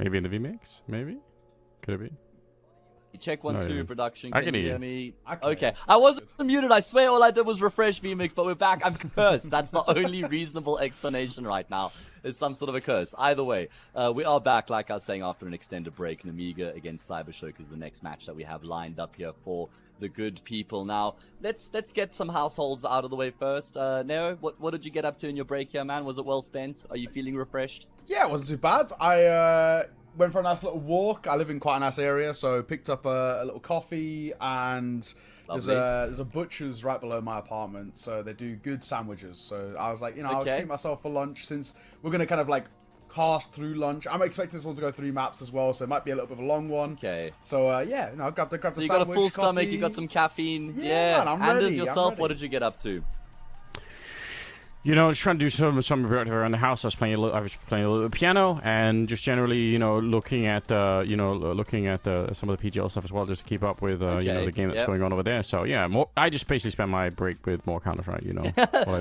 Maybe in the VMix? Maybe? Could it be? Check 1, 2, production. I can hear me? Okay. I wasn't muted. I swear all I did was refresh VMix, but we're back. I'm cursed. That's the only reasonable explanation right now. It's some sort of a curse. Either way, we are back, like I was saying, after an extended break. Nemiga against Cybershoke is the next match that we have lined up here for the good people. Now, let's get some households out of the way first. Nero, what did you get up to in your break here, man? Was it well spent? Are you feeling refreshed? Yeah, it wasn't too bad. I went for a nice little walk. I live in quite a nice area, so picked up a little coffee, and there's a butcher's right below my apartment, so they do good sandwiches. So I was like, I'll treat myself for lunch, since we're going to kind of like cast through lunch. I'm expecting this one to go 3 maps as well, so it might be a little bit of a long one. Okay. So I grabbed the so sandwich. you got a full stomach, coffee. you got some caffeine. Yeah, man, I'm Anders, ready. yourself, what did you get up to? Just trying to do some around the house. I was playing a little piano, and just generally, looking at some of the PGL stuff as well, just to keep up with the game that's going on over there. So yeah, I just basically spend my break with more Counter-Strike.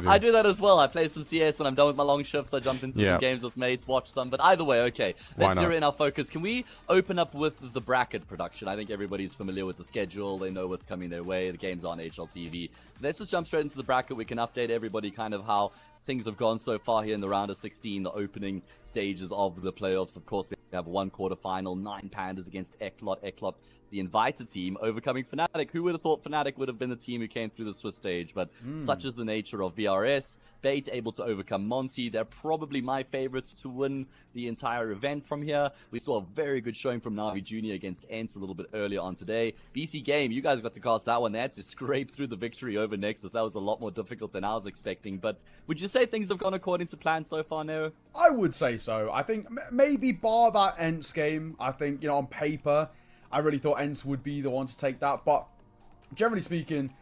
I do that as well. I play some CS when I'm done with my long shifts. I jump into some games with mates, watch some. But either way, okay, let's zero in our focus. Can we open up with the bracket production? I think everybody's familiar with the schedule. They know what's coming their way. The game's on HLTV. So let's just jump straight into the bracket. We can update everybody kind of how things have gone so far here in the round of 16, the opening stages of the playoffs. Of course, we have one quarterfinal, 9 Pandas against Eklot, the invited team, overcoming Fnatic. Who would have thought Fnatic would have been the team who came through the Swiss stage? But such is the nature of VRS. Bait able to overcome Monty. They're probably my favorites to win the entire event from here. We saw a very good showing from Navi Jr. against Ents a little bit earlier on today. BC Game, you guys got to cast that one. They had to scrape through the victory over Nexus. That was a lot more difficult than I was expecting. But would you say things have gone according to plan so far, Nero? I would say so. I think maybe bar that Ents game, I think, on paper, I really thought Ents would be the one to take that. But generally speaking,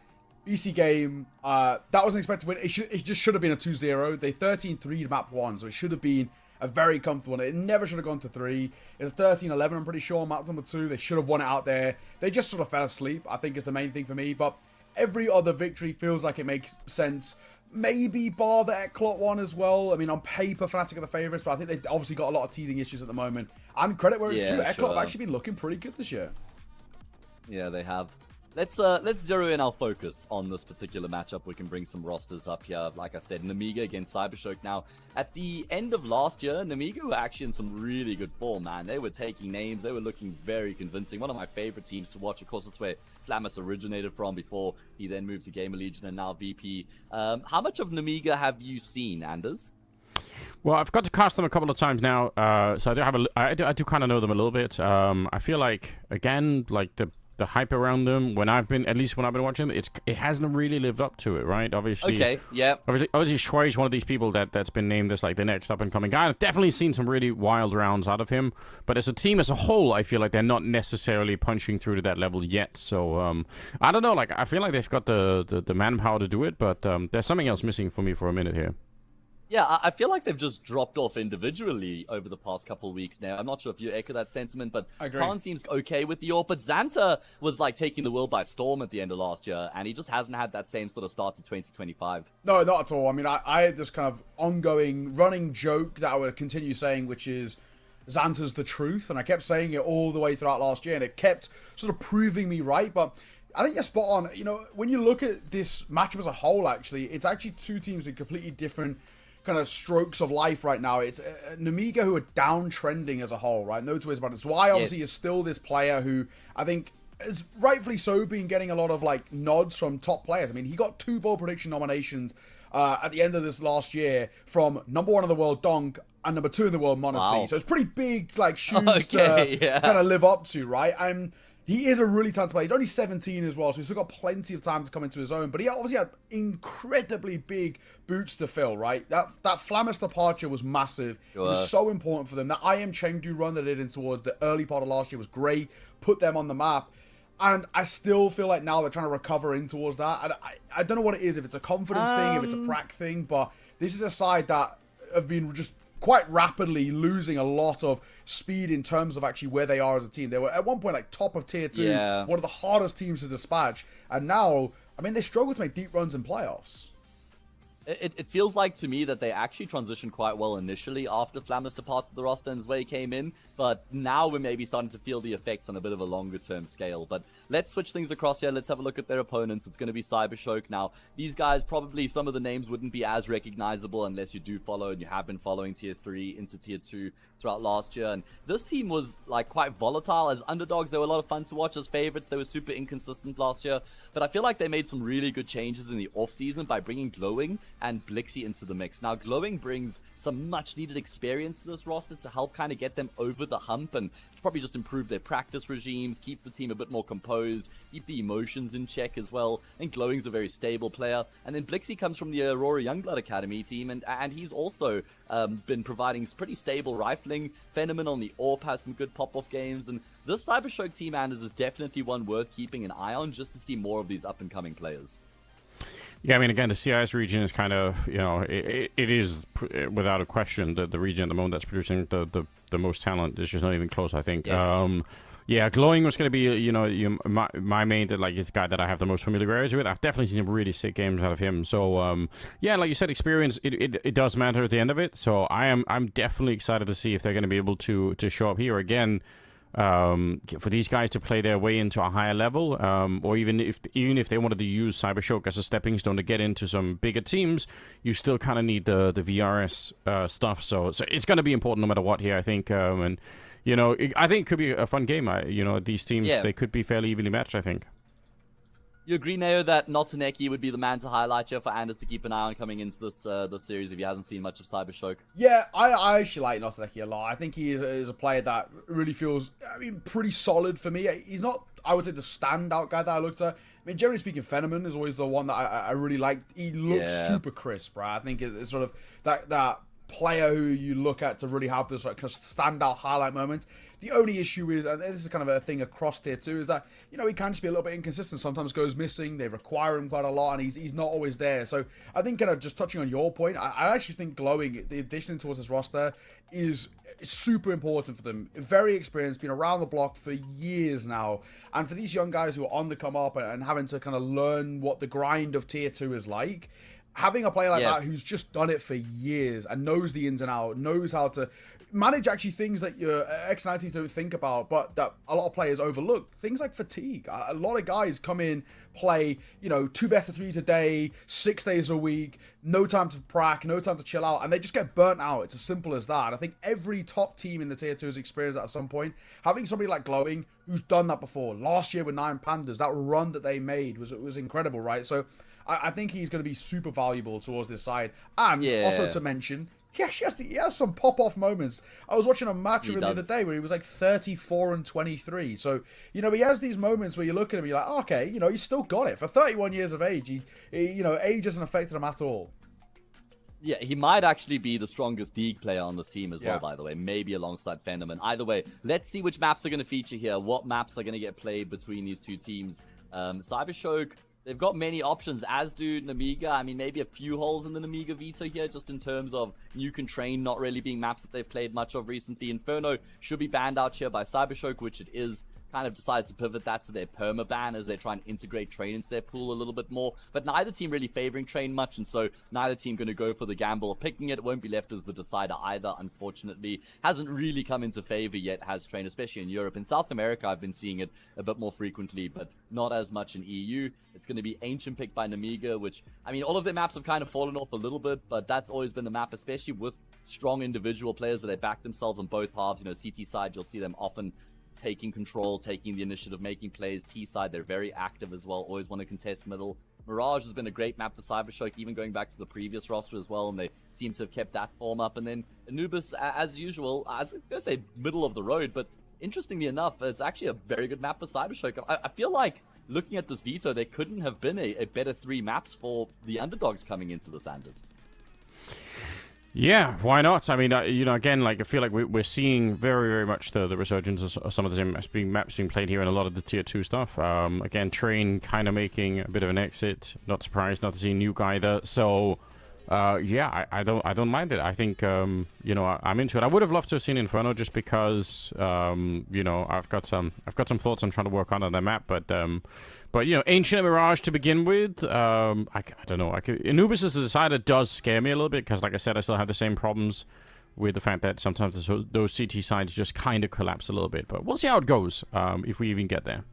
BC Game, that was an expected win. It just should have been a 2-0. They 13-3'd map 1, so it should have been a very comfortable one. It never should have gone to 3. It's 13-11, I'm pretty sure, map number 2. They should have won it out there. They just sort of fell asleep, I think is the main thing for me. But every other victory feels like it makes sense. Maybe bar the Eklot one as well. I mean, on paper, Fnatic are the favourites, but I think they've obviously got a lot of teething issues at the moment. And credit where it's due, Eklot have actually been looking pretty good this year. Yeah, they have. Let's zero in our focus on this particular matchup. We can bring some rosters up here. Like I said, Nemiga against Cybershoke. Now, at the end of last year, Nemiga were actually in some really good form, man. They were taking names. They were looking very convincing. One of my favorite teams to watch. Of course, that's where Flamus originated from before he then moved to Gamer Legion and now VP. How much of Nemiga have you seen, Anders? Well, I've got to cast them a couple of times now, so I do kind of know them a little bit. I feel like, again, like the hype around them, at least when I've been watching it hasn't really lived up to it, right? Obviously, okay, yeah. Obviously, Shui is one of these people that's been named as like the next up and coming guy. I've definitely seen some really wild rounds out of him, but as a team as a whole, I feel like they're not necessarily punching through to that level yet. So I don't know. Like I feel like they've got the manpower to do it, but there's something else missing for me for a minute here. Yeah, I feel like they've just dropped off individually over the past couple of weeks now. I'm not sure if you echo that sentiment, but Khan seems okay with the AWP. But Xanta was like taking the world by storm at the end of last year, and he just hasn't had that same sort of start to 2025. No, not at all. I mean, I had this kind of ongoing running joke that I would continue saying, which is Xanta's the truth. And I kept saying it all the way throughout last year, and it kept sort of proving me right. But I think you're spot on. When you look at this matchup as a whole, actually, it's actually two teams in completely different kind of strokes of life right now. It's Nemiga who are downtrending as a whole, right? No two ways about it. Zwei obviously is still this player who I think is rightfully so been getting a lot of like nods from top players. I mean, he got 2 ball prediction nominations at the end of this last year from #1 in the world Donk and #2 in the world Monacy. Wow. So it's pretty big like shoes to kind of live up to, right? He is a really talented player. He's only 17 as well, so he's still got plenty of time to come into his own. But he obviously had incredibly big boots to fill, right? That Flamus departure was massive. It was so important for them. That IM Chengdu run that they did in towards the early part of last year was great. Put them on the map. And I still feel like now they're trying to recover in towards that. And I don't know what it is, if it's a confidence thing, if it's a prac thing, but this is a side that have been just quite rapidly losing a lot of speed in terms of actually where they are as a team. They were at one point like top of tier 2, one of the hardest teams to dispatch. And now, I mean, they struggle to make deep runs in playoffs. It feels like to me that they actually transitioned quite well initially after Flammus departed the roster and Zwei came in, but now we're maybe starting to feel the effects on a bit of a longer term scale. But let's switch things across here. Let's have a look at their opponents. It's going to be Cybershoke. Now, these guys, probably some of the names wouldn't be as recognizable unless you do follow, and you have been following Tier 3 into Tier 2 throughout last year. And this team was like quite volatile. As underdogs, they were a lot of fun to watch. As favorites, they were super inconsistent last year. But I feel like they made some really good changes in the offseason by bringing Glowing and Blixie into the mix. Now, Glowing brings some much needed experience to this roster to help kind of get them over the hump and probably just improve their practice regimes, keep the team a bit more composed, keep the emotions in check as well. And Glowing's a very stable player. And then Blixie comes from the Aurora Youngblood Academy team, and he's also been providing pretty stable rifling. Phenomen on the AWP has some good pop-off games, and this Cybershoke team, Anders, is definitely one worth keeping an eye on just to see more of these up-and-coming players. Yeah, I mean, again, the CIS region is kind of, it is without a question the region at the moment that's producing the most talent. It's just not even close, I think. Yes. Yeah, Glowing was going to be, my main, like, it's the guy that I have the most familiarity with. I've definitely seen some really sick games out of him. So, yeah, like you said, experience, it does matter at the end of it. So I'm definitely excited to see if they're going to be able to show up here again. For these guys to play their way into a higher level, or even if they wanted to use Cybershoke as a stepping stone to get into some bigger teams, you still kind of need the VRS stuff. So it's going to be important no matter what here, I think. And I think it could be a fun game. These teams, they could be fairly evenly matched, I think. You agree, Neo, that Notaneki would be the man to highlight here for Anders to keep an eye on coming into this series if he hasn't seen much of Cybershoke? Yeah, I actually like Notaneki a lot. I think he is a player that really feels, pretty solid for me. He's not, I would say, the standout guy that I looked at. I mean, generally speaking, Phenomen is always the one that I really liked. He looks super crisp, right? I think it's sort of that player who you look at to really have this kind of standout highlight moments. The only issue is, and this is kind of a thing across Tier 2, is that, he can just be a little bit inconsistent. Sometimes goes missing. They require him quite a lot, and he's not always there. So I think, kind of just touching on your point, I actually think Glowing, the addition towards this roster, is super important for them. Very experienced, been around the block for years now. And for these young guys who are on the come up and having to kind of learn what the grind of Tier 2 is like, having a player like that who's just done it for years and knows the ins and outs, knows how to manage actually things that your X90 don't think about, but that a lot of players overlook. Things like fatigue. A lot of guys come in, play, 2 best of 3s a day, 6 days a week, no time to prac, no time to chill out, and they just get burnt out. It's as simple as that. And I think every top team in the Tier 2 has experienced that at some point. Having somebody like Glowing, who's done that before, last year with 9 Pandas, that run that they made was incredible, right? So I think he's going to be super valuable towards this side. And also to mention, he has some pop-off moments. I was watching a match of him the other day where he was like 34 and 23. So, he has these moments where you look at him and you're like, okay, he's still got it. For 31 years of age, age hasn't affected him at all. Yeah, he might actually be the strongest League player on this team as well, by the way. Maybe alongside Phenomen. Either way, let's see which maps are going to feature here. What maps are going to get played between these two teams. Cybershoke, they've got many options, as do Nemiga. I mean, maybe a few holes in the Nemiga Veto here, just in terms of Nuke and Train not really being maps that they've played much of recently. Inferno should be banned out here by Cybershoke, which it is. Kind of decides to pivot that to their perma-ban as they try and integrate Train into their pool a little bit more. But neither team really favoring Train much, and so neither team going to go for the gamble of picking it. It won't be left as the decider either, unfortunately. Hasn't really come into favor yet, has Train, especially in Europe. In South America, I've been seeing it a bit more frequently, but not as much in EU. It's going to be Ancient picked by Nemiga, which, I mean, all of their maps have kind of fallen off a little bit, but that's always been the map, especially with strong individual players where they back themselves on both halves. CT side, you'll see them often taking control, taking the initiative, making plays. T side, they're very active as well, always want to contest middle. Mirage has been a great map for Cybershoke, even going back to the previous roster as well, and they seem to have kept that form up. And then Anubis, as usual, I was going to say middle of the road, but interestingly enough, it's actually a very good map for Cybershoke. I feel like, looking at this Veto, there couldn't have been a better 3 maps for the underdogs coming into the Sanders. Yeah, why not? I mean, again, like, I feel like we're seeing very, very much the resurgence of some of the maps being played here and a lot of the Tier 2 stuff. Again, Train kind of making a bit of an exit. Not surprised not to see Nuke either. So, Yeah, I don't mind it. I think you know, I'm into it. I would have loved to have seen Inferno just because you know, I've got some thoughts I'm trying to work on that map, but you know, Ancient and Mirage to begin with, I don't know. Anubis as a decider does scare me a little bit because, like I said, I still have the same problems with the fact that sometimes those CT sides just kind of collapse a little bit. But we'll see how it goes if we even get there.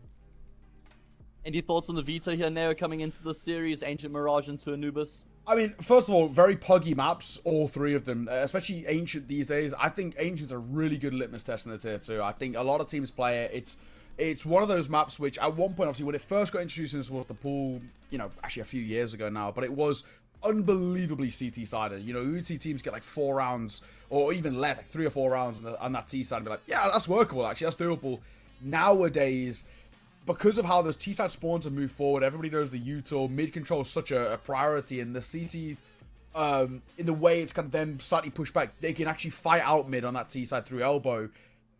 Any thoughts on the Veto here, Neo, coming into the series? Ancient, Mirage into Anubis? I mean, first of all, very puggy maps, all three of them, especially Ancient these days. I think Ancient's a really good litmus test in the tier 2. I think a lot of teams play it. It's one of those maps which, at one point, obviously, when it first got introduced into the pool, you know, actually a few years ago now, but it was unbelievably CT-sided. You know, you would see teams get like 4 rounds, or even less, like 3 or 4 rounds on that T side and be like, yeah, that's workable, actually, that's doable. Nowadays, because of how those T-side spawns have moved forward, everybody knows the util, mid control is such a priority, and the CTs, in the way it's kind of them slightly pushed back, they can actually fight out mid on that T-side through elbow.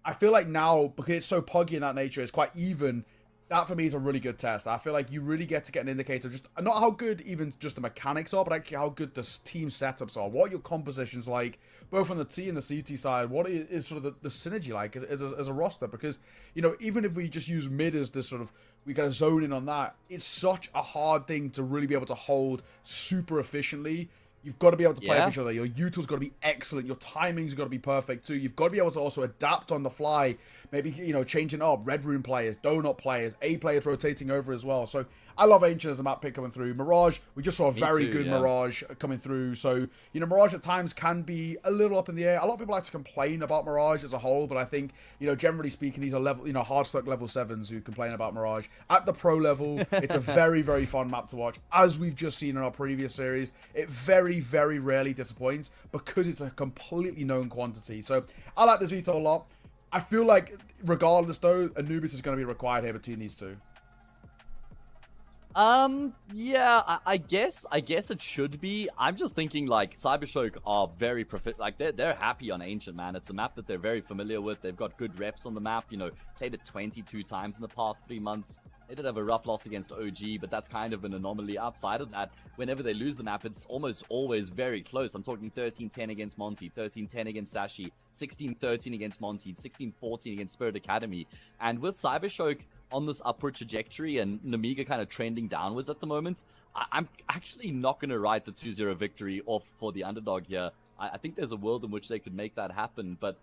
I feel like now, because it's so puggy in that nature, it's quite even. That for me is a really good test. I feel like you really get to get an indicator of just not how good even just the mechanics are, but actually how good the team setups are. What are your compositions like, both on the T and the CT side? What is sort of the synergy like as a roster? Because, you know, even if we just use mid as this sort of, we kind of zone in on that, it's such a hard thing to really be able to hold super efficiently. You've got to be able to play with each other. Your util's got to be excellent. Your timing's got to be perfect too. You've got to be able to also adapt on the fly. Maybe, you know, changing up Red Room players, Donut players, A players rotating over as well. So I love Ancient as a map pick coming through. Mirage, we just saw a very good Mirage coming through. So, you know, Mirage at times can be a little up in the air. A lot of people like to complain about Mirage as a whole, but I think, you know, generally speaking, these are level, you know, hard stuck level 7s who complain about Mirage. At the pro level, it's a very, very fun map to watch. As we've just seen in our previous series, it very, very rarely disappoints because it's a completely known quantity. So I like this Veto a lot. I feel like, regardless though, Anubis is going to be required here between these two. Yeah, I guess it should be. I'm just thinking like Cybershoke are very like they're happy on Ancient, man. It's a map that they're very familiar with. They've got good reps on the map. You know, played it 22 times in the past 3 months. They did have a rough loss against OG, but that's kind of an anomaly. Outside of that, whenever they lose the map, it's almost always very close. I'm talking 13-10 against Monty, 13-10 against Sashi, 16-13 against Monty, 16-14 against Spirit Academy. And with Cybershoke on this upward trajectory and Nemiga kind of trending downwards at the moment, I'm actually not going to write the 2-0 victory off for the underdog here. I think there's a world in which they could make that happen, but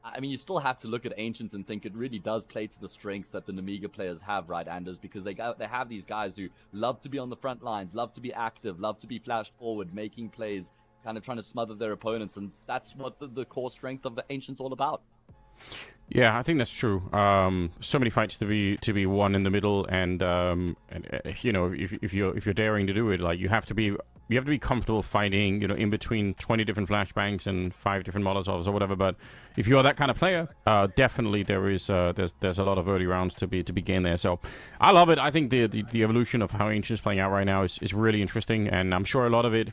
I mean, you still have to look at Ancients and think it really does play to the strengths that the Nemiga players have, right, Anders? Because they have these guys who love to be on the front lines, love to be active, love to be flashed forward, making plays, kind of trying to smother their opponents, and that's what the core strength of the Ancients all about. Yeah, I think that's true. So many fights to be won in the middle, and you know, if you're daring to do it, like you have to be comfortable fighting, you know, in between 20 different flashbangs and 5 different Molotovs or whatever. But if you are that kind of player, definitely there's a lot of early rounds to be gained there. So I love it. I think the evolution of how Ancient is playing out right now is really interesting, and I'm sure a lot of it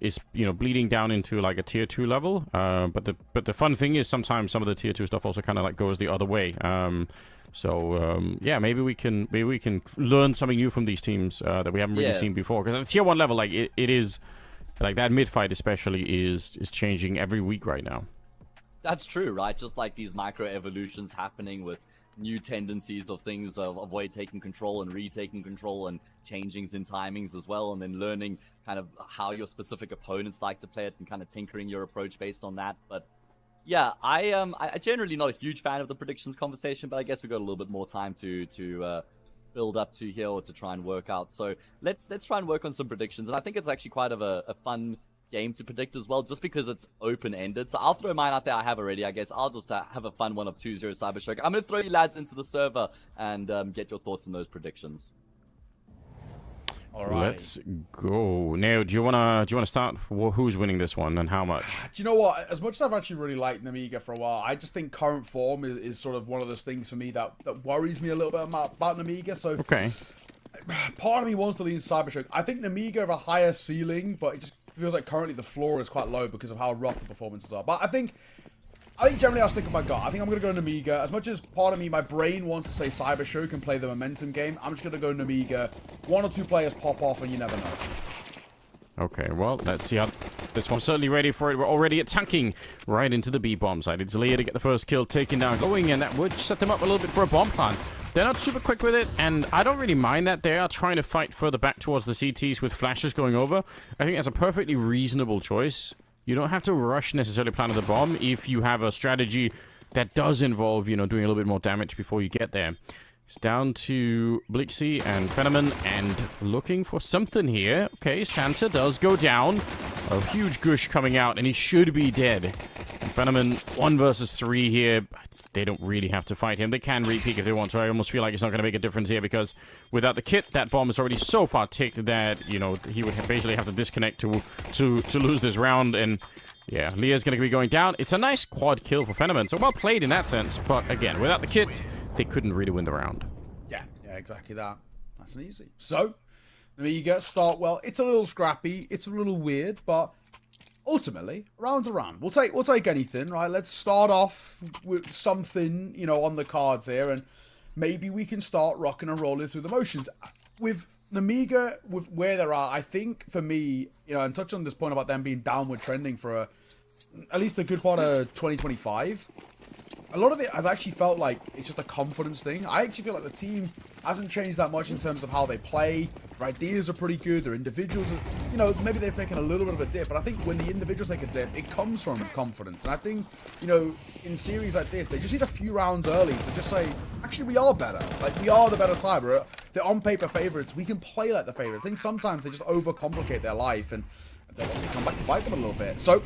is, you know, bleeding down into like a tier 2 level. But the fun thing is sometimes some of the tier 2 stuff also kind of like goes the other way. Yeah, maybe we can learn something new from these teams that we haven't really seen before. Because at the tier 1 level, like it is, like that mid fight especially is changing every week right now. That's true, right? Just like these micro evolutions happening with new tendencies of things of way taking control and retaking control and changings in timings as well, and then learning kind of how your specific opponents like to play it and kind of tinkering your approach based on that. But yeah, I generally not a huge fan of the predictions conversation, but I guess we've got a little bit more time to build up to here or to try and work out. So let's try and work on some predictions, and I think it's actually quite of a fun game to predict as well, just because it's open-ended. So I'll throw mine out there. I have already. I guess I'll just have a fun one of 2-0 Cybershoke. I'm going to throw you lads into the server and get your thoughts on those predictions. All right. Let's go. Now, do you wanna start? Who's winning this one and how much? Do you know what? As much as I've actually really liked Nemiga for a while, I just think current form is sort of one of those things for me that worries me a little bit about Nemiga. So okay, part of me wants to lean Cybershoke. I think Nemiga have a higher ceiling, but it just feels like currently the floor is quite low because of how rough the performances are. But I think generally I'll stick with my gut. I think I'm going to go Nemiga. As much as part of me, my brain wants to say Cybershoke and play the momentum game, I'm just going to go Nemiga. 1 or 2 players pop off and you never know. Okay, well, let's see how... This one's certainly ready for it. We're already attacking right into the B-bomb side. It's Leah to get the first kill taken down, going, and that would set them up a little bit for a bomb plant. They're not super quick with it, and I don't really mind that. They are trying to fight further back towards the CTs with flashes going over. I think that's a perfectly reasonable choice. You don't have to rush necessarily planting the bomb if you have a strategy that does involve, you know, doing a little bit more damage before you get there. It's down to Blixie and Fenneman and looking for something here. Okay, Santa does go down. A huge gush coming out, and he should be dead. And Fenneman, 1 versus 3 here. They don't really have to fight him. They can re-peek if they want to. I almost feel like it's not going to make a difference here because without the kit, that bomb is already so far ticked that, you know, he would basically have to disconnect to lose this round. And yeah, Leah's going to be going down. It's a nice quad kill for Fenneman. So well played in that sense. But again, without the kit, they couldn't really win the round. Yeah, exactly that. Nice and easy. So, Nemiga start well. It's a little scrappy. It's a little weird, but ultimately, round's a round. We'll take anything, right? Let's start off with something, you know, on the cards here, and maybe we can start rocking and rolling through the motions. With Nemiga, with where they're at, I think for me, you know, and touch on this point about them being downward trending for at least a good part of 2025. A lot of it has actually felt like it's just a confidence thing. I actually feel like the team hasn't changed that much in terms of how they play. Their ideas are pretty good. Their individuals, you know, maybe they've taken a little bit of a dip. But I think when the individuals take a dip, it comes from confidence. And I think, you know, in series like this, they just need a few rounds early to just say, actually, we are better. Like, we are the better Cyber. They're on-paper favorites. We can play like the favorite. I think sometimes they just overcomplicate their life. And they'll obviously come back to bite them a little bit. So,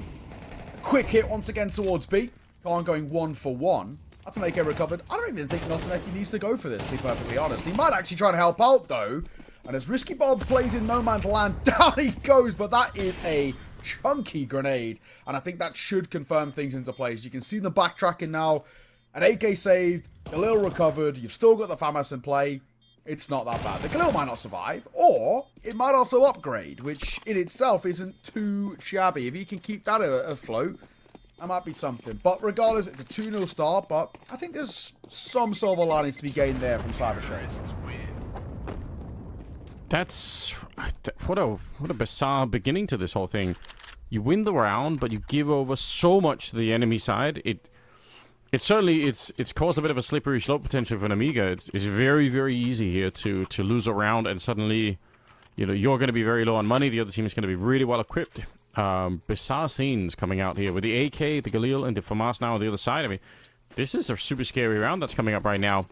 quick hit once again towards B. Khan going 1 for 1. That's an AK recovered. I don't even think Nosaneki needs to go for this, to be perfectly honest. He might actually try to help out, though. And as Risky Bob plays in no man's land, down he goes. But that is a chunky grenade. And I think that should confirm things into place. You can see the backtracking now. An AK saved, Galil recovered. You've still got the FAMAS in play. It's not that bad. The Galil might not survive, or it might also upgrade, which in itself isn't too shabby. If you can keep that afloat, that might be something. But regardless, it's a 2-0 start, but I think there's some silver linings to be gained there from Cybershoke. That's... What a bizarre beginning to this whole thing. You win the round, but you give over so much to the enemy side. It's caused a bit of a slippery slope potentially for Nemiga. It's very, very easy here to lose a round, and suddenly, you know, you're going to be very low on money. The other team is going to be really well equipped. Bizarre scenes coming out here with the AK, the Galil, and the FAMAS now on the other side. I mean, this is a super scary round that's coming up right now.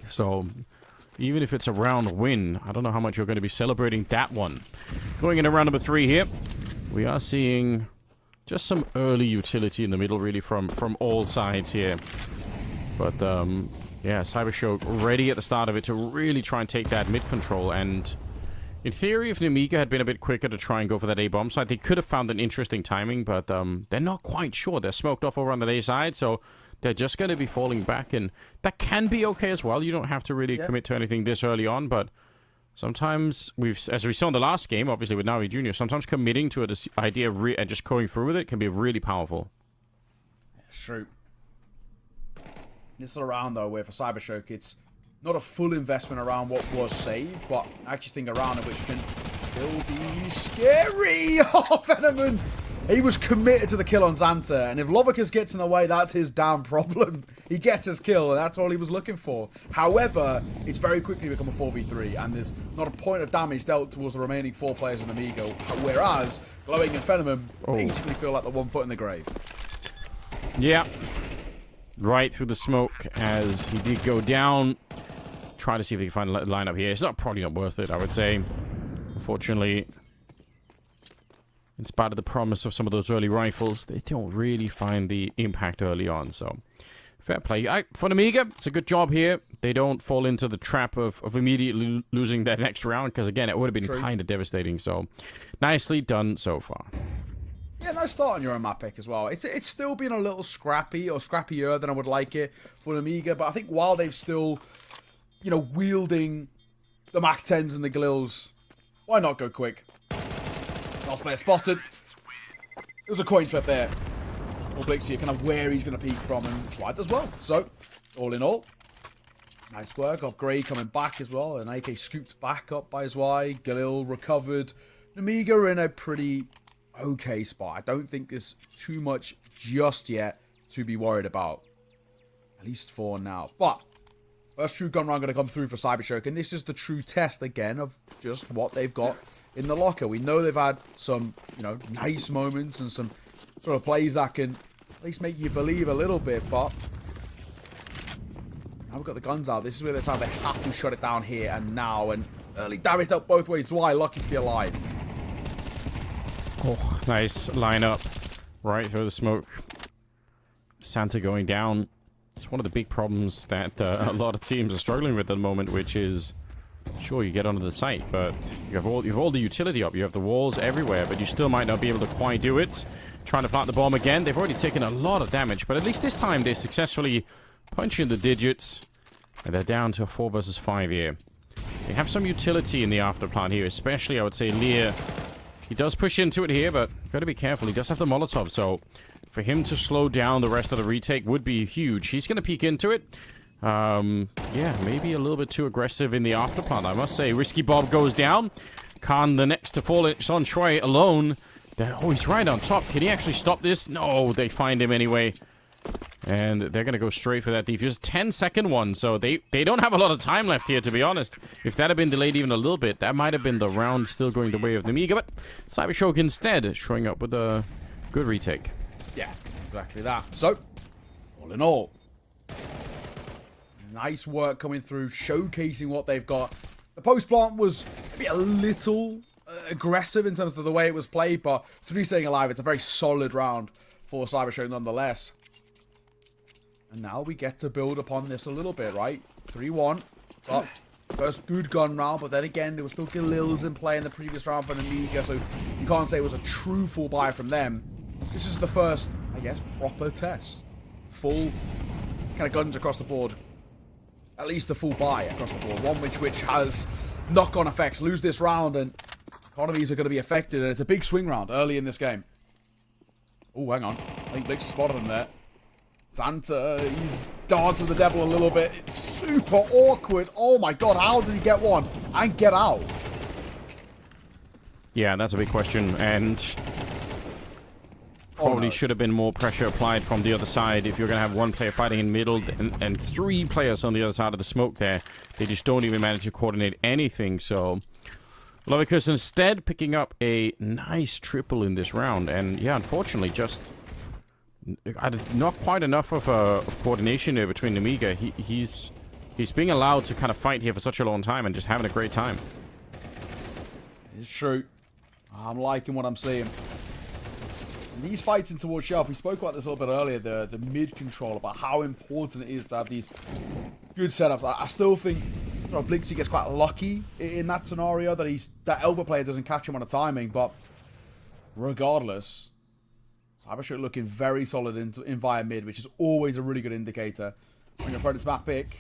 So, even if it's a round win, I don't know how much you're going to be celebrating that one. Going into round number 3 here, we are seeing just some early utility in the middle, really, from all sides here. But, yeah, Cybershoke ready at the start of it to really try and take that mid control. And in theory, if Nemiga had been a bit quicker to try and go for that A-bomb side, they could have found an interesting timing, but they're not quite sure. They're smoked off over on the A side, so they're just going to be falling back, and that can be okay as well. You don't have to really commit to anything this early on, but sometimes, as we saw in the last game, obviously with Navi Jr., sometimes committing to this idea and just going through with it can be really powerful. It's true. This is a round, though, where for Cybershoke, it's not a full investment around what was saved, but I actually think a round in which can still be scary. Oh, Fenneman! He was committed to the kill on Xanta, and if Lovicus gets in the way, that's his damn problem. He gets his kill, and that's all he was looking for. However, it's very quickly become a 4v3, and there's not a point of damage dealt towards the remaining 4 players in Nemiga, whereas Glowing and Fenneman basically feel like the 1 foot in the grave. Yeah. Right through the smoke as he did go down. Try to see if they can find a lineup here. It's probably not worth it, I would say. Unfortunately, in spite of the promise of some of those early rifles, they don't really find the impact early on. So, fair play. For Nemiga, it's a good job here. They don't fall into the trap of immediately losing that next round, because again, it would have been kind of devastating. So, nicely done so far. Yeah, nice start on your own map pick as well. It's still been a little scrappy, or scrappier than I would like it for Nemiga, but I think while they've still, you know, wielding the Mach 10s and the Galils, why not go quick? Last player spotted. It was a coin flip there. Or Blixie, kind of where he's going to peek from, and Swide as well. So, all in all, nice work. Got Gray coming back as well. And AK scooped back up by Zwei. Galil recovered. Nemiga are in a pretty okay spot. I don't think there's too much just yet to be worried about. At least for now. But first true gun round going to come through for Cybershoke. And this is the true test again of just what they've got in the locker. We know they've had some, you know, nice moments and some sort of plays that can at least make you believe a little bit. But now we've got the guns out. This is where they're time they have to shut it down here and now. And early damage dealt both ways. Why? Lucky to be alive. Oh, nice lineup right through the smoke. Santa going down. It's one of the big problems that a lot of teams are struggling with at the moment, which is, sure, you get onto the site, but you have all the utility up. You have the walls everywhere, but you still might not be able to quite do it. Trying to plant the bomb again. They've already taken a lot of damage, but at least this time they successfully punch in the digits, and they're down to a 4 versus 5 here. They have some utility in the after plant here, especially, I would say, Lear. He does push into it here, but got to be careful. He does have the Molotov, so for him to slow down the rest of the retake would be huge. He's going to peek into it. Yeah, maybe a little bit too aggressive in the after plant, I must say. Risky Bob goes down. Khan, the next to fall. It's on Troy alone. Oh, he's right on top. Can he actually stop this? No, they find him anyway. And they're going to go straight for that defuse. 10-second one, so they don't have a lot of time left here, to be honest. If that had been delayed even a little bit, that might have been the round still going the way of Nemiga. But Cybershoke instead showing up with a good retake. Yeah, exactly that. So, all in all, nice work coming through, showcasing what they've got. The post-plant was maybe a little aggressive in terms of the way it was played, but 3 staying alive, it's a very solid round for Cybershoke nonetheless. And now we get to build upon this a little bit, right? 3-1. But first good gun round, but then again, there was still Galils in play in the previous round for Nemiga, so you can't say it was a true full buy from them. This is the first, I guess, proper test. Full kind of guns across the board. At least a full buy across the board. One which has knock-on effects. Lose this round and economies are going to be affected. And it's a big swing round early in this game. Oh, hang on. I think Blix spotted him there. Santa, he's dancing with the devil a little bit. It's super awkward. Oh my god, how did he get one and get out? Yeah, that's a big question. And probably should have been more pressure applied from the other side. If you're going to have one player fighting in middle and 3 players on the other side of the smoke there, they just don't even manage to coordinate anything. So Lovicus instead picking up a nice triple in this round. And yeah, unfortunately, just not quite enough of coordination there between Nemiga. He's being allowed to kind of fight here for such a long time and just having a great time. It's true. I'm liking what I'm seeing. These fights in towards shelf, we spoke about this a little bit earlier, the mid control, about how important it is to have these good setups. I still think Blixie gets quite lucky in that scenario, that elbow player doesn't catch him on a timing, but regardless, Cybershoke looking very solid in via mid, which is always a really good indicator. When your opponent's map pick,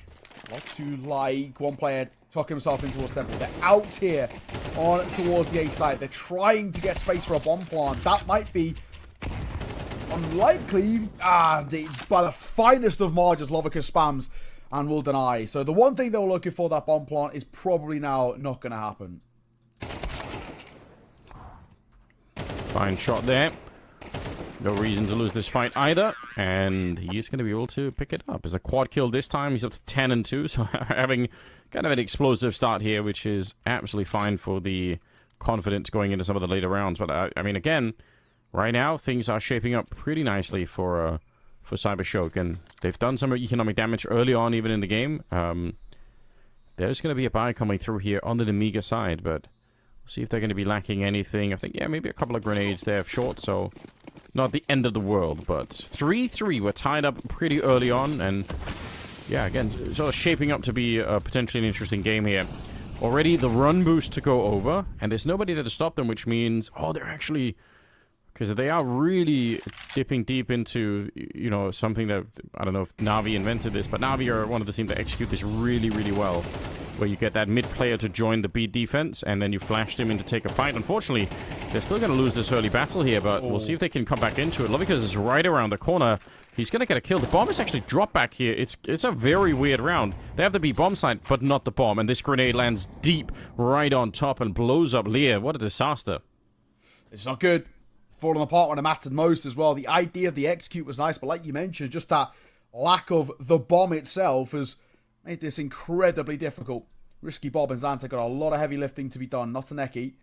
not to like one player tuck himself in towards Temple. They're out here on towards the A side. They're trying to get space for a bomb plant. That might be unlikely. By the finest of margins, Lovicus spams and will deny. So the one thing they were looking for, that bomb plant, is probably now not going to happen. Fine shot there. No reason to lose this fight either, and he's going to be able to pick it up. It's a quad kill this time. He's up to 10-2, so having kind of an explosive start here, which is absolutely fine for the confidence going into some of the later rounds. But I mean, again, right now things are shaping up pretty nicely for Cybershoke, and they've done some economic damage early on, even in the game. There's going to be a buy coming through here on the Nemiga side, but we'll see if they're going to be lacking anything. I think, yeah, maybe a couple of grenades there short, so not the end of the world, but 3-3. We're tied up pretty early on, and yeah, again, sort of shaping up to be potentially an interesting game here. Already the run boost to go over, and there's nobody there to stop them, which means, oh, they're actually, because they are really dipping deep into, you know, something that, I don't know if Na'Vi invented this, but Na'Vi are one of the teams that execute this really, really well, where you get that mid player to join the B defense, and then you flash them in to take a fight. Unfortunately, they're still going to lose this early battle here, but we'll see if they can come back into it. Lovicus is right around the corner. He's going to get a kill. The bomb is actually dropped back here. It's a very weird round. They have the B bomb site, but not the bomb, and this grenade lands deep right on top and blows up Lear. What a disaster. It's not good. It's falling apart when it mattered most as well. The idea of the execute was nice, but like you mentioned, just that lack of the bomb itself has made this incredibly difficult. Risky Bob and Xanta got a lot of heavy lifting to be done. Not a Neki.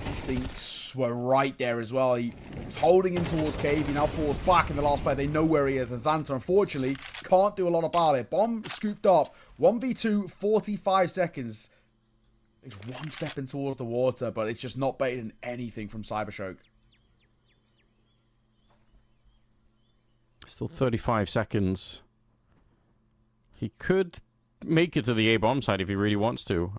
Instincts were right there as well. He was holding in towards Cave. He now falls back in the last play. They know where he is. And Xanta, unfortunately, can't do a lot about it. Bomb scooped up. 1v2, 45 seconds. It's one step in towards the water, but it's just not baiting anything from Cybershoke. Still 35 seconds. He could make it to the A-bomb side if he really wants to.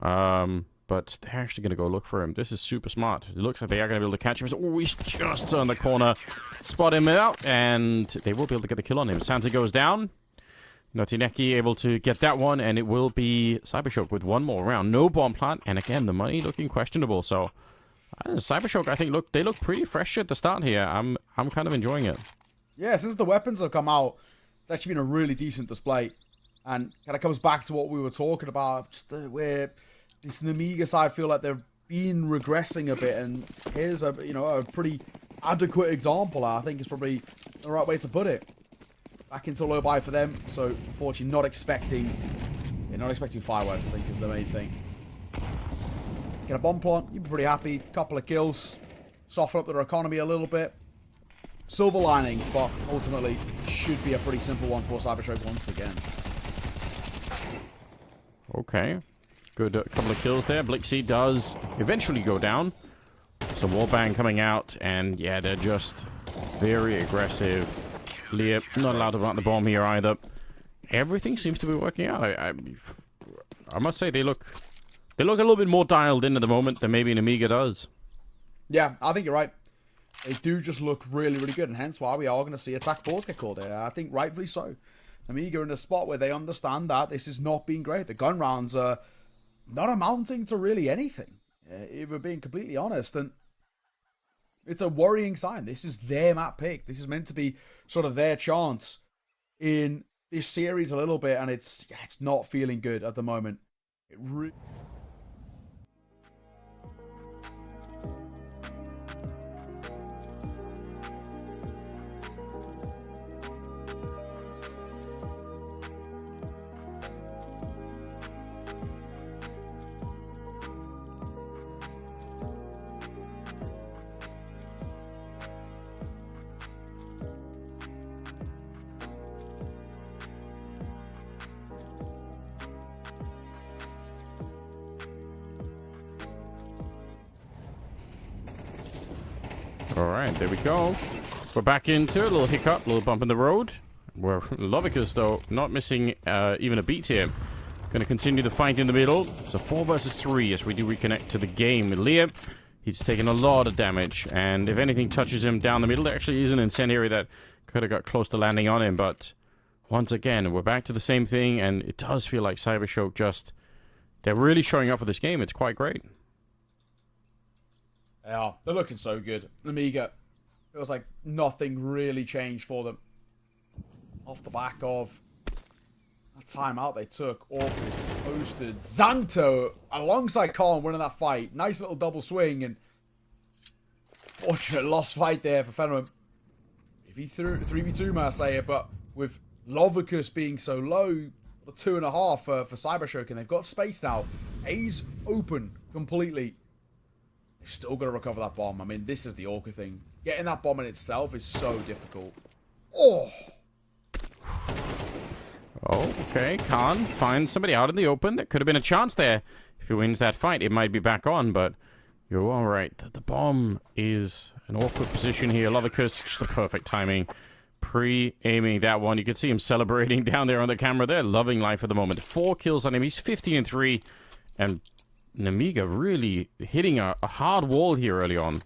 But they're actually going to go look for him. This is super smart. It looks like they are going to be able to catch him. Oh, he's just turned the corner. Spot him out, and they will be able to get the kill on him. Xanta goes down. Notineki able to get that one, and it will be Cybershoke with one more round. No bomb plant, and again, the money looking questionable. So, Cybershoke, I think, they look pretty fresh at the start here. I'm kind of enjoying it. Yeah, since the weapons have come out, it's actually been a really decent display. And kind of comes back to what we were talking about, just where this Nemiga side feel like they've been regressing a bit, and here's a pretty adequate example. I think is probably the right way to put it. Back into low buy for them, so unfortunately not expecting fireworks. I think is the main thing. Get a bomb plant, you'd be pretty happy. Couple of kills, soften up their economy a little bit. Silver linings, but ultimately should be a pretty simple one for Cybershoke once again. Okay. Good couple of kills there. Blixie does eventually go down. Some wallbang coming out, and yeah, they're just very aggressive. Leah not allowed to plant the bomb here either. Everything seems to be working out. I must say they look a little bit more dialed in at the moment than maybe Nemiga does. Yeah, I think you're right. They do just look really, really good, and hence why we are going to see attack balls get called here. I think rightfully so. Nemiga in a spot where they understand that this has not been great. The gun rounds are not amounting to really anything, if we're being completely honest. And it's a worrying sign. This is their map pick. This is meant to be sort of their chance in this series a little bit, and it's not feeling good at the moment. It really... Alright, there we go. We're back into it. A little hiccup, a little bump in the road. Where Lovicus, though, not missing even a beat here. Going to continue the fight in the middle. It's a 4 versus 3 as we do reconnect to the game. With Liam, he's taken a lot of damage. And if anything touches him down the middle, there actually is an incendiary that could have got close to landing on him. But once again, we're back to the same thing. And it does feel like Cybershoke just... They're really showing up for this game. It's quite great. They are. They're looking so good. Nemiga, feels like nothing really changed for them. Off the back of that timeout they took, Orcus posted Xanta alongside Colin winning that fight. Nice little double swing, and fortunate lost fight there for Fenrir. 3v2 may I say it, but with Lovicus being so low, 2.5 for Cybershoke, and they've got space now. A's open completely. They've still got to recover that bomb. I mean, this is the awkward thing. Getting that bomb in itself is so difficult. Oh! Oh, okay. Khan finds somebody out in the open. There could have been a chance there. If he wins that fight, it might be back on, but you're all right. The bomb is an awkward position here. Lovicus, just the perfect timing. Pre-aiming that one. You can see him celebrating down there on the camera. They're loving life at the moment. 4 kills on him. He's 15-3. And Nemiga really hitting a hard wall here early on.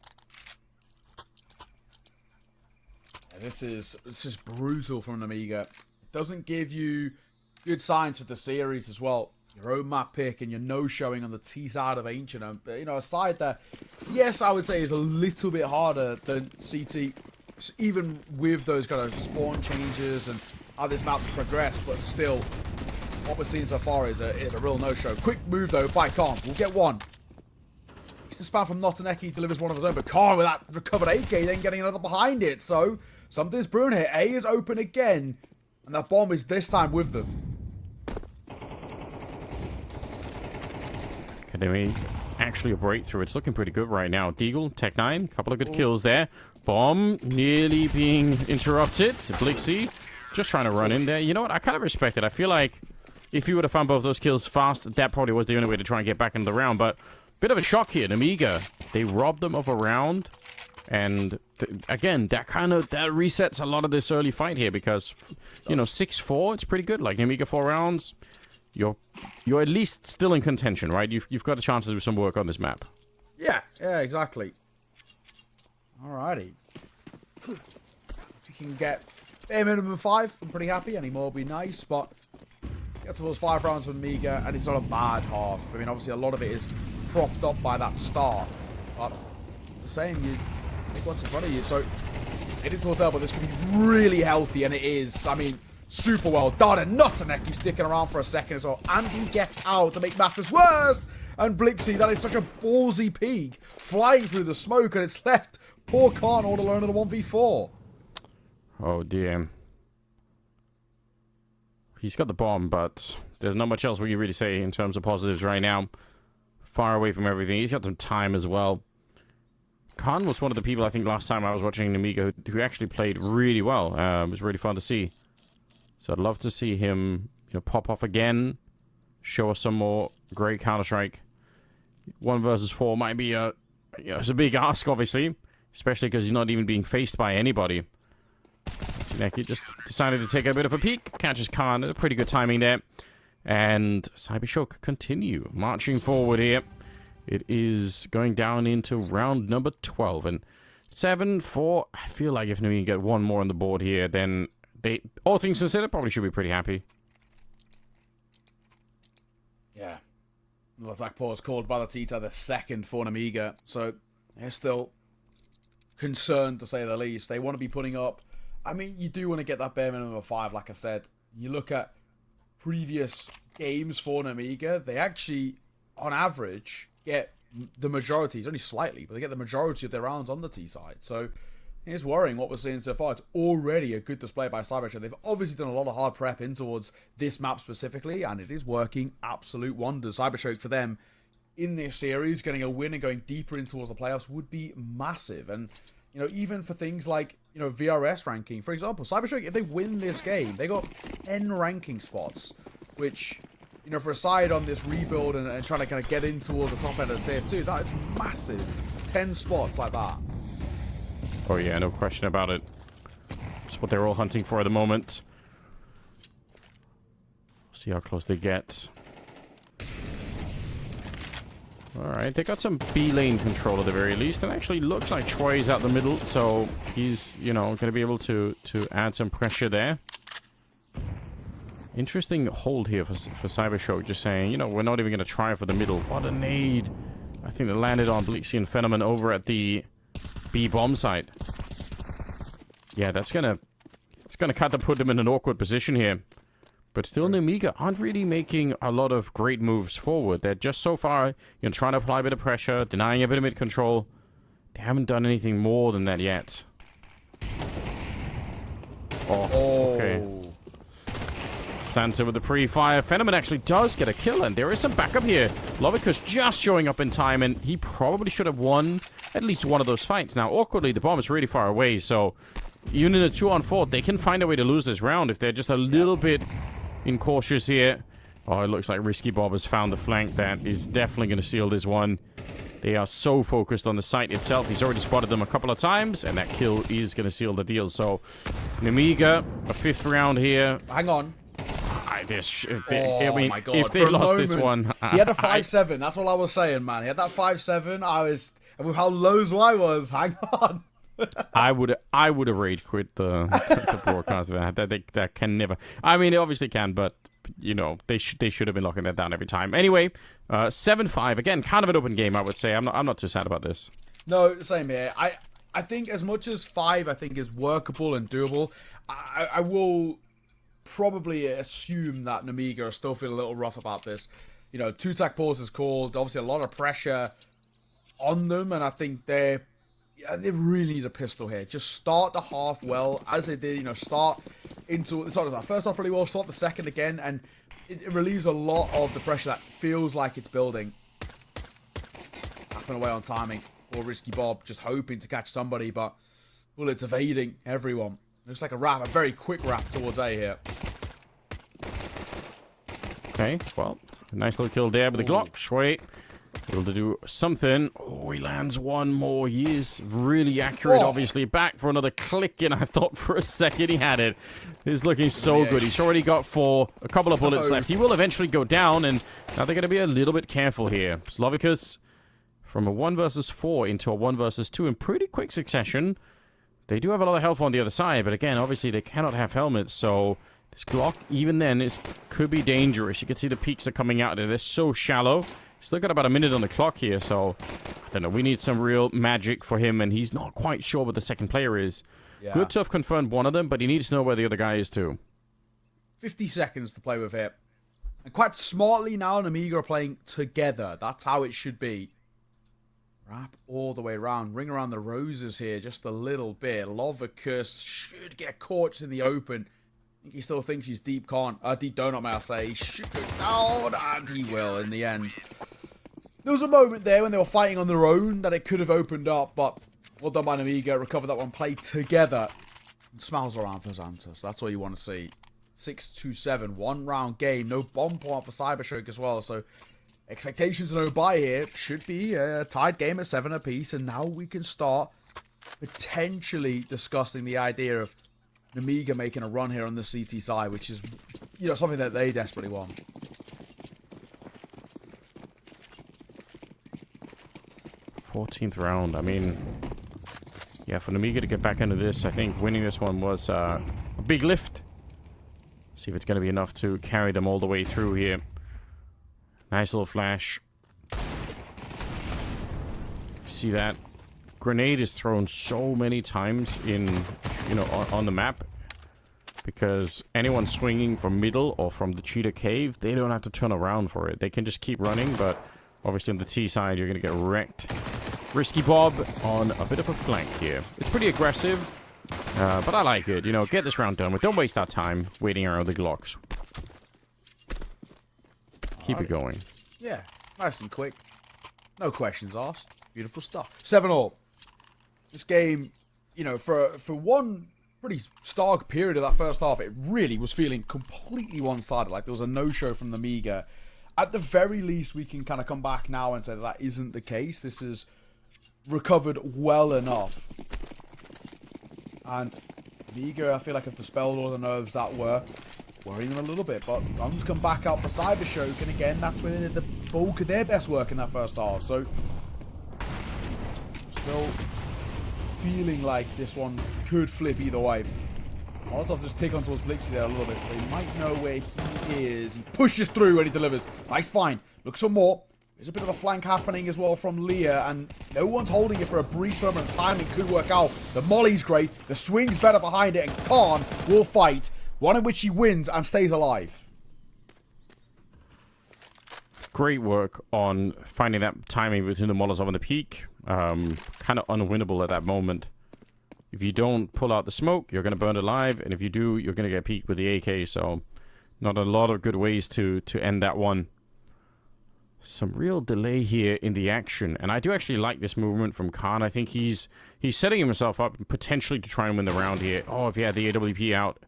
Yeah, this is brutal from Nemiga. It doesn't give you good signs for the series as well. Your own map pick and your no-showing on the T side of Ancient. You know, a side that, yes, I would say is a little bit harder than CT, even with those kind of spawn changes and how this map progressed, but still, what we're seeing so far is a real no-show. Quick move, though, by Khan. We'll get one. the spam from Notaneki, delivers one of his own, but Khan with that recovered AK, then getting another behind it. So, something's brewing here. A is open again, and that bomb is this time with them. Academy, actually a breakthrough. It's looking pretty good right now. Deagle, Tech9, a couple of good kills there. Bomb nearly being interrupted. Blixie just trying to run in there. You know what? I kind of respect it. I feel like if you would have found both those kills fast, that probably was the only way to try and get back into the round. But bit of a shock here. Nemiga, they robbed them of a round. And again, that resets a lot of this early fight here because, you know, 6-4, it's pretty good. Like Nemiga 4 rounds, you're at least still in contention, right? You've got a chance to do some work on this map. Yeah, exactly. Alrighty. If you can get a minimum of 5, I'm pretty happy. Any more would be nice, but get towards 5 rounds from Nemiga, and it's not a bad half. I mean, obviously, a lot of it is propped up by that start, but the same, you take what's in front of you. So, it didn't tell, but this could be really healthy, and it is. I mean, super well done, and Notaneki sticking around for a second as well, and he gets out to make matters worse. And Blixie, that is such a ballsy peek, flying through the smoke, and it's left poor Khan all alone in a 1v4. Oh, dear. He's got the bomb, but there's not much else we can really say in terms of positives right now. Far away from everything. He's got some time as well. Khan was one of the people, I think, last time I was watching Nemiga who actually played really well. It was really fun to see. So I'd love to see him, you know, pop off again, show us some more great Counter-Strike. 1 versus 4 might be it's a big ask, obviously. Especially because he's not even being faced by anybody. Tsuneki just decided to take a bit of a peek. Catches Khan. Pretty good timing there. And Cybershoke continue marching forward here. It is going down into round number 12. And 7-4. I feel like if we can get one more on the board here, then they, all things considered, probably should be pretty happy. Yeah. The attack pause called by the Tita, the second for Nemiga. So, they're still concerned, to say the least. They want to be putting up... I mean, you do want to get that bare minimum of 5, like I said. You look at previous games for Nemiga, they actually, on average, get the majority, it's only slightly, but they get the majority of their rounds on the T side. So, it's worrying what we're seeing so far. It's already a good display by Cybershoke. They've obviously done a lot of hard prep in towards this map specifically, and it is working absolute wonders. Cybershoke, for them, in this series, getting a win and going deeper in towards the playoffs would be massive. And, you know, even for things like, you know, VRS ranking, for example, Cybershoke, if they win this game, they got 10 ranking spots, which, you know, for a side on this rebuild and trying to kind of get in towards the top end of the tier 2, that is massive. 10 spots like that. Oh yeah, no question about it. It's what they're all hunting for at the moment. See how close they get. Alright, they got some B lane control at the very least. And actually looks like Troy's out the middle, so he's, you know, going to be able to add some pressure there. Interesting hold here for Cybershoke, just saying, you know, we're not even going to try for the middle. What a nade. I think they landed on Blixie and Phenomen over at the B bomb site. Yeah, it's gonna kind of put them in an awkward position here. But still, Nemiga aren't really making a lot of great moves forward. They're just so far, you know, trying to apply a bit of pressure, denying a bit of mid control. They haven't done anything more than that yet. Oh, okay. Santa with the pre-fire. Phenomen actually does get a kill, and there is some backup here. Lovica's just showing up in time, and he probably should have won at least one of those fights. Now, awkwardly, the bomb is really far away, so even in a 2-on-4, they can find a way to lose this round if they're just a little bit incautious here. Oh, it looks like Risky Bob has found the flank. That is definitely going to seal this one. They are so focused on the site itself. He's already spotted them a couple of times, and that kill is going to seal the deal. So, Nemiga, a 5th round here. Hang on. My God. If they lost this one... He had a 5-7. That's all I was saying, man. He had that 5-7. And with how low I was, hang on. I would have rage quit the broadcast of that. That can never... I mean, it obviously can, but, you know, they should have been locking that down every time. Anyway, 7-5. Again, kind of an open game, I would say. I'm not too sad about this. No, same here. I think as much as 5, I think, is workable and doable, I will probably assume that Nemiga are still feeling a little rough about this. You know, 2 tack pauses called. Obviously, a lot of pressure on them, and I think they really need a pistol here. Just start the half well, as they did, you know, start the first half really well, start the second again, and it relieves a lot of the pressure that feels like it's building. Tapping away on timing, or Risky Bob just hoping to catch somebody, but bullets evading everyone. Looks like a very quick wrap towards A here. Okay, well, nice little kill there with the Glock. Sweet. Able to do something. Oh, he lands one more. He is really accurate, obviously. Back for another click, and I thought for a second he had it. He's looking so good. He's already got 4, a couple of bullets left. He will eventually go down, and now they're going to be a little bit careful here. Slavicus, from a 1 versus 4 into a 1 versus 2 in pretty quick succession. They do have a lot of health on the other side, but again, obviously they cannot have helmets, so this Glock, even then, could be dangerous. You can see the peaks are coming out there. They're so shallow. Still got about a minute on the clock here, so I don't know. We need some real magic for him, and he's not quite sure what the second player is. Yeah. Good to have confirmed one of them, but he needs to know where the other guy is too. 50 seconds to play with it. And quite smartly now, Nemiga are playing together. That's how it should be. Wrap all the way around. Ring around the roses here just a little bit. Lovicus should get caught just in the open. I think he still thinks he's deep donut, may I say. He should go down, and he will in the end. There was a moment there when they were fighting on their own that it could have opened up, but well done by Nemiga. Recovered that one, played together. And smiles around for Xanta, so that's all you want to see. 6-2-7, 1 round game. No bomb point for Cybershoke as well, so expectations no buy here. Should be a tied game at 7 apiece, and now we can start potentially discussing the idea of Nemiga making a run here on the CT side, which is, you know, something that they desperately want. Fourteenth round. I mean, yeah, for Nemiga to get back into this, I think winning this one was a big lift. See if it's going to be enough to carry them all the way through here. Nice little flash. See that? Grenade is thrown so many times in, you know, on the map, because anyone swinging from middle or from the cheetah cave, they don't have to turn around for it. They can just keep running, but obviously on the T side, you're going to get wrecked. Risky Bob on a bit of a flank here. It's pretty aggressive, but I like it. You know, get this round done with. Don't waste our time waiting around the Glocks. Keep it going. Yeah, nice and quick. No questions asked. Beautiful stuff. 7-all. This game, you know, for one pretty stark period of that first half, it really was feeling completely one-sided. Like there was a no-show from the Nemiga. At the very least, we can kind of come back now and say that isn't the case. This is recovered well enough. And Nemiga, I feel like, have dispelled all the nerves that were worrying them a little bit. But guns come back out for Cybershoke, and again, that's when they did the bulk of their best work in that first half. So, still feeling like this one could flip either way. Molotov just take on towards Blixie there a little bit, so they might know where he is. He pushes through and he delivers. Nice find. Looks for more. There's a bit of a flank happening as well from Leah, and no one's holding it for a brief moment. Timing could work out. The molly's great. The swing's better behind it, and Khan will fight. One in which he wins and stays alive. Great work on finding that timing between the Molotov and the peak. Kind of unwinnable at that moment. If you don't pull out the smoke, you're going to burn alive, and if you do, you're going to get peaked with the AK, so not a lot of good ways to end that one. Some real delay here in the action, and I do actually like this movement from Khan. I think he's setting himself up potentially to try and win the round here. Oh, if he had the AWP out,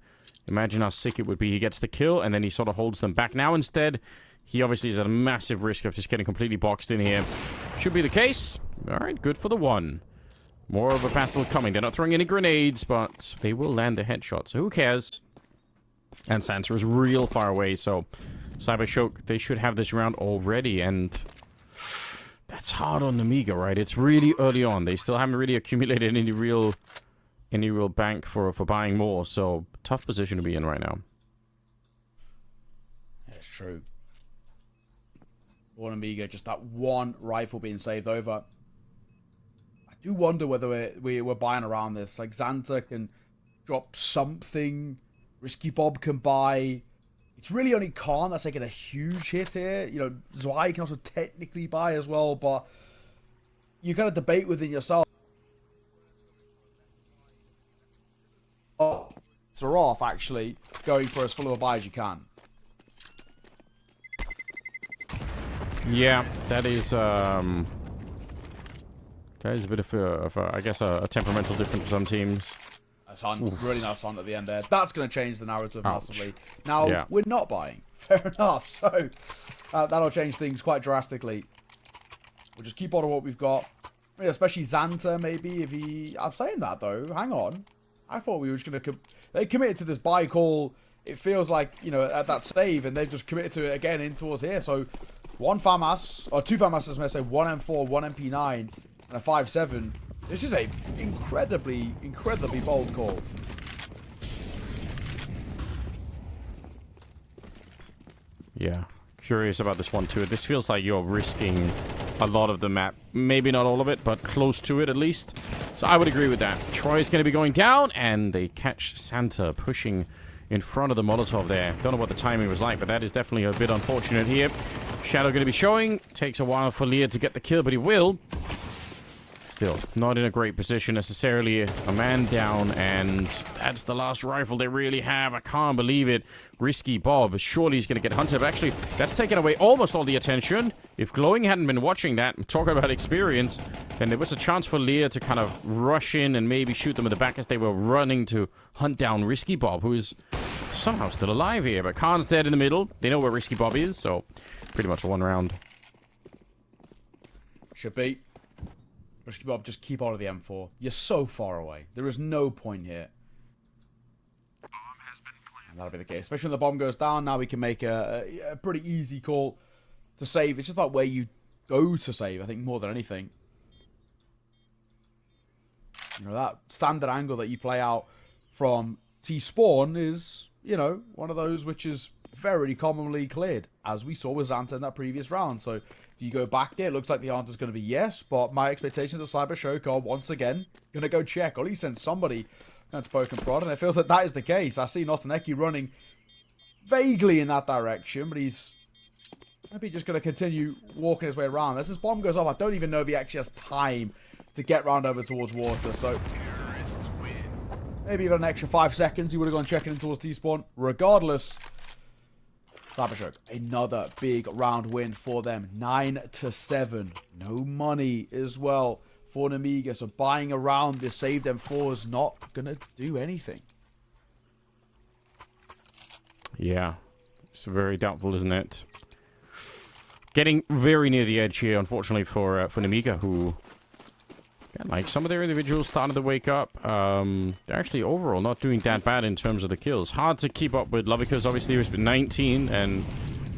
imagine how sick it would be. He gets the kill, and then he sort of holds them back. Now instead, he obviously is at a massive risk of just getting completely boxed in here. Should be the case. All right, good for the one. More of a battle coming. They're not throwing any grenades, but they will land the headshot, so who cares? And Sansa is real far away, so Cybershoke, they should have this round already, and that's hard on Nemiga, right? It's really early on. They still haven't really accumulated any real bank for buying more, so tough position to be in right now. That's true. For Nemiga, just that one rifle being saved over. I do wonder whether we're buying around this. Like, Xanta can drop something. Risky Bob can buy. It's really only Khan that's taking a huge hit here. You know, Zwei can also technically buy as well, but you kind of debate within yourself. Are off actually going for as full of a buy as you can. Yeah, that is a bit of a I guess a temperamental difference for some teams. Nice hunt, really nice hunt at the end there. That's going to change the narrative massively. Now we're not buying, fair enough. So that'll change things quite drastically. We'll just keep on what we've got, especially Xanta. Maybe if he, I'm saying that though. Hang on, I thought we were just going to. They committed to this buy call. It feels like, you know, at that save, and they've just committed to it again in towards here. So, one FAMAS, or two FAMAS, I say, one M4, one MP9, and a 5.7. This is a incredibly bold call. Yeah, curious about this one too. This feels like you're risking a lot of the map. Maybe not all of it, but close to it at least. So I would agree with that. Troy's going to be going down, and they catch Xanta pushing in front of the Molotov there. Don't know what the timing was like, but that is definitely a bit unfortunate here. Shadow going to be showing. Takes a while for Lear to get the kill, but he will. Still, not in a great position necessarily. A man down, and that's the last rifle they really have. I can't believe it. Risky Bob. Surely he's going to get hunted. But actually, that's taken away almost all the attention. If Glowing hadn't been watching that, talk about experience, then there was a chance for Lear to kind of rush in and maybe shoot them in the back as they were running to hunt down Risky Bob, who is somehow still alive here. But Khan's dead in the middle. They know where Risky Bob is, so pretty much a one round. Should be. Risky Bob, just keep out of the M4. You're so far away. There is no point here. And that'll be the case. Especially when the bomb goes down, now we can make a pretty easy call to save. It's just like where you go to save, I think, more than anything. You know, that standard angle that you play out from T-spawn is, you know, one of those which is very commonly cleared, as we saw with Xanta in that previous round. So, do you go back there? It looks like the answer is going to be yes, but my expectations of Cybershoke are once again going to go check, or at least send somebody going to poke and prod, and it feels like that is the case. I see Notaneki running vaguely in that direction, but he's maybe just going to continue walking his way around. As this bomb goes off, I don't even know if he actually has time to get round over towards water, so maybe even an extra 5 seconds, he would have gone checking in towards T-spawn. Regardless, Cybershoke, another big round win for them. 9-7. No money as well for Nemiga. So buying around this saved M4 is not going to do anything. Yeah. It's very doubtful, isn't it? Getting very near the edge here, unfortunately, for Nemiga, who... yeah, like, some of their individuals started to wake up. They're actually overall not doing that bad in terms of the kills. Hard to keep up with Lovicus, obviously, who's been 19, and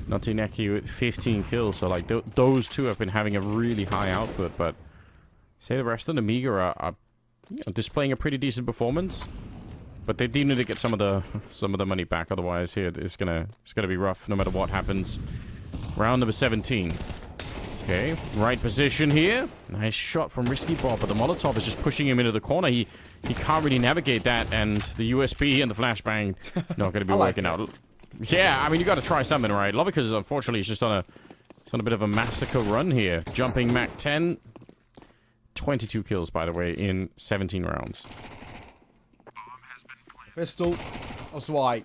Notineki with 15 kills. So, like, those two have been having a really high output, but say the rest of Nemiga are you know, displaying a pretty decent performance. But they do need to get some of the money back, otherwise here it's gonna be rough no matter what happens. Round number 17. Okay, right position here. Nice shot from Risky Bob, but the Molotov is just pushing him into the corner. He can't really navigate that, and the USB and the flashbang not going to be working out. Yeah, I mean, you got to try something, right? Lovicus, unfortunately, is just on a bit of a massacre run here. Jumping Mach 10. 22 kills, by the way, in 17 rounds. Pistol. That's why.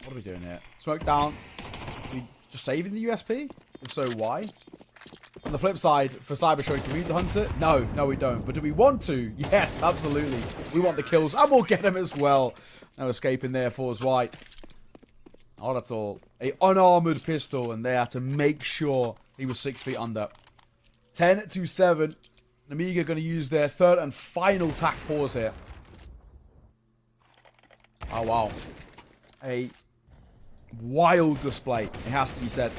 What are we doing here? Smoke down. Are we just saving the USP? If so, why? On the flip side, for Cybershoke, do we need to hunt it? No, we don't. But do we want to? Yes, absolutely. We want the kills, and we'll get them as well. No escaping there for White. Not at all. A unarmored pistol, and they had to make sure he was 6 feet under. 10-7. Nemiga going to use their third and final tack pause here. Oh, wow. A wild display, it has to be said,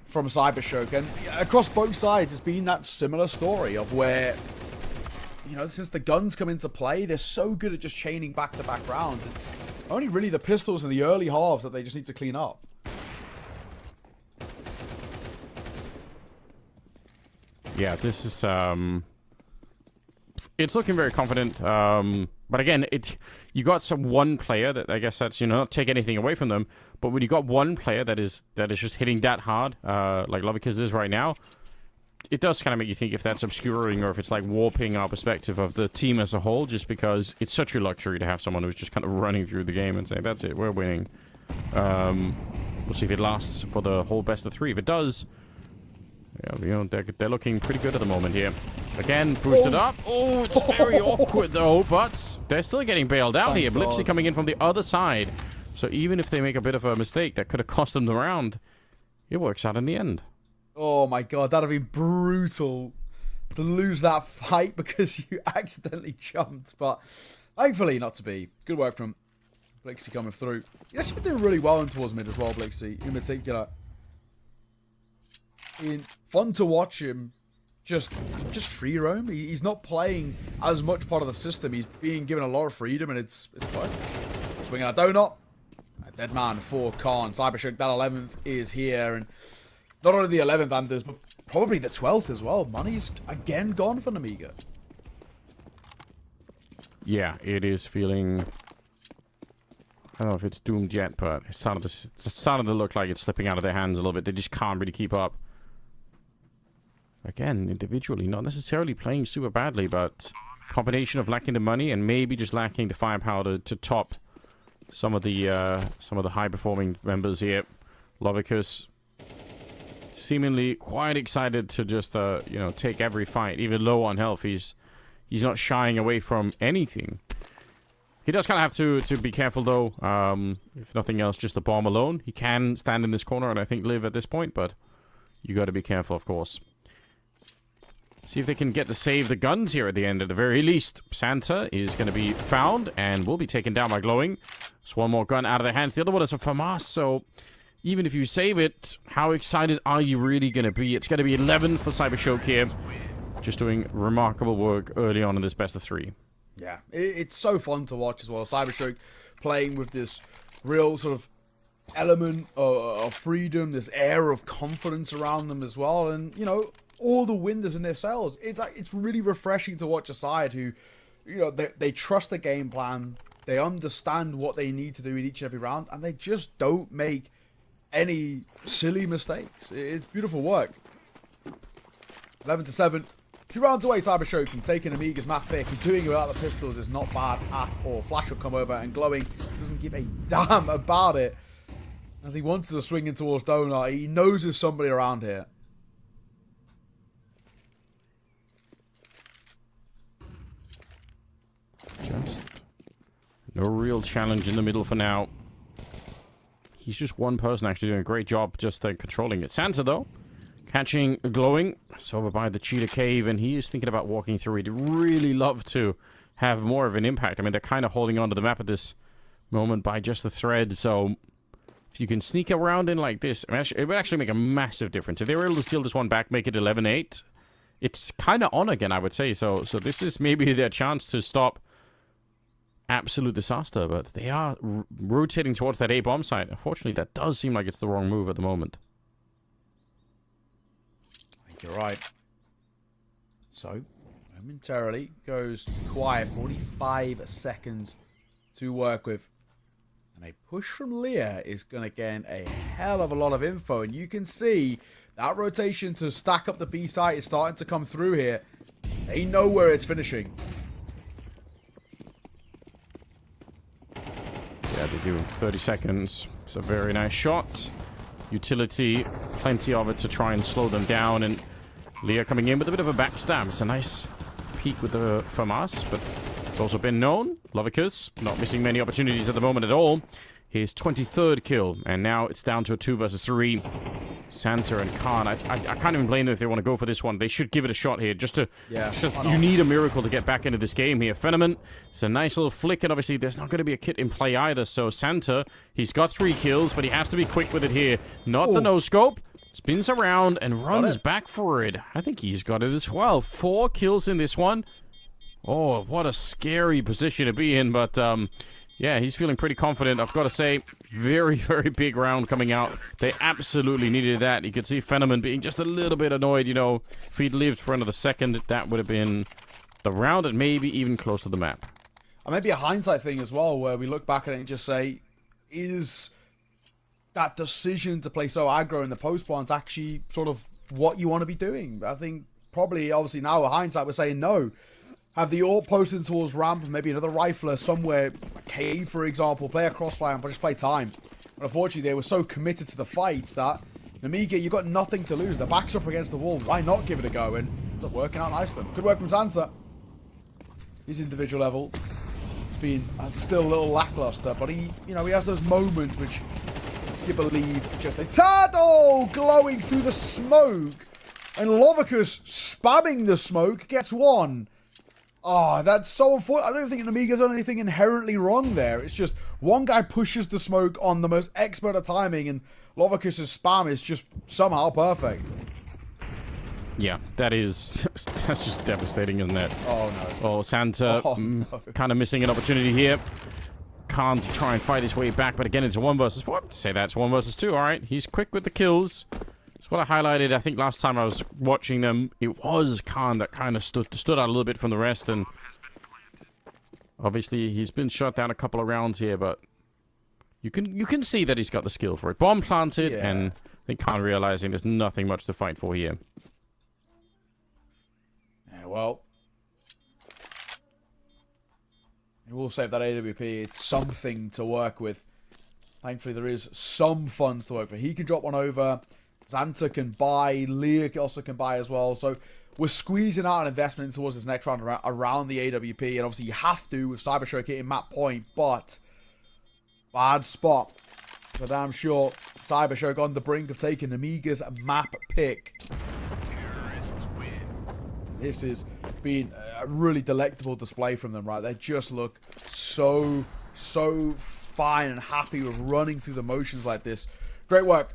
from Cybershoke. And across both sides, it's been that similar story of where, you know, since the guns come into play, they're so good at just chaining back-to-back rounds. It's only really the pistols in the early halves that they just need to clean up. Yeah, this is, it's looking very confident, but again, you got one player that, I guess that's, you know, not take anything away from them, but when you got one player that is just hitting that hard, like Lovicus is right now, it does kind of make you think if that's obscuring or if it's like warping our perspective of the team as a whole, just because it's such a luxury to have someone who's just kind of running through the game and saying, that's it, we're winning. We'll see if it lasts for the whole best of 3. If it does, yeah, you know, they're looking pretty good at the moment here. Again, boosted up. Oh, it's very awkward though, but they're still getting bailed out here. Blixie coming in from the other side. So even if they make a bit of a mistake that could have cost them the round, it works out in the end. Oh my god, that'd be brutal to lose that fight because you accidentally jumped, but thankfully not to be. Good work from Blixie coming through. He's actually been doing really well in towards mid as well, Blixie, in particular. Fun to watch him just free roam. He's not playing as much part of the system. He's being given a lot of freedom, and it's fun. Swinging a donut. A dead man for Khan. Cybershoke, that 11th is here, and not only the 11th Anders, but probably the 12th as well. Money's again gone for Nemiga. Yeah, it is feeling... I don't know if it's doomed yet, but it's starting to look like it's slipping out of their hands a little bit. They just can't really keep up. Again, individually, not necessarily playing super badly, but combination of lacking the money and maybe just lacking the firepower to top some of the high-performing members here. Lovicus seemingly quite excited to just you know, take every fight, even low on health. He's not shying away from anything. He does kind of have to be careful though. If nothing else, just the bomb alone. He can stand in this corner and I think live at this point, but you got to be careful, of course. See if they can get to save the guns here at the end. At the very least, Santa is going to be found and will be taken down by Glowing. There's one more gun out of their hands. The other one is a FAMAS, so even if you save it, how excited are you really going to be? It's going to be 11 for Cybershoke here. Just doing remarkable work early on in this best of 3. Yeah, it's so fun to watch as well. Cybershoke playing with this real sort of element of freedom, this air of confidence around them as well, and, you know, all the wind is in their sails. It's really refreshing to watch a side who, you know, they trust the game plan, they understand what they need to do in each and every round, and they just don't make any silly mistakes. It's beautiful work. 11-7. 2 rounds away, Cybershoke, and taking Nemiga's map pick and doing it without the pistols is not bad at all. Flash will come over, and Glowing doesn't give a damn about it as he wants to swing in towards Donut. He knows there's somebody around here. Just no real challenge in the middle for now. He's just one person actually doing a great job just controlling it. Santa, though, catching Glowing. It's over by the Cheetah Cave, and he is thinking about walking through. He'd really love to have more of an impact. I mean, they're kind of holding on to the map at this moment by just a thread, so if you can sneak around in like this, I mean, it would actually make a massive difference. If they were able to steal this one back, make it 11-8, it's kind of on again, I would say. So this is maybe their chance to stop absolute disaster, but they are rotating towards that A-bomb site. Unfortunately, that does seem like it's the wrong move at the moment. I think you're right. So, momentarily goes quiet. 45 seconds to work with. And a push from Leah is going to gain a hell of a lot of info. And you can see that rotation to stack up the B site is starting to come through here. They know where it's finishing. Yeah, they do. 30 seconds. It's a very nice shot. Utility, plenty of it to try and slow them down. And Leah coming in with a bit of a backstab. It's a nice peek with the FAMAS, but it's also been known. Lovicus not missing many opportunities at the moment at all. His 23rd kill, and now it's down to a 2 versus 3. Santa and Khan, I can't even blame them if they want to go for this one. They should give it a shot here, just you need a miracle to get back into this game here. Phenomen, it's a nice little flick, and obviously there's not going to be a kit in play either, so Santa, he's got 3 kills, but he has to be quick with it here. Not the no-scope, spins around and runs back for it. I think he's got it as well. 4 kills in this one. Oh, what a scary position to be in, but yeah, he's feeling pretty confident. I've got to say, very, very big round coming out. They absolutely needed that. You could see Phenomen being just a little bit annoyed, you know. If he'd lived for another second, that would have been the round and maybe even close to the map. And maybe a hindsight thing as well, where we look back at it and just say, is that decision to play so aggro in the post plants actually sort of what you want to be doing. I think probably, obviously now with hindsight, we're saying no. Have the AWP posted towards ramp, maybe another rifler somewhere, a cave for example, play a crossfire, but just play time. But unfortunately, they were so committed to the fights that Nemiga, you've got nothing to lose. Their back's up against the wall. Why not give it a go? And it's working out nicely. Good work from Xanta. His individual level has been still a little lackluster, but he, you know, he has those moments which you believe just a tad. Oh, glowing through the smoke, and Lovicus spamming the smoke gets one. Oh, that's so unfortunate. I don't think Nemiga's done anything inherently wrong there. It's just one guy pushes the smoke on the most expert at timing, and Lovicus's spam is just somehow perfect. Yeah, that's just devastating, isn't it? Oh, no. Oh, Xanta No. kind of missing an opportunity here. Can't try and fight his way back, but again, it's a 1 versus 4. Say that's 1 versus 2. All right, he's quick with the kills. That's what I highlighted, I think, last time I was watching them. It was Khan that kind of stood out a little bit from the rest, and obviously he's been shot down a couple of rounds here, but you can see that he's got the skill for it. Bomb planted, yeah. And I think Khan realizing there's nothing much to fight for here. Yeah, well, he will save that AWP. It's something to work with. Thankfully, there is some funds to work for. He can drop one over. Xanta can buy. Leah also can buy as well. So we're squeezing out an investment towards this next round around the AWP. And obviously, you have to with Cybershoke hitting map point. But bad spot. For damn sure. Cybershoke on the brink of taking Nemiga's map pick. This has been a really delectable display from them, right? They just look so fine and happy with running through the motions like this. Great work.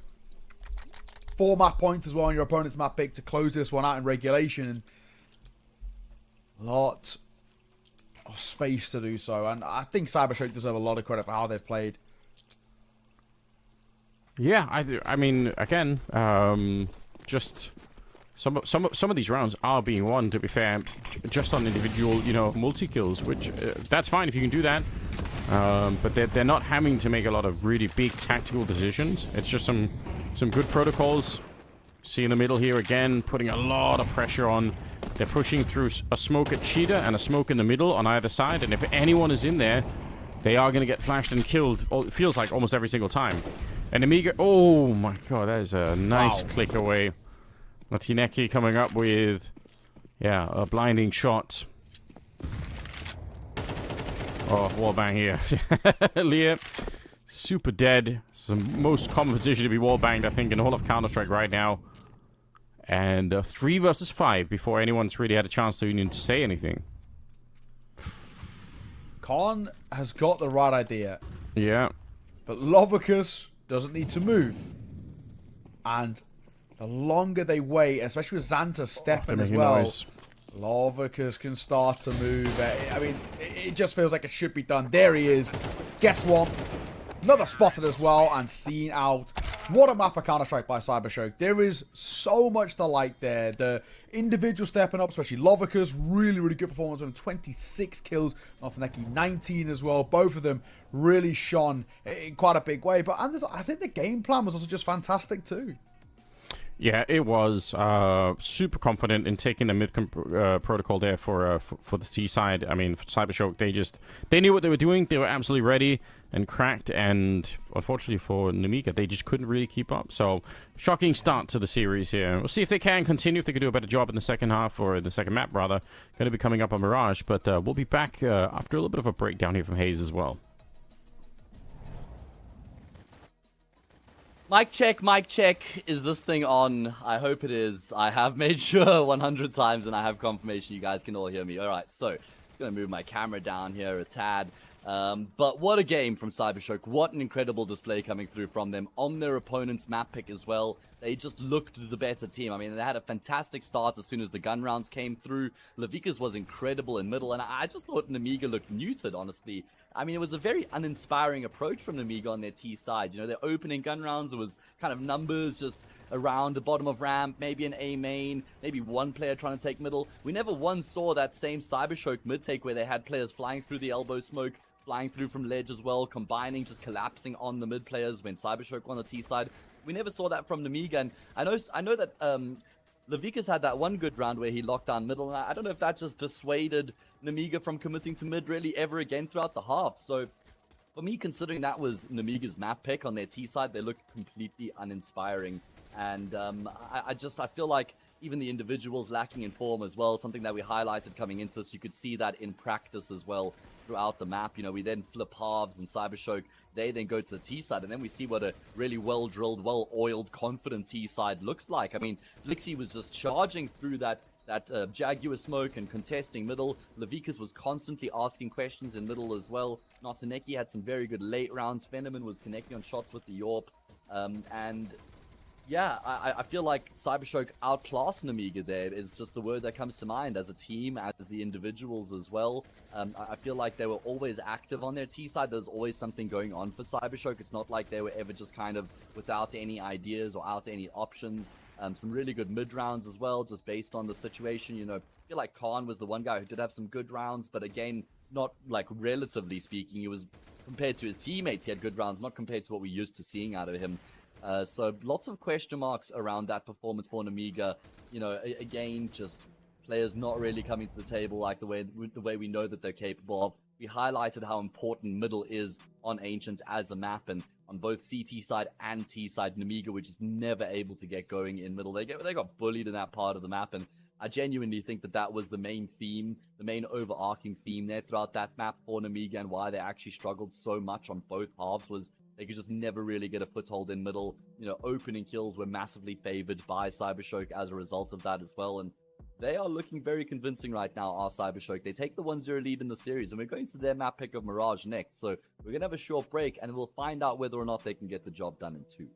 4 map points as well on your opponent's map pick to close this one out in regulation. And a lot of space to do so. And I think Cybershoke deserve a lot of credit for how they've played. Yeah, I do. I mean, again, just some of these rounds are being won, to be fair, just on individual, you know, multi-kills, which that's fine if you can do that. But they're not having to make a lot of really big tactical decisions. It's just some good protocols. See in the middle here again, putting a lot of pressure on. They're pushing through a smoke at Cheetah and a smoke in the middle on either side. And if anyone is in there, they are going to get flashed and killed. It feels like almost every single time. And Nemiga, oh my god, that is a nice click away. Latineki coming up with, yeah, a blinding shot. Oh, wallbang here. Leah, super dead. It's the most common position to be wallbanged, I think, in the whole of Counter-Strike right now. And 3 versus 5 before anyone's really had a chance to even say anything. Khan has got the right idea. Yeah. But Lovicus doesn't need to move. And the longer they wait, especially with Xanta stepping as well, Lovicus can start to move. I mean, it just feels like it should be done. There he is. Gets one. Another spotted as well and seen out. What a map of Counter-Strike by Cybershoke. There is so much to like there. The individual stepping up, especially Lovicus, really good performance on 26 kills. Latineki 19 as well. Both of them really shone in quite a big way. But I think the game plan was also just fantastic too. Yeah, it was super confident in taking the mid protocol there for the C side. I mean, for Cybershoke, they knew what they were doing. They were absolutely ready and cracked. And unfortunately for Nemiga, they just couldn't really keep up. So shocking start to the series here. We'll see if they can continue, if they can do a better job in the second half, or the second map rather. Going to be coming up on Mirage, but we'll be back after a little bit of a breakdown here from Hayes as well. Mic check. Is this thing on? I hope it is. I have made sure 100 times, and I have confirmation you guys can all hear me. All right, so just going to move my camera down here a tad. But what a game from Cybershoke. What an incredible display coming through from them on their opponent's map pick as well. They just looked the better team. I mean, they had a fantastic start as soon as the gun rounds came through. Levikas was incredible in middle, and I just thought Nemiga looked muted, honestly. I mean, it was a very uninspiring approach from Nemiga on their T side. You know, their opening gun rounds, it was kind of numbers just around the bottom of ramp, maybe an A main, maybe one player trying to take middle. We never once saw that same Cybershoke mid take where they had players flying through the elbow smoke, flying through from ledge as well, combining, just collapsing on the mid players when Cybershoke on the T side. we never saw that from Nemiga. And I know that Lavika's had that one good round where he locked down middle, and I don't know if that just dissuaded Nemiga from committing to mid really ever again throughout the half. So for me, considering that was Nemiga's map pick on their T side, they look completely uninspiring. And I feel like even the individuals lacking in form as well, something that we highlighted coming into this. You could see that in practice as well throughout the map. You know, we then flip halves and Cybershoke. They then go to the T side, and then we see what a really well-drilled, well-oiled, confident T side looks like. I mean, Lixie was just charging through that Jaguar smoke and contesting middle. Lavikas was constantly asking questions in middle as well. Nataneki had some very good late rounds. Fenneman was connecting on shots with the Yorp. And yeah, I feel like Cybershoke outclassed Nemiga there is just the word that comes to mind as a team, as the individuals as well. I feel like they were always active on their T side. There's always something going on for Cybershoke. It's not like they were ever just kind of without any ideas or out any options. Some really good mid rounds as well, just based on the situation. You know, I feel like Khan was the one guy who did have some good rounds, but again, not like relatively speaking. He was, compared to his teammates, he had good rounds, not compared to what we're used to seeing out of him. So lots of question marks around that performance for Nemiga. You know, again, just players not really coming to the table like the way we know that they're capable of. We highlighted how important middle is on Ancients as a map, and on both CT side and T side, Nemiga were just never able to get going in middle. They got bullied in that part of the map, and I genuinely think that was the main theme, the main overarching theme there throughout that map for Nemiga, and why they actually struggled so much on both halves was they could just never really get a foothold in middle. You know, opening kills were massively favored by Cybershoke as a result of that as well. And they are looking very convincing right now, our Cybershoke. They take the 1-0 lead in the series, and we're going to their map pick of Mirage next. So we're going to have a short break, and we'll find out whether or not they can get the job done in 2.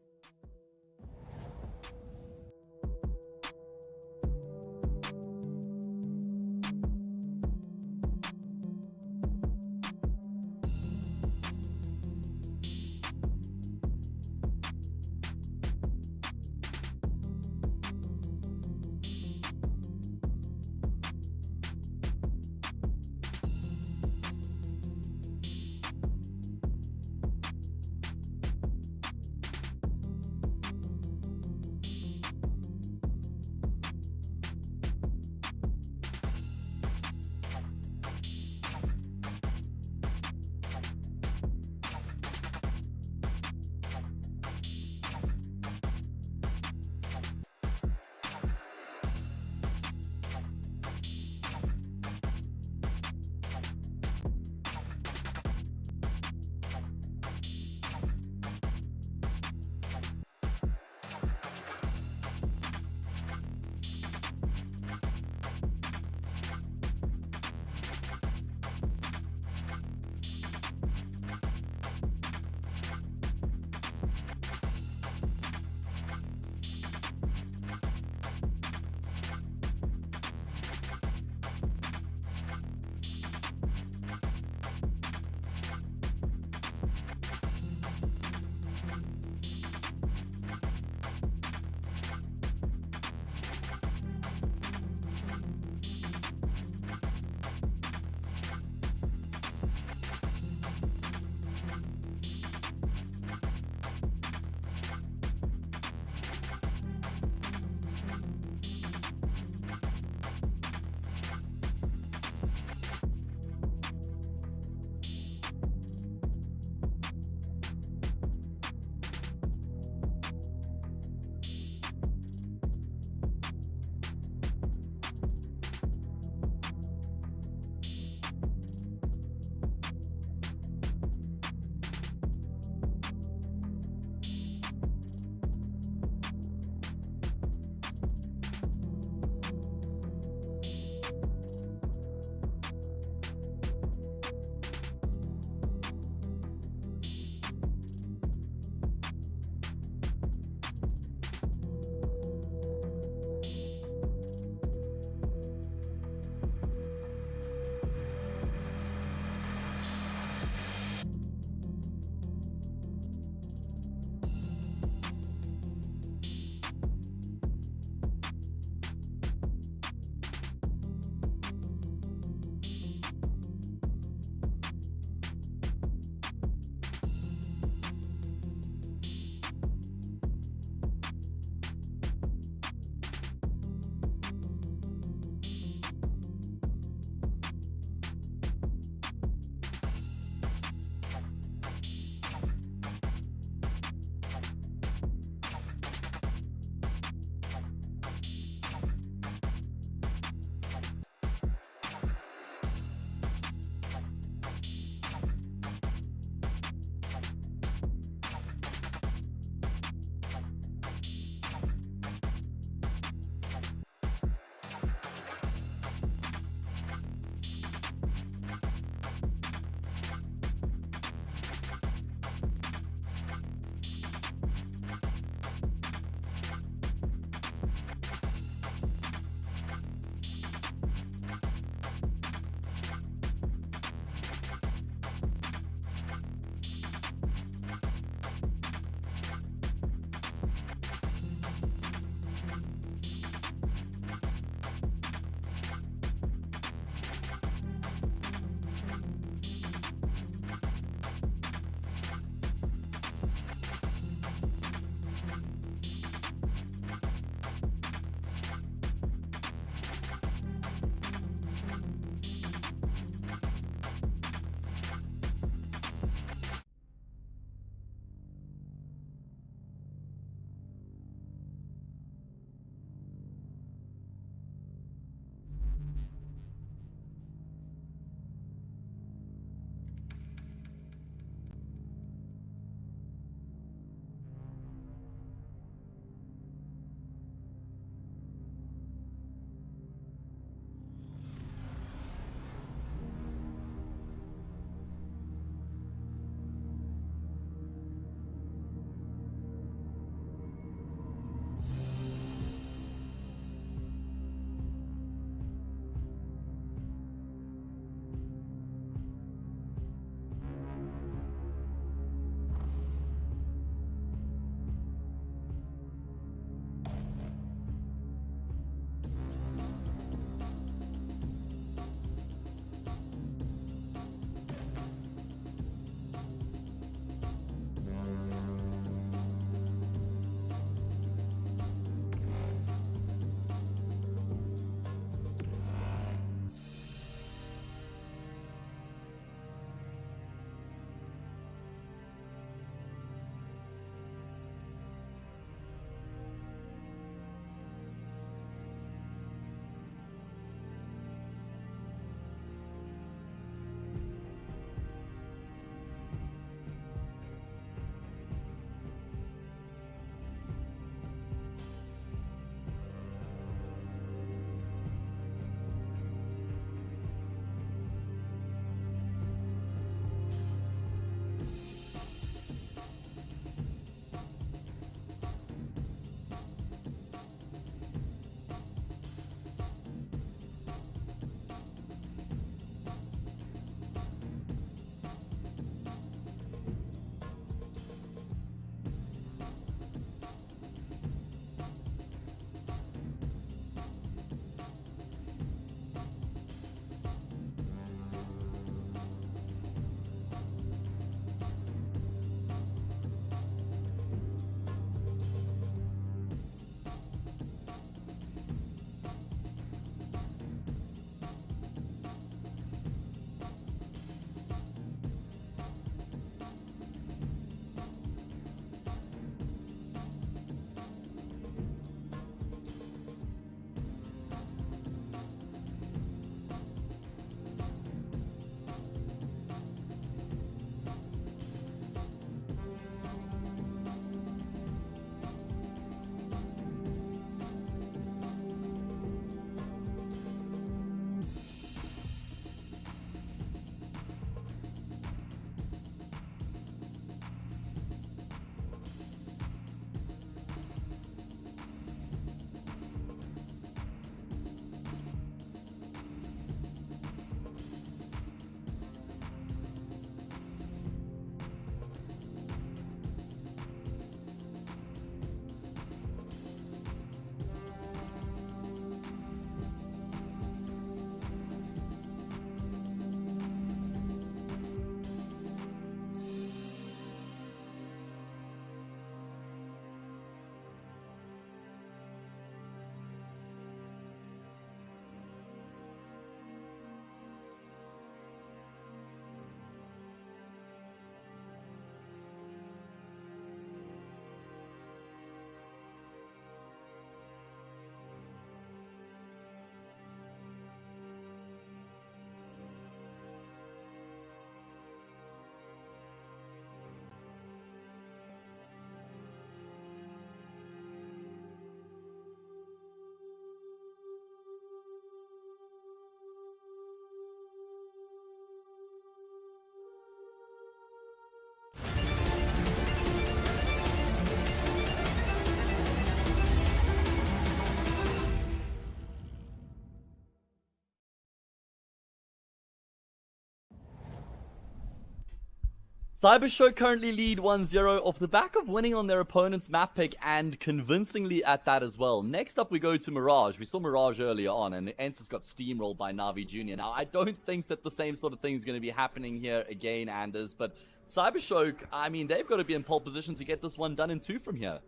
Cybershoke currently lead 1-0 off the back of winning on their opponent's map pick and convincingly at that as well. Next up we go to Mirage. We saw Mirage earlier on and Ents got steamrolled by Na'Vi Jr. Now I don't think that the same sort of thing is going to be happening here again, Anders, but Cybershoke, I mean, they've got to be in pole position to get this one done in 2 from here.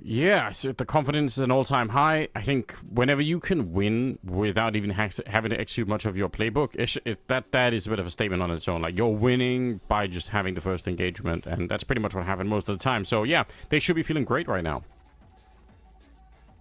Yeah, so the confidence is an all-time high. I think whenever you can win without even having to execute much of your playbook, that is a bit of a statement on its own. Like, you're winning by just having the first engagement, and that's pretty much what happened most of the time. So, yeah, they should be feeling great right now.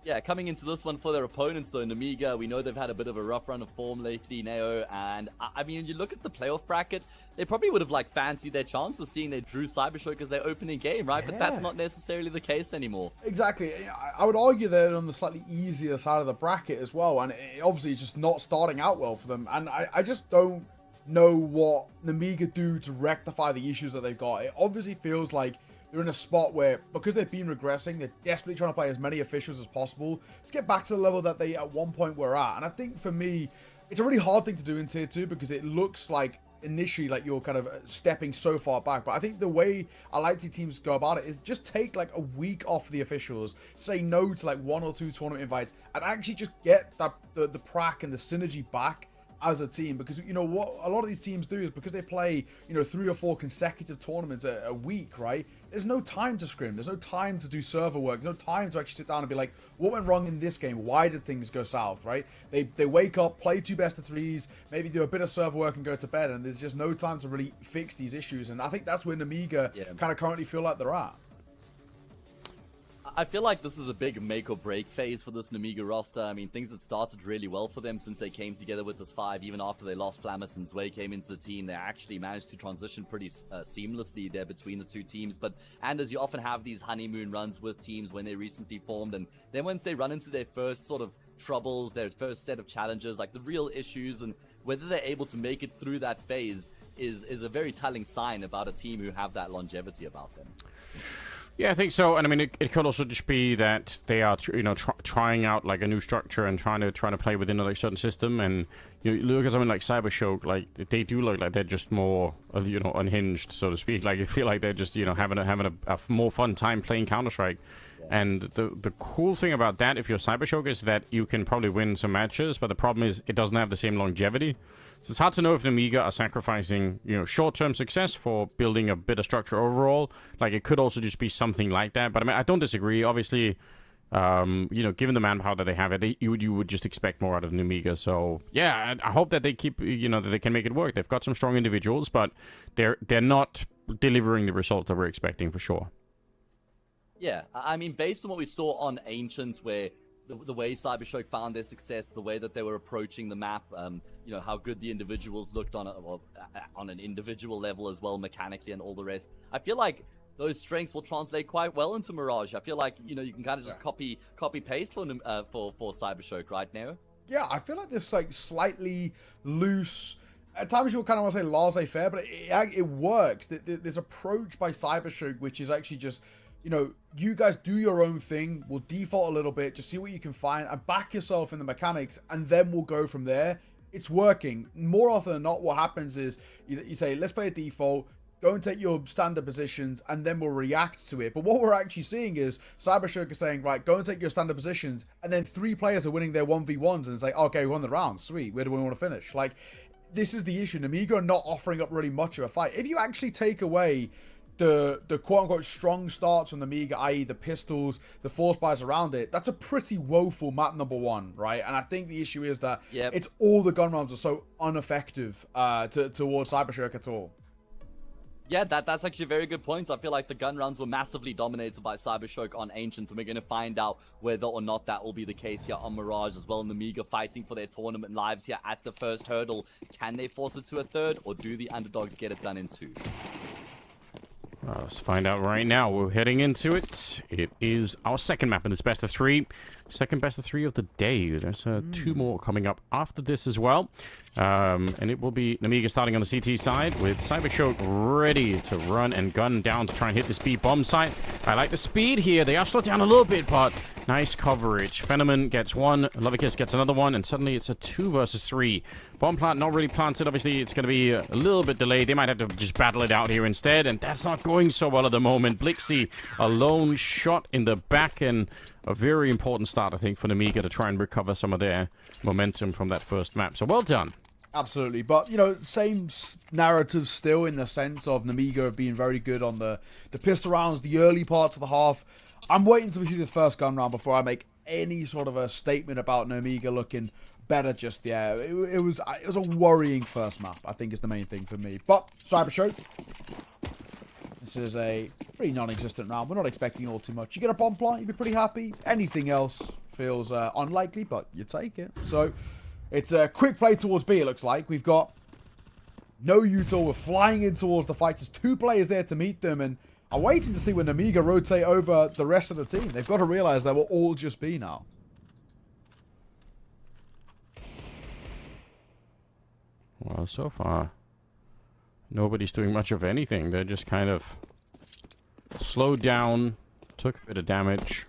Yeah, coming into this one for their opponents, though, Nemiga, we know they've had a bit of a rough run of form lately, Neo, and I mean, you look at the playoff bracket, they probably would have, like, fancied their chances seeing they drew Cybershoke as their opening game, right? Yeah. But that's not necessarily the case anymore. Exactly. I would argue they're on the slightly easier side of the bracket as well, and obviously it's just not starting out well for them, and I just don't know what Nemiga do to rectify the issues that they've got. It obviously feels like they're in a spot where, because they've been regressing, they're desperately trying to play as many officials as possible to get back to the level that they at one point were at. And I think for me, it's a really hard thing to do in Tier 2 because it looks like initially like you're kind of stepping so far back. But I think the way I like to see teams go about it is just take like a week off the officials, say no to like 1 or 2 tournament invites, and actually just get that the prac and the synergy back as a team. Because, you know, what a lot of these teams do is because they play, you know, 3 or 4 consecutive tournaments a week, right? There's no time to scrim. There's no time to do server work. There's no time to actually sit down and be like, what went wrong in this game? Why did things go south, right? They wake up, play 2 best of 3s, maybe do a bit of server work and go to bed, and there's just no time to really fix these issues. And I think that's where Nemiga kind of currently feel like they're at. I feel like this is a big make or break phase for this Nemiga roster. I mean, things had started really well for them since they came together with this 5. Even after they lost Flammus and Zwei came into the team, they actually managed to transition pretty seamlessly there between the 2 teams. But, and as you often have these honeymoon runs with teams when they recently formed, and then once they run into their first sort of troubles, their first set of challenges, like the real issues, and whether they're able to make it through that phase is a very telling sign about a team who have that longevity about them. Yeah, I think so, and I mean, it could also just be that they are, you know, trying out like a new structure and trying to play within a like, certain system. And you look at something like Cybershoke, like they do look like they're just more, you know, unhinged, so to speak. Like you feel like they're just, you know, having a more fun time playing Counter-Strike. Yeah. And the cool thing about that, if you're Cybershoke, is that you can probably win some matches, but the problem is it doesn't have the same longevity. So it's hard to know if Nemiga are sacrificing, you know, short-term success for building a bit of structure overall. Like, it could also just be something like that. But, I mean, I don't disagree. Obviously, you know, given the manpower that they have, you would just expect more out of Nemiga. So, yeah, I hope that they keep, you know, that they can make it work. They've got some strong individuals, but they're not delivering the results that we're expecting for sure. Yeah, I mean, based on what we saw on Ancients, where the way Cybershoke found their success, the way that they were approaching the map, you know, how good the individuals looked on an individual level as well, mechanically and all the rest. I feel like those strengths will translate quite well into Mirage. I feel like, you know, you can kind of just copy paste for Cybershoke right now. Yeah, I feel like this like slightly loose. At times you'll kind of want to say laissez-faire, but it works. This approach by Cybershoke, which is actually just, you know, you guys do your own thing. We'll default a little bit, just see what you can find, and back yourself in the mechanics, and then we'll go from there. It's working. More often than not, what happens is you say, let's play a default, go and take your standard positions, and then we'll react to it. But what we're actually seeing is Cybershoke is saying, right, go and take your standard positions, and then 3 players are winning their 1v1s, and it's like, okay, we won the round. Sweet. Where do we want to finish? Like, this is the issue. Nemiga are not offering up really much of a fight. If you actually take away the quote-unquote strong starts from the Nemiga, i.e. the pistols, the force buys around it, that's a pretty woeful map number 1, right? And I think the issue is that it's all the gun rounds are so ineffective towards Cybershoke at all. Yeah, that's actually a very good point. I feel like the gun rounds were massively dominated by Cybershoke on Ancients, and we're going to find out whether or not that will be the case here on Mirage as well. Nemiga fighting for their tournament lives here at the first hurdle. Can they force it to a 3rd, or do the underdogs get it done in 2? Let's find out right now. We're heading into it. It is our second map in this best of 3. Second best of 3 of the day. There's 2 more coming up after this as well. And it will be Nemiga starting on the CT side with Cybershoke ready to run and gun down to try and hit this B bomb site. I like the speed here. They are slowed down a little bit, but Nice coverage. Phenomen gets one, Lovikis gets another one, and suddenly it's a 2 versus 3. Bomb plant not really planted. Obviously, it's going to be a little bit delayed. They might have to just battle it out here instead, and that's not going so well at the moment. Blixie, a lone shot in the back, and a very important start, I think, for Nemiga to try and recover some of their momentum from that first map. So well done. Absolutely, but, you know, same narrative still in the sense of Nemiga being very good on the pistol rounds, the early parts of the half. I'm waiting to see this first gun round before I make any sort of a statement about Nemiga looking better just yet. It was a worrying first map, I think is the main thing for me. But, Cybershoke, this is a pretty non-existent round. We're not expecting all too much. You get a bomb plant, you'd be pretty happy. Anything else feels unlikely, but you take it. So, it's a quick play towards B, it looks like. We've got no util. We're flying in towards the fight. There's 2 players there to meet them, and I'm waiting to see when Nemiga rotate over the rest of the team. They've got to realize that we're all just B now. Well, so far, nobody's doing much of anything. They're just kind of slowed down, took a bit of damage.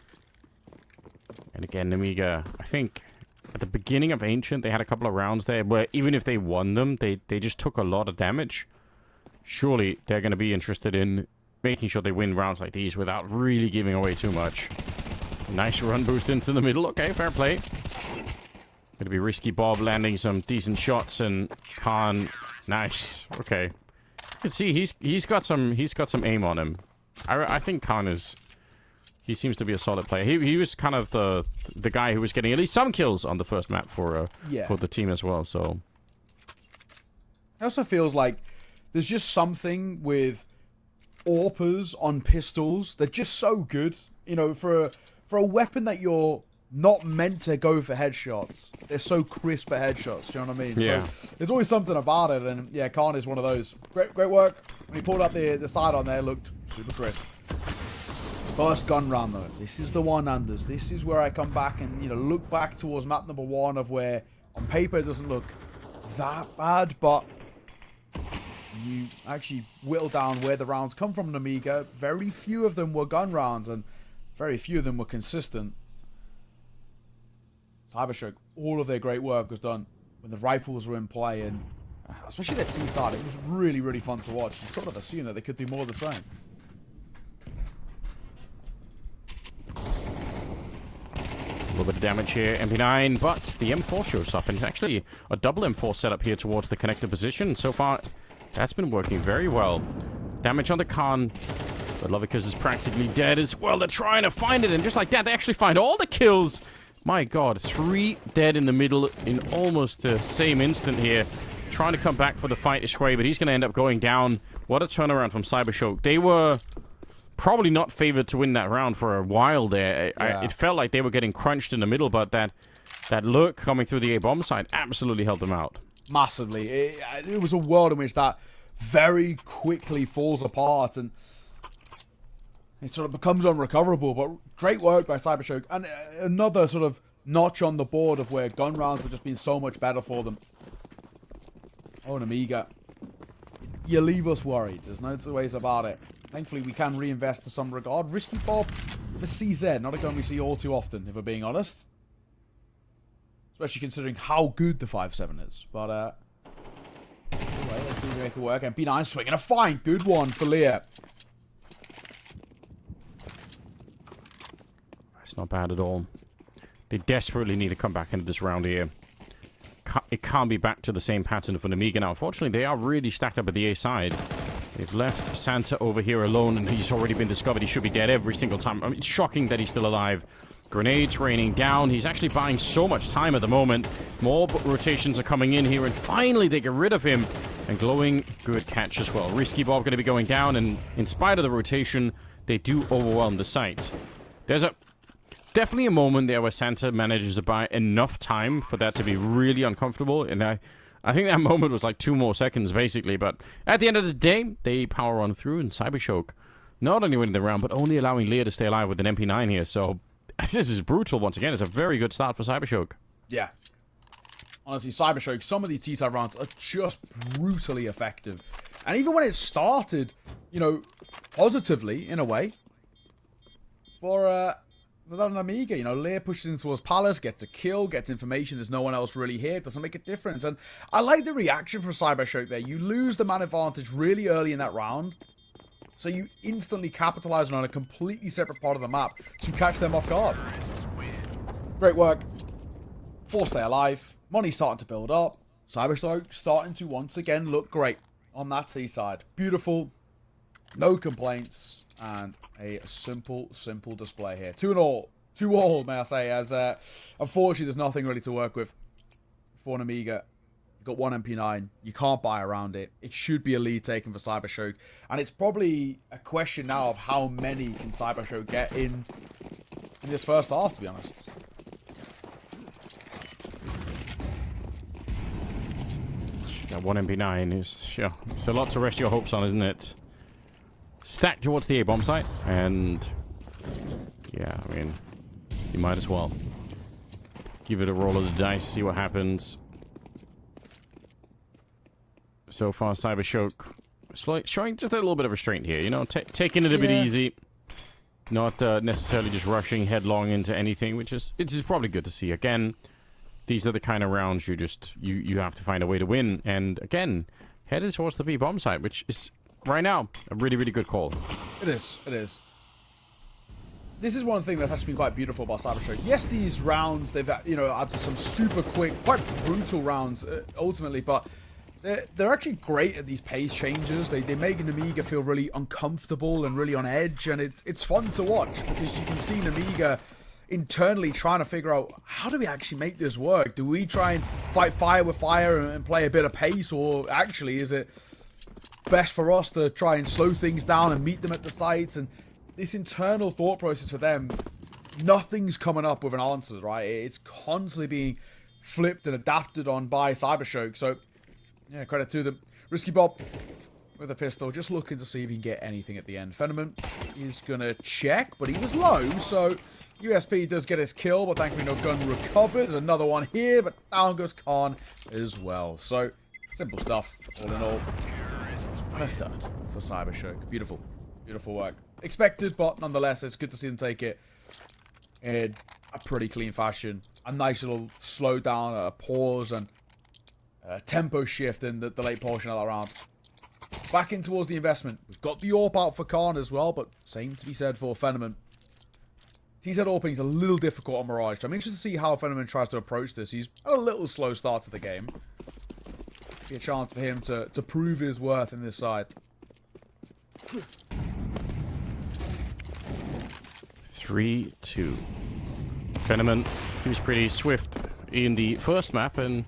And again, Nemiga, I think at the beginning of Ancient, they had a couple of rounds there where even if they won them, they just took a lot of damage. Surely they're going to be interested in making sure they win rounds like these without really giving away too much. Nice run boost into the middle. Okay, fair play. Gonna be Risky Bob landing some decent shots, and Khan, nice. Okay, you can see he's got some aim on him. I think Khan is. He seems to be a solid player. He was kind of the guy who was getting at least some kills on the first map for the team as well. So it also feels like there's just something with AWPers on pistols. They're just so good, you know, for a weapon that you're not meant to go for headshots. They're so crisp at headshots, you know what I mean? Yeah. So there's always something about it, and yeah, Khan is one of those. Great work. When he pulled up the side on there, it looked super crisp. First gun round though. This is the one, Anders. This is where I come back and, you know, look back towards map number 1 of where on paper it doesn't look that bad, but you actually whittle down where the rounds come from, Nemiga. Very few of them were gun rounds, and very few of them were consistent. Cybershoke, all of their great work was done when the rifles were in play, and especially that T side, it was really, really fun to watch. You sort of assume that they could do more of the same. a little bit of damage here, MP9, but the M4 shows up, and it's actually a double M4 setup here towards the connector position. So far, that's been working very well. Damage on the Khan, but Lovikis is practically dead as well. They're trying to find it, and just like that, they actually find all the kills. My god, 3 dead in the middle in almost the same instant here. Trying to come back for the fight is Shui, but he's going to end up going down. What a turnaround from Cybershoke. They were probably not favored to win that round for a while there. Yeah. It felt like they were getting crunched in the middle, but that lurk coming through the A-bomb side absolutely held them out. Massively. It was a world in which that very quickly falls apart, and it sort of becomes unrecoverable. But great work by Cybershoke, and another sort of notch on the board of where gun rounds have just been so much better for them. Oh, Nemiga, you leave us worried. There's no two ways about it. Thankfully, we can reinvest to some regard. Risky Bob for CZ, not a gun we see all too often, if we're being honest. Especially considering how good the 5.7 is. But, anyway, let's see if we make it work. And MP9 swinging a fine. Good one for Leah. It's not bad at all. They desperately need to come back into this round here. It can't be back to the same pattern for Nemiga now. Unfortunately, they are really stacked up at the A side. They've left Santa over here alone, and he's already been discovered. He should be dead every single time. I mean, it's shocking that he's still alive. Grenades raining down. He's actually buying so much time at the moment. More rotations are coming in here, and finally they get rid of him. And Glowing, good catch as well. Risky Bob going to be going down, and in spite of the rotation, they do overwhelm the site. There's definitely a moment there where Santa manages to buy enough time for that to be really uncomfortable, and I think that moment was like 2 more seconds, basically, but at the end of the day, they power on through, and Cybershoke not only winning the round, but only allowing Leah to stay alive with an MP9 here, so this is brutal once again. It's a very good start for Cybershoke. Yeah. Honestly, Cybershoke, some of these T-side rounds are just brutally effective. And even when it started, you know, positively, in a way, for without an Nemiga. You know, Lear pushes in towards Palace, gets a kill, gets information. There's no one else really here. It doesn't make a difference. And I like the reaction from Cybershoke there. You lose the man advantage really early in that round. So you instantly capitalize on a completely separate part of the map to catch them off guard. Great work. 4 stay alive. Money's starting to build up. Cybershoke starting to once again look great on that T side. Beautiful. No complaints. And a simple display here. 2-all. 2-all, may I say, as unfortunately there's nothing really to work with for Nemiga. You've got 1 MP9. You can't buy around it. It should be a lead taken for Cybershoke. And it's probably a question now of how many can Cybershoke get in this first half, to be honest. That 1 MP9 is, yeah, it's a lot to rest your hopes on, isn't it? Stack towards the A-bomb site, and yeah, I mean, you might as well give it a roll of the dice, see what happens. So far, Cybershoke showing just a little bit of restraint here, you know, taking it a bit easy, not necessarily just rushing headlong into anything, which is probably good to see. Again, these are the kind of rounds you have to find a way to win, and again, headed towards the B-bomb site, which is right now a really good call. It is. This is one thing that's actually been quite beautiful about Cybershoke. Yes, these rounds, they've, you know, added some super quick, quite brutal rounds ultimately, but they're actually great at these pace changes. They make Nemiga feel really uncomfortable and really on edge, and it's fun to watch because you can see Nemiga internally trying to figure out, how do we actually make this work? Do we try and fight fire with fire and play a bit of pace, or actually is it best for us to try and slow things down and meet them at the sites? And this internal thought process for them, nothing's coming up with an answer, right? It's constantly being flipped and adapted on by Cybershoke. So yeah, credit to them. Risky Bob with a pistol, just looking to see if he can get anything at the end. Fenneman is gonna check, but he was low, so USP does get his kill, but thankfully no gun recovered. There's another one here, but down goes Khan as well. So simple stuff, all in all. And a third for Cybershoke. Beautiful work. Expected, but nonetheless, it's good to see them take it in a pretty clean fashion. A nice little slowdown, a pause, and a tempo shift in the late portion of that round. Back in towards the investment. We've got the AWP out for Khan as well, but same to be said for Fenneman. TZ AWPing is a little difficult on Mirage, so I'm interested to see how Fenneman tries to approach this. He's had a little slow start to the game. Be a chance for him to prove his worth in this side. 3-2. Fenneman, he was pretty swift in the first map, and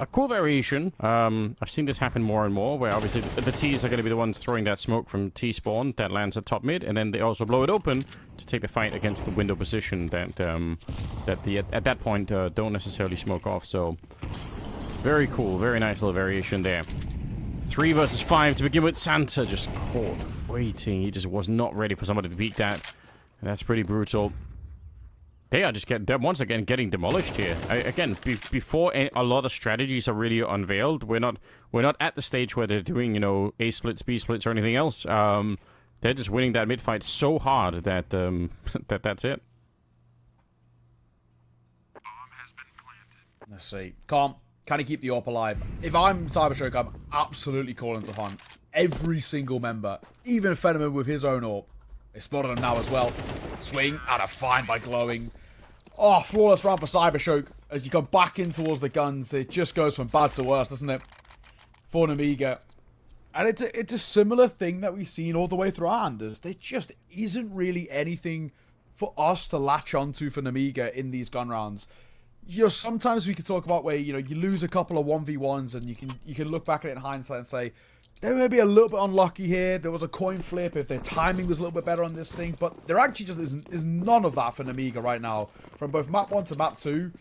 a cool variation. I've seen this happen more and more, where obviously the T's are going to be the ones throwing that smoke from T spawn that lands at top mid, and then they also blow it open to take the fight against the window position that at that point don't necessarily smoke off. So very cool, very nice little variation there. 3 versus 5 to begin with. Santa just caught waiting. He just was not ready for somebody to beat that. And that's pretty brutal. They are just they're once again getting demolished here. Before a lot of strategies are really unveiled, we're not at the stage where they're doing, you know, A splits, B splits, or anything else. They're just winning that mid fight so hard that that's it. Bomb has been planted. Let's see. Can he keep the AWP alive? If I'm Cybershoke, I'm absolutely calling to hunt every single member, even Fenneman with his own AWP. They spotted him now as well. Swing out of fine by glowing. Oh, flawless round for Cybershoke. As you come back in towards the guns, it just goes from bad to worse, doesn't it? For Nemiga. And it's a similar thing that we've seen all the way through Anders. There just isn't really anything for us to latch onto for Nemiga in these gun rounds. You know, sometimes we could talk about where, you know, you lose a couple of 1v1s and you can look back at it in hindsight and say, they may be a little bit unlucky here. There was a coin flip if their timing was a little bit better on this thing. But there actually just is none of that for Nemiga right now. From both map 1 to map 2,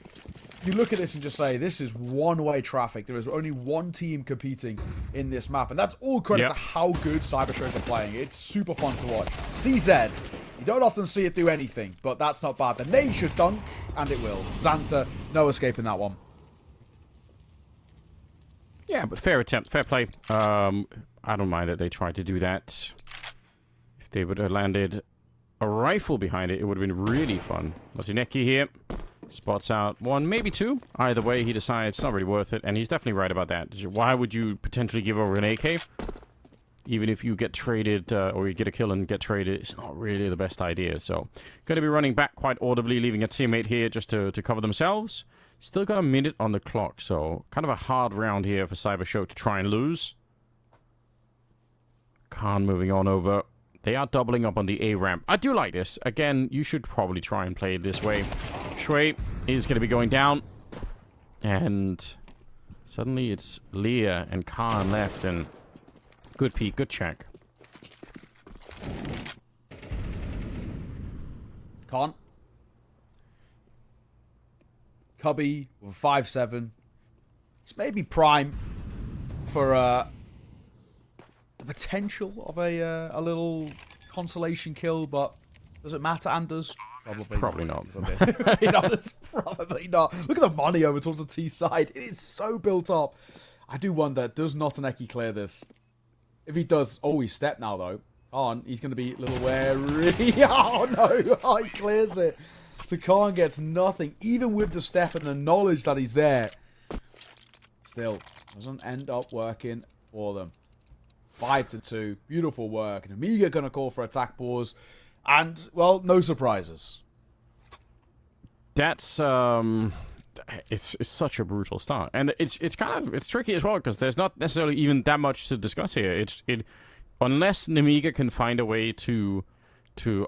you look at this and just say, this is one-way traffic. There is only one team competing in this map. And that's all credit to how good Cybershoke are playing. It's super fun to watch. CZ, you don't often see it do anything, but that's not bad. The nade should dunk, and it will. Xanta, no escaping that one. Yeah, but fair attempt, fair play. I don't mind that they tried to do that. If they would have landed a rifle behind it, it would have been really fun. Latineki here. Spots out one, maybe two. Either way, he decides it's not really worth it, and he's definitely right about that. Why would you potentially give over an AK? Even if you get traded, or you get a kill and get traded, it's not really the best idea. So, going to be running back quite audibly, leaving a teammate here just to cover themselves. Still got a minute on the clock, so kind of a hard round here for Cybershoke to try and lose. Khan moving on over. They are doubling up on the A ramp. I do like this. Again, you should probably try and play it this way. Shui is going to be going down. And suddenly it's Leah and Khan left. And good peek, good check. Khan. Cubby with 5-7. It's maybe prime for the potential of a little consolation kill, but does it matter, Anders? Probably not. Being honest, probably not. Look at the money over towards the T side. It is so built up. I do wonder, does Notaneki clear this? If he does, oh, he's stepped now, though. Khan, he's going to be a little wary. Oh, no. Oh, he clears it. So Khan gets nothing, even with the step and the knowledge that he's there. Still, doesn't end up working for them. 5-2. Beautiful work. Nemiga going to call for attack pause. And, well, no surprises. That's, it's such a brutal start. And it's kind of, it's tricky as well, because there's not necessarily even that much to discuss here. Unless Nemiga can find a way to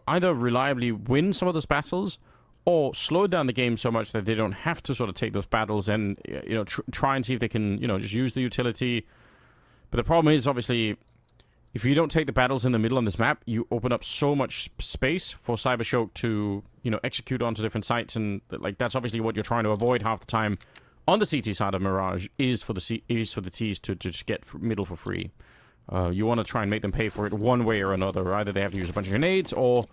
either reliably win some of those battles, or slow down the game so much that they don't have to sort of take those battles and, you know, try and see if they can, you know, just use the utility. But the problem is, obviously, if you don't take the battles in the middle on this map, you open up so much space for Cybershoke to, you know, execute onto different sites, and like that's obviously what you're trying to avoid half the time on the CT side of Mirage is for the Ts to just get middle for free. You want to try and make them pay for it one way or another. Either they have to use a bunch of grenades, or,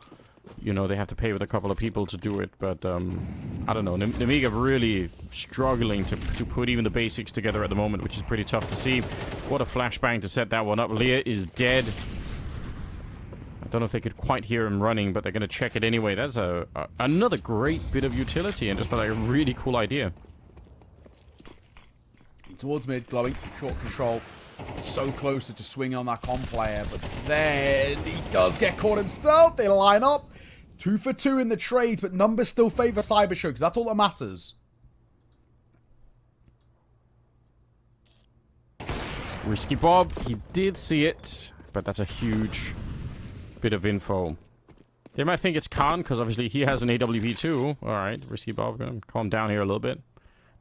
you know, they have to pay with a couple of people to do it. But I don't know. Nemiga really struggling to put even the basics together at the moment, which is pretty tough to see. What a flashbang to set that one up. Leah is dead. I don't know if they could quite hear him running, but they're going to check it anyway. That's another great bit of utility and just like a really cool idea. Towards mid, glowing, short control. So close to just swinging on that con player, but then he does get caught himself. They line up. 2 for 2 in the trades, but numbers still favor Cybershoke, because that's all that matters. Risky Bob, he did see it, but that's a huge bit of info. They might think it's Khan, because obviously he has an AWP too. Alright, Risky Bob, gonna calm down here a little bit.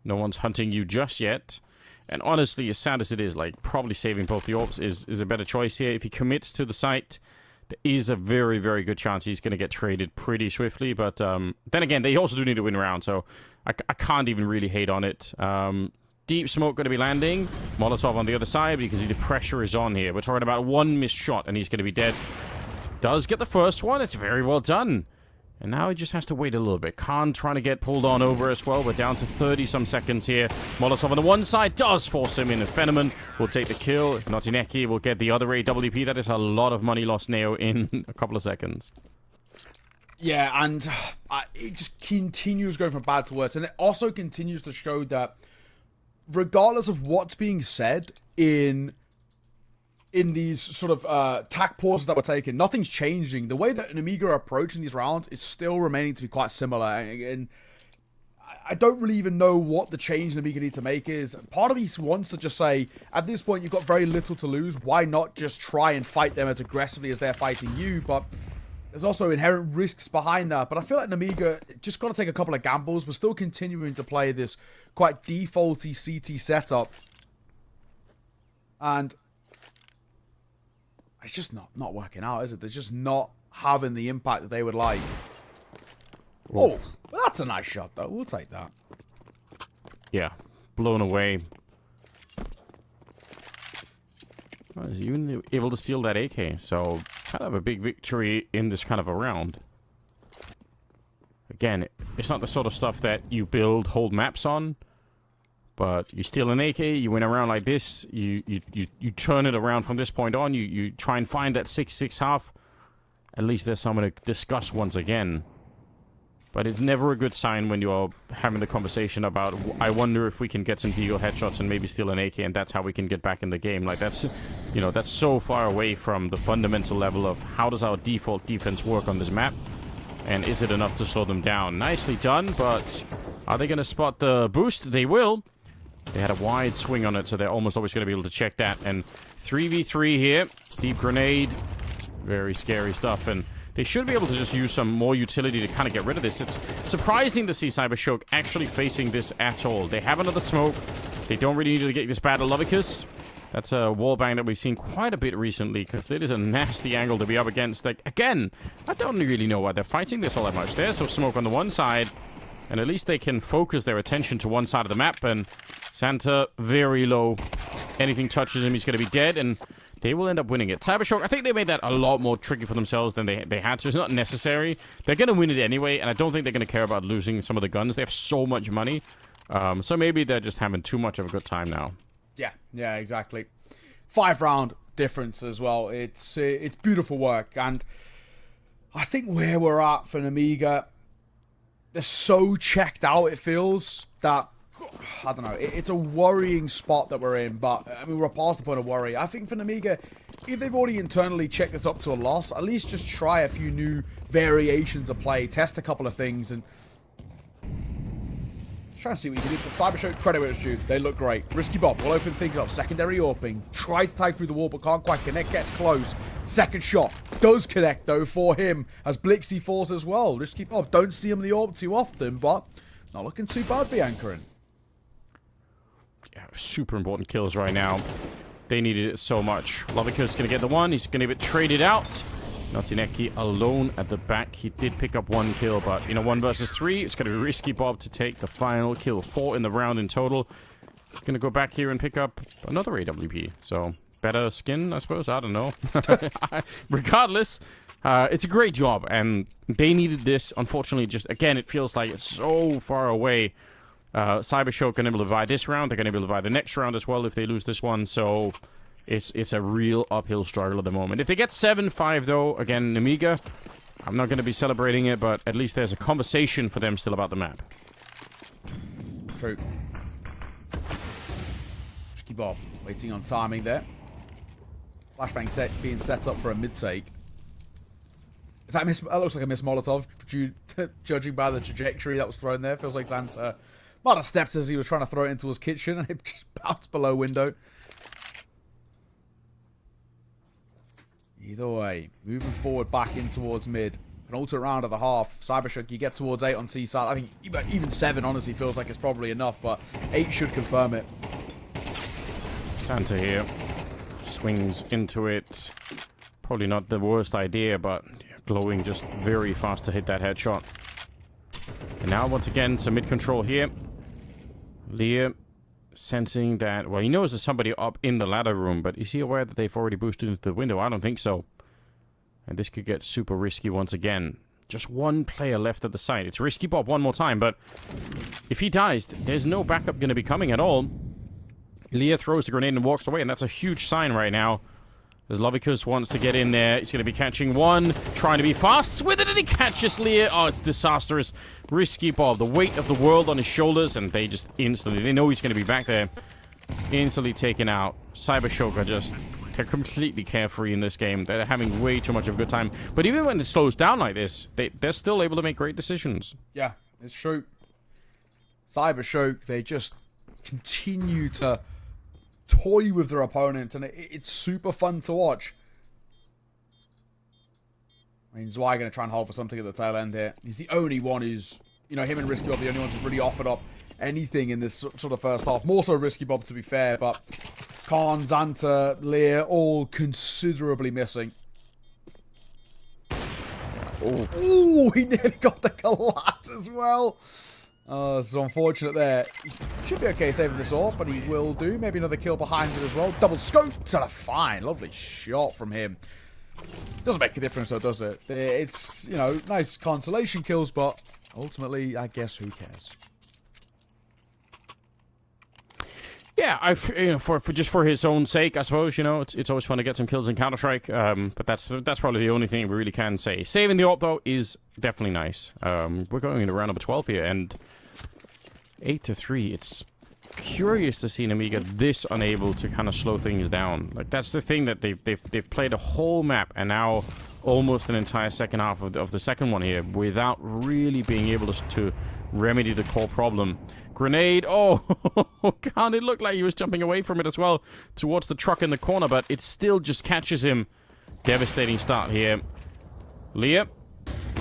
No one's hunting you just yet. And honestly, as sad as it is, like, probably saving both the orbs is a better choice here. If he commits to the site, there is a very, very good chance he's going to get traded pretty swiftly. But then again, they also do need to win round, so I can't even really hate on it. Deep smoke going to be landing. Molotov on the other side, because the pressure is on here. We're talking about one missed shot, and he's going to be dead. Does get the first one. It's very well done. And now he just has to wait a little bit. Khan trying to get pulled on over as well. We're down to 30-some seconds here. Molotov on the one side does force him in, and Fenneman will take the kill. Notineki will get the other AWP. That is a lot of money lost now in a couple of seconds. Yeah, and it just continues going from bad to worse. And it also continues to show that regardless of what's being said in these sort of tack pauses that we're taking, nothing's changing. The way that Nemiga are approaching these rounds is still remaining to be quite similar. And I don't really even know what the change Nemiga need to make is. Part of me wants to just say, at this point, you've got very little to lose. Why not just try and fight them as aggressively as they're fighting you? But there's also inherent risks behind that. But I feel like Nemiga just got to take a couple of gambles. We're still continuing to play this quite defaulty CT setup. And it's just not working out, is it? They're just not having the impact that they would like. Oh, well, that's a nice shot, though. We'll take that. Yeah, blown away. Well, he's even able to steal that AK, so kind of a big victory in this kind of a round. Again, it's not the sort of stuff that you build whole maps on. But you steal an AK, you win a round like this, you turn it around from this point on, you try and find that 6-6 half, at least there's someone to discuss once again. But it's never a good sign when you're having the conversation about, I wonder if we can get some deagle headshots and maybe steal an AK, and that's how we can get back in the game. Like, that's, you know, that's so far away from the fundamental level of how does our default defense work on this map, and is it enough to slow them down? Nicely done, but are they going to spot the boost? They will. They had a wide swing on it, so they're almost always going to be able to check that. And 3v3 here. Deep grenade. Very scary stuff, and they should be able to just use some more utility to kind of get rid of this. It's surprising to see Cybershoke actually facing this at all. They have another smoke. They don't really need to get this bad at Lovicus. That's a wallbang that we've seen quite a bit recently, because it is a nasty angle to be up against. Like, again, I don't really know why they're fighting this all that much. There's some smoke on the one side, and at least they can focus their attention to one side of the map, and Santa, very low. Anything touches him, he's going to be dead, and they will end up winning it. Cybershoke, I think they made that a lot more tricky for themselves than they had to. It's not necessary. They're going to win it anyway, and I don't think they're going to care about losing some of the guns. They have so much money. So maybe they're just having too much of a good time now. Yeah, exactly. 5-round difference as well. It's beautiful work, and I think where we're at for Nemiga, they're so checked out, it feels, that I don't know, it's a worrying spot that we're in, but I mean, we're past the point of worry. I think for Nemiga, if they've already internally checked this up to a loss, at least just try a few new variations of play, test a couple of things, and try and see what you can do. For Cybershoke, credit where it's due. They look great. Risky Bob will open things up. Secondary AWPing. Tries to tag through the wall, but can't quite connect. Gets close. Second shot. Does connect, though, for him. As Blixie falls as well. Risky Bob. Don't see him in the AWP too often, but not looking too bad, Biancarin. Yeah, super important kills right now. They needed it so much. Lovicus going to get the one. He's going to get traded out. Naughty alone at the back. He did pick up one kill, but, you know, 1 versus 3. It's going to be Risky Bob to take the final kill. 4 in the round in total. Going to go back here and pick up another AWP. So, better skin, I suppose. I don't know. Regardless, it's a great job, and they needed this. Unfortunately, just, again, it feels like it's so far away. Cybershoke going to be able to buy this round. They're going to be able to buy the next round as well if they lose this one. So it's a real uphill struggle at the moment. If they get 7-5, though, again, Nemiga, I'm not going to be celebrating it, but at least there's a conversation for them still about the map. True. Risky Bob waiting on timing there. Flashbang being set up for a mid-take. That looks like a miss Molotov, judging by the trajectory that was thrown there. Feels like Xanta might have stepped as he was trying to throw it into his kitchen, and it just bounced below window. Either way, moving forward back in towards mid. An alter round of the half. Cybershoke, you get towards 8 on T side. I think even 7 honestly feels like it's probably enough, but 8 should confirm it. Santa here. Swings into it. Probably not the worst idea, but glowing just very fast to hit that headshot. And now, once again, some mid-control here. Leah sensing that, well, he knows there's somebody up in the ladder room, but is he aware that they've already boosted into the window? I don't think so. And this could get super risky once again. Just one player left at the site. It's Risky Bob one more time, but if he dies, there's no backup going to be coming at all. Leah throws the grenade and walks away, and that's a huge sign right now. As Lovicus wants to get in there. He's going to be catching one. Trying to be fast with it, and he catches Leah. Oh, it's disastrous. Risky Bob. The weight of the world on his shoulders, and they just instantly... They know he's going to be back there. Instantly taken out. Cybershoke are just... They're completely carefree in this game. They're having way too much of a good time. But even when it slows down like this, they're still able to make great decisions. Yeah, it's true. Cybershoke, they just continue to toy with their opponent, and it's super fun to watch. I mean, Zwei going to try and hold for something at the tail end here. He's the only one who's, you know, him and Risky Bob, the only ones who've really offered up anything in this sort of first half. More so Risky Bob, to be fair, but Khan, Xanta, Lear, all considerably missing. Oh, he nearly got the collat as well. So unfortunate there. He should be okay saving this off, but he will do. Maybe another kill behind it as well. Double scope to the fine. Lovely shot from him. Doesn't make a difference though, does it? It's, you know, nice consolation kills, but ultimately, I guess, who cares? Yeah, for his own sake, I suppose. It's always fun to get some kills in Counter-Strike. But that's probably the only thing we really can say. Saving the AWP though is definitely nice. We're going into round number 12 here, and 8-3. It's curious to see Nemiga this unable to kind of slow things down. Like, that's the thing, that they've played a whole map and now almost an entire second half of the second one here without really being able to remedy the core problem. Grenade. Oh, God, it looked like he was jumping away from it as well towards the truck in the corner, but it still just catches him. Devastating start here. Leah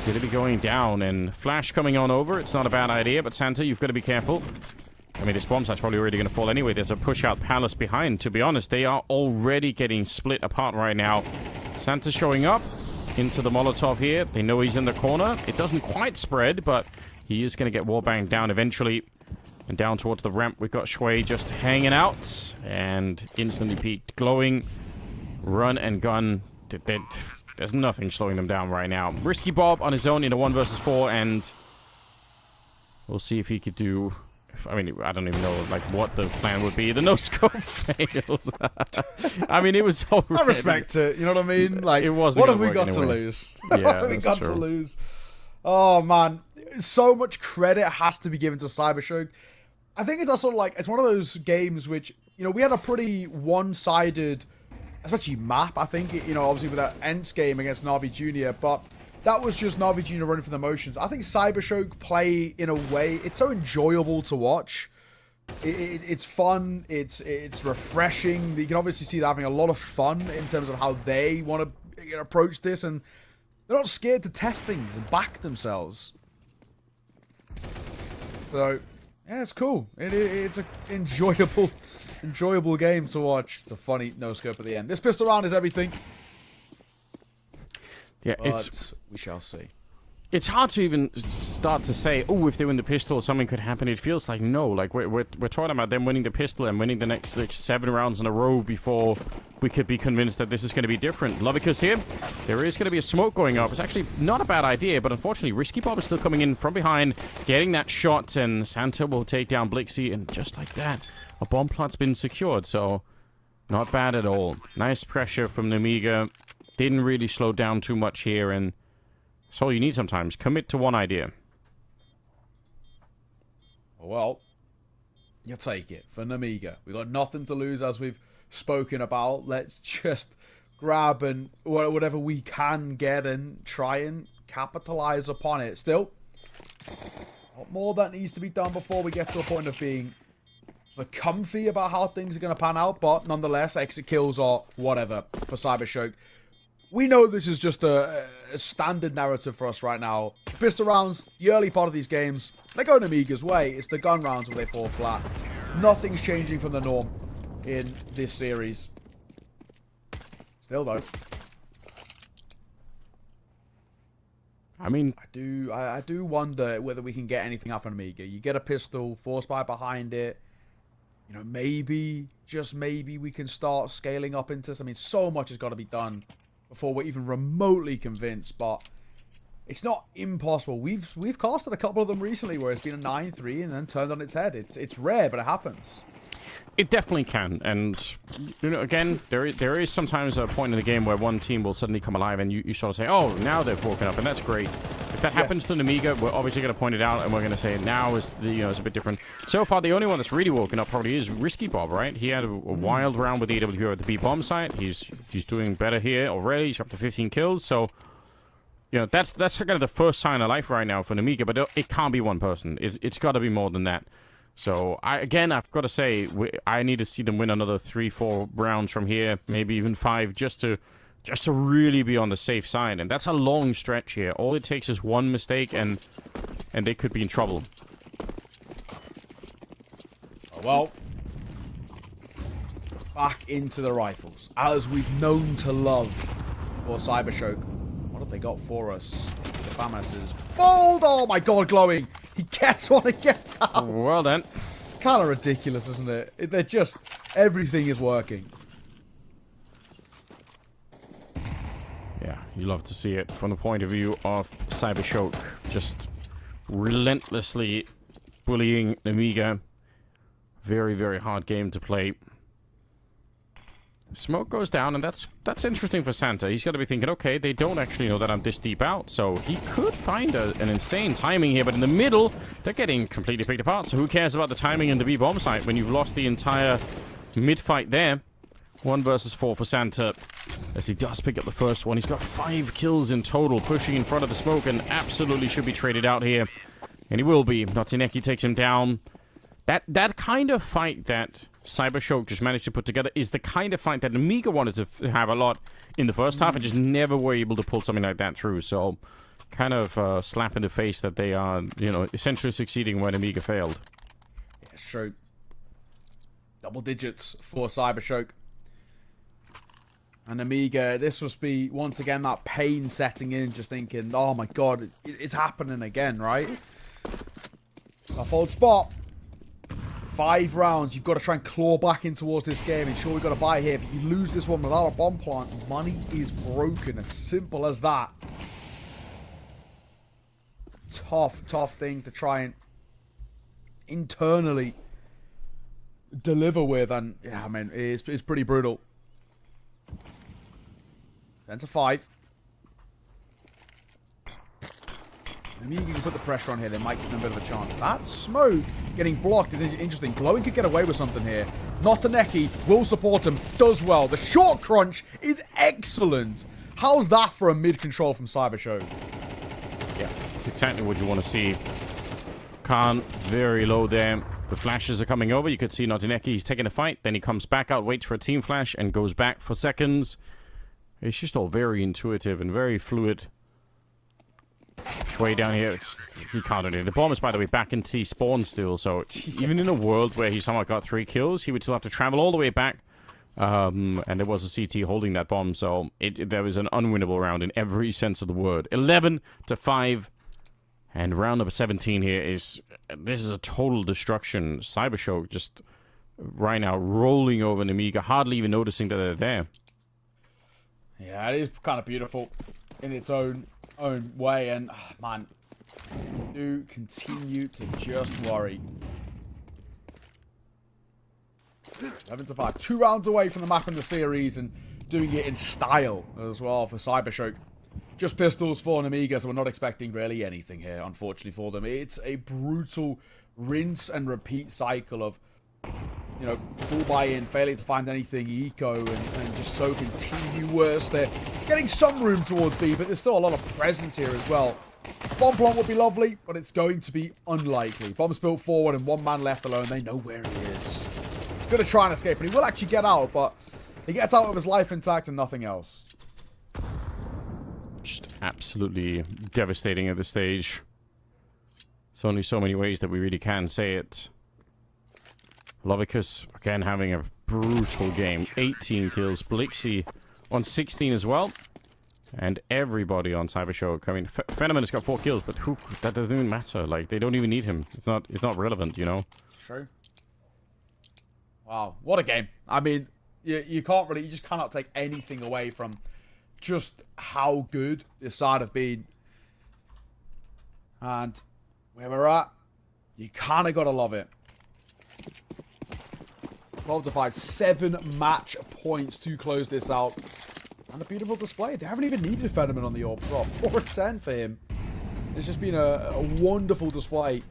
going to be going down, and Flash coming on over. It's not a bad idea, but Santa, you've got to be careful. I mean, this bomb site's probably already going to fall anyway. There's a push-out Palace behind. To be honest, they are already getting split apart right now. Santa's showing up into the Molotov here. They know he's in the corner. It doesn't quite spread, but he is going to get wallbanged down eventually. And down towards the ramp, we've got Shui just hanging out. And instantly peaked. Glowing. Run and gun. There's nothing slowing them down right now. Risky Bob on his own in a 1 versus 4, and we'll see if he could do... I mean, I don't even know, like, what the plan would be. The no-scope fails. I mean, it was already... I respect it, you know what I mean? Like, it wasn't what have we got anyway. to lose? Yeah, what have we got to lose? Oh, man. So much credit has to be given to Cybershoke. I think it's also, like, it's one of those games which, we had a pretty one-sided, especially map, I think, obviously with that Ents game against Navi Jr., but that was just Navi Jr. running for the motions. I think Cybershoke play, in a way, it's so enjoyable to watch. It's fun. It's refreshing. You can obviously see they're having a lot of fun in terms of how they want to approach this, and they're not scared to test things and back themselves. So, yeah, it's cool. It's an enjoyable game to watch. It's a funny no-scope at the end. This pistol round is everything. Yeah, but we shall see. It's hard to even start to say, oh, if they win the pistol, something could happen. It feels like no. Like, we're talking about them winning the pistol and winning the next 7 rounds in a row before we could be convinced that this is going to be different. Lovicus here. There is going to be a smoke going up. It's actually not a bad idea, but unfortunately, Risky Bob is still coming in from behind, getting that shot, and Santa will take down Blixie, and just like that, a bomb plot's been secured, so not bad at all. Nice pressure from Nemiga. Didn't really slow down too much here, and that's all you need sometimes. Commit to one idea. Well, you take it for Nemiga. We've got nothing to lose, as we've spoken about. Let's just grab and whatever we can get and try and capitalize upon it. Still, a lot more that needs to be done before we get to a point of being comfy about how things are going to pan out, but nonetheless, exit kills or whatever for Cybershoke. We know this is just a standard narrative for us right now. Pistol rounds, the early part of these games, they go Nemiga's way. It's the gun rounds where they fall flat. Nothing's changing from the norm in this series. Still, though, I mean, I do wonder whether we can get anything out of Nemiga. You get a pistol, force buy behind it. Maybe, just maybe, we can start scaling up into... I mean, so much has got to be done before we're even remotely convinced, but it's not impossible. We've casted a couple of them recently where it's been a 9-3 and then turned on its head. It's rare, but it happens. it definitely can, and again, there is sometimes a point in the game where one team will suddenly come alive, and you sort of say, "Oh, now they've woken up," and that's great. If that happens to Nemiga, we're obviously going to point it out, and we're going to say now is it's a bit different. So far, the only one that's really woken up probably is Risky Bob, right? He had a wild round with AWP at the B bomb site. He's doing better here already. He's up to 15 kills, so. That's kind of the first sign of life right now for Nemiga, but it can't be one person. It's got to be more than that. So, I've got to say, I need to see them win another 3-4 rounds from here, maybe even 5, just to really be on the safe side. And that's a long stretch here. All it takes is one mistake, and they could be in trouble. Well, back into the rifles, as we've known to love for Cybershoke. What have they got for us? The FAMAS is bold. Oh my god, glowing. He gets one and gets out. Well done. It's kind of ridiculous, isn't it? They're just, everything is working. Yeah, you love to see it from the point of view of Cybershoke. Just relentlessly bullying Nemiga. Very, very hard game to play. Smoke goes down, and that's interesting for Santa. He's got to be thinking, okay, they don't actually know that I'm this deep out, so he could find an insane timing here, but in the middle, they're getting completely picked apart, so who cares about the timing in the B-bomb site when you've lost the entire mid-fight there? 1 versus 4 for Santa, as he does pick up the first one. He's got 5 kills in total, pushing in front of the smoke, and absolutely should be traded out here, and he will be. Notineki takes him down. That kind of fight that Cybershoke just managed to put together is the kind of fight that Nemiga wanted to have a lot in the first half and just never were able to pull something like that through. So, kind of slap in the face that they are, you know, essentially succeeding where Nemiga failed. Yeah, it's true. Double digits for Cybershoke. And Nemiga, this must be, once again, that pain setting in, just thinking, oh my god, it's happening again, right? A fold spot. 5 rounds, you've got to try and claw back in towards this game. And sure, we've got to buy here, but you lose this one without a bomb plant. Money is broken. As simple as that. Tough thing to try and internally deliver with. And, yeah, I mean, it's pretty brutal. 10 to 5. Maybe you can put the pressure on here. They might give them a bit of a chance. That smoke getting blocked is interesting. Glowing could get away with something here. Notineki will support him. Does well. The short crunch is excellent. How's that for a mid-control from Cybershoke? Yeah, it's exactly what you want to see. Khan, very low there. The flashes are coming over. You could see Notineki. He's taking a fight. Then he comes back out, waits for a team flash, and goes back for seconds. It's just all very intuitive and very fluid. Way down here, he can't do it. The bomb is, by the way, back in T spawn still, so even in a world where he somehow got 3 kills, he would still have to travel all the way back. And there was a CT holding that bomb, so there was an unwinnable round in every sense of the word. 11 to 5, and round number 17 here is, this is a total destruction. Cybershoke just right now rolling over Nemiga, hardly even noticing that they're there. Yeah, it is kind of beautiful in its own way, and man, do continue to just worry. 11 to 5, 2 rounds away from the map in the series, and doing it in style as well for Cybershoke. Just pistols for Nemiga, so we're not expecting really anything here, unfortunately for them. It's a brutal rinse and repeat cycle of, you know, full buy-in, failing to find anything eco, and just so continuous. They're getting some room towards B, but there's still a lot of presence here as well. Bomb plant would be lovely, but it's going to be unlikely. Bomb's built forward and 1 man left alone. They know where he is. He's going to try and escape, and he will actually get out, but he gets out with his life intact and nothing else. Just absolutely devastating at this stage. There's only so many ways that we really can say it. Lovicus, again, having a brutal game. 18 kills. Blixie on 16 as well. And everybody on Cybershoke. I mean, Phenomen has got 4 kills, but that doesn't even matter. Like, they don't even need him. It's not relevant, you know? True. Wow, what a game. I mean, you can't really, you just cannot take anything away from just how good this side have been. And where we're at, you kind of got to love it. 12 to 5, 7 match points to close this out. And a beautiful display. They haven't even needed Phenomen on the AWP. Well, 4 and 10 for him. It's just been a wonderful display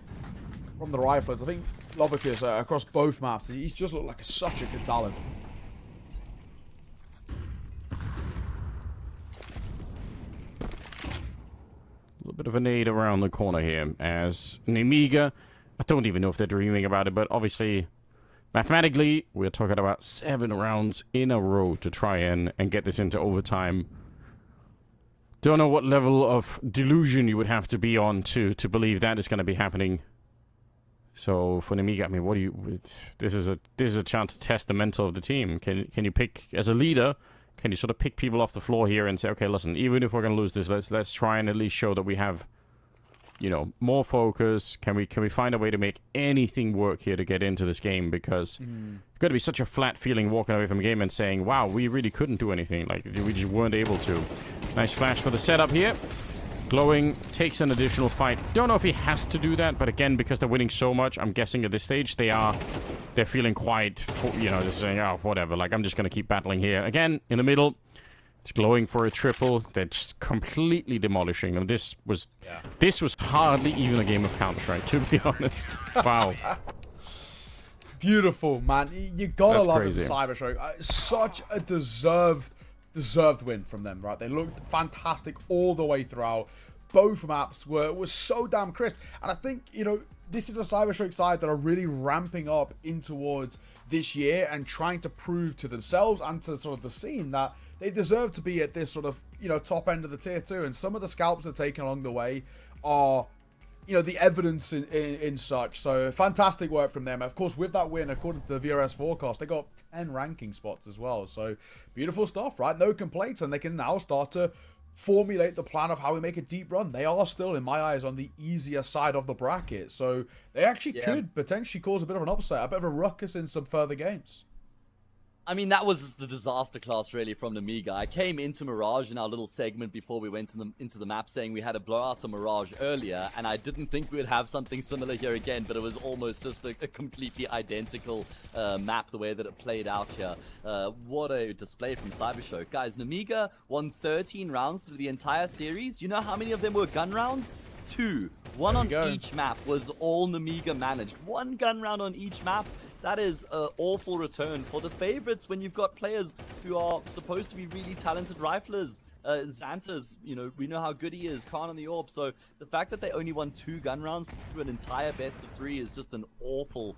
from the Riflers. I think Lovicus, across both maps, he's just looked like such a good talent. A little bit of a nade around the corner here as Nemiga, I don't even know if they're dreaming about it, but obviously, mathematically, we're talking about 7 rounds in a row to try and get this into overtime. Don't know what level of delusion you would have to be on to believe that is going to be happening. So for Nemiga, I mean, what do you? This is a chance to test the mental of the team. Can you pick as a leader? Can you sort of pick people off the floor here and say, okay, listen, even if we're going to lose this, let's try and at least show that we have, you know, more focus. Can we find a way to make anything work here to get into this game? Because it's going to be such a flat feeling walking away from the game and saying, wow, we really couldn't do anything. Like, we just weren't able to. Nice flash for the setup here. Glowing takes an additional fight. Don't know if he has to do that, but again, because they're winning so much, I'm guessing at this stage they are they're feeling quite, you know, just saying, oh, whatever, like, I'm just going to keep battling here. Again, in the middle, it's glowing for a triple. They're just completely demolishing them. This was hardly even a game of Counter-Strike, to be honest. Wow. Beautiful, man. You gotta That's love crazy. it, Cybershoke. Such a deserved win from them, right? They looked fantastic all the way throughout. Both maps were so damn crisp. And I think, you know, this is a Cybershoke side that are really ramping up in towards this year and trying to prove to themselves and to sort of the scene that they deserve to be at this sort of, you know, top end of the tier 2. And some of the scalps they're taking along the way are, you know, the evidence in such. So fantastic work from them. Of course, with that win, according to the VRS forecast, they got 10 ranking spots as well. So beautiful stuff, right? No complaints. And they can now start to formulate the plan of how we make a deep run. They are still, in my eyes, on the easier side of the bracket. So they actually could potentially cause a bit of an upset, a bit of a ruckus in some further games. I mean, that was the disaster class, really, from Nemiga. I came into Mirage in our little segment before we went into the map saying we had a blowout of Mirage earlier, and I didn't think we would have something similar here again, but it was almost just a completely identical map, the way that it played out here. What a display from Cybershoke. Guys, Nemiga won 13 rounds through the entire series. You know how many of them were gun rounds? 2. One on each map was all Nemiga managed. 1 gun round on each map. That is an awful return for the favorites when you've got players who are supposed to be really talented riflers. Xanta's, you know, we know how good he is, Khan on the AWP. So the fact that they only won 2 gun rounds through an entire best of 3 is just an awful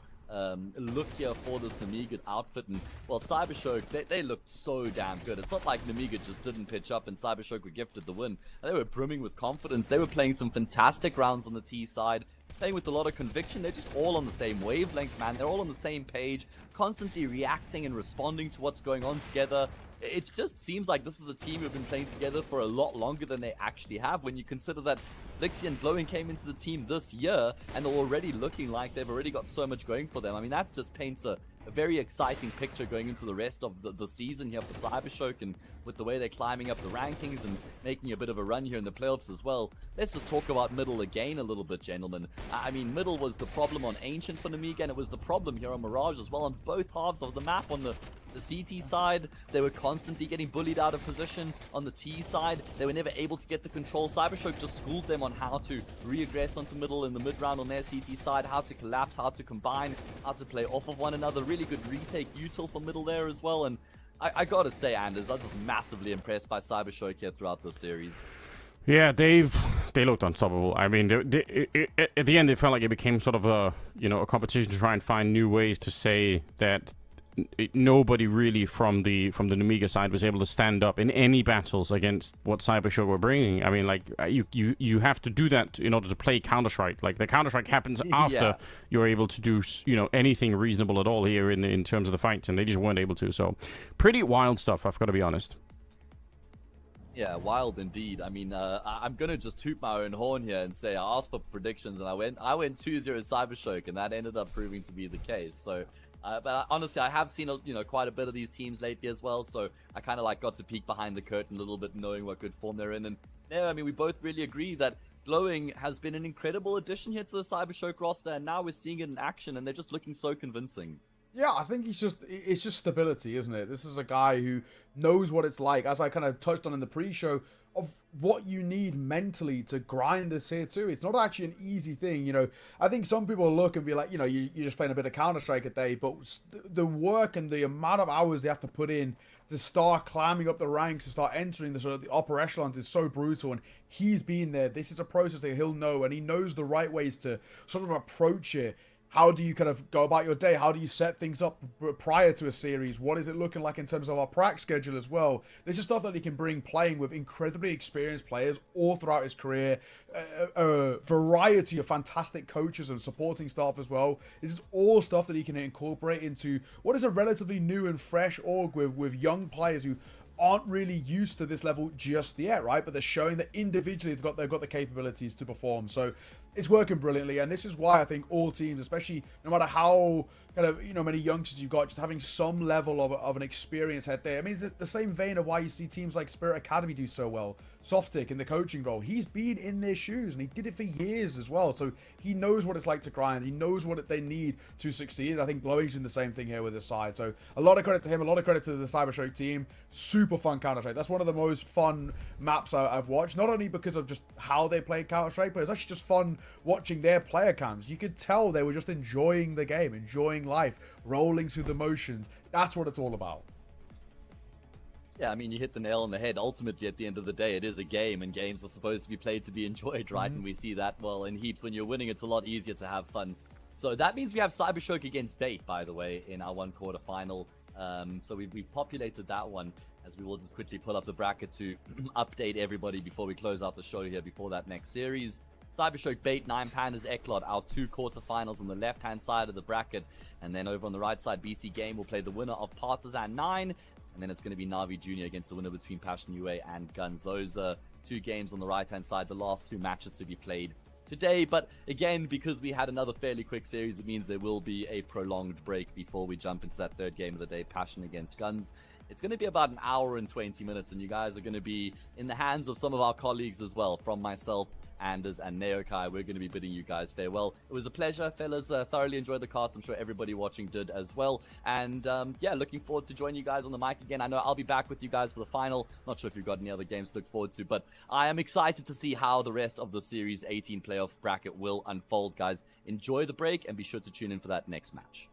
look here for this Nemiga outfit. And well, Cybershoke, they looked so damn good. It's not like Nemiga just didn't pitch up and Cybershoke were gifted the win. They were brimming with confidence. They were playing some fantastic rounds on the T side, playing with a lot of conviction. They're just all on the same wavelength, man. They're all on the same page, constantly reacting and responding to what's going on together. It just seems like this is a team who've been playing together for a lot longer than they actually have, when you consider that Lixie and Glowing came into the team this year and they're already looking like they've already got so much going for them. I mean, that just paints a very exciting picture going into the rest of the season here for Cybershoke, and with the way they're climbing up the rankings and making a bit of a run here in the playoffs as well. Let's just talk about middle again a little bit, gentlemen. I mean, middle was the problem on Ancient for Nemiga, and it was the problem here on Mirage as well on both halves of the map. On the CT side, they were constantly getting bullied out of position. On the T side, they were never able to get the control. Cybershoke just schooled them on how to reaggress onto middle in the mid round on their CT side, how to collapse, how to combine, how to play off of one another. Really good retake util for middle there as well. And I gotta say, Anders, I was just massively impressed by Cybershoke here throughout the series. Yeah, they looked unstoppable. I mean, at the end, it felt like it became sort of a competition to try and find new ways to say that nobody really from the Nemiga side was able to stand up in any battles against what Cybershoke were bringing. I mean, like, you have to do that in order to play Counter-Strike. Like, the Counter-Strike happens after you're able to do, you know, anything reasonable at all here in terms of the fights, and they just weren't able to. So, pretty wild stuff, I've got to be honest. Yeah, wild indeed. I mean, I'm gonna just toot my own horn here and say I asked for predictions, and I went 2-0 Cybershoke, and that ended up proving to be the case. So. But honestly, I have seen quite a bit of these teams lately as well, so I kind of like got to peek behind the curtain a little bit, knowing what good form they're in. And yeah, I mean, we both really agree that Glowing has been an incredible addition here to the Cybershoke roster, and now we're seeing it in action, and they're just looking so convincing. Yeah, I think it's just stability, isn't it? This is a guy who knows what it's like, as I kind of touched on in the pre-show, of what you need mentally to grind this here too. It's not actually an easy thing, you know. I think some people look and be like, you know, you're just playing a bit of Counter-Strike a day, but the work and the amount of hours they have to put in to start climbing up the ranks, to start entering the sort of the upper echelons is so brutal. And he's been there. This is a process that he'll know, and he knows the right ways to sort of approach it. How do you kind of go about your day? How do you set things up prior to a series? What is it looking like in terms of our prac schedule as well? This is stuff that he can bring playing with incredibly experienced players all throughout his career. A variety of fantastic coaches and supporting staff as well. This is all stuff that he can incorporate into what is a relatively new and fresh org with young players who aren't really used to this level just yet, right? But they're showing that individually they've got the capabilities to perform. So it's working brilliantly, and this is why I think all teams, especially no matter how kind of, you know, many youngsters you've got, just having some level of an experience head there. I mean, it's the same vein of why you see teams like Spirit Academy do so well. Softic in the coaching role, he's been in their shoes and he did it for years as well. So he knows what it's like to grind. He knows what they need to succeed. I think Glowing's doing the same thing here with his side. So a lot of credit to him, a lot of credit to the Cybershoke team. Super fun Counter-Strike. That's one of the most fun maps I've watched. Not only because of just how they play Counter-Strike, but it's actually just fun watching their player cams. You could tell they were just enjoying the game, enjoying life, rolling through the motions. That's what it's all about. Yeah, I mean, you hit the nail on the head. Ultimately, at the end of the day, it is a game, and games are supposed to be played to be enjoyed, right? And we see that, well, in heaps. When you're winning, it's a lot easier to have fun. So that means we have Cybershoke against Bait, by the way, in our one-quarter final. So we've populated that one, as we will just quickly pull up the bracket to update everybody before we close out the show here, before that next series. Cybershoke, Bait, 9 Pandas, Eklot, our 2 quarterfinals on the left-hand side of the bracket. And then over on the right side, BC Game will play the winner of Partisan 9. And then it's going to be Navi Jr. against the winner between Passion UA and Guns. Those are 2 games on the right-hand side, the last 2 matches to be played today. But again, because we had another fairly quick series, it means there will be a prolonged break before we jump into that 3rd game of the day, Passion against Guns. It's going to be about an hour and 20 minutes, and you guys are going to be in the hands of some of our colleagues as well, from myself, Anders, and Neokai. We're going to be bidding you guys farewell. It was a pleasure, fellas. Thoroughly enjoyed the cast. I'm sure everybody watching did as well. And yeah, looking forward to joining you guys on the mic again. I know I'll be back with you guys for the final. Not sure if you've got any other games to look forward to, but I am excited to see how the rest of the Series 18 playoff bracket will unfold, guys. Enjoy the break and be sure to tune in for that next match.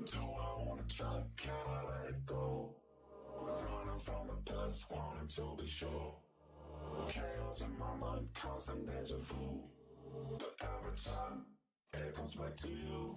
Do I wanna try? Can I let it go? We're running from the past, wanting to be sure. Chaos in my mind, constant deja vu. But every time, it comes back to you.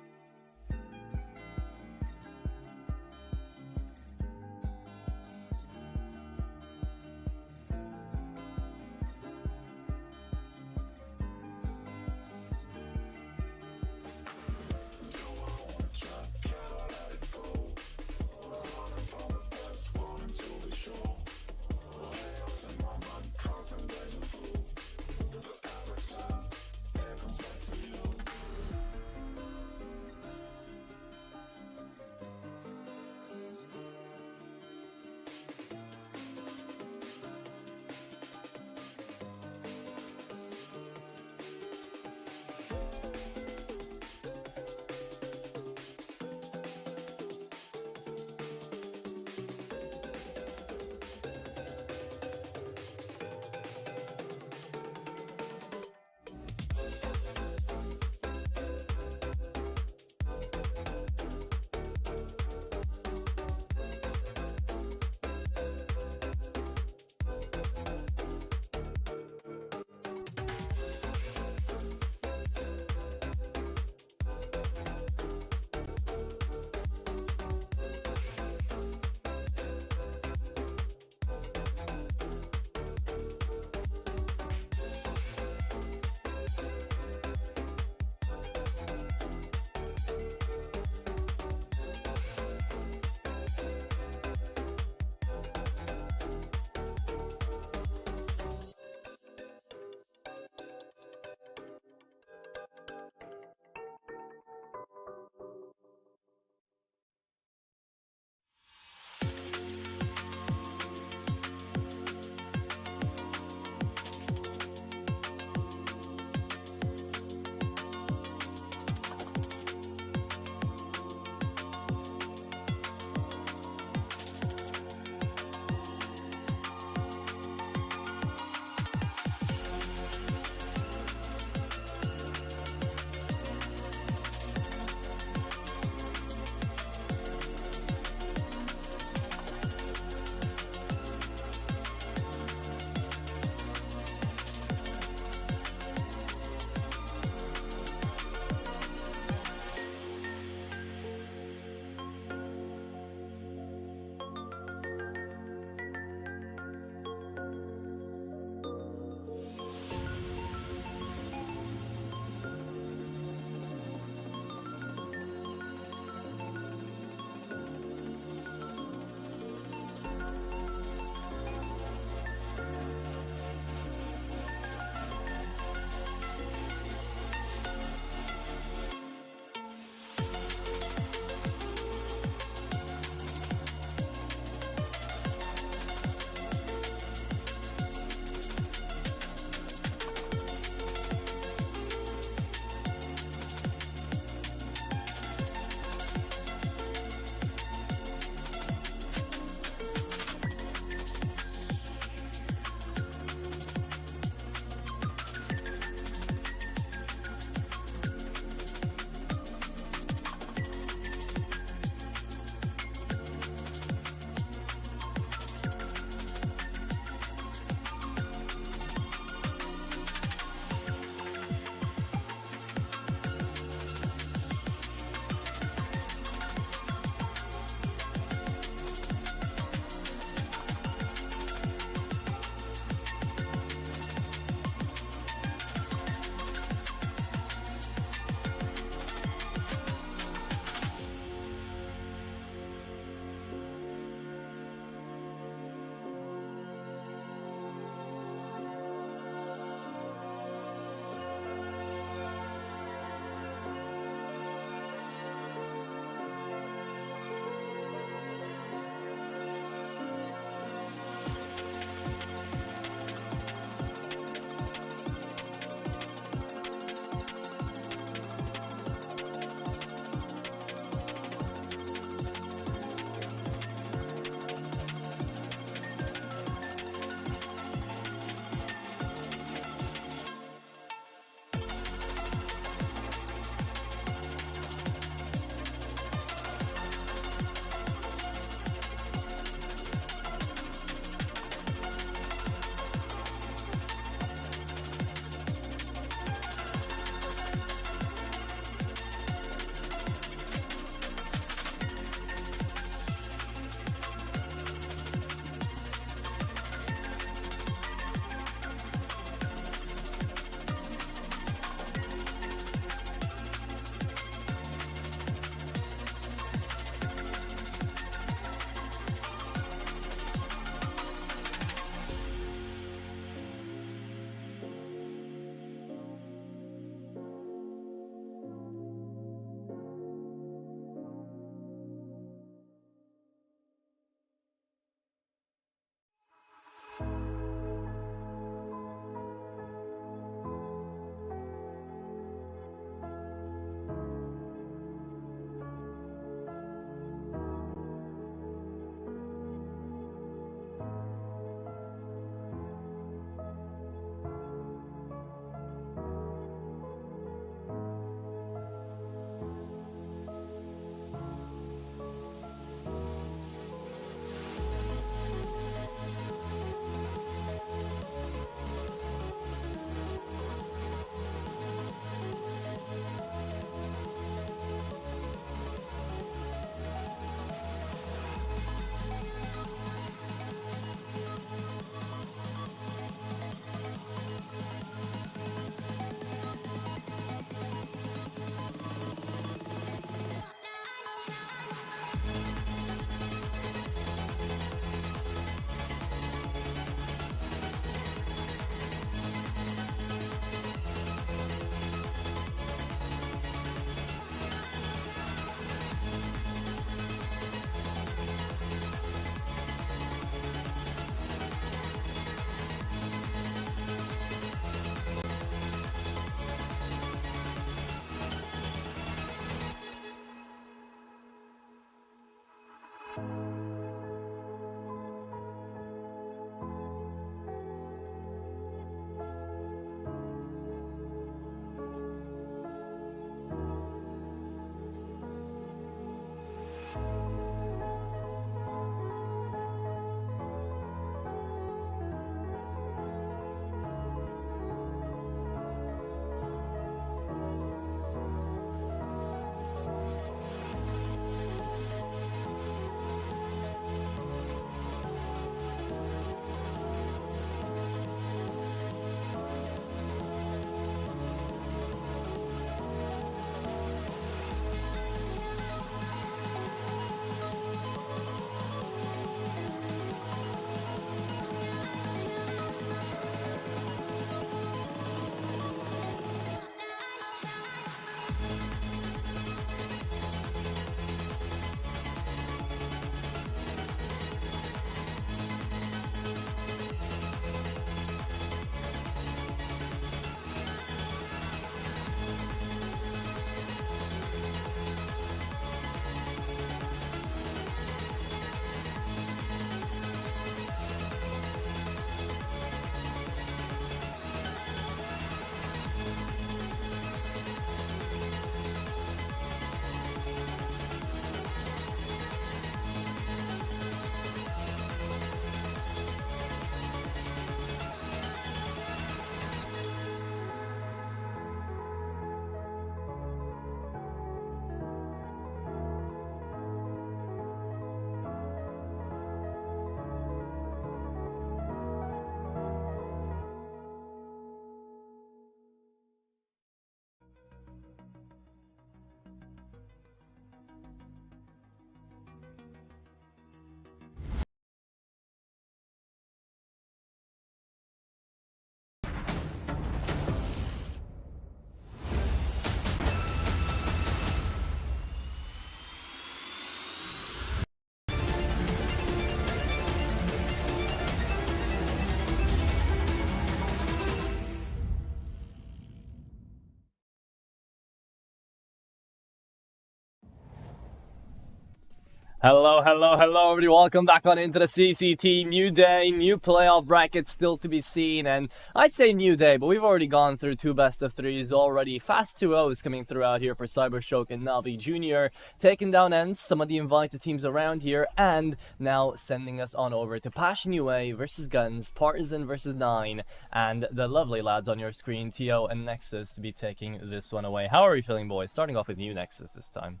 Hello, everybody. Welcome back on into the CCT. New day, new playoff bracket still to be seen. And I say new day, but we've already gone through 2 best-of-3s already. Fast 2-0s coming through out here for Cybershoke and Navi Jr. Taking down ends, some of the invited teams around here. And now sending us on over to Passion UA versus Guns, Partisan versus 9. And the lovely lads on your screen, Tio and Nexus, to be taking this one away. How are you feeling, boys? Starting off with you, Nexus, this time.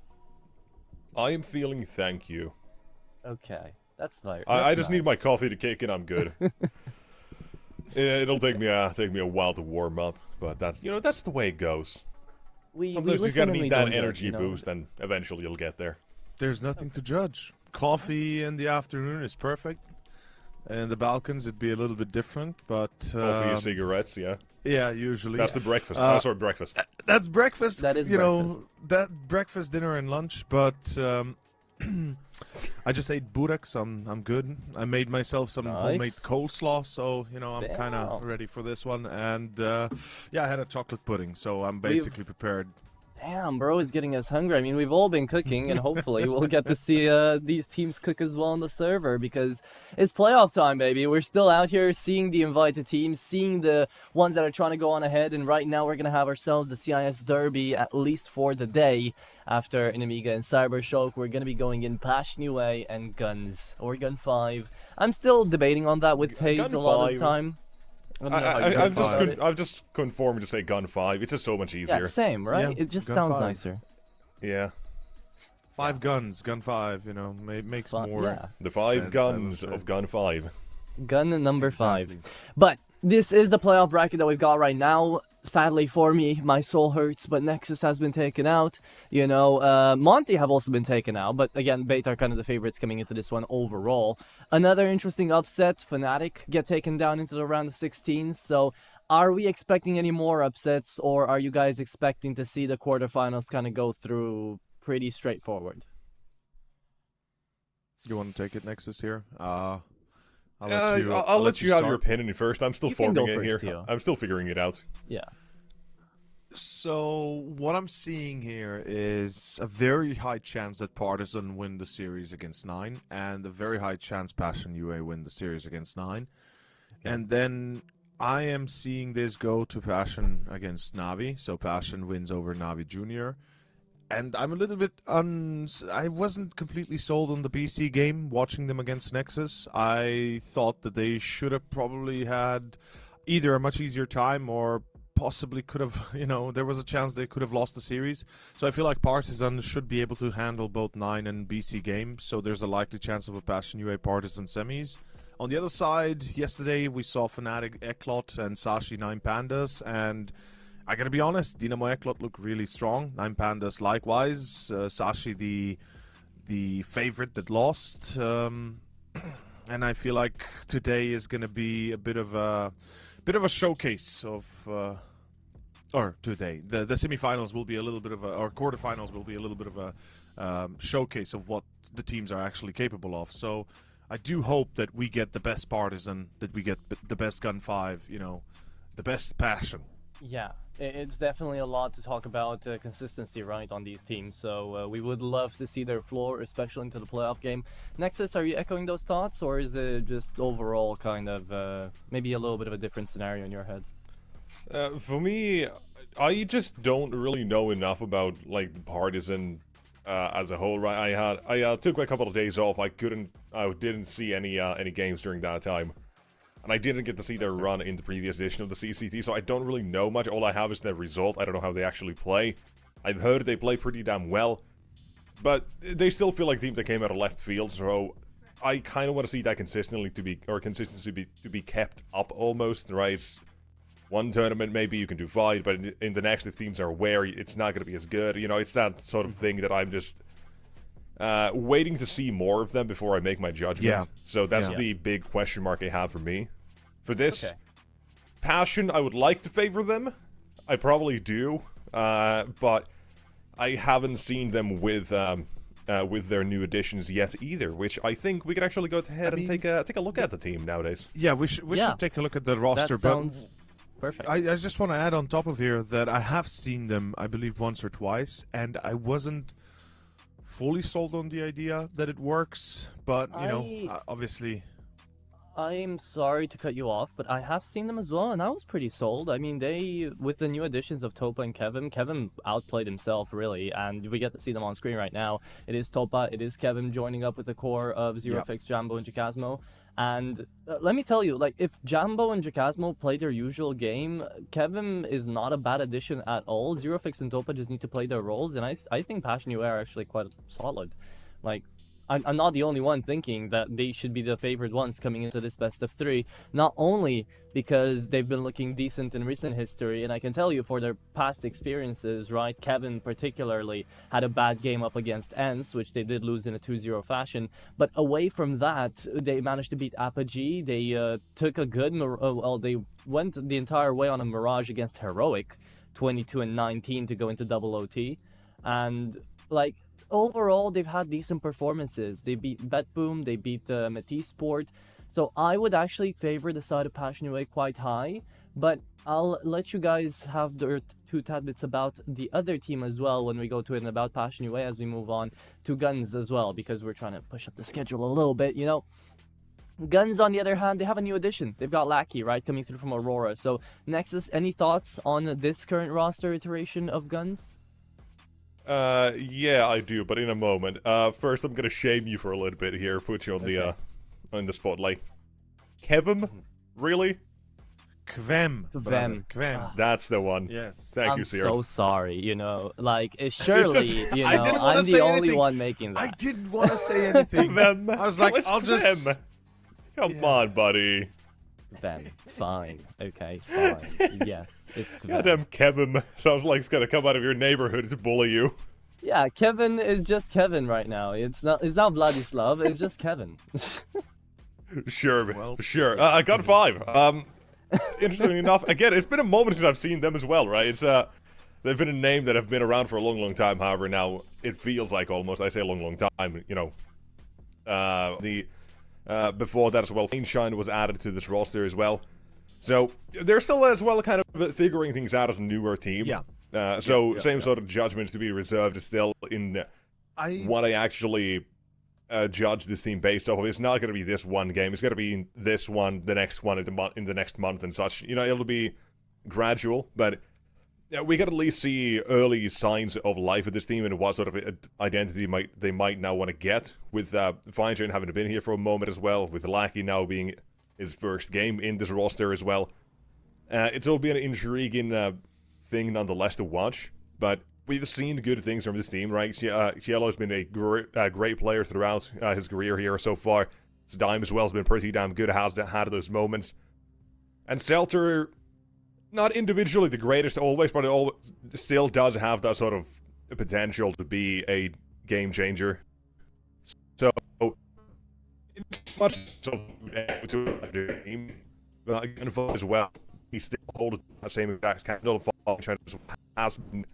I am feeling thank you. Okay, that's fine. I just need my coffee to kick in. I'm good. It'll take me a while to warm up, but that's the way it goes. Sometimes you gotta need that energy boost, and eventually you'll get there. There's nothing to judge. Coffee in the afternoon is perfect. In the Balkans, it'd be a little bit different, but Coffee, cigarettes, yeah. Yeah, usually. That's the breakfast. Sorry, breakfast. That's breakfast. That is that breakfast, dinner, and lunch. But I just ate burek, so I'm good. I made myself some homemade coleslaw, so I'm kind of ready for this one. And yeah, I had a chocolate pudding, so I'm basically prepared. Damn, bro is getting us hungry. I mean, we've all been cooking, and hopefully we'll get to see these teams cook as well on the server, because it's playoff time, baby. We're still out here seeing the invited teams, seeing the ones that are trying to go on ahead, and right now we're going to have ourselves the CIS Derby, at least for the day. After Nemiga and Cybershoke, we're going to be going in Passion UA and Guns, or Gun 5. I'm still debating on that with Hayes a lot of the time. I've just conformed to say Gun 5. It's just so much easier. Yeah, same, right? Yeah, it just Gun sounds 5. nicer. Yeah. 5 guns, Gun 5. Makes more. Yeah. The 5 sense, guns of Gun 5. Gun number 5. Exactly. But this is the playoff bracket that we've got right now. Sadly for me, my soul hurts, but Nexus has been taken out. Monty have also been taken out, but again, Bait are kind of the favorites coming into this one overall. Another interesting upset, Fnatic get taken down into the round of 16. So are we expecting any more upsets, or are you guys expecting to see the quarterfinals kind of go through pretty straightforward? You want to take it, Nexus, here? I'll let you have your opinion first. I'm still forming it here. Theo. I'm still figuring it out. Yeah. So what I'm seeing here is a very high chance that Partisan win the series against 9, and a very high chance Passion UA win the series against 9. And then I am seeing this go to Passion against Navi, so Passion wins over Navi Jr. And I'm a little bit I wasn't completely sold on the BC game, watching them against Nexus. I thought that they should have probably had either a much easier time, or possibly could have, there was a chance they could have lost the series. So I feel like Partisan should be able to handle both 9 and BC games, so there's a likely chance of a Passion UA Partisan semis. On the other side, yesterday we saw Fnatic Eklot and Sashi 9 Pandas, and I gotta be honest, Dynamo Eklot look really strong. 9 Pandas likewise. Sashi the favorite that lost. And I feel like today is gonna be a bit of a showcase of or today. The semifinals will be a little bit of or quarterfinals will be a little bit of a showcase of what the teams are actually capable of. So I do hope that we get the best Partisan, that we get the best Gun 5, the best Passion. Yeah, it's definitely a lot to talk about consistency, right, on these teams. So we would love to see their floor, especially into the playoff game. Nexus, are you echoing those thoughts, or is it just overall kind of maybe a little bit of a different scenario in your head? For me, I just don't really know enough about like Partisan as a whole. Right, I took a couple of days off. I didn't see any games during that time. And I didn't get to see their run in the previous edition of the CCT, so I don't really know much. All I have is their result. I don't know how they actually play. I've heard they play pretty damn well, but they still feel like a team that came out of left field, so I kind of want to see that consistency to be kept up almost, right? One tournament, maybe you can do 5, but in the next, if teams are aware, it's not going to be as good. It's that sort of thing that I'm just waiting to see more of them before I make my judgment. Yeah. So that's the big question mark I have for me. For this, Passion, I would like to favor them. I probably do. But I haven't seen them with their new additions yet either, which I think we could actually go ahead and take a look at the team nowadays. Yeah, we should take a look at the roster. That sounds perfect. I just want to add on top of here that I have seen them, I believe, once or twice, and I wasn't fully sold on the idea that it works, but you know, I- obviously. I'm sorry to cut you off, but I have seen them as well, and I was pretty sold. I mean, with the new additions of Topa and Kevin outplayed himself, really, and we get to see them on screen right now. It is Topa, it is Kevin joining up with the core of ZeroFix, Jambo, and Jacasmo. And let me tell you, like, if Jambo and Jacasmo play their usual game, Kevin is not a bad addition at all. ZeroFix and Topa just need to play their roles, and I think Passion UA are actually quite solid. Like, I'm not the only one thinking that they should be the favored ones coming into this best of 3, not only because they've been looking decent in recent history, and I can tell you for their past experiences, right, Kevin particularly had a bad game up against ENCE, which they did lose in a 2-0 fashion, but away from that, they managed to beat Apogee, they took a good, they went the entire way on a Mirage against Heroic, 22-19 to go into double OT, and, like, overall, they've had decent performances. They beat BetBoom, they beat Matisse Sport. So I would actually favor the side of Passion UA quite high, but I'll let you guys have their two tidbits about the other team as well when we go to it and about Passion UA as we move on to Guns as well, because we're trying to push up the schedule a little bit, you know. Guns, on the other hand, they have a new addition. They've got Lackey, right, coming through from Aurora. So, Nexus, any thoughts on this current roster iteration of Guns? Yeah, I do, but in a moment. First, I'm gonna shame you for a little bit here, put you on the spotlight. Kevin? Really? Kvem. Kvem. Kvem. That's the one. Yes. Thank you, I'm Sierra. so sorry, you know, like, surely, you I know, didn't wanna I'm say the only anything. one making that. I didn't want to say anything. Kvem. I was like, It's I'll just... Kvem. Come on, buddy. Then, fine, okay, fine, yes, it's Kvem. Goddamn Kevin. Sounds like it's gonna come out of your neighborhood to bully you. Yeah, Kevin is just Kevin right now. It's not Vladislav, it's just Kevin. Sure, Well, sure. I got 5. Interestingly enough, again, it's been a moment since I've seen them as well, right? It's they've been a name that have been around for a long, long time. However, now it feels like almost, I say a long, long time. You know, before that as well, Shine was added to this roster as well. So they're still as well kind of figuring things out as a newer team. Yeah. Same sort of judgments to be reserved still in what I actually judge this team based off of. It's not going to be this one game. It's going to be this one, the next one, in the next month and such. You know, it'll be gradual, but we can at least see early signs of life of this team and what sort of identity they might now want to get. With Feinstein having been here for a moment as well, with Lackey now being his first game in this roster as well. It'll be an intriguing thing nonetheless to watch, but we've seen good things from this team, right? Cielo has been a great player throughout his career here so far. Dime as well has been pretty damn good, has had those moments. And Stelter, not individually the greatest always, but it still does have that sort of potential to be a game changer. So, it's much so to the team, but as well, he still holds that same exact kind of function has been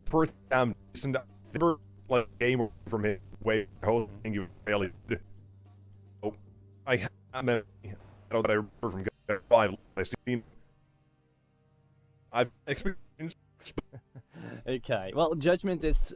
pretty damn decent. Like game from him way holding you fairly. Oh, I don't know that I remember from 5 I've seen. I've experienced. Okay, well, judgment is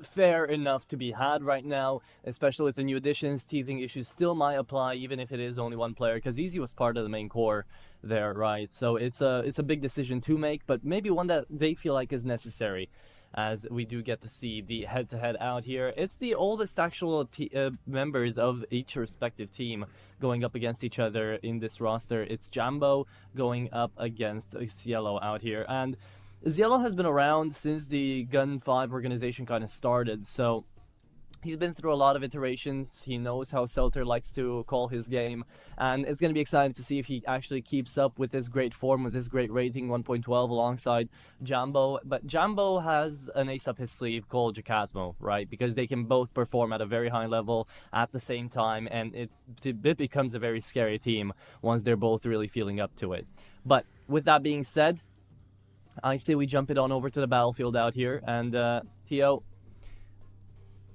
fair enough to be had right now, especially with the new additions. Teething issues still might apply, even if it is only one player, because Easy was part of the main core there, right? So it's a big decision to make, but maybe one that they feel like is necessary, as we do get to see the head-to-head out here. It's the oldest actual members of each respective team going up against each other in this roster. It's Jambo going up against Cielo out here, and Cielo has been around since the Gun 5 organization kind of started, so he's been through a lot of iterations. He knows how Selter likes to call his game, and it's going to be exciting to see if he actually keeps up with this great form, with this great rating, 1.12 alongside Jambo. But Jambo has an ace up his sleeve called Jacasmo, right? Because they can both perform at a very high level at the same time, and it becomes a very scary team once they're both really feeling up to it. But with that being said, I say we jump it on over to the battlefield out here, and Theo,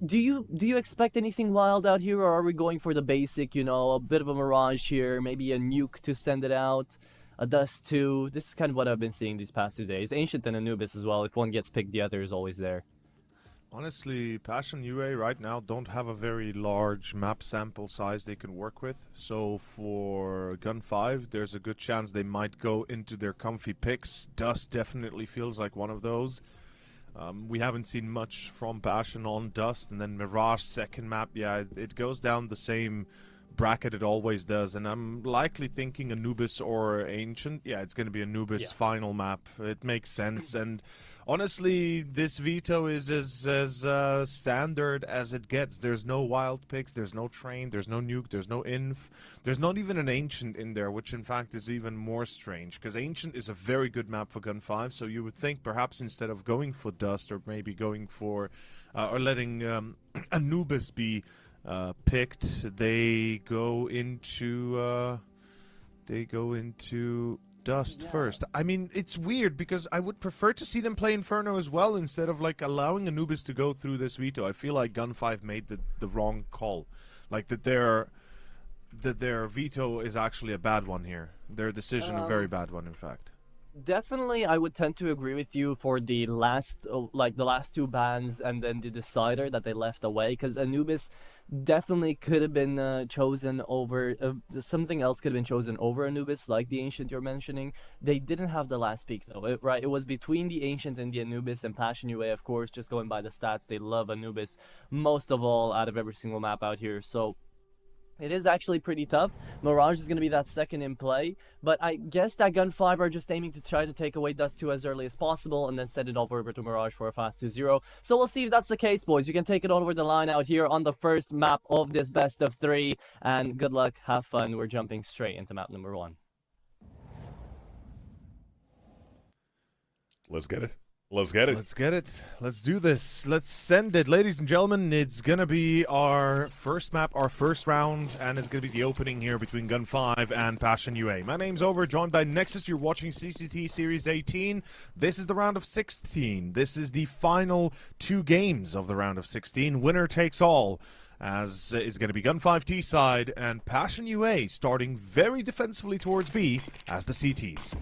do you expect anything wild out here, or are we going for the basic, you know, a bit of a Mirage here, maybe a nuke to send it out, a Dust 2? This is kind of what I've been seeing these past 2 days. Ancient and Anubis as well. If one gets picked, the other is always there. Honestly, Passion UA right now don't have a very large map sample size they can work with. So for Gun 5, there's a good chance they might go into their comfy picks. Dust definitely feels like one of those. We haven't seen much from Passion on Dust, and then Mirage second map, yeah, it goes down the same bracket it always does, and I'm likely thinking Anubis or Ancient. Yeah, it's going to be Anubis final map. It makes sense, and honestly, this Veto is as standard as it gets. There's no wild picks, there's no Train, there's no Nuke, there's no Inf. There's not even an Ancient in there, which in fact is even more strange, because Ancient is a very good map for Gun 5, so you would think perhaps instead of going for Dust, or maybe going for, or letting Anubis be picked, they go into Dust first. I mean, it's weird because I would prefer to see them play Inferno as well instead of like allowing Anubis to go through this Veto. I feel like Gun 5 made the wrong call, like that their Veto is actually a bad one here. Their decision a very bad one, in fact. Definitely, I would tend to agree with you for the last, like the last two bans and then the decider that they left away, because Anubis definitely could have been chosen over, something else could have been chosen over Anubis, like the Ancient you're mentioning. They didn't have the last peak though, right? It was between the Ancient and the Anubis, and Passion UA, of course, just going by the stats, they love Anubis most of all out of every single map out here, so it is actually pretty tough. Mirage is going to be that second in play, but I guess that Gun 5 are just aiming to try to take away Dust 2 as early as possible and then send it over to Mirage for a fast 2-0. So we'll see if that's the case, boys. You can take it all over the line out here on the first map of this best of 3, and good luck, have fun. We're jumping straight into map number 1. Let's get it. Let's get it. Let's get it. Let's do this. Let's send it. Ladies and gentlemen, it's going to be our first map, our first round, and it's going to be the opening here between Gun 5 and Passion UA. My name's Over, joined by Nexus. You're watching CCT Series 18. This is the round of 16. This is the final 2 games of the round of 16. Winner takes all, as is going to be Gun 5 T side and Passion UA starting very defensively towards B as the CTs.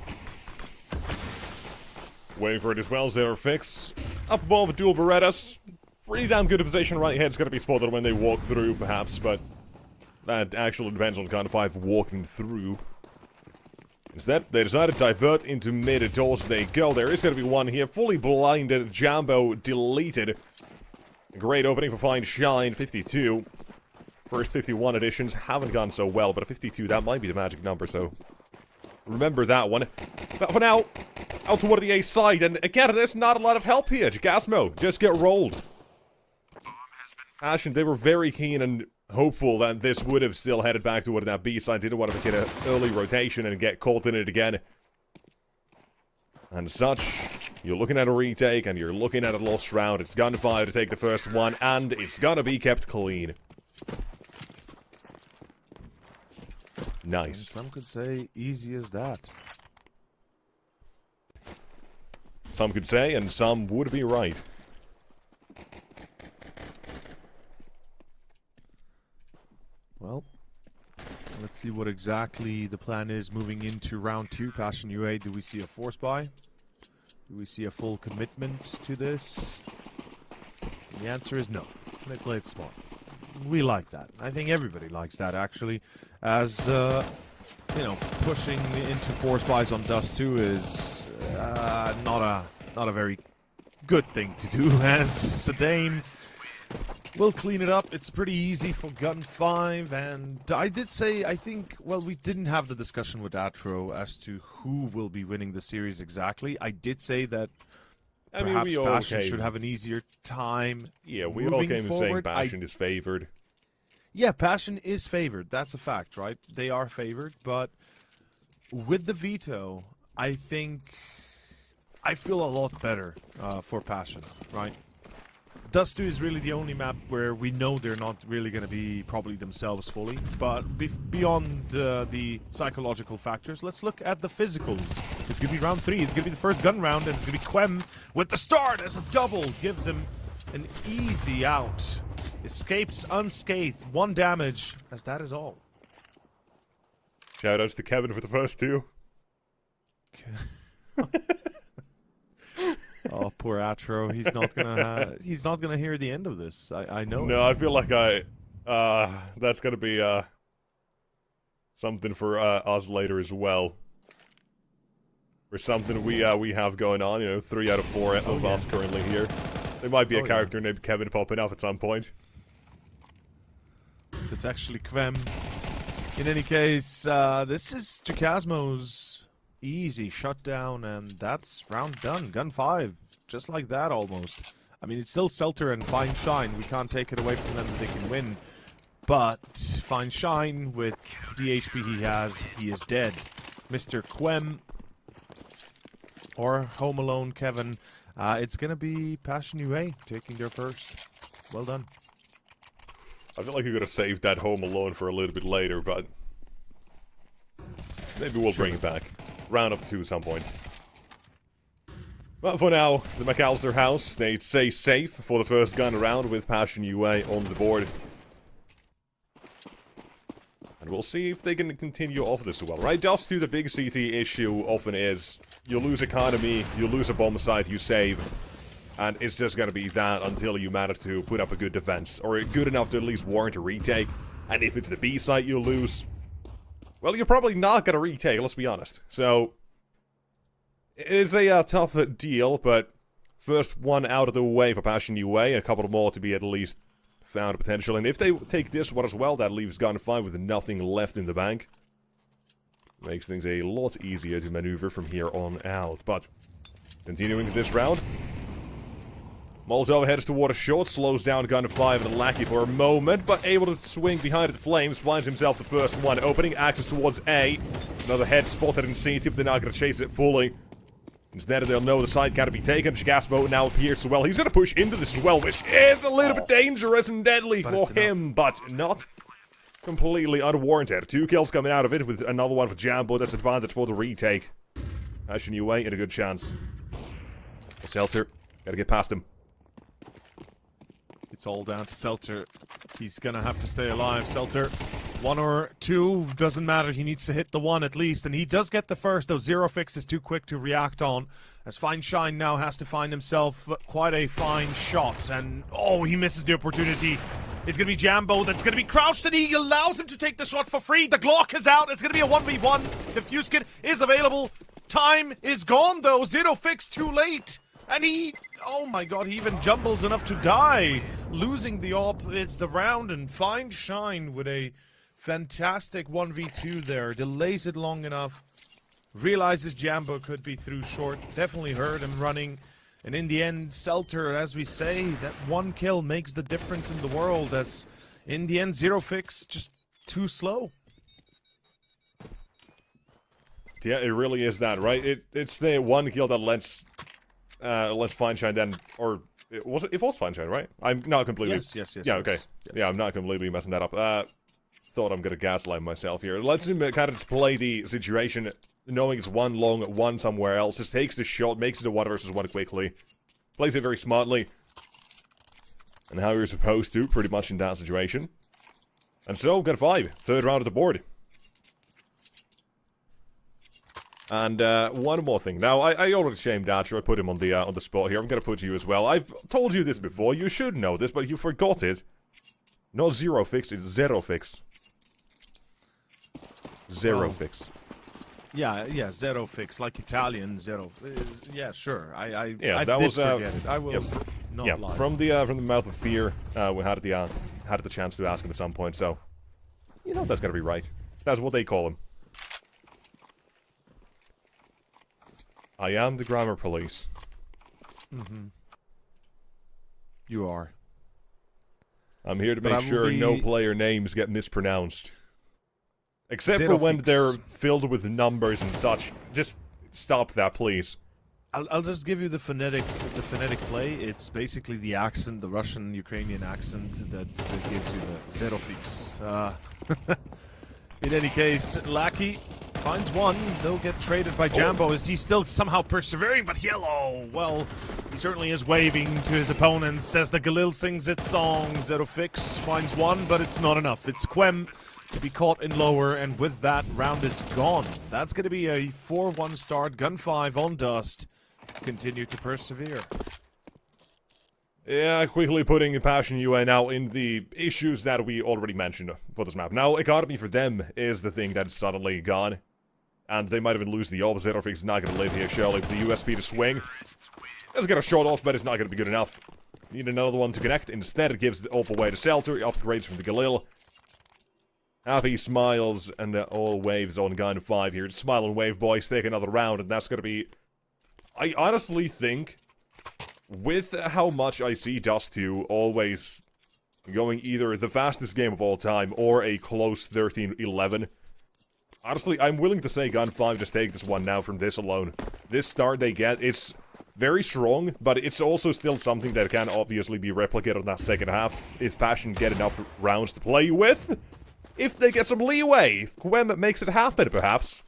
Waiting for it as well, Zero Fix. Up above, dual Berettas. Pretty damn good position right here. It's going to be spotted when they walk through, perhaps, but that actually depends on Gun 5 walking through. Instead, they decide to divert into mid doors they go. There is going to be one here, fully blinded, Jambo deleted. A great opening for Find Shine, 52. First 51 editions haven't gone so well, but a 52, that might be the magic number, so remember that one. But for now, out toward the A side, and again, there's not a lot of help here. Jagasmo, just get rolled. Ashen, they were very keen and hopeful that this would have still headed back toward that B side. Didn't want to get an early rotation and get caught in it again. And such, you're looking at a retake, and you're looking at a lost round. It's Gun 5 to take the first one, and it's gonna be kept clean. Nice. And some could say easy as that. Some could say, and some would be right. Well, let's see what exactly the plan is moving into round 2. Passion UA, do we see a force buy? Do we see a full commitment to this? And the answer is no. They played smart. We like that. I think everybody likes that, actually. As, you know, pushing into force buys on Dust 2 is not a very good thing to do, as Sedain will clean it up. It's pretty easy for Gun 5, and I did say, I think, well, we didn't have the discussion with Atro as to who will be winning the series exactly. I did say that perhaps Passion should have an easier time. Yeah, we all came to saying Passion is favored. Yeah, Passion is favored. That's a fact, right? They are favored, but with the Veto, I think I feel a lot better for Passion, right? Dust 2 is really the only map where we know they're not really going to be probably themselves fully, but beyond the psychological factors, let's look at the physicals. It's going to be round 3, it's going to be the first gun round, and it's going to be Quem with the start as a double gives him an easy out. Escapes unscathed, 1 damage, as that is all. Shoutouts to Kevin for the first 2. Oh, poor Atro. He's not gonna hear the end of this. I know. No, I feel like that's gonna be something for us later as well. Or something we have going on. You know, 3 out of 4 of us currently here. There might be a character named Kevin popping up at some point. It's actually Quem. In any case, this is Jacasmo's easy shutdown, and that's round done. Gun 5, just like that almost. I mean, it's still Selter and Fine Shine. We can't take it away from them that they can win. But Fine Shine, with the HP he has, he is dead. Mr. Quem or Home Alone Kevin, it's gonna be Passion UA taking their first. Well done. I feel like you could have saved that Home Alone for a little bit later, but maybe we'll bring it back. Round of 2 at some point. But for now, the McAllister house, they stay safe for the first gun round with Passion UA on the board. And we'll see if they can continue off this well, right? Just to the big CT issue often is, you lose economy, you lose a bomb site, you save, and it's just gonna be that until you manage to put up a good defense, or good enough to at least warrant a retake. And if it's the B site you lose, well, you're probably not gonna retake, let's be honest. So, it is a tough deal, but first one out of the way for Passion UA, a couple more to be at least found potential. And if they take this one as well, that leaves Gun 5 with nothing left in the bank. Makes things a lot easier to maneuver from here on out. But, continuing this round, Molotov heads toward a short, slows down Gun 5 and Lackey for a moment, but able to swing behind the flames, finds himself the first one, opening access towards A. Another head spotted in CT, but they're not going to chase it fully. Instead, they'll know the side can't be taken. Chigasmo now appears as well. He's going to push into this as well, which is a little bit dangerous and deadly for him, but not completely unwarranted. 2 kills coming out of it, with another one for Jambo. That's advantage for the retake. Passion UA in a good chance. Selter, gotta get past him. It's all down to Selter. He's gonna have to stay alive. Selter, 1 or 2, doesn't matter. He needs to hit the 1 at least, and he does get the first, though Zero Fix is too quick to react on, as Fine Shine now has to find himself quite a fine shot, and oh, he misses the opportunity. It's gonna be Jambo that's gonna be crouched, and he allows him to take the shot for free. The Glock is out. It's gonna be a 1v1. The fuse kit is available. Time is gone, though. Zero Fix too late. And he, oh my god, he even jumbles enough to die. Losing the AWP, it's the round, and Fine Shine with a fantastic 1v2 there. Delays it long enough. Realizes Jambo could be through short. Definitely heard him running. And in the end, Selter, as we say, that 1 kill makes the difference in the world, as in the end, Zero Fix just too slow. Yeah, it really is that, right? It's the 1 kill that lets Fine Shine then, or it was Fine Shine, right? I'm not completely. Yes. Yeah, okay. Yes. Yeah, I'm not completely messing that up. Thought I'm gonna gaslight myself here. Let's him kind of display the situation, knowing it's 1 long, 1 somewhere else. Just takes the shot, makes it a 1 versus 1 quickly, plays it very smartly, and how you're supposed to, pretty much in that situation. And so, got a 5, 3rd round of the board. And one more thing. Now, I already shamed Archer. I put him on the spot here. I'm gonna put you as well. I've told you this before. You should know this, but you forgot it. Not Zero Fix. It's Zero Fix. Zero Fix. Yeah, Zero Fix, like Italian Zero. Yeah, sure. I that was forget it. I will not lie. From the mouth of fear. We had the chance to ask him at some point. So, you know that's gotta be right. That's what they call him. I am the grammar police. You are. I'm here to make sure no player names get mispronounced. Except Zero for when Fix. they're filled with numbers and such. Just stop that, please. I'll just give you the phonetic play. It's basically the accent, the Russian-Ukrainian accent that gives you the Zero Fix. In any case, Lackey finds 1. They'll get traded by Jambo. Is he still somehow persevering? But Yellow, well, he certainly is waving to his opponents as the Galil sings its song. Zero Fix finds 1, but it's not enough. It's Quem to be caught in lower, and with that, round is gone. That's going to be a 4-1 start. Gun 5 on Dust. continue to persevere. Yeah, quickly putting Passion UA now in the issues that we already mentioned for this map. Now, economy for them is the thing that's suddenly gone. And they might even lose the opposite, or if he's not going to live here, surely, with the USP to swing. Let's get a shot off, but it's not going to be good enough. Need another one to connect. Instead, it gives the up away to Seltzer. He upgrades from the Galil. Happy smiles and all waves on gun 5 here. Smile and wave, boys. Take another round, and that's going to be... I honestly think, with how much I see Dust 2 always going either the fastest game of all time or a close 13-11... Honestly, I'm willing to say Gun 5 just take this one now from this alone. This start they get, it's very strong, but it's also still something that can obviously be replicated in that second half if Passion get enough rounds to play with. If they get some leeway, if Quem makes it happen, perhaps.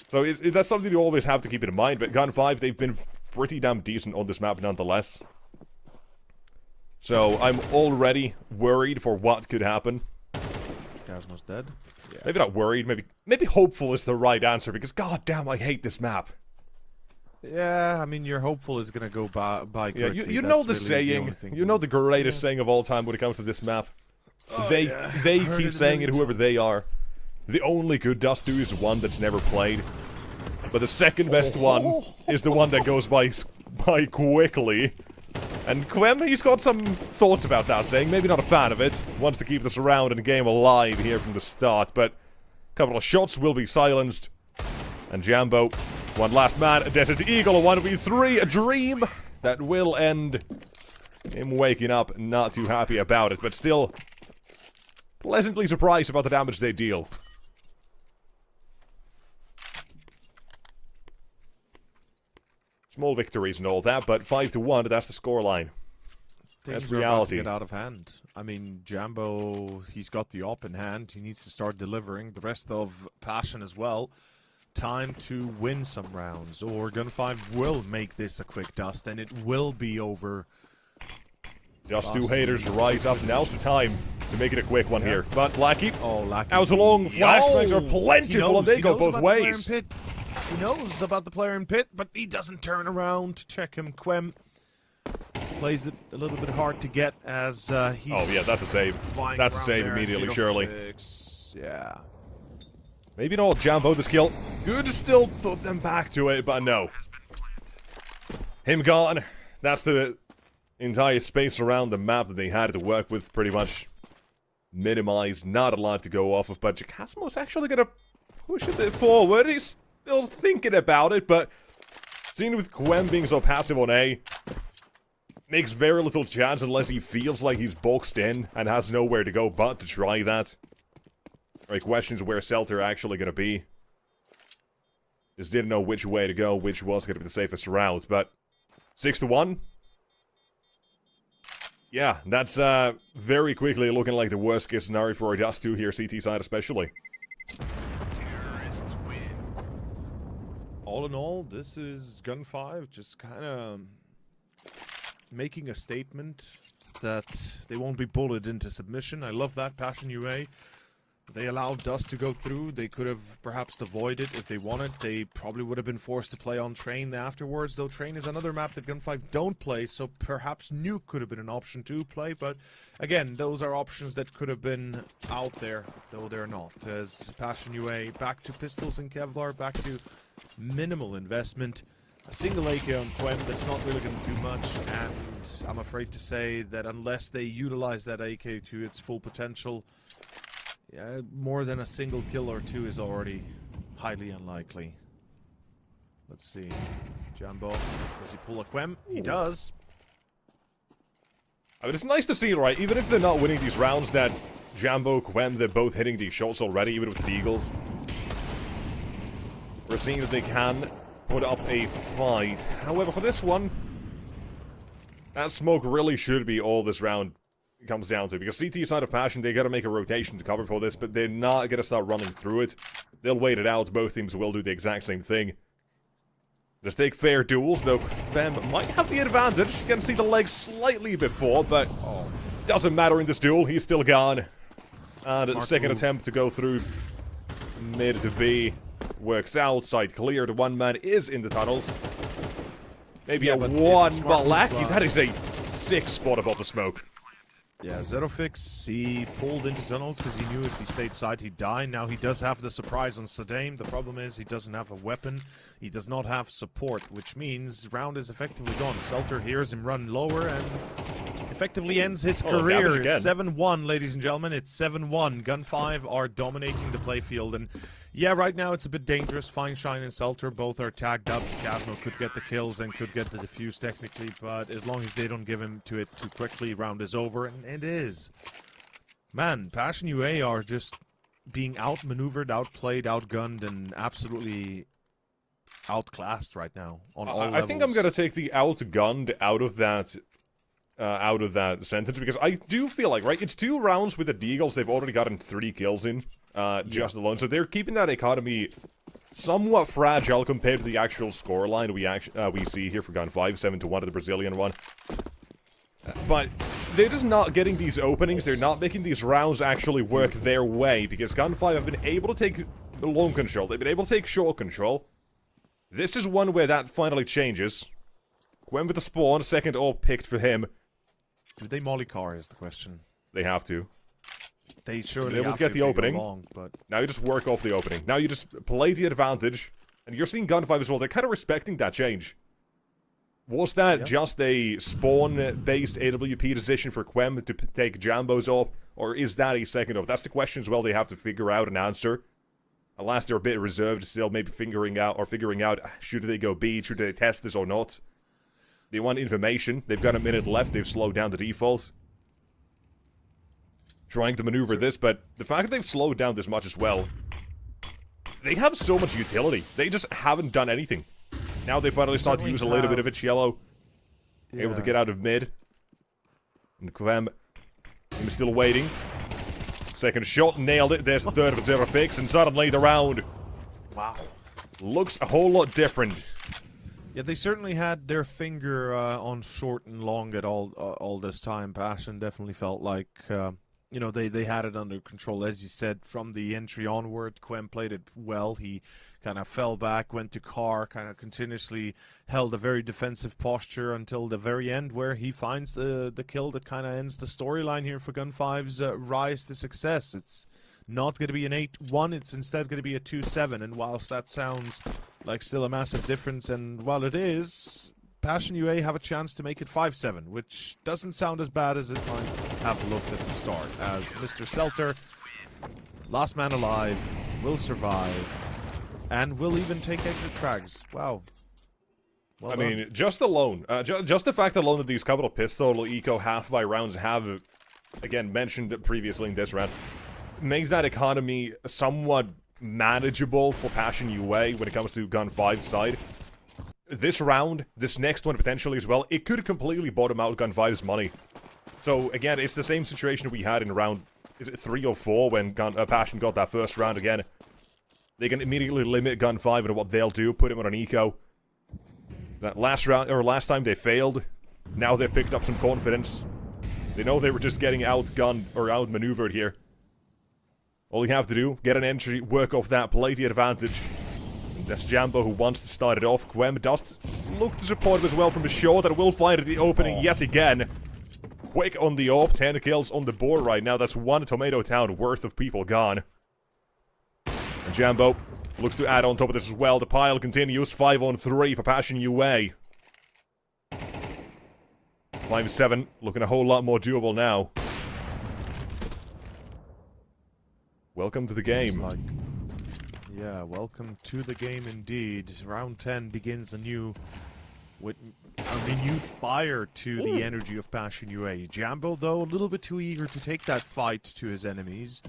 So that's something you always have to keep in mind, but Gun 5, they've been pretty damn decent on this map nonetheless. So I'm already worried for what could happen. Cosmo's dead. Yeah. Maybe not worried, maybe hopeful is the right answer, because goddamn, I hate this map. Yeah, I mean, your hopeful is gonna go by quickly. Yeah, you know the saying, you know the greatest saying of all time when it comes to this map. Oh, they keep saying it, whoever they are. The only good Dust 2 is one that's never played. But the second best one is the one that goes by quickly. And Quem, he's got some thoughts about that saying, maybe not a fan of it. Wants to keep this round and game alive here from the start, but a couple of shots will be silenced. And Jambo, one last man, a Desert Eagle, a 1v3, a dream that will end him waking up not too happy about it, but still pleasantly surprised about the damage they deal. Small victories and all that, but 5-1, that's the scoreline. That's reality. Get out of hand. I mean, Jambo, he's got the op in hand. He needs to start delivering. The rest of Passion as well. Time to win some rounds, or Gun 5 will make this a quick Dust, and it will be over. Dust 2 haters rise up. Now's the time to make it a quick one here. But Lackey, Lackey. out along flashbangs are plentiful, and they go both ways. He knows about the player in pit, but he doesn't turn around to check him. Quem plays it a little bit hard to get as he's... Oh yeah, that's a save. That's a save immediately, surely. Yeah. Maybe not Jambo the skill. Good to still put them back to it, but no. Him gone. That's the entire space around the map that they had to work with, pretty much minimized. Not a lot to go off of, but Jacasmo's actually gonna push it forward. He's still thinking about it, but seeing with Quem being so passive on A, makes very little chance unless he feels like he's boxed in and has nowhere to go but to try that. Right, questions where Seltzer actually gonna be. Just didn't know which way to go, which was gonna be the safest route, but 6-1. Yeah, that's very quickly looking like the worst case scenario for Dust 2 here, CT side especially. Terrorists win. All in all, this is Gun 5 just kind of making a statement that they won't be bullied into submission. I love that, Passion UA. They allowed Dust to go through. They could have perhaps avoided it if they wanted. They probably would have been forced to play on Train afterwards, though Train is another map that Gun 5 don't play, so perhaps Nuke could have been an option to play, but again, those are options that could have been out there, though they're not, as Passion UA back to pistols and Kevlar, back to minimal investment. A single AK on Quem that's not really going to do much, and I'm afraid to say that unless they utilize that AK to its full potential, yeah, more than a single kill or two is already highly unlikely. Let's see. Jambo, does he pull a Quem? He does. I mean, it's nice to see, right, even if they're not winning these rounds, that Jambo, Quem, they're both hitting these shots already, even with the Eagles. We're seeing that they can put up a fight. However, for this one, that smoke really should be all this round comes down to, because CT side of Passion, they gotta make a rotation to cover for this, but they're not gonna start running through it. They'll wait it out. Both teams will do the exact same thing. Just take fair duels, though Fem might have the advantage. You can see the legs slightly before, but doesn't matter in this duel. He's still gone. And second attempt to go through mid to B works out. Side cleared. One man is in the tunnels. Maybe Yeah, a but it's one, smart but move, Lackey, that is a 6 spot above the smoke. Yeah, Zerofix, he pulled into tunnels because he knew if he stayed side he'd die. Now he does have the surprise on Sadame. The problem is he doesn't have a weapon. He does not have support, which means round is effectively gone. Selter hears him run lower and effectively ends his career. It's 7-1, ladies and gentlemen. It's 7-1. Gun 5 are dominating the playfield. And yeah, right now it's a bit dangerous. Feinstein and Selter both are tagged up. Casmo could get the kills and could get the defuse technically, but as long as they don't give him to it too quickly, round is over, and it is. Man, Passion UA are just being outmaneuvered, outplayed, outgunned, and absolutely outclassed right now on all levels. I think I'm gonna take the outgunned out of that sentence, because I do feel like, right, it's 2 rounds with the Deagles. They've already gotten 3 kills in just alone, so they're keeping that economy somewhat fragile compared to the actual scoreline we see here for Gun 5, 7-1 to the Brazilian one. But they're just not getting these openings. They're not making these rounds actually work their way, because Gun 5 have been able to take long control. They've been able to take short control. This is one where that finally changes. Gwen with the spawn, second all picked for him. Did they molly car is the question. They have to. They surely They're able have to get the opening. Long, but... Now you just work off the opening. Now you just play the advantage. And you're seeing Gun 5 as well. They're kind of respecting that change. Was that just a spawn-based AWP decision for Quem to take Jambos up? Or is that a second up? That's the question as well they have to figure out and answer. Alas, they're a bit reserved still, maybe figuring out, should they go B, should they test this or not? They want information. They've got a minute left. They've slowed down the default. Trying to maneuver this, but the fact that they've slowed down this much as well, they have so much utility. They just haven't done anything. Now they finally start to use a little bit of it. Yellow, able to get out of mid. And Quem, he's still waiting. Second shot, nailed it. There's the third of a Zerofix, and suddenly the round. Wow. Looks a whole lot different. Yeah, they certainly had their finger on short and long at all this time. Passion definitely felt like, you know, they had it under control. As you said, from the entry onward, Quem played it well. He kind of fell back, went to car, kind of continuously held a very defensive posture until the very end, where he finds the kill that kind of ends the storyline here for Gun 5's rise to success. It's not going to be an 8-1, it's instead going to be a 2-7, and whilst that sounds like still a massive difference, and while it is, Passion UA have a chance to make it 5-7, which doesn't sound as bad as it might have looked at the start, as Mr. Selter, last man alive, will survive, and will even take exit frags. Wow. Well I done. mean, just alone, just the fact alone that these couple of pistol eco half-by rounds have, again, mentioned previously in this round, makes that economy somewhat manageable for Passion UA when it comes to Gun 5's side. This round, this next one potentially as well, it could completely bottom out Gun 5's money. So again, it's the same situation we had in round, is it 3 or 4 when Passion got that first round again. They can immediately limit Gun 5 and what they'll do, put him on an eco. That last round, or last time they failed, now they've picked up some confidence. They know they were just getting outgunned or outmaneuvered here. All you have to do, get an entry, work off that, play the advantage. And that's Jambo who wants to start it off. Quem does look to support him as well from a shot that will find at the opening yet again. Quick on the AWP, 10 kills on the board right now. That's 1 Tomato Town worth of people gone. And Jambo looks to add on top of this as well. The pile continues, 5-on-3 for Passion UA. 5-7, looking a whole lot more doable now. Welcome to the game. Yeah, welcome to the game indeed. Round 10 begins anew with a renewed fire to the energy of Passion UA. Jambo, though, a little bit too eager to take that fight to his enemies.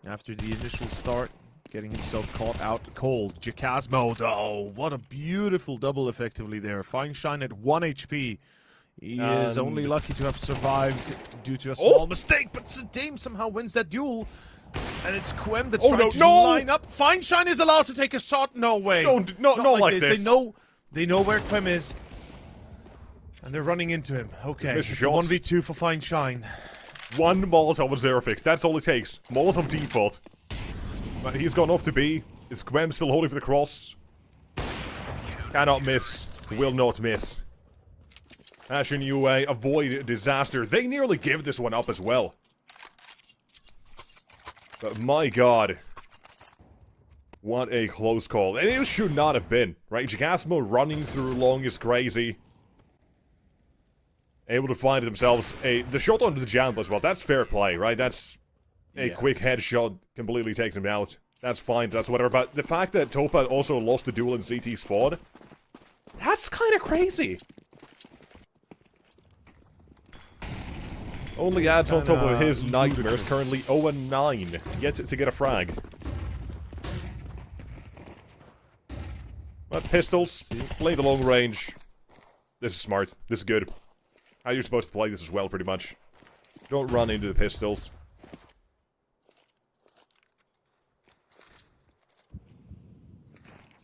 After the initial start, getting himself caught out cold. Jacasmo, though, what a beautiful double effectively there. Feinstein at 1 HP. He is only lucky to have survived due to a small mistake, but Sadame somehow wins that duel. And it's Quem that's trying to line up. Feinstein is allowed to take a shot. No way. Not like this. They know where Quem is. And they're running into him. Okay, it's a 1v2 for Feinstein. 1 Molotov with Zerofix. That's all it takes. Molotov default. But he's gone off to B. Is Quem still holding for the cross? Cannot miss. Will not miss. Passion UA avoid disaster. They nearly give this one up as well. But my god. What a close call. And it should not have been, right? Gigasmo running through long is crazy. Able to find themselves the shot onto the jump as well. That's fair play, right? That's a quick headshot, completely takes him out. That's fine, that's whatever. But the fact that Topa also lost the duel in CT spawn, that's kind of crazy. Only adds on top of his nightmares, currently 0-9. Yet to get a frag. But pistols, play the long range. This is smart. This is good. How you're supposed to play this as well, pretty much. Don't run into the pistols.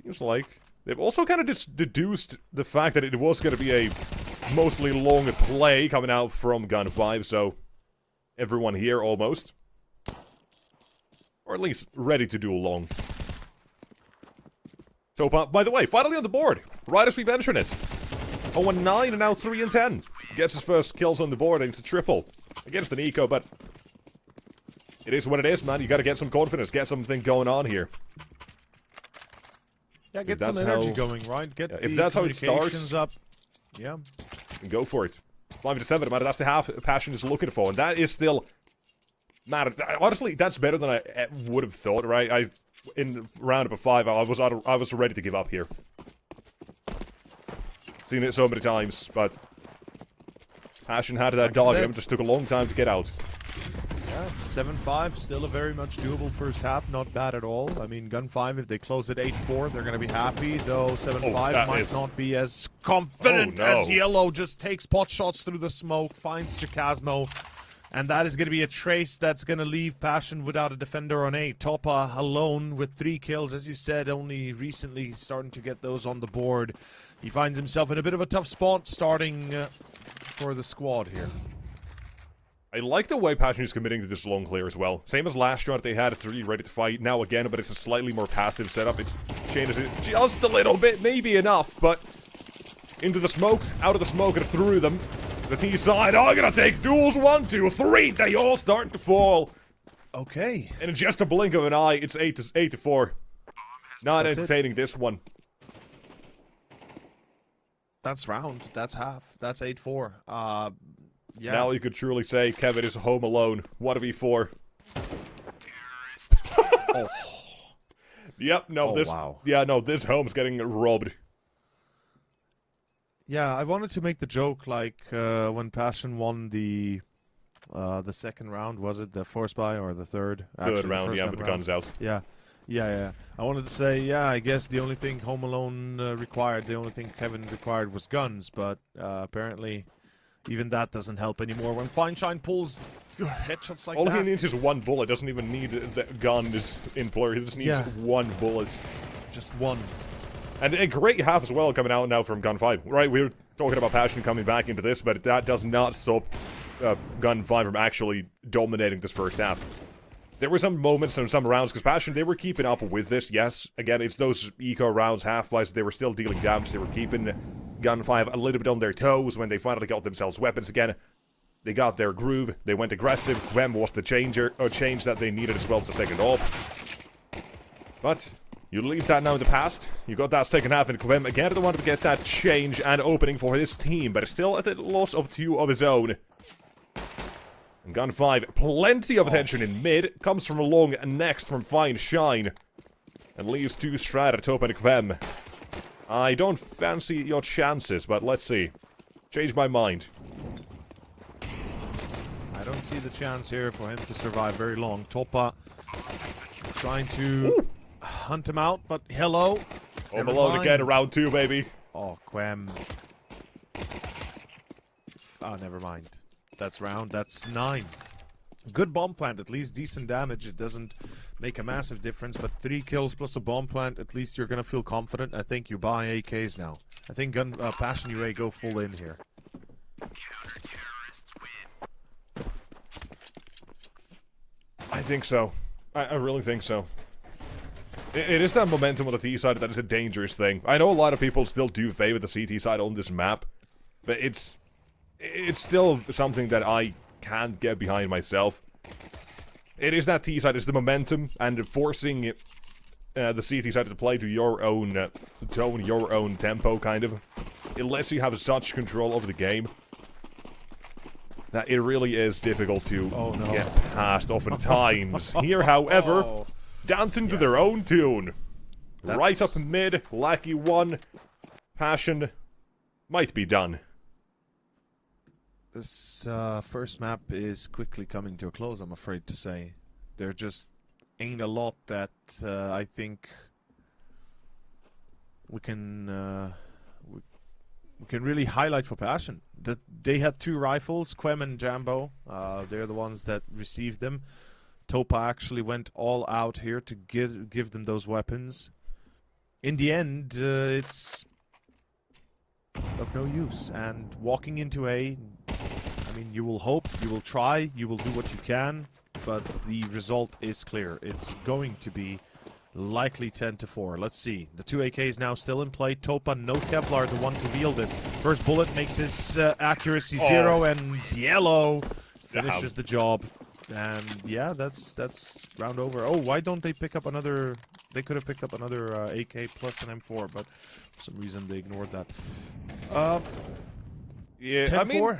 Seems like they've also kind of just deduced the fact that it was going to be a mostly long play coming out from Gun 5, so everyone here almost. Or at least ready to do a long. So, by the way, finally on the board, right as we mention it. 0-9 and now 3-10. Gets his first kills on the board, and it's a triple. Against an eco, but it is what it is, man. You gotta get some confidence, get something going on here. Yeah, get some energy going, right? Get if that's how it starts, up. Yeah. Go for it. 5-7, man. That's the half Passion is looking for, and that is still... Man, honestly, that's better than I would have thought, right? In round up 5, I was ready to give up here. Seen it so many times, but Passion had that dog in him, just took a long time to get out. Yeah, 7-5, still a very much doable first half, not bad at all. I mean, Gun 5, if they close at 8-4, they're going to be happy, though 7-5 might not be as confident as Yellow. Just takes pot shots through the smoke, finds Gigasmo. And that is going to be a trace that's going to leave Passion without a defender on 8. Topa alone with 3 kills, as you said, only recently starting to get those on the board. He finds himself in a bit of a tough spot starting for the squad here. I like the way Passion is committing to this long clear as well. Same as last round, they had 3 ready to fight. Now again, but it's a slightly more passive setup. It's changes it just a little bit, maybe enough, but into the smoke, out of the smoke, and through them. The T side, I'm gonna take duels 1, 2, 3. They all start to fall. Okay. And in just a blink of an eye, it's 8-4. Not entertaining this one. That's round. That's half. That's 8-4. Yeah. Now you could truly say Kevin is home alone. 1v4. Oh. Yep. No. Wow. Yeah. No. This home's getting robbed. Yeah, I wanted to make the joke like when Passion won the second round, was it the force buy or the third? Third round, yeah, with the guns out. Yeah. I wanted to say, yeah, I guess the only thing Home Alone required, the only thing Kevin required was guns, but apparently even that doesn't help anymore when Feinstein pulls headshots like that. All he needs is 1 bullet, doesn't even need the gun is in play, he just needs 1 bullet. Just 1. And a great half as well coming out now from Gun 5. Right, we were talking about Passion coming back into this, but that does not stop Gun 5 from actually dominating this first half. There were some moments and some rounds, because Passion, they were keeping up with this, yes. Again, it's those eco rounds, half-wise, they were still dealing damage. They were keeping Gun 5 a little bit on their toes when they finally got themselves weapons again. They got their groove, they went aggressive. Quem was the change that they needed as well for the second off. But you leave that now in the past. You got that second half, and Quem again wanted to get that change and opening for his team, but still at the loss of 2 of his own. And Gun 5, plenty of attention in mid, comes from long next from Fine Shine, and leaves 2 Strider, Topa and Quem. I don't fancy your chances, but let's see. Change my mind. I don't see the chance here for him to survive very long. Topa trying to hunt him out, but hello. Home alone again, round 2, baby. Oh, Quem. Oh, never mind. That's round. That's 9. Good bomb plant, at least decent damage. It doesn't make a massive difference, but 3 kills plus a bomb plant, at least you're gonna feel confident. I think you buy AKs now. I think Passion UA go full in here. I think so. I really think so. It is that momentum on the T side that is a dangerous thing. I know a lot of people still do favor the CT side on this map, but it's it's still something that I can't get behind myself. It is that T-side, it's the momentum, and forcing the CT side to play to your own tone, your own tempo, kind of. It lets you have such control over the game that it really is difficult to get past oftentimes. Here, however, dancing to their own tune. Right up mid, Lackey 1, Passion might be done. This first map is quickly coming to a close, I'm afraid to say. There just ain't a lot that I think we can really highlight for Passion. That they had 2 rifles, Quem and Jambo. They're the ones that received them. Topa actually went all out here to give them those weapons. In the end, it's of no use. And walking into A, I mean, you will hope, you will try, you will do what you can, but the result is clear. It's going to be likely 10-4. Let's see. The 2 AKs now still in play. Topa, no Kevlar, the one to wield it. First bullet makes his accuracy 0, and Yellow finishes the job. And yeah, that's round over. Oh, why don't they pick up another... They could have picked up another AK plus an M4, but for some reason they ignored that. Yeah, 10-4? I mean,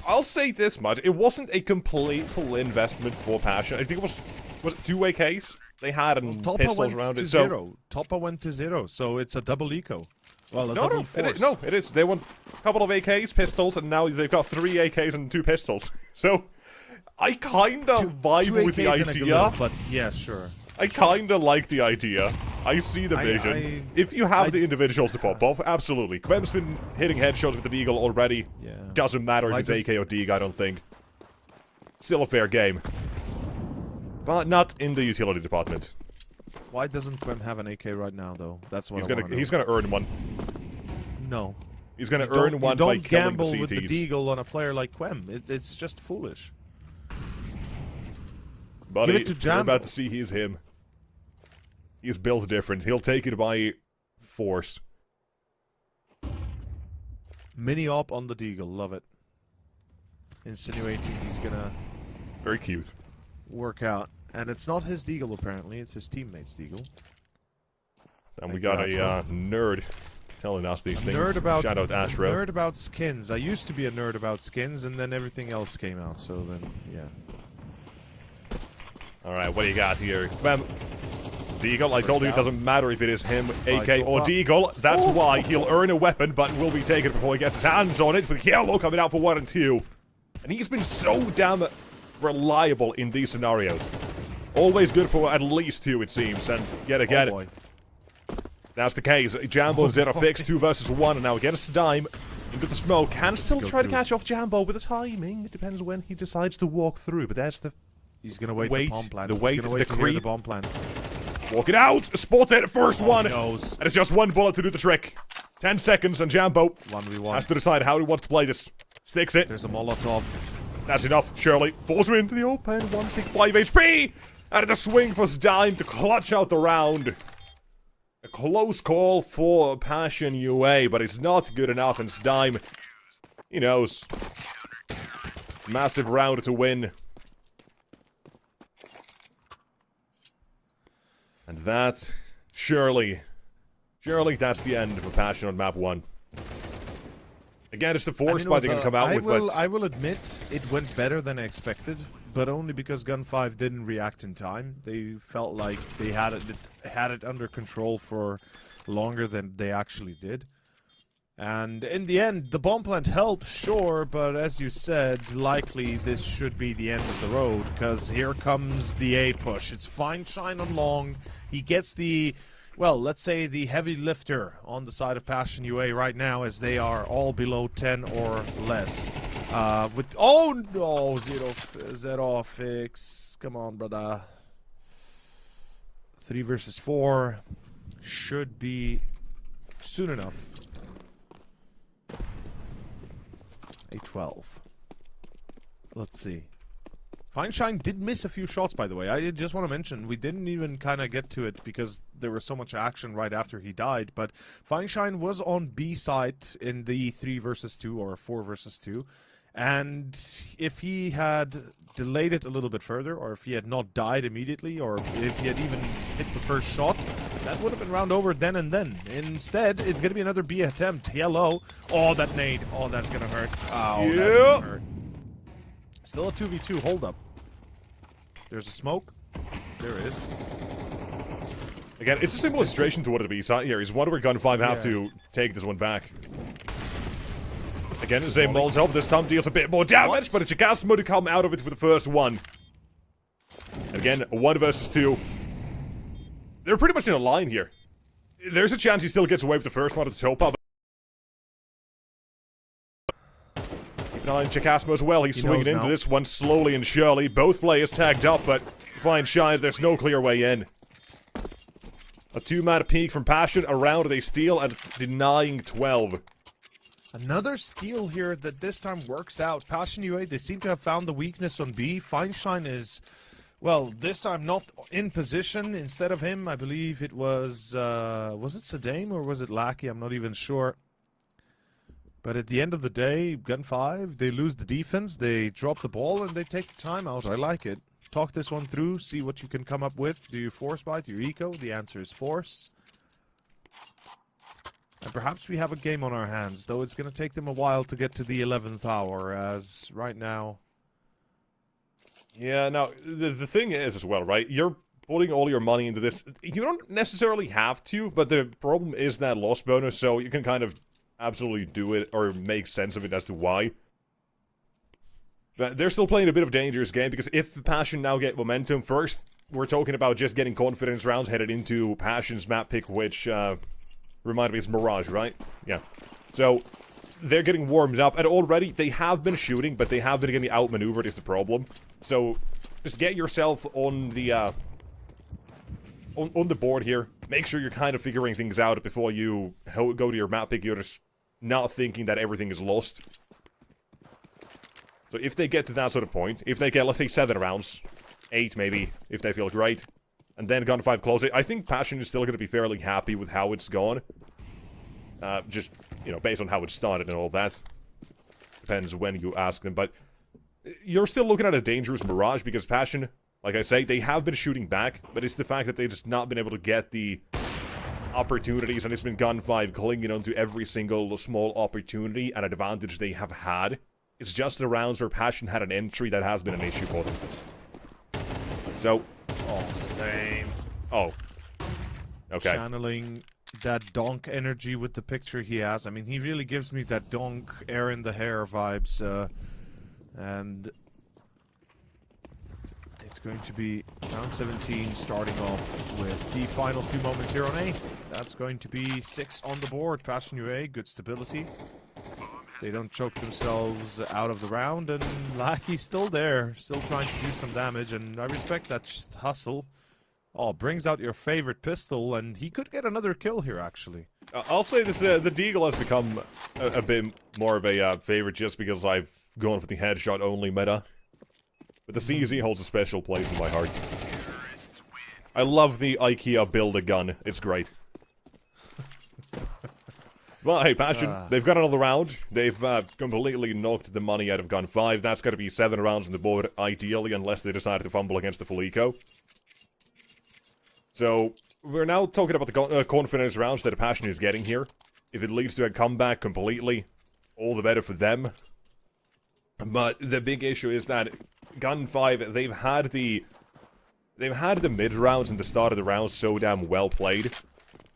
I'll say this much. It wasn't a complete full investment for Passion. I think it was it 2 AKs they had and pistols around it. So Topa went to 0, so it's a double eco. Well, no, it is. They won a couple of AKs, pistols, and now they've got 3 AKs and 2 pistols. So I kind of vibe with the idea. But yeah, sure. I kind of like the idea. I see the vision. If you have the individuals to pop off, absolutely. Quem's been hitting headshots with the Deagle already. Yeah. Doesn't matter if it's AK or Deagle, I don't think. Still a fair game. But not in the utility department. Why doesn't Quem have an AK right now, though? That's what he's gonna earn one. No. He's gonna earn one by killing the CTs. Don't gamble with the Deagle on a player like Quem. It's just foolish. Buddy, give it to Jambo. You're about to see he's him. He's built different. He'll take it by force. Mini-op on the Deagle. Love it. Insinuating he's gonna... Very cute. Work out. And it's not his Deagle, apparently. It's his teammate's Deagle. And we got a nerd telling us these things. Shout out Ashro. Nerd about skins. I used to be a nerd about skins, and then everything else came out. So then, yeah. Alright, what do you got here? Deagle, I told you it doesn't matter if it is him, AK, or Deagle. That's why he'll earn a weapon, but will be taken before he gets his hands on it, with Yellow coming out for 1 and 2. And he's been so damn reliable in these scenarios. Always good for at least 2, it seems, and yet again, that's the case. Jambo and Zero fix 2 versus 1, and now against Dime into the smoke. Can still try to catch off Jambo with the timing. It depends when he decides to walk through, but that's the... He's gonna wait the bomb plant. The wait, the creep. The bomb plant. Walk it out! Spotted! First one! Knows. And it's just 1 bullet to do the trick. 10 seconds, and Jambo 1v1. has to decide how he wants to play this. Sticks it. There's a Molotov. That's enough. Shirley falls into the open. 165 HP! And the swing for Dime to clutch out the round. A close call for Passion UA, but it's not good enough, and Dime, he knows. Massive round to win. And that's surely that's the end of a Passion on map 1. Again, it's the force spot they're going to come out with. I will admit, it went better than I expected, but only because Gun 5 didn't react in time. They felt like they had it under control for longer than they actually did. And in the end, the bomb plant helped, sure, but as you said, likely this should be the end of the road, because here comes the A push. It's fine shine on long. He gets the, well, let's say the heavy lifter on the side of Passion UA right now, as they are all below 10 or less. Oh no, Zero fix. Come on, brother. 3 versus 4 should be soon enough. A 12. Let's see. Feinstein did miss a few shots, by the way. I just want to mention, we didn't even kind of get to it because there was so much action right after he died, but Feinstein was on B side in the 3 versus 2 or 4 versus 2, and if he had delayed it a little bit further, or if he had not died immediately, or if he had even hit the first shot, that would have been round over then and then. Instead, it's going to be another B attempt. Hello. Oh, that nade. Oh, that's going to hurt. Oh, that's going to hurt. Still a 2v2 hold up. There's a smoke. There is. Again, it's a simple illustration to what it be here. Is what where Gun 5 have to take this one back. Again, Zay Molotov this time deals a bit more damage, but it's a Gasmo to come out of it with the first one. Again, 1 versus 2. They're pretty much in a line here. There's a chance he still gets away with the first one at the top up. Keep an eye on Chakasmo as well. He's swinging into this one slowly and surely. Both players tagged up, but Feinstein, there's no clear way in. A 2-man peek from Passion around they steal and denying 12. Another steal here that this time works out. Passion UA, they seem to have found the weakness on B. Feinstein is, well, this time not in position. Instead of him, I believe it was it Sadame or was it Lackey? I'm not even sure. But at the end of the day, Gun 5, they lose the defense, they drop the ball, and they take the timeout. I like it. Talk this one through, see what you can come up with. Do you force bite? Do you eco? The answer is force. And perhaps we have a game on our hands, though it's going to take them a while to get to the 11th hour, as right now... Yeah, now, the thing is as well, right? You're putting all your money into this. You don't necessarily have to, but the problem is that loss bonus, so you can kind of absolutely do it, or make sense of it as to why. But they're still playing a bit of a dangerous game, because if Passion now get momentum, first, we're talking about just getting confidence rounds headed into Passion's map pick, which, remind me, it's Mirage, right? Yeah. So, they're getting warmed up, and already, they have been shooting, but they have been getting outmaneuvered is the problem. So, just get yourself on the, on the board here. Make sure you're kind of figuring things out before you go to your map pick. You're just not thinking that everything is lost. So if they get to that sort of point, if they get, let's say, 7 rounds, 8 maybe, if they feel great, and then Gun 5 close it, I think Passion is still going to be fairly happy with how it's gone. Just, you know, based on how it started and all that. Depends when you ask them, but you're still looking at a dangerous Mirage because Passion, like I say, they have been shooting back, but it's the fact that they've just not been able to get the opportunities, and it's been Gun 5 clinging onto every single small opportunity and advantage they have had. It's just the rounds where Passion had an entry that has been an issue for them. So... Oh, Stame. Oh. Okay. Channeling that donk energy with the picture he has. I mean, he really gives me that donk air in the hair vibes. And... it's going to be round 17 starting off with the final 2 moments here on A. That's going to be 6 on the board. Passion UA, good stability. They don't choke themselves out of the round, and Lackey's still there, still trying to do some damage, and I respect that hustle. Oh, brings out your favorite pistol, and he could get another kill here, actually. I'll say this, the Deagle has become a bit more of a favorite just because I've gone for the headshot-only meta. But the CZ holds a special place in my heart. I love the IKEA build-a-gun, it's great. Well, hey, Passion, they've got another round. They've completely knocked the money out of Gun 5. That's got to be 7 rounds on the board, ideally, unless they decide to fumble against the full eco. So, we're now talking about the confidence rounds that Passion is getting here. If it leads to a comeback completely, all the better for them. But the big issue is that Gun 5, they've had the mid-rounds and the start of the rounds so damn well played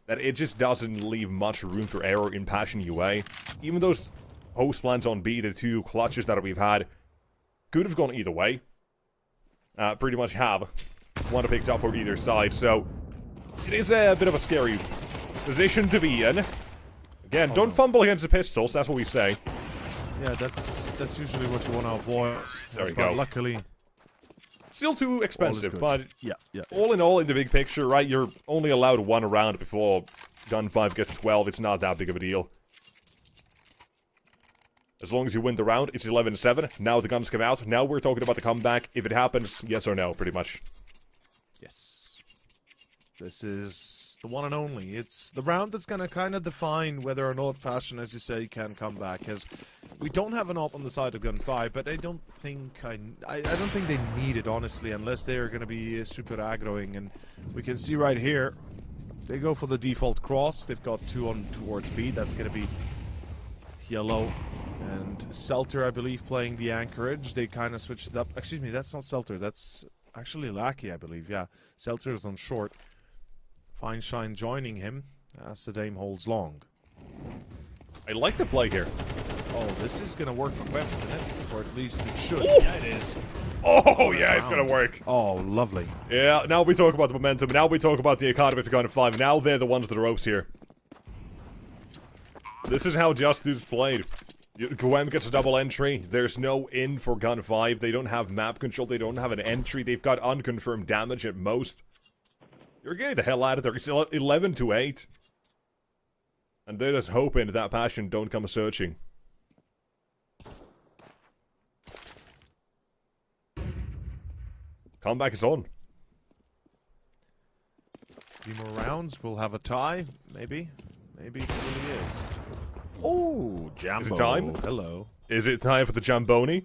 that it just doesn't leave much room for error in Passion UA. Even those post plans on B, the 2 clutches that we've had, could have gone either way. Pretty much have. One picked up for either side, so it is a bit of a scary position to be in. Again, don't fumble against the pistols, that's what we say. Yeah, that's usually what you want to avoid. There we but go. Luckily... Still too expensive, but yeah. all in all, in the big picture, right, you're only allowed 1 round before Gun 5 gets 12. It's not that big of a deal. As long as you win the round, it's 11-7. Now the guns come out. Now we're talking about the comeback. If it happens, yes or no, pretty much. Yes. This is the one and only. It's the round that's going to kind of define whether or not Passion, as you say, can come back. Because we don't have an op on the side of Gun 5, but I don't think I don't think they need it, honestly, unless they're going to be super aggroing. And we can see right here, they go for the default cross. They've got 2 on towards B. That's going to be yellow. And Selter, I believe, playing the anchorage. They kind of switched it up. Excuse me, that's not Selter. That's actually Lackey, I believe. Yeah, Selter is on short. Fine Shine joining him as Sadame holds long. I like the play here. Oh, this is going to work for Quem, isn't it? Or at least it should. Ooh. Yeah, it is. Oh, yeah, it's going to work. Oh, lovely. Yeah, now we talk about the momentum. Now we talk about the economy for Gun 5. Now they're the ones with the ropes here. This is how Justice played. Quem gets a double entry. There's no in for Gun 5. They don't have map control. They don't have an entry. They've got unconfirmed damage at most. You're getting the hell out of there. It's 11-8. And they're just hoping that Passion don't come searching. Comeback is on. 3 more rounds. We'll have a tie. Maybe. Maybe it really is. Oh, Jambo. Is it time? Hello. Is it time for the Jamboni?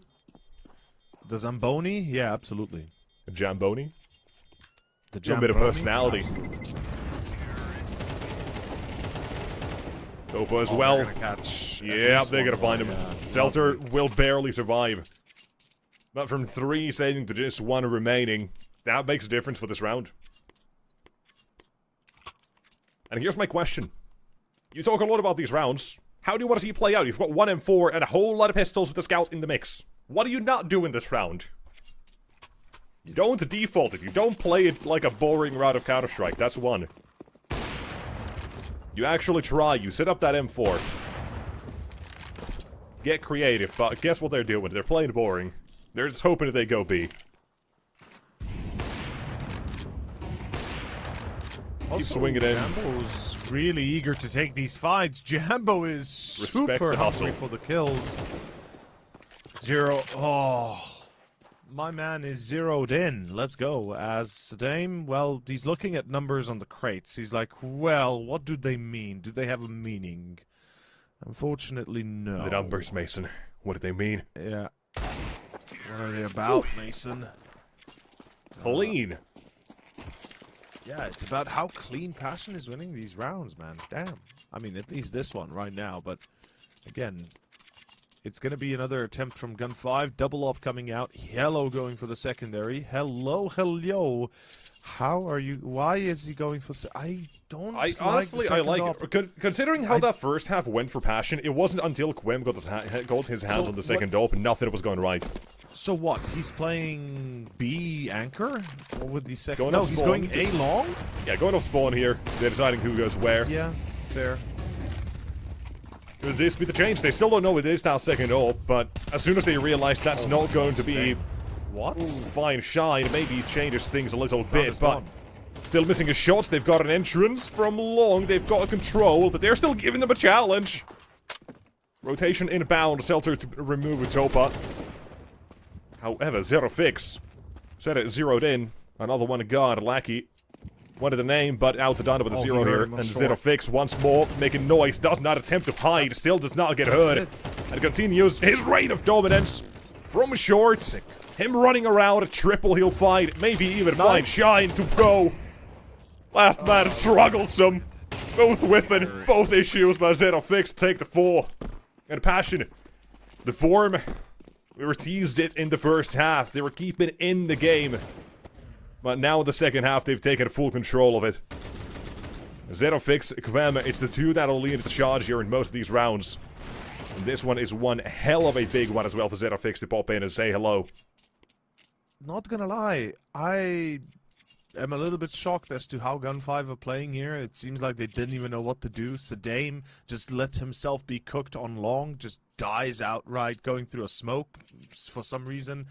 The Zamboni? Yeah, absolutely. The Jamboni? The A little bit of Jamboni? personality. Absolutely. Topo as Oh, well. they're gonna catch at Yeah, least they're one gonna find more, him. yeah. Selter will barely survive. But from 3 saving to just 1 remaining, that makes a difference for this round. And here's my question. You talk a lot about these rounds. How do you want to see it play out? You've got 1 M4 and a whole lot of pistols with the scout in the mix. What do you not do in this round? You don't default it. You don't play it like a boring round of Counter-Strike. That's 1. You actually try. You set up that M4. Get creative, but guess what they're doing? They're playing boring. They're just hoping that they go B. Also, swinging in. Jambo's really eager to take these fights. Jambo is super the hustle. hungry for the kills. 0. Oh. My man is zeroed in. Let's go. As Sadame, well, he's looking at numbers on the crates. He's like, well, what do they mean? Do they have a meaning? Unfortunately, no. The numbers, Mason. What do they mean? Yeah. What are they about, Mason? Clean. Yeah, it's about how clean Passion is winning these rounds, man. Damn. I mean, at least this one right now, but again, it's going to be another attempt from Gun 5. Double op coming out. Hello going for the secondary. Hello, hello. How are you? Why is he going for... I don't I honestly, I like it. Considering how that first half went for Passion, it wasn't until Quem got his hands on the second op, nothing was going right. So what? He's playing B anchor? Or with the second... Going no, off he's spawn. going A long? Yeah, going off spawn here. They're deciding who goes where. Yeah, fair. Could this be the change? They still don't know it is now second op, but as soon as they realize that's not going to be What? fine shine, maybe it changes things a little Round bit, is but gone. still missing a shot. They've got an entrance from long. They've got a control, but they're still giving them a challenge. Rotation inbound. Selter to remove Utopa. However, Zero Fix set it zeroed in. Another one gone. Lackey wanted the name, but out to done with a Oh, he zero heard here. him on And short. Zero Fix once more making noise. Does not attempt to hide. That's- Still does not get that's heard. it. And continues his reign of dominance from short. Sick. Him running around a triple he'll find. Maybe even find Shine to go. Last man strugglesome. Both whipping, both issues, but Zero Fix take the 4. And Passion. The form. We were teased it in the first half. They were keeping in the game. But now in the second half, they've taken full control of it. Zero Fix, Quem, it's the 2 that'll lead the charge here in most of these rounds. And this one is one hell of a big one as well for Zero Fix to pop in and say hello. Not gonna lie, I am a little bit shocked as to how Gun 5 are playing here. It seems like they didn't even know what to do. Sadame just let himself be cooked on long, just dies outright, going through a smoke for some reason.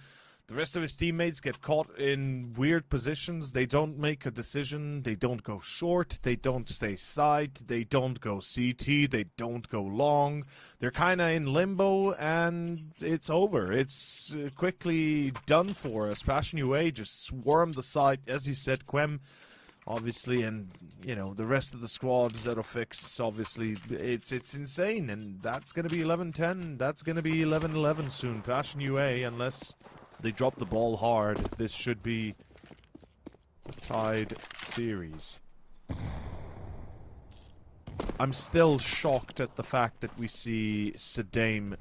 The rest of his teammates get caught in weird positions. They don't make a decision. They don't go short. They don't stay side. They don't go CT. They don't go long. They're kind of in limbo, and it's over. It's quickly done for us. Passion UA just swarmed the site, as you said, Quem, obviously, and, you know, the rest of the squad, Zetofix, obviously, it's insane, and that's going to be 11-10. That's going to be 11-11 soon. Passion UA, unless they drop the ball hard, this should be a tied series. I'm still shocked at the fact that we see Sedame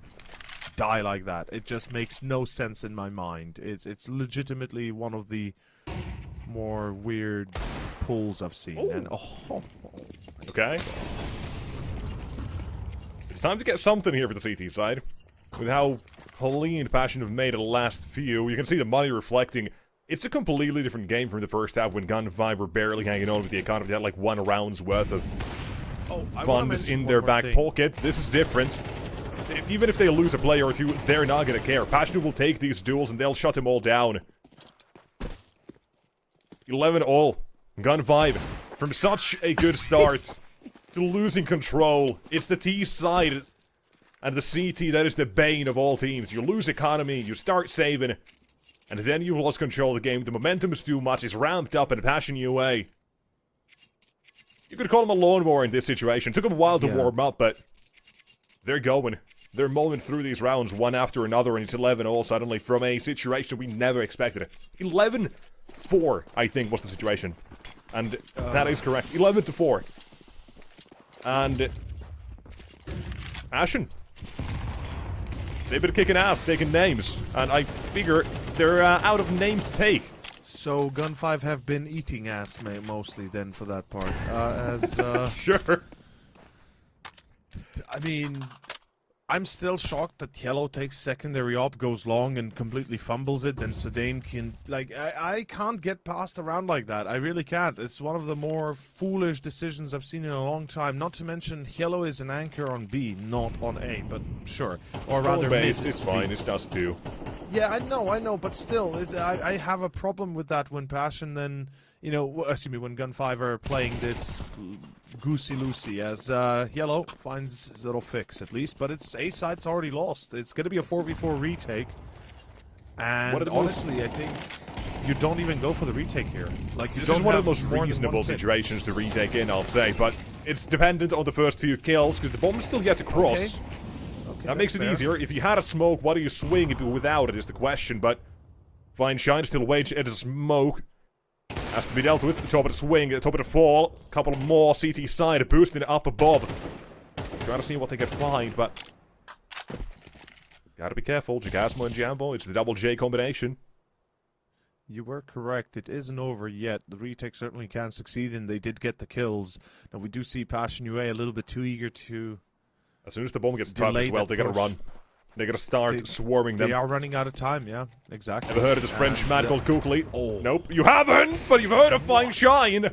die like that. It just makes no sense in my mind. It's legitimately one of the more weird pulls I've seen. Ooh. And Okay. It's time to get something here for the CT side. With how clean Passion have made it the last few, you can see the money reflecting. It's a completely different game from the first half when Gun 5 were barely hanging on with the economy. They had like 1 round's worth of funds in their back pocket. This is different. Even if they lose a player or two, they're not gonna care. Passion will take these duels and they'll shut them all down. 11-all. Gun 5. From such a good start to losing control. It's the T side and the CT that is the bane of all teams. You lose economy, you start saving, and then you've lost control of the game. The momentum is too much, it's ramped up, and Passion UA. You could call them a lawnmower in this situation. Took them a while to warm up, but they're going. They're mulling through these rounds one after another, and it's 11-all suddenly from a situation we never expected. 11-4, I think, was the situation. And that is correct. 11-4. And Passion. They've been kicking ass, taking names, and I figure they're out of names to take. so Gun 5 have been eating ass mostly then for that part. Sure. I mean, I'm still shocked that Yellow takes secondary op, goes long, and completely fumbles it. Then Sedane can... Like, I can't get past a round like that. I really can't. It's one of the more foolish decisions I've seen in a long time. Not to mention, Yellow is an anchor on B, not on A, but sure. Or rather, based, it's fine. It's just 2. Yeah, I know, but still, I have a problem with that when Passion then... You know, excuse me, when Gun 5 are playing this goosey-loosey, as Yellow finds his little fix, at least, but it's A side's already lost. It's going to be a 4v4 retake, and honestly, I think you don't even go for the retake here. Like, this is one of the most reasonable situations to retake in, I'll say, but it's dependent on the first few kills, because the bomb's still yet to cross. Okay, that makes it easier. If you had a smoke, what do you swing without it is the question, but Fine Shine still waits at a smoke. Has to be dealt with. The top of the swing, the top of the fall. A couple more CT side, boosting it up above. Trying to see what they can find, but gotta be careful. Jagasmo and Jambo, it's the double J combination. You were correct. It isn't over yet. The retake certainly can succeed, and they did get the kills. Now, we do see Passion UA a little bit too eager to... As soon as the bomb gets touched as well, they gotta run. They gotta start swarming them. They are running out of time, yeah. Exactly. Ever heard of this French man called Kukli? Oh. Nope, you haven't! But you've heard of Fine Shine!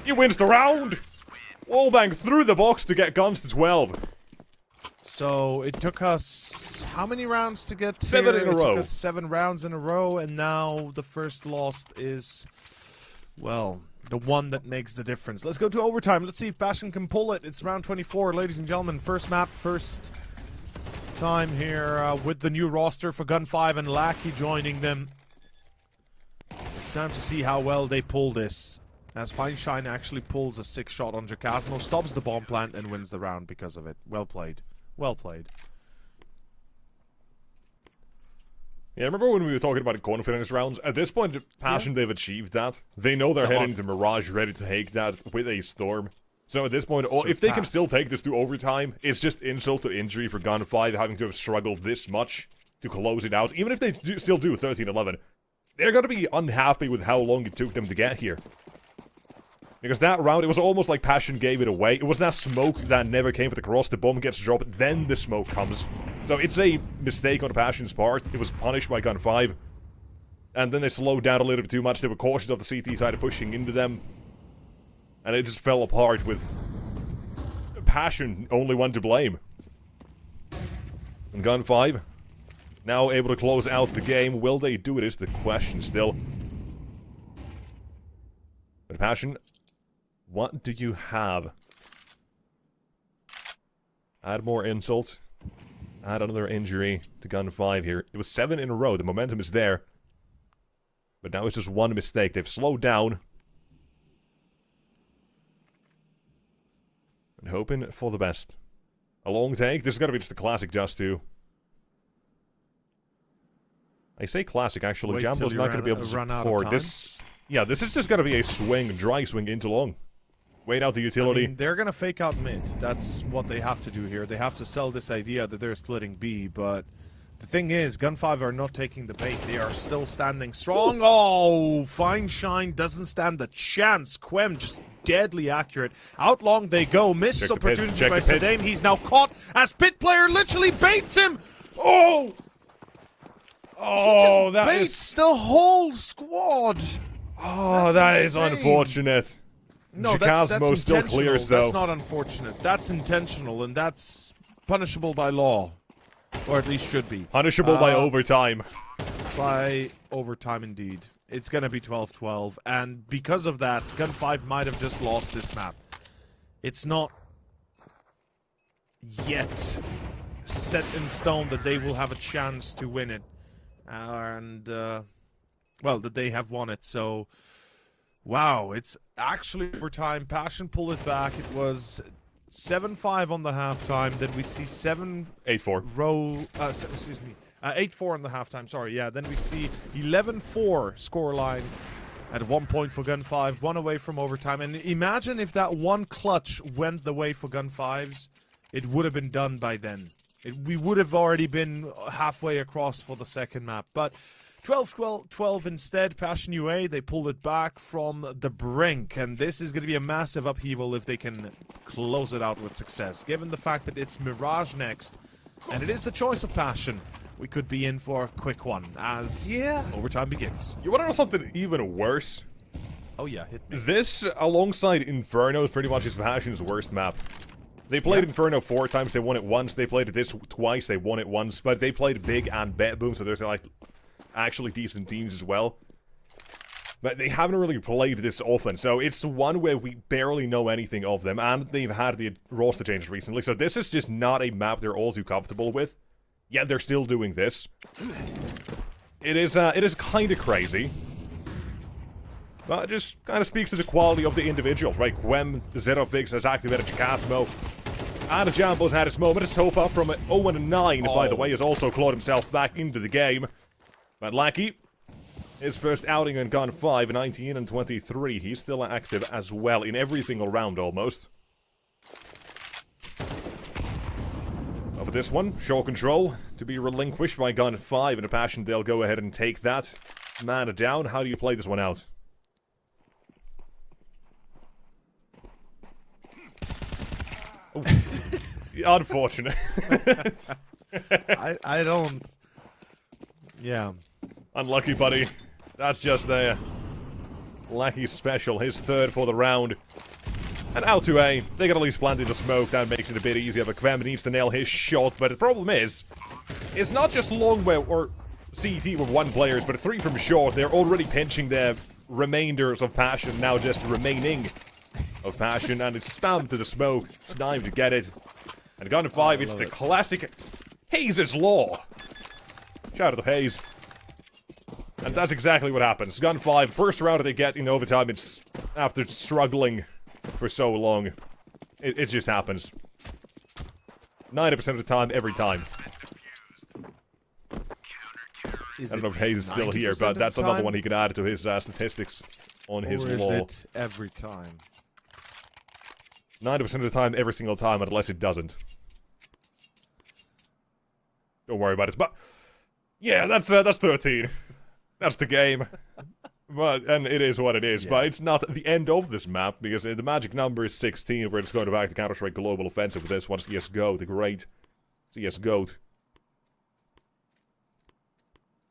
He wins the round! Wallbang through the box to get guns to 12. So, it took us... How many rounds to get 7 in a row. It took us 7 rounds in a row, and now the first lost is... Well, the one that makes the difference. Let's go to overtime. Let's see if Passion can pull it. It's round 24, ladies and gentlemen. First map, first... time here with the new roster for Gun 5 and Lackey joining them. It's time to see how well they pull this. As Fine Shine actually pulls a 6-shot on Jacasmo, stops the bomb plant and wins the round because of it. Well played. Well played. Yeah, remember when we were talking about confidence rounds? At this point, Passion, they've achieved that. They know they're heading to Mirage ready to take that with a storm. So at this point, if they can still take this to overtime, it's just insult to injury for Gun 5 having to have struggled this much to close it out. Even if they still do 13-11, they're going to be unhappy with how long it took them to get here. Because that round, it was almost like Passion gave it away. It was that smoke that never came for the cross. The bomb gets dropped, then the smoke comes. So it's a mistake on Passion's part. It was punished by Gun 5. And then they slowed down a little bit too much. They were cautious of the CT side of pushing into them. And it just fell apart with Passion only one to blame. And Gun 5, Now able to close out the game. Will they do it is the question still. But Passion, what do you have? Add more insults. Add another injury to Gun 5 here. It was 7 in a row. The momentum is there. But now it's just one mistake. They've slowed down. And hoping for the best. A long take. This is going to be just a classic Just 2. I say classic, actually. Jambo's not going to be able to support this. Yeah, this is just going to be a swing, dry swing into long. Wait out the utility. I mean, they're going to fake out mid. That's what they have to do here. They have to sell this idea that they're splitting B, but the thing is, Gun 5 are not taking the bait. They are still standing strong. Oh, Fine Shine doesn't stand a chance. Quem just deadly accurate. Out long they go. Missed opportunity by Sadame. He's now caught as pit player literally baits him. Oh! Oh, that baits is... the whole squad. Oh, that is unfortunate. No, that's still clears, though. That's not unfortunate. That's intentional, and that's punishable by law. Or at least should be. Punishable by overtime. By overtime, indeed. It's going to be 12-12, and because of that, Gun 5 might have just lost this map. It's not yet set in stone that they will have a chance to win it. Well, that they have won it, so... Wow, it's actually overtime. Passion pulled it back. It was 7-5 on the halftime. Then we see 8-4. 8-4 on the halftime. Sorry, yeah. Then we see 11-4 scoreline at 1 point for Gun 5, 1 away from overtime. And imagine if that one clutch went the way for Gun 5's, it would have been done by then. We would have already been halfway across for the second map. But 12-12 instead, Passion UA, they pulled it back from the brink, and this is going to be a massive upheaval if they can close it out with success. Given the fact that it's Mirage next, and it is the choice of Passion, we could be in for a quick one as overtime begins. You want to know something even worse? Oh yeah, hit me. This, alongside Inferno, is pretty much his Passion's worst map. They played Inferno 4 times, they won it once. They played this twice, they won it once. But they played Big and Bet Boom, so there's like... actually decent teams as well. But they haven't really played this often, so it's one where we barely know anything of them, and they've had the roster changes recently, so this is just not a map they're all too comfortable with. Yet they're still doing this. It is kind of crazy. But it just kind of speaks to the quality of the individuals, right? Quem, Zerofix has activated Jacasmo. And Jambo's had his moment. Topa from 0-9, by the way, has also clawed himself back into the game. But Lackey, his first outing on Gun 5, 19-23. He's still active as well in every single round almost. Over this one, show control to be relinquished by Gun 5 and a Passion. They'll go ahead and take that man down. How do you play this one out? Oh. Unfortunate. I don't... Yeah. Unlucky, buddy. That's just there. Lackey's special, his third for the round. And out to A. They can at least plant in the smoke. That makes it a bit easier, but Quem needs to nail his shot. But the problem is, it's not just Longway or CT with 1 players, but 3 from short. They're already pinching their remainders of Passion, now just remaining of Passion, and it's spammed to the smoke. It's time to get it. And Gun 5, it's the classic Hayes' Law. Shout out to Hayes. And that's exactly what happens. Gun 5, first round they get in overtime, it's after struggling for so long. It just happens. 90% of the time, every time. I don't know if Hayes is still here, but that's another one he can add to his statistics on his law. Or is it every time? 90% of the time, every single time, unless it doesn't. Don't worry about it. But yeah, that's 13. That's the game. And it is what it is. Yeah. But it's not the end of this map, because the magic number is 16. We're just going back to Counter-Strike Global Offensive with this one. CSGO, the great CSGO.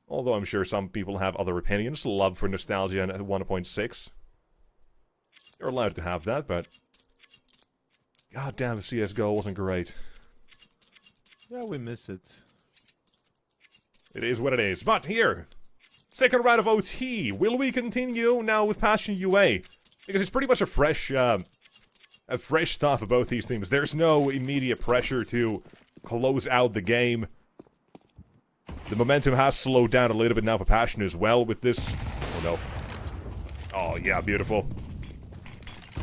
Although I'm sure some people have other opinions. Love for nostalgia and 1.6. You're allowed to have that, but... God damn, CSGO wasn't great. Yeah, we miss it. It is what it is. But here, second round of OT. Will we continue now with Passion UA? Because it's pretty much a fresh start for both these teams. There's no immediate pressure to close out the game. The momentum has slowed down a little bit now for Passion as well with this... Oh, no. Oh, yeah, beautiful.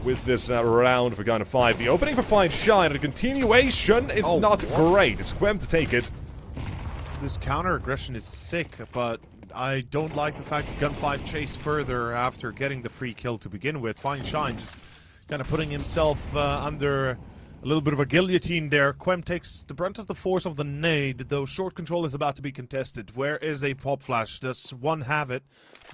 With this round for Gun 5. The opening for Fine Shine and the continuation is not great. It's Quem to take it. This counter aggression is sick, but I don't like the fact that Gun 5 chased further after getting the free kill to begin with. Fine Shine just kind of putting himself under a little bit of a guillotine there. Quem takes the brunt of the force of the nade, though short control is about to be contested. Where is a pop flash? Does one have it?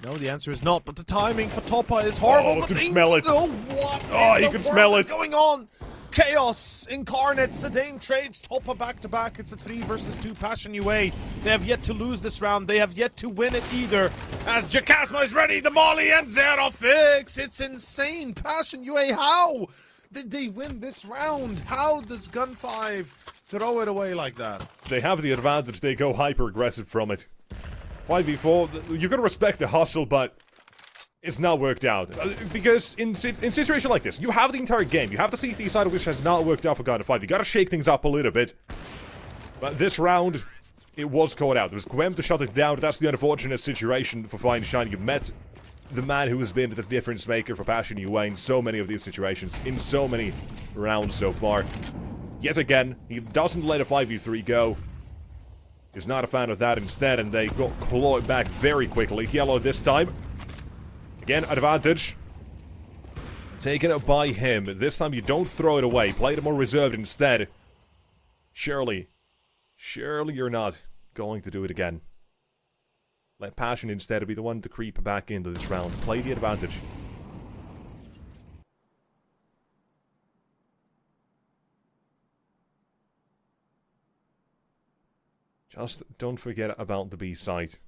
No, the answer is not, but the timing for Toppa is horrible. Oh, you can smell it. Oh, what? Oh, you can smell it. What's going on? Chaos incarnate. Sedane trades Toppa back to back. It's a 3 versus 2 Passion UA. They have yet to lose this round. They have yet to win it either. As Jacasmo is ready, the Molly and Zero Fix. It's insane. Passion UA, how did they win this round? How does Gun 5 throw it away like that? They have the advantage. They go hyper-aggressive from it. 5v4, you gotta respect the hustle, but it's not worked out. Because in situation like this, you have the entire game. You have the CT side, which has not worked out for Gun 5. You gotta shake things up a little bit. But this round, it was caught out. It was Quem to shut it down. That's the unfortunate situation for Fine Shine. You met the man who has been the difference maker for Passion UA in so many of these situations, in so many rounds so far. Yet again, he doesn't let a 5v3 go. He's not a fan of that instead, and they got clawed back very quickly. Yellow this time. Again, advantage. Taken up by him. This time you don't throw it away. Play it more reserved instead. Surely you're not going to do it again. Let Passion instead be the one to creep back into this round. Play the advantage. Just don't forget about the B site.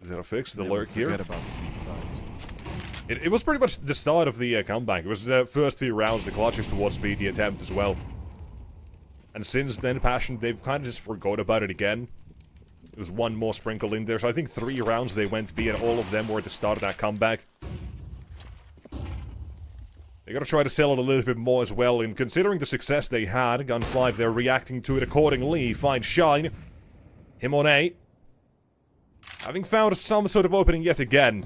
Zero Fix, the lurk here. Forget about the B site. It was pretty much the start of the comeback. It was the first 3 rounds, the clutches towards B, the attempt as well. And since then, Passion, they've kind of just forgot about it again. There was one more sprinkle in there, so I think 3 rounds they went B, and all of them were at the start of that comeback. They gotta try to sell it a little bit more as well, and considering the success they had, Gun 5, they're reacting to it accordingly. Fine Shine. Him on A. Having found some sort of opening yet again.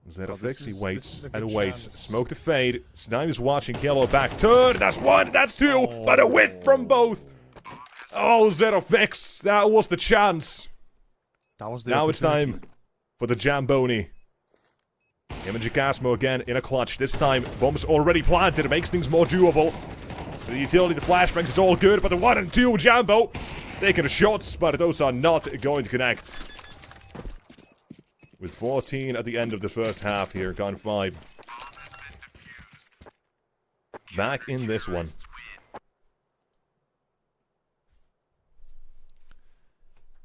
Zero Fix, he waits and waits. Chance. Smoke to fade. Snime is watching Yellow back turn. That's 1, that's 2, but a whiff from both. Oh, Zero Fix, that was the chance. That was the Now it's time for the Jamboni. Him and Jacasmo again in a clutch. This time, bomb's already planted. It makes things more doable. The utility, the flashbangs, it's all good, but the 1 and 2 Jambo taking the shots, but those are not going to connect. With 14 at the end of the first half here, Gun 5. Back in this one.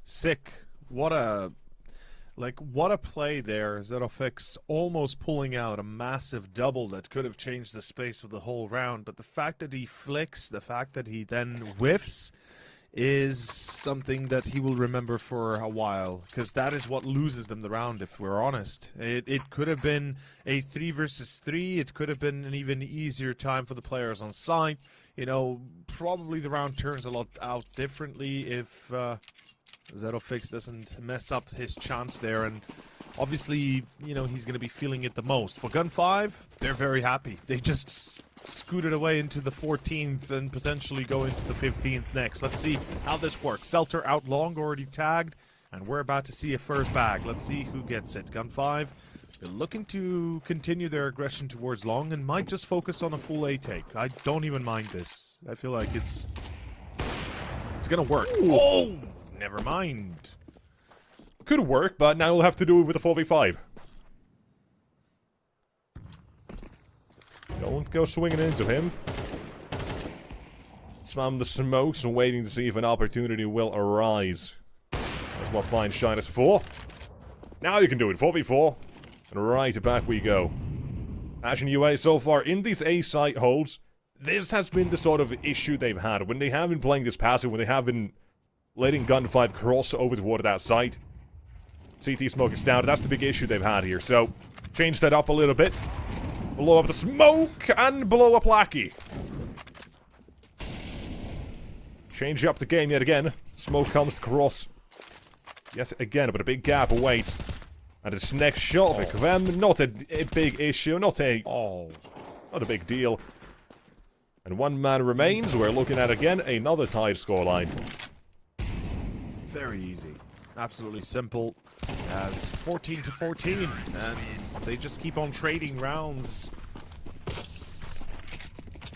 Sick. What a play there. Zerofix almost pulling out a massive double that could have changed the space of the whole round, but the fact that he flicks, the fact that he then whiffs, is something that he will remember for a while, because that is what loses them the round, if we're honest. It could have been a 3 versus 3, it could have been an even easier time for the players on site. You know, probably the round turns a lot out differently if Zerofix doesn't mess up his chance there, and obviously, you know, he's going to be feeling it the most. For Gun 5, they're very happy. They just scooted away into the 14th and potentially go into the 15th next. Let's see how this works. Selter out long, already tagged, and we're about to see a first bag. Let's see who gets it. Gun 5, they're looking to continue their aggression towards long and might just focus on a full A take. I don't even mind this. I feel like it's gonna work. Ooh. Oh! Never mind. Could work, but now we'll have to do it with a 4v5. Don't go swinging into him. Spam the smokes and waiting to see if an opportunity will arise. That's what Fine Shine is for. Now you can do it. 4v4. And right back we go. Passion UA so far in these A site holds. this has been the sort of issue they've had. When they have been playing this passive, when they have been letting Gun 5 cross over toward that site, CT smoke is down. That's the big issue they've had here. So, change that up a little bit. Blow up the smoke and blow up Lackey. Change up the game yet again. Smoke comes across yet again, but a big gap awaits. And it's next shot for Kvem. Not a big issue, not a big deal. And one man remains. We're looking at again another tied scoreline. Very easy. Absolutely simple. As 14-14, and they just keep on trading rounds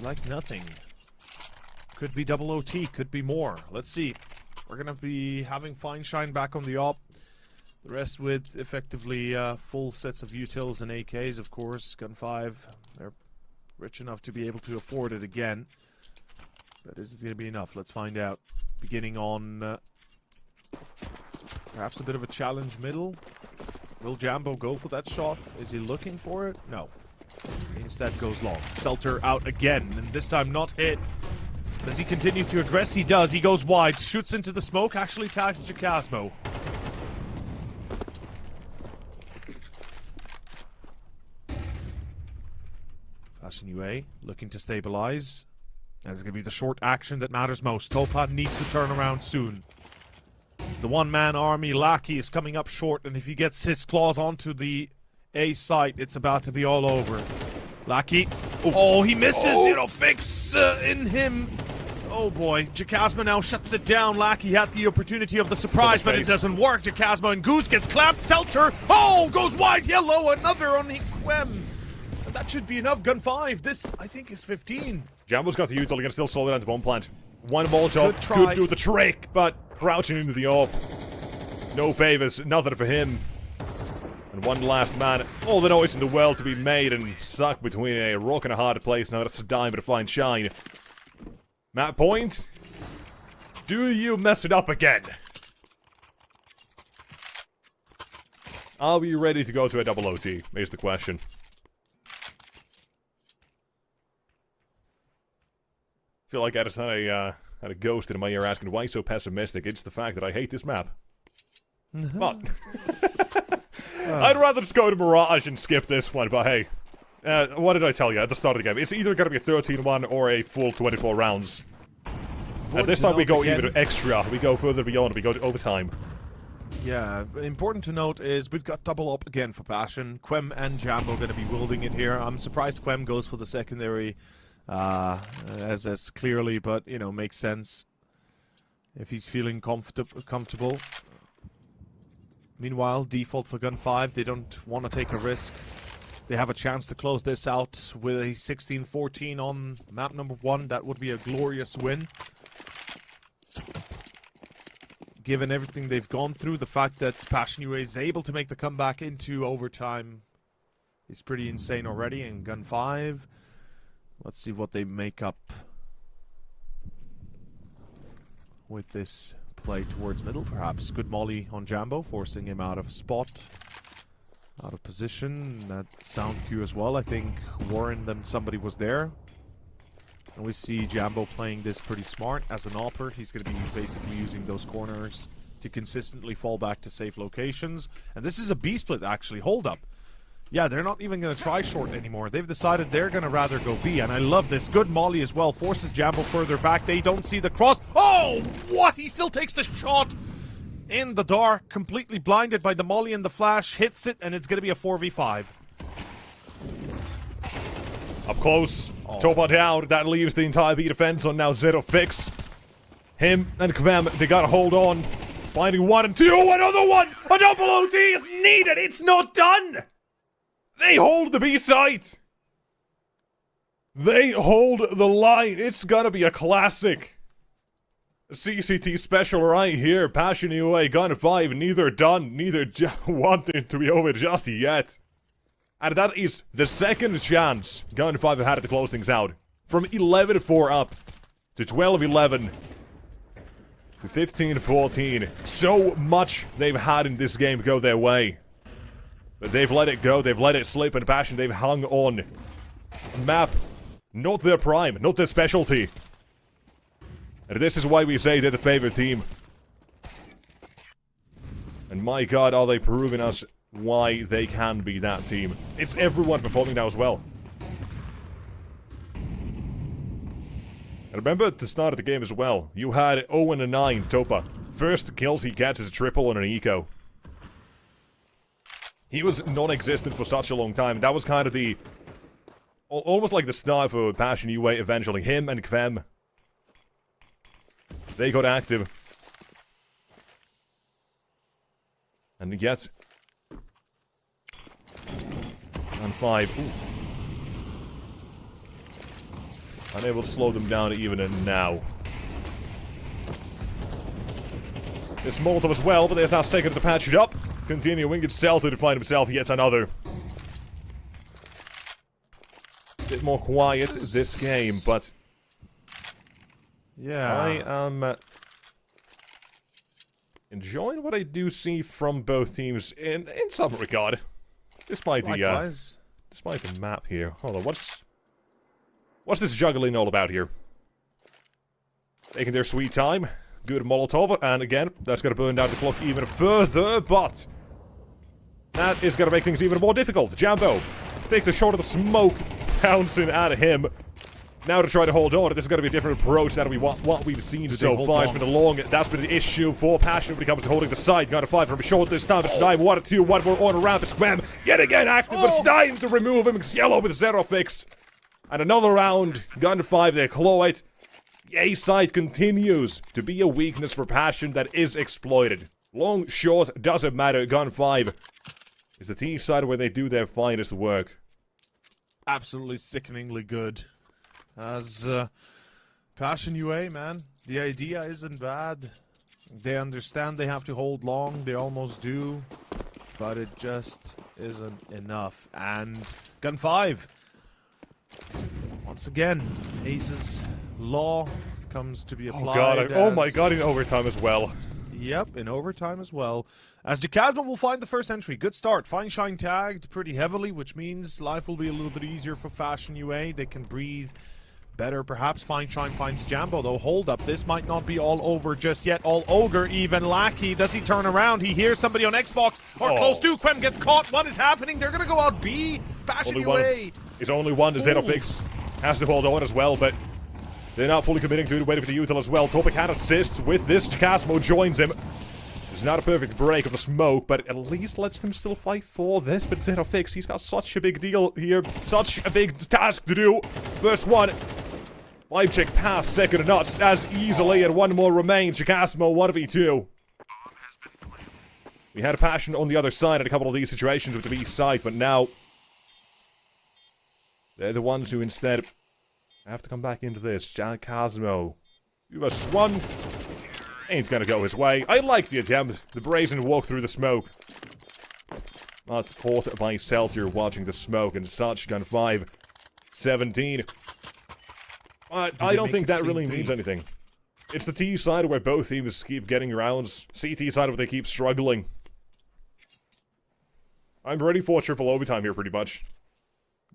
like nothing. Could be double OT, could be more. Let's see. We're gonna be having Fine Shine back on the op. The rest with effectively full sets of utils and AKs, of course. Gun 5, they're rich enough to be able to afford it again. But is it gonna be enough? Let's find out. Beginning on perhaps a bit of a challenge middle. Will Jambo go for that shot? Is he looking for it? No. He instead goes long. Selter out again, and this time not hit. Does he continue to aggress? He does. He goes wide, shoots into the smoke, actually tags Jacasmo. Fashion UA looking to stabilize. That's going to be the short action that matters most. Topa needs to turn around soon. The one-man army, Lackey, is coming up short, and if he gets his claws onto the A site, it's about to be all over. Lackey. Oh, he misses! It'll fix in him. Oh boy, Jacasmo now shuts it down. Lackey had the opportunity of the surprise, but it doesn't work. Jacasmo and Goose gets clamped. Selter, goes wide yellow. Another on Hikwem. And that should be enough. Gun 5. This, I think, is 15. Jambo's got the util. He can still solid on the bomb plant. One Molotov could do the trick, but crouching into the AWP. No favors, nothing for him. And one last man. All the noise in the world to be made and stuck between a rock and a hard place. Now that's a dime but a flying shine. Map point. Do you mess it up again? Are we ready to go to a double OT? Is the question. Feel like I just had a ghost in my ear asking why so pessimistic. It's the fact that I hate this map. But I'd rather just go to Mirage and skip this one, but hey. What did I tell you at the start of the game? It's either going to be a 13-1 or a full 24 rounds. And this time we go even extra. We go further beyond. We go to overtime. Yeah, important to note is we've got double up again for Passion. Quem and Jambo going to be wielding it here. I'm surprised Quem goes for the secondary as clearly, but, you know, makes sense if he's feeling comfortable. Meanwhile, default for Gun 5, they don't want to take a risk. They have a chance to close this out with a 16-14 on map number 1. That would be a glorious win. Given everything they've gone through, the fact that Passion UA is able to make the comeback into overtime is pretty insane already. And Gun 5, let's see what they make up with this play towards middle, perhaps. Good molly on Jambo, forcing him out of spot. Out of position. That sound cue as well. I think warned them somebody was there. And we see Jambo playing this pretty smart. As an AWPer, he's going to be basically using those corners to consistently fall back to safe locations. And this is a B-split, actually. Hold up. Yeah, they're not even going to try short anymore. They've decided they're going to rather go B. And I love this. Good molly as well. Forces Jambo further back. They don't see the cross. Oh, what? He still takes the shot. In the dark, completely blinded by the molly and the flash, hits it, and it's going to be a 4v5. Up close, Topa down, that leaves the entire B defense on now Zero Fix. Him and Kvem, they gotta hold on. Finding 1 and 2, another one! A double OT is needed, it's not done! They hold the B site! They hold the line, it's gonna be a classic. CCT special right here. Passion UA, Gun 5, neither done, neither wanting to be over just yet. And that is the second chance Gun 5 have had to close things out. From 11-4 up to 12-11 to 15-14. So much they've had in this game go their way. But they've let it go, they've let it slip, and Passion, they've hung on. Map Not their prime, not their specialty. And this is why we say they're the favorite team. And my god, are they proving us why they can be that team. It's everyone performing now as well. And remember at the start of the game as well, you had 0-9 Topa. First kills he gets is a triple on an eco. He was non-existent for such a long time. That was kind of the... almost like the start for Passion UA eventually. Him and Kvem. They got active. And yet... on 5. Ooh. Unable to slow them down even now. This Molotov as well, but there's our second to patch it up. Continuing its Celta to find himself yet another. Bit more quiet this game, but... yeah. I am... enjoying what I do see from both teams in some regard. Despite Likewise. despite the map here. Hold on, what's this juggling all about here? Taking their sweet time. Good Molotov, and again, that's gonna burn down the clock even further, but... that is gonna make things even more difficult. Jambo takes the shot of the smoke, pouncing at him. Now to try to hold on, this is gonna be a different approach than what we've seen so far. It's been a long, that's been the issue for Passion when it comes to holding the side. Got to 5 from short this time, it's 9, 1 2, 1 more on around the Squam. Yet again active, but it's time to remove him. It's yellow with zero fix. And another round, Gun 5, they claw it. The A side continues to be a weakness for Passion that is exploited. Long, short, doesn't matter. Gun 5 is the T side where they do their finest work. Absolutely sickeningly good. As Passion UA, man, the idea isn't bad. They understand they have to hold long, they almost do, but it just isn't enough. And Gun 5, once again, Ace's law comes to be applied. Oh god, oh my god, in overtime as well. Yep, in overtime as well. As Jacasma will find the first entry. Good start. Fine Shine tagged pretty heavily, which means life will be a little bit easier for Fashion UA. They can breathe better, perhaps. Fine Shine finds Jambo, though. Hold up, this might not be all over just yet. All Ogre, even Lackey. Does he turn around? He hears somebody on Xbox, or close to. Quem gets caught. What is happening? They're going to go out B. Fashion UA. It's only one. The Zetofix has to hold on as well, but they're not fully committing to it. Waiting for the util as well. Topic had assists with this. Casmo joins him. It's not a perfect break of the smoke, but at least lets them still fight for this. But Zetofix, he's got such a big deal here. Such a big task to do. First one. 5 check pass, second not as easily, and one more remains. Chikasmo 1v2. We had a Passion on the other side in a couple of these situations with the B side, but now they're the ones who instead have to come back into this. Chikasmo 2 versus 1. Ain't gonna go his way. I like the attempt. The brazen walk through the smoke. Not caught by Celtier watching the smoke and such. Gun 5. 17. I don't think that really means anything. It's the T side where both teams keep getting rounds. CT side where they keep struggling. I'm ready for triple overtime here, pretty much.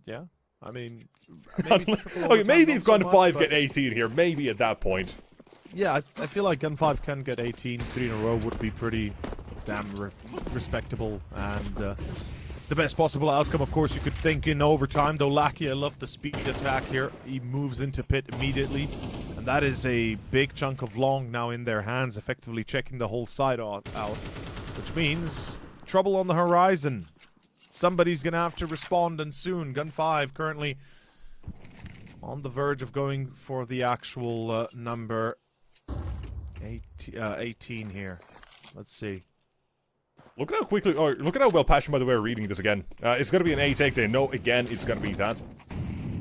Yeah, I mean... maybe okay, maybe if Gun 5 get 18 here, maybe at that point. Yeah, I feel like Gun 5 can get 18. 3 in a row would be pretty damn respectable, and the best possible outcome, of course, you could think in overtime. Though Lackey, I love the speed attack here. He moves into pit immediately, and that is a big chunk of long now in their hands, effectively checking the whole side out, which means trouble on the horizon. Somebody's gonna have to respond, and soon. Gun 5 currently on the verge of going for the actual number 18 here. Let's see. Look at how quickly, or look at how well Passion, by the way, are reading this again. It's going to be an A take. They know, again, it's going to be that.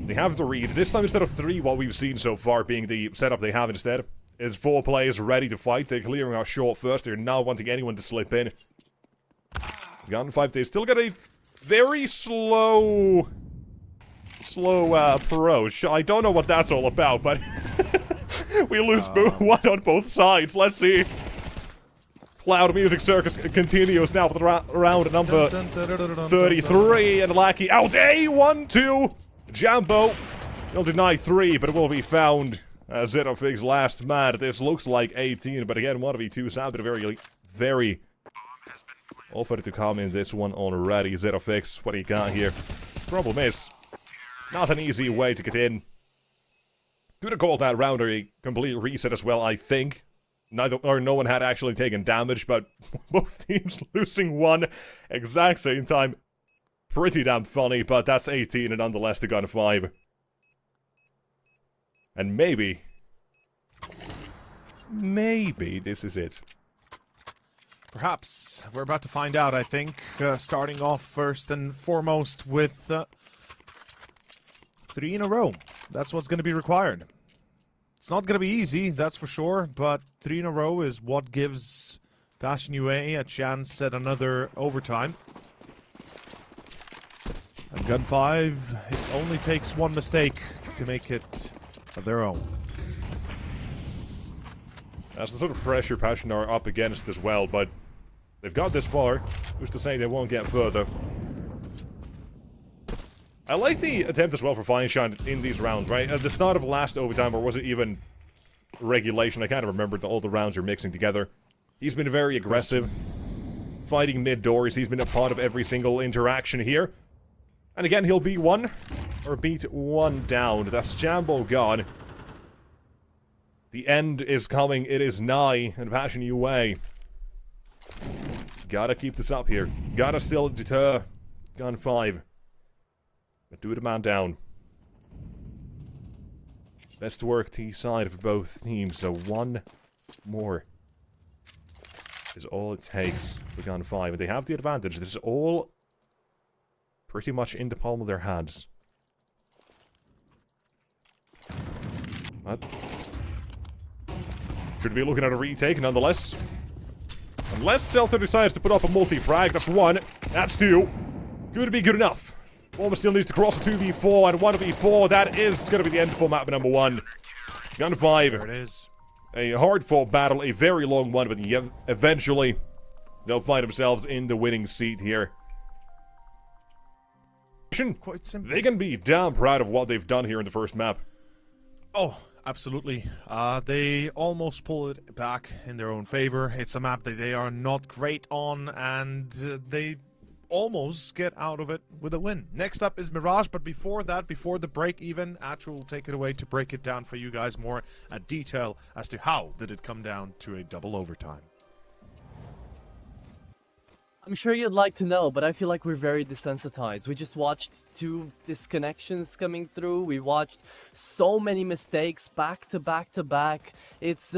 They have the read. This time, instead of 3, what we've seen so far being the setup they have instead, is 4 players ready to fight. They're clearing out short first. They're not wanting anyone to slip in. Gun 5, they still got a very slow approach. I don't know what that's all about, but we lose one on both sides. Let's see. Cloud Music Circus continues now for the round number 33, and Lackey out A, 1-2. Jambo He'll deny 3, but it will be found. Zetofig's last man. This looks like 18, but again, 1v2 sounded very offered to come in this one already. Zetofix, what do you got here? Problem is, not an easy way to get in. Could have called that round a complete reset as well, I think. No one had actually taken damage, but both teams losing 1 exact same time. Pretty damn funny, but that's 18 and nonetheless to gun 5. And maybe this is it. Perhaps. We're about to find out, I think. Starting off first and foremost with 3 in a row. That's what's going to be required. It's not going to be easy, that's for sure, but 3 in a row is what gives Passion UA a chance at another overtime. And Gun 5, it only takes 1 mistake to make it of their own. That's the sort of pressure Passion are up against as well, but they've got this far. Who's to say they won't get further? I like the attempt as well for Feinstein in these rounds, right? At the start of last overtime, or was it even regulation? I kind of remembered all the rounds you're mixing together. He's been very aggressive, fighting mid-doors. He's been a part of every single interaction here. And again, he'll beat 1 down. That's Jambo gone. The end is coming. It is nigh. And Passion UA. Gotta keep this up here. Gotta still deter Gun 5. But do the man down. Best work T-side for both teams. So 1 more is all it takes for Gun 5. And they have the advantage. This is all pretty much in the palm of their hands. But should be looking at a retake nonetheless. Unless Celta decides to put up a multi-frag. That's 1. That's 2. Could be good enough. Almost still needs to cross a 2v4 and 1v4. That is going to be the end for map number 1. Gun 5. There it is. A hard-fought battle, a very long one, but eventually they'll find themselves in the winning seat here. Quite simple. They can be damn proud of what they've done here in the first map. Oh, absolutely. They almost pull it back in their own favor. It's a map that they are not great on, and they almost get out of it with a win. Next up is Mirage, but before that, before the break even, Atro will take it away to break it down for you guys more at detail as to how did it come down to a double overtime. I'm sure you'd like to know, but I feel like we're very desensitized. We just watched 2 disconnections coming through. We watched so many mistakes back to back to back. It's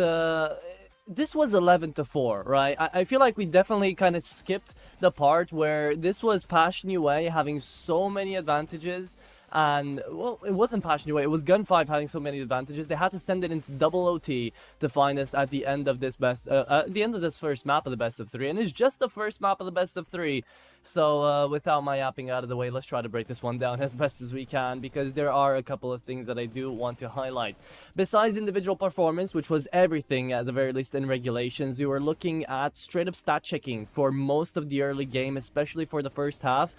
this was 11-4, right? I feel like we definitely kind of skipped the part where this was Passion UA having so many advantages. And, well, it wasn't Passion UA, it was Gun 5 having so many advantages. They had to send it into double OT to find us at the end of this first map of the best of 3. And it's just the first map of the best of 3. So, without my yapping out of the way, let's try to break this one down as best as we can, because there are a couple of things that I do want to highlight. Besides individual performance, which was everything at the very least in regulations, we were looking at straight up stat checking for most of the early game, especially for the first half.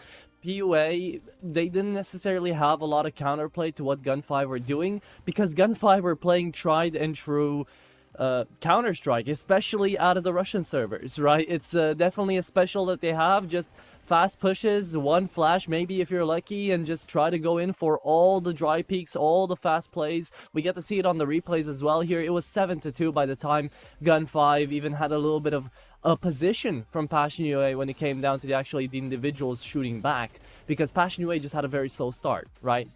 PUA, they didn't necessarily have a lot of counterplay to what Gun 5 were doing, because Gun 5 were playing tried and true Counter-Strike, especially out of the Russian servers, right? It's definitely a special that they have, just fast pushes, 1 flash maybe if you're lucky, and just try to go in for all the dry peaks, all the fast plays. We get to see it on the replays as well here. It was 7-2 by the time Gun 5 even had a little bit of a position from Passion UA when it came down to the individuals shooting back, because Passion UA just had a very slow start, right?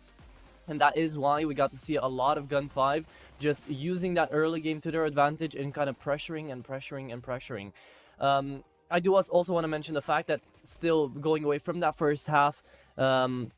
And that is why we got to see a lot of Gun 5 just using that early game to their advantage and kind of pressuring and pressuring and pressuring. I do also want to mention the fact that, still going away from that first half, Gun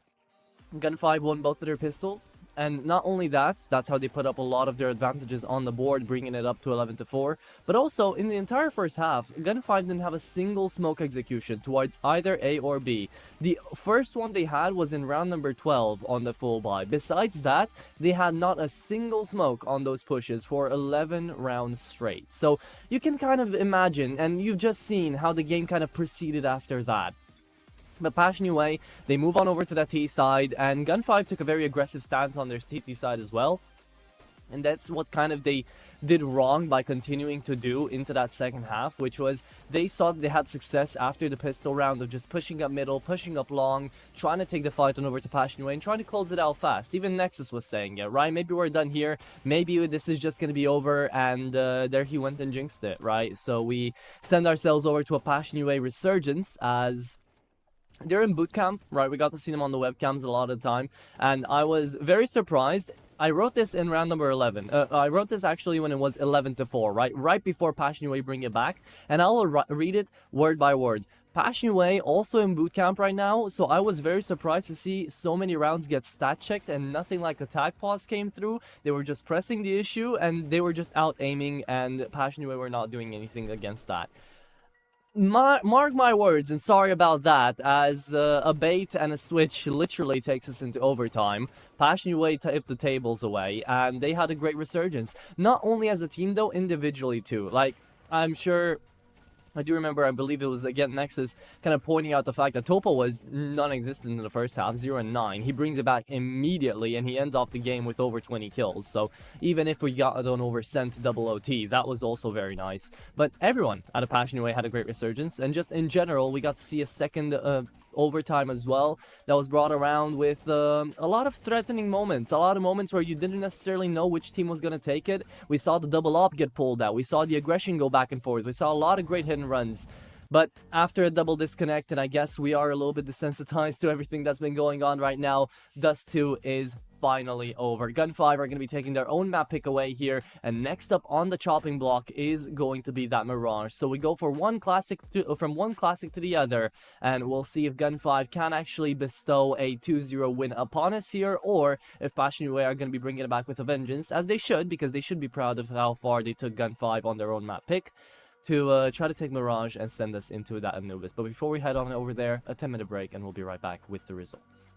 5 won both of their pistols. And not only that, that's how they put up a lot of their advantages on the board, bringing it up to 11-4. But also, in the entire first half, Gun 5 didn't have a single smoke execution towards either A or B. The first one they had was in round number 12 on the full buy. Besides that, they had not a single smoke on those pushes for 11 rounds straight. So you can kind of imagine, and you've just seen how the game kind of proceeded after that. But Passion UA, they move on over to that T side, and Gun5 took a very aggressive stance on their TT side as well. And that's what kind of they did wrong by continuing to do into that second half, which was they saw that they had success after the pistol round of just pushing up middle, pushing up long, trying to take the fight on over to Passion UA and trying to close it out fast. Even Nexus was saying it, right? Maybe we're done here. Maybe this is just going to be over, and there he went and jinxed it, right? So we send ourselves over to a Passion UA resurgence as they're in boot camp, right? We got to see them on the webcams a lot of the time, and I was very surprised. I wrote this in round number 11. I wrote this actually when it was 11-4, right? Right before Passion UA bring it back, and I will read it word by word. Passion UA also in boot camp right now, so I was very surprised to see so many rounds get stat checked and nothing like attack pause came through. They were just pressing the issue and they were just out aiming, and Passion UA were not doing anything against that. Mark my words, and sorry about that, as a bait and a switch literally takes us into overtime. Passion UA tipped the tables away, and they had a great resurgence. Not only as a team though, individually too. Like, I'm sure, I do remember, I believe it was again Nexus kind of pointing out the fact that Topo was non-existent in the first half, 0-9. He brings it back immediately and he ends off the game with over 20 kills. So even if we got on over sent double OT, that was also very nice. But everyone at a Passion UA had a great resurgence, and just in general, we got to see a second overtime as well that was brought around with a lot of threatening moments, a lot of moments where you didn't necessarily know which team was going to take it. We saw the double op get pulled out, we saw the aggression go back and forth, we saw a lot of great hit and runs. But after a double disconnect, and I guess we are a little bit desensitized to everything that's been going on right now, Dust 2 is finally over. Gun5 are going to be taking their own map pick away here, and next up on the chopping block is going to be that Mirage. So we go for from one classic to the other, and we'll see if Gun5 can actually bestow a 2-0 win upon us here, or if Passion UA are going to be bringing it back with a vengeance, as they should, because they should be proud of how far they took Gun5 on their own map pick to try to take Mirage and send us into that Anubis. But before we head on over there, a 10-minute break, and we'll be right back with the results.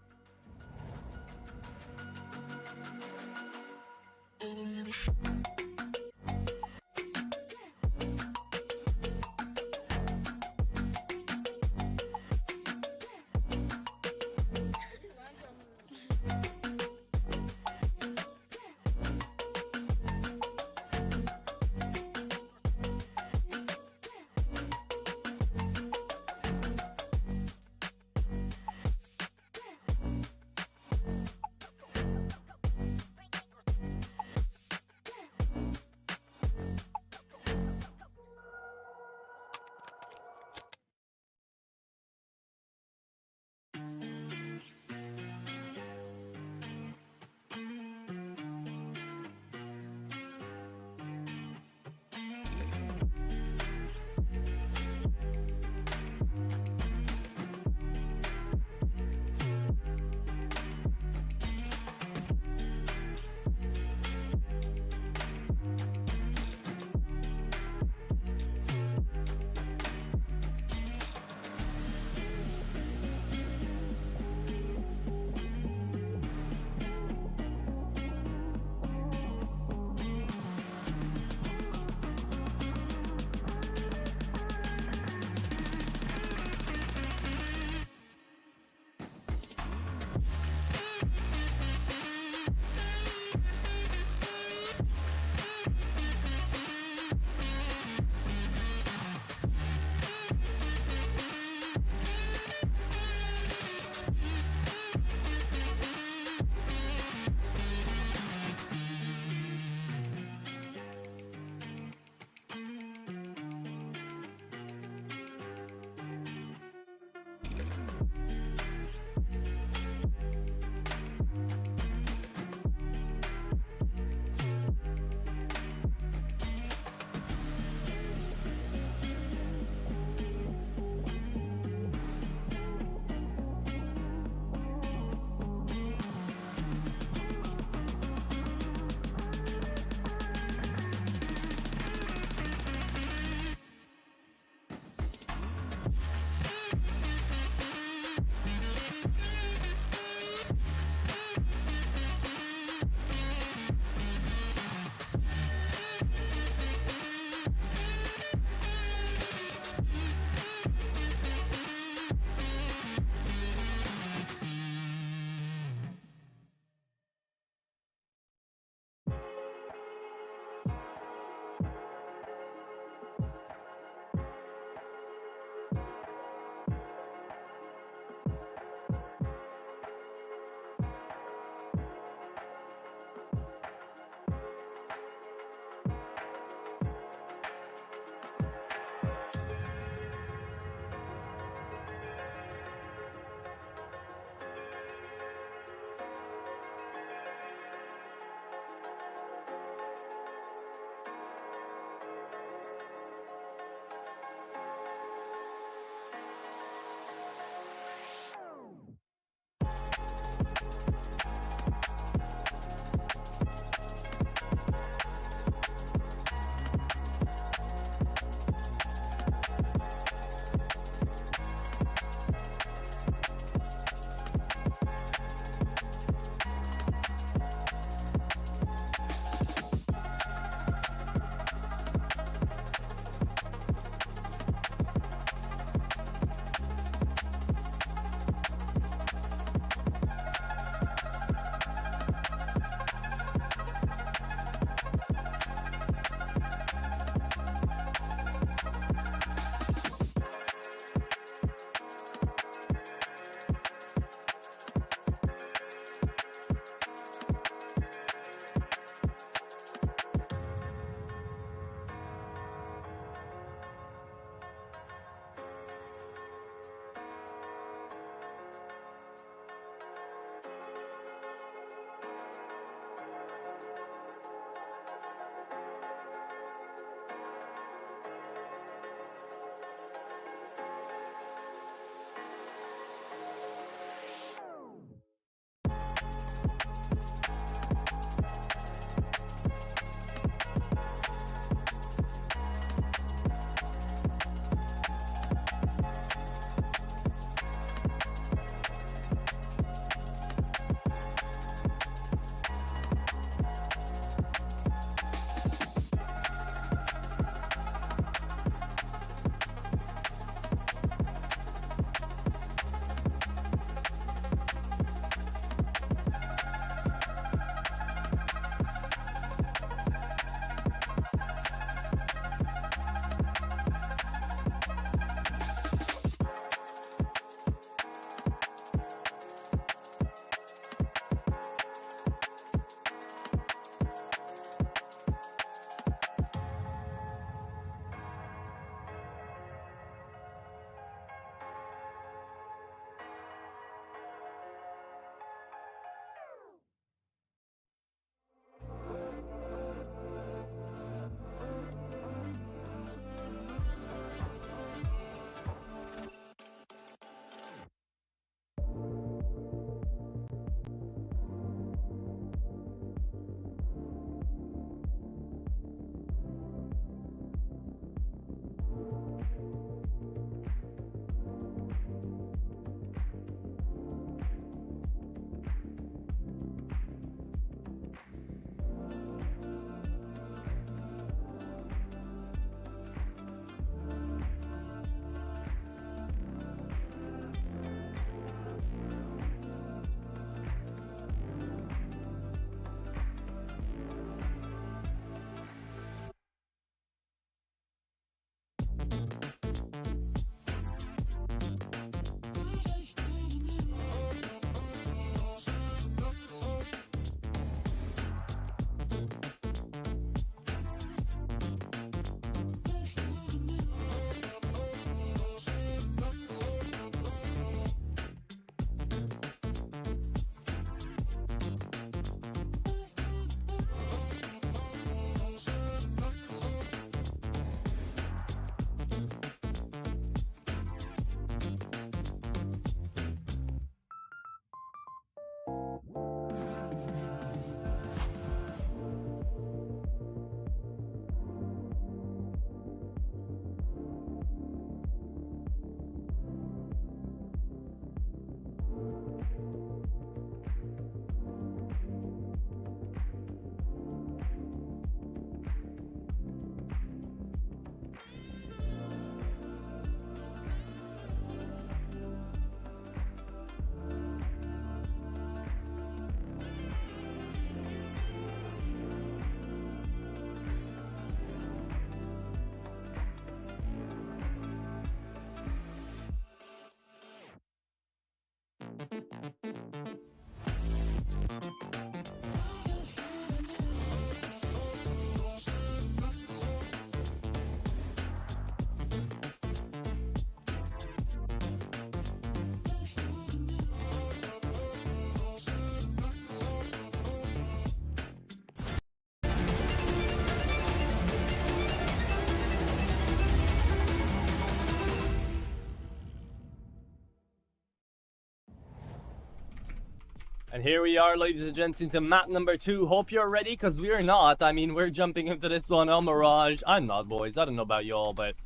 And here we are, ladies and gents, into map number 2. Hope you're ready, because we're not. I mean, we're jumping into this one on Mirage. I'm not, boys. I don't know about y'all, but...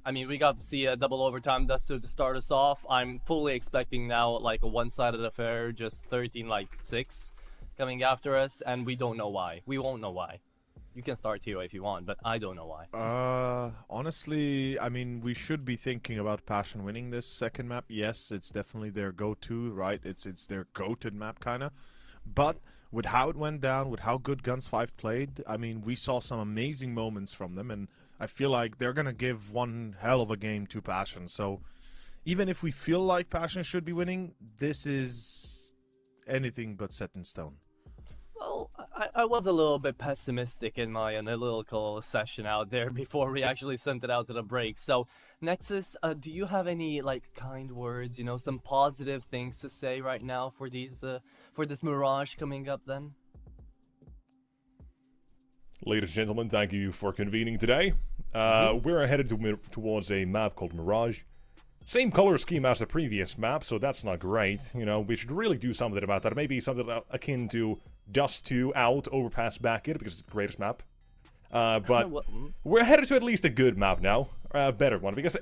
I mean, we got to see a double overtime Dust 2 to start us off. I'm fully expecting now, like, a one-sided affair, just 13, like, 6 coming after us, and we don't know why. We won't know why. You can start here if you want, but I don't know why. Honestly, I mean, we should be thinking about Passion winning this second map. Yes, it's definitely their go-to, right? It's their go-to map, kind of. But with how it went down, with how good Guns 5 played, I mean, we saw some amazing moments from them, and I feel like they're going to give one hell of a game to Passion. So even if we feel like Passion should be winning, this is anything but set in stone. Well, I was a little bit pessimistic in my analytical session out there before we actually sent it out to the break. So, Nexus, do you have any, like, kind words, you know, some positive things to say right now for these, for this Mirage coming up then? Ladies and gentlemen, thank you for convening today. We're headed towards a map called Mirage. Same color scheme as the previous map, so that's not great. You know, we should really do something about that. Maybe something akin to Dust 2 out, overpass back it, because it's the greatest map. But we're headed to at least a good map now. A better one, because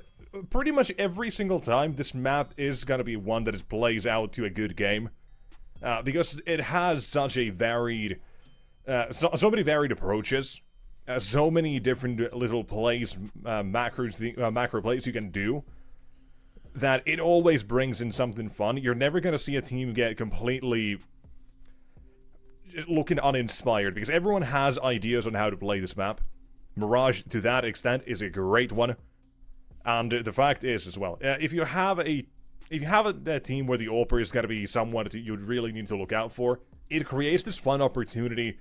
pretty much every single time this map is gonna be one that plays out to a good game. Because it has such a varied... so many varied approaches. So many different little plays, macro plays you can do. That it always brings in something fun. You're never going to see a team get completely looking uninspired, because everyone has ideas on how to play this map. Mirage, to that extent, is a great one. And the fact is, as well, if you have a team where the AWPer is going to be someone that you really need to look out for, it creates this fun opportunity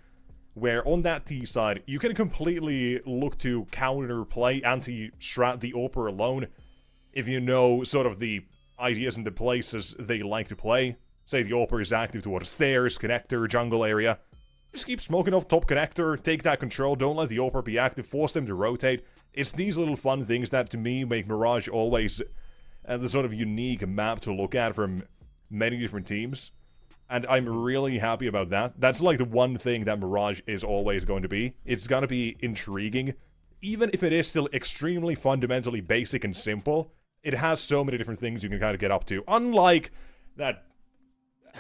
where on that T side, you can completely look to counter-play, anti-strat the AWPer alone, if you know sort of the ideas and the places they like to play. Say the AWPer is active towards stairs, connector, jungle area. Just keep smoking off top connector, take that control, don't let the AWPer be active, force them to rotate. It's these little fun things that, to me, make Mirage always the sort of unique map to look at from many different teams. And I'm really happy about that. That's like the one thing that Mirage is always going to be. It's gonna be intriguing. Even if it is still extremely fundamentally basic and simple, it has so many different things you can kind of get up to. Unlike that...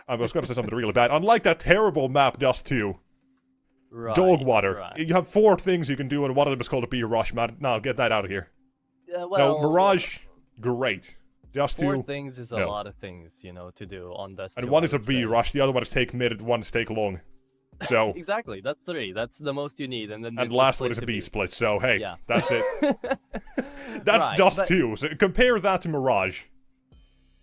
I was going to say something really bad. Unlike that terrible map, Dust 2. Right, Dog water. right. You have 4 things you can do, and one of them is called a B-Rush, man. No, get that out of here. Well, so, Mirage, great. Dust 2... 4 things is a lot of things, you know, to do on Dust 2. And one is a B-Rush, the other one is take mid, one is take long. So... Exactly, that's 3. That's the most you need. And then and last one is a B-split, so hey, yeah. That's it. That's right, Dust 2, so compare that to Mirage.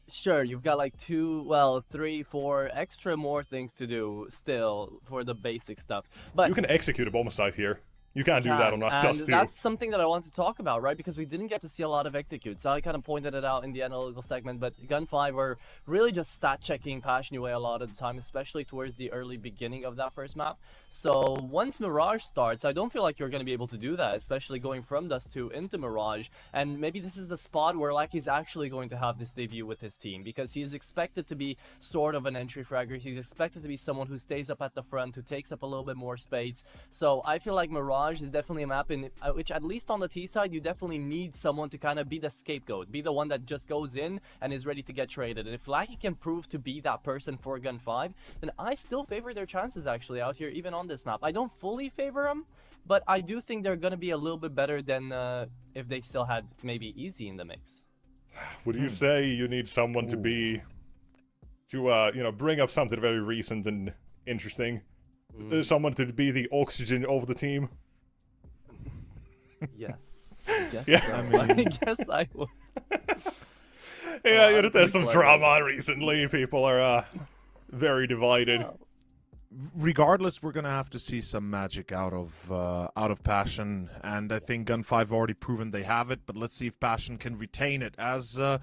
Sure, you've got like 2, well, 3, 4 extra more things to do still for the basic stuff. But you can execute a bomb site here. You can't do that on Dust 2. That's something that I want to talk about, right? Because we didn't get to see a lot of executes. I kind of pointed it out in the analytical segment, but Gun 5 were really just stat checking Passion UA a lot of the time, especially towards the early beginning of that first map. So once Mirage starts, I don't feel like you're going to be able to do that, especially going from Dust 2 into Mirage. And maybe this is the spot where like he's actually going to have this debut with his team, because he's expected to be sort of an entry fragger. He's expected to be someone who stays up at the front, who takes up a little bit more space. So I feel like Mirage is definitely a map in which, at least on the T side, you definitely need someone to kind of be the scapegoat, be the one that just goes in and is ready to get traded. And if Lackey can prove to be that person for Gun 5, then I still favor their chances actually out here, even on this map. I don't fully favor them, but I do think they're going to be a little bit better than if they still had maybe Easy in the mix. Would you say you need someone to be, you know, bring up something very recent and interesting? Someone to be the oxygen of the team? Yes. Yeah. I guess I would. Yeah, there's some drama recently. People are very divided. Regardless, we're gonna have to see some magic out of Passion, and I think Gun 5 already proven they have it. But let's see if Passion can retain it. As I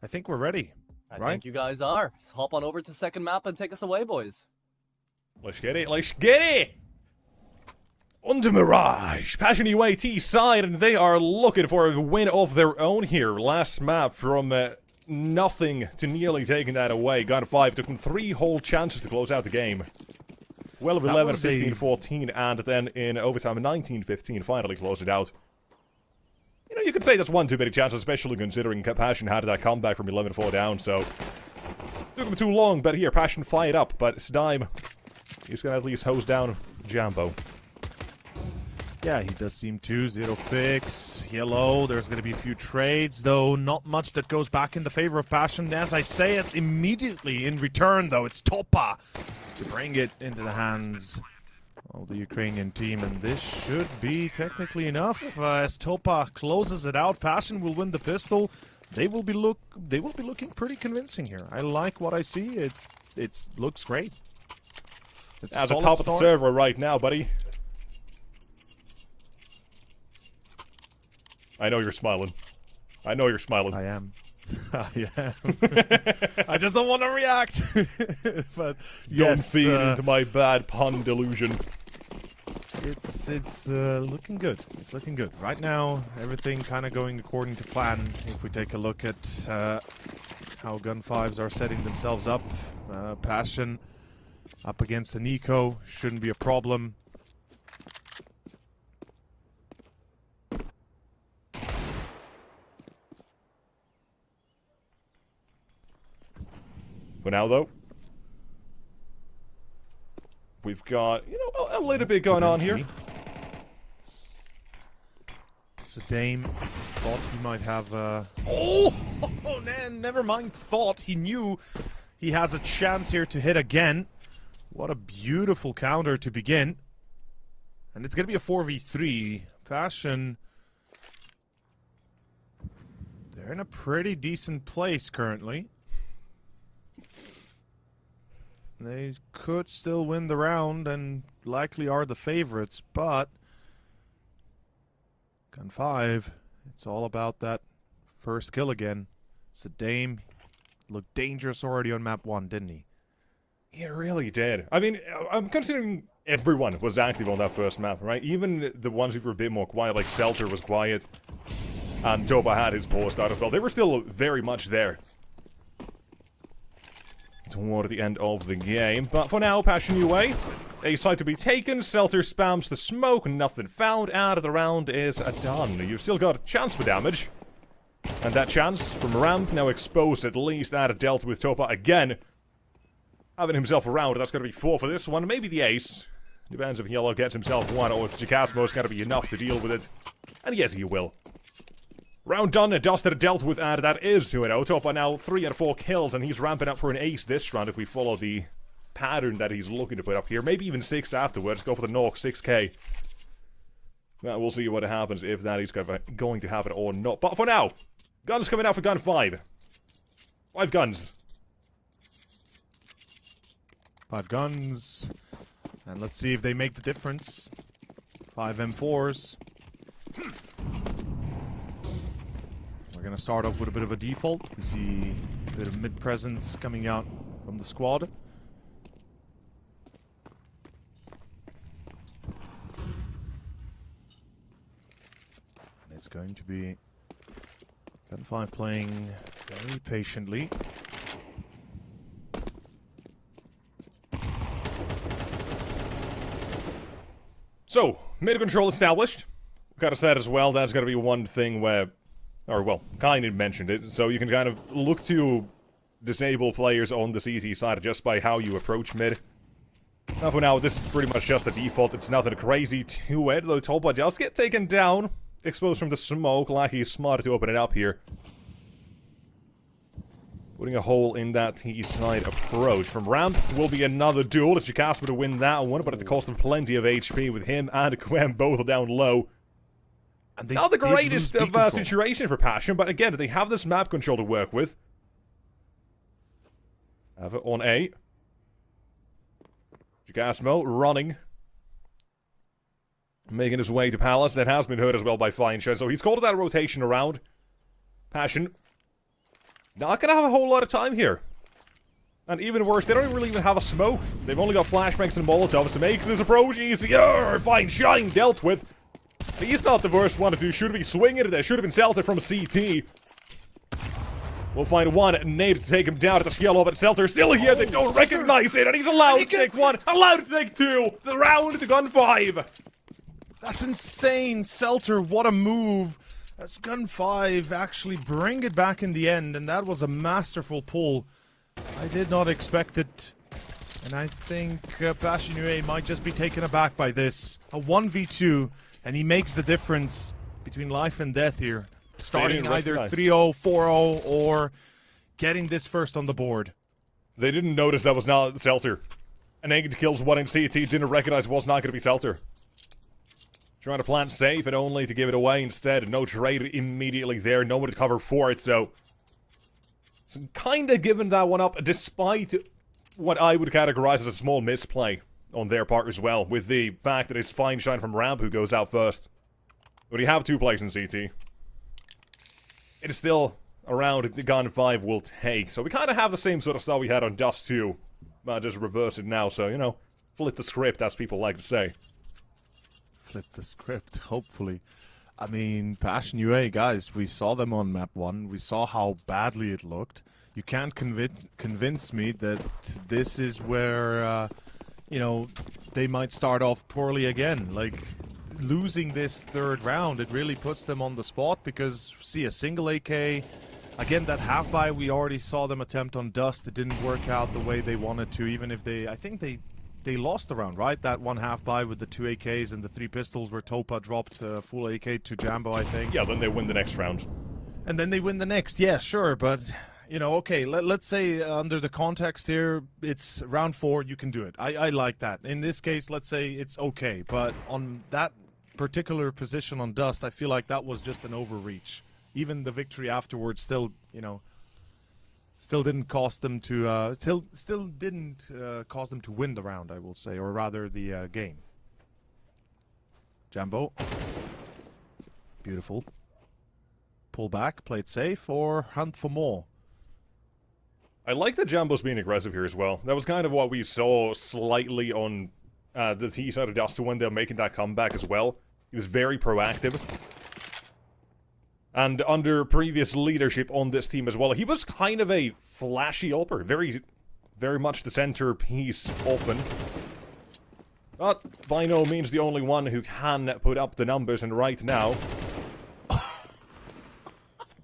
think we're ready. I think you guys are. So hop on over to second map and take us away, boys. Let's get it. Let's get it. Under Mirage, Passion UAT side, and they are looking for a win of their own here. Last map from nothing to nearly taking that away. Gun 5 took them 3 whole chances to close out the game. 12-11, 15-14, and then in overtime 19-15 finally closed it out. You know, you could say that's one too many chances, especially considering Passion had that comeback from 11-4 down, so... Took him too long, but here, Passion fired up, but Stime, he's gonna at least hose down Jambo. Yeah, he does seem to. Zero fix. Yellow. There's going to be a few trades, though. Not much that goes back in the favor of Passion. As I say it, immediately in return, though, it's Topa to bring it into the hands of the Ukrainian team. And this should be technically enough. As Topa closes it out, Passion will win the pistol. They will be looking pretty convincing here. I like what I see. It looks great. It's at the top of the server right now, buddy. I know you're smiling. I know you're smiling. I am. I am. I just don't want to react. But don't feed into my bad pun delusion. It's looking good. It's looking good. Right now, everything kind of going according to plan. If we take a look at how Gun 5s are setting themselves up. Passion up against the Nico. Shouldn't be a problem. For now, though, we've got, you know, a little bit going on here. Dame thought he might have Oh man, never mind thought. He knew he has a chance here to hit again. What a beautiful counter to begin. And it's going to be a 4v3. Passion, they're in a pretty decent place currently. They could still win the round and likely are the favorites, but Gun 5, it's all about that first kill again. Dame looked dangerous already on map 1, didn't he? He really did. I mean, I'm considering everyone was active on that first map, right? Even the ones who were a bit more quiet, like Seltzer was quiet, and Toba had his poor start as well. They were still very much there toward the end of the game. But for now, Passion UA, a site to be taken. Seltzer spams the smoke, nothing found, and the round is done. You've still got a chance for damage. And that chance from Ramp now exposed at least, that dealt with Topa again. Having himself a round, that's going to be 4 for this one. Maybe the ace. Depends if Yellow gets himself 1 or if Jacasmo's going to be enough to deal with it. And yes, he will. Round done, Dusted dealt with, and that is 2-0. Topa now 3 and 4 kills, and he's ramping up for an ace this round if we follow the pattern that he's looking to put up here. Maybe even 6 afterwards. Go for the Nork, 6k. Well, we'll see what happens if that is going to happen or not. But for now, guns coming out for Gun 5. 5 guns. 5 guns. And let's see if they make the difference. 5 M4s. We're going to start off with a bit of a default. We see a bit of mid-presence coming out from the squad. And it's going to be Gun 5 playing very patiently. So, mid control established. Gotta say as well, that's gonna be one thing where, or well, kind of mentioned it, so you can kind of look to disable players on the CT side just by how you approach mid. Now for now, this is pretty much just the default, it's nothing crazy to it, though Topa does get taken down, exposed from the smoke, like he's smart to open it up here. Putting a hole in that T-side approach. From Ramp will be another duel. It's Jacasmo to win that one, but at the cost of plenty of HP with him and Quem both down low. And not the greatest of situation for Passion, but again, they have this map control to work with. Have it on A. Jacasmo running. Making his way to Palace. That has been hurt as well by Flying Shed, so he's called that rotation around. Passion not gonna have a whole lot of time here. And even worse, they don't really even have a smoke. They've only got flashbangs and molotovs to make this approach easier. Fine Shine dealt with. He's not the worst one to do. Should have been swinging it. There should have been Celtic from CT. We'll find one nade to take him down at the yellow, but Seltzer still here. They don't recognize it, and he's allowed to take one, allowed to take two. The round to gun 5. That's insane, Seltzer. What a move. As gun 5 actually bring it back in the end, and that was a masterful pull. I did not expect it. And I think Passion UA might just be taken aback by this. A 1v2, and he makes the difference between life and death here. Starting either 3-0, 4-0, or getting this first on the board. They didn't notice that was not Seltzer. And Naked kills one in CT, didn't recognize it was not going to be Seltzer. Trying to plant safe and only to give it away instead. No trade immediately there, no one to cover for it, so kind of giving that one up, despite what I would categorize as a small misplay on their part as well, with the fact that it's fine shine from Ramp who goes out first. But you have 2 plays in CT. It is still around the gun 5 will take. So we kind of have the same sort of stuff we had on Dust 2. Just reverse it now, so, you know, flip the script, as people like to say. Flip the script, hopefully. I mean, Passion UA, guys, we saw them on map 1. We saw how badly it looked. You can't convince me that this is where, you know, they might start off poorly again. Like, losing this 3rd round, it really puts them on the spot because, see, a single AK. Again, that half-buy, we already saw them attempt on Dust. It didn't work out the way they wanted to, even if they, I think they lost the round, right? That one half-buy with the 2 AKs and the 3 pistols where Topa dropped full AK to Jambo, I think. Yeah, then they win the next round. And then they win the next, yeah, sure, but, you know, okay, let's say under the context here, it's round 4, you can do it. I like that. In this case, let's say it's okay, but on that particular position on Dust, I feel like that was just an overreach. Even the victory afterwards still, you know, still didn't cost them to still didn't cause them to win the round, I will say, or rather the game. Jambo, beautiful. Pull back, play it safe, or hunt for more. I like that Jambo's being aggressive here as well. That was kind of what we saw slightly on the T side of Dust when they're making that comeback as well. He was very proactive. And under previous leadership on this team as well, he was kind of a flashy upper. Very, very much the centerpiece often. But by no means the only one who can put up the numbers, and right now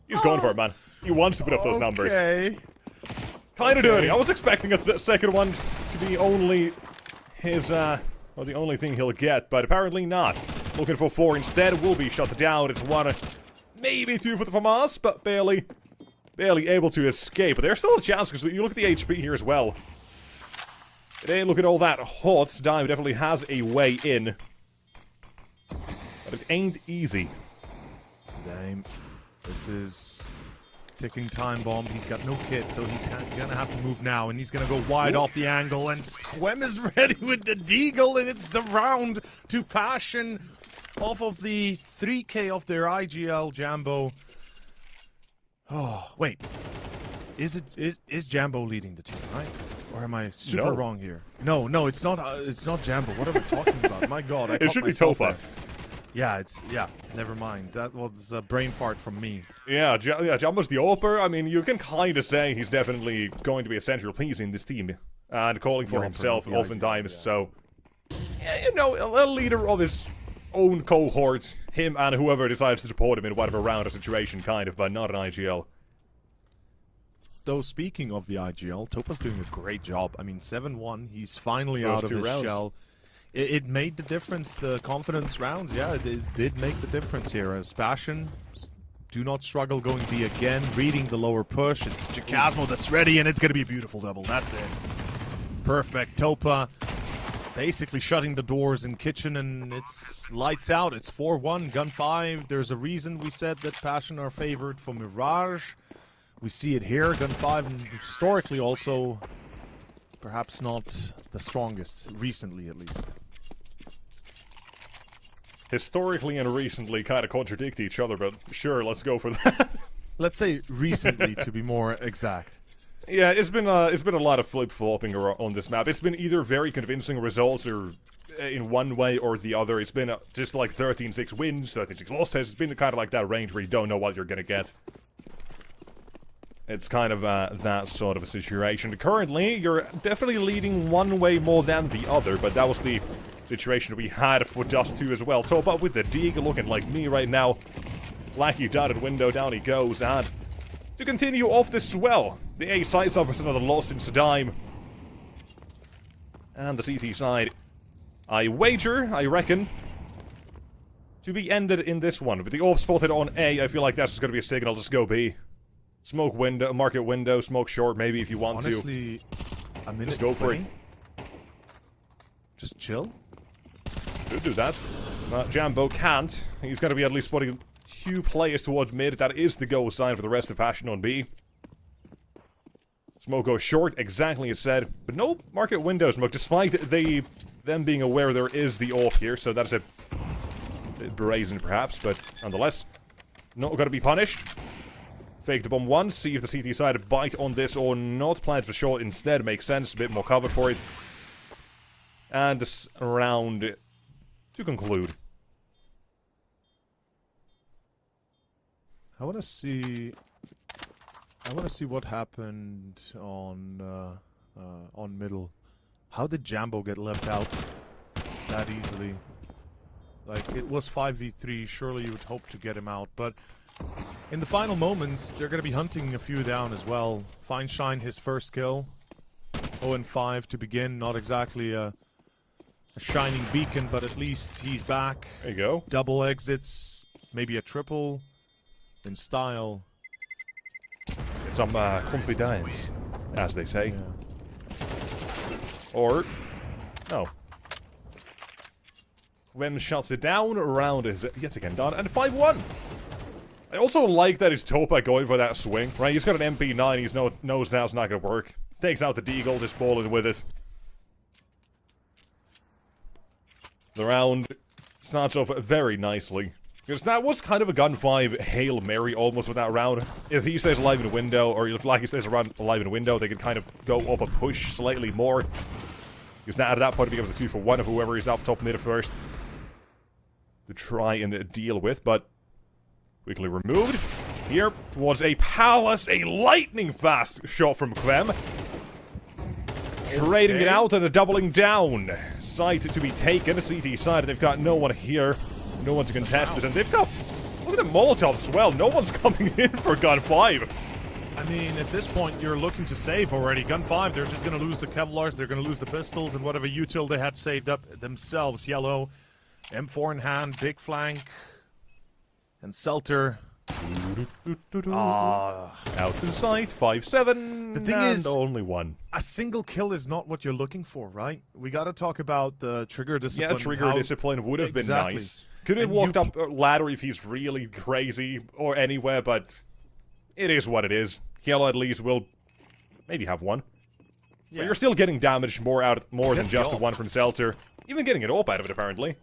he's going for it, man. He wants to put up those numbers. Kind of dirty. I was expecting the second one to be only his, or the only thing he'll get, but apparently not. Looking for 4 instead, will be shut down. It's 1, maybe 2 for the FAMAS, but barely able to escape. But there's still a chance, because you look at the HP here as well. It ain't looking all that hot. Dime definitely has a way in. But it ain't easy. Dime, this is ticking time bomb. He's got no kit, so he's gonna have to move now, and he's gonna go wide off the angle, and Squem is ready with the deagle, and it's the round to Passion off of the 3K of their IGL Jambo. Oh, wait. Is Jambo leading the team, right? Or am I super wrong here? No, it's not Jambo. What are we talking about? My god, I it should be Topa. Yeah, never mind. That was a brain fart from me. Yeah, Jambo's the upper. I mean, you can kind of say he's definitely going to be a central piece in this team. And calling for himself oftentimes, so... Yeah, you know, a leader of his own cohort. Him and whoever decides to support him in whatever round or situation, kind of, but not an IGL. Though, speaking of the IGL, Topa's doing a great job. I mean, 7-1, he's finally out of his shell. It made the difference, the confidence rounds, yeah, it did make the difference here. As Passion, do not struggle going B again, reading the lower push. It's Chikasmo that's ready, and it's going to be a beautiful double. That's it. Perfect. Topa basically shutting the doors in kitchen, and it's lights out. It's 4-1, gun 5. There's a reason we said that Passion are favored for Mirage. We see it here, gun 5, and historically also perhaps not the strongest, recently at least. Historically and recently kind of contradict each other, but sure, let's go for that. Let's say recently to be more exact. Yeah, it's been a lot of flip-flopping on this map. It's been either very convincing results or in one way or the other. It's been just like 13-6 wins, 13-6 losses. It's been kind of like that range where you don't know what you're gonna get. It's kind of that sort of a situation. Currently, you're definitely leading one way more than the other, but that was the situation we had for Dust 2 as well. Top up with the Deagle looking like me right now. Lackey dotted window, down he goes, and to continue off this swell, the A side suffers another loss in Sadime. And the CT side, I reckon, to be ended in this one. With the AWP spotted on A, I feel like that's just going to be a signal, just go B. Smoke window, market window, smoke short maybe if you want Honestly, to. a minute Just go for it. Just chill. Could do that. But Jambo can't. He's going to be at least spotting 2 players towards mid. That is the go sign for the rest of Passion on B. Smoke goes short, exactly as said. But no market window smoke, despite them being aware there is the AWP here. So that's a bit brazen perhaps, but nonetheless, not going to be punished. Fake the bomb once, see if the CT side bite on this or not. Plant for short instead, makes sense, a bit more cover for it. And this round to conclude. I want to see what happened on middle. How did Jambo get left out that easily? Like, it was 5v3, surely you would hope to get him out, but in the final moments, they're going to be hunting a few down as well. Feinstein, his first kill. 0-5 to begin, not exactly a shining beacon, but at least he's back. There you go. Double exits, maybe a triple, in style. It's some confidence, as they say. Yeah. Or, no. When shuts it down, round is yet again done, and 5-1. I also like that it's Topa going for that swing, right? He's got an MP9, he knows that's not going to work. Takes out the Deagle, just balling with it. The round starts off very nicely. Because that was kind of a Gun 5 Hail Mary almost with that round. If he stays alive in a window, or if Lucky stays alive in a window, they can kind of go up a push slightly more. Because now at that point it becomes a 2-for-1 of whoever is up top mid first. To try and deal with, but quickly removed. Here was a Palace, a lightning fast shot from Clem. Trading it out and a doubling down. Site to be taken, CT side, they've got no one here. No one to contest it, and they've got... Look at the Molotovs as well, no one's coming in for Gun 5. I mean, at this point, you're looking to save already. Gun 5, they're just going to lose the Kevlars, they're going to lose the pistols, and whatever util they had saved up themselves. Yellow, M4 in hand, big flank, and Selter. Out to the side, 5-7, the thing and is, only one. A single kill is not what you're looking for, right? We got to talk about the trigger discipline. Yeah, trigger discipline would have been nice. Could have walked up a ladder if he's really crazy, or anywhere, but it is what it is. Yellow at least will maybe have one. Yeah. But you're still getting damage more than just the one from Selter. Even getting it up out of it, apparently.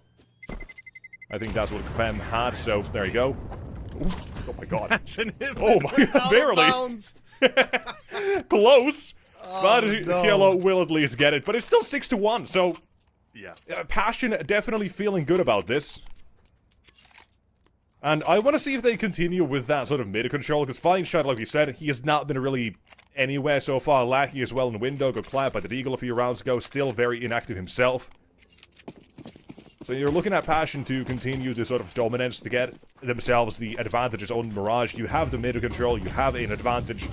I think that's what Clem had, so there you go. Ooh, oh my god. Oh my god, barely. Close. But no. Yellow will at least get it. But it's still 6-1, so... Yeah. Passion definitely feeling good about this. And I want to see if they continue with that sort of mid-control, because Fine Shot, like we said, he has not been really anywhere so far. Lackey as well in window, got clapped by the Deagle a few rounds ago, still very inactive himself. So you're looking at Passion to continue this sort of dominance to get themselves the advantages on Mirage. You have the mid-control, you have an advantage.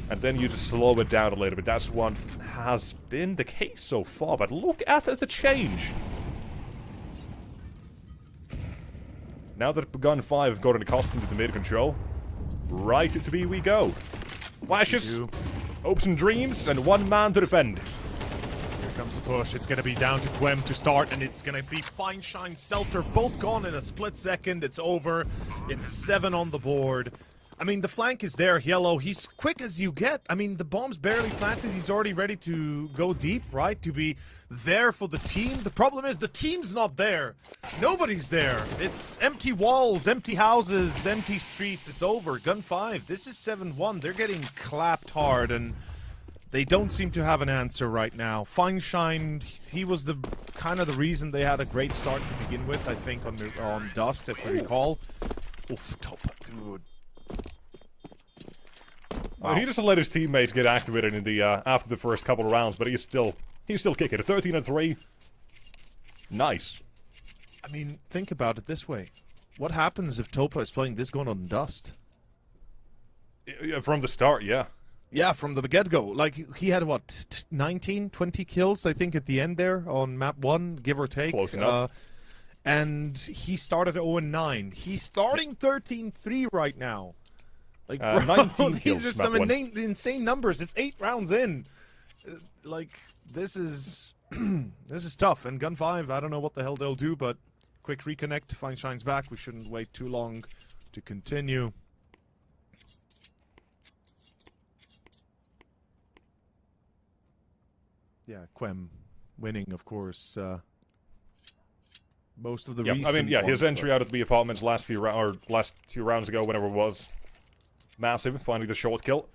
And then you just slow it down a little bit. That's what has been the case so far, but look at the change. Now that Gun 5 have gotten accustomed to the mid-control, right to B we go. Flashes, hopes and dreams, and one man to defend. Here comes the push. It's going to be down to Quem to start, and it's going to be Feinstein, Selter, both gone in a split second. It's over. It's 7 on the board. I mean, the flank is there, Yellow. He's quick as you get. I mean, the bomb's barely planted. He's already ready to go deep, right? To be there for the team. The problem is the team's not there. Nobody's there. It's empty walls, empty houses, empty streets. It's over. Gun 5. This is 7-1. They're getting clapped hard, and they don't seem to have an answer right now. Feinstein, he was the kind of the reason they had a great start to begin with, I think, on Dust, if you recall. Oof, top, dude. Wow. He just let his teammates get activated in the after the first couple of rounds, but he's still kicking it. 13-3. Nice. I mean, think about it this way. What happens if Topa is playing this gun on Dust? From the start, yeah. Yeah, from the get-go. Like, he had, what, 19, 20 kills, I think, at the end there on map 1, give or take. Close enough. And he started 0-9. He's starting 13-3 right now. Like, bro, 19 these are kills, some map 1. insane numbers. It's 8 rounds in. Like, this is this is tough. And Gun 5, I don't know what the hell they'll do, but quick reconnect to find Shine's back. We shouldn't wait too long to continue. Yeah, Quem winning, of course. Most of the yeah, recent I mean, yeah, his ones, entry out of the apartments last 2 rounds ago, whenever it was, massive. Finding the short kill,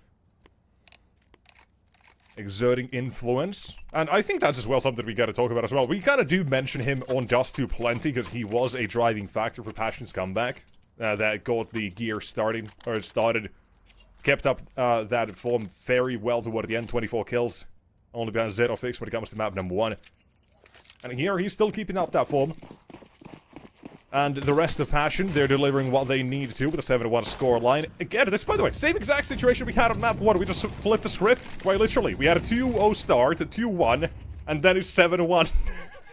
exerting influence, and I think that's as well something we got to talk about as well. We kind of do mention him on Dust 2 plenty because he was a driving factor for Passion's comeback that got the gear started, kept up that form very well toward the end. 24 kills, only behind Zero Fix when it comes to map number 1. And here, he's still keeping up that form. And the rest of Passion, they're delivering what they need to with a 7-1 scoreline. Again, this, by the way, same exact situation we had on map 1. We just flipped the script. Quite literally. We had a 2-0 start, a 2-1, and then it's 7-1.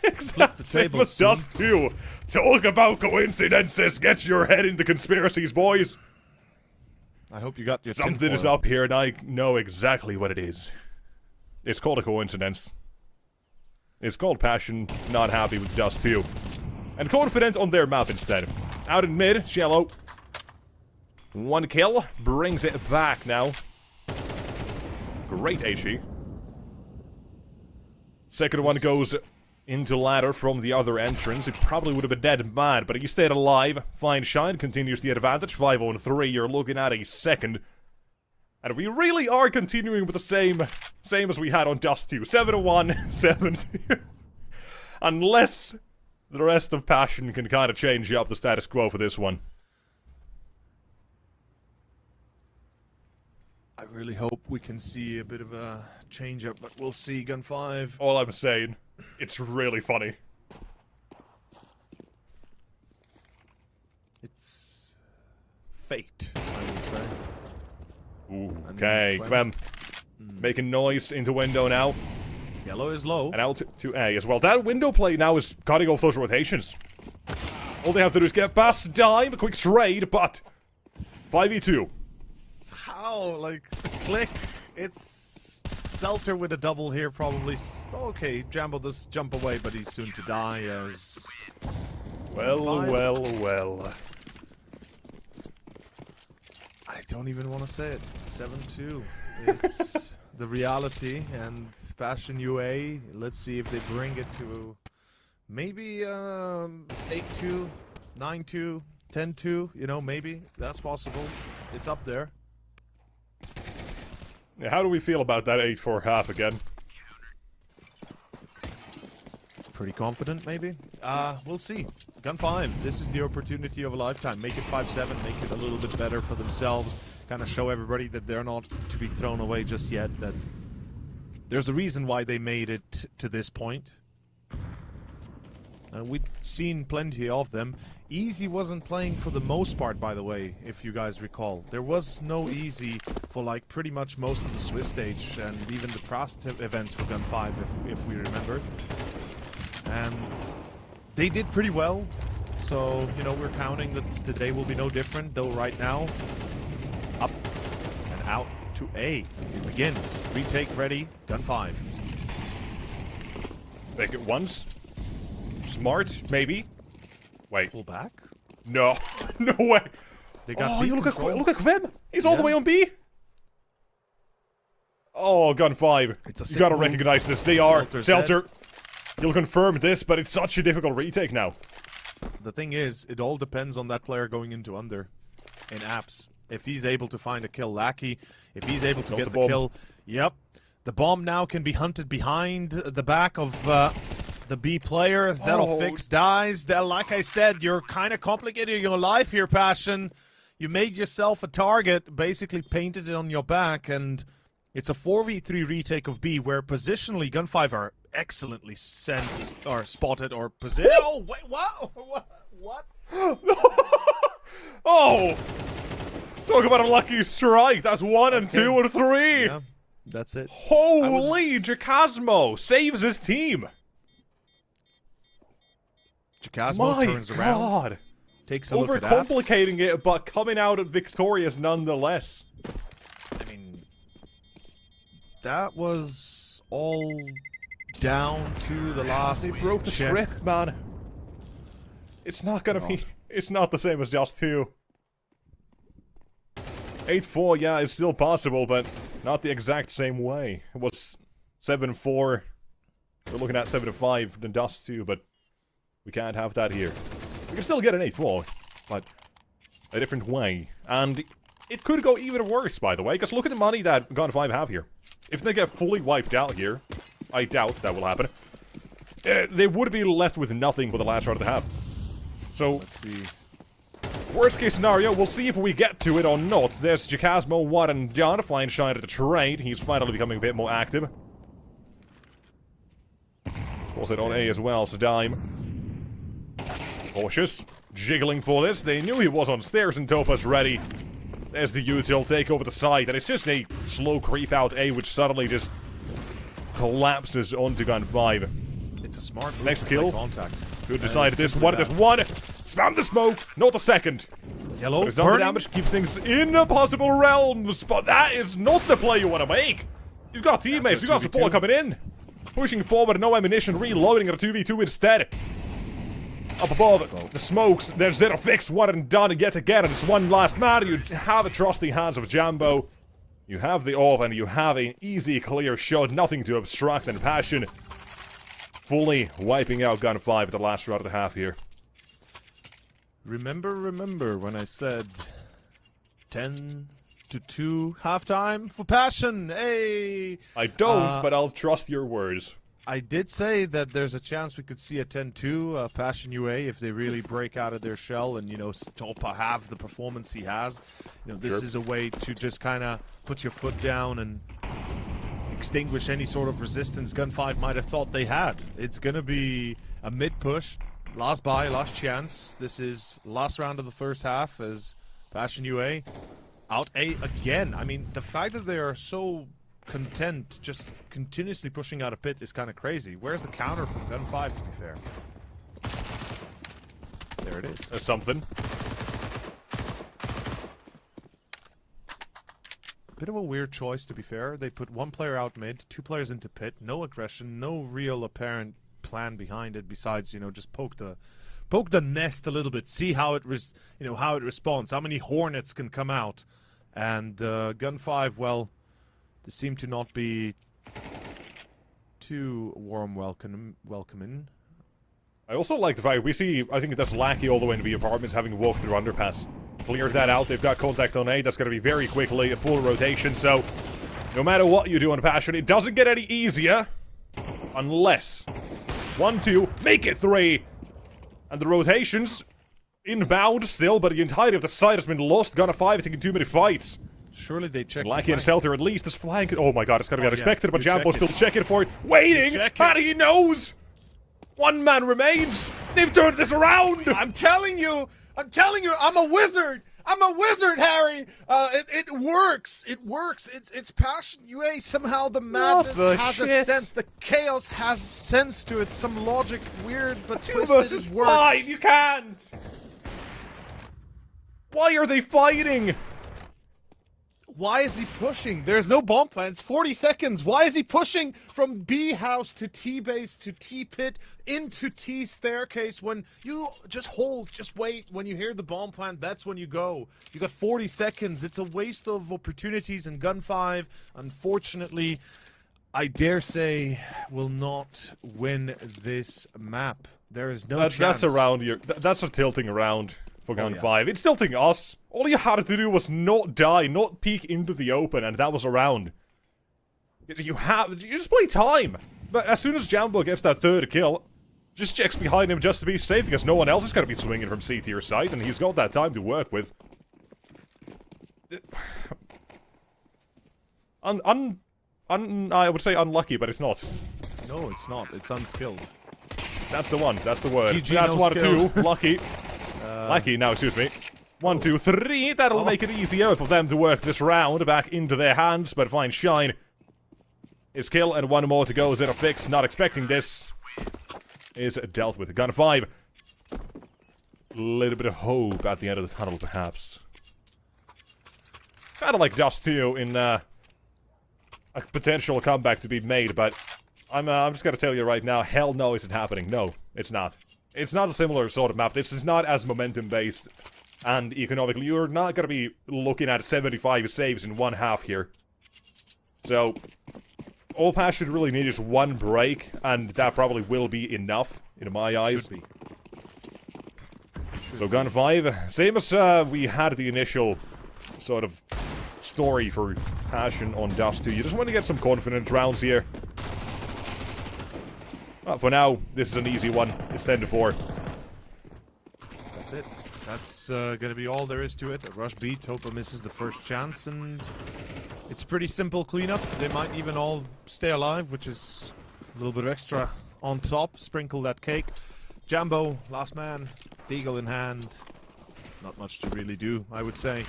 Exact same as Dust 2. Talk about coincidences. Get your head into conspiracies, boys. I hope you got your Something is up here, and I know exactly what it is. It's called a coincidence. It's called Passion, not happy with Dust 2. And confident on their map instead. Out in mid, Shallow. 1 kill, brings it back now. Great HE. Second one goes into ladder from the other entrance. It probably would have been dead mad, but he stayed alive. Fine Shine continues the advantage. 5-on-3, you're looking at a second. And we really are continuing with the same as we had on Dust 2. 7-1, 7-2. Unless the rest of Passion can kind of change up the status quo for this one. I really hope we can see a bit of a change up, but we'll see. Gun 5. All I'm saying, it's really funny. It's fate, I would say. Ooh, okay, Quem. Making noise into window now. Yellow is low. And out to A as well. That window play now is cutting off those rotations. All they have to do is get past dive, a quick trade, but 5v2. How? Like, click. It's Selter with a double here, probably. Okay, Jambo does jump away, but he's soon to die as... Well. I don't even want to say it. 7-2. It's the reality, and Passion UA, let's see if they bring it to maybe 8-2, 9-2, 10-2, you know, maybe. That's possible. It's up there. Yeah, how do we feel about that 8-4 half again? Pretty confident, maybe. We'll see. Gun 5, this is the opportunity of a lifetime. Make it 5-7, make it a little bit better for themselves. Kind of show everybody that they're not to be thrown away just yet, that there's a reason why they made it to this point. And we've seen plenty of them. Easy wasn't playing for the most part, by the way, if you guys recall. There was no Easy for like pretty much most of the Swiss stage and even the past events for Gun 5, if we remember. And they did pretty well. So, you know, we're counting that today will be no different, though right now, up and out to A. It begins. Retake ready. Gun 5. Make it once. Smart, maybe. Wait. Pull back? No. No way. They got B look control. at Quem. He's all the way on B. Oh, Gun 5. You gotta recognize this. They are. Selter. You'll confirm this, but it's such a difficult retake now. The thing is, it all depends on that player going into under in apps. If he's able to find a kill Lackey, if he's able to get the kill. Yep. The bomb now can be hunted behind the back of the B player. Zero Fix dies. Like I said, you're kind of complicating your life here, Passion. You made yourself a target, basically painted it on your back, and it's a 4v3 retake of B, where positionally Gun5 are excellently sent or spotted or positioned. Oh wait, what? Oh! Talk about a lucky strike. That's 1 and 2 and 3. Yeah, that's it. Holy, Jacasmo saves his team. Oh, Jacasmo My turns around, God. takes a look at apps. Overcomplicating it, but coming out victorious nonetheless. I mean, that was all down to the last. They broke the check. script, man. It's not gonna be. It's not the same as just 2. 8-4, yeah, it's still possible, but not the exact same way. It was 7-4. We're looking at 7-5 than Dust 2, but we can't have that here. We can still get an 8-4, but a different way. And it could go even worse, by the way, because look at the money that Gun5 have here. If they get fully wiped out here, I doubt that will happen, they would be left with nothing for the last round of the half. So, Let's see. Worst case scenario, we'll see if we get to it or not. There's Jacasmo, Watt, and John flying shine at the trade. He's finally becoming a bit more active. Spotted on A as well, Sadime. Cautious. Jiggling for this. They knew he was on stairs and Topaz ready. There's the util, take over the side, and it's just a slow creep out A, which suddenly just collapses onto Gun5. It's a smart move. Next to kill. make contact. Who decided this? simply What is one? Spam the smoke, not the second. Yellow, But it's not the burning. damage, keeps things in the possible realms, but that is not the play you want to make. You've got teammates, you've got support coming in. Pushing forward, no ammunition, reloading at a 2v2 instead. Up above, the smokes, there's Zero fixed, one and done yet again, and it's one last man. You have the trusty hands of Jambo. You have the orb, and you have an easy, clear shot, nothing to obstruct, and Passion fully wiping out Gun5 at the last round of the half here. Remember when I said 10-2 halftime for Passion? Hey! I don't, but I'll trust your words. I did say that there's a chance we could see a 10-2 Passion UA if they really break out of their shell and, you know, Stolpa have the performance he has. You know, this is a way to just kind of put your foot down and extinguish any sort of resistance Gun5 might have thought they had. It's going to be a mid-push. Last buy, last chance. This is last round of the first half as Passion UA out A again. I mean, the fact that they are so content just continuously pushing out a pit is kind of crazy. Where's the counter from Gun5, to be fair? There it is. There's something. Bit of a weird choice, to be fair. They put one player out mid, 2 players into pit, no aggression, no real apparent plan behind it besides, you know, just poke the nest a little bit, see how it how it responds, how many hornets can come out. And Gun5, well, they seem to not be too warm welcoming. I also like the fact we see, I think that's Lackey all the way into the apartments having to walk through underpass. Cleared that out, they've got contact on A, that's going to be very quickly a full rotation, so no matter what you do on Passion, it doesn't get any easier unless 1-2, make it 3, and the rotations inbound still, but the entirety of the side has been lost. Gun5 taking too many fights. Surely they check. Lackey and Selter at least is flank. Oh my god, it's gotta be unexpected, but you check Jambo's it. still checking for it. Waiting! And he knows! One man remains! They've turned this around! I'm telling you, I'm a wizard! I'm a wizard, Harry! It works! It works! It's Passion UA. Somehow the madness has a sense, the chaos has sense to it, some logic, weird but twisted, This is works. fine, you can't! Why are they fighting? Why is he pushing? There's no bomb plan. It's 40 seconds. Why is he pushing from B house to T base to T pit into T staircase when you just hold, just wait. When you hear the bomb plan, that's when you go. You got 40 seconds. It's a waste of opportunities, and Gun5, unfortunately, I dare say, will not win this map. There is no chance. That's around here. That's a tilting around for Gun5. It's tilting us. All you had to do was not die, not peek into the open, and that was around. You just play time. But as soon as Jambo gets that third kill, just checks behind him just to be safe, because no one else is going to be swinging from CT or site, and he's got that time to work with. I would say unlucky, but it's not. No, it's not. It's unskilled. That's the one. That's the word. GG, That's no 1, skill. 2. Lucky. Lucky. No, excuse me. 1, 2, 3. That'll make it easier for them to work this round back into their hands, but fine. Shine. His kill and one more to go. Zero fix. Not expecting this. Is dealt with. Gun 5. Little bit of hope at the end of the tunnel, perhaps. Kind of like Dust 2 in a potential comeback to be made, but I'm just gonna tell you right now, hell no isn't happening. No, it's not. It's not a similar sort of map. This is not as momentum-based and economically. You're not gonna be looking at 75 saves in one half here. So, all Pass should really need is one break, and that probably will be enough, in my eyes. Should be. So Gun 5, same as we had the initial sort of story for Passion on Dust 2. You just want to get some confidence rounds here. Well, for now, this is an easy one. It's 10-4. That's it. That's gonna be all there is to it. A rush B, Topa misses the first chance, and it's pretty simple cleanup. They might even all stay alive, which is a little bit extra on top. Sprinkle that cake. Jambo, last man, Deagle in hand. Not much to really do, I would say.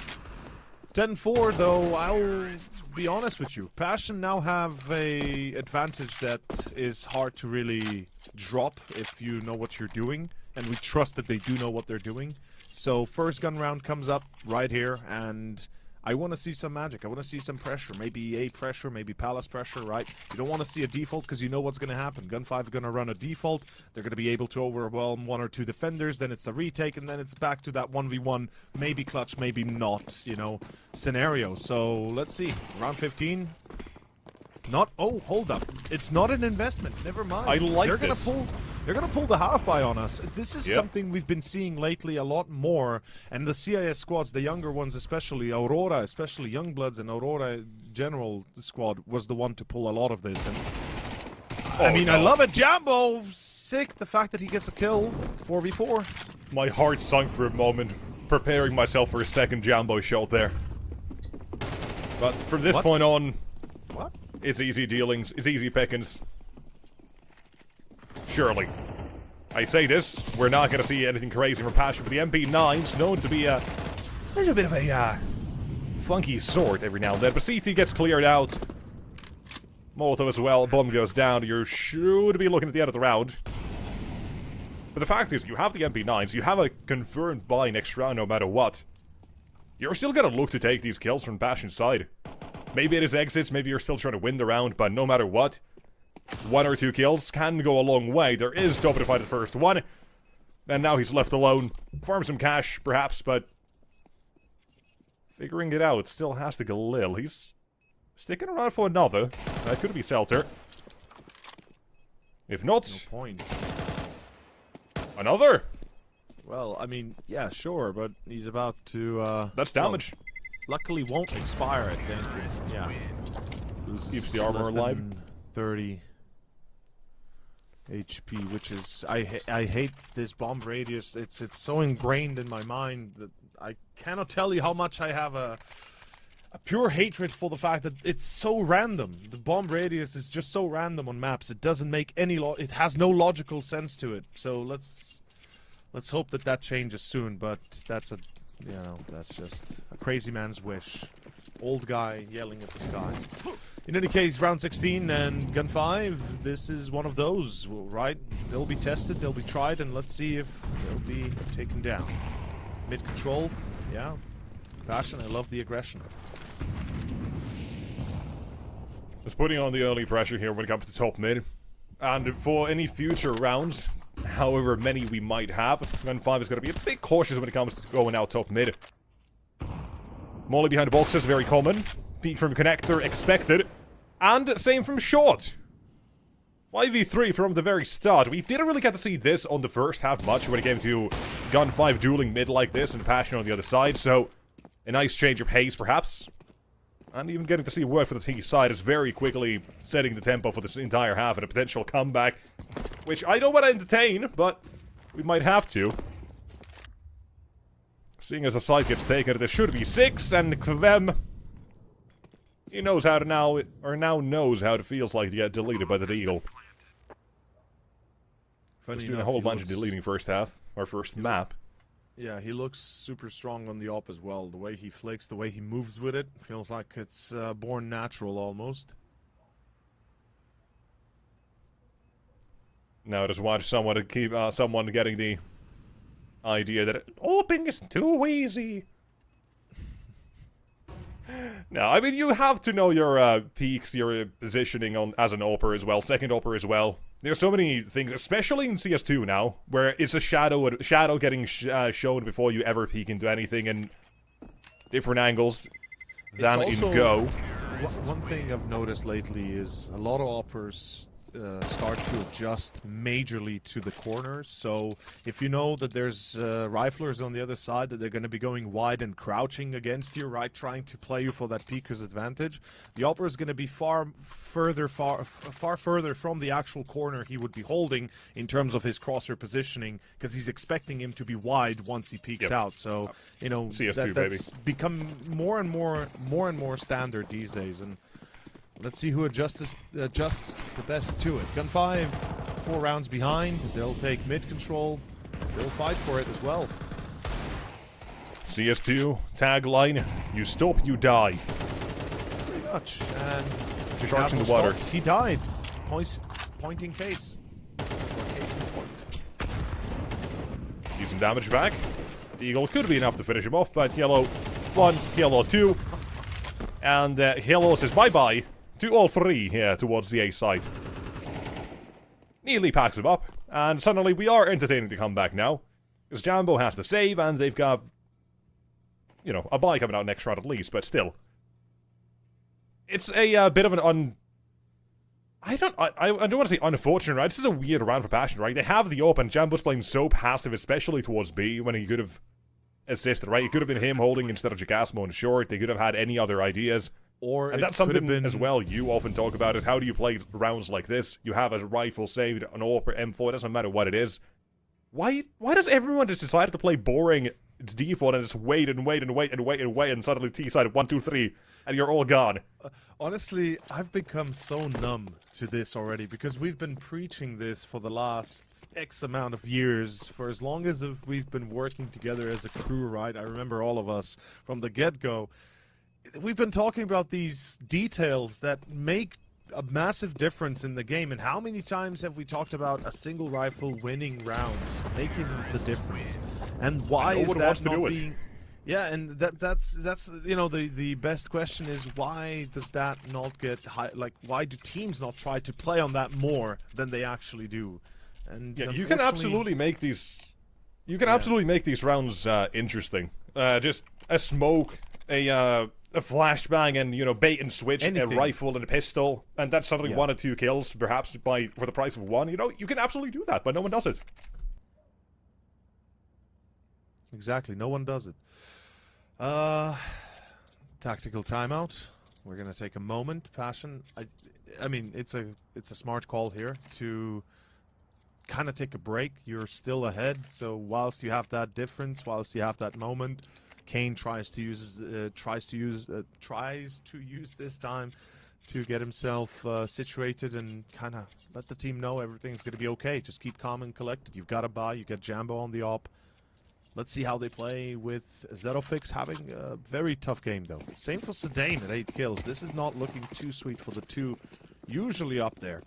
10-4, though, I'll be honest with you. Passion now have a advantage that is hard to really drop if you know what you're doing, and we trust that they do know what they're doing. So first gun round comes up right here, and I want to see some magic. I want to see some pressure. Maybe A pressure, maybe Palace pressure, right? You don't want to see a default because you know what's going to happen. Gun 5 is going to run a default. They're going to be able to overwhelm 1 or 2 defenders. Then it's the retake, and then it's back to that 1v1, maybe clutch, maybe not, you know, scenario. So let's see. Round 15. Not. Oh, hold up. It's not an investment. Never mind. I like They're this. They're gonna pull the half buy on us. This is something we've been seeing lately a lot more. And the CIS squads, the younger ones especially, Aurora, especially Youngbloods and Aurora General squad, was the one to pull a lot of this. And I mean, I love it. Jambo, sick. The fact that he gets a kill, 4v4. My heart sunk for a moment, preparing myself for a second Jambo shot there. But from this point on, What? it's easy dealings, it's easy pickings. Surely. I say this, we're not going to see anything crazy from Passion, but the MP9's known to be there's a bit of a funky sort every now and then, but CT gets cleared out. Molotov as well, bomb goes down, you should be looking at the end of the round. But the fact is, you have the MP9s, you have a confirmed buy next round no matter what. You're still going to look to take these kills from Passion's side. Maybe it is exits, maybe you're still trying to win the round, but no matter what, 1 or 2 kills can go a long way. There is Topa to fight the first one. And now he's left alone. Farm some cash, perhaps, but figuring it out. Still has the Galil. He's sticking around for another. That could be Selter. If not, No point. another. Well, I mean, yeah, sure, but he's about to. That's damage. Well, luckily, won't expire. I think. Yeah. Loses Keeps the armor less alive. than 30 HP, which is I hate this bomb radius. It's so ingrained in my mind that I cannot tell you how much I have a pure hatred for the fact that it's so random. The bomb radius is just so random on maps. It doesn't make any it has no logical sense to it. So let's hope that changes soon. But that's that's just a crazy man's wish. Old guy yelling at the skies. In any case, round 16 and gun 5, this is one of those, right? They'll be tested, they'll be tried, and let's see if they'll be taken down. Mid control, yeah. Passion, I love the aggression. It's putting on the early pressure here when it comes to top mid. And for any future rounds, however many we might have, gun 5 is going to be a bit cautious when it comes to going out top mid. Molly behind the boxes, very common. Peek from connector, expected. And same from short. 5v3 from the very start. We didn't really get to see this on the first half much when it came to gun 5 dueling mid like this and Passion on the other side, so a nice change of pace perhaps. And even getting to see work for the T side is very quickly setting the tempo for this entire half and a potential comeback, which I don't want to entertain, but we might have to. Seeing as the site gets taken, there should be 6, and Kvem... He knows how to now knows how it feels like to get deleted by the Deagle. Just doing a whole bunch of deleting first half, or first map. Yeah, he looks super strong on the op as well. The way he flicks, the way he moves with it, feels like it's born natural almost. Now just watch someone to keep someone getting the idea that oping is too easy. No, I mean, you have to know your peaks, your positioning on as an AWPer as well, second AWPer as well. There's so many things, especially in CS2 now, where it's a shadow getting shown before you ever peek into anything in different angles than in Go. One thing I've noticed lately is a lot of AWPers start to adjust majorly to the corners. So if you know that there's riflers on the other side, that they're going to be going wide and crouching against you, right, trying to play you for that peeker's advantage, the AWPer is going to be far further from the actual corner he would be holding in terms of his crosshair positioning, because he's expecting him to be wide once he peeks out. So you know, CS2, that's become more and more standard these days. And let's see who adjusts the best to it. Gun 5, 4 rounds behind. They'll take mid control. They'll fight for it as well. CS2 tagline: you stop, you die. Pretty much. And Sharks in the water. He died. Pointing case. Or case in point. Decent damage back. The Eagle could be enough to finish him off, but Yellow 1, Yellow 2. And Yellow says bye-bye to all 3 here towards the A side. Nearly packs him up, and suddenly we are entertaining the comeback now. Because Jambo has to save, and they've got, you know, a bye coming out next round at least, but still. It's a bit of an I don't want to say unfortunate, right? This is a weird round for Passion, right? They have the open. Jambo's playing so passive, especially towards B, when he could have assisted, right? It could have been him holding instead of Jagasmo in short. They could have had any other ideas. And that's something as well you often talk about, is how do you play rounds like this? You have a rifle saved, an AWP, M4, it doesn't matter what it is. Why does everyone just decide to play boring default and just wait and wait and wait and wait and wait, and suddenly T-side 1, 2, 3, and you're all gone? Honestly, I've become so numb to this already, because we've been preaching this for the last X amount of years, for as long as we've been working together as a crew, right? I remember all of us from the get-go. We've been talking about these details that make a massive difference in the game, and how many times have we talked about a single rifle winning rounds, making the difference, and why is that not being? Yeah, and that's you know, the best question is, why does that not get high? Like, why do teams not try to play on that more than they actually do? And yeah, you can absolutely make these. You can absolutely make these rounds interesting. Just a smoke, a flashbang, and, you know, bait and switch, anything. A rifle and a pistol, and that's suddenly 1 or 2 kills, perhaps for the price of 1. You know, you can absolutely do that, but no one does it. Exactly, no one does it. Tactical timeout. We're gonna take a moment. Passion. I mean, it's a smart call here to kind of take a break. You're still ahead, so whilst you have that difference, whilst you have that moment, Kane tries to use this time to get himself situated and kind of let the team know everything's going to be okay. Just keep calm and collected. You've got a buy. You get Jambo on the op. Let's see how they play with Zetofix having a very tough game, though. Same for Sedain at 8 kills. This is not looking too sweet for the 2 usually up there.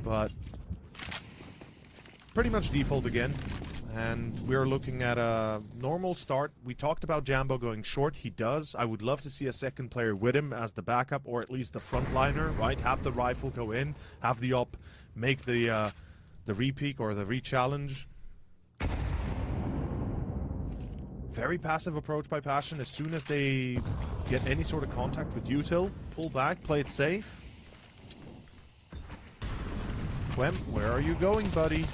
But pretty much default again. And we're looking at a normal start. We talked about Jambo going short. He does. I would love to see a second player with him as the backup, or at least the frontliner, right? Have the rifle go in, have the op make the re-peek or the re-challenge. Very passive approach by Passion. As soon as they get any sort of contact with Util, pull back, play it safe. Quem, where are you going, buddy?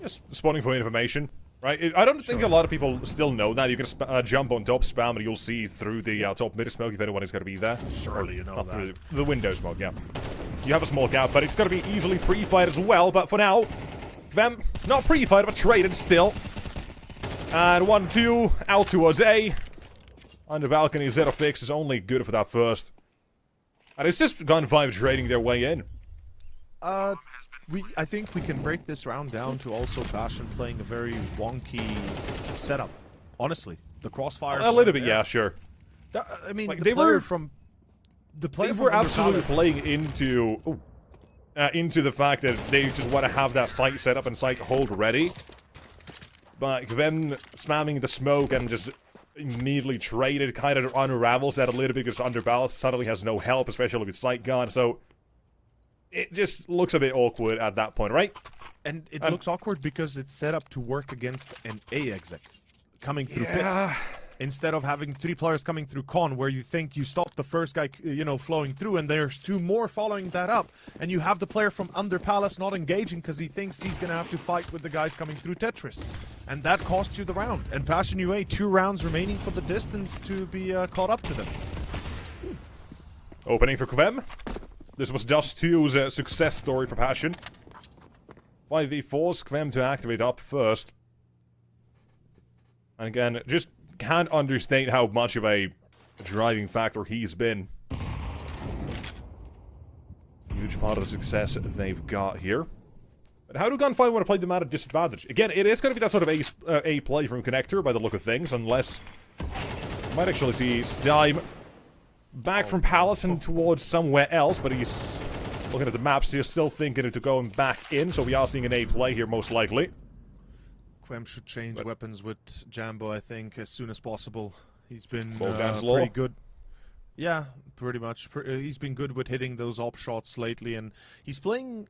Just spawning for information, right? I don't think a lot of people still know that. You can jump on top, spam, and you'll see through the top mid smoke if anyone is going to be there. Surely you know not that. Through the window smoke, yeah. You have a small gap, but it's going to be easily pre-fired as well. But for now, Vem, not pre-fired, but traded still. And 1-2, out towards A. On the balcony, Zero Fix is only good for that first. And it's just Gun 5 trading their way in. I think we can break this round down to also Bastion playing a very wonky setup. Honestly, the crossfires. A little bit, yeah, sure. I mean, like, they were absolutely playing into the fact that they just want to have that site set up and site hold ready. But them spamming the smoke and just immediately traded kind of unravels that a little bit because Underballast suddenly has no help, especially with sight gone. So it just looks a bit awkward at that point, right? And it looks awkward because it's set up to work against an A exec coming through pit. Instead of having 3 players coming through con, where you think you stop the first guy, flowing through, and there's 2 more following that up, and you have the player from Under Palace not engaging because he thinks he's gonna have to fight with the guys coming through Tetris, and that costs you the round. And Passion UA 2 rounds remaining for the distance to be caught up to them. Opening for Kvem. This was Dust 2's success story for Passion. 5v4s, Kvem to activate up first. And again, just can't understate how much of a driving factor he's been. Huge part of the success they've got here. But how do Gunfire want to play them at a disadvantage? Again, it is going to be that sort of A play from Connector by the look of things, unless... You might actually see Stime back from Palace and towards somewhere else, but he's looking at the maps here, still thinking of going back in, so we are seeing an A play here, most likely. Quem should change weapons with Jambo, I think, as soon as possible. He's been pretty good. Yeah, pretty much. He's been good with hitting those op shots lately, and he's playing...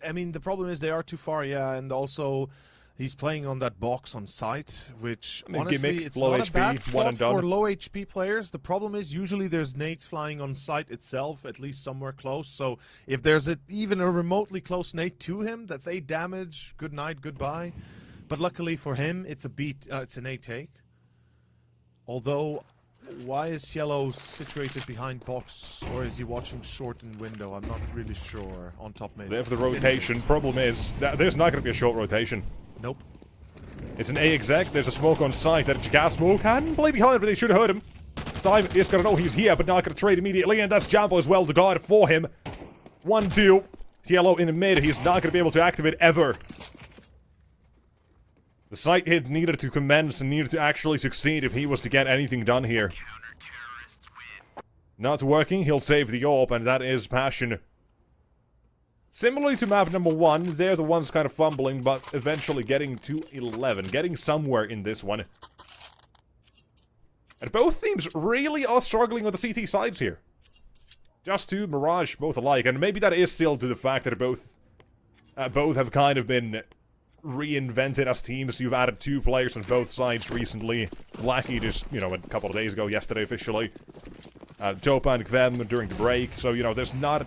I mean, the problem is they are too far, yeah, and also he's playing on that box on site, which, honestly, gimmick, it's low not HP, a bad one spot and done. for low HP players. The problem is usually there's nades flying on site itself, at least somewhere close, so if there's even a remotely close nade to him, that's 8 damage, good night, goodbye. But luckily for him, it's it's an A take. Although, why is Yellow situated behind box, or is he watching short in window? I'm not really sure. On top mid. They have the rotation. Problem is that there's not going to be a short rotation. Nope. It's an A exec. There's a smoke on site. That gas smoke and play behind, but they should have heard him. Time is going to know he's here, but not going to trade immediately, and that's Jambo as well to guard for him. 1-2. Yellow in the mid. He's not going to be able to activate ever. The site hit needed to commence and needed to actually succeed if he was to get anything done here. Not working, he'll save the AWP, and that is Passion. Similarly to map number 1, they're the ones kind of fumbling, but eventually getting to 11, getting somewhere in this one. And both teams really are struggling with the CT sides here. Just 2, Mirage, both alike, and maybe that is still to the fact that both have kind of been reinvented as teams. You've added 2 players on both sides recently. Lackey just, a couple of days ago, yesterday officially. Topa and Kvem during the break. So, there's not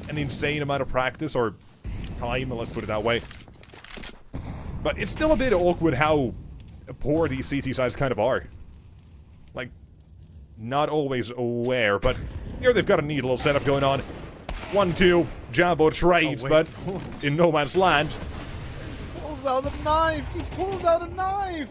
an insane amount of practice or time, let's put it that way. But it's still a bit awkward how poor these CT sides kind of are. Like, not always aware, but here they've got a neat little setup going on. 1-2, Jambo trades, but in no man's land. Out a knife! He pulls out a knife!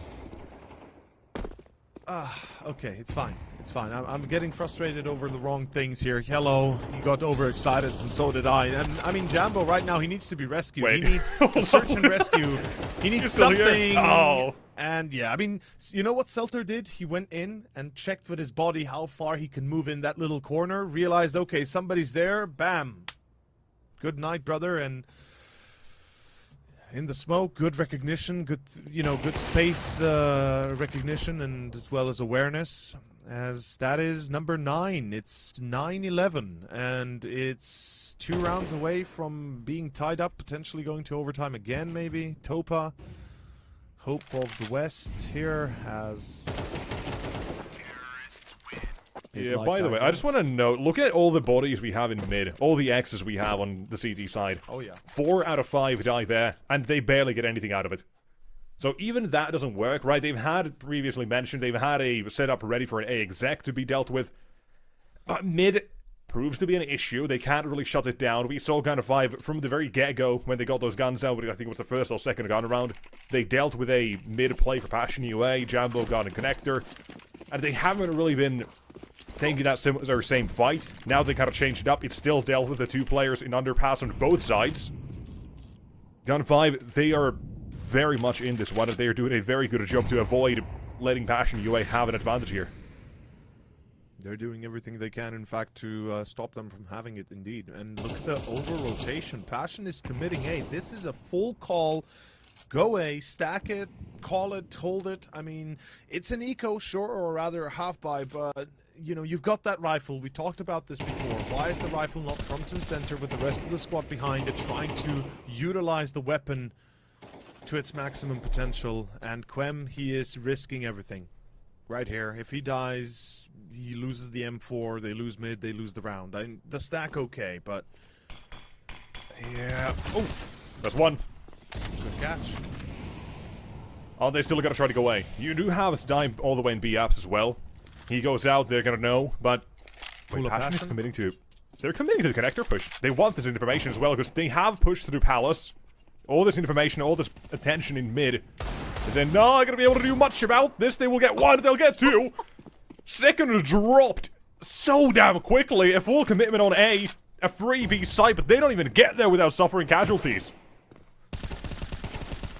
Okay, it's fine. It's fine. I'm getting frustrated over the wrong things here. Hello, he got overexcited and so did I. And I mean, Jambo right now, he needs to be rescued. Wait. He needs a search and rescue. He needs something. Oh. And yeah, I mean, you know what Selter did? He went in and checked with his body how far he can move in that little corner. Realized, okay, somebody's there. Bam. Good night, brother. And in the smoke, good recognition, good space recognition, and as well as awareness. As that is number 9. It's 9-11, and it's 2 rounds away from being tied up, potentially going to overtime again, maybe. Topa, Hope of the West here has... Yeah, by the way, I just want to note, look at all the bodies we have in mid, all the X's we have on the CT side. Oh yeah. 4 out of 5 die there, and they barely get anything out of it. So even that doesn't work, right? They've had, previously mentioned, they've had a setup ready for an A exec to be dealt with. Mid proves to be an issue. They can't really shut it down. We saw Gun 5 from the very get-go when they got those guns out. I think it was the first or second gun round. They dealt with a mid-play for Passion UA. Jambo got a connector. And they haven't really been taking that same fight. Now they kind of changed it up. It's still dealt with the 2 players in underpass on both sides. Gun 5, they are very much in this one. They are doing a very good job to avoid letting Passion UA have an advantage here. They're doing everything they can, in fact, to stop them from having it, indeed. And look at the over-rotation. Passion is committing A. This is a full call. Go A, stack it, call it, hold it. I mean, it's an eco, sure, or rather a half-buy, but, you know, you've got that rifle. We talked about this before. Why is the rifle not front and center with the rest of the squad behind it, trying to utilize the weapon to its maximum potential? And Quem, he is risking everything. Right here. If he dies, he loses the M4, they lose mid, they lose the round. The stack okay, but... yeah. Oh! That's one. Good catch. Oh, they still gotta try to go away. You do have a dime all the way in B apps as well. He goes out, they're gonna know, but... wait, Passion is committing to... they're committing to the connector push. They want this information as well, because they have pushed through Palace. All this information, all this attention in mid. And they're not gonna be able to do much about this. They will get 1, they'll get 2. Second dropped so damn quickly. A full commitment on A free B site, but they don't even get there without suffering casualties.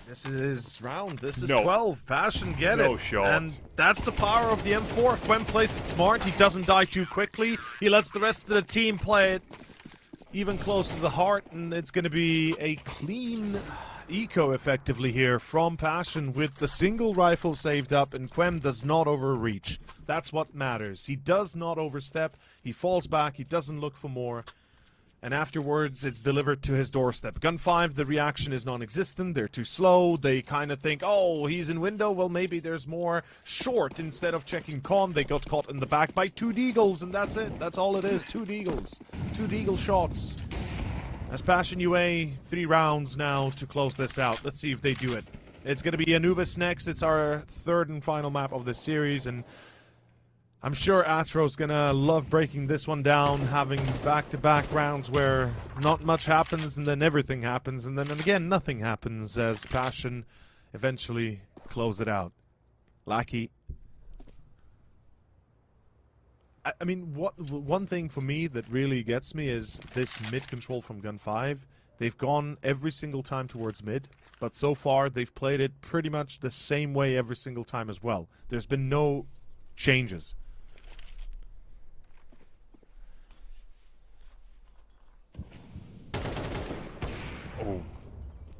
This is round. This is 12. Passion, get it. No shot. And that's the power of the M4. Quem plays it smart. He doesn't die too quickly. He lets the rest of the team play it even closer to the heart, and it's going to be a clean eco effectively here from Passion with the single rifle saved up, and Quem does not overreach. That's what matters. He does not overstep. He falls back. He doesn't look for more. And afterwards, it's delivered to his doorstep. Gun 5, the reaction is non-existent. They're too slow. They kind of think, oh, he's in window. Well, maybe there's more. Short, instead of checking con, they got caught in the back by 2 deagles, and that's it. That's all it is, 2 deagles. 2 deagle shots. As Passion UA, 3 rounds now to close this out. Let's see if they do it. It's going to be Anubis next. It's our 3rd and final map of this series, and I'm sure Atro's gonna love breaking this one down, having back-to-back rounds where not much happens and then everything happens, and then again nothing happens as Passion eventually close it out. Lackey. I mean, one thing for me that really gets me is this mid control from Gun 5. They've gone every single time towards mid, but so far they've played it pretty much the same way every single time as well. There's been no changes.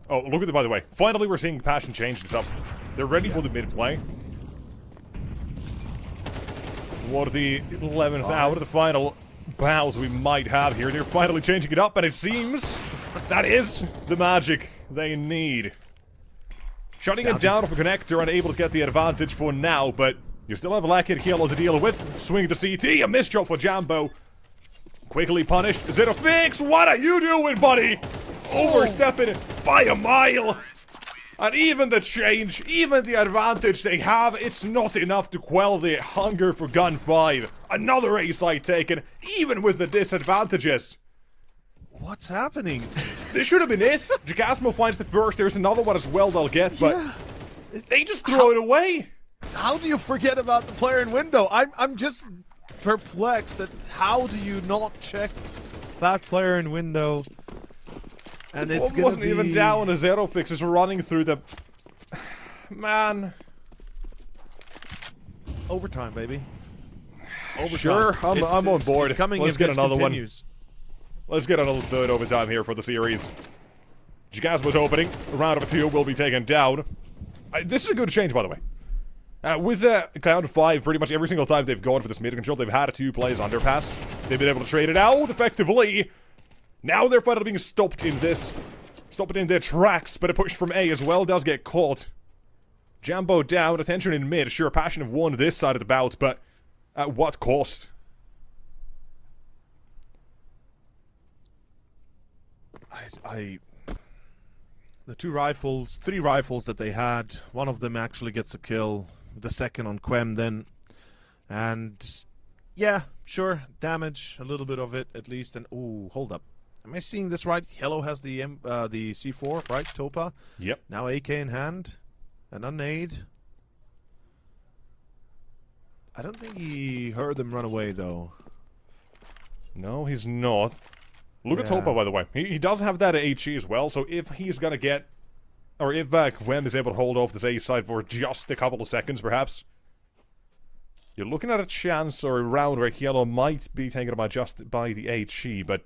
Oh, look at it, by the way. Finally, we're seeing Passion change this up. They're ready for the mid-play. What are the 11th out of the final battles we might have here? They're finally changing it up, and it seems that is the magic they need. Shutting it down off a connector and able to get the advantage for now, but you still have a Lackey and Kilo to deal with. Swing the CT, a missed job for Jambo. Quickly punished. Is it a fix? What are you doing, buddy? Overstepping it by a mile. And even the change, even the advantage they have, it's not enough to quell the hunger for Gun 5. Another A-site taken, even with the disadvantages. What's happening? This should have been it. Jagasmo finds the first. There's another one as well they'll get, but they just throw it away. How do you forget about the player in window? I'm just perplexed at how do you not check that player in window? And it's gonna wasn't be... even down. A Zero Fix is running through the... Man. Overtime, baby. Overtime. Sure, I'm on board. It's coming. Let's if get this another continues. one. Let's get another 3rd overtime here for the series. Jagasmo's opening. Round of 2 will be taken down. This is a good change, by the way. With the count of 5, pretty much every single time they've gone for this mid control, they've had 2 plays underpass. They've been able to trade it out effectively. Now they're finally being stopped in this. Stopped in their tracks, but a push from A as well does get caught. Jambo down, attention in mid. Sure, Passion have won this side of the bout, but at what cost? The 3 rifles that they had, one of them actually gets a kill, the second on Quem then, and Yeah, sure. Damage, a little bit of it at least. And ooh, hold up. Am I seeing this right? Yellow has the C4, right? Topa. Yep. Now AK in hand, and a nade. I don't think he heard them run away though. No, he's not. Look at Yeah. Topa, by the way. He does have that HE as well, so if he's gonna get... Or if Quem is able to hold off this A side for just a couple of seconds, perhaps, you're looking at a chance or a round where Yellow might be taken about just by the HE, but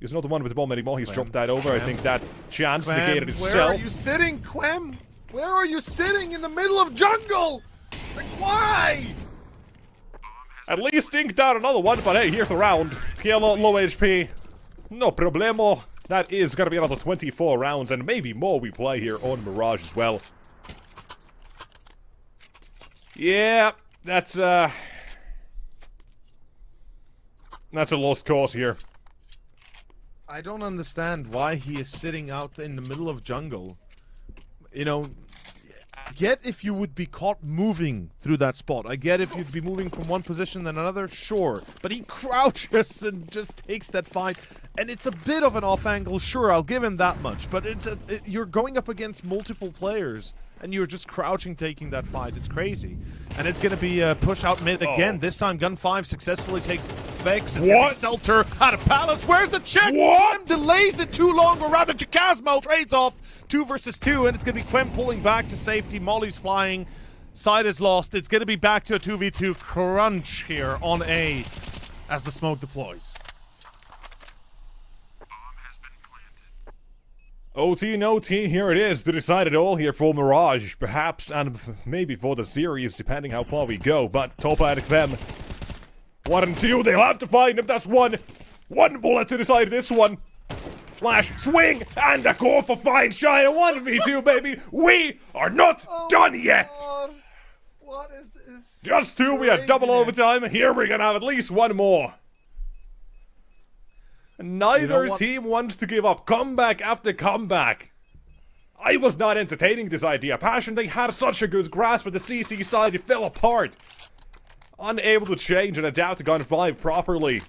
he's not the one with the bomb anymore. He's dropped that over. I think that chance negated itself. Where are you sitting, Quem? Where are you sitting in the middle of jungle? Like, why? At least inked out another one, but hey, here's the round. Yellow, low HP. No problemo. That is gonna be another 24 rounds, and maybe more we play here on Mirage as well. Yeah, that's a lost cause here. I don't understand why he is sitting out in the middle of jungle. You know, I get if you would be caught moving through that spot. I get if you'd be moving from one position than another, sure. But he crouches and just takes that fight. And it's a bit of an off angle, sure, I'll give him that much. But you're going up against multiple players, and you're just crouching taking that fight. It's crazy. And it's going to be a push out mid again. This time, Gun 5 successfully takes Vex. It's going to be Selter out of Palace. Where's the check? What? Quem delays it too long, or rather, Chakasmo trades off 2 versus 2, and it's going to be Quem pulling back to safety. Molly's flying. Side is lost. It's going to be back to a 2v2 crunch here on A as the smoke deploys. OT and OT, here it is, to decide it all here for Mirage, perhaps, and maybe for the series, depending how far we go, but Topa and Quem, 1 and 2, they'll have to find if that's one bullet to decide this one. Flash, swing, and a core for fine shine, 1v2, baby, we are not done yet! God. What is this? Just 2, we had double overtime, here we're gonna have at least 1 more. Neither team wants to give up. Comeback after comeback. I was not entertaining this idea. Passion, they had such a good grasp, but the CT side, it fell apart. Unable to change and adapt to Gun 5 properly.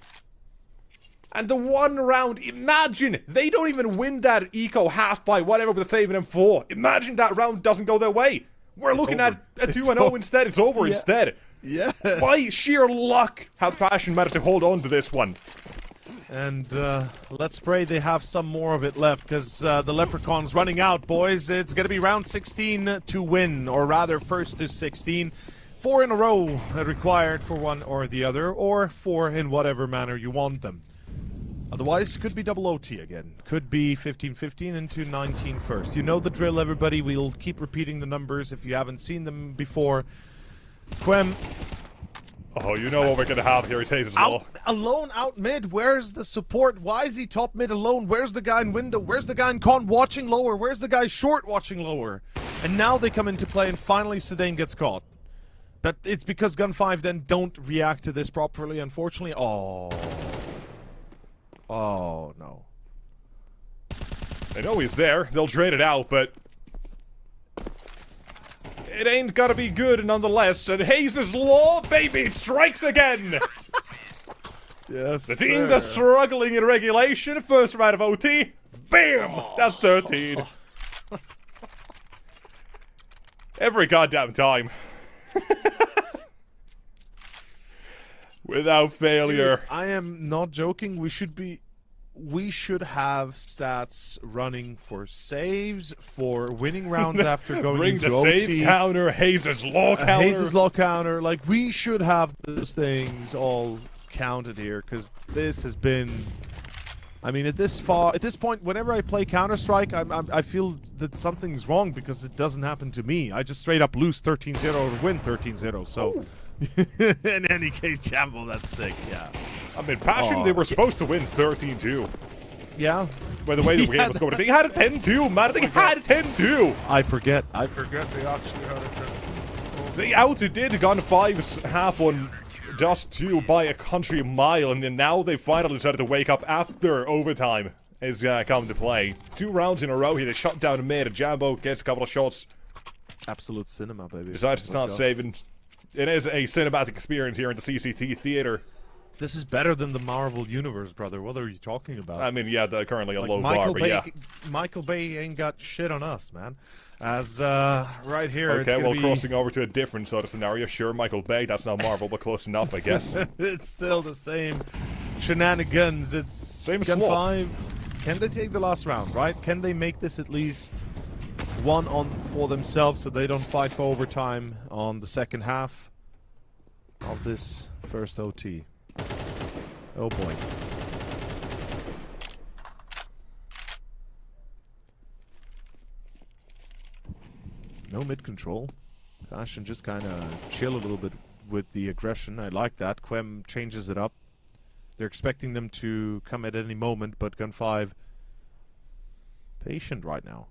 And the 1 round, imagine, they don't even win that eco half by whatever with a save in M4. Imagine that round doesn't go their way. We're looking at a 2-0 instead. It's over instead. Yes. By sheer luck, how Passion managed to hold on to this one. And let's pray they have some more of it left, because the Leprechaun's running out, boys. It's going to be round 16 to win, or rather first to 16. 4 in a row required for one or the other, or 4 in whatever manner you want them. Otherwise, could be double OT again. Could be 15-15 into 19 first. You know the drill, everybody. We'll keep repeating the numbers if you haven't seen them before. Quem... Oh, you know what we're gonna have here, Taze as well. Alone out mid, where's the support? Why is he top mid alone? Where's the guy in window? Where's the guy in con watching lower? Where's the guy short watching lower? And now they come into play and finally Sedain gets caught. But it's because Gun 5 then don't react to this properly, unfortunately. Oh. Oh, no. They know he's there, they'll trade it out, but... it ain't gotta be good nonetheless, and Hayes' Law, baby, strikes again! Yes, the team that's struggling in regulation, first round of OT, bam! That's 13. Every goddamn time. Without failure. Dude, I am not joking. We should have stats running for saves, for winning rounds after going Bring into the OT. save counter, Hayes' Law counter. Hayes' Law counter. Like, we should have those things all counted here, because this has been... I mean, at this point, whenever I play Counter-Strike, I feel that something's wrong because it doesn't happen to me. I just straight up lose 13-0 or win 13-0, so... in any case, Jambo, that's sick, yeah. I mean, Passion, they were supposed to win 13-2. Yeah. By the way the game was going, they had a 10-2, man. They had a 10-2. I forget they actually had a 10-2. They outdid Gun 5's half on Dust 2 by a country mile, and then now they finally decided to wake up after overtime is come to play. 2 rounds in a row here. They shut down mid, and Jambo gets a couple of shots. Absolute cinema, baby. Decides to start saving. It is a cinematic experience here in the CCT theater. This is better than the Marvel Universe, brother. What are you talking about? I mean, yeah, currently a Like low bar, but yeah. Michael Bay ain't got shit on us, man. As, right here, Okay, it's well, be... crossing over to a different sort of scenario. Sure, Michael Bay, that's not Marvel, but close enough, I guess. It's still the same shenanigans. It's Same Gun swap. 5. Can they take the last round, right? Can they make this at least one on for themselves so they don't fight for overtime on the second half of this first OT? Oh boy. No mid control. Passion just kind of chill a little bit with the aggression. I like that. Quem changes it up. They're expecting them to come at any moment, but Gun 5 patient right now.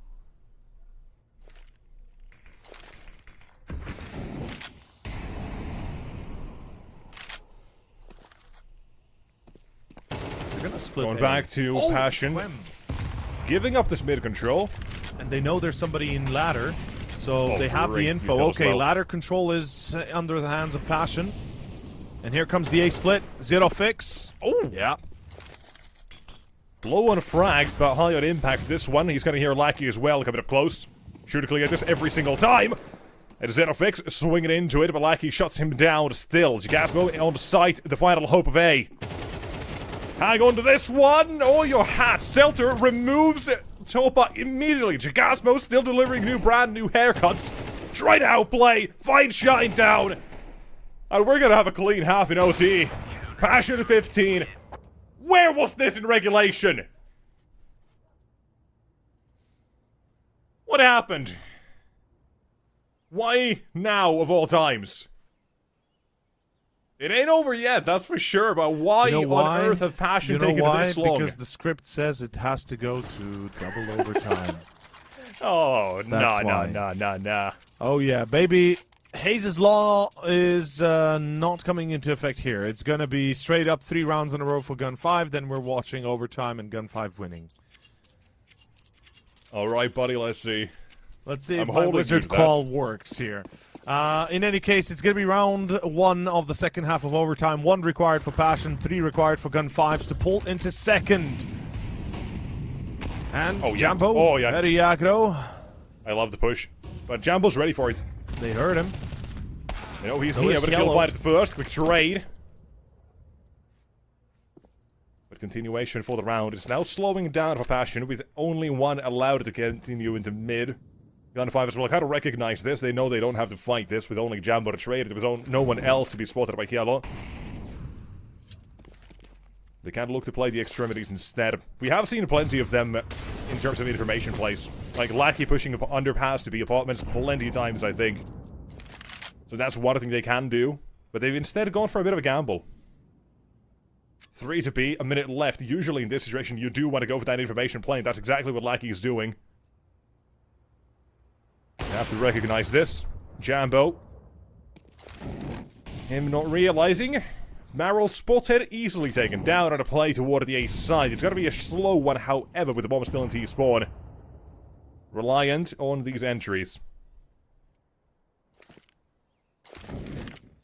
They're gonna split. Going A. back to Passion. Quem. Giving up this mid control. And they know there's somebody in ladder, so they have great the info. details, Okay, well. ladder control is under the hands of Passion. And here comes the A split. Zero fix. Oh! Yeah. Low on frags, but high on impact. This one, he's going to hear Lackey as well coming up close. Shoot to clear this every single time. And Xenofix swinging into it, but Lackey shuts him down still. Jagasmo on sight, the final hope of A. Hang on to this one. Oh, your hat. Selter removes Topa immediately. Jagasmo still delivering brand new haircuts. Try to outplay. Fight Shine down. And we're going to have a clean half in OT. Passion 15. Where was this in regulation? What happened? Why now, of all times? It ain't over yet, that's for sure, but why on earth have Passion taken this long? Because the script says it has to go to double overtime. Oh, That's why. nah. Oh yeah, baby. Hayes' Law is not coming into effect here. It's going to be straight up 3 rounds in a row for Gun 5, then we're watching overtime and Gun 5 winning. Alright, buddy, let's see. Let's see I'm if my holding wizard you to call works here. In any case, it's going to be round 1 of the second half of overtime. 1 required for Passion, 3 required for Gun 5s to pull into second. And Jambo, very aggro. I love the push. But Jambo's ready for it. They heard him. You know, he's So here, is but he'll Yellow. fight it first. Quick trade. But continuation for the round. It's now slowing down for Passion, with only 1 allowed to continue into mid. Gun 5 as well kind of recognize this. They know they don't have to fight this with only Jambo to trade. There was no one else to be spotted by Yellow. They can look to play the extremities instead. We have seen plenty of them in terms of information plays. Like Lackey pushing underpass to be apartments plenty of times, I think. So that's one thing they can do. But they've instead gone for a bit of a gamble. 3 to B, a minute left. Usually in this situation, you do want to go for that information play, and that's exactly what Lackey is doing. You have to recognize this. Jambo. Him not realizing. Marrow spotted, easily taken down on a play toward the A side. It's got to be a slow one, however, with the bomb still in T-spawn. Reliant on these entries.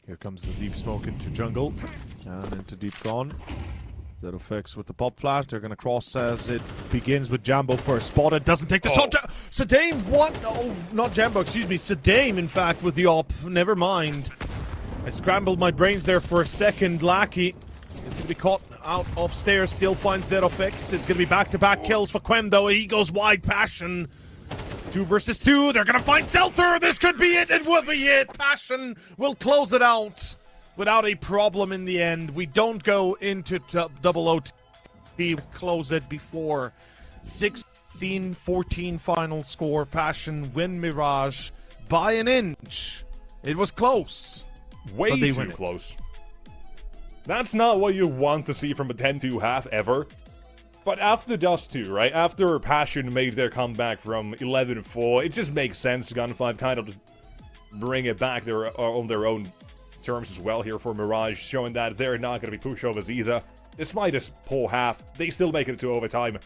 Here comes the deep smoke into jungle. And into deep gone. Zero fix with the pop flash. They're going to cross as it begins with Jambo first. Spotted, doesn't take the shot. Sadame, what? Oh, not Jambo, excuse me. Sadame, in fact, with the op. Never mind. I scrambled my brains there for a second. Lackey is going to be caught out of stairs. Still finds Zero fix. It's going to be back-to-back kills for Quem, though. He goes wide. Passion. 2 versus 2. They're going to find Seltzer. This could be it. It will be it. Passion will close it out without a problem in the end. We don't go into double OT. We close it before 16-14 final score. Passion win Mirage by an inch. It was close. Way too close. That's not what you want to see from a 10-2 half ever. But after Dust 2, right? After Passion made their comeback from 11-4, it just makes sense. Gun 5 kind of bring it back on their own terms as well here for Mirage, showing that they're not going to be pushovers either. Despite this poor half, they still make it to overtime.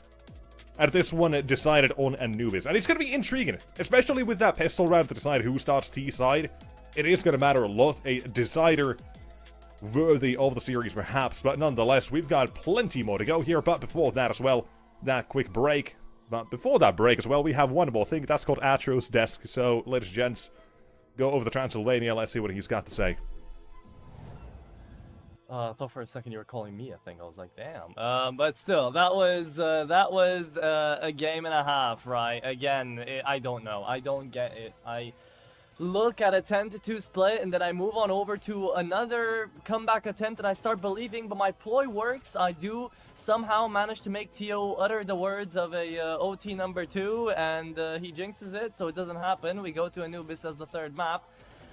And this one decided on Anubis. And it's going to be intriguing, especially with that pistol round to decide who starts T-side. it is going to matter a lot. A decider worthy of the series, perhaps. But nonetheless, we've got plenty more to go here. But before that as well, that quick break. But before that break as well, we have one more thing. That's called Atro's Desk. So, ladies and gents, go over to Transylvania. Let's see what he's got to say. I thought for a second you were calling me a thing. I was like, damn. But still, that was a game and a half, right? Again, I don't know. I don't get it. I look at a 10-2 split, and then I move on over to another comeback attempt, and I start believing, but my ploy works. I do somehow manage to make Tio utter the words of a OT number 2, and he jinxes it, so it doesn't happen. We go to Anubis as the third map.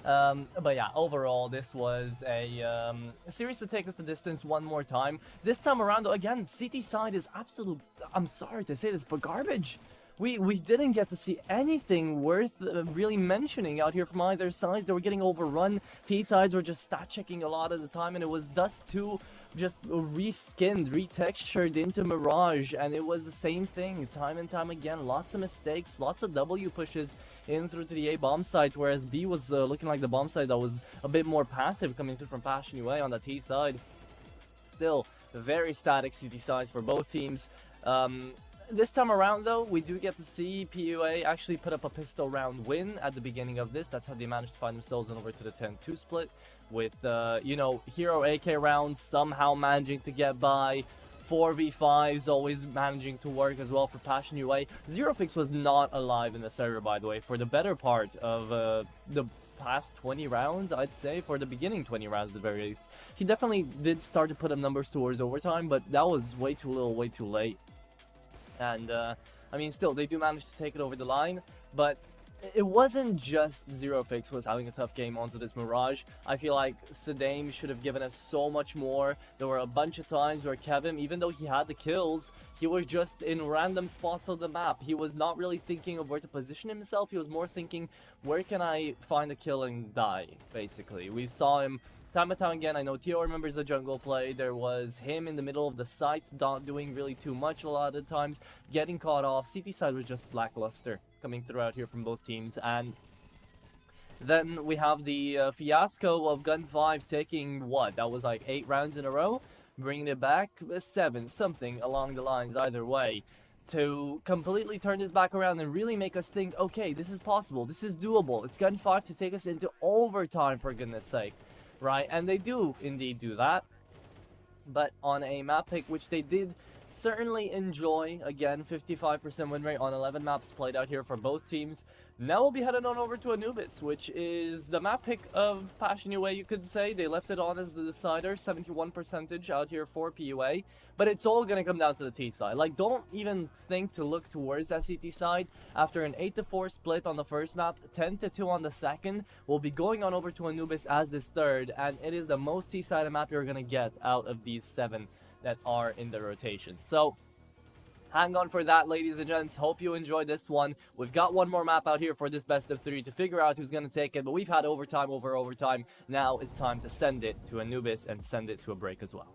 But yeah, overall, this was a series to take us the distance one more time. This time around, though, again, CT side is absolute, I'm sorry to say this, but garbage. We didn't get to see anything worth really mentioning out here from either side. They were getting overrun. T sides were just stat checking a lot of the time, and it was Dust 2 just reskinned, retextured into Mirage, and it was the same thing time and time again. Lots of mistakes, lots of W pushes in through to the A bomb site, whereas B was looking like the bomb site that was a bit more passive coming through from Passion UA on the T side. Still, very static CT sides for both teams. This time around, though, we do get to see PUA actually put up a pistol round win at the beginning of this. That's how they managed to find themselves on over to the 10-2 split with, you know, Hero AK rounds somehow managing to get by. 4v5s always managing to work as well for Passion UA. Zerofix was not alive in the server, by the way, for the better part of the past 20 rounds, I'd say, for the beginning 20 rounds at the very least. He definitely did start to put up numbers towards overtime, but that was way too little, way too late. And, I mean, still, they do manage to take it over the line, but it wasn't just Zerofix was having a tough game onto this Mirage. I feel like Sedame should have given us so much more. There were a bunch of times where Kevin, even though he had the kills, he was just in random spots of the map. He was not really thinking of where to position himself. He was more thinking, where can I find a kill and die, basically. We saw him time and time again. I know Tio remembers the jungle play. There was him in the middle of the site, not doing really too much a lot of the times, getting caught off. CT side was just lackluster coming throughout here from both teams. And then we have the fiasco of Gun 5 taking, what, that was like 8 rounds in a row? Bringing it back, 7, something along the lines either way, to completely turn this back around and really make us think, okay, this is possible, this is doable. It's Gun 5 to take us into overtime, for goodness sake. Right, and they do indeed do that, but on a map pick which they did certainly enjoy. Again, 55% win rate on 11 maps played out here for both teams. Now we'll be headed on over to Anubis, which is the map pick of Passion UA, you could say. They left it on as the decider, 71% out here for PUA. But it's all going to come down to the T side. Like, don't even think to look towards that CT side. After an 8-4 split on the first map, 10-2 on the second, we'll be going on over to Anubis as this third. And it is the most T-sided map you're going to get out of these 7 that are in the rotation. So hang on for that, ladies and gents. Hope you enjoyed this one. We've got one more map out here for this best of 3 to figure out who's going to take it, but we've had overtime over overtime. Now it's time to send it to Anubis and send it to a break as well.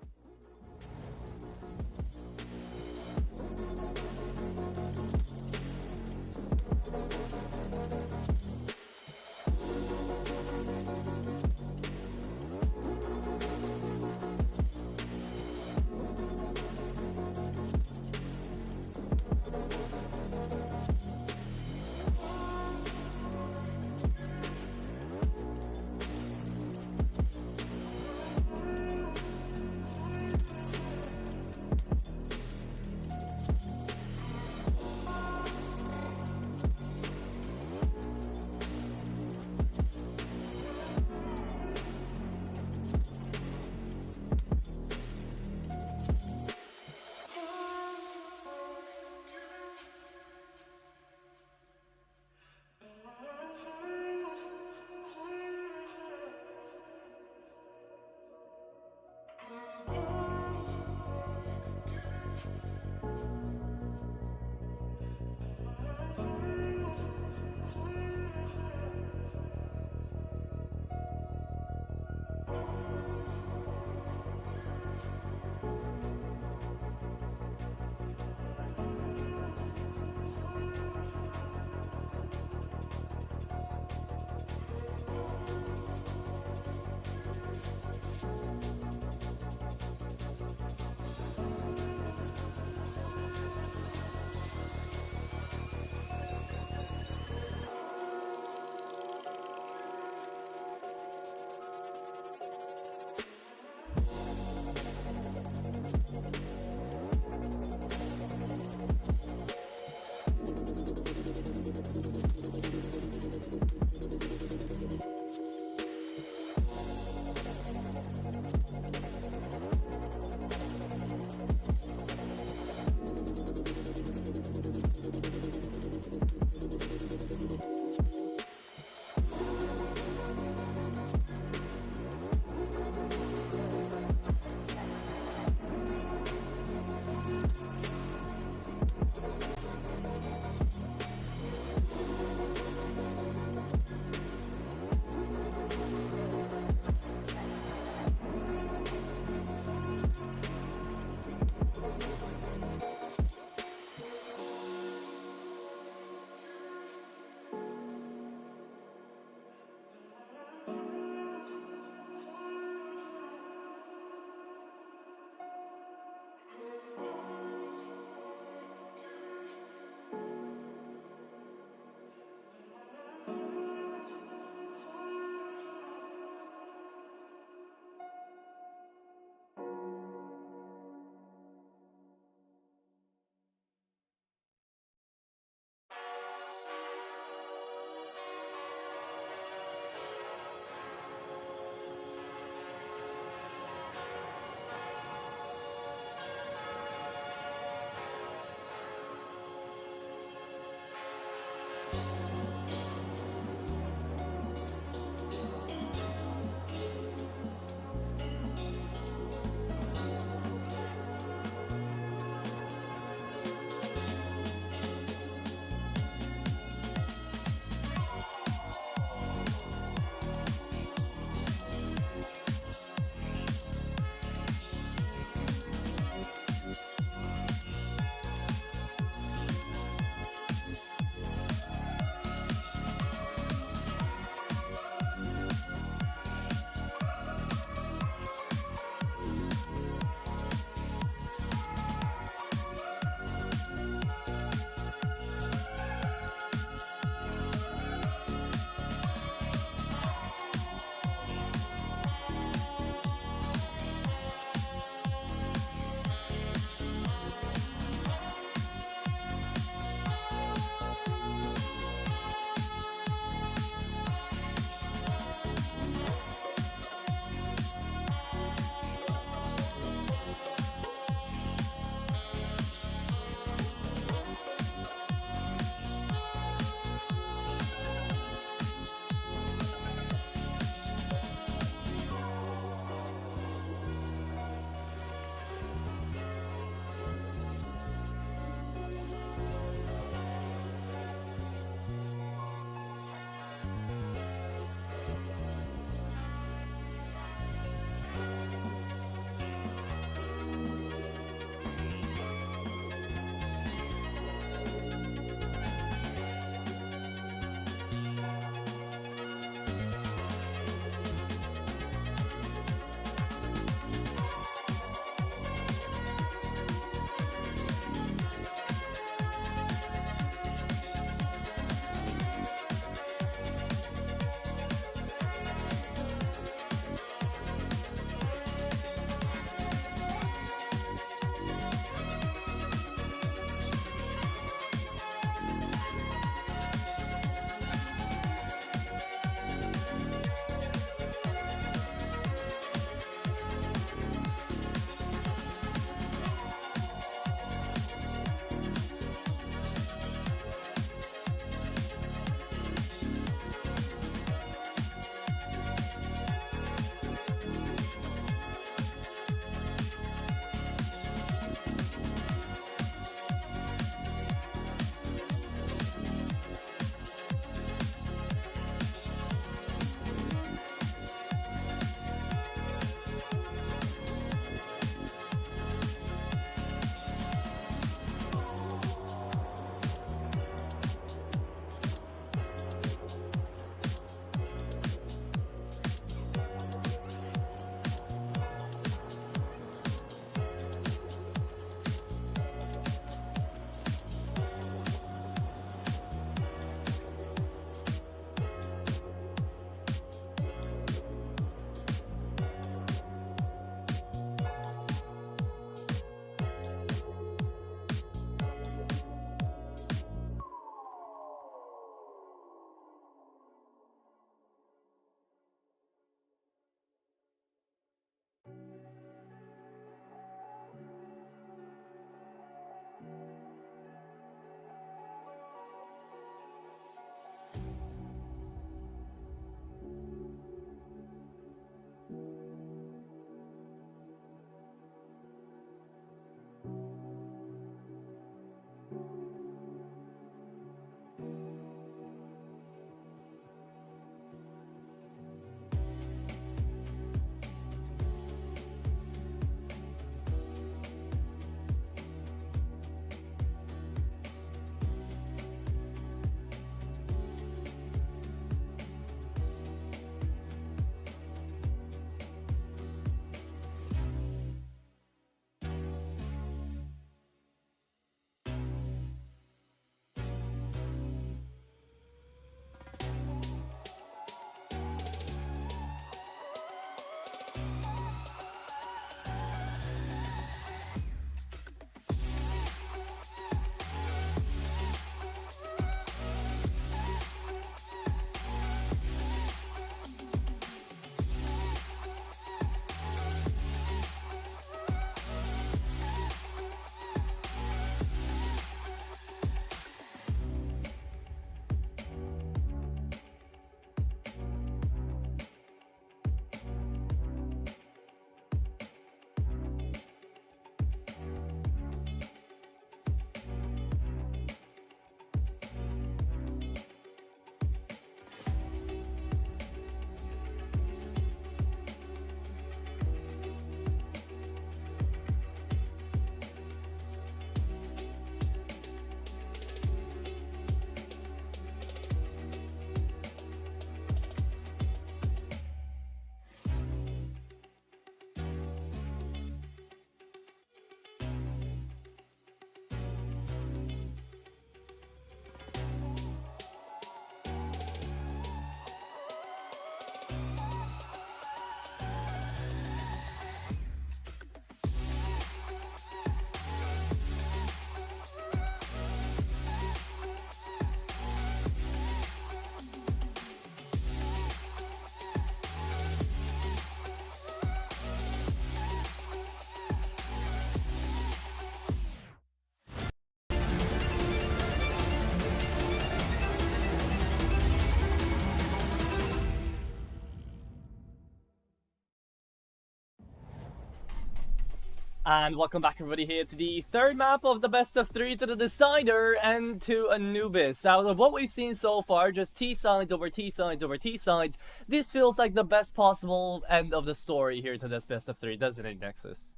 And welcome back everybody here to the third map of the best of 3 to the Decider and to Anubis. Out of what we've seen so far, just T-sides over T-sides over T-sides, this feels like the best possible end of the story here to this best of 3, doesn't it, Nexus?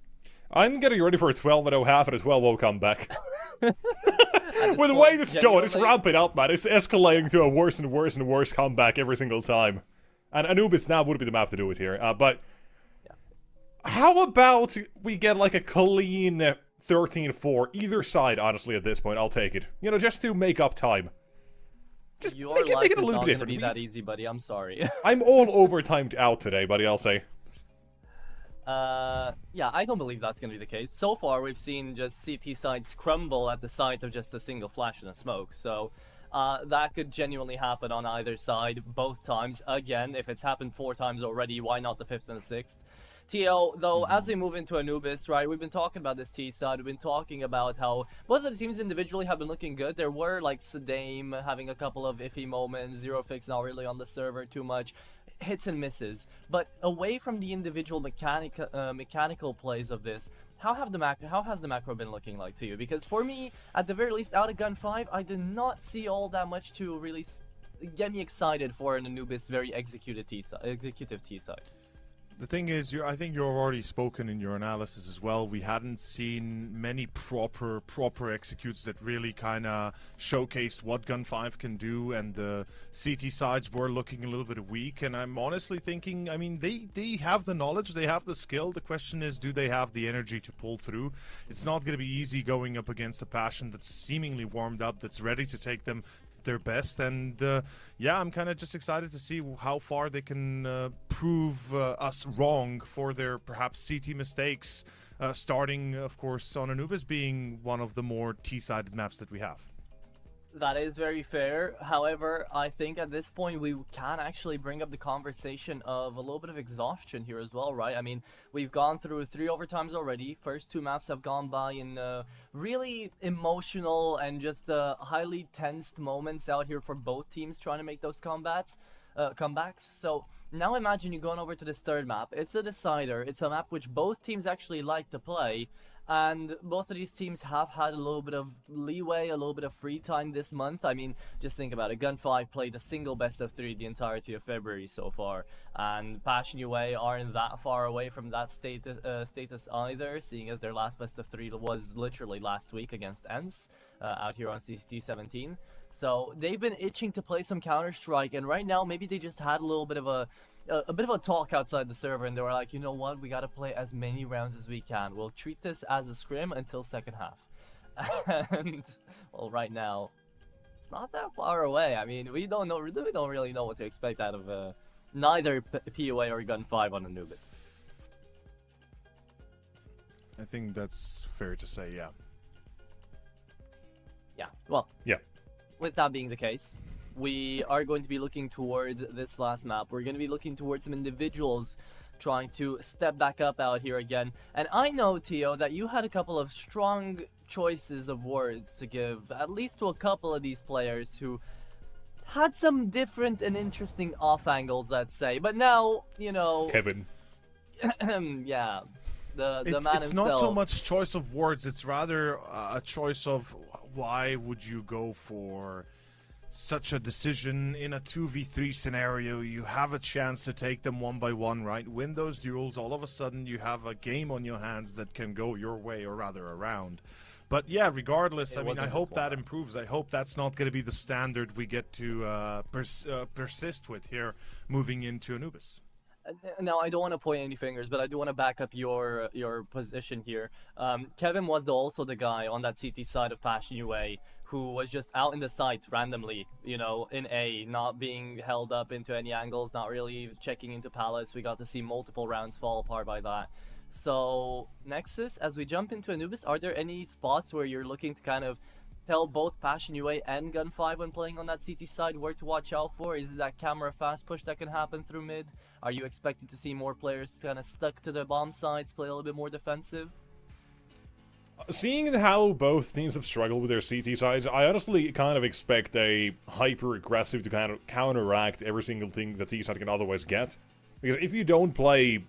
I'm getting ready for a 12-0 half and a 12-0 comeback. With the way this is going, it's ramping up, man. It's escalating to a worse and worse and worse comeback every single time. And Anubis now would be the map to do it here. But how about we get like a clean 13-4, either side, honestly, at this point. I'll take it. You know, just to make up time. Just Your make life it a is little not bit going to different. be that easy, buddy. I'm sorry. I'm all overtimed out today, buddy, I'll say. Yeah, I don't believe that's going to be the case. So far, we've seen just CT sides crumble at the sight of just a single flash and a smoke. So that could genuinely happen on either side, both times. Again, if it's happened 4 times already, why not the 5th and the 6th? TO, though, as we move into Anubis, right, we've been talking about this T side, we've been talking about how both of the teams individually have been looking good. There were, like, Sedame having a couple of iffy moments, Zero Fix not really on the server too much, hits and misses. But away from the individual mechanical plays of this, how has the macro been looking like to you? Because for me, at the very least, out of Gun 5, I did not see all that much to really get me excited for an Anubis very executive T side. The thing is, I think you've already spoken in your analysis as well. We hadn't seen many proper executes that really kind of showcased what Gun 5 can do, and the CT sides were looking a little bit weak. And I'm honestly thinking, I mean, they have the knowledge, they have the skill. The question is, do they have the energy to pull through? It's not going to be easy going up against a Passion that's seemingly warmed up, that's ready to take them their best. And yeah, I'm kind of just excited to see how far they can prove us wrong for their perhaps CT mistakes, starting of course on Anubis being one of the more T-sided maps that we have. That is very fair. However, I think at this point we can actually bring up the conversation of a little bit of exhaustion here as well, right? I mean, we've gone through 3 overtimes already. First 2 maps have gone by in really emotional and just highly tensed moments out here for both teams trying to make those comebacks. So now imagine you going over to this third map. It's a decider. It's a map which both teams actually like to play. And both of these teams have had a little bit of leeway, a little bit of free time this month. I mean, just think about it. Gun 5 played a single best of 3 the entirety of February so far. And Passion UA aren't that far away from that status either, seeing as their last best of 3 was literally last week against ENCE out here on CCT-17. So they've been itching to play some Counter-Strike, and right now maybe they just had a little bit of a talk outside the server, and they were like, you know what, we gotta play as many rounds as we can. We'll treat this as a scrim until second half. And well, right now it's not that far away. I mean, we don't really know what to expect out of neither PUA or Gun 5 on Anubis. I think that's fair to say, yeah. Yeah, well, yeah. With that being the case, we are going to be looking towards this last map. We're going to be looking towards some individuals trying to step back up out here again. And I know, Tio, that you had a couple of strong choices of words to give, at least to a couple of these players who had some different and interesting off angles, let's say. But now, you know... Kevin. Yeah. The man it's himself. not so much choice of words, it's rather a choice of why would you go for such a decision in a 2v3 scenario. You have a chance to take them one by one, right? Win those duels, all of a sudden you have a game on your hands that can go your way, or rather around. But yeah, regardless, I mean, I hope that improves. I hope that's not going to be the standard we get to persist with here moving into Anubis. Now, I don't want to point any fingers, but I do want to back up your position here. Kevin was also the guy on that CT side of Passion UA who was just out in the site randomly, you know, in A, not being held up into any angles, not really checking into Palace. We got to see multiple rounds fall apart by that. So, Nexus, as we jump into Anubis, are there any spots where you're looking to kind of tell both Passion UA and Gun 5 when playing on that CT side where to watch out for? Is it that camera fast push that can happen through mid? Are you expecting to see more players kind of stuck to the bomb sides, play a little bit more defensive? Seeing how both teams have struggled with their CT sides, I honestly kind of expect a hyper-aggressive to kind of counteract every single thing the T side can otherwise get. Because if you don't play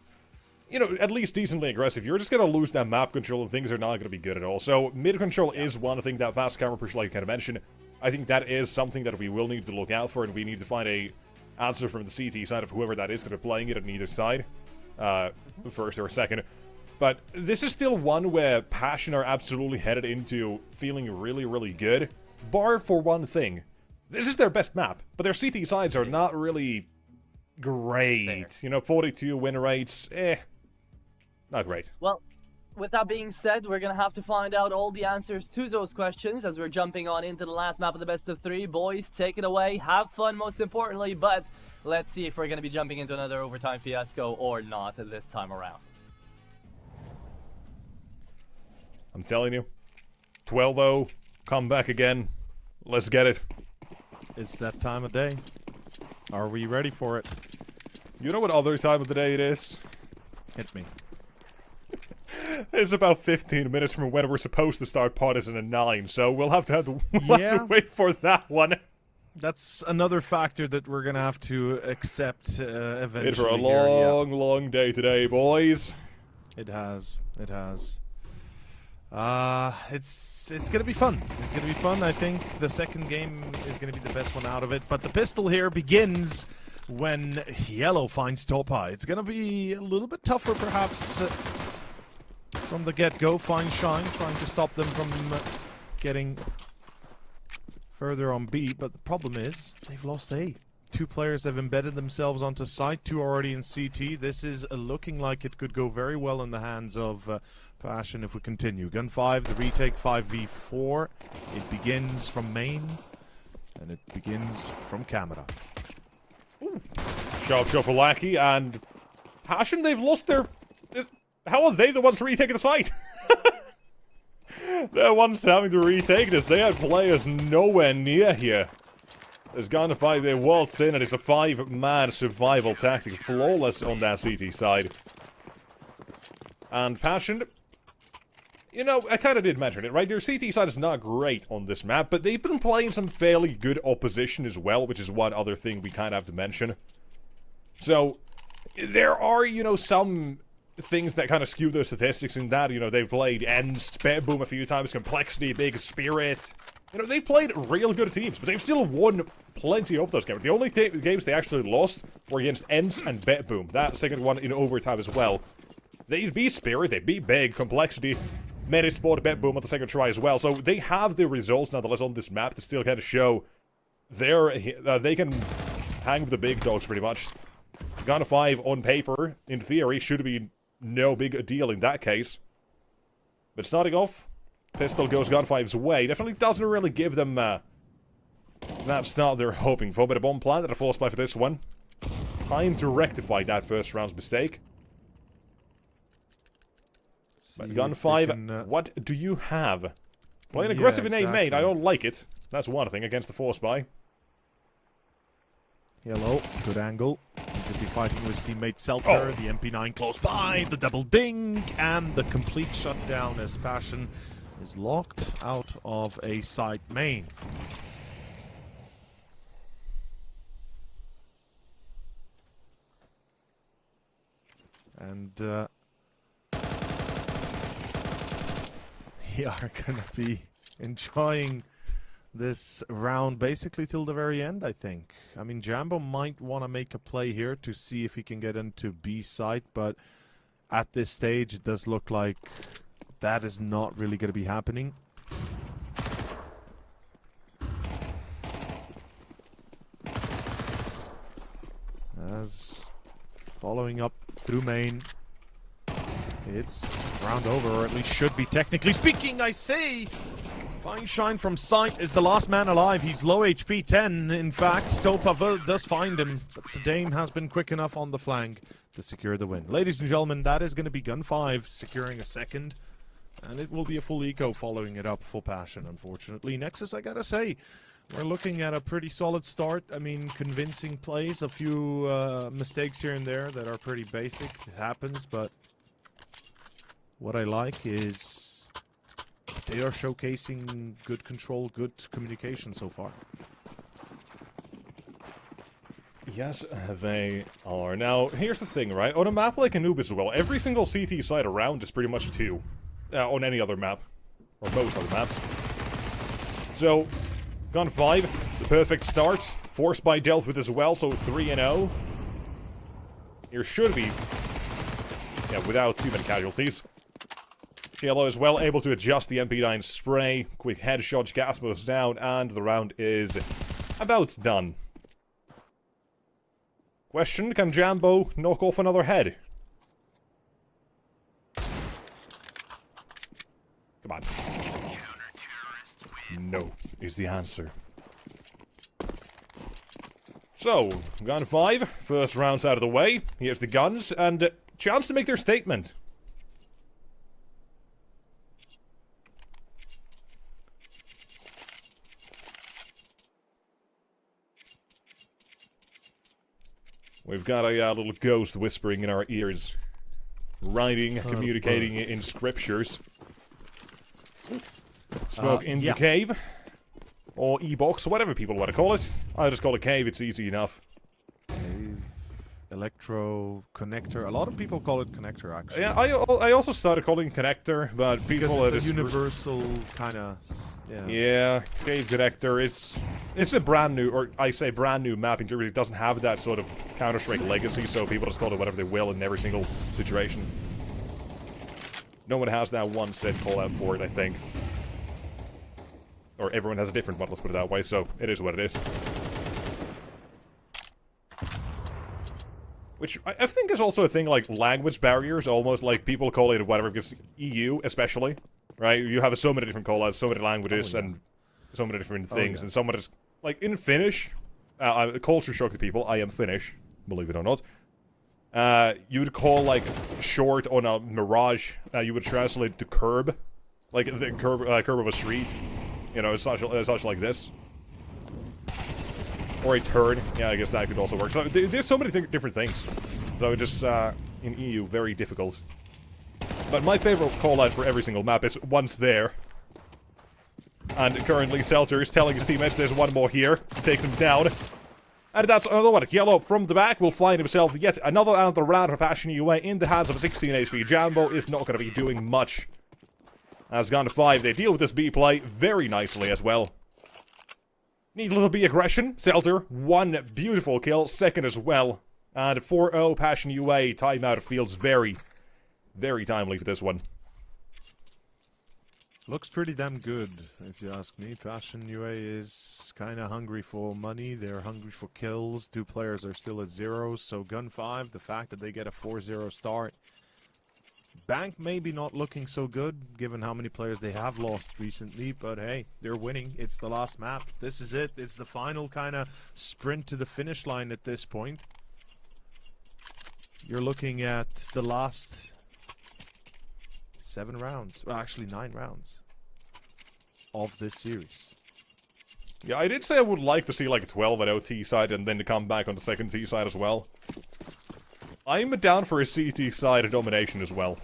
you know, at least decently aggressive, you're just going to lose that map control and things are not going to be good at all. So mid control is one thing that fast camera push, like you kind of mentioned. I think that is something that we will need to look out for, and we need to find a answer from the CT side of whoever that is going to be playing it on either side, first or second. But this is still one where Passion are absolutely headed into feeling really, really good, bar for one thing. This is their best map, but their CT sides are not really great. Fair. You know, 42 win rates, not great. Well, with that being said, we're gonna have to find out all the answers to those questions as we're jumping on into the last map of the best of 3. Boys, take it away. Have fun, most importantly, but let's see if we're gonna be jumping into another overtime fiasco or not this time around. I'm telling you, 12-0, come back again. Let's get it. It's that time of day. Are we ready for it? You know what other time of the day it is? Hit me. It's about 15 minutes from when we're supposed to start Partisan at 9, so we'll have to wait for that one. That's another factor that we're gonna have to accept eventually. It's for a long, long day today, boys. It has. It has. It's gonna be fun. It's gonna be fun. I think the second game is gonna be the best one out of it. But the pistol here begins when Yellow finds Topa. It's gonna be a little bit tougher, perhaps, from the get-go. Find Shine, trying to stop them from getting further on B. But the problem is they've lost A. 2 players have embedded themselves onto site, 2 already in CT. This is looking like it could go very well in the hands of Passion if we continue. Gun 5, the retake 5v4. It begins from main, and it begins from camera. Sharp shot for Lackey, and Passion, they've lost their... How are they the ones retaking the site? They're ones having to retake this. They had players nowhere near here. There's Gun 5, they waltz in, and it's a 5-man survival tactic. Flawless on that CT side. And Passion... You know, I kind of did mention it, right? Their CT side is not great on this map, but they've been playing some fairly good opposition as well, which is one other thing we kind of have to mention. So, there are, you know, some things that kind of skew their statistics in that, you know, they've played Ends, Boom a few times, Complexity, Big Spirit. You know, they've played real good teams, but they've still won plenty of those games. The only games they actually lost were against Ends and Boom. That second one in overtime as well. They beat Spirit, they beat Big, Complexity, Medisport, Boom on the second try as well. So they have the results nonetheless on this map to still kind of show they can hang with the big dogs pretty much. Gun 5 on paper, in theory, should be no big deal in that case. But starting off, pistol goes Gun 5's way. Definitely doesn't really give them that start they're hoping for. But a bomb planted, a force play for this one. Time to rectify that first round's mistake. But Gun 5, what do you have? Playing aggressive in A main, I don't like it. That's one thing against the force buy. Yellow, good angle. He could be fighting with his teammate Selker. The MP9 close by, the double ding, and the complete shutdown as Passion is locked out of a site main. And we are gonna be enjoying this round basically till the very end, I think. I mean, Jambo might want to make a play here to see if he can get into B site, but at this stage it does look like that is not really going to be happening. As following up through main, it's round over, or at least should be technically speaking, I say. Fine Shine from sight is the last man alive. He's low HP 10, in fact. Topa does find him, but Sedame has been quick enough on the flank to secure the win. Ladies and gentlemen, that is going to be Gun 5 securing a second, and it will be a full eco following it up for Passion, unfortunately. Nexus, I gotta say, we're looking at a pretty solid start. I mean, convincing plays, a few mistakes here and there that are pretty basic. It happens, but what I like is they are showcasing good control, good communication so far. Yes, they are. Now, here's the thing, right? On a map like Anubis as well, every single CT site around is pretty much 2. On any other map. Or most other maps. So, Gun 5, the perfect start. Force by dealt with as well, so 3-0. Here should be... yeah, without too many casualties. Cielo is well able to adjust the MP9 spray. Quick headshot, gas moves down, and the round is about done. Question, can Jambo knock off another head? Come on. No, is the answer. So, Gun 5, first round's out of the way. Here's the guns, and chance to make their statement. We've got a little ghost whispering in our ears. Writing, communicating in scriptures. Smoke in the cave. Or E-box, whatever people want to call it. I just call it cave, it's easy enough. Cave, electro, connector. A lot of people call it connector, actually. Yeah, I also started calling it connector, but people... Because it's a universal kind of... Yeah, cave connector. It's a brand new, or I say brand new map in Germany. It doesn't have that sort of Counter-Strike legacy, so people just call it whatever they will in every single situation. No one has that one set call out for it, I think. Or everyone has a different one, let's put it that way, so it is what it is. Which I think is also a thing like language barriers, almost like people call it whatever, because EU especially, right? You have so many different call-outs, so many languages, and so many different things, and someone is, like, in Finnish, culture shock to people, I am Finnish, believe it or not. You would call, like, short on a Mirage, you would translate to curb, like the curb of a street. You know, such like this. Or a turn. Yeah, I guess that could also work. So there's so many different things. So just, in EU, very difficult. But my favorite call-out for every single map is once there. And currently Seltzer is telling his teammates there's one more here. Takes him down. And that's another one. Yellow from the back will find himself yet another round of Passion UA in the hands of 16 HP. Jambo is not going to be doing much. As Gun 5, they deal with this B play very nicely as well. Need a little B aggression. Seltzer, one beautiful kill, second as well. And 4-0 Passion UA, timeout feels very, very timely for this one. Looks pretty damn good, if you ask me. Passion UA is kind of hungry for money. They're hungry for kills. 2 players are still at 0, so Gun 5, the fact that they get a 4-0 start. Bank maybe not looking so good, given how many players they have lost recently, but hey, they're winning. It's the last map. This is it. It's the final kind of sprint to the finish line at this point. You're looking at the last 7 rounds, well, actually 9 rounds of this series. Yeah, I did say I would like to see like a 12-0 T side and then to come back on the second T side as well. I'm down for a CT side domination as well.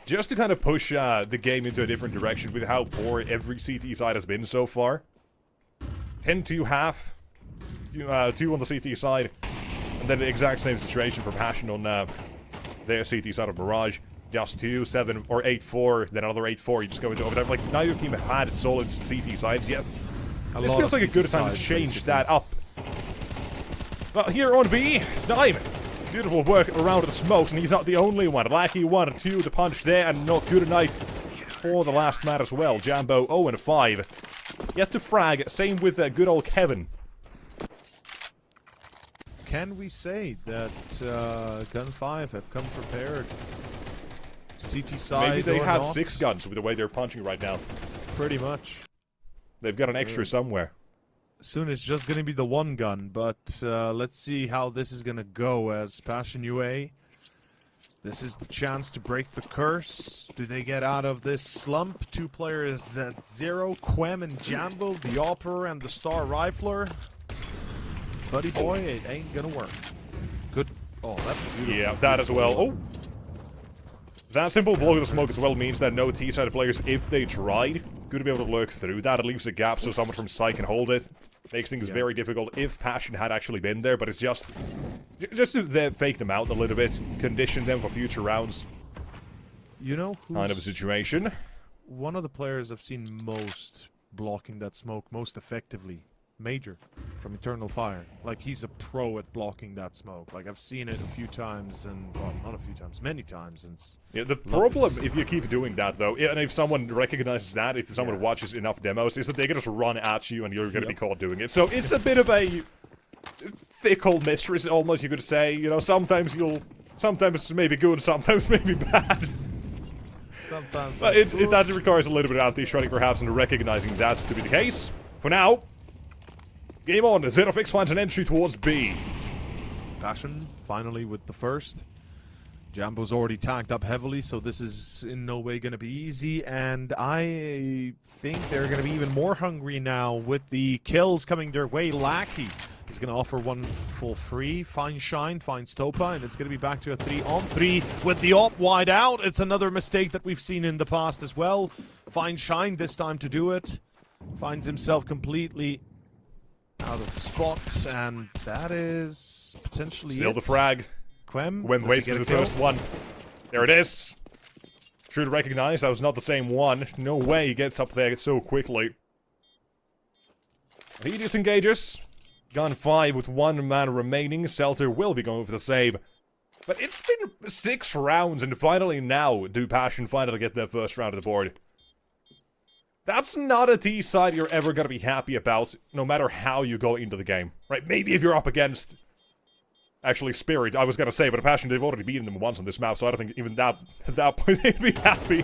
Just to kind of push the game into a different direction with how poor every CT side has been so far. 10-2 half. 2 on the CT side. And then the exact same situation for Passion on their CT side of Mirage. Just 2, 7, or 8-4, then another 8-4. You just go into overtime. Like, neither team had solid CT sides yet. This feels like a good time to change that up. Well, here on B, Snime. Beautiful work around the smokes, and he's not the only one. Lackey 1 and 2 to punch there, and not good night for the last man as well. Jambo 0 and 5. Yet to frag, same with good old Kevin. Can we say that Gun 5 have come prepared? CT side Maybe they have not? 6 guns with the way they're punching right now. Pretty much. They've got an extra somewhere. Soon it's just going to be the 1 gun, but let's see how this is going to go as Passion UA. This is the chance to break the curse. Do they get out of this slump? 2 players at 0, Quem and Jambo, the Opera and the Star Rifler. Buddy boy, it ain't going to work. Good. Oh, that's a beautiful. Yeah, that as well. Oh! That simple blow to the smoke as well means that no T-side players, if they tried, could be able to lurk through that. It leaves a gap so someone from Psy can hold it. Makes things very difficult if Passion had actually been there, but it's just to then fake them out a little bit, condition them for future rounds. You know who's kind of a situation. one of the players I've seen most blocking that smoke most effectively? Major from Eternal Fire. Like, he's a pro at blocking that smoke. Like, I've seen it a few times, and well, not a few times, many times. And yeah, the problem if you keep doing that though, and if someone recognizes that, if someone watches enough demos, is that they can just run at you and you're going to be caught doing it. So it's a bit of a fickle mistress, almost, you could say. You know, sometimes maybe good, sometimes maybe bad. sometimes, but that requires a little bit of anti-shredding perhaps, and recognizing that to be the case. For now, game on. Xenofix finds an entry towards B. Passion finally with the first. Jambo's already tagged up heavily, so this is in no way going to be easy, and I think they're going to be even more hungry now with the kills coming their way. Lackey is going to offer one full free. Finds Shine, finds Topa, and it's going to be back to a 3-on-3 with the op wide out. It's another mistake that we've seen in the past as well. Finds Shine this time to do it. Finds himself completely out of spots, and that is potentially still the frag. Quem waits for the first one. There it is. Should recognize that was not the same one. No way he gets up there so quickly. He disengages. Gun 5 with 1 man remaining. Seltzer will be going for the save. But it's been 6 rounds, and finally now do Passion finally get their first round of the board. That's not a T side you're ever going to be happy about, no matter how you go into the game. Right? Maybe if you're up against... Actually, Spirit, I was going to say, but Passion, they've already beaten them once on this map, so I don't think even at that point they'd be happy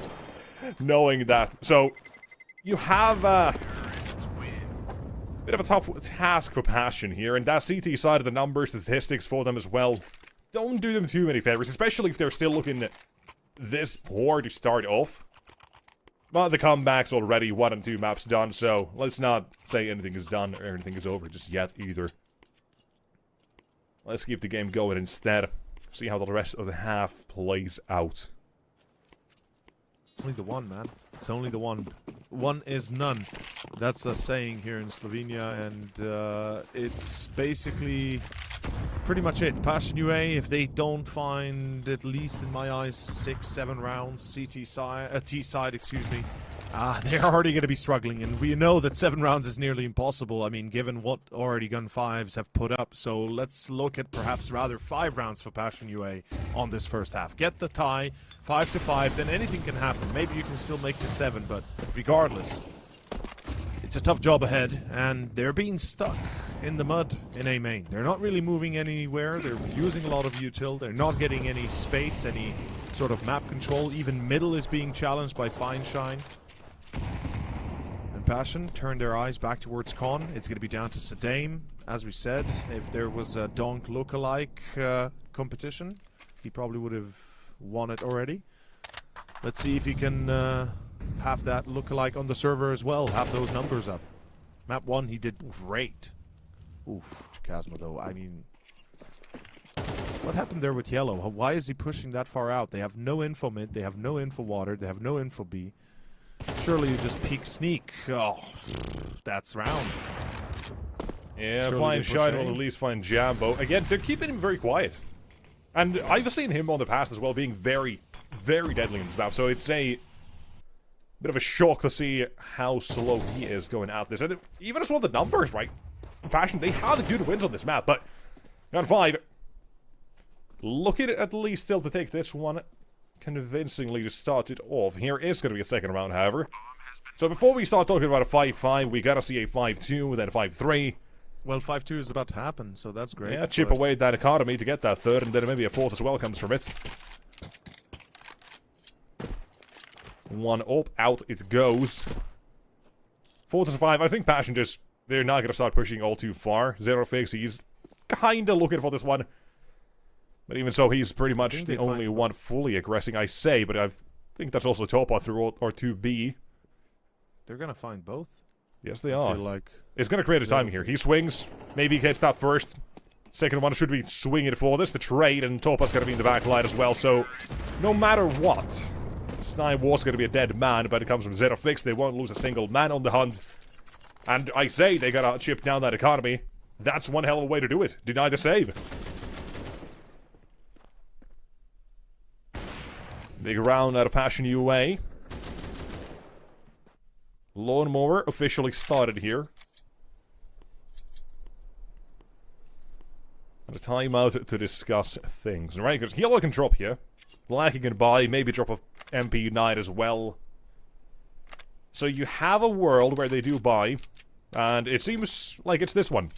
knowing that. So, you have a bit of a tough task for Passion here, and that CT side of the numbers, the statistics for them as well, don't do them too many favors, especially if they're still looking this poor to start off. But the comeback's already 1 and 2 maps done, so let's not say anything is done or anything is over just yet either. Let's keep the game going instead. See how the rest of the half plays out. It's only the one, man. It's only the one. One is none. That's a saying here in Slovenia, and it's basically pretty much it. Passion UA, if they don't find, at least in my eyes, 6-7 rounds, T side, excuse me, they're already going to be struggling, and we know that 7 rounds is nearly impossible. I mean, given what already Gun 5s have put up. So let's look at perhaps rather 5 rounds for Passion UA on this first half. Get the tie, 5-5, then anything can happen. Maybe you can still make to 7, but regardless, it's a tough job ahead, and they're being stuck in the mud in A main. They're not really moving anywhere. They're using a lot of util. They're not getting any space, any sort of map control. Even middle is being challenged by Fine Shine. And Passion turn their eyes back towards Con. It's going to be down to Sadame. As we said, if there was a Donk lookalike competition, he probably would have won it already. Let's see if he can have that lookalike on the server as well, have those numbers up. Map 1, he did great. Oof, Chasma though, I mean... What happened there with Yellow? Why is he pushing that far out? They have no info mid, they have no info water, they have no info B. Surely you just peek sneak. Oh, that's round. Yeah, Fine Shine will at least find Jambo. Again, they're keeping him very quiet. And I've seen him on the past as well being very, very deadly in this map, so it's a bit of a shock to see how slow he is going at this. And even as well the numbers, right? Passion, they had good wins on this map, but Gun 5 looking at least still to take this one convincingly to start it off. Here is going to be a second round, however. So before we start talking about a 5-5, we gotta see a 5-2, then a 5-3. Well, 5-2 is about to happen, so that's great. Yeah, chip away at that economy to get that third, and then maybe a fourth as well comes from it. 1 up, out it goes. 4-5, I think Passion just... They're not gonna start pushing all too far. Xenofix, he's kinda looking for this one. But even so, he's pretty much the only one fully aggressing, I say, but I think that's also Topa through or 2B. They're gonna find both. Yes, they are. I feel like it's gonna create a timing here. He swings, maybe he gets that first. Second one should be swinging for this, the trade, and Topa's gonna be in the back line as well, so no matter what, Snipe was gonna be a dead man, but it comes from Xenofix. They won't lose a single man on the hunt. And I say they gotta chip down that economy. That's one hell of a way to do it. Deny the save. Big round out of Passion UA. Lawnmower officially started here. And a timeout to discuss things. Right, because Yellow can drop here. Black can buy, maybe drop a MP9 as well. So you have a world where they do buy, and it seems like it's this one.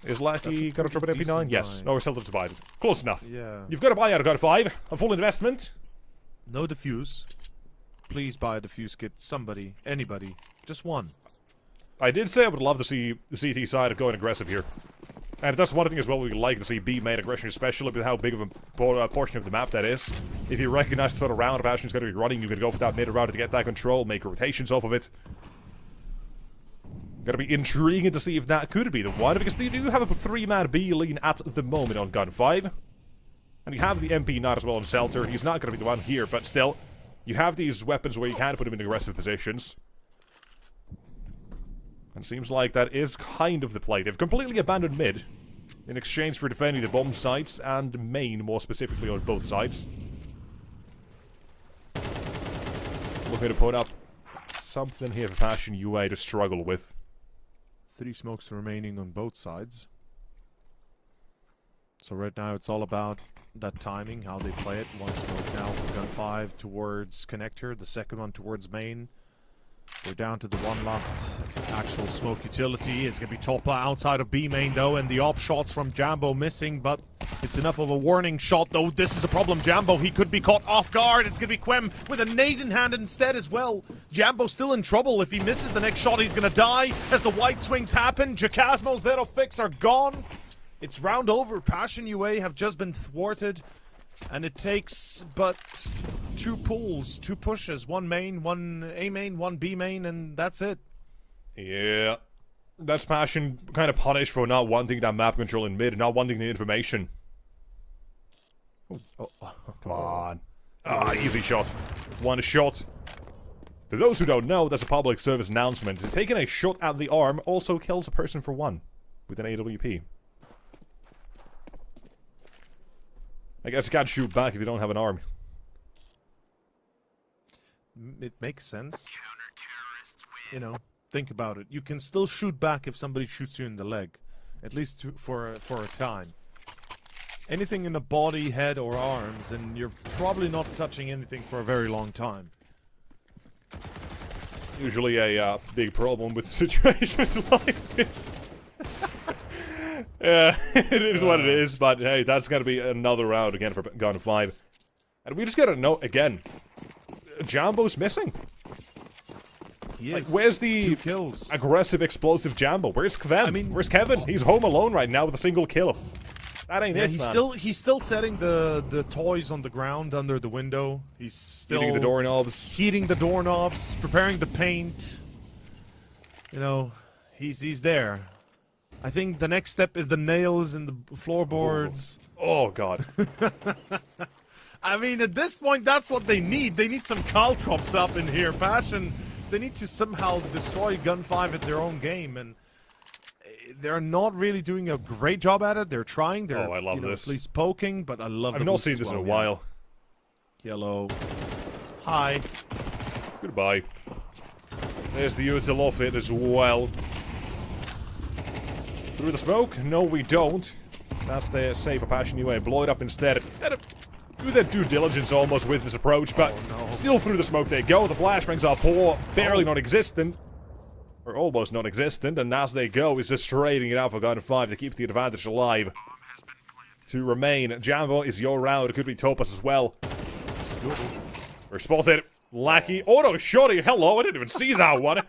Is Lackey gonna drop an MP9? Yes. No, we're still divided. Close enough. Yeah. You've got to buy out of God 5. A full investment. No defuse. Please buy a defuse kit. Somebody. Anybody. Just one. I did say I would love to see the CT side of going aggressive here. And that's one thing as well we like to see B main aggression, especially with how big of a portion of the map that is. If you recognize the third round of Ashen's going to be running, you can go for that mid round to get that control, make rotations off of it. Gonna be intriguing to see if that could be the one, because they do have a 3-man B lean at the moment on gun 5. And you have the MP not as well on Selter. He's not gonna be the one here, but still, you have these weapons where you can put him in aggressive positions. And it seems like that is kind of the play. They've completely abandoned mid in exchange for defending the bomb sites and main, more specifically, on both sides. Looking to put up something here for Passion UA to struggle with. 3 smokes remaining on both sides. So right now it's all about that timing, how they play it. One smoke now from gun 5 towards connector, the second one towards main. We're down to the one last actual smoke utility. It's going to be top outside of B main though, and the op shots from Jambo missing, but it's enough of a warning shot though. This is a problem, Jambo. He could be caught off guard. It's going to be Quem with a nade in hand instead as well. Jambo still in trouble. If he misses the next shot, he's going to die as the white swings happen. Jacasmo's Veto fix are gone. It's round over. Passion UA have just been thwarted. And it takes but 2 pulls, 2 pushes, 1 main, 1 A main, 1 B main, and that's it. Yeah. That's Passion kind of punished for not wanting that map control in mid, not wanting the information. Come on. Easy shot. 1 shot. To those who don't know, that's a public service announcement. Taking a shot at the arm also kills a person for 1 with an AWP. I guess you can't shoot back if you don't have an arm. It makes sense. You know, think about it. You can still shoot back if somebody shoots you in the leg. At least for a time. Anything in the body, head, or arms, and you're probably not touching anything for a very long time. Usually a big problem with situations like this. Yeah, it is what it is, but hey, that's gonna be another round again for gun 5. And we just gotta know, again, Jambo's missing. He is. Like, where's the 2 kills. aggressive, explosive Jambo? Where's Kevin? I mean, where's Kevin? He's home alone right now with a single kill. That ain't Yeah, it, man. he's still setting the toys on the ground under the window. He's still Heating the doorknobs. heating the doorknobs, preparing the paint. You know, he's there. I think the next step is the nails and the floorboards. Oh god. I mean, at this point, that's what they need. They need some caltrops up in here. Passion, they need to somehow destroy Gun 5 at their own game, and they're not really doing a great job at it. They're trying. They're, I love this. At least poking, but I love I've not seen this in a while. Yellow. Hi. Goodbye. There's the util off it as well. Through the smoke? No, we don't. That's the safe for Passion UA. Blow it up instead. Do their due diligence almost with this approach, but still through the smoke they go. The flashbangs are poor, barely non-existent. Or almost non-existent, and as they go, it's just trading it out for gun 5 to keep the advantage alive. To remain. Jambo is your round. It could be Topaz as well. We're spotted. Lackey. Auto shotty. Hello, I didn't even see that one.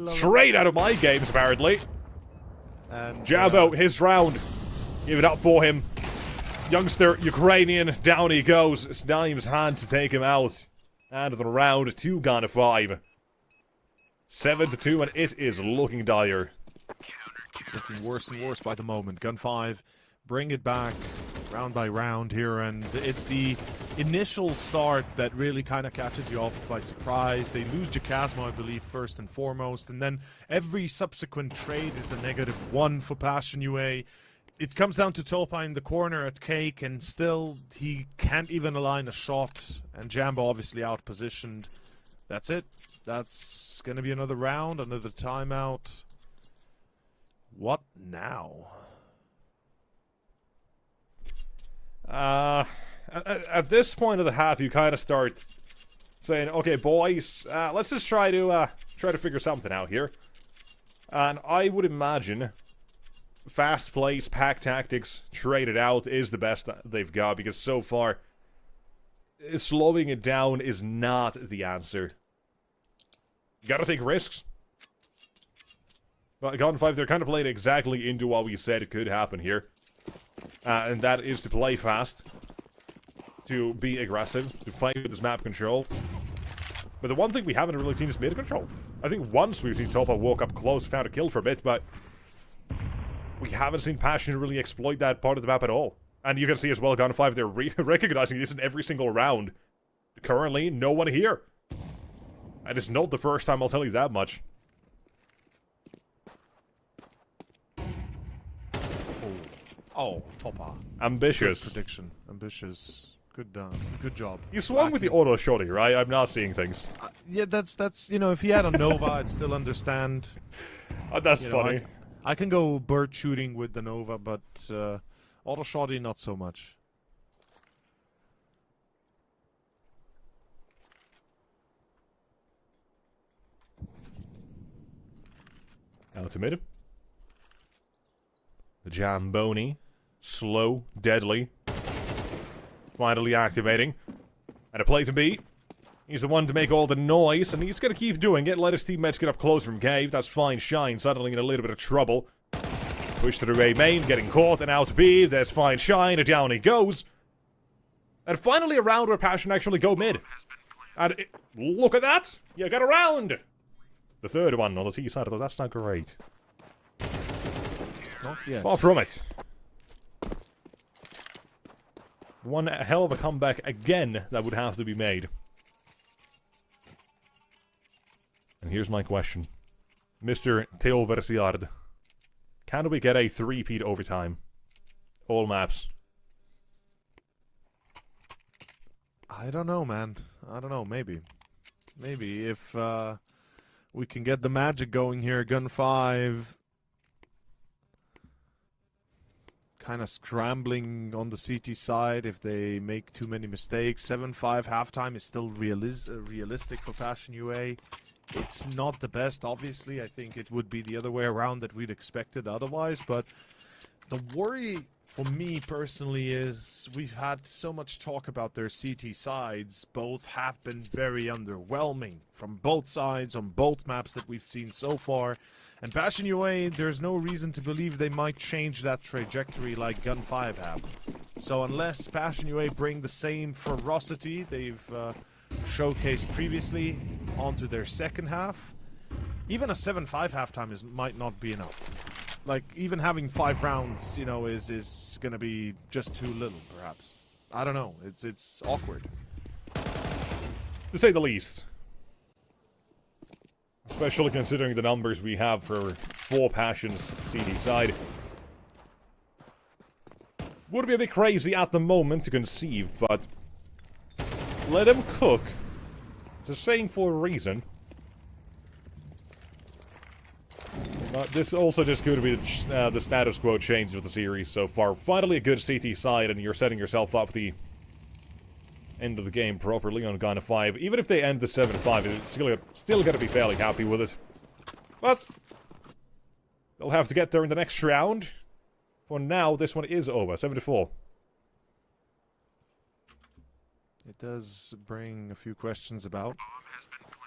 Straight out of my games, apparently. And Jambo, his round. Give it up for him. Youngster, Ukrainian, down he goes. It's Naeem's hand to take him out. And the round to gun 5. 7-2, and it is looking dire. It's looking worse and worse by the moment. Gun 5, bring it back. round by round here, and it's the initial start that really kind of catches you off by surprise. They lose Jacasmo, I believe, first and foremost, and then every subsequent trade is a -1 for Passion UA. It comes down to Topa in the corner at Cake, and still he can't even align a shot, and Jambo obviously out-positioned. That's it. That's gonna be another round, another timeout. What now? At this point of the half, you kind of start saying, "Okay, boys, let's just try to figure something out here." And I would imagine fast plays, pack tactics, trade it out is the best that they've got, because so far, slowing it down is not the answer. You gotta take risks. But Gun5, they're kind of playing exactly into what we said could happen here. And that is to play fast, to be aggressive, to fight with this map control. But the one thing we haven't really seen is mid control. I think once we've seen Topa walk up close, found a kill for a bit, but we haven't seen Passion really exploit that part of the map at all. And you can see as well, Gun5, they're recognizing this in every single round. Currently, no one here. And it's not the first time, I'll tell you that much. Oh, Topa. Ambitious. Good prediction. Ambitious. Good done. Good job. You swung with the auto shotty, right? I'm not seeing things. Yeah, that's you know, if he had a Nova, I'd still understand. That's You know, funny. I can go bird shooting with the Nova, but auto shotty not so much. Out to mid. The Jamboni. Slow, deadly. Finally activating. And a play to B. He's the one to make all the noise, and he's gonna keep doing it. Let his teammates get up close from Cave. That's fine. Shine suddenly in a little bit of trouble. Push through A main, getting caught, and out B. There's fine Shine, and down he goes. And finally a round where Passion actually go mid. And look at that! You got a round! The third one on the T side, though, that's not great. Not yet. Far from it. One hell of a comeback again that would have to be made. And here's my question. Mr. Theo Versiard. Can we get a 3-peat overtime? All maps. I don't know, man. I don't know. Maybe. Maybe if we can get the magic going here. Gun5 kind of scrambling on the CT side if they make too many mistakes. 7-5 halftime is still realistic for Passion UA. It's not the best, obviously. I think it would be the other way around that we'd expected otherwise, but the worry for me personally is we've had so much talk about their CT sides. Both have been very underwhelming from both sides on both maps that we've seen so far. And Passion UA, there's no reason to believe they might change that trajectory like Gun5 have. So unless Passion UA bring the same ferocity they've showcased previously onto their second half, even a 7-5 halftime might not be enough. Like, even having 5 rounds, you know, is gonna be just too little, perhaps. I don't know. It's awkward. To say the least. Especially considering the numbers we have for 4 Passions CD side. Would be a bit crazy at the moment to conceive, but let him cook. It's a saying for a reason. But this also just could be the status quo change of the series so far. Finally a good CT side, and you're setting yourself up the end of the game properly on Gun5. Even if they end the 7-5, it's still gonna be fairly happy with it. But they'll have to get there in the next round. For now, this one is over. 7-4. It does bring a few questions about.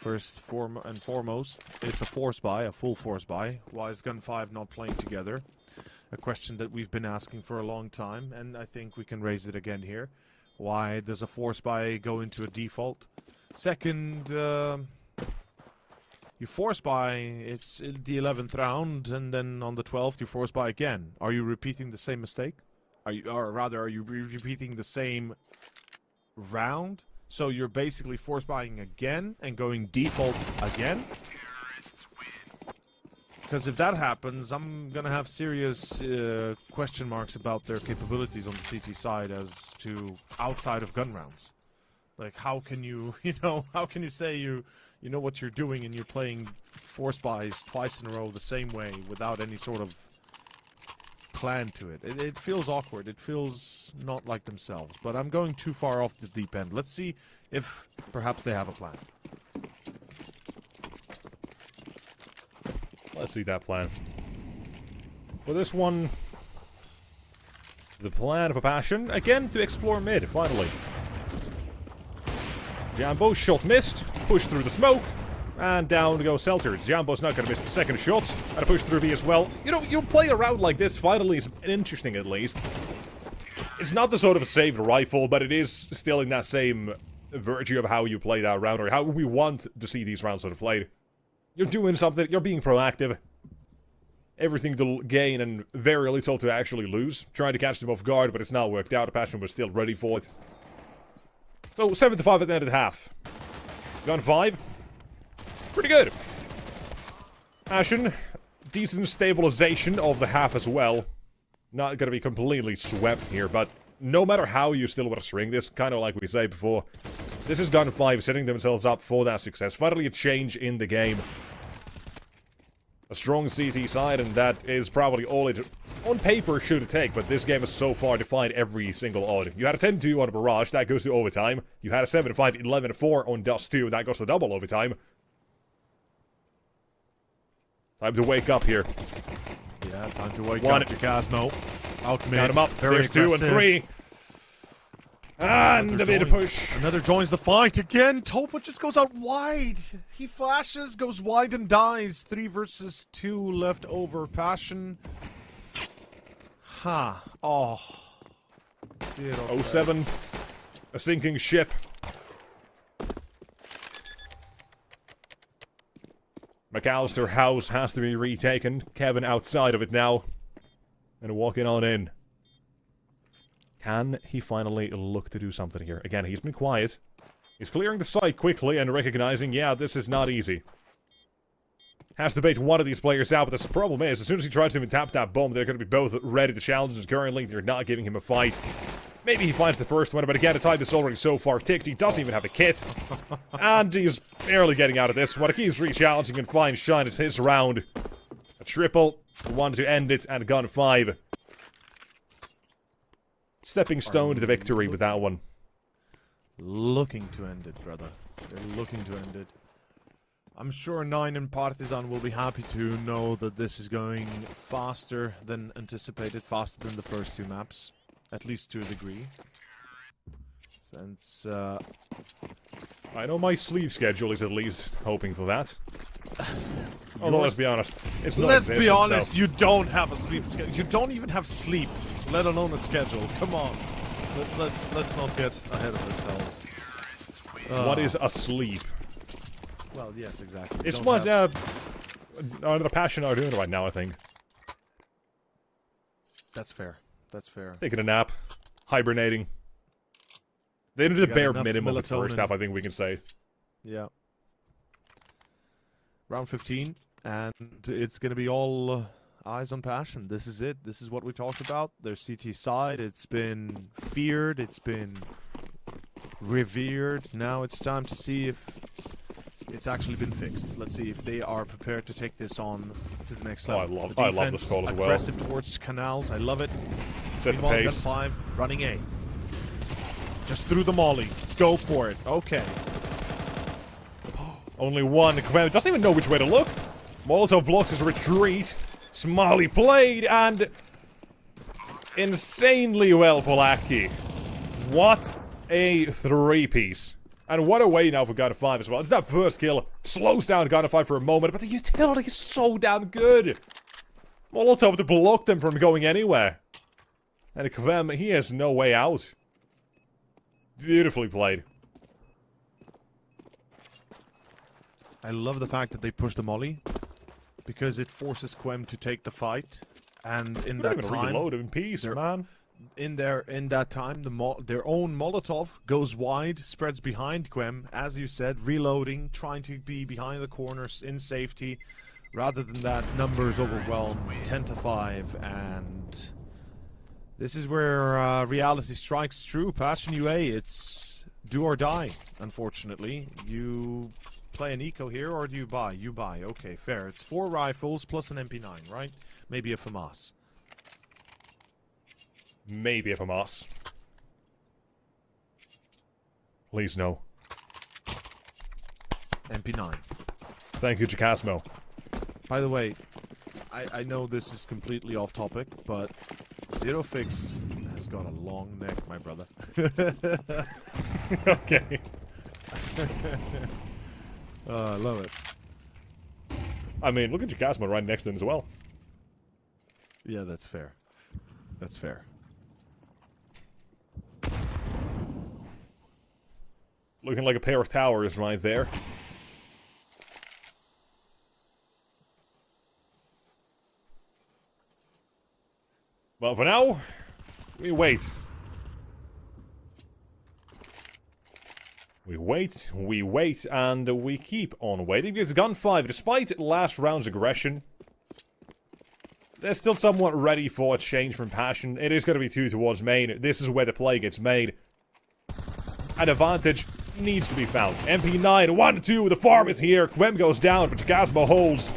First and foremost, it's a force buy, a full force buy. Why is Gun5 not playing together? A question that we've been asking for a long time, and I think we can raise it again here. Why does a force buy go into a default? Second, you force buy, it's in the 11th round, and then on the 12th you force buy again. Are you repeating the same mistake? Are you repeating the same round? So you're basically force buying again and going default again? Because if that happens, I'm gonna have serious question marks about their capabilities on the CT side as to outside of gun rounds. Like, how can you, how can you say you know what you're doing and you're playing force buys twice in a row the same way without any sort of plan to it? It feels awkward. It feels not like themselves. But I'm going too far off the deep end. Let's see if perhaps they have a plan. Let's see that plan. For this one, the plan for Passion, again, to explore mid, finally. Jambo, shot missed, push through the smoke, and down to go Seltzer. Jambo's not gonna miss the second shot, and a push through B as well. You know, you play around like this, finally is interesting at least. It's not the sort of a saved rifle, but it is still in that same virtue of how you play that round, or how we want to see these rounds sort of played. You're doing something, you're being proactive. Everything to gain and very little to actually lose. Trying to catch them off guard, but it's not worked out. Passion was still ready for it. So, 7-5 at the end of the half. Gun 5. Pretty good. Passion, decent stabilization of the half as well. Not gonna be completely swept here, but no matter how you still want to string this, kind of like we said before, this is Gun 5 setting themselves up for that success. Finally a change in the game. A strong CT side, and that is probably all it, on paper, should take, but this game has so far defied every single odd. You had a 10-2 on Mirage, that goes to overtime. You had a 7-5, 11-4 on Dust 2, that goes to double overtime. Time to wake up here. Yeah, time to wake up, Jacasmo. Alchemist, count him up, very there's 2 and 3. And a bit of push. Another joins the fight again. Topa just goes out wide. He flashes, goes wide and dies. 3 versus 2 left over. Passion. Ha. Oh. 07. A sinking ship. McAllister house has to be retaken. Kevin outside of it now. And walking on in. Can he finally look to do something here? Again, he's been quiet. He's clearing the site quickly and recognizing, yeah, this is not easy. Has to bait one of these players out, but the problem is, as soon as he tries to even tap that bomb, they're going to be both ready to challenge, and currently they're not giving him a fight. Maybe he finds the first one, but again, the time is already so far ticked, he doesn't even have a kit. And he's barely getting out of this. What keeps re-challenging and fine shine is his round. A triple, one to end it, and Gun 5. Stepping stone to the victory with that one. Looking to end it, brother. They're looking to end it. I'm sure 9 and Partizan will be happy to know that this is going faster than anticipated, faster than the first 2 maps. At least to a degree. Since, I know my sleep schedule is at least hoping for that. Although, let's be honest, it's not Let's be honest, so. You don't have a sleep schedule. You don't even have sleep, let alone a schedule. Come on. Let's not get ahead of ourselves. What is asleep? Well, yes, exactly. It's what the Passion are doing right now, I think. That's fair. That's fair. Taking a nap, hibernating. They did the bare minimum of the melatonin. first half, I think we can say. Yeah. Round 15, and it's going to be all eyes on Passion. This is it. This is what we talked about. Their CT side, it's been feared, it's been revered. Now it's time to see if it's actually been fixed. Let's see if they are prepared to take this on to the next level. I love this call as well. Aggressive towards canals. I love it. Set the Meanwhile, Gun pace. 5 running A. Just through the molly. Go for it. Okay. Only one. Kvem doesn't even know which way to look. Molotov blocks his retreat. Smiley played, and insanely well for Lackey. What a 3-piece. And what a way now for Gun 5 as well. It's that first kill. Slows down Gun 5 for a moment, but the utility is so damn good. Molotov to block them from going anywhere. And Kvem, he has no way out. Beautifully played. I love the fact that they push the molly, because it forces Quem to take the fight, and in that time, reload in peace, man. in that time, their own Molotov goes wide, spreads behind Quem, as you said, reloading, trying to be behind the corners in safety. Rather than that, numbers overwhelm, 10-5, and this is where reality strikes true. Passion UA, it's do or die, unfortunately. You play an eco here, or do you buy? You buy, okay, fair. It's 4 rifles plus an MP9, right? Maybe a FAMAS. Maybe a FAMAS. Please no. MP9. Thank you, Jacasmo. By the way, I know this is completely off topic, but Zero Fix has got a long neck, my brother. Okay. I love it. I mean, look at Jacasmo right next to him as well. Yeah, that's fair. That's fair. Looking like a pair of towers right there. But for now, we wait. We wait, and we keep on waiting, because Gun 5, despite last round's aggression, they're still somewhat ready for a change from Passion. It is going to be 2 towards main. This is where the play gets made. An advantage needs to be found. MP9, 1-2, the farm is here. Quem goes down, but Jacasmo holds.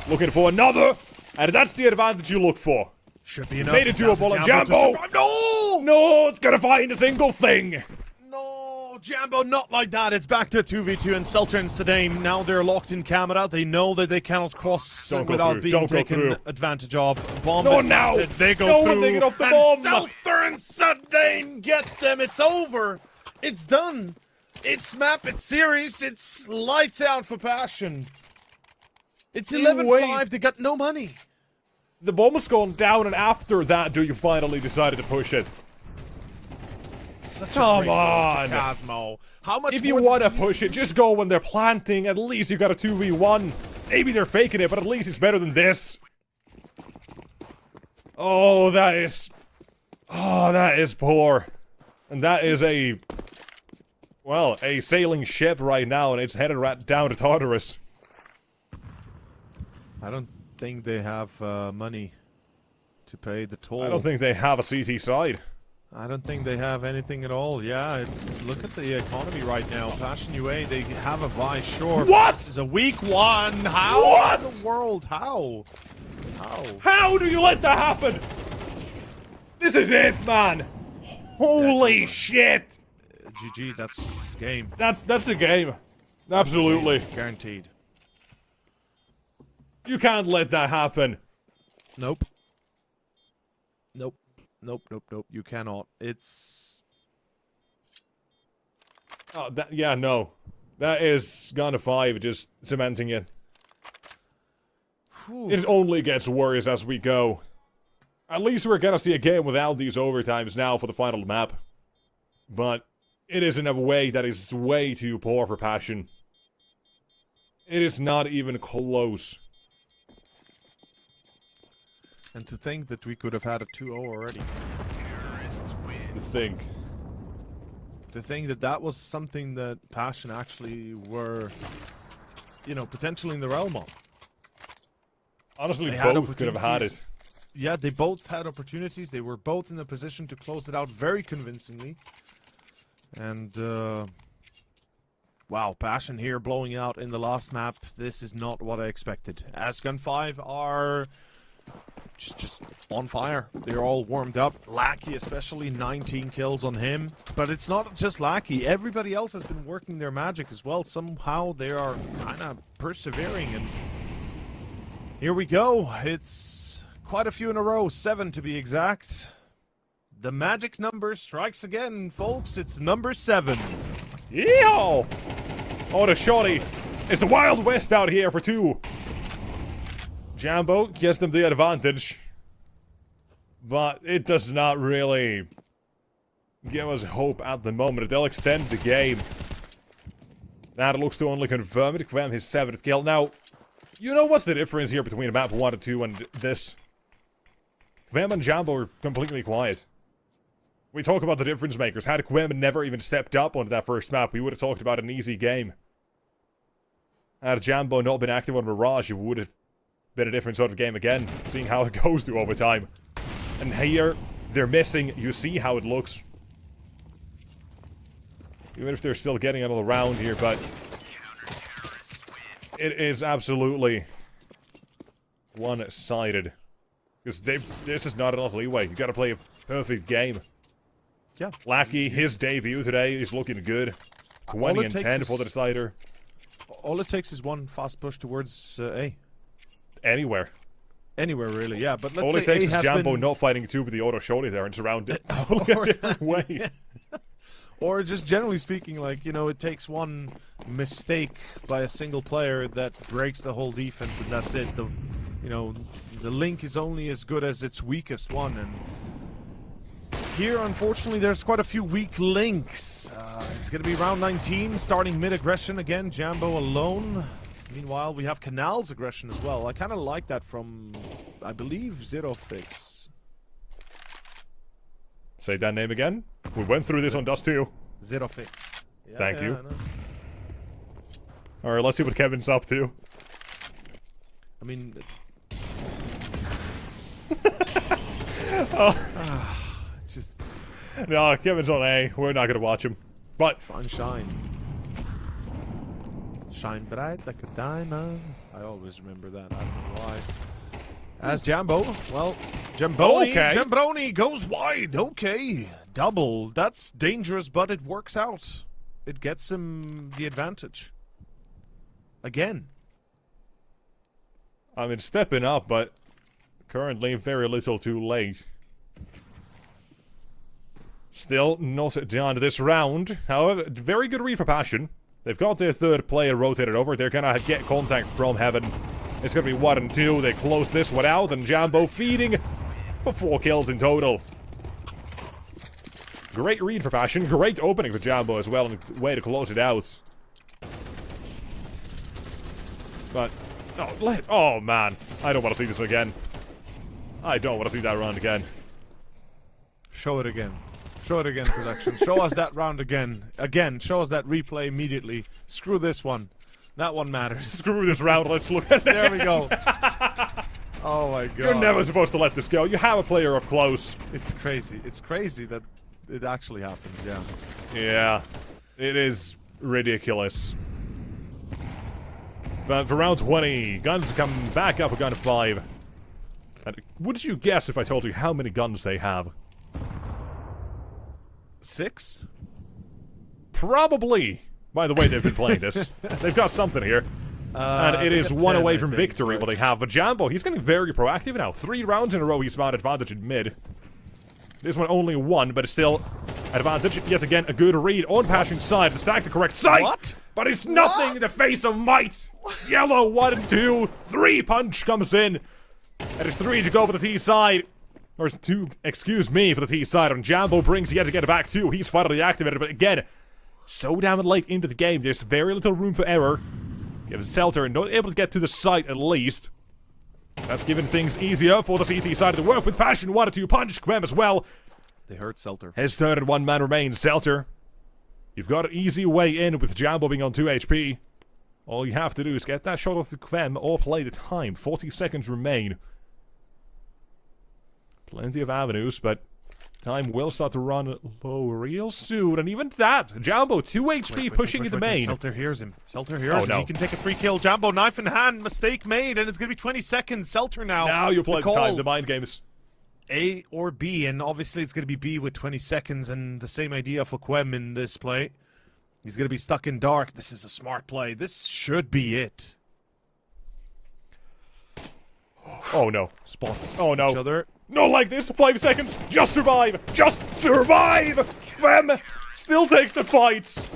Looking for another, and that's the advantage you look for. Should be enough. Made it to a ball, and Jambo! No! No, it's gonna find a single thing! No, Jambo, not like that. It's back to 2v2, and Selter and Sedane, now they're locked in camera. They know that they cannot cross without being taken advantage of. Bomb no, is now! planted. They go No, through, they get off the and bomb! Selter and Sedane get them. It's over. It's done. It's map, it's series, it's lights out for Passion. It's 11-5, they got no money. The bomb has gone down, and after that, do you finally decide to push it? Come on! Cosmo. How much if you want to push it, just go when they're planting. At least you got a 2v1. Maybe they're faking it, but at least it's better than this. Oh, that is... Oh, that is poor. And that is a... Well, a sailing ship right now, and it's headed right down to Tartarus. I don't think they have money to pay the toll. I don't think they have a CT side. I don't think they have anything at all. Yeah, it's look at the economy right now. Passion UA, they have a buy, sure. What? This is a weak one. How what? in the world? How? How do you let that happen? This is it, man. Holy shit. GG, that's game. That's the game. Absolutely. Guaranteed. You can't let that happen. Nope. Nope. Nope, nope, nope. You cannot. It's... Oh, yeah, no. That is Gun 5 just cementing it. Whew. It only gets worse as we go. At least we're gonna see a game without these overtimes now for the final map. But it is in a way that is way too poor for Passion. It is not even close. And to think that we could have had a 2-0 already. To think. To think that that was something that Passion actually were, you know, potentially in the realm of. Honestly, both could have had it. Yeah, they both had opportunities. They were both in a position to close it out very convincingly. And, wow, Passion here blowing out in the last map. This is not what I expected. Asgun 5 are... Just on fire. They're all warmed up. Lackey especially, 19 kills on him. But it's not just Lackey. Everybody else has been working their magic as well. Somehow they are kind of persevering. And here we go. It's quite a few in a row. 7 to be exact. The magic number strikes again, folks. It's number 7. Yeehaw! Oh, the shorty. It's the Wild West out here for 2. Jambo gives them the advantage, but it does not really give us hope at the moment. They'll extend the game. That looks to only confirm it. Quem his 7th kill. Now, you know what's the difference here between map 1 and 2 and this? Quem and Jambo are completely quiet. We talk about the difference makers. Had Quem never even stepped up onto that first map, we would have talked about an easy game. Had Jambo not been active on Mirage, it would have been a different sort of game again, seeing how it goes to overtime. And here, they're missing. You see how it looks. Even if they're still getting another round here, but it is absolutely one-sided. Because this is not enough leeway. You gotta play a perfect game. Yeah. Lackey, his debut today is looking good. 20 and 10 for the decider. All it takes is one fast push towards A. Anywhere. Anywhere, really, yeah. But let's All say it takes A is has Jambo been... not fighting two with the auto shorty there and surround it a different way. Or just generally speaking, like, you know, it takes one mistake by a single player that breaks the whole defense, and that's it. The link is only as good as its weakest one, and here, unfortunately, there's quite a few weak links. It's going to be round 19, starting mid-aggression again, Jambo alone. Meanwhile, we have Canal's aggression as well. I kind of like that from, I believe, Zero Fix. Say that name again. We went through this on Dust 2. Zero Fix. Yeah, Thank you. I know. Alright, let's see what Kevin's up to. I mean... just... No, Kevin's on A. We're not gonna watch him. But... Fine, shine. Shine bright like a diamond. I always remember that. I don't know why. As Jambo, well, Jamboni, Okay. Jambroni goes wide. Okay, double. That's dangerous, but it works out. It gets him the advantage. Again. I mean, stepping up, but currently very little too late. Still not done this round. However, very good read for Passion. They've got their third player rotated over. They're gonna get contact from Heaven. It's gonna be 1 and 2. They close this one out, and Jambo feeding for 4 kills in total. Great read for Passion. Great opening for Jambo as well, and a way to close it out. But, oh man, I don't want to see this again. I don't want to see that round again. Show it again. Show it again, production. Show us that round again. Again, show us that replay immediately. Screw this one. That one matters. Screw this round, let's look at it. There we go. Oh my god. You're never supposed to let this go. You have a player up close. It's crazy. It's crazy that it actually happens, yeah. Yeah, it is ridiculous. But for round 20, guns come back up with gun 5. And would you guess if I told you how many guns they have? 6? Probably. By the way, they've been playing this. They've got something here. And it is 1 away from victory, what they have. But Jambo, he's getting very proactive now. 3 rounds in a row, he's found advantage in mid. This one only 1, but it's still advantage. Yet again, a good read on Passion's side to stack the correct site. What? But it's nothing in the face of might. It's yellow, 1 and 2. 3 punch comes in. And it's 3 to go for the T side. Or it's 2, excuse me, for the T side. And Jambo brings yet again back 2. He's finally activated, but again, so damn late into the game. There's very little room for error. You have Selter not able to get to the site at least. That's given things easier for the CT side to work with Passion. 1 or 2 punch. Quem as well. They hurt Selter. His third and 1 man remains. Selter, you've got an easy way in with Jambo being on 2 HP. All you have to do is get that shot off to Quem or play the time. 40 seconds remain. Plenty of avenues, but time will start to run low real soon. And even that, Jambo, 2 HP pushing into main. Selter hears him. Selter hears him. no. He can take a free kill. Jambo, knife in hand. Mistake made, and it's going to be 20 seconds. Selter now. Now you play the time, the mind games. A or B, and obviously it's going to be B with 20 seconds, and the same idea for Quem in this play. He's going to be stuck in dark. This is a smart play. This should be it. Oh no. Spots Oh no. each other. Not like this. 5 seconds. Just survive. Just survive. Quem still takes the fights.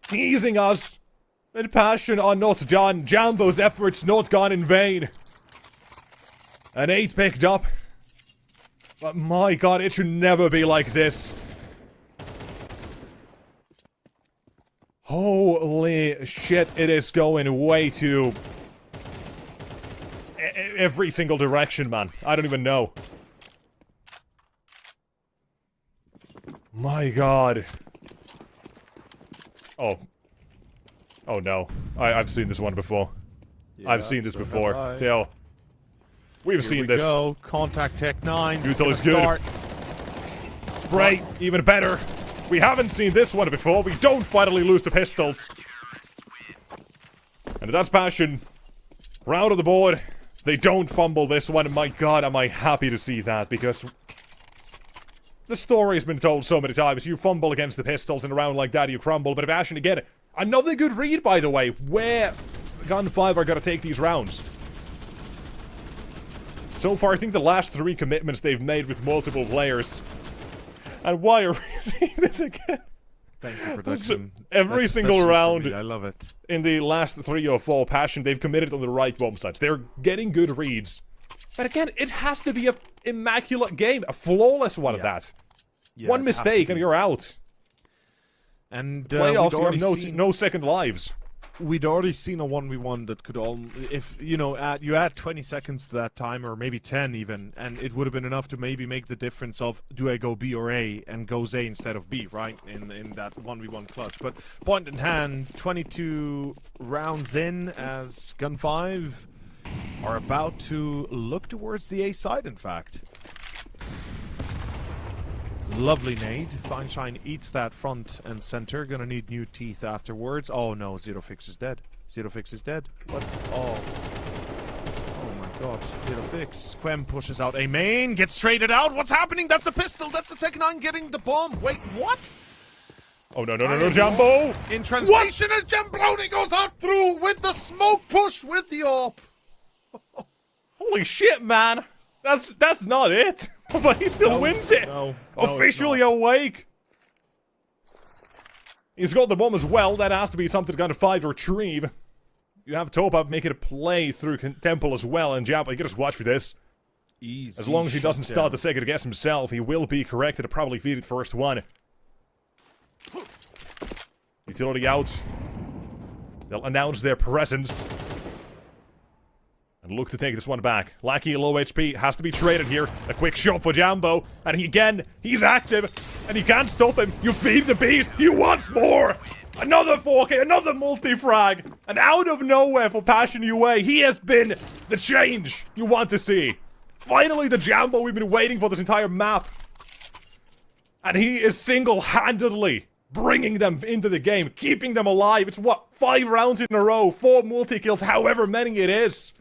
Teasing us. And Passion are not done. Jambo's efforts not gone in vain. An 8 picked up. But my god, it should never be like this. Holy shit, it is going way too... every single direction, man. I don't even know. My god. Oh. Oh no. I've seen this one before. Yeah, I've seen this so before. have I. Tell. We've seen Here we this. go. Contact Tech 9. Neutral is good. Spray, even better. We haven't seen this one before. We don't finally lose the pistols. And that's Passion. Round of the board. They don't fumble this one. My god, am I happy to see that, because the story has been told so many times. You fumble against the pistols in a round like that, you crumble. But Passion again. Another good read, by the way, where Gun 5 are going to take these rounds. So far, I think the last 3 commitments they've made with multiple players. And why are we seeing this again? Thank you, production. Every That's single special for round. me. I love it. In the last 3 or 4 Passion, they've committed on the right bomb sites. They're getting good reads. But again, it has to be a immaculate game. A flawless one at that. Yeah, One it has to mistake be. and you're out. And Playoffs, you we'd have already seen- no second lives. We'd already seen a 1v1 that could all, if you know, you add 20 seconds to that time, or maybe 10 even, and it would have been enough to maybe make the difference of do I go B or A, and goes A instead of B, right? In that 1v1 clutch. But point in hand, 22 rounds in as Gun 5 are about to look towards the A side. In fact. Lovely nade. Feinstein eats that front and center. Gonna need new teeth afterwards. Oh no, Zero Fix is dead. Zero Fix is dead. What? Oh. Oh my god. Zero Fix. Quem pushes out a main. Gets traded out. What's happening? That's the pistol. That's the Tech 9 getting the bomb. Wait, what? Oh no, Jumbo! In translation, as Jambroni goes out through with the smoke push with the AWP. Holy shit, man! That's not it! But he still wins it! No, Officially awake! He's got the bomb as well. That has to be something to kind of 5 retrieve. You have Topa making a play through Temple as well, and Jambo, you can just watch for this. Easy. As long as he doesn't shutdown. start the second guess himself, he will be corrected to probably feed it first one. Utility out. They'll announce their presence. And look to take this one back. Lackey low HP, has to be traded here. A quick shot for Jambo. And he's active. And you can't stop him. You feed the beast. He wants more. Another 4K, another multi-frag. And out of nowhere for Passion UA, he has been the change you want to see. Finally the Jambo we've been waiting for this entire map. And he is single-handedly bringing them into the game. Keeping them alive. It's what, 5 rounds in a row. 4 multi-kills, however many it is.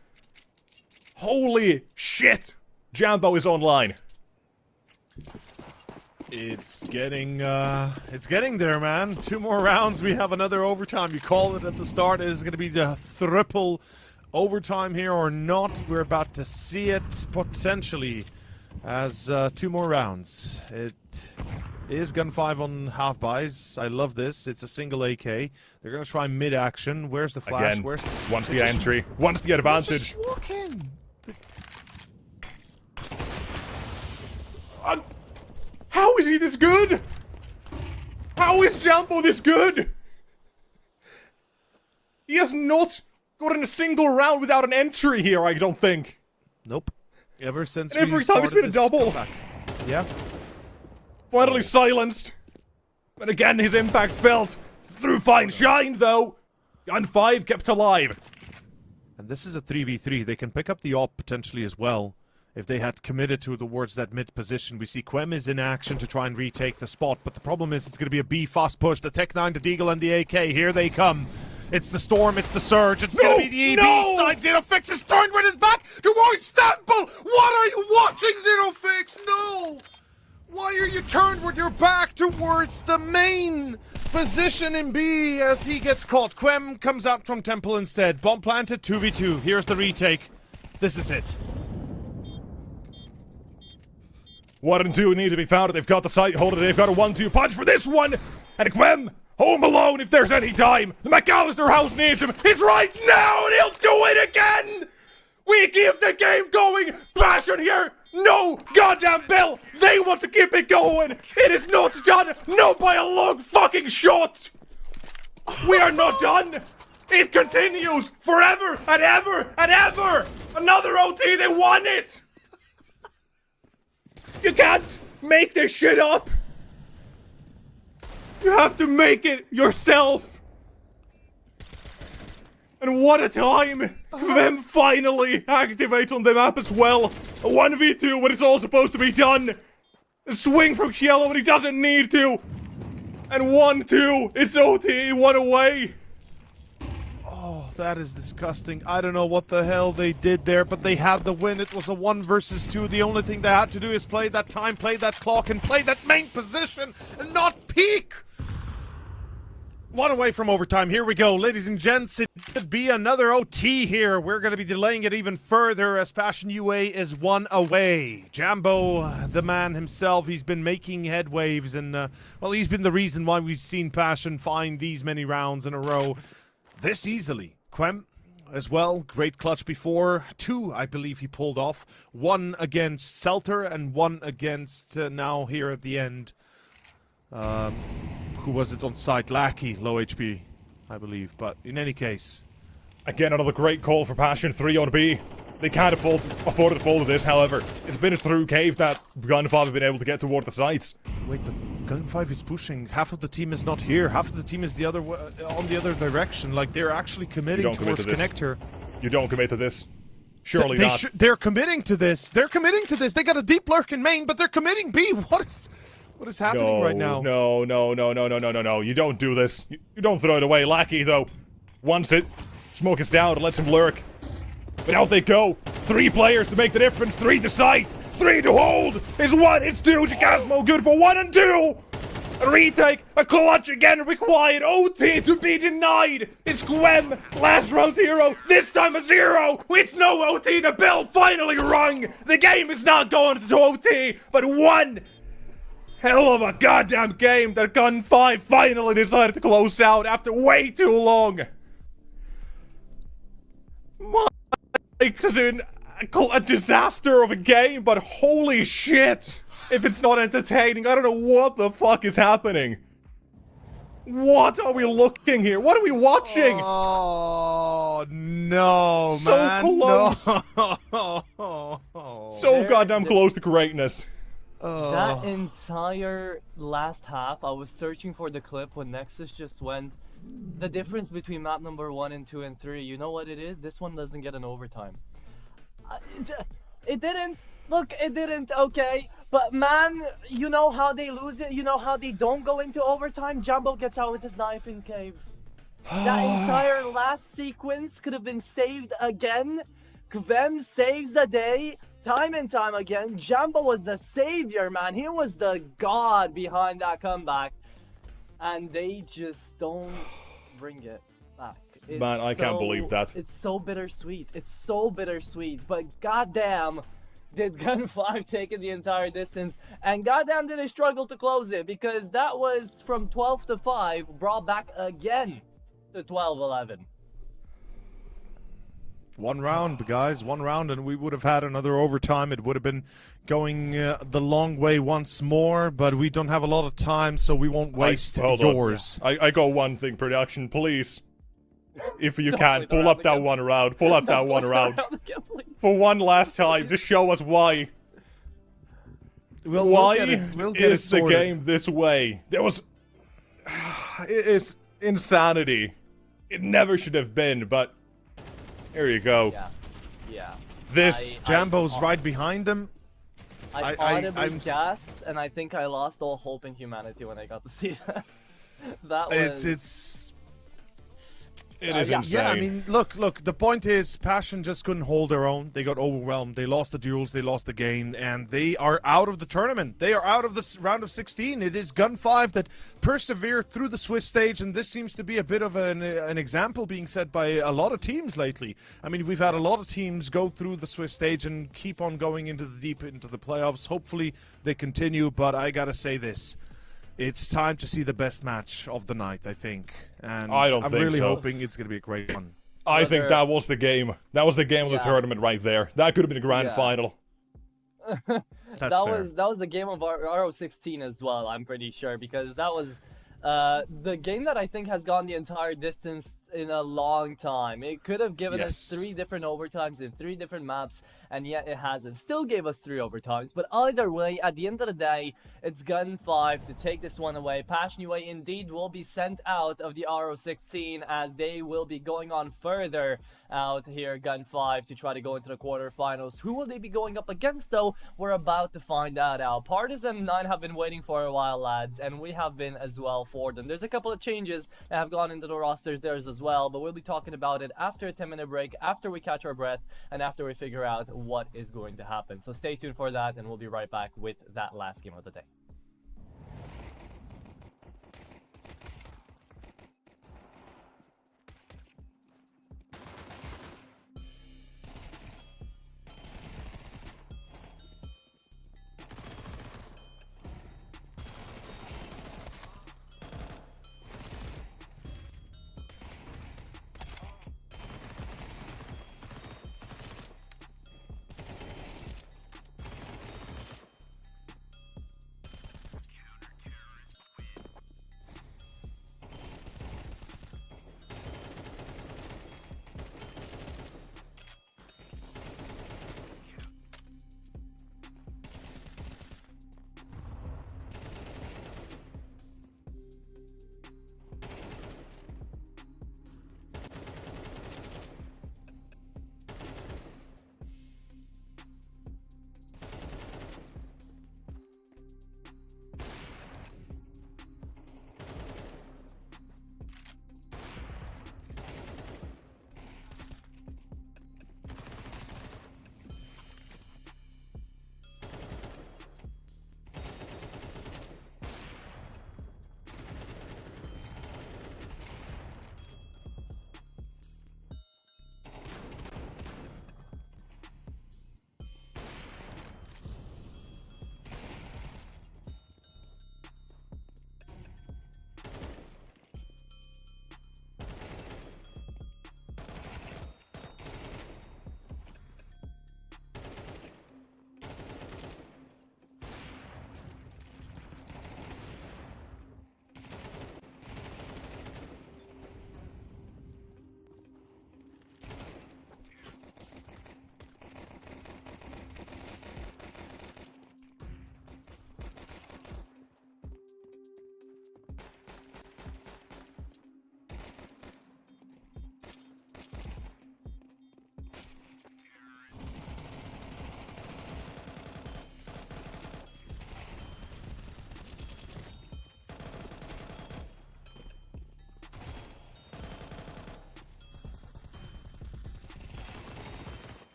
Holy shit! Jambo is online. It's getting there, man. 2 more rounds. We have another overtime. You called it at the start. It is going to be the triple overtime here or not. We're about to see it potentially as 2 more rounds. It is Gun 5 on half buys. I love this. It's a single AK. They're going to try mid action. Where's the flash? Again, once the entry, once the advantage. Just walk in. How is he this good? How is Jambo this good? He has not gotten a single round without an entry here, I don't think. Nope. Ever since And every we time it's started been a this double. comeback. Yeah. Finally silenced. And again, his impact felt through fine shine, though. Gun 5 kept alive. And this is a 3v3. They can pick up the AWP potentially as well. If they had committed towards that mid position, we see Quem is in action to try and retake the spot. But the problem is it's going to be a B fast push. The Tech 9, the Deagle, and the AK. Here they come. It's the Storm, it's the Surge. It's going to be the EB side. Zero Fix is turned with his back towards Stample. What are you watching, Zero Fix? No! Why are you turned with your back towards the main position in B as he gets caught? Quem comes out from Temple instead. Bomb planted, 2v2. Here's the retake. This is it. 1 and 2 need to be found. They've got the sight holder. They've got a 1-2 punch for this one. And Quem, home alone if there's any time. The McAllister house needs him. He's right now and he'll do it again. We keep the game going. Passion here. No goddamn Bill. They want to keep it going. It is not done. Not by a long fucking shot. We are not done. It continues forever and ever and ever. Another OT. They won it. You can't make this shit up. You have to make it yourself! And what a time! Them finally activate on the map as well. A 1v2 when it's all supposed to be done. A swing from Cielo when he doesn't need to. And 1-2, it's OT, 1 away. Oh, that is disgusting. I don't know what the hell they did there, but they had the win. It was a 1 versus 2. The only thing they had to do is play that time, play that clock, and play that main position, and not peek. 1 away from overtime. Here we go, ladies and gents. It could be another OT here. We're going to be delaying it even further as Passion UA is 1 away. Jambo, the man himself, he's been making headwaves, and well, he's been the reason why we've seen Passion find these many rounds in a row this easily. Quem as well, great clutch before. 2, I believe he pulled off. 1 against Selter and 1 against now here at the end. Who was it on site? Lackey, low HP, I believe. But in any case, again, another great call for Passion. 3 on B. They can't afford to fall to this, however. It's been through cave that Gun5 have been able to get toward the sites. Wait, but Gun5 is pushing. Half of the team is not here. Half of the team is the other on the other direction. Like, they're actually committing towards Connector. You don't commit to this. Surely not. They're committing to this. They're committing to this. They got a deep lurk in main, but they're committing B. What is happening right now? No. You don't do this. You don't throw it away. Lackey, though, wants it. Smoke is down. Lets him lurk. But out they go. 3 players to make the difference. 3 to sight. 3 to hold. It's 1. It's 2. Chicasmo good for 1 and 2. A retake. A clutch again required. OT to be denied. It's Gwem. Last round 0. This time a 0. It's no OT. The bell finally rung. The game is not going to OT. But 1 hell of a goddamn game that Gun5 finally decided to close out after way too long. This is a disaster of a game, but holy shit. If it's not entertaining, I don't know what the fuck is happening. What are we looking here? What are we watching? Oh, no, so man. Close. No. So goddamn close to greatness. That entire last half, I was searching for the clip when Nexus just went. The difference between map number 1 and 2 and 3, you know what it is? This one doesn't get an overtime. It didn't. Look, it didn't, okay. But man, you know how they lose it? You know how they don't go into overtime? Jumbo gets out with his knife in cave. That entire last sequence could have been saved again. Kvem saves the day. Time and time again, Jumbo was the savior, man. He was the god behind that comeback. And they just don't bring it back. Man, I can't believe that. It's so bittersweet. It's so bittersweet. But goddamn, did Gun5 take it the entire distance. And goddamn did they struggle to close it. Because that was from 12 to 5, brought back again to 12-11. 1 round, guys, 1 round, and we would have had another overtime. It would have been going the long way once more, but we don't have a lot of time, so we won't waste yours. I got one thing, production, please. If you can, pull up that 1 round. Pull up that 1 round. For one last time, just show us why. Why is the game this way? There was... It is insanity. It never should have been, but... Here you go. Yeah. This Jambo's right behind him. I audibly gasped, and I think I lost all hope in humanity when I got to see that. That was... It is insane. Yeah, I mean, look, the point is Passion just couldn't hold their own. They got overwhelmed. They lost the duels, they lost the game, and they are out of the tournament. They are out of this round of 16. It is Gun5 that persevered through the Swiss stage, and this seems to be a bit of an example being set by a lot of teams lately. I mean, we've had a lot of teams go through the Swiss stage and keep on going into the deep into the playoffs. Hopefully they continue, but I gotta say this. It's time to see the best match of the night, I think. And I'm really hoping it's going to be a great one. I think that was the game. That was the game of the tournament right there. That could have been a grand final. That was the game of RO16 as well, I'm pretty sure, because that was the game that I think has gone the entire distance in a long time. It could have given us Yes. 3 different overtimes in 3 different maps, and yet it hasn't. Still gave us 3 overtimes, but either way, at the end of the day, it's Gun 5 to take this one away. Passion UA indeed will be sent out of the RO16 as they will be going on further out here, Gun 5, to try to go into the quarterfinals. Who will they be going up against, though? We're about to find that out. Partisan 9 have been waiting for a while, lads, and we have been as well for them. There's a couple of changes that have gone into the rosters theirs as well, but we'll be talking about it after a 10-minute break, after we catch our breath, and after we figure out what is going to happen. So stay tuned for that, and we'll be right back with that last game of the day.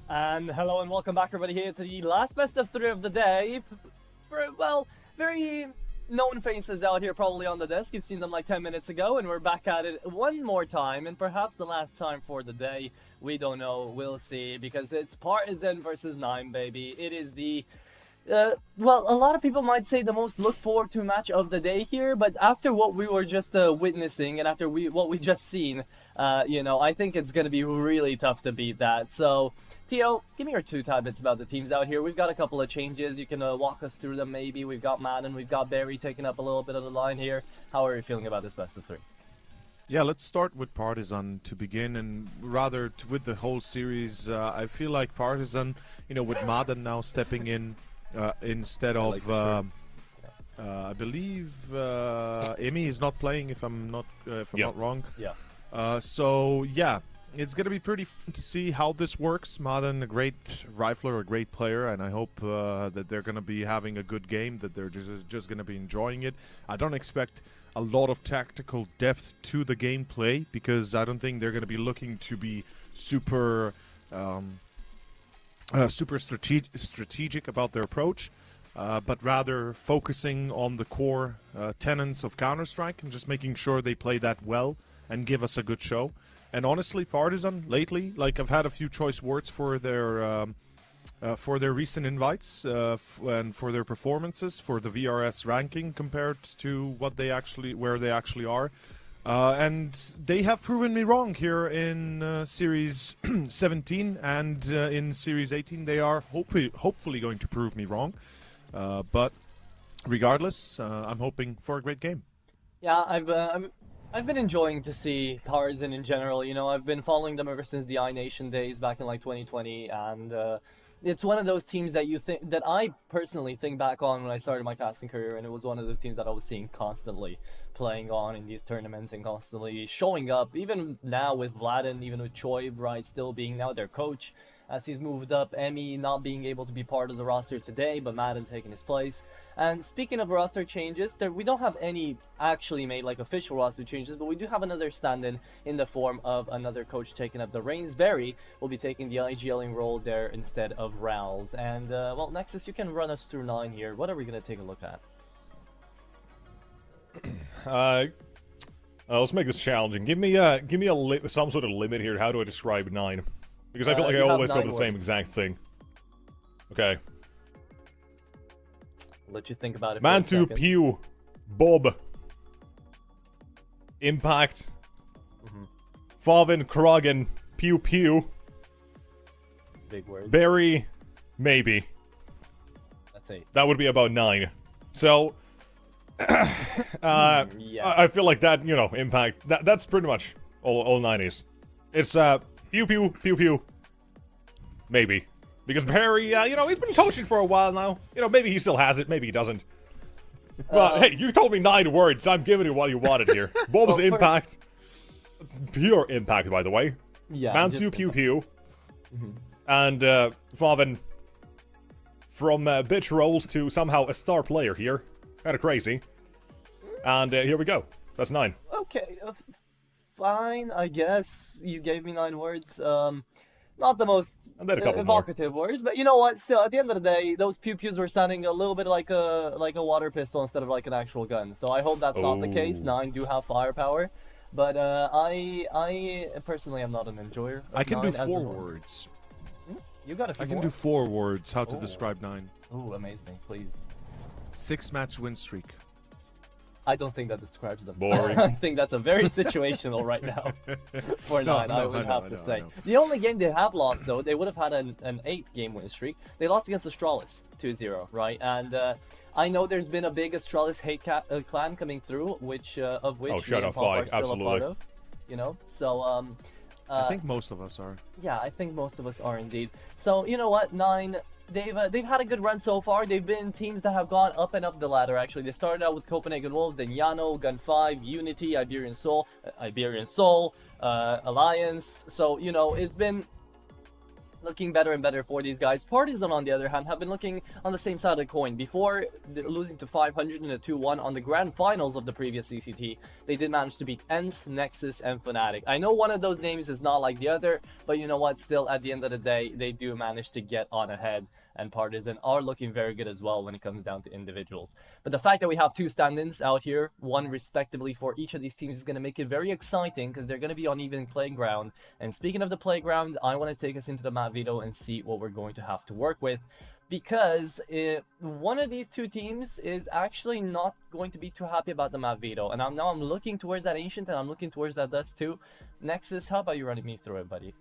And hello and welcome back, everybody, here to the last best of 3 of the day. Well, very known faces out here probably on the desk. You've seen them like 10 minutes ago, and we're back at it one more time, and perhaps the last time for the day. We don't know, we'll see, because it's Partisan versus 9, baby. It is the well, a lot of people might say the most looked forward to match of the day here, but after what we were just witnessing and after what we just seen, you know, I think it's gonna be really tough to beat that. So, Tio, give me your 2 tidbits about the teams out here. We've got a couple of changes. You can walk us through them maybe. We've got Madden, we've got Barry taking up a little bit of the line here. How are you feeling about this best of 3? Yeah, let's start with Partisan to begin, and rather with the whole series. I feel like Partisan, you know, with Madden now stepping in instead of, I believe Emi is not playing, if I'm not wrong. Yeah. So yeah, it's gonna be pretty fun to see how this works. Madden, a great rifler, a great player, and I hope that they're gonna be having a good game, that they're just gonna be enjoying it. I don't expect a lot of tactical depth to the gameplay, because I don't think they're gonna be looking to be super strategic about their approach, but rather focusing on the core tenets of Counter-Strike and just making sure they play that well and give us a good show. And honestly, Partisan lately, like, I've had a few choice words for their recent invites and for their performances, for the VRS ranking compared to where they actually are. And they have proven me wrong here in Series 17 and in Series 18. They are hopefully going to prove me wrong. But regardless, I'm hoping for a great game. Yeah, I've been enjoying to see Partisan in general. You know, I've been following them ever since the iNation days back in like 2020, and it's one of those teams that I personally think back on when I started my casting career, and it was one of those teams that I was seeing constantly playing on in these tournaments and constantly showing up, even now with Vladen, even with Choi, right, still being now their coach as he's moved up, Emi not being able to be part of the roster today, but Madden taking his place. And speaking of roster changes, we don't have any actually made like official roster changes, but we do have another stand-in in the form of another coach taking up the reins. Barry will be taking the IGLing role there instead of Rals. And well, Nexus, you can run us through 9 here. What are we going to take a look at? Let's make this challenging. Give me some sort of limit here. How do I describe 9? Because I feel like I always go for the same exact thing. Okay. I'll let you think about it. Mantu, Pew, Bob, Impact, Favin, Krogan, Pew Pew, big word. Barry, maybe. That's 8. That would be about 9. So, yeah. I feel like that, you know, Impact. That's pretty much all 9 is. It's Pew Pew Pew Pew. Maybe. Because Barry, you know, he's been coaching for a while now. You know, maybe he still has it, maybe he doesn't. But hey, you told me 9 words. I'm giving you what you wanted here. Bob's Impact. Pure Impact, by the way. Yeah. Mantu Pew Pew. And Favin from bitch rolls to somehow a star player here. Kinda crazy. And here we go. That's 9. Okay. Fine, I guess. You gave me 9 words. Not the most evocative words, but you know what? Still, at the end of the day, those pew-pews were sounding a little bit like a water pistol instead of like an actual gun. So I hope that's not the case. 9 do have firepower, but I personally am not an enjoyer. I can do 4 words. You got a few I can more? do 4 words. How to describe 9? Ooh, amaze me, please. 6-match win streak. I don't think that describes them. Boring. I think that's a very situational right now for 9, I would have to say. The only game they have lost, though, they would have had an 8-game win streak. They lost against Astralis 2-0, right? And I know there's been a big Astralis hate clan coming through, of which me and Pop are still a part of. You know, so I think most of us are. Yeah, I think most of us are indeed. So you know what, 9. They've had a good run so far. They've been teams that have gone up and up the ladder, actually. They started out with Copenhagen Wolves, then Yano, Gun 5, Unity, Iberian Soul, Alliance. So, you know, it's been looking better and better for these guys. Partisan, on the other hand, have been looking on the same side of the coin. Before losing to 500 in a 2-1 on the grand finals of the previous CCT, they did manage to beat ENCE, Nexus, and Fnatic. I know one of those names is not like the other, but you know what? Still, at the end of the day, they do manage to get on ahead. And Partisan are looking very good as well when it comes down to individuals. But the fact that we have 2 stand-ins out here, one respectively for each of these teams, is going to make it very exciting because they're going to be on even playing ground. And speaking of the playground, I want to take us into the map Veto and see what we're going to have to work with. Because one of these 2 teams is actually not going to be too happy about the map Veto. And I'm looking towards that Ancient and I'm looking towards that Dust too. Nexus, how about you running me through it, buddy?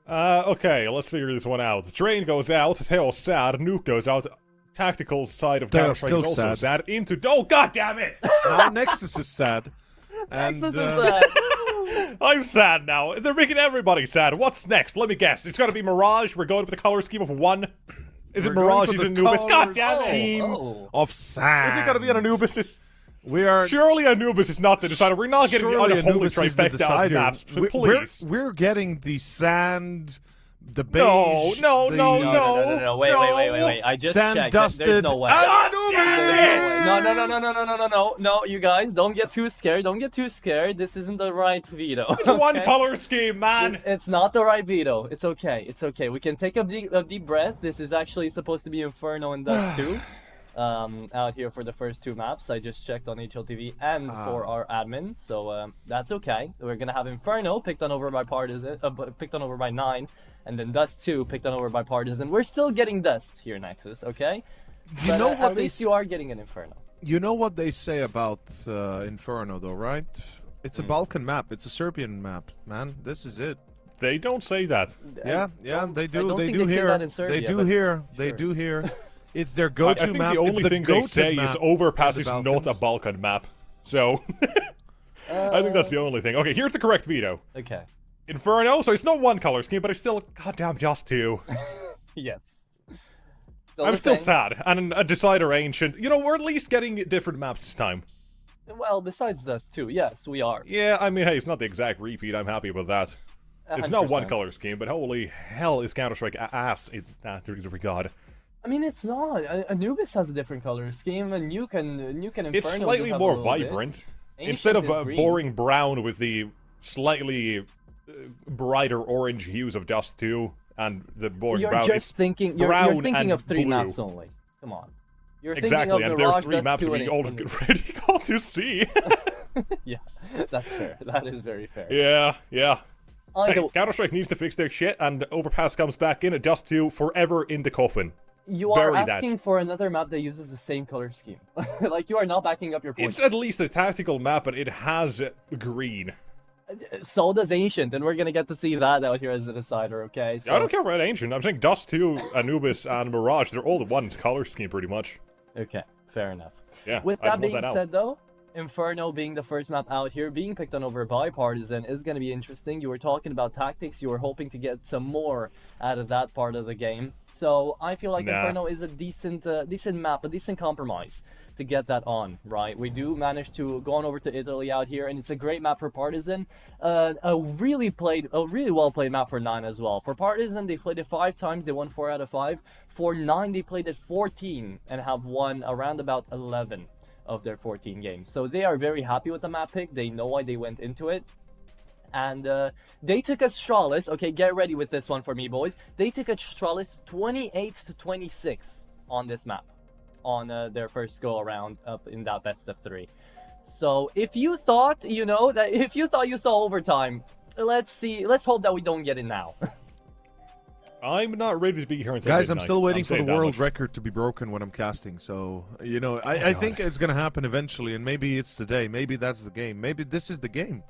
Okay, let's figure this one out. Drain goes out, Tail sad, Nuke goes out, tactical side of Counter-Strike is also sad. Into... Oh, god damn it! Now Nexus is sad. And, Nexus is sad. I'm sad now. They're making everybody sad. What's next? Let me guess. It's gotta be Mirage. We're going with the color scheme of 1. Is it Mirage? Is it Anubis? God damn it! Of sad. Is it gonna be an Anubis? We are... Surely Anubis is not the decider. We're not getting the unholy trifecta of maps, please. We're getting the sand, the beige... No. Wait. I just sand checked. Dusted. There's no way. No, you guys, don't get too scared. Don't get too scared. This isn't the right Veto. It's one color scheme, man. It's not the right Veto. It's okay. It's okay. We can take a deep breath. This is actually supposed to be Inferno and Dust 2. Out here for the first 2 maps. I just checked on HLTV and for our admin, so that's okay. We're gonna have Inferno picked on over by Partisan, picked on over by 9, and then Dust 2 picked on over by Partisan. We're still getting Dust here, Nexus, okay? You know what at least you are getting an Inferno. You know what they say about Inferno, though, right? It's a Balkan map. It's a Serbian map, man. This is it. They don't say that. Yeah, they do. They do here. It's their go-to I think map. the only thing they say is Overpass is not a Balkan map. So, I think that's the only thing. Okay, here's the correct Veto. Okay. Inferno, so it's not 1 color scheme, but it's still goddamn just 2. Yes. I'm still sad. And a Decider Ancient. You know, we're at least getting different maps this time. Well, besides Dust 2, yes, we are. Yeah, I mean, hey, it's not the exact repeat. I'm happy with that. 100%. It's not 1 color scheme, but holy hell is Counter-Strike ass in that regard. I mean, it's not. Anubis has a different color scheme, and you can Inferno. It's slightly more vibrant. Instead of boring brown with the slightly brighter orange hues of Dust 2 and the boring brown. You're thinking of 3 maps only. Come on. You're exactly, thinking of and there are Mirage, 3 maps we already got to see. Yeah, that's fair. That is very fair. Yeah. Hey, Counter-Strike needs to fix their shit, and Overpass comes back in at Dust 2 forever in the coffin. You are asking for another map that uses the same color scheme. Like, you are not backing up your point. It's at least a tactical map, but it has green. So does Ancient, and we're gonna get to see that out here as a decider, okay? So... I don't care about Ancient. I'm saying Dust 2, Anubis, and Mirage, they're all the 1 color scheme, pretty much. Okay, fair enough. Yeah, with that being said, though, Inferno being the first map out here, being picked on over by Partisan is going to be interesting. You were talking about tactics. You were hoping to get some more out of that part of the game. So I feel like Inferno is a decent map, a decent compromise to get that on, right? We do manage to go on over to Italy out here, and it's a great map for Partisan. A really well played map for 9 as well. For Partisan, they played it 5 times. They won 4 out of 5. For 9, they played it 14 and have won around about 11 of their 14 games. So they are very happy with the map pick. They know why they went into it. And they took Astralis. Okay, get ready with this one for me, boys. They took Astralis 28-26 on this map, on their first go around up in that best of 3. So if you thought, if you thought you saw overtime, let's hope that we don't get it now. I'm not ready to be here until Guys, midnight. I'm still waiting for the world record to be broken when I'm casting, so, I think it's going to happen eventually, and maybe it's today. Maybe that's the game. Maybe this is the game.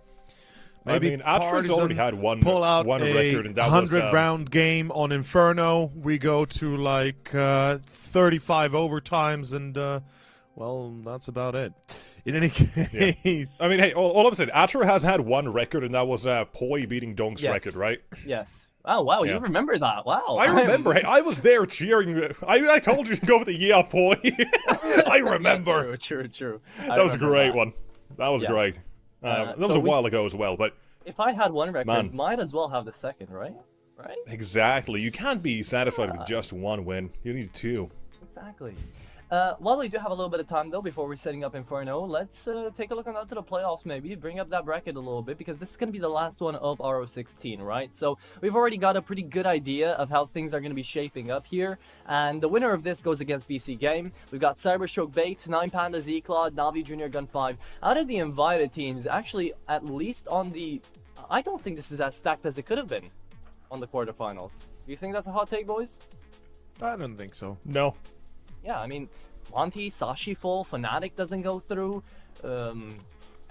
Maybe Atra's already had one record, and that 100-round game on Inferno. We go to, 35 overtimes, and, well, that's about it. In any case... Yeah. I mean, hey, all I'm saying, Atra has had 1 record, and that was Poi beating Donk's record, right? Yes. Oh, wow, you remember that. Wow. I remember. Hey, I was there cheering. I told you to go with the yeah, Poi. I remember. True. That was a great one. That was great. That was a while ago as well, but... If I had 1 record, might as well have the second, right? right? Exactly. You can't be satisfied with just one win. You need 2. Exactly. While we do have a little bit of time, though, before we're setting up Inferno, let's take a look on out to the playoffs, maybe. Bring up that bracket a little bit, because this is going to be the last one of RO16, right? So we've already got a pretty good idea of how things are going to be shaping up here. And the winner of this goes against BC Game. We've got Cybershoke Bait, 9 Panda Z-Claw, Navi Junior Gun 5. Out of the invited teams, actually, at least on the... I don't think this is as stacked as it could have been on the quarterfinals. Do you think that's a hot take, boys? I don't think so. No. Yeah, I mean, Monty, Sashi full, Fnatic doesn't go through, Well,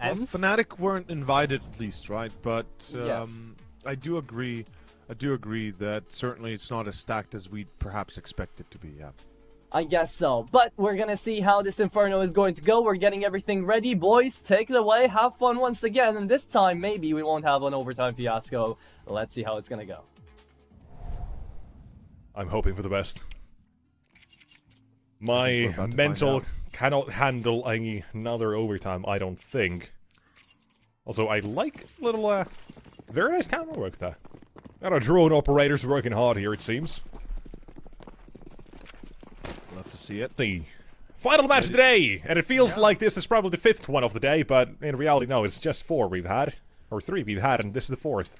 Ents? Fnatic weren't invited at least, right? But Yes. I do agree that certainly it's not as stacked as we perhaps expect it to be, yeah. I guess so, but we're gonna see how this Inferno is going to go. We're getting everything ready. Boys, take it away, have fun once again, and this time maybe we won't have an overtime fiasco. Let's see how it's gonna go. I'm hoping for the best. we're My about to find mental out. cannot handle another overtime, I don't think. Also, I like little, very nice camera work there. Got our drone operators working hard here, it seems. Love to see it. The final match of the day! And it feels like this is probably the 5th one of the day, but in reality, no, it's just 4 we've had. Or 3 we've had, and this is the 4th.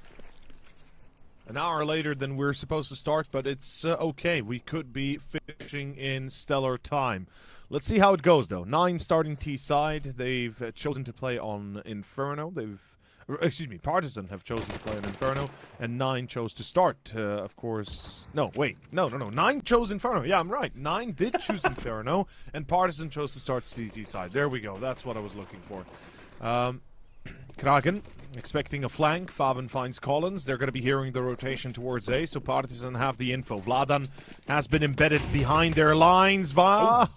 An hour later than we're supposed to start, but it's okay. We could be finishing in stellar time. Let's see how it goes, though. 9 starting T side. They've chosen to play on Inferno. Partisan have chosen to play on Inferno, and 9 chose to start. Of course, no. 9 chose Inferno. Yeah, I'm right. 9 did choose Inferno, and Partisan chose to start CT side. There we go. That's what I was looking for. Kraken expecting a flank. Faven finds Collins. They're going to be hearing the rotation towards A, so Partisan have the info. Vladan has been embedded behind their lines.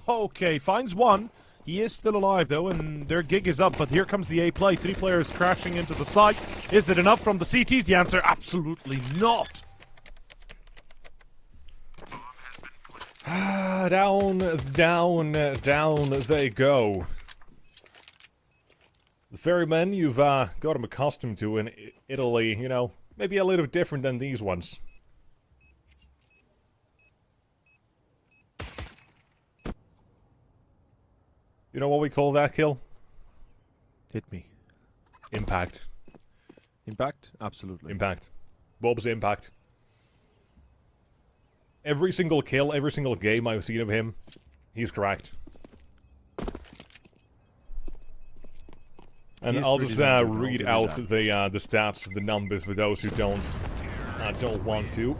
Okay, finds one. He is still alive, though, and their gig is up, but here comes the A play. 3 players crashing into the site. Is it enough from the CTs? The answer, absolutely not. Down they go. The ferrymen you've got them accustomed to in Italy, you know, maybe a little different than these ones. You know what we call that kill? Hit me. Impact. Impact? Absolutely. Impact. Bob's impact. Every single kill, every single game I've seen of him, he's correct. And I'll just read out the stats, the numbers for those who don't want to.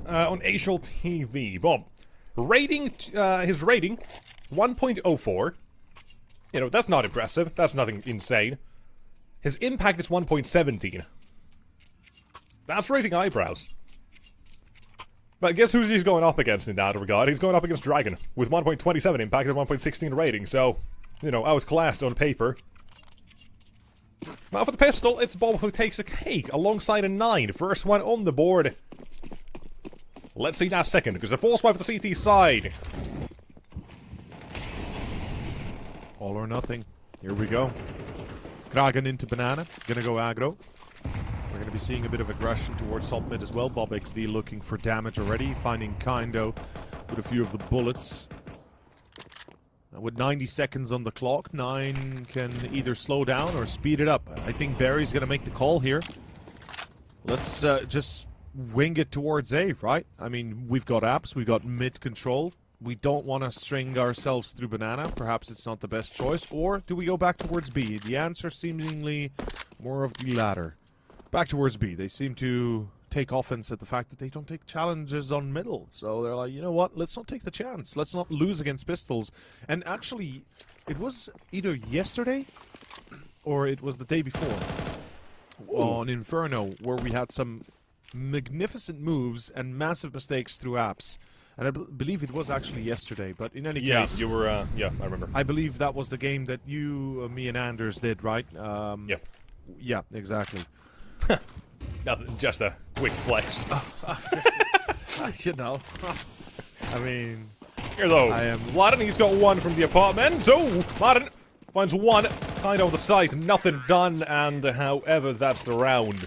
On Asial TV, Bob, rating, his rating, 1.04. You know, that's not impressive. That's nothing insane. His impact is 1.17. That's raising eyebrows. But guess who he's going up against in that regard? He's going up against Dragon with 1.27 impact and 1.16 rating. So, you know, outclassed on paper. Now for the pistol, it's Bob who takes a cake alongside a 9. First one on the board. Let's see that second, because the force fight for the CT side. All or nothing. Here we go. Kraken into Banana. Gonna go aggro. We're gonna be seeing a bit of aggression towards Salt Mid as well. Bob XD looking for damage already. Finding Kindo with a few of the bullets. With 90 seconds on the clock, 9 can either slow down or speed it up. I think Barry's gonna make the call here. Let's just wing it towards A, right? I mean, we've got apps, we've got mid control. We don't want to string ourselves through Banana. Perhaps it's not the best choice. Or do we go back towards B? The answer seemingly more of the latter. Back towards B. They seem to take offense at the fact that they don't take challenges on middle. So they're like, you know what? Let's not take the chance. Let's not lose against pistols. And actually, it was either yesterday or it was the day before on Inferno where we had some magnificent moves and massive mistakes through apps. And I believe it was actually yesterday, but in any case... Yeah, you were, yeah, I remember. I believe that was the game that you, me, and Anders did, right? Yep. Yeah, exactly. Nothing, just a quick flex. You know. I mean... Here though, I am... Vladen, he's got one from the apartment. So, Vladen finds one, kind of the site, nothing done, and however, that's the round.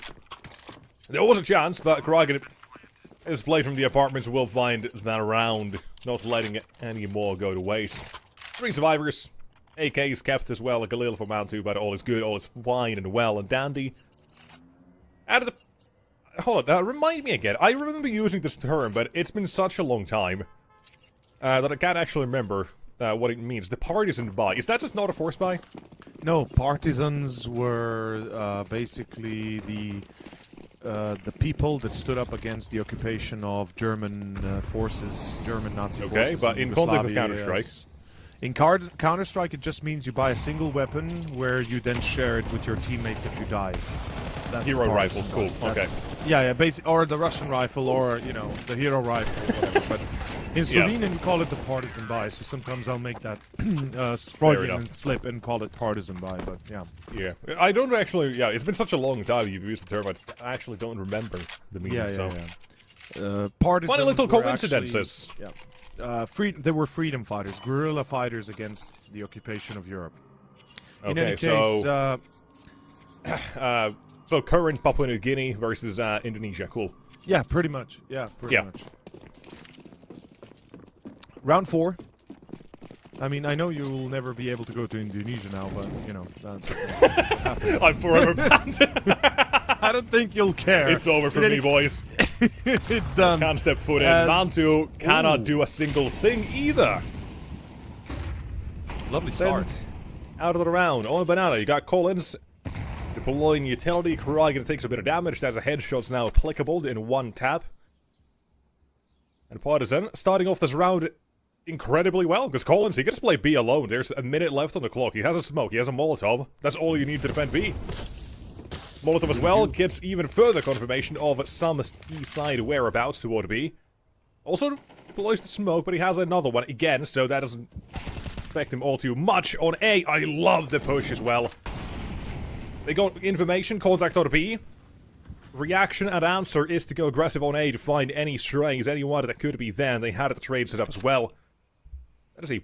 There was a chance, but Kragan is played from the apartments. Will find that round, not letting any more go to waste. 3 survivors. AKs kept as well, like a little for Mount 2, but all is good, all is fine and well and dandy. Out of the... Hold on, remind me again. I remember using this term, but it's been such a long time that I can't actually remember what it means. The partisan buy. Is that just not a force buy? No, partisans were basically the people that stood up against the occupation of German forces, German Nazi forces. Okay, but in context of Counter-Strike? In Counter-Strike, it just means you buy a single weapon where you then share it with your teammates if you die. That's Hero rifles, cool. Okay. Yeah, or the Russian rifle, or, you know, the hero rifle, or whatever. But in Slovenian, we call it the partisan buy, so sometimes I'll make that Freudian slip and call it partisan buy, but yeah. Yeah. I don't actually, it's been such a long time you've used the term, I actually don't remember the meaning, Partisans funny little were coincidences. Actually, they were freedom fighters, guerrilla fighters against the occupation of Europe. Okay, in any case, so current Papua New Guinea versus Indonesia, cool. Yeah, pretty much. Yeah, pretty much. Round 4. I mean, I know you will never be able to go to Indonesia now, but, you know, that's I'm forever banned. I don't think you'll care. It's over for me, boys. It's done. Can't step foot in. Mantu cannot do a single thing either. Lovely start. Sent out of the round. On Banana, you got Collins deploying utility. Kragan takes a bit of damage. That's a headshot's now applicable in 1 tap. And Partisan starting off this round incredibly well, because Collins, he can just play B alone. There's a minute left on the clock. He has a smoke. He has a Molotov. That's all you need to defend B. Molotov as well gets even further confirmation of some B-side whereabouts toward B. Also deploys the smoke, but he has another one again, so that doesn't affect him all too much. On A, I love the push as well. They got information, contact on B. Reaction and answer is to go aggressive on A to find any strings, anyone that could be there. They had the trade set up as well. That is a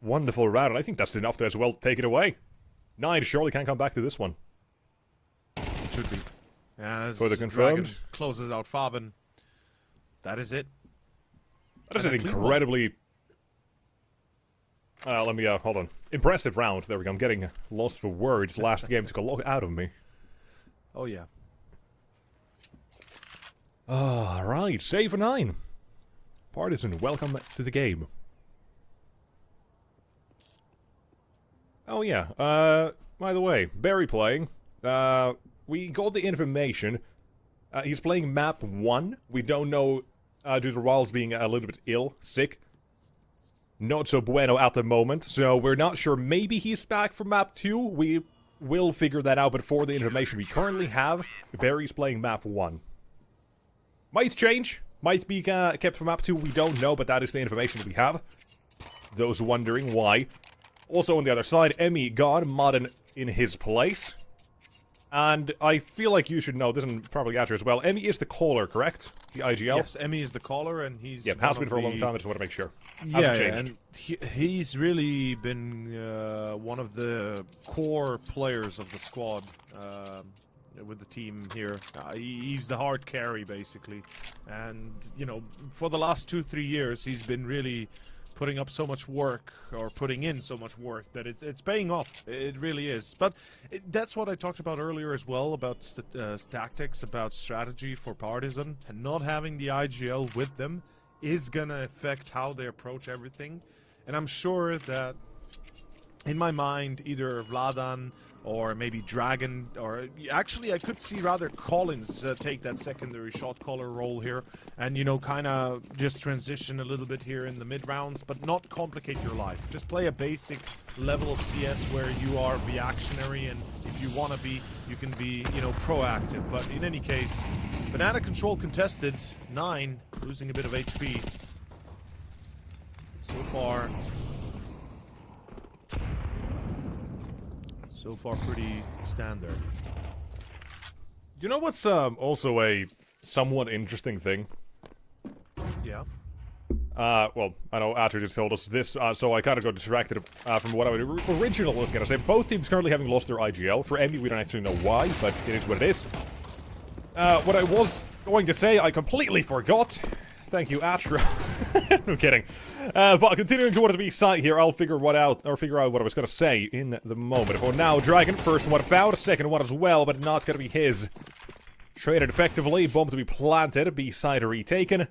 wonderful round, and I think that's enough to as well take it away. 9 surely can't come back to this one. Should be. As further confirmed. Dragon closes out Faven. That is it. That is an incredibly... let me, hold on. Impressive round. There we go. I'm getting lost for words. Last game took a lot out of me. Oh, yeah. Alright, save for 9. Partisan, welcome to the game. Oh, yeah. By the way, Barry playing. We got the information. He's playing map 1. We don't know, due to Riles being a little bit ill, sick. Not so bueno at the moment, so we're not sure. Maybe he's back for map 2. We will figure that out, but for the information we currently have, Barry's playing map 1. Might change. Might be kept for map 2. We don't know, but that is the information that we have. Those wondering why. Also on the other side, Emmy gone, Modern in his place. And I feel like you should know, this is probably accurate as well. Emmy is the caller, correct? The IGL? Yes, Emmy is the caller, and he's... Yeah, has been for a long time, I just want to make sure. Yeah, and he's really been one of the core players of the squad with the team here. He's the hard carry, basically. And, you know, for the last 2-3 years, he's been really putting up so much work, or putting in so much work, that it's paying off. It really is. But that's what I talked about earlier as well, about tactics, about strategy for Partisan, and not having the IGL with them is gonna affect how they approach everything. And I'm sure that, in my mind, either Vladan or maybe Dragon, or actually I could see rather Collins take that secondary shot caller role here, and, you know, kind of just transition a little bit here in the mid rounds, but not complicate your life. Just play a basic level of CS where you are reactionary, and if you want to be, you can be, you know, proactive. But in any case, Banana control contested, 9, losing a bit of HP. So far pretty standard. You know what's also a somewhat interesting thing? Yeah. Well, I know Atcher just told us this, so I kind of got distracted from what I originally was going to say. Both teams currently having lost their IGL. For Emmy, we don't actually know why, but it is what it is. What I was going to say, I completely forgot. Thank you, Atro. I'm kidding. But continuing toward the B side here, I'll figure what out, or figure out what I was going to say in the moment. For now, Dragon, first one found, second one as well, but not going to be his. Traded effectively, bomb to be planted, B side retaken.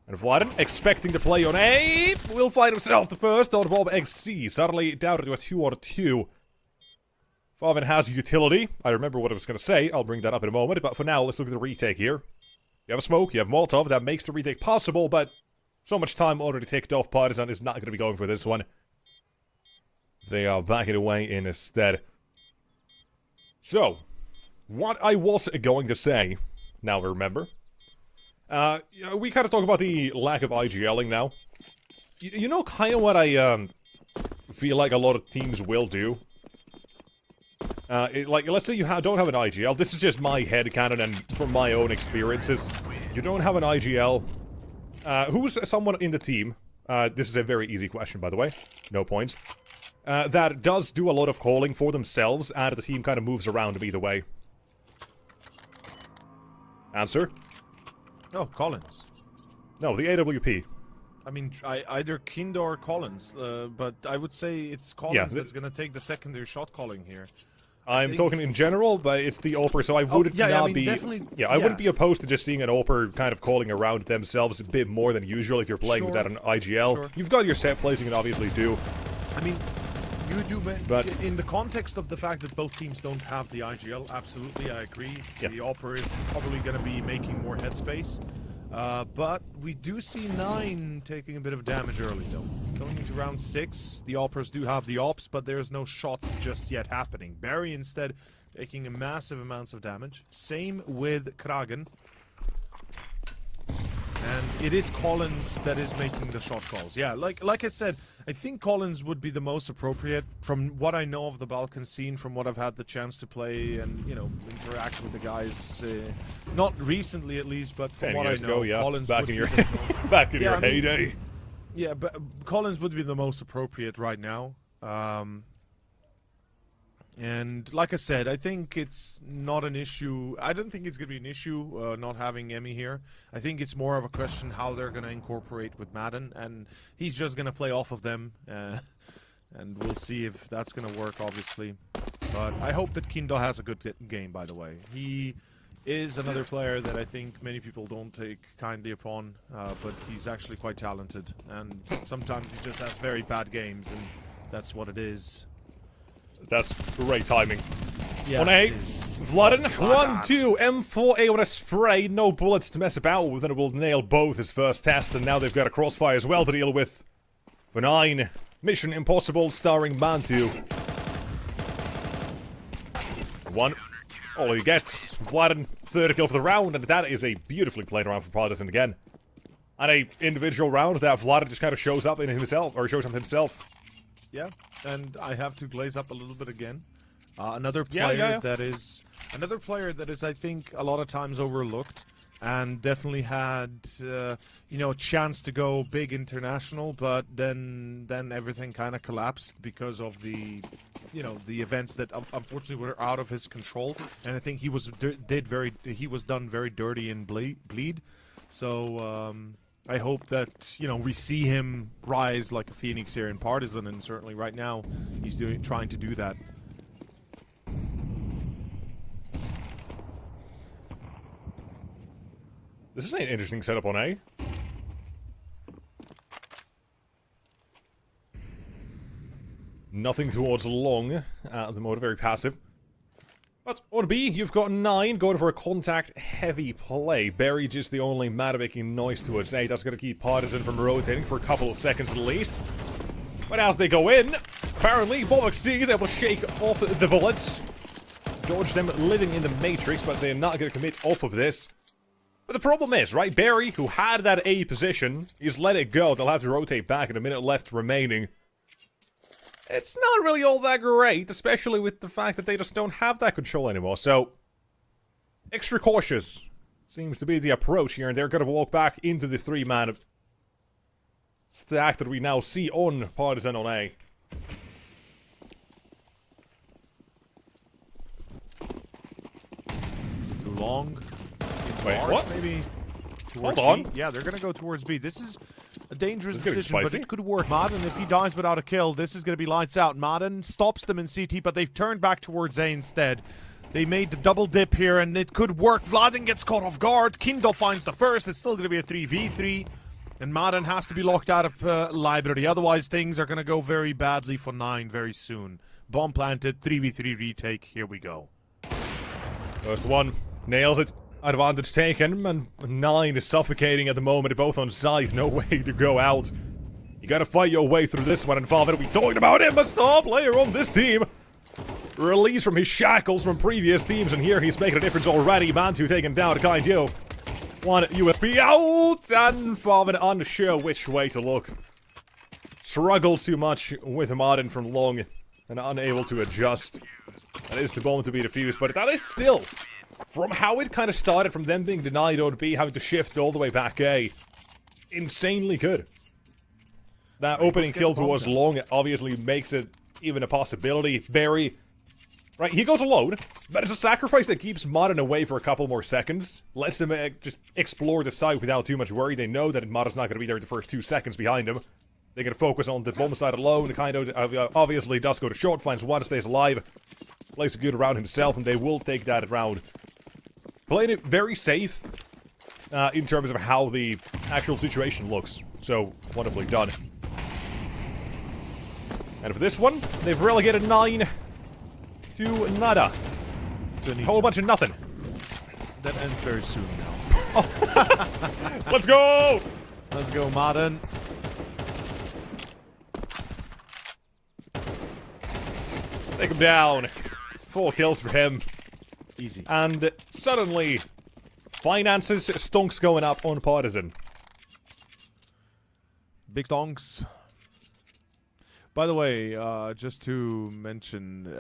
And Vladen, expecting to play on A, will find himself the first on Bob XC. Suddenly down to a 2-on-2. Farvin has utility. I remember what I was going to say. I'll bring that up in a moment. But for now, let's look at the retake here. You have a smoke, you have Molotov. That makes the retake possible, but so much time already ticked off. Partisan is not going to be going for this one. They are backing away instead. So, what I was going to say, now remember. We kind of talk about the lack of IGLing now. You know kind of what I feel like a lot of teams will do? Like, let's say you don't have an IGL. This is just my headcanon and from my own experiences. You don't have an IGL. Who's someone in the team? This is a very easy question, by the way. No points. That does do a lot of calling for themselves, and the team kind of moves around either way. Answer? No, Collins. No, the AWP. I mean, either Kind or Collins, but I would say it's Collins that's going to take the secondary shot calling here. I'm talking in general, but it's the AWPer, so I would I wouldn't be opposed to just seeing an AWPer kind of calling around themselves a bit more than usual if you're playing without an IGL. Sure. You've got your set plays, you can obviously do. I mean, you do, but in the context of the fact that both teams don't have the IGL, absolutely, I agree. The AWPer is probably going to be making more headspace. But we do see 9 taking a bit of damage early, though. Going into round 6, the AWPers do have the ops, but there's no shots just yet happening. Barry, instead, taking a massive amounts of damage. Same with Kragen. And it is Collins that is making the shot calls. Yeah, like I said, I think Collins would be the most appropriate from what I know of the Balkan scene, from what I've had the chance to play and, you know, interact with the guys. Not recently, at least, but from what I know, Collins back in your back in your heyday. Yeah, but Collins would be the most appropriate right now. And like I said, I think it's not an issue. I don't think it's going to be an issue not having Emmy here. I think it's more of a question how they're going to incorporate with Madden, and he's just going to play off of them. And we'll see if that's going to work, obviously. But I hope that Kindo has a good game, by the way. He is another player that I think many people don't take kindly upon, but he's actually quite talented. And sometimes he just has very bad games, and that's what it is. That's great timing. Yeah, 1A, Vladen, 1-2, M4A on a spray, no bullets to mess about with, and it will nail both his first test, and now they've got a crossfire as well to deal with. For 9, Mission Impossible starring Mantu. 1, all he gets, Vladen, 3rd kill for the round, and that is a beautifully played round for Partisan again. And a individual round that Vladen just kind of shows up in himself, or shows up himself. Yeah, and I have to glaze up a little bit again. Another player that is, I think, a lot of times overlooked, and definitely had, you know, a chance to go big international, but then everything kind of collapsed because of the, you know, the events that unfortunately were out of his control, and I think he was done very dirty in bleed. So I hope that, you know, we see him rise like a phoenix here in Partisan, and certainly right now he's trying to do that. This is an interesting setup on A. Nothing towards long at the moment, very passive. But on B, you've got 9 going for a contact-heavy play. Barry just the only man making noise towards A. That's going to keep Partisan from rotating for a couple of seconds at least. But as they go in, apparently BobXD is able to shake off the bullets. Dodge them living in the Matrix, but they're not going to commit off of this. But the problem is, right, Barry, who had that A position, he's let it go. They'll have to rotate back in a minute left remaining. It's not really all that great, especially with the fact that they just don't have that control anymore, so extra cautious seems to be the approach here, and they're going to walk back into the 3-man stack that we now see on Partisan on A. long. Wait, Large, what? Maybe. Towards on. B. Yeah, they're gonna go towards B. This is a dangerous This is getting decision, but spicy. it could work. Madden, if he dies without a kill, this is gonna be lights out. Madden stops them in CT, but they've turned back towards A instead. They made the double dip here, and it could work. Vladen gets caught off guard. Kindle finds the first. It's still gonna be a 3v3. And Madden has to be locked out of library. Otherwise, things are gonna go very badly for 9 very soon. Bomb planted, 3v3 retake. Here we go. First one. Nails it. Advantage taken, and 9 is suffocating at the moment, both on side, no way to go out. You gotta fight your way through this one, and Valve, we talking about him, a star player on this team. Released from his shackles from previous teams, and here he's making a difference already. Mantu taken down, Kind Yo. One USB out, and Valve unsure which way to look. Struggles too much with Martin from long, and unable to adjust. That is the bomb to be defused, but that is still... From how it kind of started, from them being denied on B, having to shift all the way back A, insanely good. That opening kill towards long obviously makes it even a possibility. Barry, right, he goes alone, but it's a sacrifice that keeps Modern away for a couple more seconds. Lets them just explore the site without too much worry. They know that Modern's not going to be there the first 2 seconds behind him. They can focus on the bomb side alone. Kind of obviously does go to short, finds one, stays alive. Plays a good round himself, and they will take that round. Playing it very safe in terms of how the actual situation looks. So, wonderfully done. And for this one, they've relegated 9 to nada. A whole bunch of nothing. That ends very soon now. Let's go! Let's go, Madden. Take him down. 4 kills for him. Easy. And suddenly, finances stonks going up on Partisan. Big stonks. By the way, just to mention,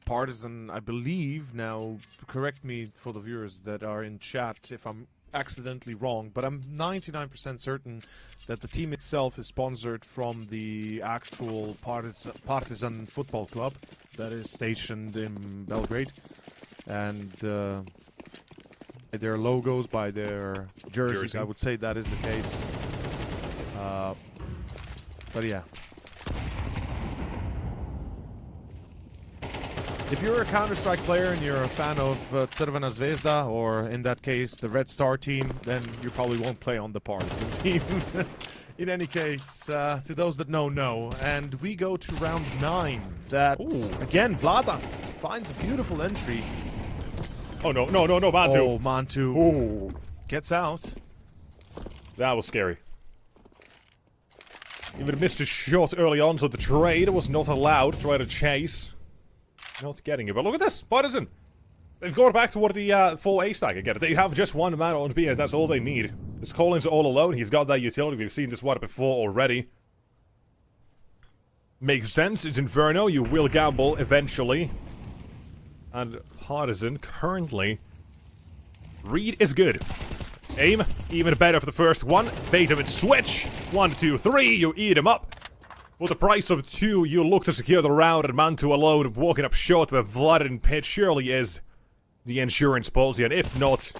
Partisan, I believe, now correct me for the viewers that are in chat if I'm accidentally wrong, but I'm 99% certain that the team itself is sponsored from the actual Partisan football club that is stationed in Belgrade. And by their logos, by their jerseys, I would say that is the case. But yeah. If you're a Counter-Strike player and you're a fan of Crvena Zvezda, or in that case, the Red Star team, then you probably won't play on the Partisan team. In any case, to those that know. And we go to round 9. That, again, Vlada finds a beautiful entry. Oh, no, Mantu. Oh, Mantu. Ooh. Gets out. That was scary. Even missed a shot early on, so the trade was not allowed to try to chase. Not getting it, but look at this, Partisan. They've gone back toward the full A stack again. They have just one man on B, and that's all they need. This Collins all alone. He's got that utility. We've seen this one before already. Makes sense. It's Inferno. You will gamble eventually. And Partisan currently... Read is good. Aim, even better for the first one. Veto and switch. 1, 2, 3. You eat him up. For the price of 2, you look to secure the round, and Mantu alone walking up short with Vlad and Pit surely is the insurance policy, and if not,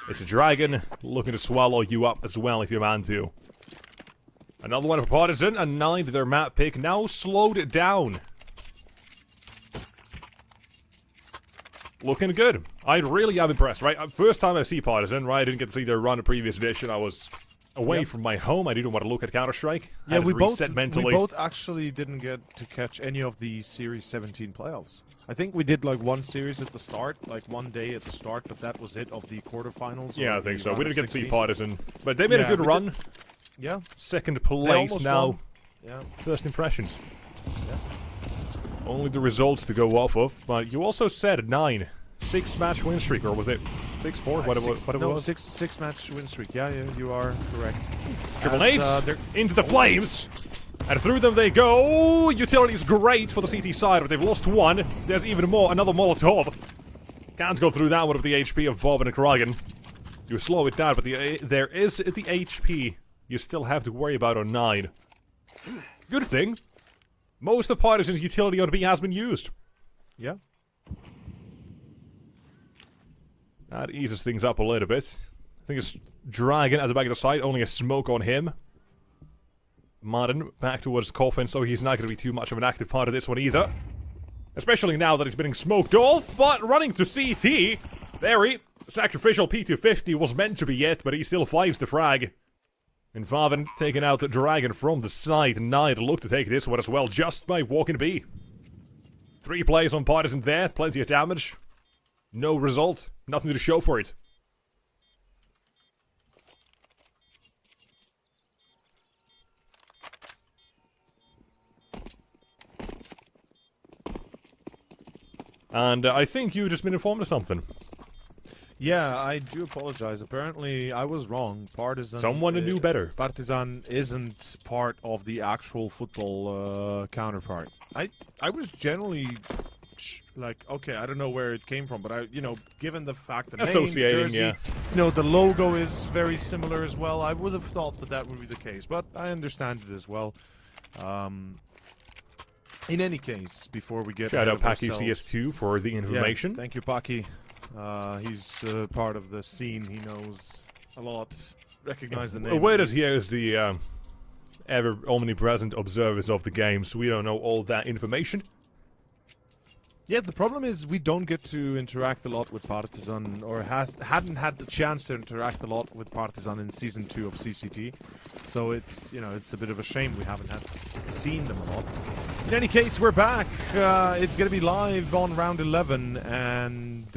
it's a dragon looking to swallow you up as well if you're Mantu. Another one for Partisan, and 9 to their map pick, now slowed down. Looking good. I really am impressed, right? First time I see Partisan, right? I didn't get to see their run in previous edition. I was away from my home. I didn't want to look at Counter-Strike. Yeah, we both mentally. actually didn't get to catch any of the Series 17 playoffs. I think we did like one series at the start, like one day at the start, but that was it of the quarterfinals. Yeah, I think so. We didn't get to see 16. Partisan, but they made a good run. Yeah. Second place now. Won. Yeah. First impressions. Yeah. Only the results to go off of, but you also said 9. 6-match win streak, or was it 6-4? What it was? Six-match win streak. Yeah, you are correct. Triple nades into the flames, and through them they go. Utility's great for the CT side, but they've lost one. There's even more. Another Molotov. Can't go through that one with the HP of Bob and Kragan. You slow it down, but there is the HP you still have to worry about on 9. Good thing. Most of Partisan's utility on B has been used. Yeah. That eases things up a little bit. I think it's Dragon at the back of the site, only a smoke on him. Martin back towards Coffin, so he's not going to be too much of an active part of this one either. Especially now that he's being smoked off, but running to CT. Very sacrificial P250 was meant to be it, but he still finds the frag. And Vaven taking out the Dragon from the side. Knight look to take this one as well, just by walking B. 3 plays on Partisan there, plenty of damage. No result, nothing to show for it. And I think you've just been informed of something. Yeah, I do apologize. Apparently, I was wrong. Partisan. Someone knew better. Partizan isn't part of the actual football counterpart. I was generally like, okay, I don't know where it came from, but given the fact that associating, name, jersey, yeah. The logo is very similar as well. I would have thought that would be the case, but I understand it as well. In any case, before we get shout out Paki CS2 for the information. Yeah, thank you, Paki. He's part of the scene. He knows a lot. Recognize the name. Where does he is the ever omnipresent observers of the game, so we don't know all that information. Yeah, the problem is we don't get to interact a lot with Partizan, or hadn't had the chance to interact a lot with Partizan in Season 2 of CCT. So it's, it's a bit of a shame we haven't seen them a lot. In any case, we're back. It's going to be live on round 11, and...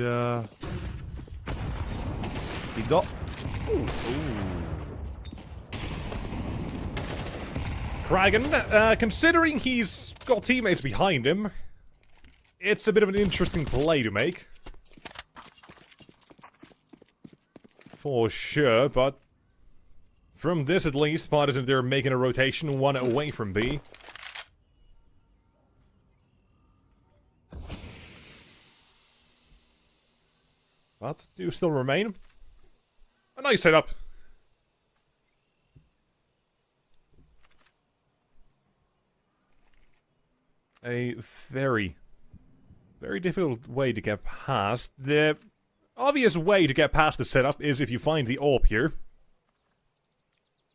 Veto. Dragon, considering he's got teammates behind him, it's a bit of an interesting play to make. For sure, but from this at least, Partisan, they're making a rotation, one away from B. But do still remain. A nice setup. A very difficult way to get past. The obvious way to get past the setup is if you find the AWP here.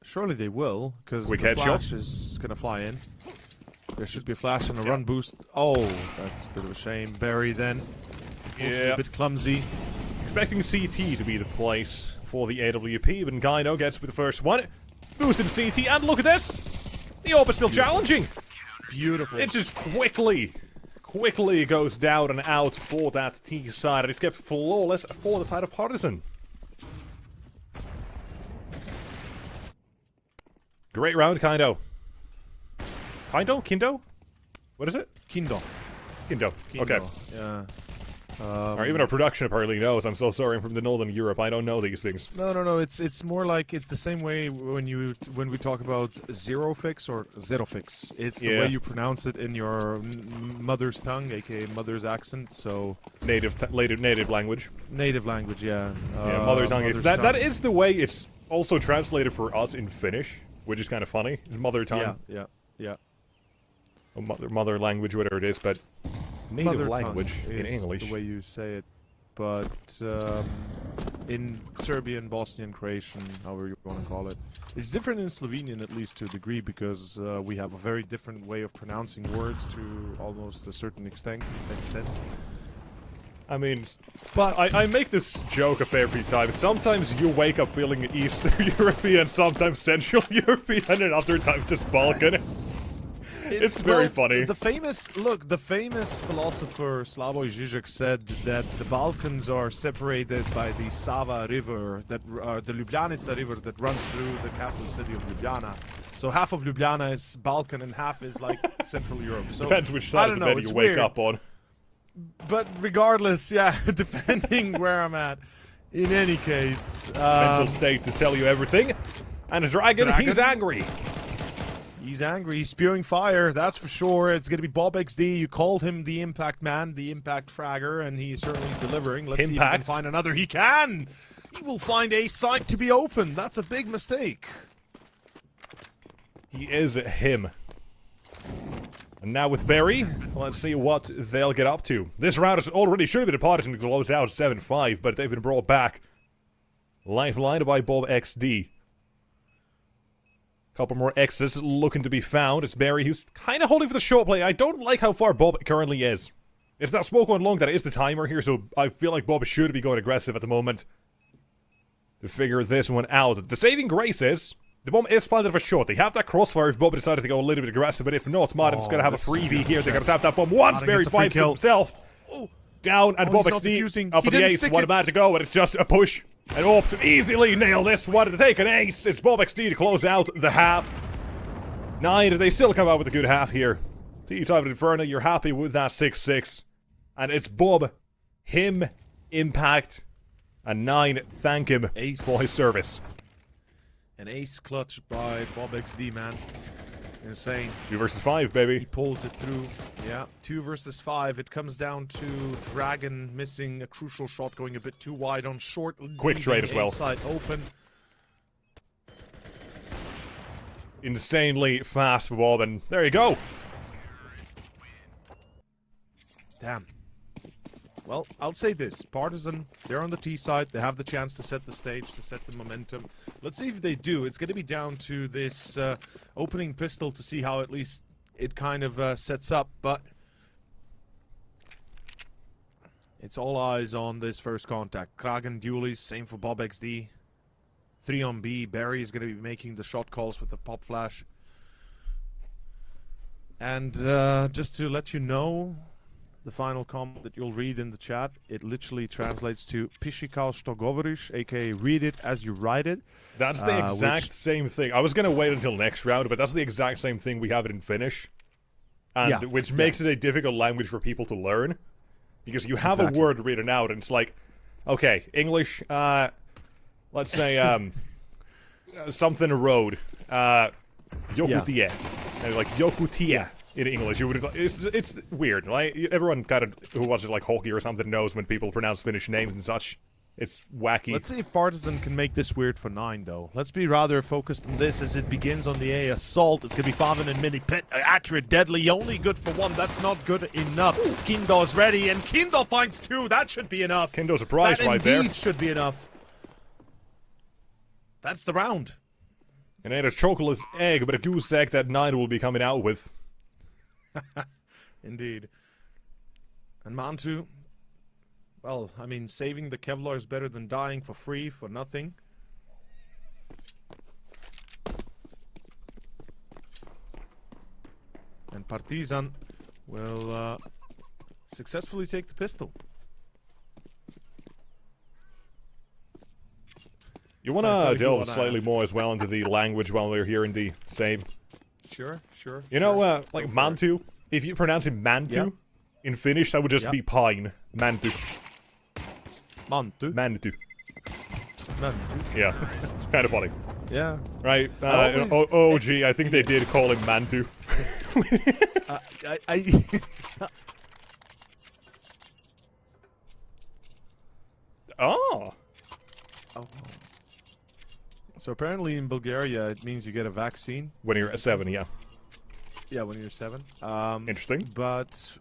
Surely they will, because the flash is going to fly in. There should be a flash and a run boost. Oh, that's a bit of a shame. Barry then. Yeah. A bit clumsy. Expecting CT to be the place for the AWP, but Gyno gets with the first one. Boosted CT, and look at this! The AWP is still challenging! Beautiful. It just quickly goes down and out for that T side, and it's kept flawless for the side of Partisan. Great round, Kindo. Kindo? What is it? Kindo. Okay. Yeah. Or even our production apparently knows. I'm so sorry, I'm from the Northern Europe. I don't know these things. No. It's more like it's the same way when we talk about zero fix or zero fix. It's the way you pronounce it in your mother's tongue, aka mother's accent. So native language. Native language, yeah. Yeah, mother's tongue. That is the way it's also translated for us in Finnish, which is kind of funny. Mother tongue. Yeah. Or mother language, whatever it is, but. Native mother language tongue in is English. The way you say it, but in Serbian, Bosnian, Croatian, however you want to call it, it's different in Slovenian at least to a degree because we have a very different way of pronouncing words to almost a certain extent. I mean, but I make this joke a fair few times. Sometimes you wake up feeling Eastern European, sometimes Central European, and other times just Balkan. It's very funny. The famous philosopher Slavoj Žižek said that the Balkans are separated by the Sava River, the Ljubljanica River that runs through the capital city of Ljubljana. So half of Ljubljana is Balkan and half is like Central Europe. So depends which side of the bed you wake up on. But regardless, yeah, depending where I'm at. In any case, mental state to tell you everything. And a dragon, he's angry. He's angry. He's spewing fire, that's for sure. It's going to be Bob XD. You called him the Impact Man, the Impact Fragger, and he's certainly delivering. Let's see if he can find another. He can! He will find a site to be open. That's a big mistake. He is him. And now with Barry, let's see what they'll get up to. This round has already should have been a partisan to close out 7-5, but they've been brought back. Lifeline by Bob XD. Couple more X's looking to be found. It's Barry who's kind of holding for the short play. I don't like how far Bob currently is. It's that smoke on long that is the timer here, so I feel like Bob should be going aggressive at the moment. To figure this one out. The saving grace is... the bomb is planted for short. They have that crossfire if Bob decided to go a little bit aggressive, but if not, Martin's gonna have a freebie here. They're gonna tap that bomb once. Barry finds himself. Down, and Bob XD up for the ace. 1 man to go, and it's just a push. And Orp to easily nail this one to take an ace. It's Bob XD to close out the half. 9, they still come out with a good half here. T-Type Inferno, you're happy with that 6-6. And it's Bob, him, Impact, and 9, thank him for his service. An ace clutch by Bob XD, man. Insane. 2 versus 5, baby. He pulls it through. Yeah, 2 versus 5. It comes down to Dragon missing a crucial shot, going a bit too wide on short. Quick trade as well. Side open. Insanely fast for Bob, and there you go. Damn. Well, I'll say this. Partisan, they're on the T side. They have the chance to set the stage, to set the momentum. Let's see if they do. It's going to be down to this opening pistol to see how at least it kind of sets up. But it's all eyes on this first contact. Kragen dualies, same for Bob XD. 3 on B. Barry is going to be making the shot calls with the pop flash. And just to let you know... the final comment that you'll read in the chat, it literally translates to Pisikal Stogovorish, aka read it as you write it. That's the exact same thing. I was going to wait until next round, but that's the exact same thing we have it in Finnish. And which makes it a difficult language for people to learn. Because you have a word written out, and it's like, okay, English, let's say, something road. Yokutie. And like, Yokutie. In English, you would. It's weird. Like everyone kind of who watches like hockey or something knows when people pronounce Finnish names and such. It's wacky. Let's see if Partisan can make this weird for 9, though. Let's be rather focused on this as it begins on the A. Assault. It's gonna be Favin and Mini Pit. Accurate, deadly, only good for 1. That's not good enough. Kindo's ready, and Kindo finds 2. That should be enough. Kindo's a prize that right there. That should be enough. That's the round. And ain't a chocolate egg, but a goose egg that 9 will be coming out with. Indeed. And Mantu, well, I mean, saving the Kevlar is better than dying for free, for nothing. And Partizan will successfully take the pistol. You want to delve slightly more as well into the language while we're here in the same? Sure, sure. You know, like Mantu, if you pronounce it Mantu, in Finnish, that would just be pine. Mantu. Mantu? Mantu. Mantu. Yeah, it's kind of funny. Yeah. Right, OG, I think they did call him Mantu. Oh. So apparently in Bulgaria, it means you get a vaccine. When you're 7, yeah. Yeah, when you're 7. Interesting. But...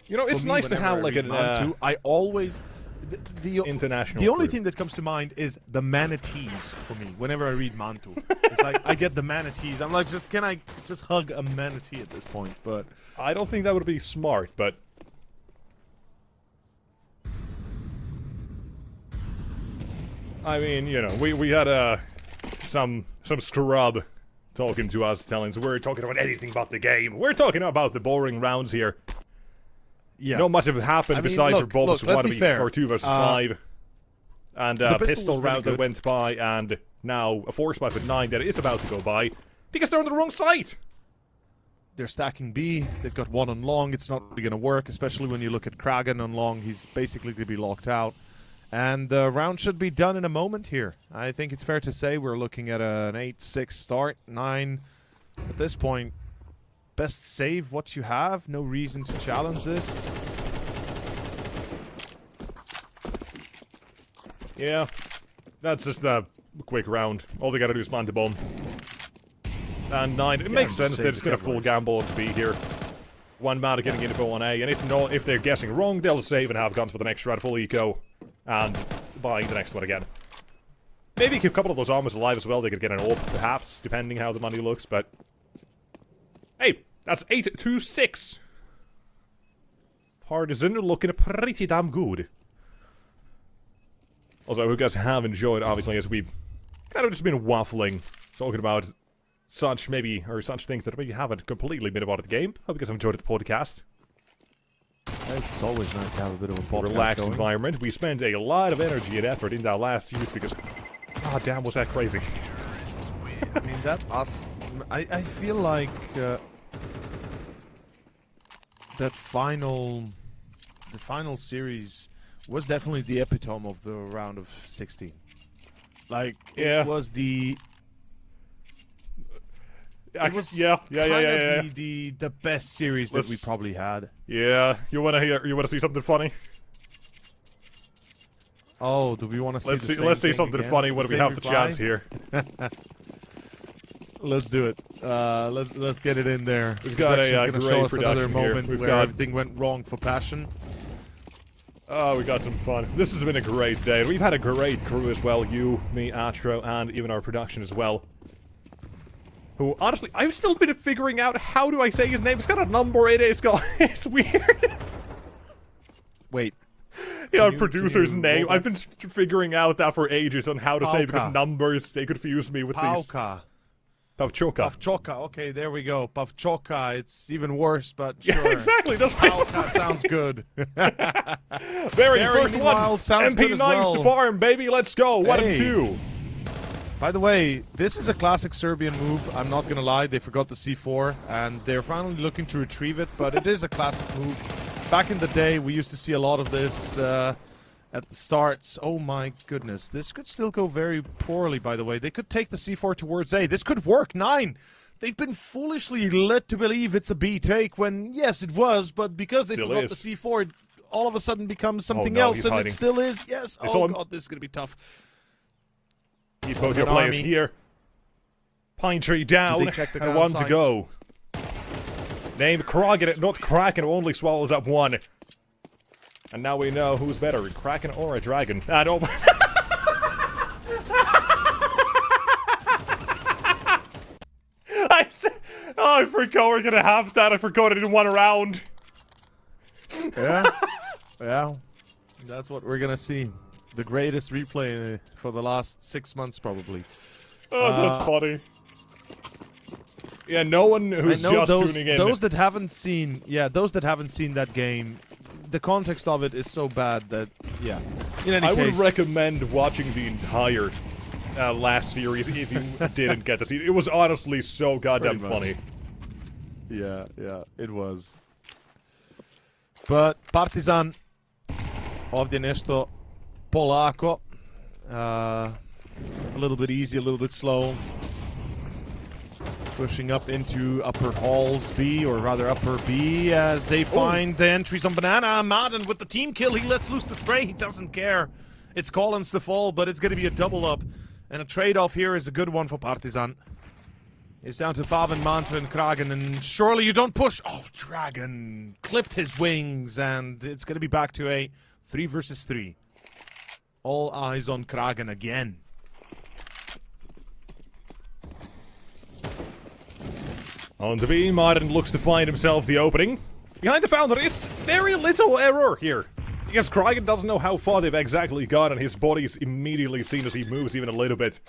you know, it's nice to have like an... I always... The international the only thing that comes to mind is the manatees for me whenever I read Mantu. It's like I get the manatees. I'm like, can I just hug a manatee at this point? But I don't think that would be smart, but I mean, you know, we had some scrub talking to us, telling us we're talking about anything but the game. We're talking about the boring rounds here. Yeah. Not much have happened besides your Bob's 1 or 2 versus 5. And pistol round that went by, and now a force buy for 9 that is about to go by, because they're on the wrong site! They're stacking B, they've got 1 on long, it's not really gonna work, especially when you look at Kragen on long, he's basically gonna be locked out. And the round should be done in a moment here. I think it's fair to say we're looking at an 8-6 start, 9 at this point. Best save what you have, no reason to challenge this. Yeah, that's just a quick round. All they gotta do is plant the bomb. And 9, it makes sense that it's gonna full gamble to be here. One man getting info on A, and if they're guessing wrong, they'll save and have guns for the next round, full eco, and buy the next one again. Maybe keep a couple of those armors alive as well. They could get an orb, perhaps, depending how the money looks, but... Hey, that's 8-6. Partisan looking pretty damn good. Also, I hope you guys have enjoyed, obviously, as we've kind of just been waffling, talking about such things that maybe haven't completely been about the game. Hope you guys have enjoyed the podcast. It's always nice to have a bit of a podcast Relaxed going. environment. We spent a lot of energy and effort in that last use because... Ah, damn, was that crazy. I mean, I feel like the final series was definitely the epitome of the round of 16. Like, Yeah. it was the... Yeah. The best series that we probably had. Yeah, you wanna see something funny? Oh, do we want to see the same Let's see thing something again? funny when we Same have the reply? chance here. Let's do it. Let's get it in there. We've got a Production's gonna great show us another production here. moment We've where got- everything went wrong for Passion. Oh, we got some fun. This has been a great day. We've had a great crew as well. You, me, Atro, and even our production as well. Who, honestly, I've still been figuring out how do I say his name. It's got a number in it. It's weird. Wait. Yeah, our you- producer's can you name. roll I've been figuring out that for ages on how to say because Pauka. numbers, they confuse me with these. Pauka. Pavchoka. Pavchoka. Okay, there we go. Pavchoka. It's even worse, but Yeah, sure. exactly. That's right. Pauka sounds good. Very Very first meanwhile, one. sounds good as MP9's well. to farm, baby. Let's go. 1 and Hey. 2. By the way, this is a classic Serbian move. I'm not gonna lie, they forgot the C4, and they're finally looking to retrieve it, but it is a classic move. Back in the day, we used to see a lot of this at the starts. Oh my goodness, this could still go very poorly, by the way. They could take the C4 towards A. This could work. 9! They've been foolishly led to believe it's a B take when, yes, it was, but because they Still forgot is. the C4, it all of a sudden becomes something no, else, he's and hiding. it still is. Yes, It's on. oh god, this is gonna be tough. Keep both your An players army. here. Pine tree down. Did they check the And 1 to ground go. Name Kraken, not Kraken, who only swallows up 1. And now we know who's better, a Kraken or a dragon. I don't. I forgot we're gonna have that. I forgot it in 1 round. Yeah, yeah, that's what we're gonna see. The greatest replay for the last 6 months, probably. Oh, that's funny. Yeah, no one who's I know just tuning in. those that haven't seen, those that haven't seen that game, the context of it is so bad that, yeah. In any I case, would recommend watching the entire last series if you didn't get to see it. It was honestly so goddamn Pretty much. funny. yeah, it was. But Partizan, ovdje nešto polako, a little bit easy, a little bit slow. Pushing up into upper halls B, or rather upper B, as they find the entries on Banana. Madden with the team kill, he lets loose the spray, he doesn't care. It's Collins to fall, but it's going to be a double up. And a trade-off here is a good one for Partizan. It's down to Faven, Manta, and Kragen, and surely you don't push. Oh, Dragon clipped his wings, and it's going to be back to a 3 versus 3. All eyes on Kragen again. On to B, Martin looks to find himself the opening. Behind the founder is very little error here. Because Kragen doesn't know how far they've exactly gone, and his body's immediately seen as he moves even a little bit.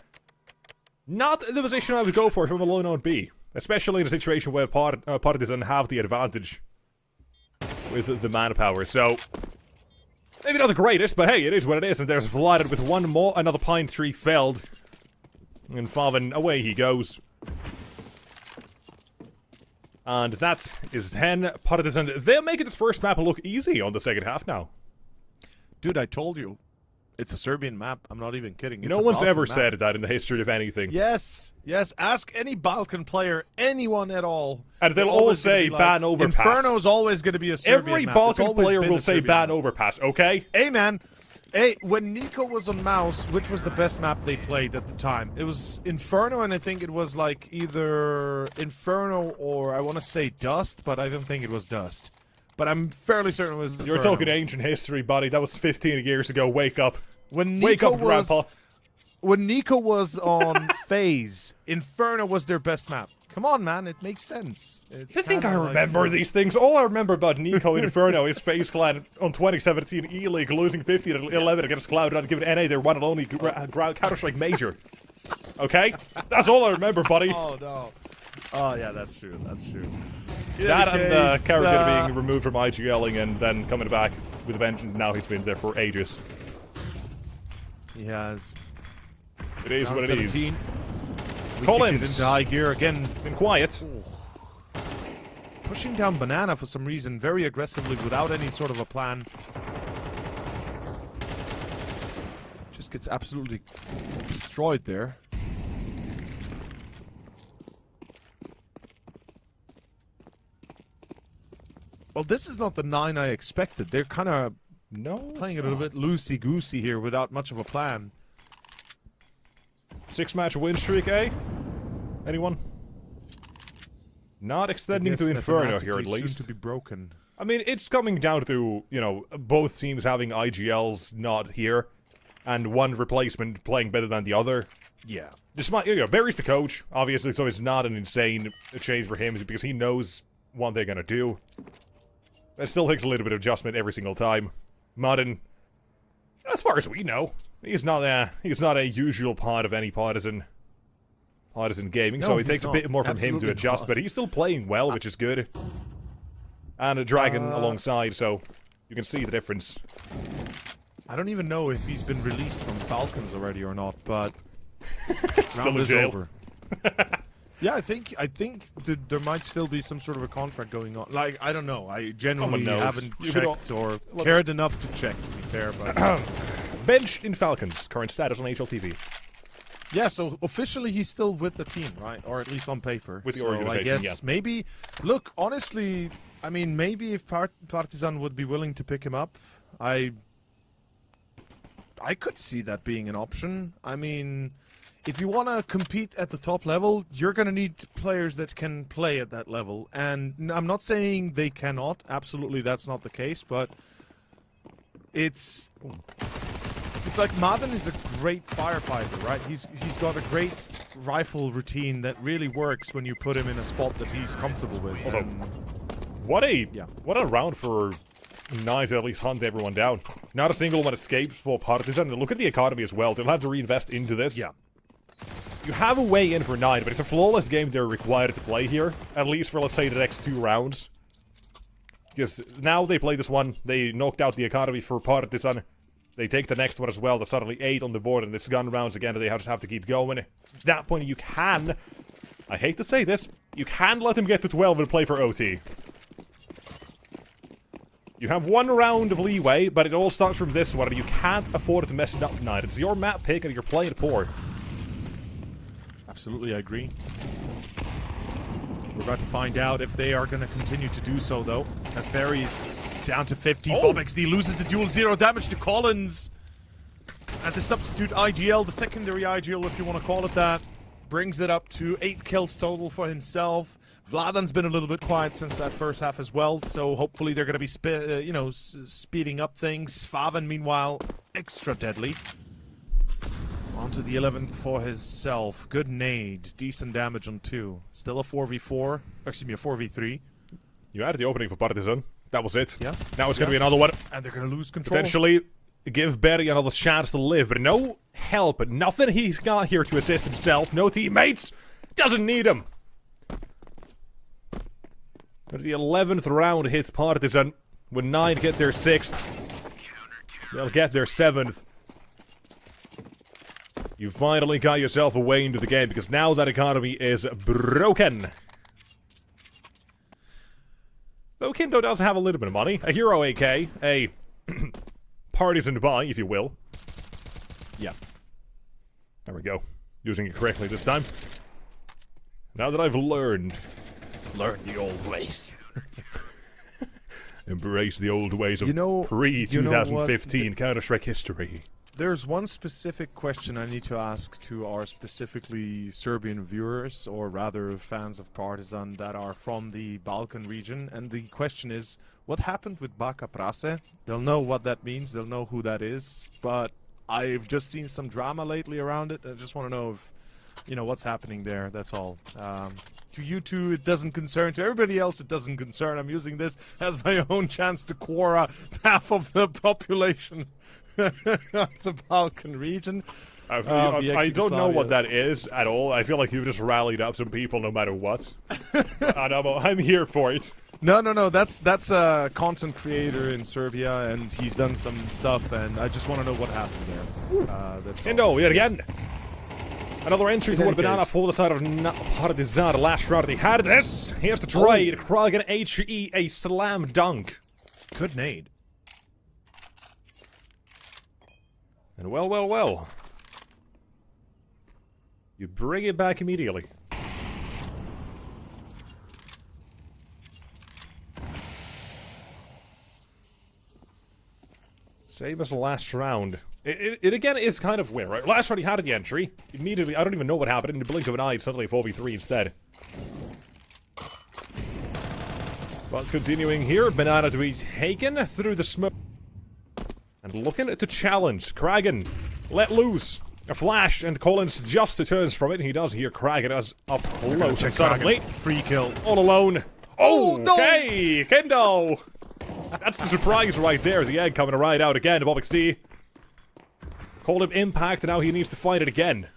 Not the position I would go for from alone on B. Especially in a situation where Partizan have the advantage with the manpower, so... Maybe not the greatest, but hey, it is what it is, and there's Vladid with one more, another pine tree felled. And Faven, away he goes. And that is 10 Partizan. They're making this first map look easy on the second half now. Dude, I told you. It's a Serbian map. I'm not even kidding. It's No a one's Balkan ever map. said that in the history of anything. Yes, yes. Ask any Balkan player, anyone at all. And they'll They're all always gonna say be like, ban overpass. Inferno's always going to be a Serbian Every map. It's Balkan always player been will a say Serbian ban map. overpass, okay? Hey, man. Hey, when Nico was on mouse, which was the best map they played at the time? It was Inferno, and I think it was like either Inferno or I want to say Dust, but I don't think it was Dust. But I'm fairly certain it was You're Inferno. talking ancient history, buddy. That was 15 years ago. Wake up. When Wake Nico up, Grandpa. When Nico was on FaZe, Inferno was their best map. Come on, man, it makes sense. It's You think I kinda like- remember these things? All I remember about Nico and Inferno is FaZe Clan on 2017 E-League losing 50-11 against Cloud, not giving NA their one and only Counter-Strike Major. Okay? That's all I remember, buddy. Oh, no. Oh, yeah, that's true, that's true. That and Carragher being removed from IGLing and then coming back with a vengeance. Now he's been there for ages. He has... It is what it is. 17. Collins into high gear again. been quiet. Pushing down Banana for some reason, very aggressively, without any sort of a plan. Just gets absolutely destroyed there. Well, this is not the 9 I expected. They're kind of playing a little bit loosey-goosey here without much of a plan. 6-match win streak, eh? Anyone? Not extending to Inferno here, at least. Soon to be broken. I mean, it's coming down to, you know, both teams having IGLs not here, and one replacement playing better than the other. Yeah. Despite, you know, Barry's the coach, obviously, so it's not an insane change for him, because he knows what they're gonna do. It still takes a little bit of adjustment every single time. Modern, as far as we know, he's not a usual part of any partisan gaming, No, so it he's takes a not. bit more from him to Absolutely adjust, not. but he's still playing well, which is good. And a dragon alongside, so you can see the difference. I don't even know if he's been released from Falcons already or not, but Still round in is jail. over. Yeah, I think there might still be some sort of a contract going on. Like, I don't know. I genuinely knows. haven't You could checked or cared enough to check, to be fair. But Benched in Falcons, current status on HLTV. yeah, so officially he's still with the team, right? Or at least on paper. With the So organization, I guess yeah. maybe. Look, honestly, I mean, maybe if Partizan would be willing to pick him up, I could see that being an option. I mean, if you want to compete at the top level, you're going to need players that can play at that level. And I'm not saying they cannot. Absolutely, that's not the case. But it's like Madden is a great firefighter, right? He's got a great rifle routine that really works when you put him in a spot that he's comfortable with. Also, And what a round for Nine to at least hunt everyone down. Not a single one escapes for Partizan. And look at the economy as well. They'll have to reinvest into this. yeah. You have a way in for 9, but it's a flawless game they're required to play here. At least for, let's say, the next 2 rounds. Because now they play this one. They knocked out the economy for Partizan. They take the next one as well. There's suddenly 8 on the board, and it's gun rounds again, and they just have to keep going. At that point, you can... I hate to say this. You can let them get to 12 and play for OT. You have 1 round of leeway, but it all starts from this one, and you can't afford to mess it up tonight. It's your map pick, and you're playing poor. Absolutely, I agree. We're about to find out if they are going to continue to do so, though. As Barry is down to 50. Oh. Bob XD loses the duel. 0 damage to Collins. As the substitute IGL, the secondary IGL, if you want to call it that, brings it up to 8 kills total for himself. Vladan's been a little bit quiet since that first half as well, so hopefully they're going to be, speeding up things. Svaven, meanwhile, extra deadly. Onto the 11th for himself. Good nade. Decent damage on 2. Still a 4v4. Excuse me, a 4v3. You had the opening for Partizan. That was it. Yeah. Now it's going to be another one. And they're going to lose control. Potentially give Barry another chance to live, but no help. Nothing he's got here to assist himself. No teammates. Doesn't need him. But the 11th round hits Partizan. When 9 get their 6th, they'll get their 7th. You finally got yourself a way into the game, because now that economy is broken. Though Kinto does have a little bit of money. A hero AK, a partisan buy, if you will. Yeah. There we go. Using it correctly this time. Now that I've learned Learn the old ways. Embrace the old ways of you know what? pre-2015 Counter-Strike history. There's one specific question I need to ask to our specifically Serbian viewers, or rather fans of Partizan that are from the Balkan region, and the question is, what happened with Baka Prase? They'll know what that means, they'll know who that is, but I've just seen some drama lately around it. I just want to know if, you know, what's happening there, that's all. To you two, it doesn't concern. To everybody else, it doesn't concern. I'm using this as my own chance to quora half of the population of the Balkan region. I don't know what that is at all. I feel like you've just rallied up some people no matter what. I'm here for it. No. That's a content creator in Serbia, and he's done some stuff, and I just want to know what happened there. That's all. Indo, yet again. Another entry to a banana for the side of Partizan. Last round, they had this. Here's the trade. Kragan HE, a slam dunk. Good nade. And well. You bring it back immediately. Same as the last round. It again is kind of weird, right? Last round he had the entry. Immediately, I don't even know what happened. In the blink of an eye, it's suddenly 4v3 instead. But continuing here, banana to be taken through the smoke. And looking to challenge. Kragan let loose. A flash, and Collins just turns from it. He does hear Kragan as up close and suddenly. Free kill. All alone. Oh, no! Okay, Kendo! That's the surprise right there. The egg coming right out again. BobXD. Called him impact, and now he needs to fight it again.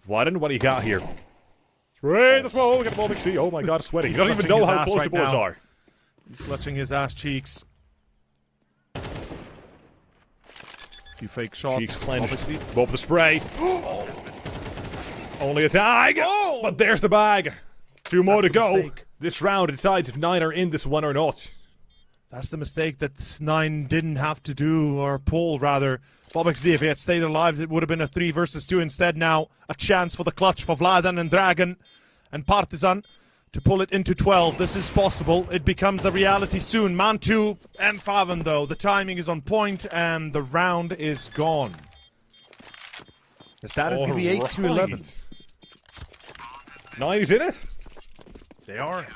Vladen, what do you got here? Spray the smoke at BobXD. Oh my god, sweaty. He doesn't even know how close the boys are. He's clutching his ass cheeks. Few fake shots. Cheeks clenched. Bob the spray. Only a tag. Oh! But there's the bag. Two more to go. Mistake. This round decides if 9 are in this one or not. That's the mistake that 9 didn't have to do, or pull, rather. BobXD, if he had stayed alive, it would have been a 3 versus 2 instead. Now, a chance for the clutch for Vladen and Dragon and Partizan to pull it into 12. This is possible. It becomes a reality soon. Mantu and Faven, though. The timing is on point, and the round is gone. The status going to be 8-11. 9 is in it? They are.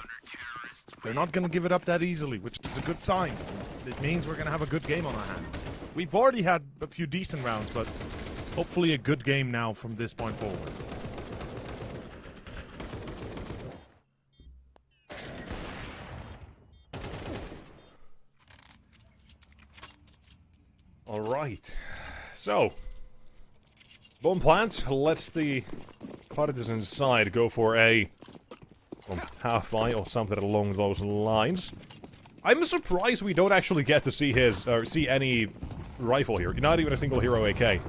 They're not going to give it up that easily, which is a good sign. It means we're going to have a good game on our hands. We've already had a few decent rounds, but hopefully a good game now from this point forward. Alright. So, Bomb Plant lets the Partizan side go for a half-eye or something along those lines. I'm surprised we don't actually get to see his, or see any rifle here. Not even a single hero AK.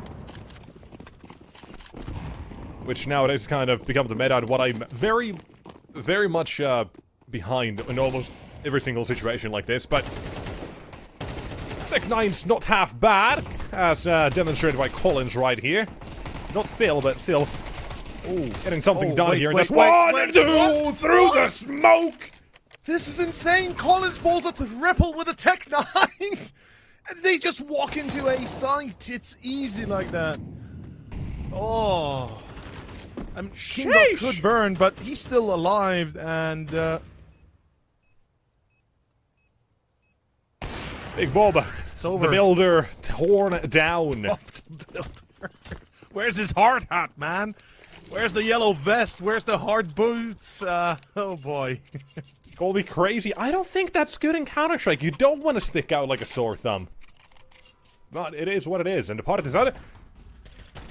Which nowadays has kind of become the meta and what I'm very much behind in almost every single situation like this, but Tech 9's not half bad, as demonstrated by Collins right here. Not Phil, but still. Ooh, getting something done here. Just one and two through the smoke! This is insane! Collins balls at the Ripple with a Tech 9! And they just walk into a site. It's easy like that. Oh. Kingbot could burn, but he's still alive, and Big Bob, it's over. The builder, torn down. Oh, the builder. Where's his hard hat, man? Where's the yellow vest? Where's the hard boots? Oh boy. Call me crazy. I don't think that's good in Counter-Strike. You don't want to stick out like a sore thumb. But it is what it is, and the Partizan,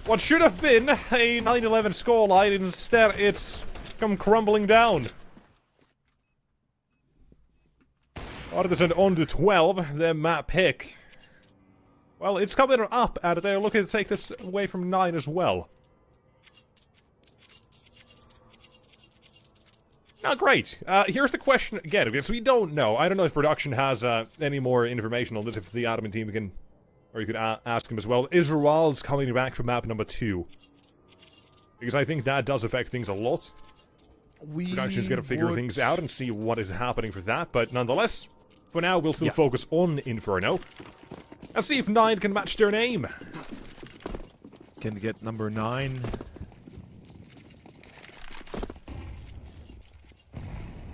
what should have been a 9-11 scoreline, instead it's come crumbling down. Partizan on to 12, their map pick. Well, it's coming up, and they're looking to take this away from 9 as well. Not great. Here's the question again, because we don't know. I don't know if production has any more information on this, if the admin team can, or you could ask him as well. Is Rawls coming back from map number 2? Because I think that does affect things a lot. Production's gonna figure things out and see what is happening for that, but nonetheless, for now, we'll still focus on Inferno. And see if 9 can match their name. Can get number 9.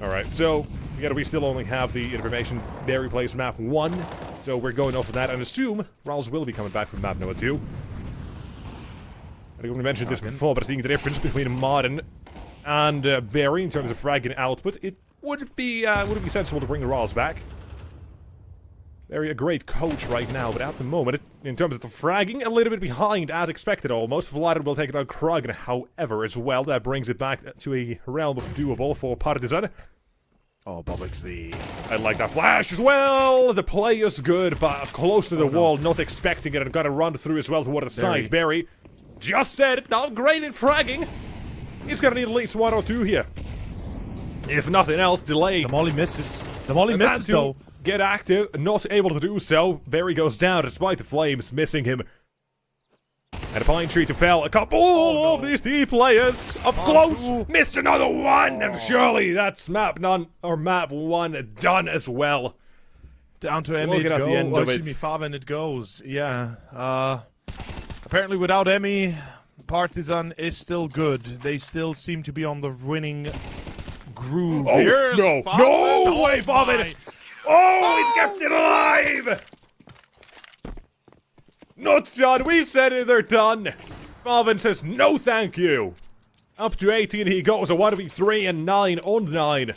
Alright, so we still only have the information Barry plays map 1, so we're going off of that and assume Rawls will be coming back from map number 2. I think we mentioned this before, but seeing the difference between Modern and Barry in terms of fragging output, it would be sensible to bring the Rawls back. Barry, a great coach right now, but at the moment, in terms of the fragging, a little bit behind, as expected almost. Vladen will take it on Krogan, however, as well. That brings it back to a realm of doable for Partizan. Oh, Bobixley. I like that flash as well. The play is good, but close to the wall, not expecting it, and got to run through as well toward the side. Barry just said it, not great at fragging. He's gonna need at least 1 or 2 here. If nothing else, delay. The molly misses. The molly misses, though. Get active, not able to do so. Barry goes down despite the flames missing him. And a pine tree to fell. A couple of these D players up close. Missed another one, and surely that's map 1 done as well. Down to Emmy it goes. Faven it goes. Yeah. Apparently without Emmy, Partizan is still good. They still seem to be on the winning groove. Oh, no way, Faven! Oh, he's kept it alive! Not done. We said it, they're done. Marvin says no thank you. Up to 18 he goes, a 1v3 and 9 on 9.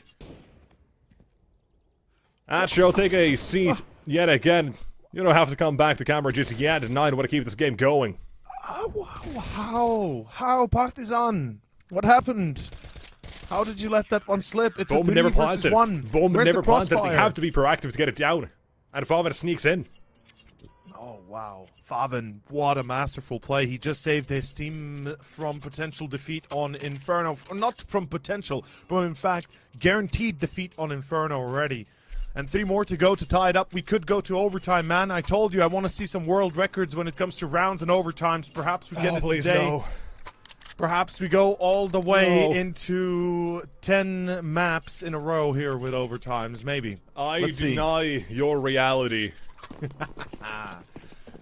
Asher will take a seat yet again. You don't have to come back to camera just yet, and 9 want to keep this game going. How, Partizan? What happened? How did you let that one slip? It's Bowman a 3 versus 1. Bowman never planted. They have to be proactive to get it down. And Faven sneaks in. Oh, wow. Faven, what a masterful play. He just saved his team from potential defeat on Inferno. Not from potential, but in fact, guaranteed defeat on Inferno already. And 3 more to go to tie it up. We could go to overtime, man. I told you I want to see some world records when it comes to rounds and overtimes. Perhaps we get it today. No. Perhaps we go all the way into 10 maps in a row here with overtimes, maybe. Let's deny your reality.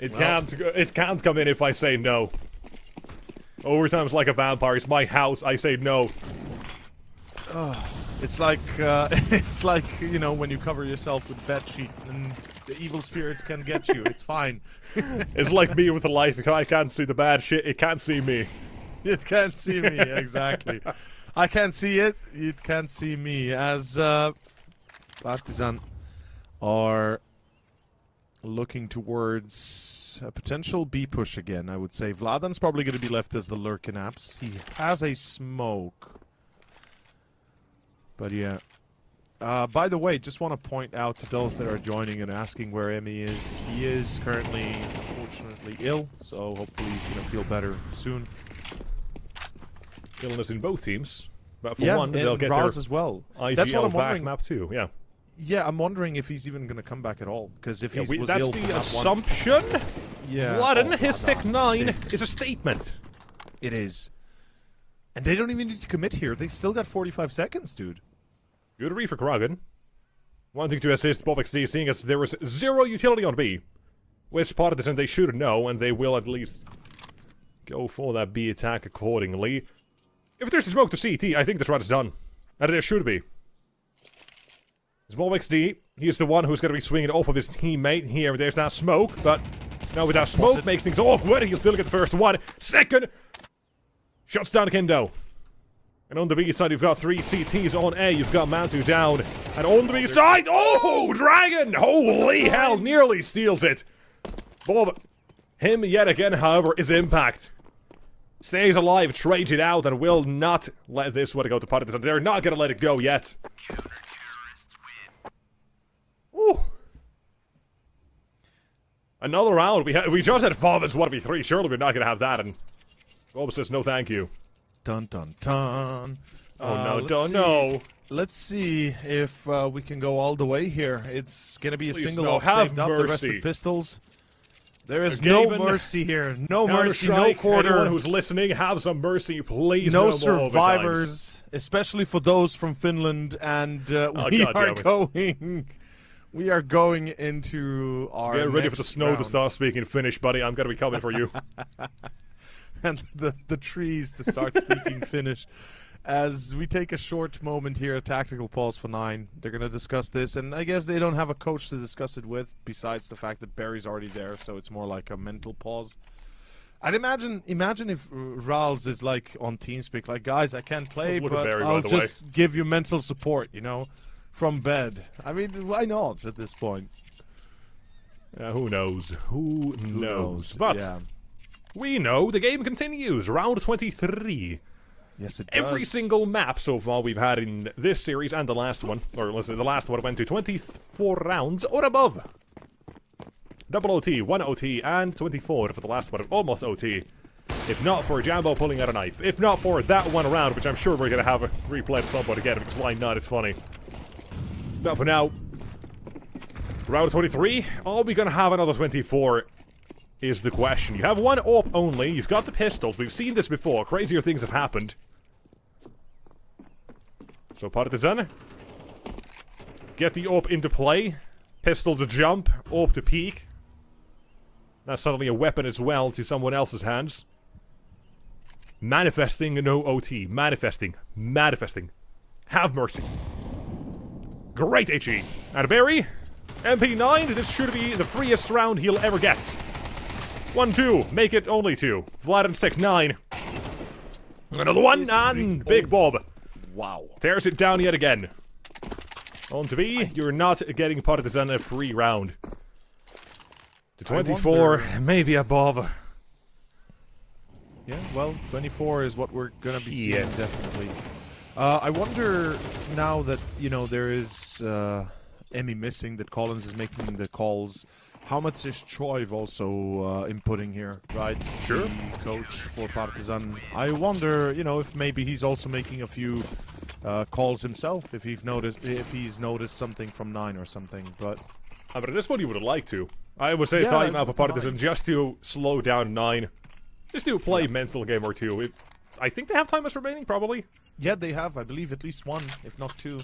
It can't come in if I say no. Overtime's like a vampire. It's my house. I say no. It's like you know, when you cover yourself with bedsheet and the evil spirits can get you. It's fine. It's like me with a life. If I can't see the bad shit, it can't see me. It can't see me, exactly. I can't see it, it can't see me. As Partizan are looking towards a potential B push again, I would say. Vladan's probably going to be left as the lurking apps. He has a smoke. But yeah. By the way, just want to point out to those that are joining and asking where Emmy is. He is currently, unfortunately, ill, so hopefully he's going to feel better soon. Illness in both teams, but for one, they'll get Raz their as well. IGL That's what I'm wondering. Back map too. Yeah. Yeah, I'm wondering if he's even going to come back at all. Because if he's that's ill, the assumption. Yeah. Vladen, his Tech 9 is a statement. It is. And they don't even need to commit here. They still got 45 seconds, dude. Good read for Krogan. Wanting to assist BobXD, seeing as there was 0 utility on B. Which part of this, and they should know, and they will at least go for that B attack accordingly. If there's a smoke to CT, I think this run is done. And there should be. It's BobXD. He's the one who's going to be swinging off of his teammate here. There's that smoke, but now with that smoke makes things awkward. He'll still get the first one. Second! Shuts down Kendo. And on the B side, you've got 3 CTs on A. You've got Mantu down. And on the B side, oh, Dragon! Holy hell, nearly steals it. Bob, him yet again, however, is Impact. Stays alive, trades it out, and will not let this one go to Partizan. They're not going to let it go yet. Ooh. Another round. We just had Faven's 1v3. Surely we're not going to have that. And Bob says no thank you. Dun dun dun. Oh no, no. Let's see if we can go all the way here. It's gonna be a Please single no, off have saved up. The rest of the pistols. There is Gaben, no mercy here. No mercy, no Counter-Strike, quarter. Anyone who's listening, have some mercy, please. No more overtimes. survivors, especially for those from Finland. And we are going into our Get ready for next the snow round. to start speaking Finnish, buddy. I'm gonna be coming for you. And the trees to start speaking Finnish. As we take a short moment here, a tactical pause for 9. They're going to discuss this, and I guess they don't have a coach to discuss it with, besides the fact that Barry's already there, so it's more like a mental pause. I'd imagine if Rals is like on TeamSpeak, like, guys, I can't play, Let's look at but Barry, by I'll the just give you mental support, you know, from bed. I mean, why not at this point? Who knows? Who knows? But yeah. we know the game continues. Round 23. Yes, it does. Every single map so far we've had in this series and the last one, or listen, the last one went to 24 rounds or above. Double OT, 1 OT, and 24 for the last one, almost OT. If not for Jambo pulling out a knife. If not for that one round, which I'm sure we're going to have a replay at some point again, because why not, it's funny. But for now, round 23, are we going to have another 24 is the question. You have one AWP only, you've got the pistols, we've seen this before, crazier things have happened. So Partisan, get the AWP into play, pistol to jump, AWP to peek. That's suddenly a weapon as well to someone else's hands. Manifesting, no OT. Manifesting. Have mercy. Great HE. And Barry, MP9, this should be the freest round he'll ever get. 1-2, make it only 2. Vlad and Stick 9. Another one, and Big Bob. Wow. Tears it down yet again. On to B, you're not getting Partisan a free round. To 24, maybe above. Yeah, well, 24 is what we're gonna be seeing, Yes. definitely. I wonder now that, you know, there is Emmy missing, that Collins is making the calls. How much is Troy also inputting here, right? Sure. The coach for Partizan. I wonder, you know, if maybe he's also making a few calls himself, if he's noticed something from 9 or something, but But at this point, you would have liked to. I would say Yeah, time out for Partisan fine. just to slow down 9. Just to play mental game or two. I think they have time remaining, probably. yeah, they have, I believe, at least 1, if not 2.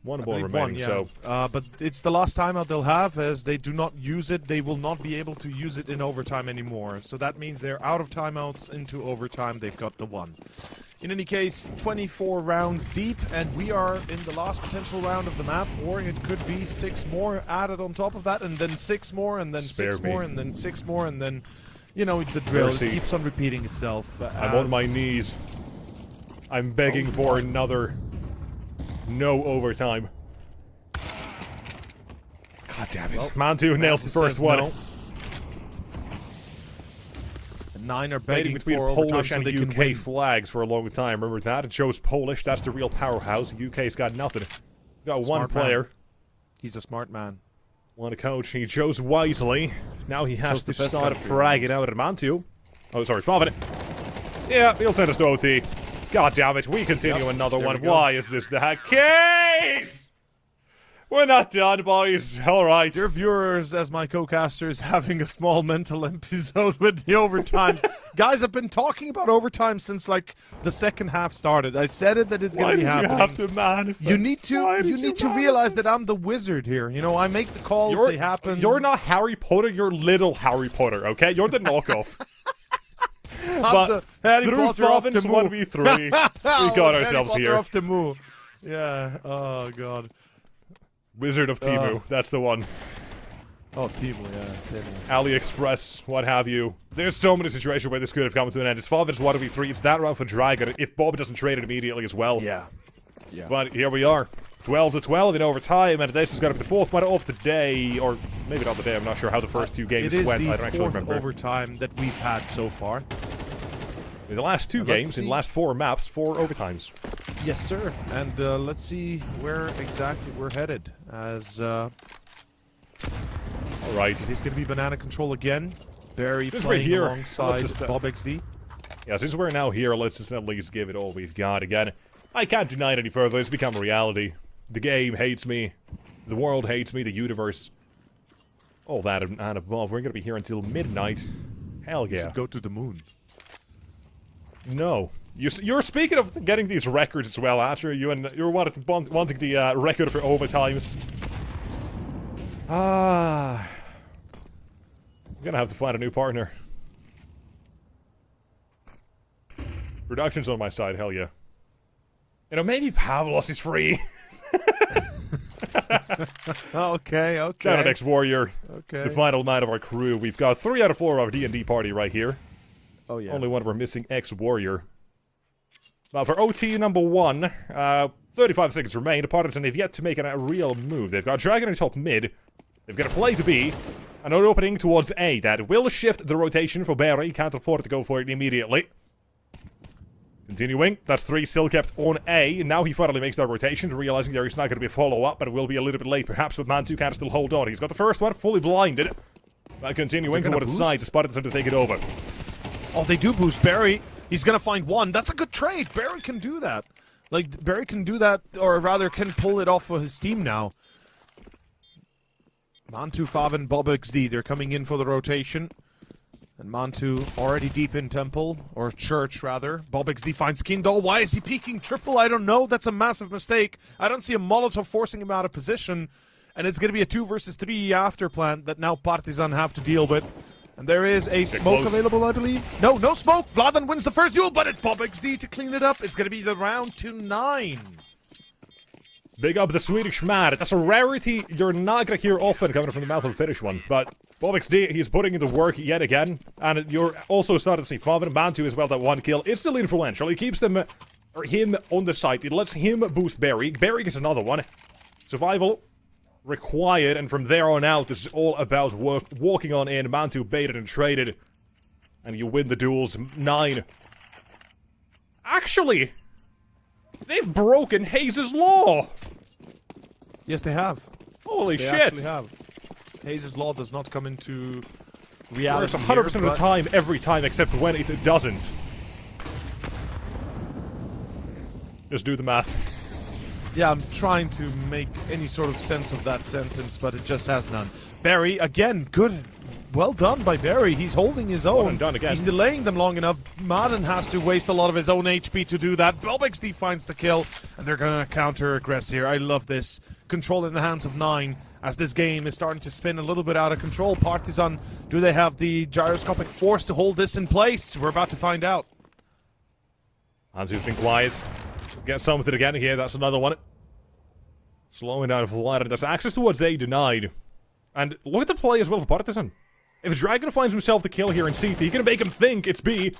One I more believe remaining, 1, yeah. so... But it's the last timeout they'll have, as they do not use it. They will not be able to use it in overtime anymore. So that means they're out of timeouts into overtime. They've got the 1. In any case, 24 rounds deep, and we are in the last potential round of the map, or it could be 6 more added on top of that, and then 6 more, and then Spare 6 me. more, and then 6 more, and then, you know, the drill. Mercy. It keeps on repeating itself. I'm on my knees. I'm begging for another... no overtime. God damn it. Well, Mantu nails the first says one. no. And 9 are Debating begging between for overtime Polish so and they can UK win. flags for a long time. Remember that? It shows Polish. That's the real powerhouse. The UK's got nothing. Got one Smart man. player. He's a smart man. One coach. He chose wisely. Now he has Chose to the best start country, fragging out at Mantu. Oh, sorry, Favin. Yeah, he'll send us to OT. God damn it, we continue another there one. we go. Why is this the case? We're not done, boys. Alright. Dear viewers, as my co-casters, having a small mental episode with the overtimes. Guys, I've been talking about overtime since, like, the second half started. I said it that it's Why going to be did you happening. have to manifest? You need Why to, did you need to realize that I'm the wizard here. You know, I make the calls, they happen. You're not Harry Potter, you're little Harry Potter, okay? You're the knockoff. I'm but the Harry through Potter of province Temu. 1v3, we got ourselves Harry here. Potter of Temu. Yeah, oh god. Wizard of Temu, that's the one. Oh, Temu, yeah. Temu. AliExpress, what have you. There's so many situations where this could have come to an end. It's 1v3, it's that round for Dragon, if Bob doesn't trade it immediately as well. Yeah. Yeah. But here we are. 12-12 in overtime, and this is going to be the 4th one of the day, or maybe not the day, I'm not sure how the first 2 games It is went, the I don't actually 4th remember. overtime that we've had so far. In the last 2 Let's games, in see. the last 4 maps, 4 overtimes. Yes, sir. And let's see where exactly we're headed. As Alright. it is going to be banana control again. Barry This right playing here, alongside let's just, Bob XD. Yeah, since we're now here, let's just at least give it all we've got again. I can't deny it any further, it's become a reality. The game hates me. The world hates me, the universe. all that and above. We're gonna be here until midnight. Hell You yeah. should go to the moon. No. You're speaking of getting these records as well, Asher. You're wanting the record for overtimes. I'm gonna have to find a new partner. Production's on my side, hell yeah. You know, maybe Pavlos is free. Okay. Shout out Ex-Warrior. Okay. The final night of our crew. We've got 3 out of 4 of our D&D party right here. Oh, yeah. Only one of our missing Ex-Warrior. Now, for OT number 1, 35 seconds remain. The Partisan have yet to make a real move. They've got Dragon in top mid. They've got a play to B. Another opening towards A. That will shift the rotation for Barry. Can't afford to go for it immediately. Continuing. That's 3 still kept on A. Now he finally makes that rotation, realizing there is not going to be a follow-up, but it will be a little bit late perhaps, but Mantu can still hold on. He's got the first one fully blinded. Continuing toward the side, the Spartans to take it over. Oh, they do boost Barry. He's gonna find one. That's a good trade. Barry can do that. Like, Barry can do that, or rather can pull it off with his team now. Mantu, Fav, and Bob XD, they're coming in for the rotation. And Mantu already deep in Temple, or Church, rather. Bob XD finds Kindle. Why is he peeking triple? I don't know. That's a massive mistake. I don't see a Molotov forcing him out of position. And it's going to be a 2 versus 3 after plan that now Partizan have to deal with. And there is a smoke available, I believe. No smoke. Vladan wins the first duel, but it's Bob XD to clean it up. It's going to be the round to 9. Big up the Swedish man. That's a rarity you're not going to hear often coming from the mouth of a Finnish one. But Bob XD, he's putting in the work yet again. And you're also starting to see Fav and Mantu as well, that 1 kill. It's still influential. He keeps them, or him on the side. It lets him boost Barry. Barry gets another one. Survival required, and from there on out, this is all about walking on in. Mantu baited and traded. And you win the duels. 9. Actually, they've broken Hayes' law! Yes, they have. Holy They shit! actually have. Hayes' law does not come into reality. It's 100% of the time, every time, except when it doesn't. Just do the math. Yeah, I'm trying to make any sort of sense of that sentence, but it just has none. Barry, again, good. Well done by Barry. He's holding his own. Well and done again. He's delaying them long enough. Madden has to waste a lot of his own HP to do that. Belbexd finds the kill, and they're going to counter-aggress here. I love this. Control in the hands of 9, as this game is starting to spin a little bit out of control. Partizan, do they have the gyroscopic force to hold this in place? We're about to find out. Hansu's been quiet. Get something again here. That's another one. Slowing down Vlad. That's access towards A denied. And look at the play as well for Partizan. If Dragon finds himself the kill here in CT, he can make him think it's B.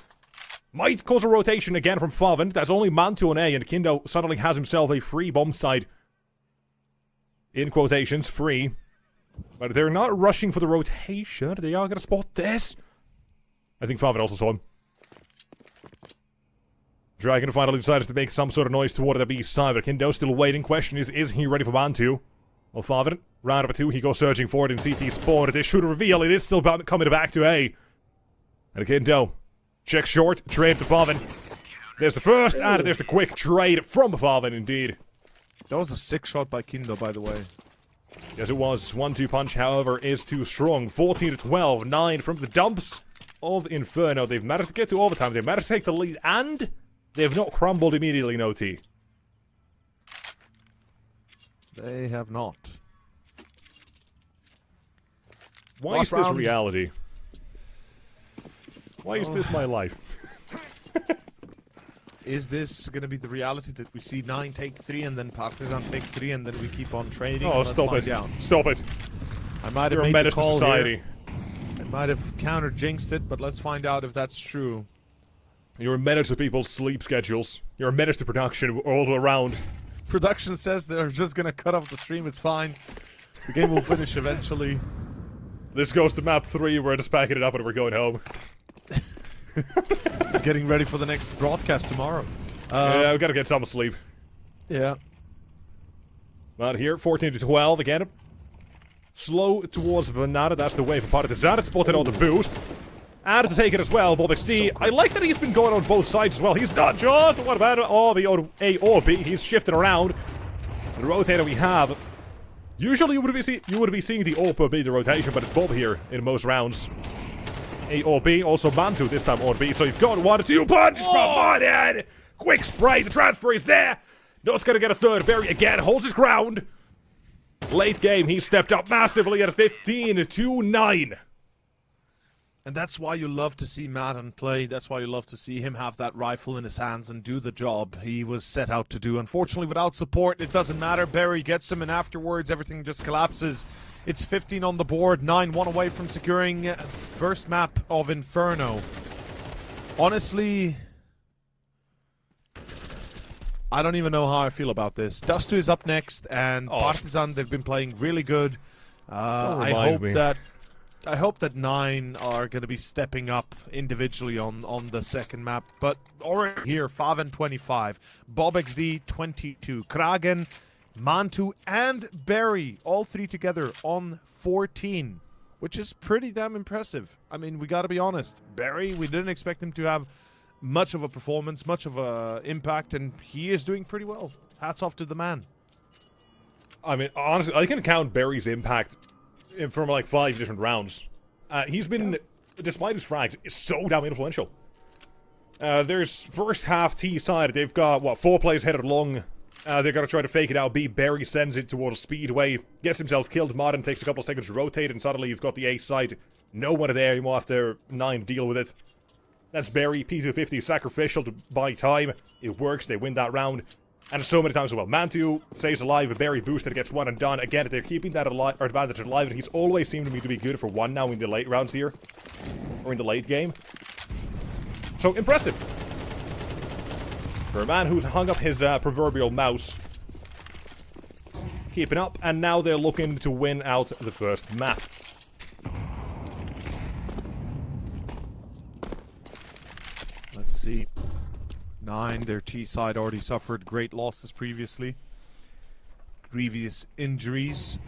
Might cause a rotation again from Faven. That's only Mantu on A, and Kindo suddenly has himself a free bomb site. In quotations, free. But they're not rushing for the rotation. They are going to spot this. I think Faven also saw him. Dragon finally decides to make some sort of noise toward the B side, but Kindo still waiting. Question is he ready for Mantu? Well, Faven, round number 2, he goes searching for it in CT spawn. This should reveal it is still coming back to A. And Kindo checks short, trade to Faven. There's the first, and there's the quick trade from Faven, indeed. That was a sick shot by Kindo, by the way. Yes, it was. 1-2 punch, however, is too strong. 14-12, 9 from the dumps of Inferno. They've managed to get to overtime. They've managed to take the lead, and they have not crumbled immediately in OT. They have not. Why Last is this round. reality? Why is this my life? Is this going to be the reality that we see 9 take 3 and then Partizan take 3 and then we keep on trading? Oh, Let's stop find it. out. Stop it. I might have You're a made the menace to call society. here. I might have counter-jinxed it, but let's find out if that's true. You're a menace to people's sleep schedules. You're a menace to production all around. Production says they're just going to cut off the stream. It's fine. The game will finish eventually. This goes to map 3. We're just packing it up and we're going home. Getting ready for the next broadcast tomorrow. Yeah, we gotta get some sleep. Yeah. Not here. 14-12 again. Slow towards Banana. That's the way for Partizan. It's spotted on the boost. And to take it as well, Bob XD. I like that he's been going on both sides as well. He's not just what about A or B. He's shifting around. The rotator we have Usually you would be seeing the AWP be the rotation, but it's Bob here in most rounds. A or B, also Mantu this time on B, so you've got 1-2 punch from Martin! Quick spray, the transfer is there! Not gonna get a third, Barry again, holds his ground. Late game, he stepped up massively at 15-9. And that's why you love to see Madden play. That's why you love to see him have that rifle in his hands and do the job he was set out to do. Unfortunately, without support, it doesn't matter. Barry gets him, and afterwards, everything just collapses. It's 15 on the board, 9-1 away from securing first map of Inferno. Honestly, I don't even know how I feel about this. Dustu is up next, and Partizan, they've been playing really good. I hope that 9 are going to be stepping up individually on the second map. But already here, 5-25. Bob XD, 22. Kragen, Mantu, and Barry, all three together on 14. Which is pretty damn impressive. I mean, we got to be honest. Barry, we didn't expect him to have much of a performance, much of a impact, and he is doing pretty well. Hats off to the man. I mean, honestly, I can count Barry's impact from like 5 different rounds. He's been, despite his frags, so damn influential. There's first half T side. They've got, what, 4 players headed long. They're gonna try to fake it out. B. Barry sends it towards Speedway, gets himself killed. Modern takes a couple of seconds to rotate, and suddenly you've got the A side. No one there anymore after 9 to deal with it. That's Barry. P250 sacrificial to buy time. It works. They win that round. And so many times as well. Mantu stays alive, Barry boosted, gets 1 and done. Again, they're keeping that advantage alive, and he's always seemed to me to be good for 1 now in the late rounds here. Or in the late game. So, impressive. For a man who's hung up his proverbial mouse. Keeping up, and now they're looking to win out the first map. Let's see. 9, their T side already suffered great losses previously. Grievous injuries.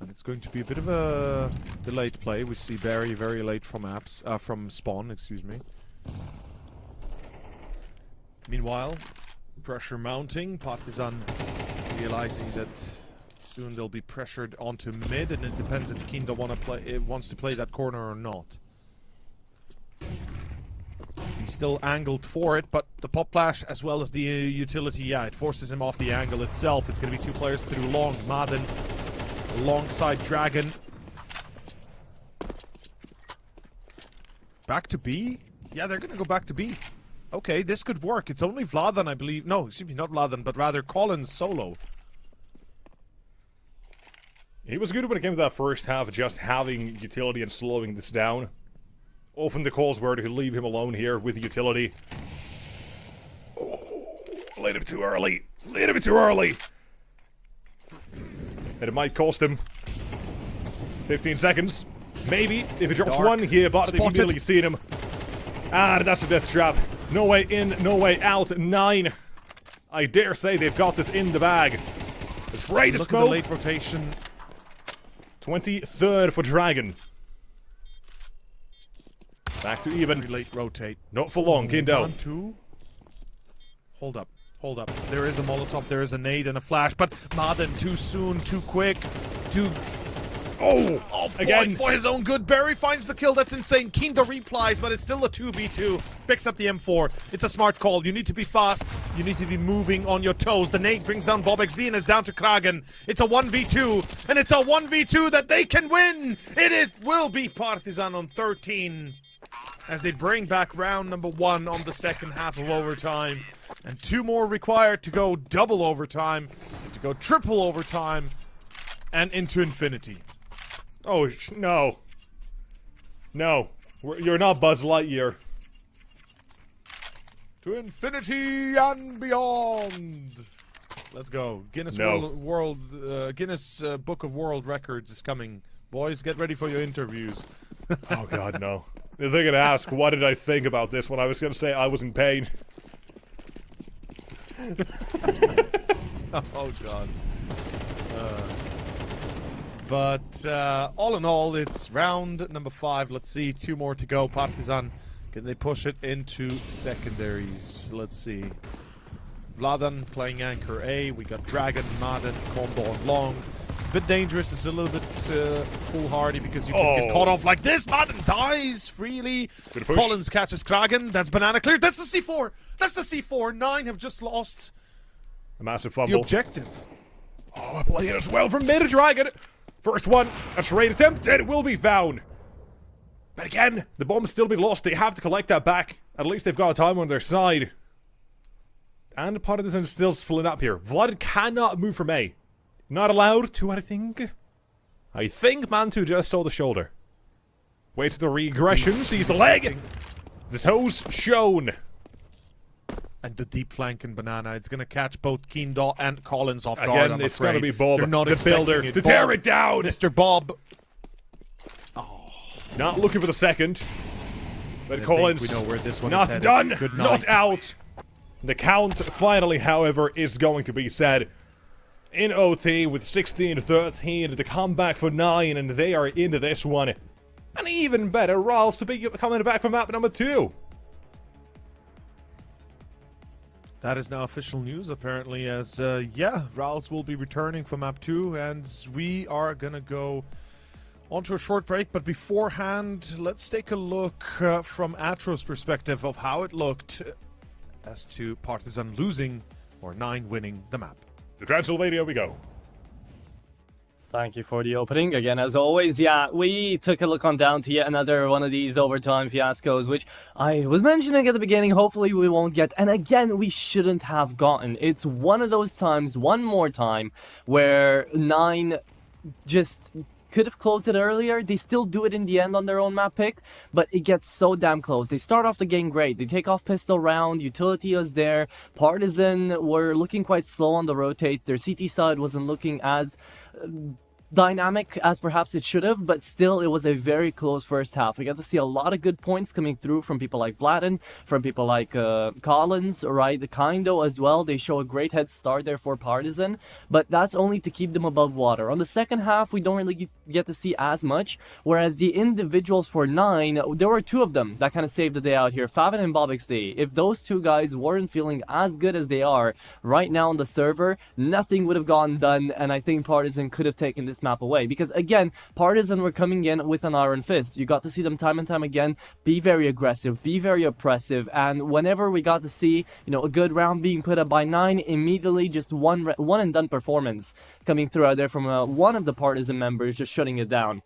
And it's going to be a bit of a delayed play. We see Barry very late from spawn, excuse me. Meanwhile, pressure mounting. Partizan realizing that soon they'll be pressured onto mid, and it depends if Kindo wants to play that corner or not. He's still angled for it, but the pop flash as well as the utility, yeah, it forces him off the angle itself. It's going to be 2 players through long. Madden alongside Dragon. Back to B? Yeah, they're going to go back to B. Okay, this could work. It's only Vladan, I believe. No, excuse me, not Vladan, but rather Collins solo. He was good when it came to that first half, just having utility and slowing this down. Often the calls were to leave him alone here with utility. Oh, a little bit too early. A little bit too early. And it might cost him 15 seconds. Maybe. If he drops 1 here, but they've immediately seen him. Ah, that's a death trap. No way in, no way out. 9. I dare say they've got this in the bag. The spray to smoke. Look at the late rotation. 23rd for Dragon. Back to even. Very late rotate. Not for long, Kindo. 1, 2. Hold up. Hold up. There is a Molotov, there is a nade and a flash, but Madden too soon, too quick, too... Oh! Off Again! point for his own good. Barry finds the kill. That's insane. Kindo replies, but it's still a 2v2. Picks up the M4. It's a smart call. You need to be fast. You need to be moving on your toes. The nade brings down Bob XD and is down to Kragen. It's a 1v2, and it's a 1v2 that they can win! It will be Partizan on 13. As they bring back round number 1 on the second half of overtime. And 2 more required to go double overtime, to go triple overtime, and into infinity. Oh, no. No. You're not Buzz Lightyear. To infinity and beyond. Let's go. Guinness Guinness Book of World Records is coming. Boys, get ready for your interviews. Oh, God, no. They're going to ask, what did I think about this when I was going to say I was in pain? Oh, God. But all in all, it's round number 5. Let's see, 2 more to go. Partizan, can they push it into secondaries? Let's see. Vladan playing anchor A. We got Dragon, Madden, combo on long. It's a bit dangerous. It's a little bit foolhardy because you can get caught off like this. Madden dies freely. Collins catches Kraken. That's banana cleared. That's the C4. That's the C4. 9 have just lost A massive fumble. the objective. Oh, play it as well from mid Dragon. First one, a trade attempt, and it will be found. But again, the bomb's still be lost. They have to collect that back. At least they've got a time on their side. And Partisan is still splitting up here. Vlad cannot move from A. Not allowed to, I think. I think Mantu just saw the shoulder. Waits the regression, sees the leg. The toes shown. And the deep flank in Banana. It's going to catch both Keendall and Collins off guard. Again, I'm it's going to afraid. be Bob, They're not the expecting builder, it. to tear Bob, it down. Mr. Bob. Not looking for the second. But Collins, we know where this one not is headed. done, Good not night. out. The count, finally, however, is going to be said. In OT with 16-13, the comeback for 9, and they are into this one. And even better, Ralphs to be coming back from map number 2. That is now official news, apparently, as, Ralphs will be returning from map 2, and we are gonna go onto a short break, but beforehand, let's take a look from Atro's perspective of how it looked as to Partisan losing or 9 winning the map. To Transylvania we go. Thank you for the opening. Again, as always, yeah, we took a look on down to yet another one of these overtime fiascos, which I was mentioning at the beginning, hopefully we won't get, and again, we shouldn't have gotten. It's one of those times, one more time, where 9 just could have closed it earlier. They still do it in the end on their own map pick, but it gets so damn close. They start off the game great. They take off pistol round, utility is there, Partisan were looking quite slow on the rotates, their CT side wasn't looking as dynamic as perhaps it should have, but still it was a very close first half. We got to see a lot of good points coming through from people like Vladen, from people like Collins, right, Kindo as well. They show a great head start there for Partisan, but that's only to keep them above water. On the second half, we don't really get to see as much, whereas the individuals for 9, there were 2 of them that kind of saved the day out here, Favin and BobXD. If those 2 guys weren't feeling as good as they are right now on the server, nothing would have gotten done, and I think Partisan could have taken this map away, because again, Partisan were coming in with an iron fist. You got to see them time and time again be very aggressive, be very oppressive, and whenever we got to see, you know, a good round being put up by 9, immediately just one and done performance coming through out there from one of the Partisan members, just shutting it down.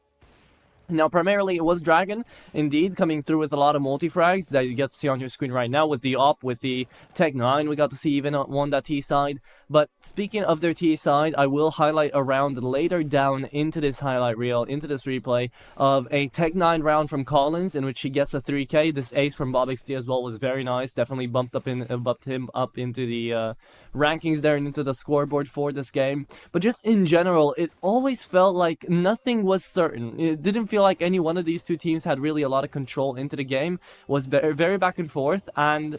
Now, primarily, it was Dragon, indeed, coming through with a lot of multi-frags that you get to see on your screen right now with the op, with the Tech 9. We got to see even on that T side. But speaking of their T side, I will highlight a round later down into this highlight reel, into this replay, of a Tech 9 round from Collins, in which he gets a 3K. This ace from BobXD as well was very nice. Definitely bumped him up into the rankings there and into the scoreboard for this game. But just in general, it always felt like nothing was certain. It didn't feel like any one of these 2 teams had really a lot of control into the game. It was very back and forth. And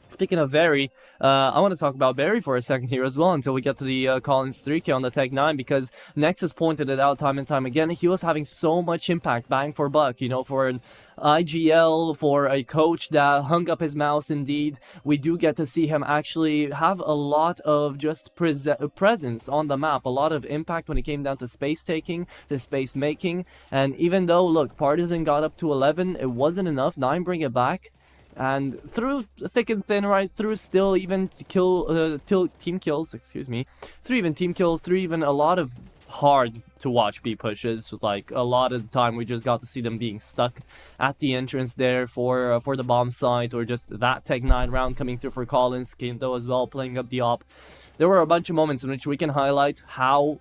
speaking of very, I want to talk about Barry for a second here as well until we get to the Collins 3K on the Tech 9, because Nexus pointed it out time and time again. He was having so much impact, bang for buck, you know, for an IGL, for a coach that hung up his mouse. Indeed, we do get to see him actually have a lot of just presence on the map, a lot of impact when it came down to space taking, to space making. And even though, look, Partisan got up to 11, it wasn't enough. 9 bring it back. And through thick and thin, right, through still even team kills, through even team kills, through even a lot of hard to watch B pushes, like a lot of the time we just got to see them being stuck at the entrance there for the bomb site, or just that Tech 9 round coming through for Collins, Kinto as well playing up the op. There were a bunch of moments in which we can highlight how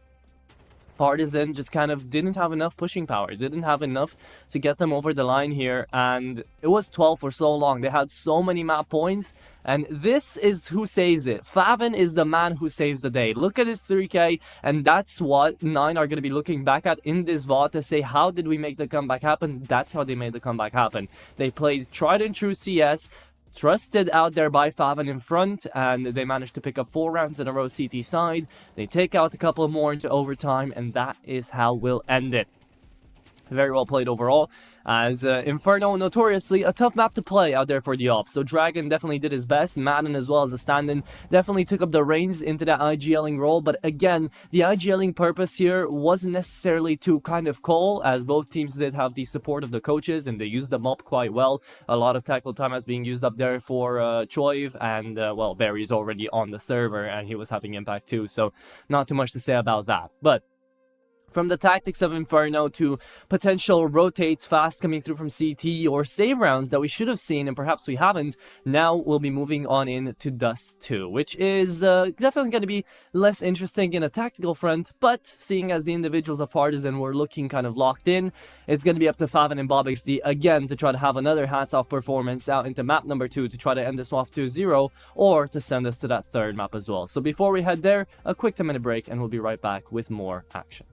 Partisan just kind of didn't have enough pushing power, didn't have enough to get them over the line here, and it was 12 for so long. They had so many map points, and this is who saves it. Favin is the man who saves the day. Look at his 3K, and that's what 9 are going to be looking back at in this VOD to say, how did we make the comeback happen? That's how they made the comeback happen. They played tried and true CS, trusted out there by Favin in front, and they managed to pick up 4 rounds in a row CT side. They take out a couple more into overtime, and that is how we'll end it. Very well played overall. as Inferno, notoriously a tough map to play out there for the ops. So Dragon definitely did his best. Madden, as well as a stand-in, definitely took up the reins into that IGLing role. But again, the IGLing purpose here wasn't necessarily to kind of call, as both teams did have the support of the coaches and they used them up quite well. A lot of tackle time is being used up there for Choiv, and well, Barry's already on the server and he was having impact too. So not too much to say about that. But from the tactics of Inferno to potential rotates fast coming through from CT or save rounds that we should have seen and perhaps we haven't, now we'll be moving on into Dust 2, which is definitely going to be less interesting in a tactical front, but seeing as the individuals of Partisan were looking kind of locked in, it's going to be up to Favin and BobXD again to try to have another hats-off performance out into map number 2 to try to end this off 2-0 or to send us to that third map as well. So before we head there, a quick 10-minute break and we'll be right back with more action.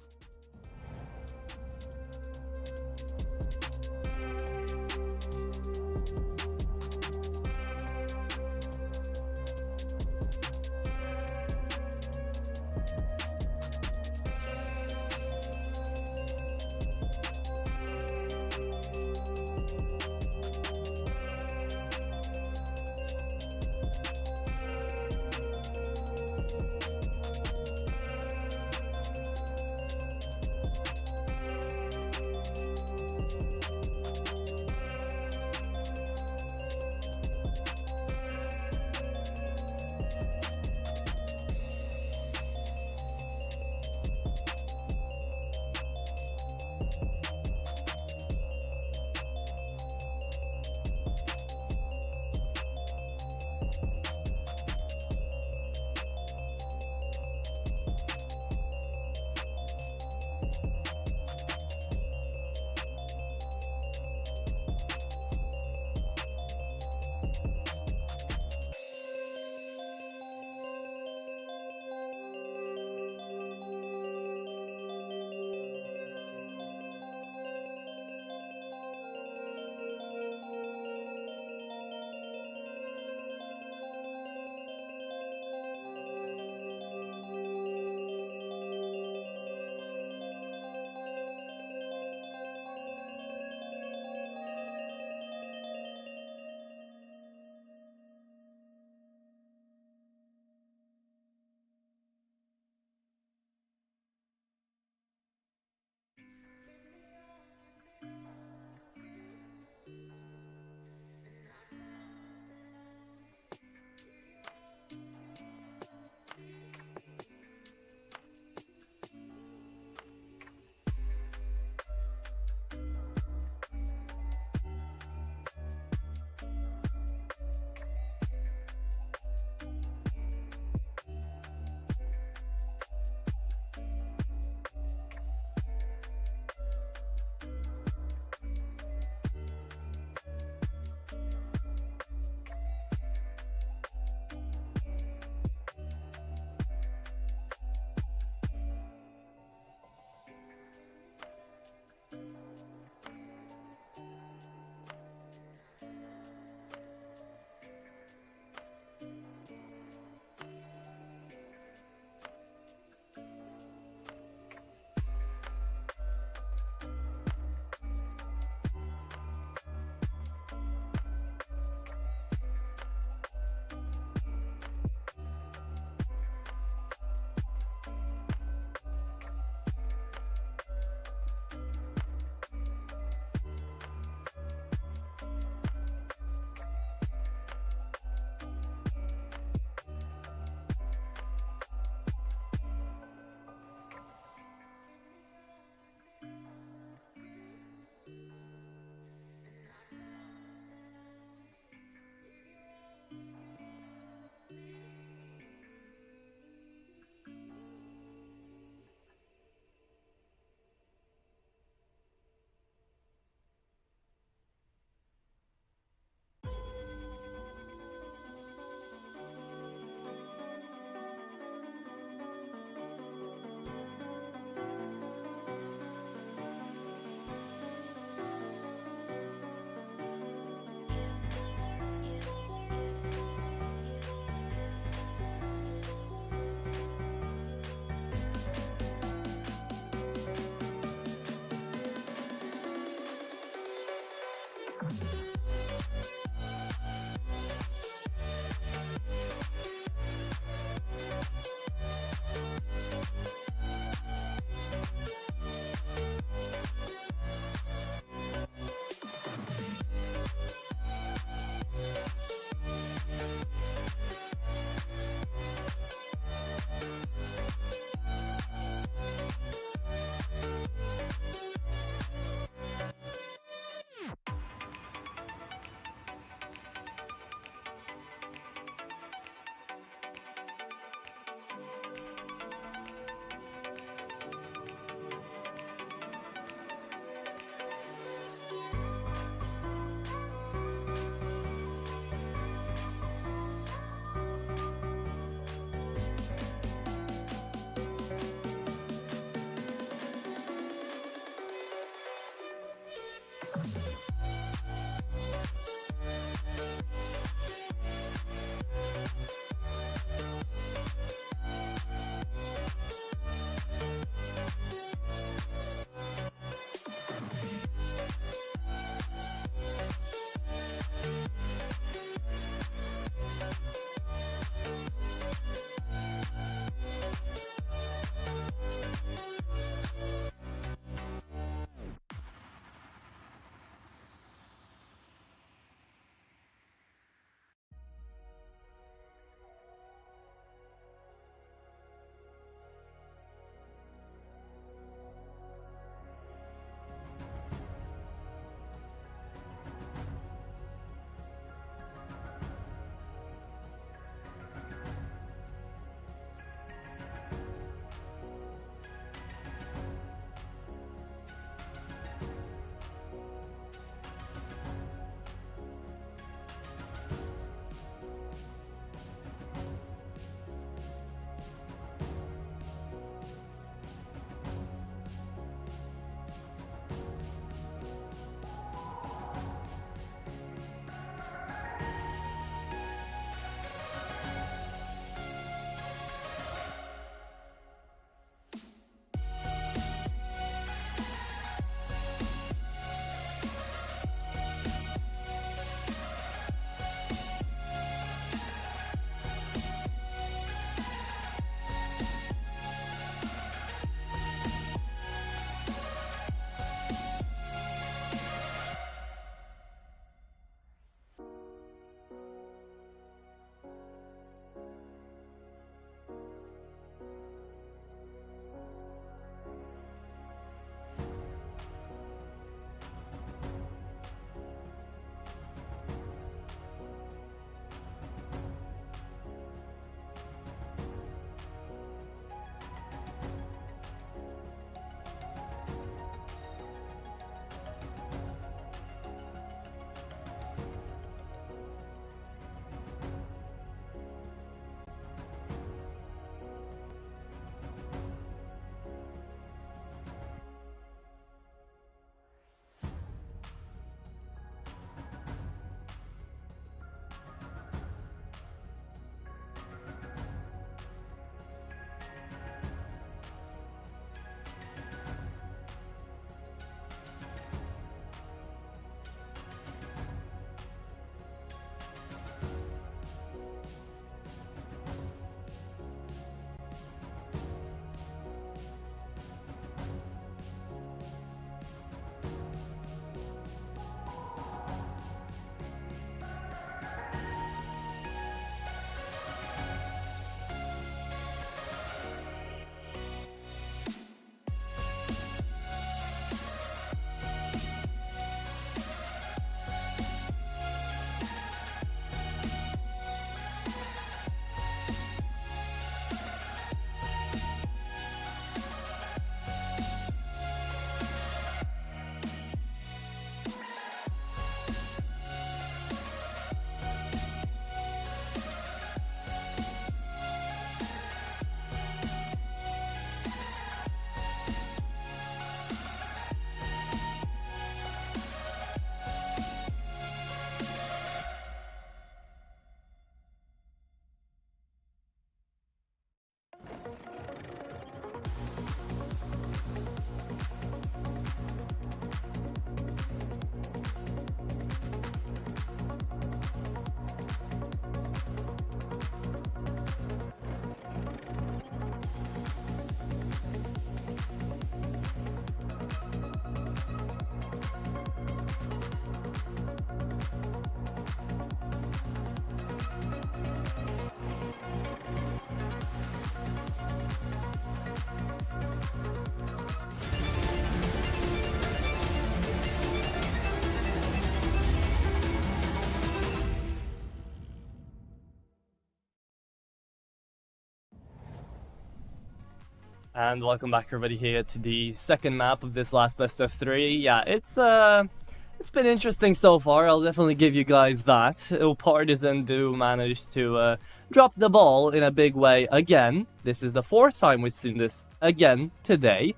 And welcome back everybody here to the second map of this last best of 3. Yeah, it's been interesting so far, I'll definitely give you guys that. Partisan do manage to drop the ball in a big way again. This is the 4th time we've seen this again today.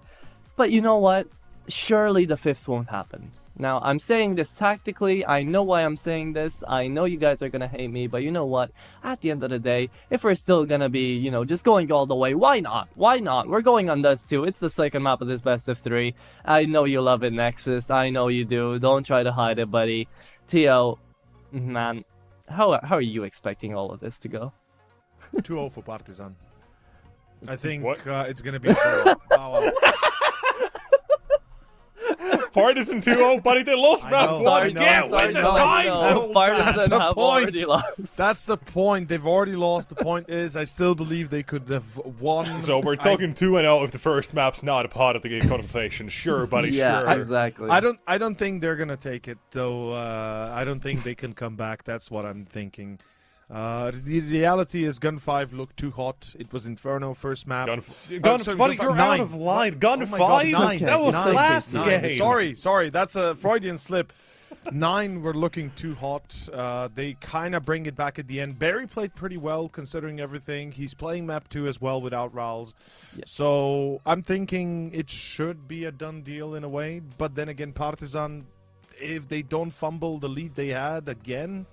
But you know what? Surely the 5th won't happen. Now, I'm saying this tactically, I know why I'm saying this, I know you guys are gonna hate me, but you know what? At the end of the day, if we're still gonna be, you know, just going all the way, why not? Why not? We're going on Dust 2, it's the second map of this best of 3. I know you love it, Nexus, I know you do, don't try to hide it, buddy. Tio, man, how are you expecting all of this to go? 2-0 for Partizan. I think What? it's gonna be 4. Wow. Partisan 2-0, buddy. They lost round 1 again. Win the time. Partisan the have point. already lost. That's the point. They've already lost. The point is, I still believe they could have won. So we're talking 2-0 if the first map's not a part of the game conversation. Sure, buddy. Yeah, sure. exactly. I don't think they're gonna take it though. I don't think they can come back. That's what I'm thinking. The reality is Gun 5 looked too hot. It was Inferno first map. Gun, buddy, you're out of line. Gun Oh my 5? God, 9. That was Nine. last Nine. game. Sorry, that's a Freudian slip. 9 were looking too hot. They kind of bring it back at the end. Barry played pretty well considering everything. He's playing map 2 as well without Rals. Yes. So I'm thinking it should be a done deal in a way. But then again, Partizan, if they don't fumble the lead they had again,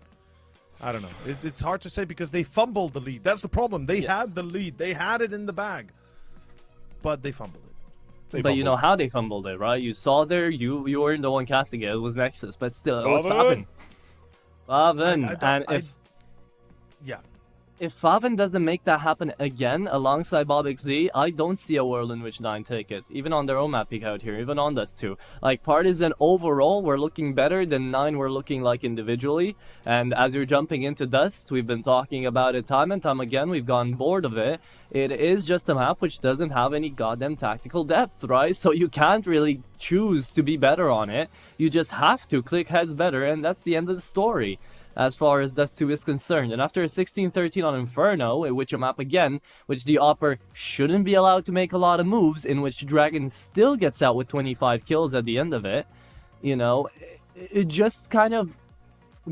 I don't know. It's hard to say because they fumbled the lead. That's the problem. They had the lead. They had it in the bag. But they fumbled it. But you know how they fumbled it, right? You saw there, you weren't the one casting it. It was Nexus, but still, it was Faven. Faven, if Faven doesn't make that happen again alongside Bob XZ, I don't see a world in which 9 take it. Even on their own map peak out here, even on Dust 2. Like, Partisan overall, we're looking better than 9 we're looking like individually. And as you're jumping into Dust, we've been talking about it time and time again, we've gone bored of it. It is just a map which doesn't have any goddamn tactical depth, right? So you can't really choose to be better on it. You just have to click heads better, and that's the end of the story as far as Dust 2 is concerned. And after a 16-13 on Inferno, in which a map again, which the Opper shouldn't be allowed to make a lot of moves, in which Dragon still gets out with 25 kills at the end of it, you know, it just kind of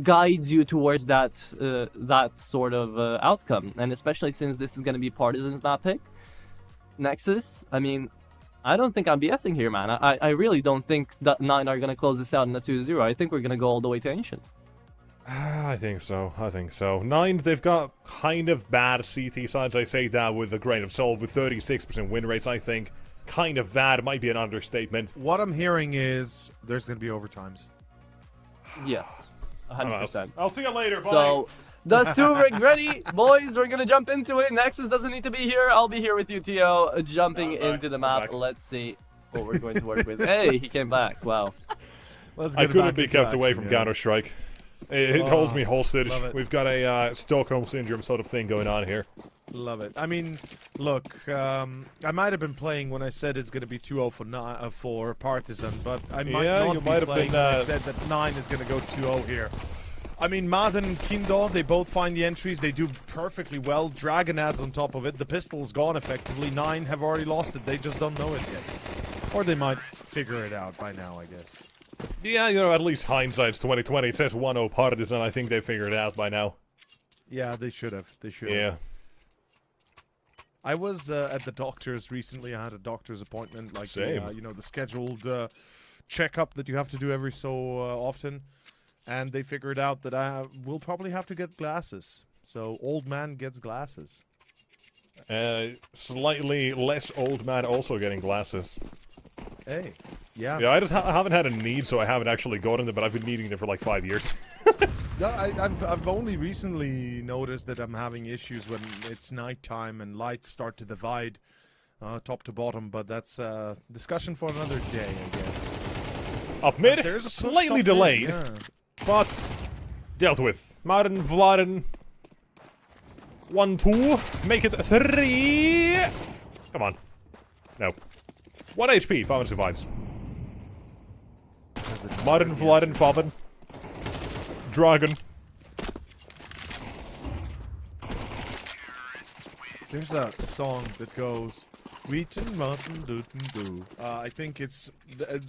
guides you towards that that sort of outcome. And especially since this is going to be Partisan's map pick, Nexus, I mean, I don't think I'm BSing here, man. I really don't think that 9 are going to close this out in a 2-0. I think we're going to go all the way to Ancient. I think so. 9, they've got kind of bad CT sides. I say that with a grain of salt. With 36% win rates, I think kind of bad. It might be an understatement. What I'm hearing is there's going to be overtimes. Yes, 100%. I'll see you later, bye. So, Dust 2 rig ready, boys. We're gonna jump into it. Nexus doesn't need to be here. I'll be here with you, Tio. Jumping into the map. Let's see what we're going to work with. Hey, he came back. Wow. I couldn't be kept away from Counter-Strike. It holds me hostage. We've got a Stockholm Syndrome sort of thing going on here. Love it. I mean, look, I might have been playing when I said it's going to be 2-0 for Partizan, but I might not be playing when I said that 9 is going to go 2-0 here. I mean, Madden and Kindo, they both find the entries. They do perfectly well. Dragon adds on top of it. The pistol's gone effectively. 9 have already lost it. They just don't know it yet. Or they might figure it out by now, I guess. Yeah, you know, at least hindsight's 2020. It says 1-0 Partisan. I think they figured it out by now. Yeah, they should have. They should. Yeah. I was at the doctor's recently. I had a doctor's appointment, like you know, the scheduled checkup that you have to do every so often, and they figured out that I will probably have to get glasses. So old man gets glasses. Slightly less old man also getting glasses. Hey, yeah. Yeah, I just haven't had a need, so I haven't actually gotten them, but I've been needing them for like 5 years. No, I've only recently noticed that I'm having issues when it's nighttime and lights start to divide top to bottom, but that's a discussion for another day, I guess. Up mid, slightly delayed, but dealt with. Maren, Vladen, 1-2, make it 3. Come on. No. 1 HP, Faven survives. Maren, Vladen, Faven. Dragon. There's a song that goes, Squeatin' mutton doo-doo-doo. I think it's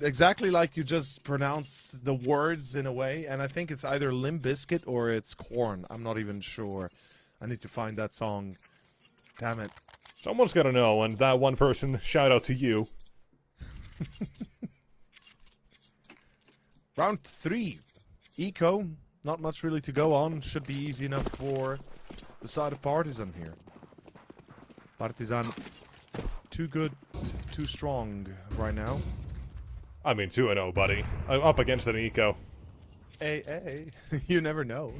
exactly like you just pronounce the words in a way, and I think it's either Limp Bizkit or it's Korn. I'm not even sure. I need to find that song. Damn it. Someone's gotta know, and that one person, shout out to you. Round 3. Eco. Not much really to go on. Should be easy enough for the side of Partizan here. Partizan, too good, too strong right now. I mean, 2-0, buddy. I'm up against an eco. Hey, you never know.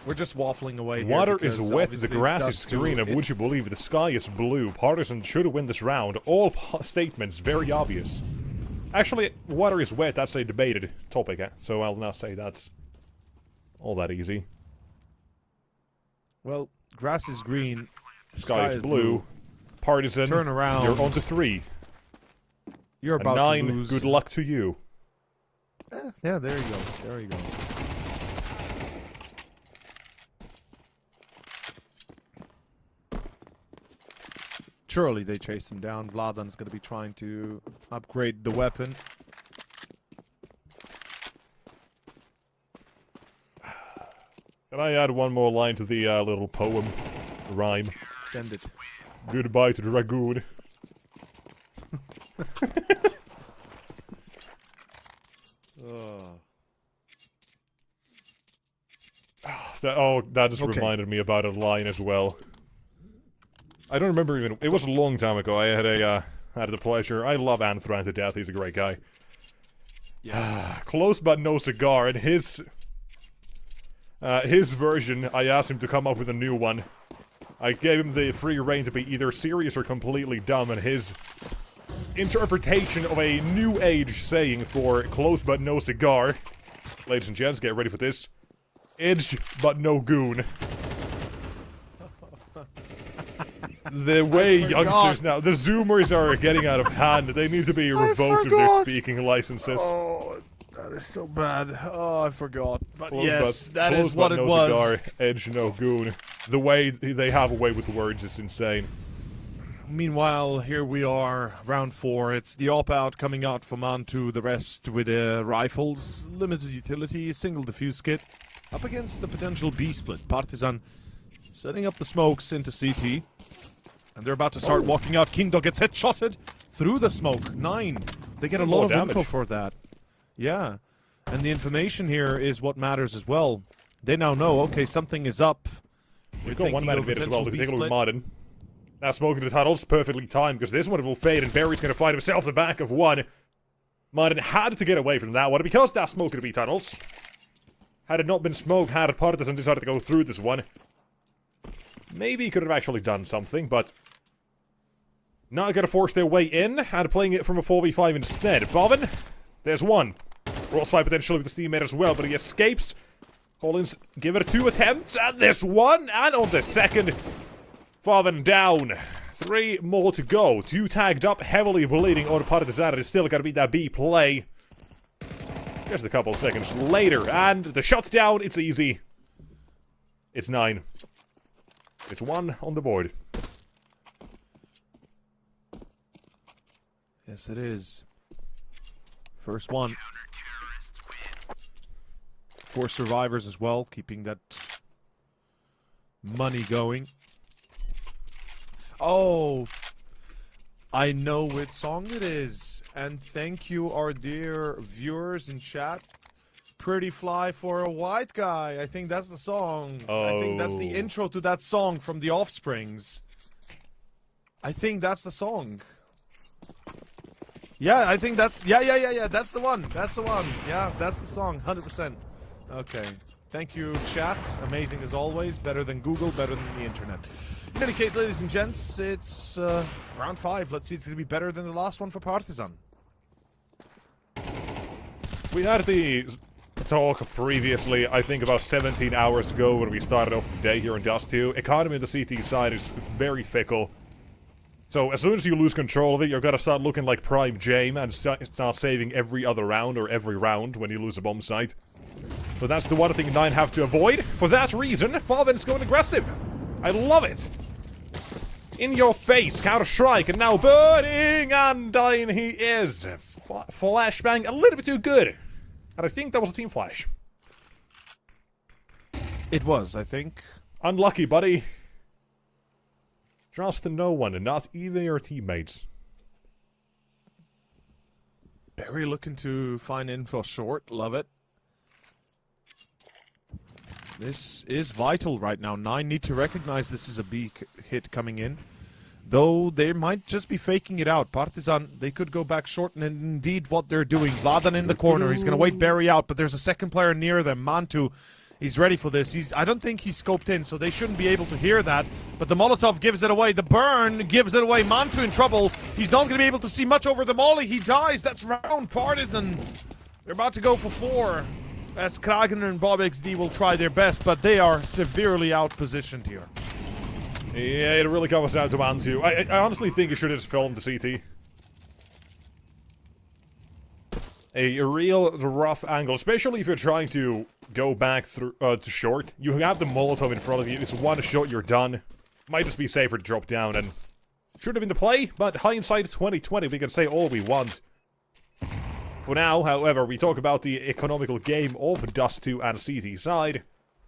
We're just waffling away here. Water is because wet, the obviously grass it's is stuff to- green, and would you believe the sky is blue? Partisan should win this round. All statements very obvious. Actually, water is wet, that's a debated topic, so I'll not say that's all that easy. Well, grass is green. Sky is blue. Partisan, Turn around. You're on to 3. You're And about 9, to lose. good luck to you. Yeah, there you go. There you go. Surely they chase him down. Vladan's going to be trying to upgrade the weapon. Can I add one more line to the little poem? Rhyme. Send it. Goodbye to Dragoon. That just Okay. reminded me about a line as well. I don't remember even. It was a long time ago. I had the pleasure. I love Anthran to death. He's a great guy. Yeah. Close but no cigar. And his version, I asked him to come up with a new one. I gave him the free reign to be either serious or completely dumb, and his interpretation of a new age saying for close but no cigar. Ladies and gents, get ready for this. Edge but no goon. The way youngsters now, the Zoomers are getting out of hand. They need to be revoked of their speaking licenses. Oh, that is so bad. Oh, I forgot. But Close yes, but- that close is what but it no was. Cigar, edge no goon. The way they have a way with words is insane. Meanwhile, here we are, round 4. It's the op-out coming out from onto the rest with rifles, limited utility, single defuse kit, up against the potential B-split. Partizan setting up the smokes into CT, and they're about to start walking out. Kingdog gets headshotted through the smoke. 9. They get a lot of info for that. Yeah, and the information here is what matters as well. They now know, okay, something is up. We've got one man admit as well, to take a look at Martin. Now smoking the tunnels, perfectly timed, because this one will fade, and Barry's going to find himself the back of one. Martin had to get away from that one, because that smoke could be tunnels. Had it not been smoke, had Partisan decided to go through this one, maybe he could have actually done something, but now going to force their way in, and playing it from a 4v5 instead. Bobbin, there's one. Crossfire potentially with the teammate as well, but he escapes. Collins give it 2 attempts, and this one, and on the second, Favin down. 3 more to go. 2 tagged up, heavily bleeding on Partizan. It's still got to be that B play. Just a couple seconds later, and the shot down, it's easy. It's 9. It's 1 on the board. Yes, it is. First one. 4 survivors as well, keeping that money going. Oh, I know which song it is. And thank you, our dear viewers in chat. Pretty Fly for a White Guy. I think that's the song. I think that's the intro to that song from The Offsprings. I think that's the song. Yeah, I think that's... Yeah. That's the one. That's the one. Yeah, that's the song. 100%. Okay. Thank you, chat. Amazing as always. Better than Google, better than the internet. In any case, ladies and gents, it's round 5. Let's see, it's going to be better than the last one for Partizan. We had the talk previously, I think about 17 hours ago when we started off the day here in Dust 2. Economy on the CT side is very fickle. So as soon as you lose control of it, you're gonna start looking like Prime Jame and start saving every other round or every round when you lose a bomb site. So that's the one thing 9 have to avoid. For that reason, Favin's going aggressive. I love it. In your face, Counter-Strike, and now burning and dying he is. Flashbang a little bit too good. And I think that was a team flash. It was, I think. Unlucky, buddy. Trust no one, not even your teammates. Barry looking to find info short. Love it. This is vital right now. 9 need to recognize this is a B hit coming in. Though they might just be faking it out. Partizan, they could go back short, and indeed what they're doing. Vladan in the corner. He's going to wait Barry out, but there's a second player near them. Mantu, he's ready for this. I don't think he's scoped in, so they shouldn't be able to hear that. But the Molotov gives it away. The burn gives it away. Mantu in trouble. He's not going to be able to see much over the molly. He dies. That's round. Partizan, they're about to go for 4. As Kragen and Bob XD will try their best, but they are severely outpositioned here. Yeah, it really comes down to Mantu. I honestly think you should have just filmed the CT. A real rough angle, especially if you're trying to go back through to short. You have the Molotov in front of you. It's one shot, you're done. Might just be safer to drop down, and should have been the play, but hindsight 2020, we can say all we want. For now, however, we talk about the economical game of Dust 2 and CT side.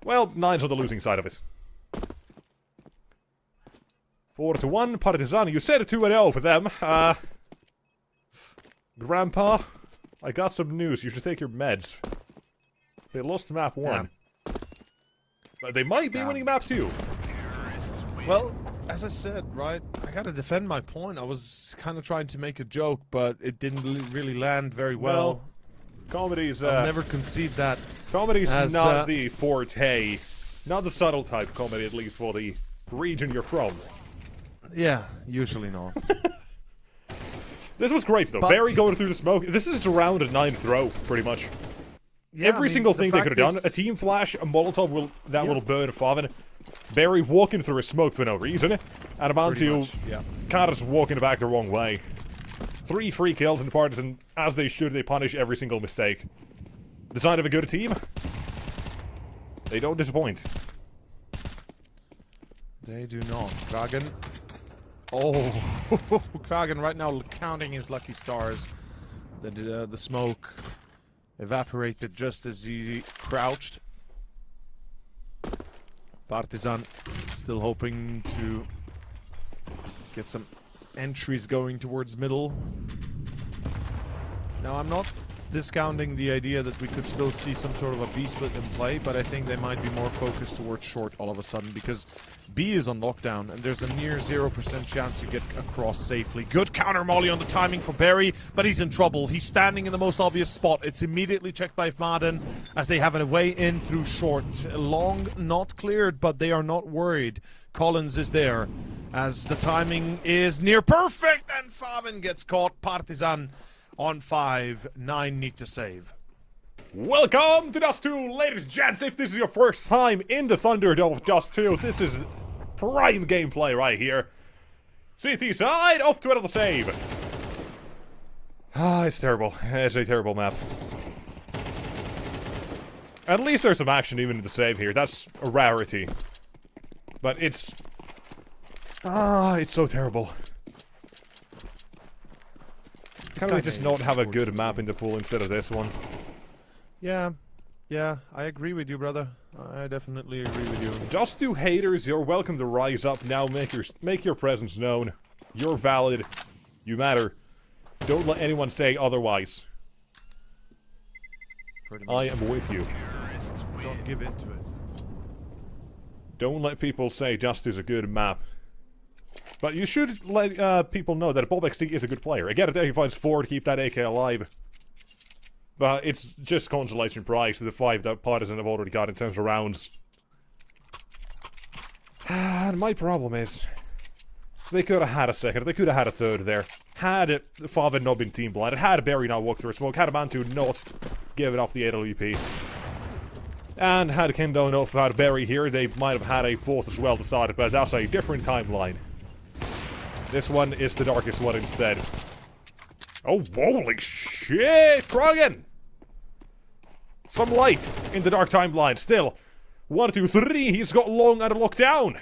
Well, 9's on the losing side of it. 4-1, Partizan. You said 2-0 for them. Grandpa, I got some news. You should take your meds. They lost map 1. Yeah. But they might be winning map 2. Well, as I said, right, I gotta defend my point. I was kind of trying to make a joke, but it didn't really land very well. Comedy's, I'll never concede that. Comedy's not the forte. Not the subtle type comedy, at least for the region you're from. Yeah, usually not. This was great, though. Barry going through the smoke. This is around a 9 throw, pretty much. Yeah, Every single thing they could have done. A team flash, a Molotov will burn Favin. Barry walking through a smoke for no reason. And Mantu kind of just walking back the wrong way. 3 free kills in the Partizan. As they should, they punish every single mistake. The sign of a good team. They don't disappoint. They do not. Kragen. Oh, Kragen right now counting his lucky stars. The smoke evaporated just as he crouched. Partizan still hoping to get some entries going towards middle. Now, I'm not discounting the idea that we could still see some sort of a B split in play, but I think they might be more focused towards short all of a sudden, because B is on lockdown and there's a near 0% chance you get across safely. Good counter molly on the timing for Barry, but he's in trouble. He's standing in the most obvious spot. It's immediately checked by Madden as they have a way in through short. Long not cleared, but they are not worried. Collins is there as the timing is near perfect, and Favin gets caught. Partizan on 5, 9 need to save. Welcome to Dust 2, ladies and gents. If this is your first time in the Thunderdome of Dust 2, this is prime gameplay right here. CT side, off to another save. It's terrible. It's a terrible map. At least there's some action even in the save here. That's a rarity. But it's so terrible. Can't we just not have a good map in the pool instead of this one? Yeah, I agree with you, brother. I definitely agree with you. Just 2 haters, you're welcome to rise up now. Make your presence known. You're valid. You matter. Don't let anyone say otherwise. I am with you. Don't give in to it. Don't let people say Just is a good map. But you should let people know that Bob XD is a good player. Again, if he finds 4 to keep that AK alive. But it's just consolation prize to the 5 that Partizan have already got in terms of rounds. And my problem is, they could have had a second, they could have had a third there. Had Favin not been team blinded, had Barry not walked through a smoke, had Mantu not given off the AWP. And had Kendo not had Barry here, they might have had a 4th as well decided, but that's a different timeline. This one is the darkest one instead. Oh, holy shit! Kragen! Some light in the dark timeline. Still, 1, 2, 3. He's got long and locked down.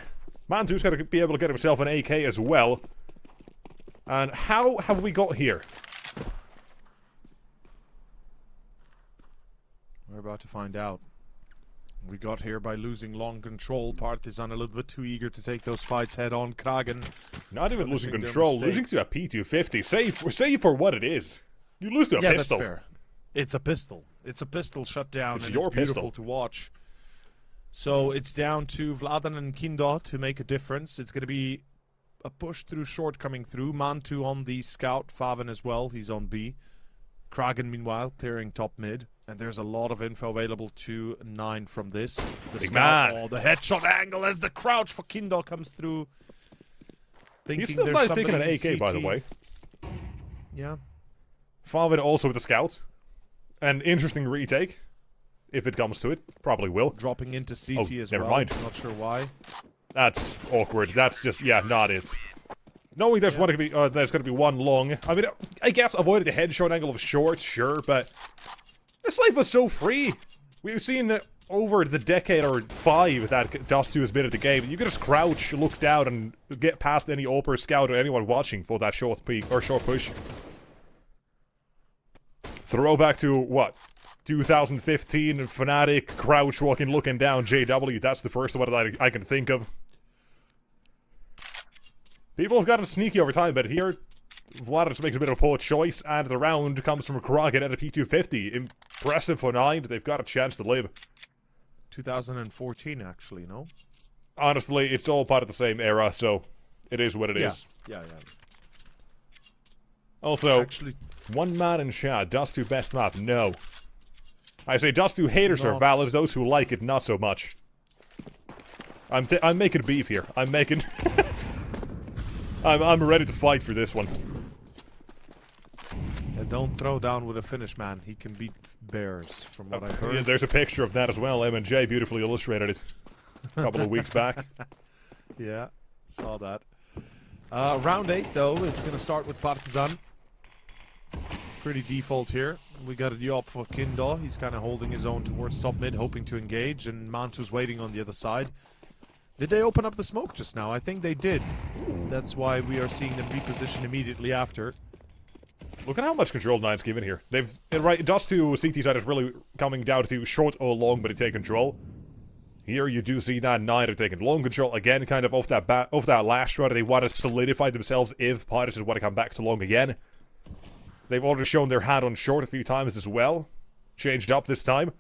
Mantu's got to be able to get himself an AK as well. And how have we got here? We're about to find out. We got here by losing long control. Partizan a little bit too eager to take those fights head on. Kragen. Not even losing control, losing to a P250. Save for what it is. You lose to a pistol. That's fair. It's a pistol. It's a pistol shut down. It's and your it's beautiful pistol to watch. So it's down to Vladan and Kindo to make a difference. It's going to be a push through short coming through. Mantu on the scout. Faven as well. He's on B. Kragen, meanwhile, clearing top mid. And there's a lot of info available to 9 from this. The Big scout, man. oh, the headshot angle as the crouch for Kindo comes through. Thinking He's still there's not somebody taking an in AK, by the CT. way. Yeah. Favin also with the scout. An interesting retake. If it comes to it. Probably will. Dropping into CT as never well. mind. Not sure why. That's awkward. That's just, yeah, not it. Knowing there's going to be one long. I mean, I guess avoided the headshot angle of short, sure, but this life was so free. We've seen over the decade or 5 that Dust2 has been at the game. You can just crouch, look down, and get past any Oper scout or anyone watching for that short peek or short push. Throwback to what? 2015 Fnatic, crouch walking, looking down, JW. That's the first one that I can think of. People have gotten sneaky over time, but here, Vlad just makes a bit of a poor choice, and the round comes from Kragen at a P250. Impressive for 9. They've got a chance to live. 2014, actually, no? Honestly, it's all part of the same era, so it is what it is. Yeah. Also, Actually, one man in chat, Dust2 best map, no. I say Dust2 haters are valid, those who like it, not so much. I'm making beef here. I'm making... I'm ready to fight for this one. and don't throw down with a Finnish man. He can beat bears, from what I've heard. Yeah, there's a picture of that as well. M&J beautifully illustrated it a couple of weeks back. Yeah, saw that. Round 8, though, it's going to start with Partizan. Pretty default here. We got a Diop for Kindo. He's kind of holding his own towards top mid, hoping to engage, and Mantu's waiting on the other side. Did they open up the smoke just now? I think they did. That's why we are seeing them reposition immediately after. Look at how much control 9's given here. They've Dust2 CT side is really coming down to short or long, but they take control. Here you do see that 9 are taking long control again, kind of off that last round. They want to solidify themselves if Pirates want to come back to long again. They've already shown their hand on short a few times as well. Changed up this time.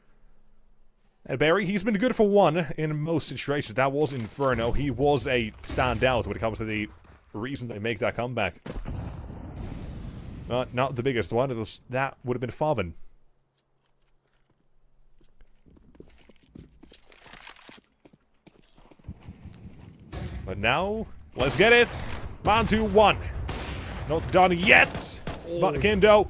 And Barry, he's been good for 1 in most situations. That was Inferno. He was a standout when it comes to the reason they make that comeback. Not the biggest one. That would have been Faven. But now, let's get it. Mantu 1. Not done yet. But Kindo,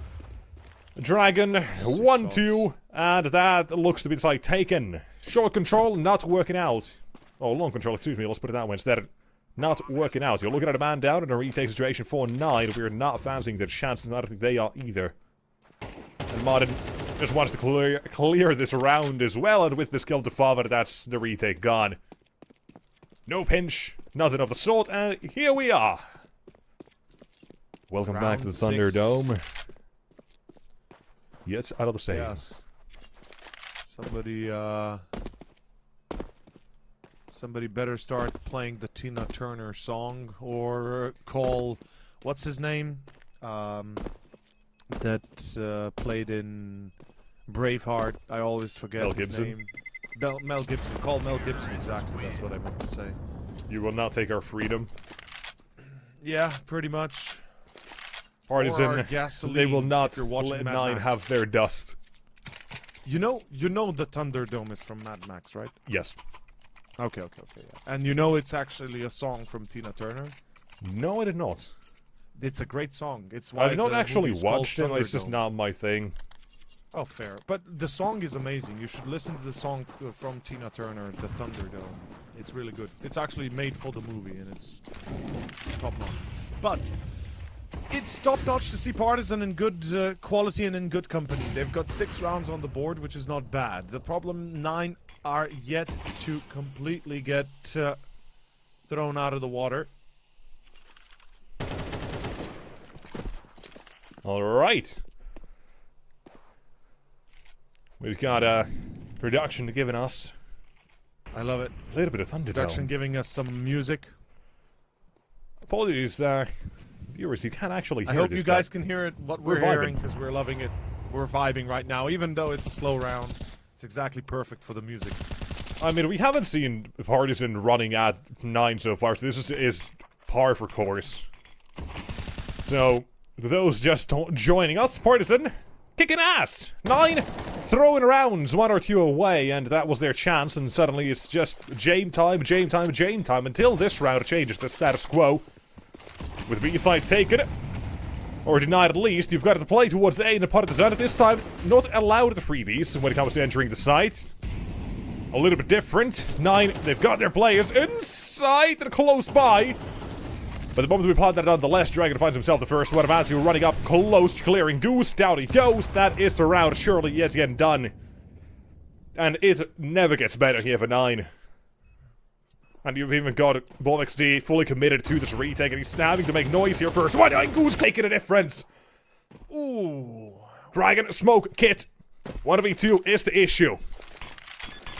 Dragon, 1-2. And that looks to be the side taken. Short control, not working out. Oh, long control, excuse me. Let's put it that way instead. Not working out. You're looking at a man down in a retake situation for 9. We're not fancying the chances. I don't think they are either. And Martin just wants to clear this round as well. And with the skill to Father, that's the retake gone. No pinch. Nothing of the sort. And here we are. Welcome back to the Thunderdome. Yes, out of the same. Yes. Somebody better start playing the Tina Turner song, or call, what's his name? That played in Braveheart. I always forget Mel his Gibson? name. Mel Gibson. Call Mel Gibson, exactly. That's what I meant to say. You will not take our freedom. Yeah, pretty much. Partisan, they will not let 9 have their dust. You know the Thunderdome is from Mad Max, right? Yes. Okay, yeah. And you know it's actually a song from Tina Turner? No, I did not. It's a great song. It's why I've not the actually movie's called watched it, it's just Thunderdome. not my thing. Oh, fair. But the song is amazing. You should listen to the song from Tina Turner, The Thunderdome. It's really good. It's actually made for the movie, and it's top-notch. But it's top-notch to see Partizan in good quality and in good company. They've got 6 rounds on the board, which is not bad. The problem, 9 are yet to completely get thrown out of the water. Alright. We've got production giving us I love it. a little bit of Thunderdome. Production giving us some music. Apologies, viewers, you can't actually hear I hope this, you guys but can hear it, what we're vibing. hearing, because we're loving it. We're vibing right now, even though it's a slow round. It's exactly perfect for the music. I mean, we haven't seen Partisan running at 9 so far, so this is par for course. So, those just joining us, Partisan, kicking ass! 9, throwing rounds 1 or 2 away, and that was their chance, and suddenly it's just Jame time, until this round changes the status quo. With B-side taken, or denied at least, you've got to play towards A and Partisan at this time, not allowed the freebies when it comes to entering the site. A little bit different. 9, they've got their players inside and close by. But the moment we plant that nonetheless, Dragon finds himself the first one. Avanti running up close, clearing Goose. Down he goes. That is the round surely yet again done. And it never gets better here for 9. And you've even got Bob XD fully committed to this retake, and he's having to make noise here first. 1-9 Goose making a difference. Ooh. Dragon, smoke, kit. 1v2 is the issue.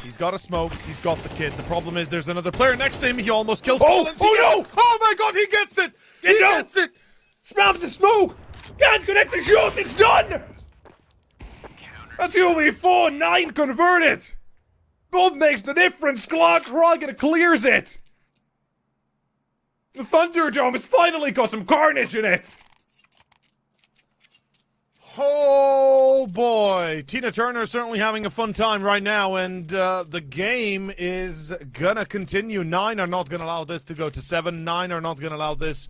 He's got a smoke. He's got the kit. The problem is there's another player next to him. He almost kills Oh, Collins. oh no! Oh my god, he gets it! He gets it! Spam the smoke! Can't connect the shot! It's done! That's UV4, 9 converted! Bob makes the difference, Dragon clears it! The Thunderdome has finally got some carnage in it! Oh boy, Tina Turner certainly having a fun time right now, and the game is gonna continue. 9 are not gonna allow this to go to 7. 9 are not gonna allow this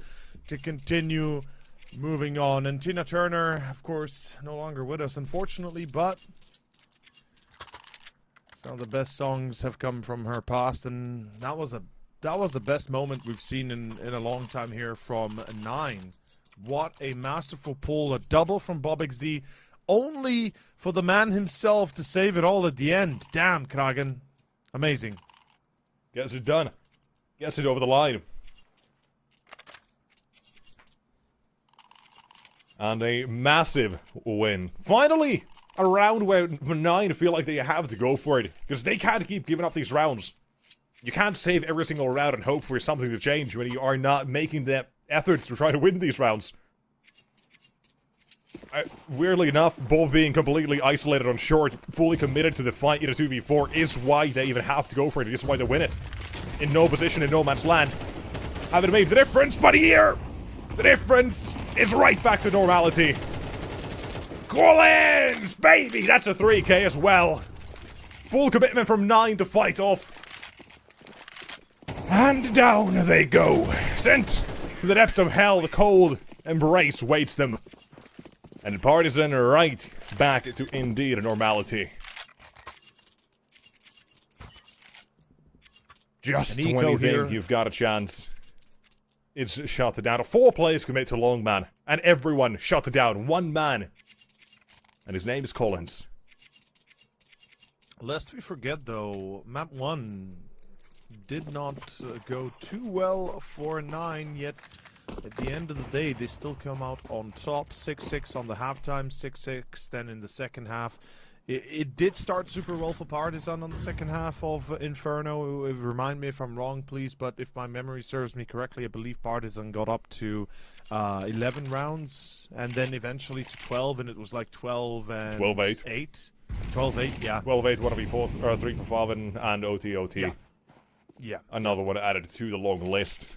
to continue moving on. And Tina Turner, of course, no longer with us, unfortunately, but some of the best songs have come from her past, and that was the best moment we've seen in a long time here from 9. What a masterful pull, a double from Bob XD, only for the man himself to save it all at the end. Damn, Kragen. Amazing. Gets it done. Gets it over the line. And a massive win. Finally, a round where 9 feel like they have to go for it, because they can't keep giving up these rounds. You can't save every single round and hope for something to change when you are not making the efforts to try to win these rounds. Weirdly enough, Bob being completely isolated on short, fully committed to the fight in a 2v4 is why they even have to go for it. It's why they win it. In no position, in no man's land. Haven't made the difference, but here, the difference is right back to normality. Collins, baby, that's a 3k as well. Full commitment from 9 to fight off. And down they go. Sent to the depths of hell, the cold embrace waits them. And Partisan right back to indeed a normality. Just when you think you've got a chance, it's shut down. 4 players commit to Longman, and everyone shut down. 1 man. And his name is Collins. Lest we forget, though, map 1 did not go too well for 9, yet at the end of the day, they still come out on top. 6-6 on the halftime, 6-6 then in the second half. It did start super well for Partisan on the second half of Inferno. Remind me if I'm wrong, please, but if my memory serves me correctly, I believe Partisan got up to 11 rounds, and then eventually to 12, and it was like 12 and 12-8. 12-8, yeah. 12-8, 1v4, 3 for 5, and OT. Yeah. Another one added to the long list.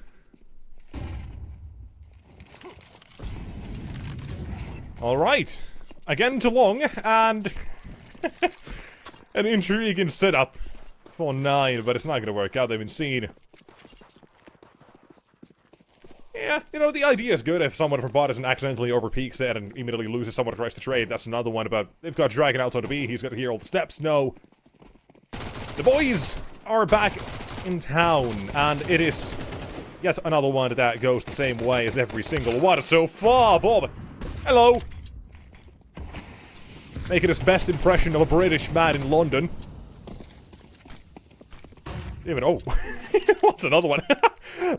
Alright. Again to long, and an intriguing setup for 9, but it's not going to work out. They've been seen. Yeah, you know, the idea is good if someone from Partisan accidentally overpeaks it and immediately loses someone who tries to trade. That's another one, but they've got Dragon outside the B. He's got to hear all the steps. No. The boys are back in town, and it is yet another one that goes the same way as every single one so far. Bob, hello. Making his best impression of a British man in London. Even, oh, what's another one?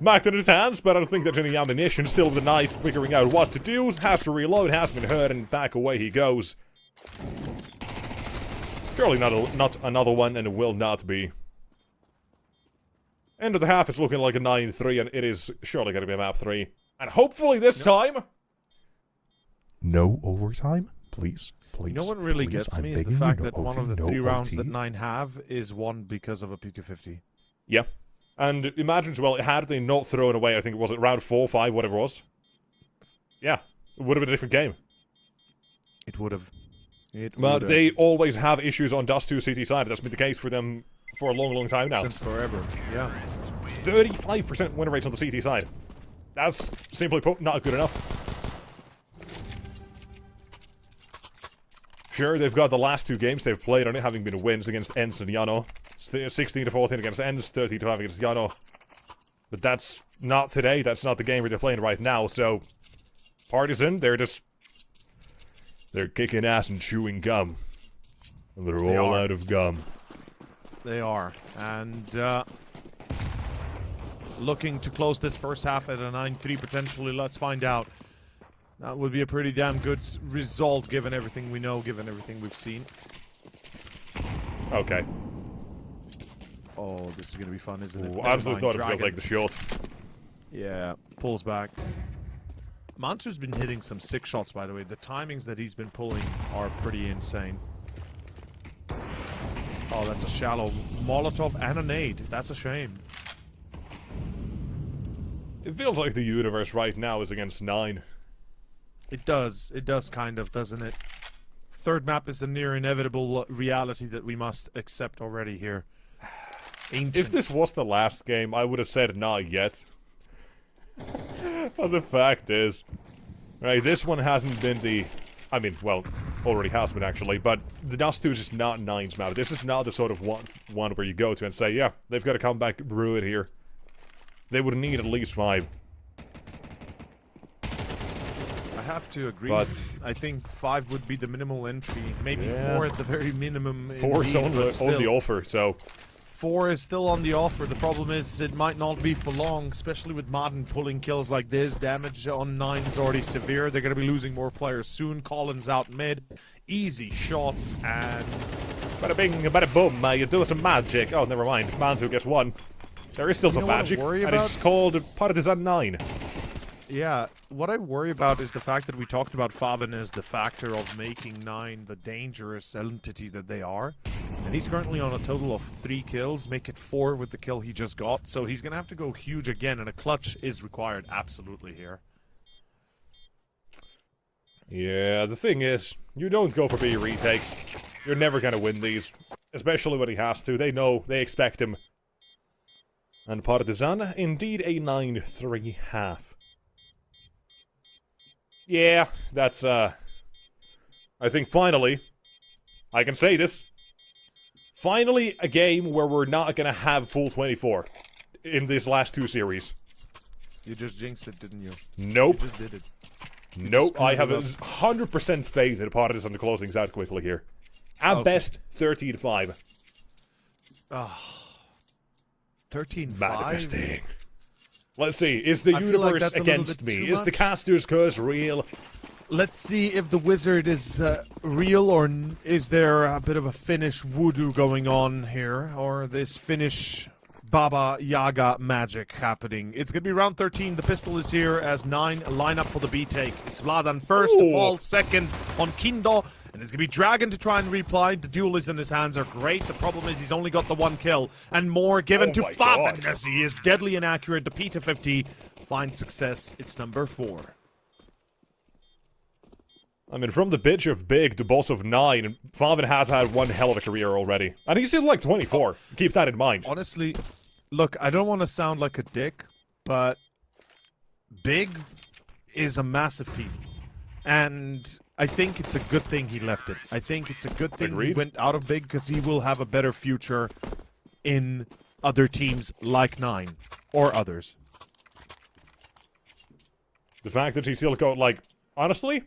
back in his hands, but I don't think there's any ammunition. Still with the knife, figuring out what to do. Has to reload, has been hurt, and back away he goes. Surely not another one, and it will not be. End of the half is looking like a 9-3, and it is surely going to be a map 3. And hopefully this time... No overtime, please. Please, you know what really please, gets I'm me is the begging fact you, that no one of the OT, 3 rounds OT. that 9 have is won because of a P250. Yeah. And imagine as well, had they not thrown away, I think it was round 4, 5, whatever it was. Yeah, it would have been a different game. It would have. But they always have issues on Dust 2 CT side. That's been the case for them for a long, long time now. Since forever, yeah. 35% win rates on the CT side. That's, simply put, not good enough. Sure, they've got the last 2 games they've played on it, having been wins against Ens and Yano. 16-14 against Ens, 30-5 against Yano. But that's not today, that's not the game where they're playing right now, so... Partisan, they're kicking ass and chewing gum. And they're all out of gum. They are. And, looking to close this first half at a 9-3 potentially. Let's find out. That would be a pretty damn good result given everything we know, given everything we've seen. Okay. Oh, this is going to be fun, isn't it? Ooh, I honestly thought it felt like the shot. Yeah, pulls back. Mansu's been hitting some sick shots, by the way. The timings that he's been pulling are pretty insane. Oh, that's a shallow Molotov and a nade. That's a shame. It feels like the universe right now is against 9. It does. It does kind of, doesn't it? Third map is a near inevitable reality that we must accept already here. Ancient. If this was the last game, I would have said not yet. But the fact is, right, this one hasn't been the... I mean, well, already has been actually, but the Dust 2 is just not 9's map. This is not the sort of one where you go to and say, yeah, they've got to come back, brew it here. They would need at least 5. I have to agree. But I think 5 would be the minimal entry. Maybe yeah. 4 at the very minimum. 4 is on the offer, so... 4 is still on the offer. The problem is it might not be for long, especially with Madden pulling kills like this. Damage on 9 is already severe. They're going to be losing more players soon. Collins out mid. Easy shots and... Bada bing, bada boom, you do some magic. Oh, never mind. Mansu gets 1. There is still some magic, and it's called Partisan 9. Yeah, what I worry about is the fact that we talked about Fabian as the factor of making 9 the dangerous entity that they are. And he's currently on a total of 3 kills, make it 4 with the kill he just got. So he's going to have to go huge again, and a clutch is required absolutely here. Yeah, the thing is, you don't go for B retakes. You're never going to win these, especially when he has to. They know, they expect him. And Partisan, indeed a 9-3 half. Yeah, that's, I think finally, I can say this. Finally, a game where we're not gonna have full 24 in this last 2 series. You just jinxed it, didn't you? Nope. You just did it. Nope, I have 100% faith in Partisan closing things out quickly here. At best, 13-5. 13-5? Manifesting. Let's see, is the universe like against me? Is the caster's curse real? Let's see if the wizard is real, or is there a bit of a Finnish voodoo going on here, or this Finnish Baba Yaga magic happening. It's going to be round 13. The pistol is here as 9 line up for the B take. It's Vladan first to fall, second on Kindo, and it's going to be Dragon to try and reply. The duelists in his hands are great. The problem is he's only got the 1 kill, and more given to Fabian as he is deadly inaccurate. The P250 finds success. It's number 4. I mean, from the bitch of big to boss of 9, Fabian has had one hell of a career already. And he's still like 24. Keep that in mind. Honestly, look, I don't want to sound like a dick, but big is a massive team. And I think it's a good thing he left it. I think it's a good thing he went out of big because he will have a better future in other teams like 9 or others. The fact that he still got, like, honestly,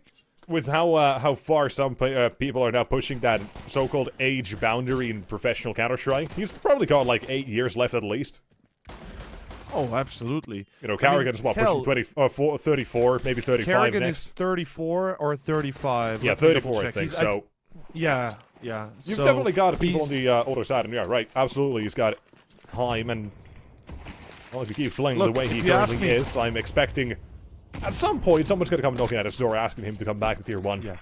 with how far some people are now pushing that so-called age boundary in professional Counter-Strike, he's probably got like 8 years left at least. Oh, absolutely. You know, Carrigan's pushing 34, maybe 35 Carrigan next. is 34 or 35. Yeah, Let me 34, I double-check. think, He's- so... Yeah. You've So definitely got people on he's- the other side, and yeah, right, absolutely, he's got time, and... Well, if you keep playing the Look, way he if you ask currently me- is, I'm expecting... At some point, someone's gonna come knocking at his door asking him to come back to Tier 1. Yeah.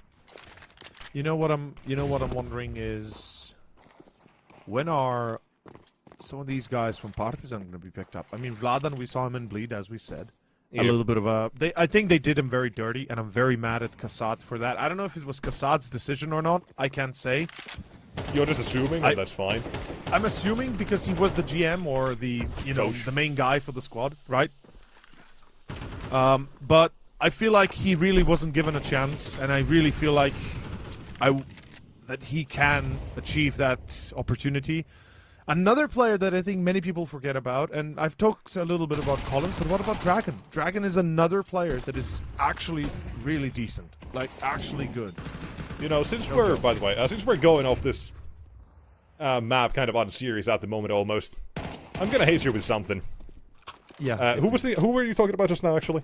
You know what I'm wondering is, when are some of these guys from Partizan going to be picked up? I mean, Vladan, we saw him in Bleed, as we said. Yeah. A little bit of a... I think they did him very dirty, and I'm very mad at Kassad for that. I don't know if it was Kassad's decision or not. I can't say. You're just assuming, and that's fine. I'm assuming because he was the GM or the, Coach. the main guy for the squad, right? But I feel like he really wasn't given a chance, and I really feel like that he can achieve that opportunity. Another player that I think many people forget about, and I've talked a little bit about Collins, but what about Dragon? Dragon is another player that is actually really decent, like actually good. You know, since we're, by the way, since we're going off this map kind of on series at the moment almost, I'm gonna hate you with something. Yeah. Who were you talking about just now, actually?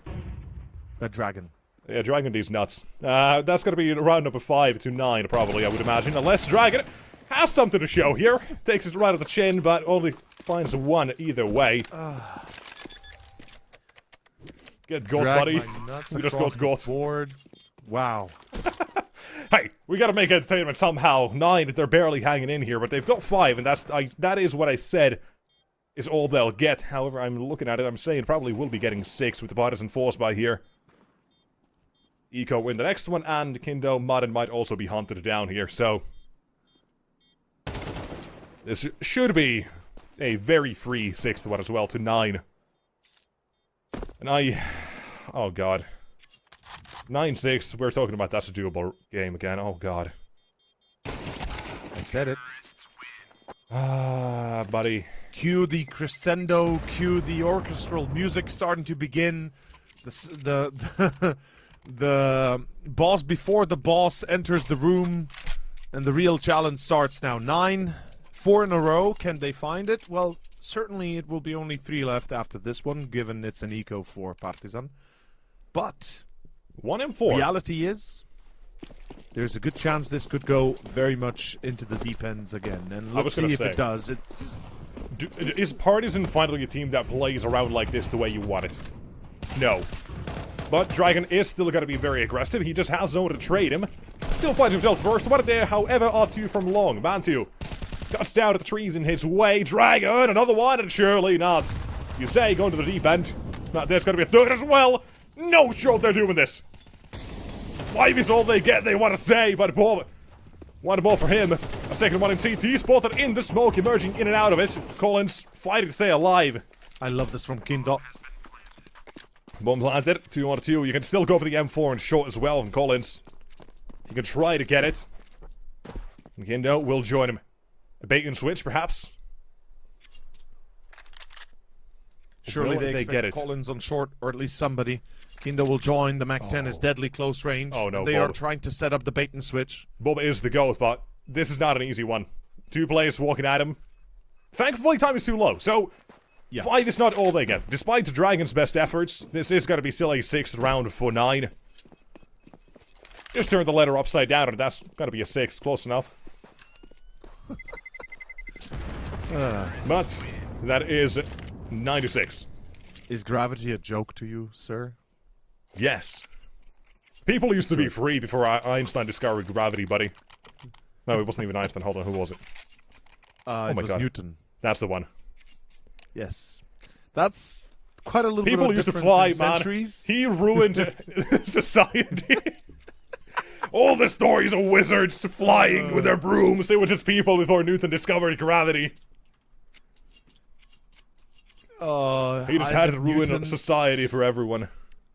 Dragon. Yeah, Dragon D's nuts. That's gonna be round number 5 to 9, probably, I would imagine. Unless Dragon has something to show here. Takes it right at the chin, but only finds one either way. Get got, buddy. Nuts We just across got the board. Wow. Hey, we gotta make entertainment somehow. 9, they're barely hanging in here, but they've got 5, and that is what I said is all they'll get. However, I'm looking at it, I'm saying probably will be getting 6 with the Partisan force by here. Eco win the next one, and Kindo Modern might also be hunted down here, so... This should be a very free 6th one as well, to 9. And oh god. 9-6, we're talking about that's a doable game again, oh god. I said it. Ah, buddy. Cue the crescendo, cue the orchestral music starting to begin. The boss before the boss enters the room, and the real challenge starts now. 9, 4 in a row. Can they find it? Well, certainly it will be only 3 left after this one, given it's an eco for Partizan. But 1 and 4. reality is, there's a good chance this could go very much into the deep ends again. And let's see if it does. Is Partisan finally a team that plays around like this the way you want it? No. But Dragon is still going to be very aggressive. He just has no one to trade him. Still finds himself first. What they, however, off to from long. Mantu cuts down to the trees in his way. Dragon, another one, and surely not. You say going to the deep end. Not there's going to be a third as well. No, sure they're doing this. 5 is all they get, they want to say, but one ball for him. A second one in CT, spotted in the smoke, emerging in and out of it. Collins fighting to stay alive. I love this from Kindo. Bomb planted, 2 on 2. You can still go for the M4 and short as well from Collins. You can try to get it. And Kindo will join him. A bait and switch, perhaps. Surely they get expect it. Collins on short, or at least somebody. Kindo will join. The Mac-10 is deadly close range. Oh, no, They are Bob. trying to set up the bait and switch. Bob is the goat, but this is not an easy one. 2 players walking at him. Thankfully, time is too low, so... Yeah. 5 is not all they get. Despite the Dragon's best efforts, this is going to be still a 6th round for 9. Just turn the letter upside down, and that's going to be a 6. Close enough. But that is 9-6. Is gravity a joke to you, sir? Yes. People used to be free before Einstein discovered gravity, buddy. No, it wasn't even Einstein. Hold on, who was it? It my was God. Newton. That's the one. Yes. That's quite a little People bit of used to difference fly, in man. centuries. He ruined society. All the stories of wizards flying with their brooms. They were just people before Newton discovered gravity. He just had to ruin Newton. society for everyone.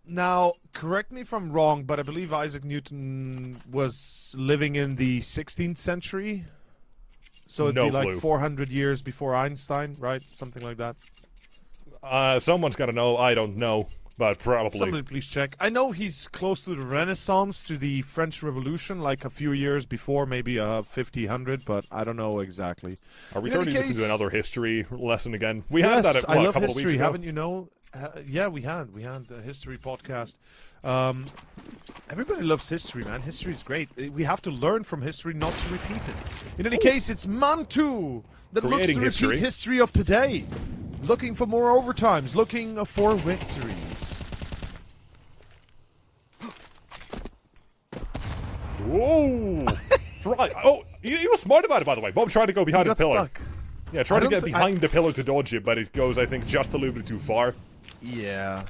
Now, correct me if I'm wrong, but I believe Isaac Newton was living in the 16th century. So it'd No be like clue. 400 years before Einstein, right? Something like that. Someone's gotta know. I don't know. but probably. Somebody please check. I know he's close to the Renaissance, to the French Revolution, like a few years before, maybe 50, 100, but I don't know exactly. Are we In any turning this case- into another history lesson again? We Yes, had that I love a couple history, of weeks ago. haven't you know? Yeah, we had a history podcast. Everybody loves history, man. History is great. We have to learn from history, not to repeat it. In any case, it's Mantu that looks Creating to repeat history. history of today. Looking for more overtimes, looking for victories. Whoa! Right. Oh, he was smart about it, by the way. Bob tried to go behind He the got pillar. stuck. Yeah, tried to don't get thi- behind the pillar to dodge it, but it goes, I think, just a little bit too far. Yeah.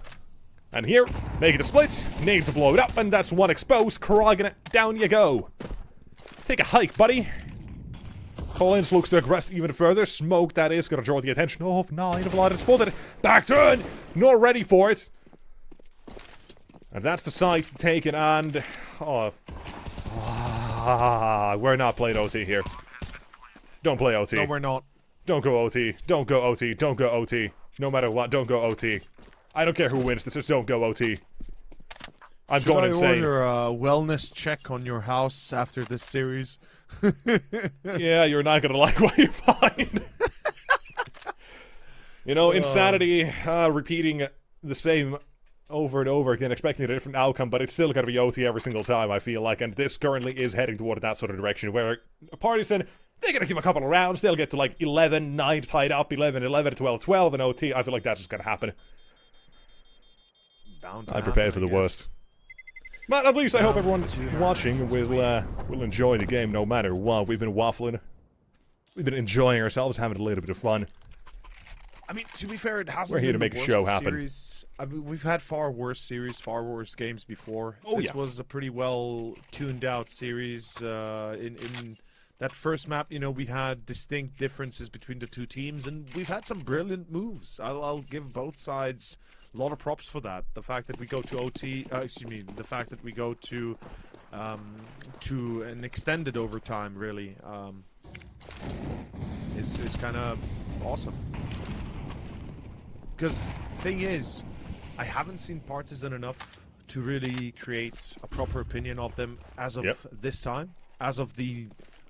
And here, make it a split, need to blow it up, and that's one exposed. Krogging it, down you go. Take a hike, buddy. Collins looks to aggress even further. Smoke, that is, gonna draw the attention of 9 of Light and spotted. Back turn! Not ready for it. And that's the site taken, and... Oh... we're not playing OT here. Don't play OT. No, we're not. Don't go OT. Don't go OT. Don't go OT. No matter what, don't go OT. I don't care who wins, just don't go OT. I'm Should going I insane. order a wellness check on your house after this series? Yeah, you're not gonna like what you find. You know, insanity, repeating the same over and over again, expecting a different outcome, but it's still gonna be OT every single time, I feel like, and this currently is heading toward that sort of direction, where Partisan, they're gonna give a couple of rounds, they'll get to like 11, 9 tied up, 11, 11, 12, 12, and OT, I feel like that's just gonna happen. Bound to I'm prepared for happen, the I worst. But at least I hope everyone to watching will enjoy the game no matter what. We've been waffling. We've been enjoying ourselves, having a little bit of fun. I mean, to be fair, it hasn't We're here been to the make a worst show happen. series. I mean, we've had far worse series, far worse games before. Oh, this yeah. was a pretty well tuned out series. In that first map, you know, we had distinct differences between the two teams, and we've had some brilliant moves. I'll give both sides a lot of props for that. The fact that we go to OT, the fact that we go to an extended overtime, really, is kind of awesome. Because thing is, I haven't seen Partisan enough to really create a proper opinion of them as of this time, as of the,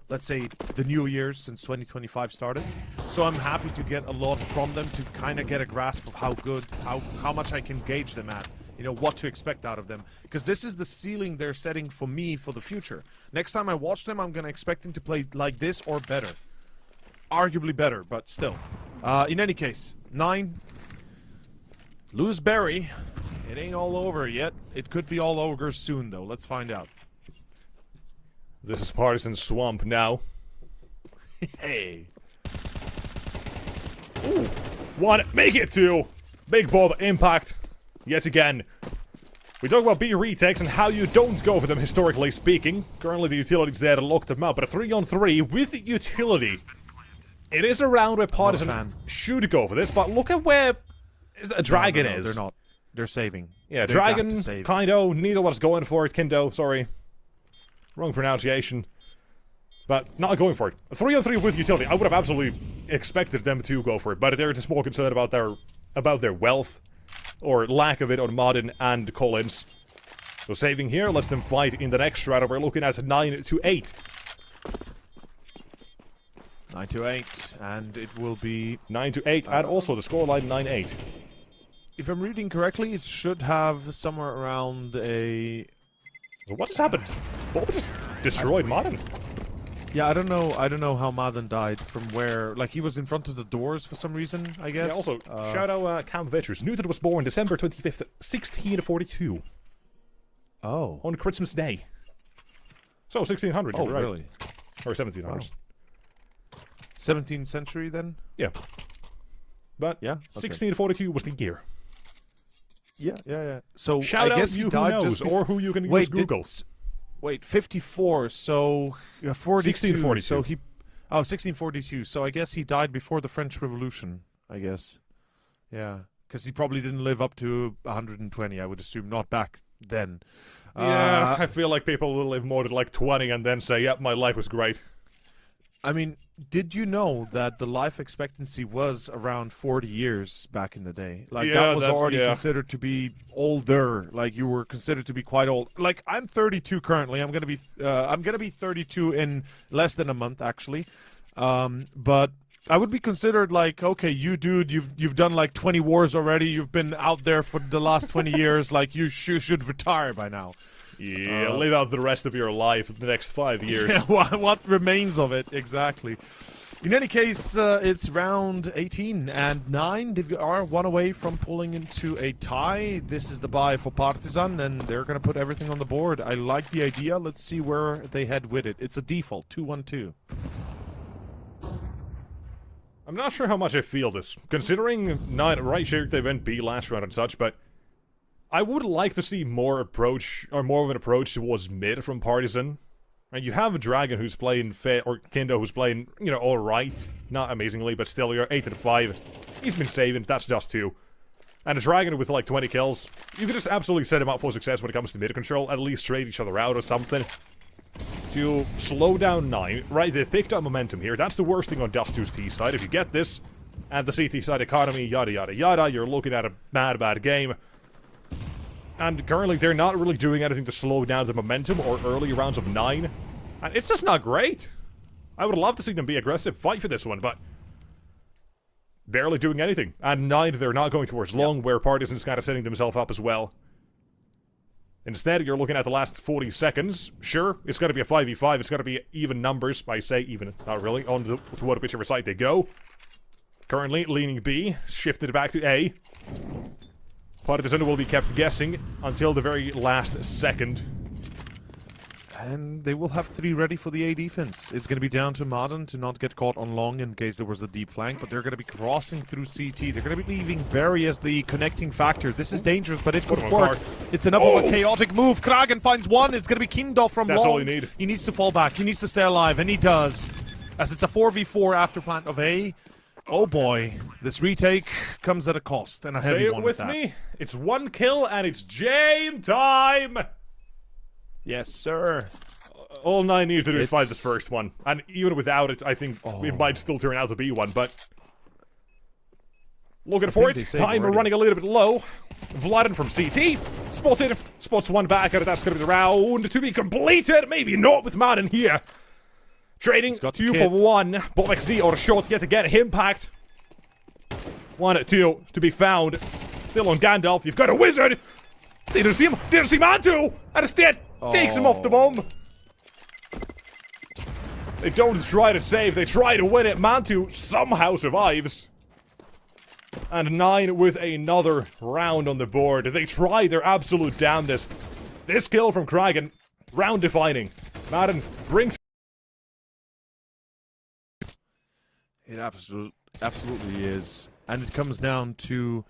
let's say, the new year since 2025 started. So I'm happy to get a lot from them to kind of get a grasp of how good, how much I can gauge them at, you know, what to expect out of them. Because this is the ceiling they're setting for me for the future. Next time I watch them, I'm going to expect them to play like this or better. Arguably better, but still. In any case, 9. Lose Barry. It ain't all over yet. It could be all over soon, though. Let's find out. This is Partisan Swamp now. Hey. Ooh. One, make it 2. Big Bob impact. Yet again. We talk about B retakes and how you don't go for them, historically speaking. Currently the utility's there to lock them up, but a 3-on-3 with the utility. It is a round where Partisan should go for this, but look at where a dragon no, is. They're not. They're saving. Yeah, They're dragon, got to save. Kaido, neither was going for it. Kindo, sorry. Wrong pronunciation. But not going for it. A 3-on-3 with utility. I would have absolutely expected them to go for it, but they're just more concerned about their wealth. Or lack of it on Modern and Collins. So saving here lets them fight in the next round. We're looking at 9-8. 9-8, and it will be... 9-8, and also the scoreline 9-8. If I'm reading correctly, it should have somewhere around a... So what just happened? Bob just destroyed Modern. Yeah, I don't know how Madden died, from where... Like, he was in front of the doors for some reason, I guess. Yeah, also, shout out Camp Vetrus. Newton was born December 25th, 1642. Oh. On Christmas Day. So, 1600, Oh, you're right. really? Or 1700s. Wow. 17th century, then? Yeah. But, Yeah? Okay. 1642 was the year. Yeah. So, Shout I guess out he you who died knows, just or who you can use Wait, Google. Wait, 54, so... 42, 1642. so he... Oh, 1642, so I guess he died before the French Revolution, I guess. Yeah, because he probably didn't live up to 120, I would assume, not back then. Yeah, I feel like people will live more than like 20 and then say, yep, my life was great. I mean, did you know that the life expectancy was around 40 years back in the day? Like, Yeah, that was that's- already yeah. considered to be older. Like, you were considered to be quite old. Like, I'm 32 currently. I'm gonna be 32 in less than a month, actually. But I would be considered like, okay, you dude, you've done like 20 wars already. You've been out there for the last 20 years. Like, you should retire by now. Yeah, live out the rest of your life, the next 5 years. Yeah, what remains of it, exactly. In any case, it's round 18 and 9. They are one away from pulling into a tie. This is the buy for Partizan, and they're going to put everything on the board. I like the idea. Let's see where they head with it. It's a default, 2-1-2. I'm not sure how much I feel this, considering not right sure they went B last round and such, but I would like to see more approach, or more of an approach towards mid from Partizan. Right, you have a Dragon who's playing or Kindo who's playing, you know, alright. Not amazingly, but still, you're 8-5. He's been saving, that's just 2. And a Dragon with like 20 kills. You could just absolutely set him up for success when it comes to mid control, at least trade each other out or something. To slow down 9. Right, they've picked up momentum here. That's the worst thing on Dust 2's T side. If you get this, and the CT side economy, yada yada yada, you're looking at a bad game. And currently, they're not really doing anything to slow down the momentum or early rounds of 9. And it's just not great. I would love to see them be aggressive, fight for this one, but barely doing anything. And 9, they're not going towards long, where Partizan's kind of setting themselves up as well. Instead, you're looking at the last 40 seconds. Sure, it's going to be a 5v5. It's going to be even numbers. I say even, not really, on to whichever side they go. Currently, leaning B, shifted back to A. Partizan will be kept guessing until the very last second. And they will have 3 ready for the A defense. It's going to be down to Madden to not get caught on long in case there was a deep flank, but they're going to be crossing through CT. They're going to be leaving Barry as the connecting factor. This is dangerous, but it could work. It's enough of a chaotic move. Kragen finds one. It's going to be Kindle from long. That's all you need. He needs to fall back. He needs to stay alive, and he does. As it's a 4v4 after plant of A. Oh boy, this retake comes at a cost, and a heavy one with that. Say it with me. It's 1 kill, and it's game time! Yes, sir. All 9 needs to do is fight this first one. And even without it, I think it might still turn out to be one, but looking for it. Time running a little bit low. Vladen from CT. Spotted. Spots one back at it. That's going to be the round to be completed. Maybe not with Madden here. Trading 2 for 1. Bob XD or short yet again. Impact. 1, 2 to be found. Still on Gandalf. You've got a wizard. Didn't see him. Didn't see Mantu. And instead takes him off the bomb. They don't try to save. They try to win it. Mantu somehow survives. And 9 with another round on the board. They try their absolute damnedest. This kill from Kragen, round defining. Madden brings. It absolutely is. And it comes down to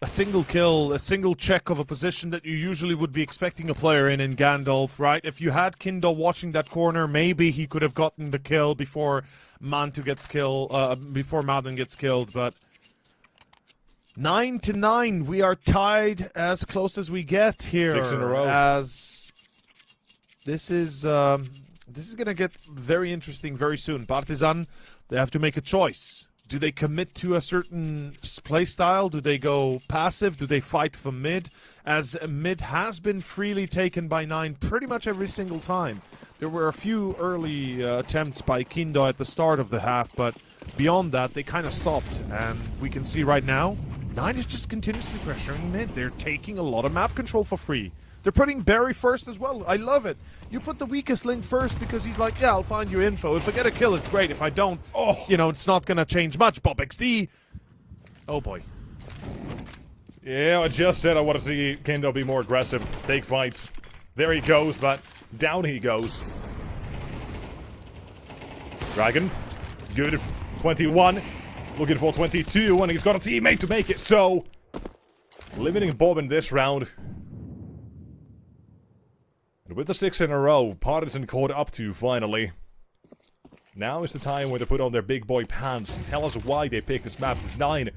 a single kill, a single check of a position that you usually would be expecting a player in Gandalf, right? If you had Kindle watching that corner, maybe he could have gotten the kill before Mantu gets killed, before Madden gets killed, but 9-9, we are tied as close as we get here. 6 in a row. As this is gonna get very interesting very soon. Partizan, they have to make a choice. Do they commit to a certain play style? Do they go passive? Do they fight for mid? As mid has been freely taken by 9 pretty much every single time. There were a few early attempts by Kindo at the start of the half, but beyond that, they kind of stopped. And we can see right now, 9 is just continuously pressuring mid. They're taking a lot of map control for free. They're putting Barry first as well. I love it. You put the weakest link first because he's like, yeah, I'll find you info. If I get a kill, it's great. If I don't, you know, it's not going to change much. Bob XD. Oh, boy. Yeah, I just said I want to see Kendo be more aggressive, take fights. There he goes, but down he goes. Dragon, good. 21, looking for 22, and he's got a teammate to make it so. Limiting Bob in this round. And with the 6 in a row, Partizan caught up to finally. Now is the time when they put on their big boy pants. Tell us why they picked this map. It's 9.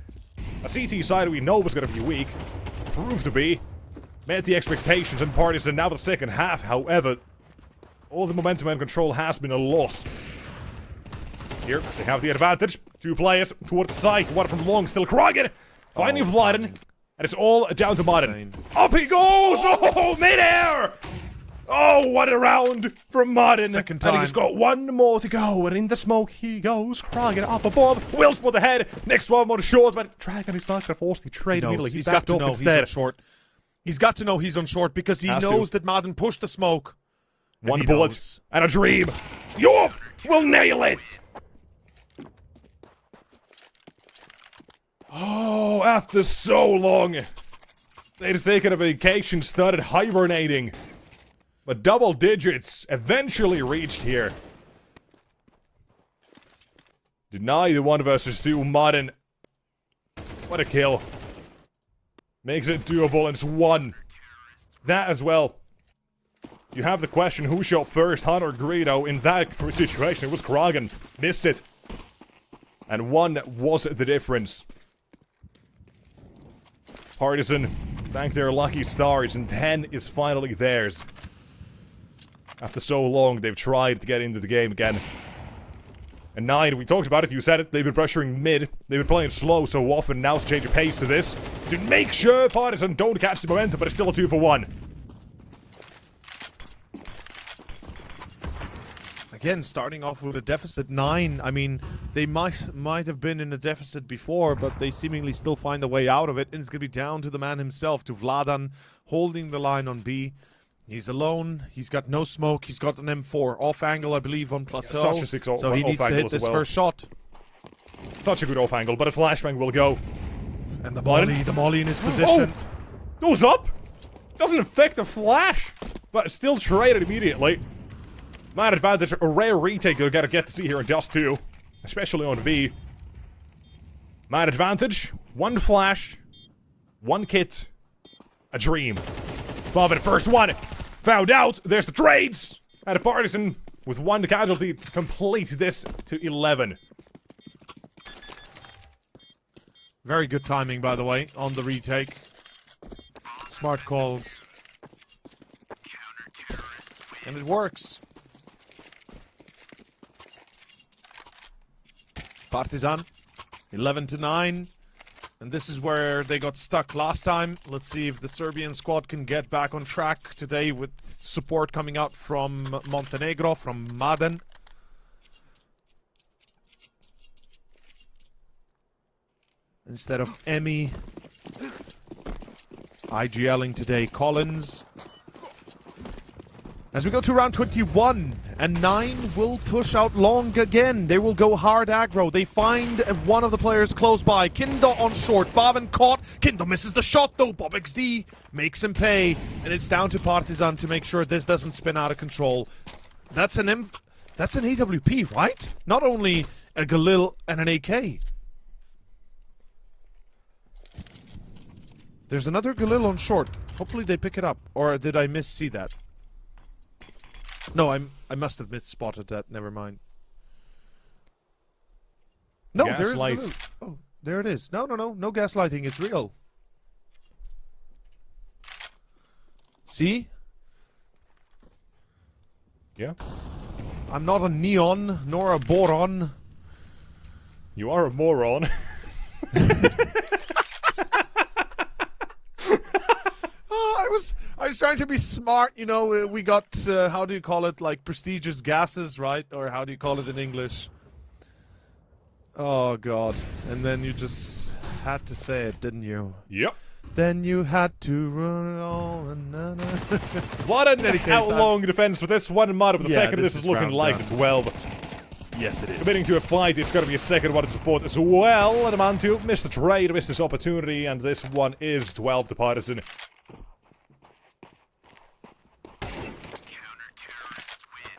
A CT side we know was going to be weak. Proved to be. Met the expectations and Partizan. Now the second half, however, all the momentum and control has been lost. Here, they have the advantage. 2 players toward the side. One from long, still Kragen. Finding Vladen. And it's all down to Modern. Up he goes! Oh, midair! Oh, what a round from Modern. Second time. And he's got 1 more to go. And in the smoke he goes. Kragen up above. Will spot ahead. Next one more short, but Dragon is not going to force the trade immediately. He's got to know he's on short. He's got to know he's on short because he knows that Madden pushed the smoke. 1 bullet and a dream. Yup! We'll nail it! Oh, after so long, they'd taken a vacation, started hibernating. But double digits eventually reached here. Deny the 1 versus 2 Modern. What a kill. Makes it doable, and it's 1. That as well. You have the question, who shot first, Han or Greedo? In that situation, it was Kragen. Missed it. And 1 was the difference. Partisan, thank their lucky stars, and 10 is finally theirs. After so long, they've tried to get into the game again. And 9, we talked about it, you said it, they've been pressuring mid. They've been playing slow so often, now to change the pace to this. To make sure Partisan don't catch the momentum, but it's still a 2 for 1. Again, starting off with a deficit 9. I mean, they might have been in a deficit before, but they seemingly still find a way out of it. And it's going to be down to the man himself, to Vladan, holding the line on B. He's alone. He's got no smoke. He's got an M4 off angle, I believe, on plateau. Such a 6 so he needs to hit this first shot. Such a good off angle, but a flashbang will go. And the molly in his position. Oh! Goes up! Doesn't affect the flash, but still traded immediately. Man advantage, a rare retake you'll get to see here in Dust 2. Especially on B. Man advantage, 1 flash, 1 kit, a dream. Bobbin, first one. Found out, there's the trades. And a Partisan with 1 casualty completes this to 11. Very good timing, by the way, on the retake. Smart calls. And it works. Partizan, 11-9. And this is where they got stuck last time. Let's see if the Serbian squad can get back on track today with support coming out from Montenegro, from Maden. Instead of Emmy, IGLing today Collins. As we go to round 21, and 9 will push out long again. They will go hard aggro. They find one of the players close by. Kindo on short. Faven caught. Kindo misses the shot though. Bob XD makes him pay. And it's down to Partizan to make sure this doesn't spin out of control. That's an AWP, right? Not only a Galil and an AK. There's another Galil on short. Hopefully they pick it up. Or did I see that? No, I must have misspotted that. Never mind. No, there is no. Oh, there it is. No gaslighting. It's real. See? Yeah. I'm not a neon nor a boron. You are a moron. I was trying to be smart, you know. We got, how do you call it, like prestigious gases, right? Or how do you call it in English? Oh, God. And then you just had to say it, didn't you? Yep. Then you had to run it all. What an out-long defense for this one mod of the second. This is looking like a 12. Yes, it is. Committing to a fight, it's got to be a second one to support as well. And a man to miss the trade, miss this opportunity, and this one is 12 to Partisan.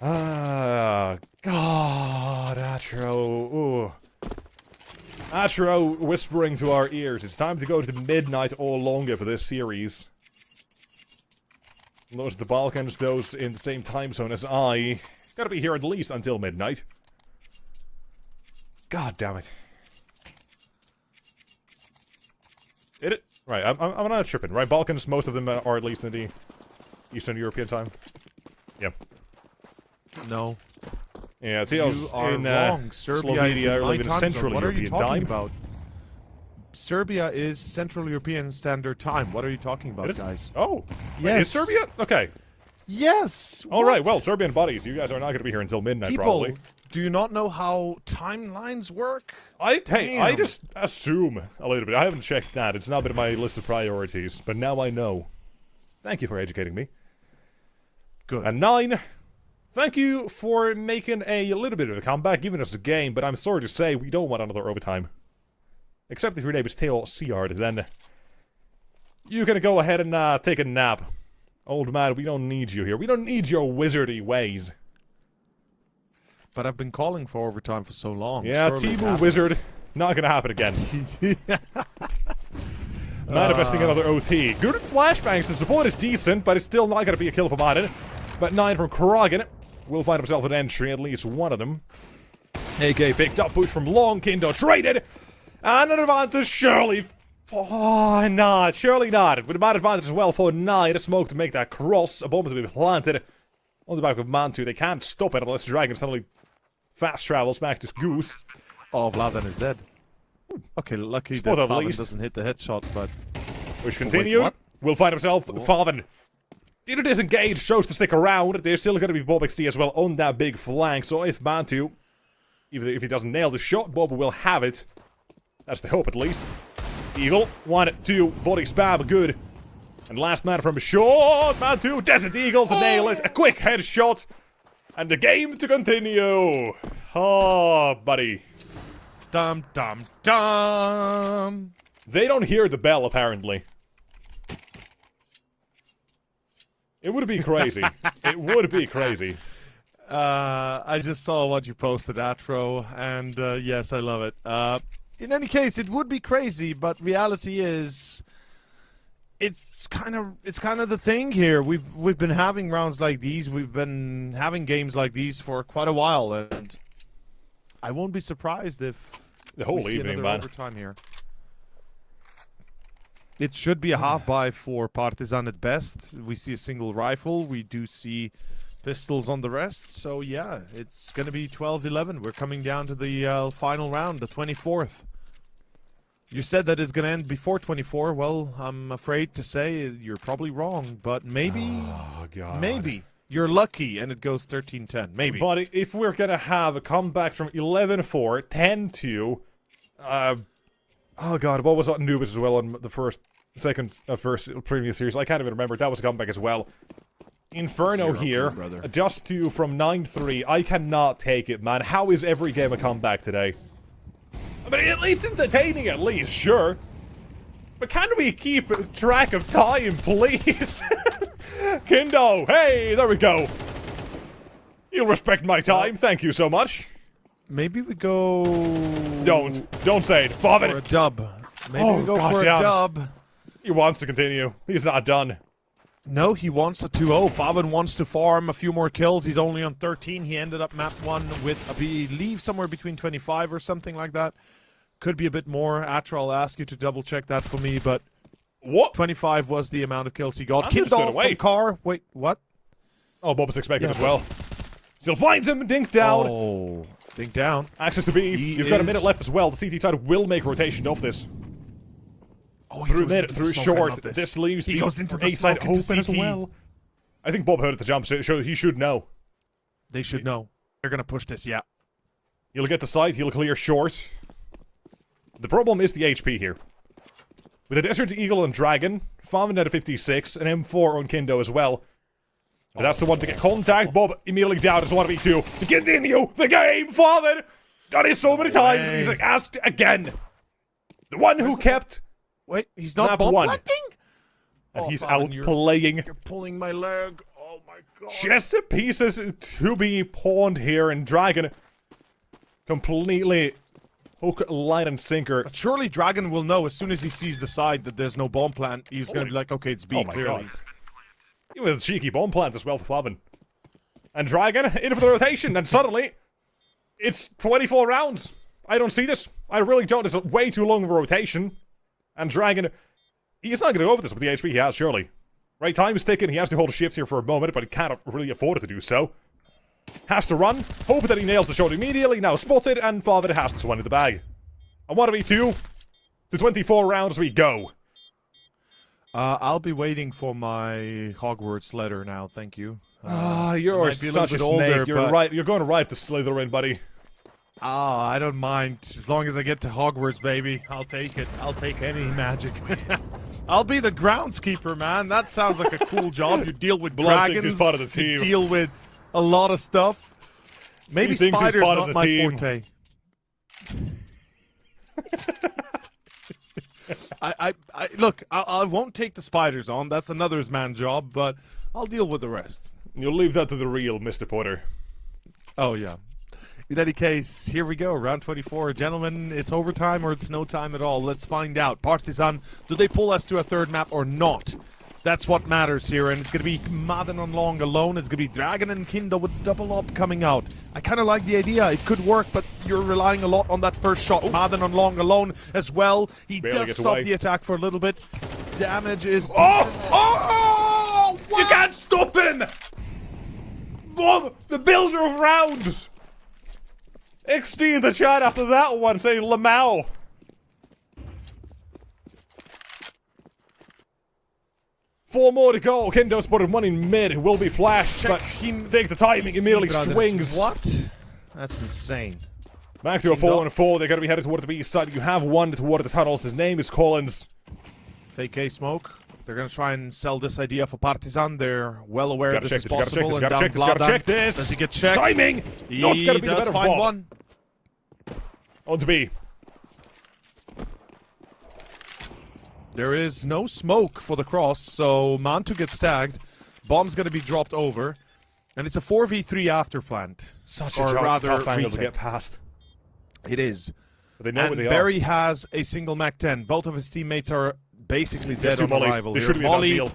Ah, God, Atro. Ooh. Atro whispering to our ears. It's time to go to midnight or longer for this series. Those are the Balkans, those in the same time zone as I. Gotta be here at least until midnight. God damn it. Did it? Right, I'm not tripping, right? Balkans, most of them are at least in the Eastern European time. Yep. No. Yeah, You Teal's are in wrong. Serbia is Slovenia, in my like in time Central zone. What are you European talking time. about? Serbia is Central European Standard Time. What are you talking It about, is? guys? Oh. Wait, Yes. is Serbia? Okay. Yes. All right. what? Well, Serbian buddies, you guys are not going to be here until midnight, People, probably. do you not know how timelines work? I Damn. just assume a little bit. I haven't checked that. It's not been on my list of priorities, but now I know. Thank you for educating me. Good. And 9. Thank you for making a little bit of a comeback, giving us a game, but I'm sorry to say we don't want another overtime. Except if your name is Tail Seard, then you can go ahead and take a nap. Old man, we don't need you here. We don't need your wizardy ways. But I've been calling for overtime for so long. Yeah, Surely it Timu happens. Wizard, not gonna happen again. Manifesting another OT. Good flashbangs, the support is decent, but it's still not gonna be a kill for Martin. But 9 from Krogan will find himself an entry, at least one of them. AK picked up, push from Long, Kindo traded, and an advantage surely. Oh, not. Surely not. With a bad advantage as well for 9. A smoke to make that cross. A bomb to be planted on the back of Mantu. They can't stop it unless Dragon suddenly fast travels back to Goose. Oh, Vladan is dead. Okay, lucky Spot that at Favan least. doesn't hit the headshot, but... Which continued. what? Will find himself Favan. Didn't disengage, chose to stick around. There's still going to be Bob XD as well on that big flank. So if Mantu, even if he doesn't nail the shot, Bob will have it. That's the hope at least. Eagle, 1, 2, body spam, good. And last man from short, Mantu, Desert Eagle to nail it. A quick headshot. And the game to continue. Oh, buddy. Dum, dum, dum! They don't hear the bell, apparently. It would be crazy. It would be crazy. I just saw what you posted, Atro, and yes, I love it. In any case, it would be crazy, but reality is, it's kind of the thing here. We've been having rounds like these. We've been having games like these for quite a while, and I won't be surprised if The whole we see evening, another man. overtime here. It should be a half buy for Partizan at best. We see a single rifle. We do see pistols on the rest. So yeah, it's going to be 12-11. We're coming down to the final round, the 24th. You said that it's going to end before 24. Well, I'm afraid to say you're probably wrong, but maybe, Oh, God. maybe. You're lucky and it goes 13-10. Maybe. But if we're going to have a comeback from 11-4, 10-2, oh, God, what was Anubis as well on the first previous series? I can't even remember. That was a comeback as well. Inferno 0, here, brother. just to from 9-3. I cannot take it, man. How is every game a comeback today? I mean, it's entertaining at least, sure. But can we keep track of time, please? Kindo, hey, there we go. You'll respect my time, thank you so much. Maybe we go... Don't say it. Bob for a it. dub. Maybe Oh, we go God for a damn. dub. He wants to continue. He's not done. No, he wants a 2-0. Favan wants to farm a few more kills. He's only on 13. He ended up map 1 with, I believe, somewhere between 25 or something like that. Could be a bit more. Atra, I'll ask you to double check that for me, but What? 25 was the amount of kills he got. Understood, Kindle from wait. Car. Wait, what? Oh, Bob is expected Yeah. as well. Still finds him, dink down. Oh, think down. Access to B. He You've got a minute is- left as well. The CT side will make rotation off this. Oh, Through mid, through short. This leaves He the goes into the A side smoke into open as CT. well. I think Bob heard at the jump, so he should know. They should know. They're going to push this, yeah. He'll get the side, he'll clear short. The problem is the HP here. With a Desert Eagle and Dragon, Favan at a 56, an M4 on Kindo as well. But that's the one to get contact. Bob immediately down as 1v2 to continue the game. Favan done it so many times. way. He's like asked again. The one who kept, Wait, he's not Map bomb one. planting? and Oh, he's Favan, out you're playing. pulling my leg. Oh my god. Chess pieces to be pawned here, and Dragon completely hook, line, and sinker. But surely Dragon will know as soon as he sees the side that there's no bomb plant. He's going to be like, okay, it's B, Oh my clearly. god. With a cheeky bomb plant as well for Favan. And Dragon in for the rotation, and suddenly it's 24 rounds. I don't see this. I really don't. It's way too long of a rotation. And Dragon, he's not going to go over this with the HP he has, surely. Right, time is ticking. He has to hold a shift here for a moment, but he can't really afford to do so. Has to run. Hope that he nails the shot immediately. Now spotted, and Father has this one in the bag. And what are we to? To 24 rounds we go. I'll be waiting for my Hogwarts letter now, thank you. You're such a snake. You're right. You're going right to Slytherin, buddy. I don't mind. As long as I get to Hogwarts, baby. I'll take it. I'll take any magic. I'll be the groundskeeper, man. That sounds like a cool job. You deal with dragons. He's part of the team. You deal with a lot of stuff. Maybe spiders not my forte. Look, I won't take the spiders on. That's another man's job, but I'll deal with the rest. You'll leave that to the real Mr. Potter. Oh, yeah. In any case, here we go. Round 24. Gentlemen, it's overtime or it's no time at all. Let's find out. Partizan, do they pull us to a third map or not? That's what matters here, and it's going to be Madden on Long alone. It's going to be Dragon and Kindo with double up coming out. I kind of like the idea. It could work, but you're relying a lot on that first shot. Madden on Long alone as well. He Barely does stop away. the attack for a little bit. Damage is... Oh! What? You can't stop him! Bob, the builder of rounds! XD in the chat after that one saying Lamau. Four more to go. Kendo spotted one in mid. Will be flashed, but take the timing. Immediately swings. What? That's insane. Back to a 4-4. They're going to be headed toward the B side. You have one toward the tunnels. His name is Collins. Fake A smoke. They're going to try and sell this idea for Partizan. They're well aware this is possible. Gotta check this. Does he get checked? Timing! Not going to be the better find Bob. one. On to B. There is no smoke for the cross, so Mantu gets tagged. Bomb's going to be dropped over. And it's a 4v3 after plant. Such or a rather tough angle to retake. get past. It is. But they know and where they Barry has a single Mac 10. Both of his teammates are basically dead on arrival. This here. should be a done Molly deal.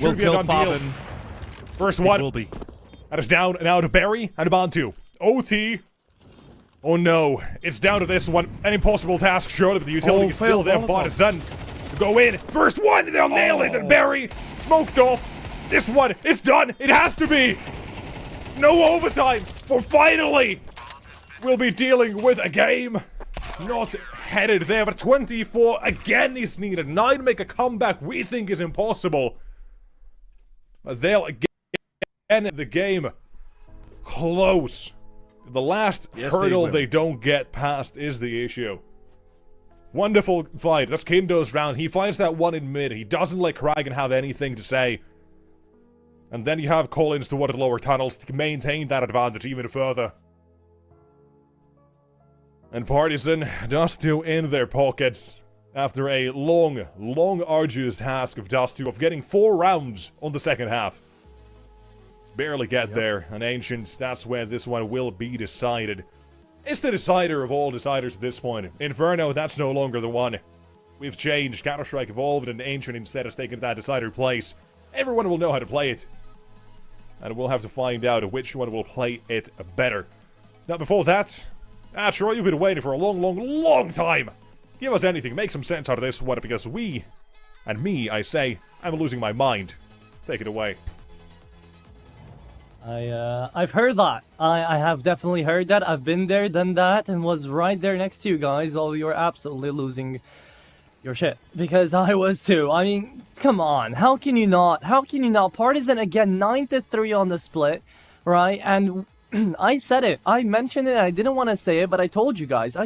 will Should be a kill done deal. Favin. First It one. will be. That is down now to Barry and Bantu. OT. Oh no. It's down to this one. An impossible task, surely, but the utility is still there. Partisan to go in. First one. They'll nail it. And Barry smoked off. This one. It's done. It has to be. No overtime. For finally, we'll be dealing with a game. Not headed there, but 24 again is needed. 9 make a comeback we think is impossible. But they'll again the game close. The last hurdle they don't get past is the issue. Wonderful fight. That's Kindo's round. He finds that one in mid. He doesn't let Kragan have anything to say. And then you have Collins toward the lower tunnels to maintain that advantage even further. And Partisan Dust 2 in their pockets after a long, arduous task of Dust 2 of getting 4 rounds on the second half. Barely get there, and Ancient, that's where this one will be decided. It's the decider of all deciders at this point. Inferno, that's no longer the one. We've changed, Counter-Strike evolved, and Ancient instead has taken that decider place. Everyone will know how to play it. And we'll have to find out which one will play it better. Now before that, Troy, you've been waiting for a long time. Give us anything, make some sense out of this one, because we, and me, I say, I'm losing my mind. Take it away. I've heard that. I have definitely heard that. I've been there, done that, and was right there next to you guys while you were absolutely losing your shit. Because I was too. I mean, come on. How can you not? Partisan again, 9-3 on the split, right? And I said it. I mentioned it. I didn't want to say it, but I told you guys.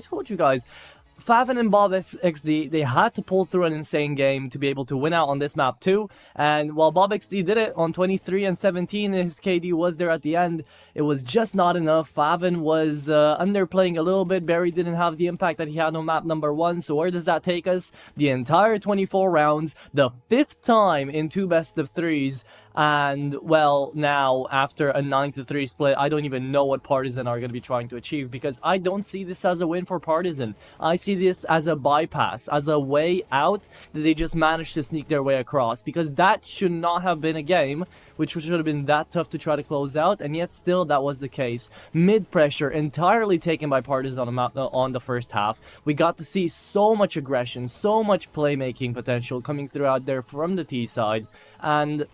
Favin and Bob XD, they had to pull through an insane game to be able to win out on this map too. And while Bob XD did it on 23 and 17, his KD was there at the end, it was just not enough. Favin was underplaying a little bit. Barry didn't have the impact that he had on map number 1. So where does that take us? The entire 24 rounds, the 5th time in 2 best-of-3s. And, well, now, after a 9-3 split, I don't even know what Partisan are going to be trying to achieve, because I don't see this as a win for Partisan. I see this as a bypass, as a way out that they just managed to sneak their way across, because that should not have been a game which should have been that tough to try to close out, and yet still that was the case. Mid pressure entirely taken by Partisan on the first half. We got to see so much aggression, so much playmaking potential coming through out there from the T side, and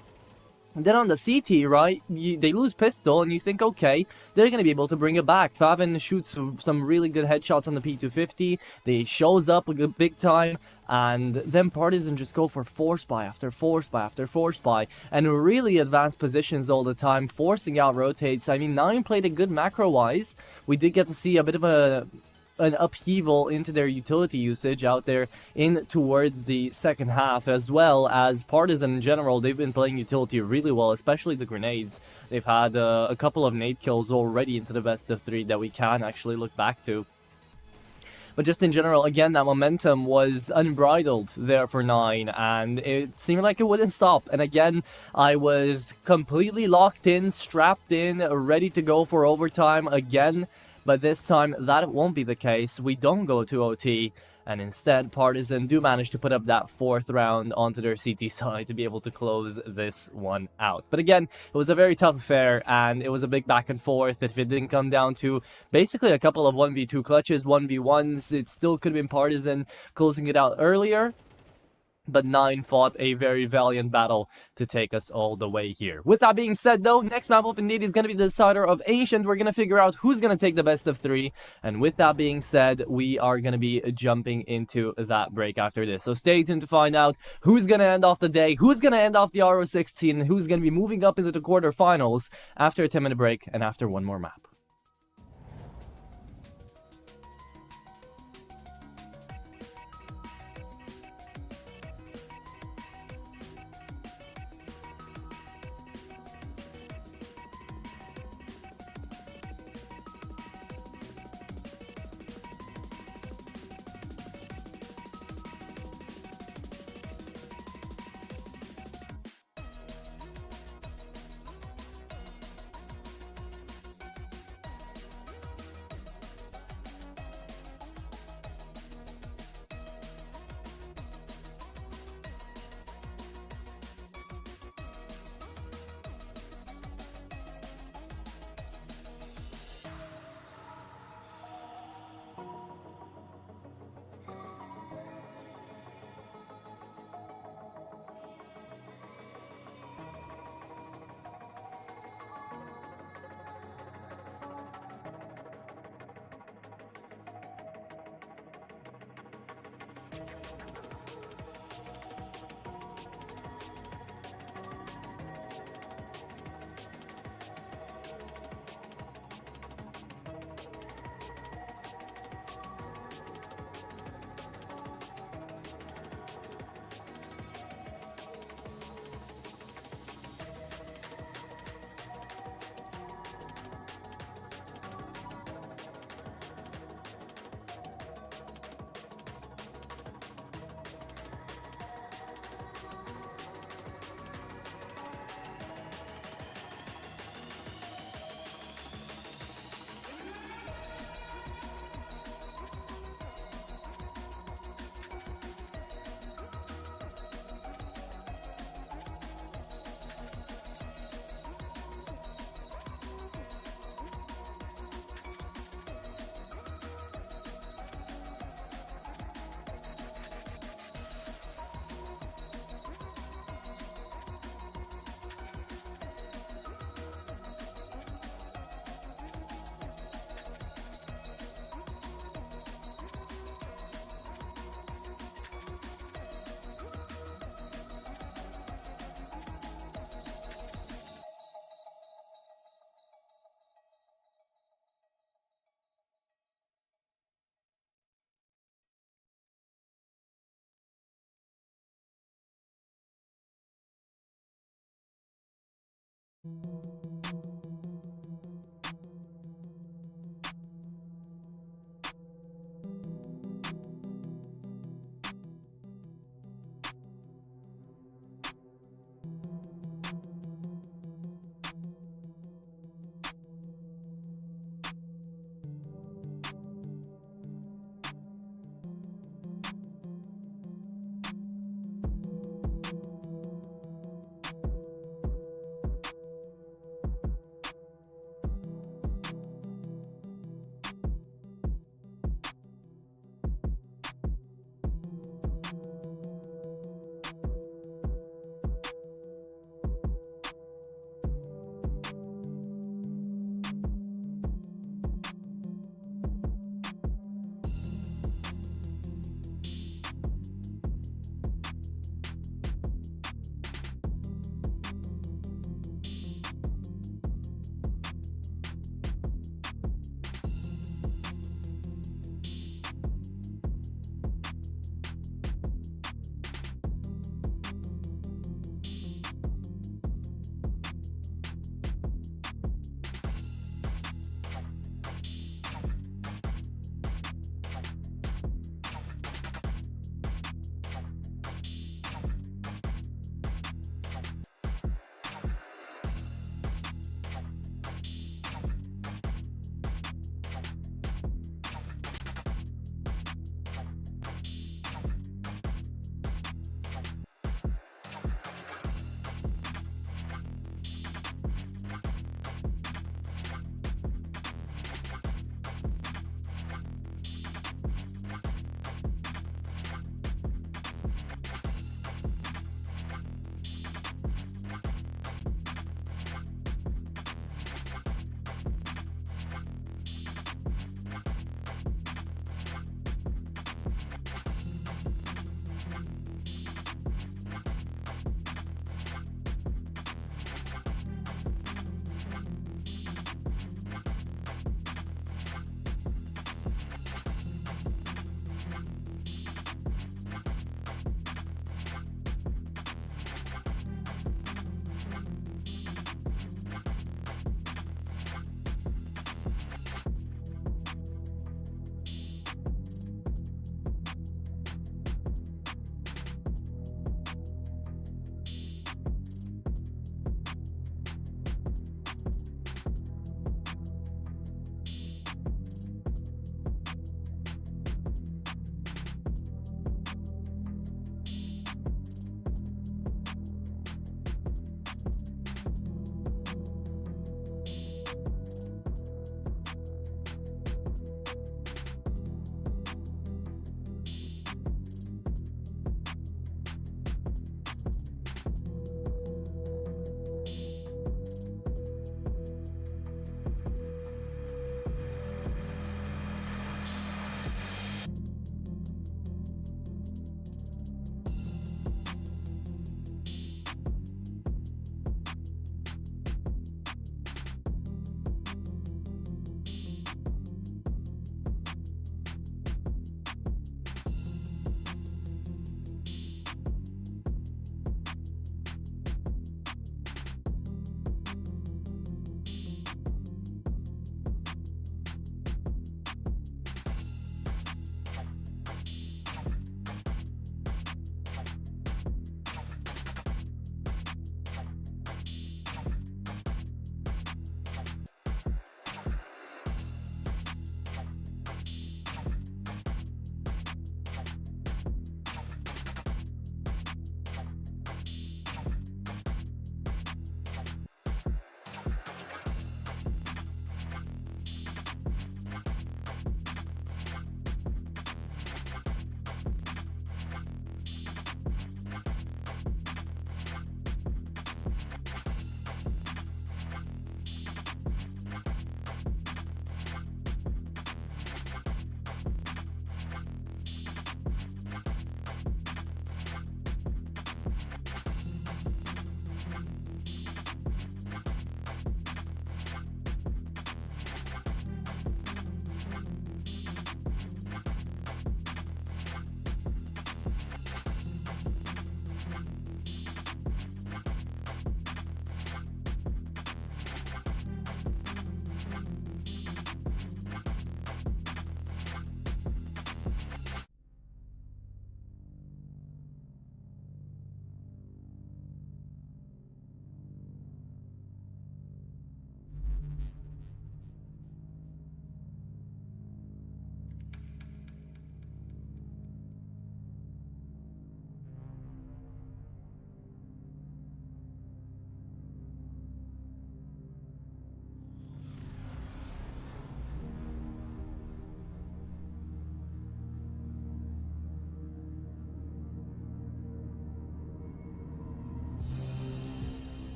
Then on the CT, right, they lose pistol, and you think, okay, they're going to be able to bring it back. Favin shoots some really good headshots on the P250. They shows up a good big time, and then Partisan just go for force buy after force buy after force buy, and really advanced positions all the time, forcing out rotates. I mean, 9 played it good macro-wise. We did get to see a bit of an upheaval into their utility usage out there in towards the second half, as well as Partisan in general. They've been playing utility really well, especially the grenades. They've had a couple of nade kills already into the best of 3 that we can actually look back to. But just in general, again, that momentum was unbridled there for 9, and it seemed like it wouldn't stop. And again, I was completely locked in, strapped in, ready to go for overtime again. But this time, that won't be the case. We don't go to OT, and instead, Partisan do manage to put up that 4th round onto their CT side to be able to close this one out. But again, it was a very tough affair, and it was a big back and forth. If it didn't come down to basically a couple of 1v2 clutches, 1v1s, it still could have been Partisan closing it out earlier. But 9 fought a very valiant battle to take us all the way here. With that being said, though, next map up indeed is going to be the decider of Ancient. We're going to figure out who's going to take the best of 3. And with that being said, we are going to be jumping into that break after this. So stay tuned to find out who's going to end off the day, who's going to end off the RO16, and who's going to be moving up into the quarterfinals after a 10-minute break and after one more map.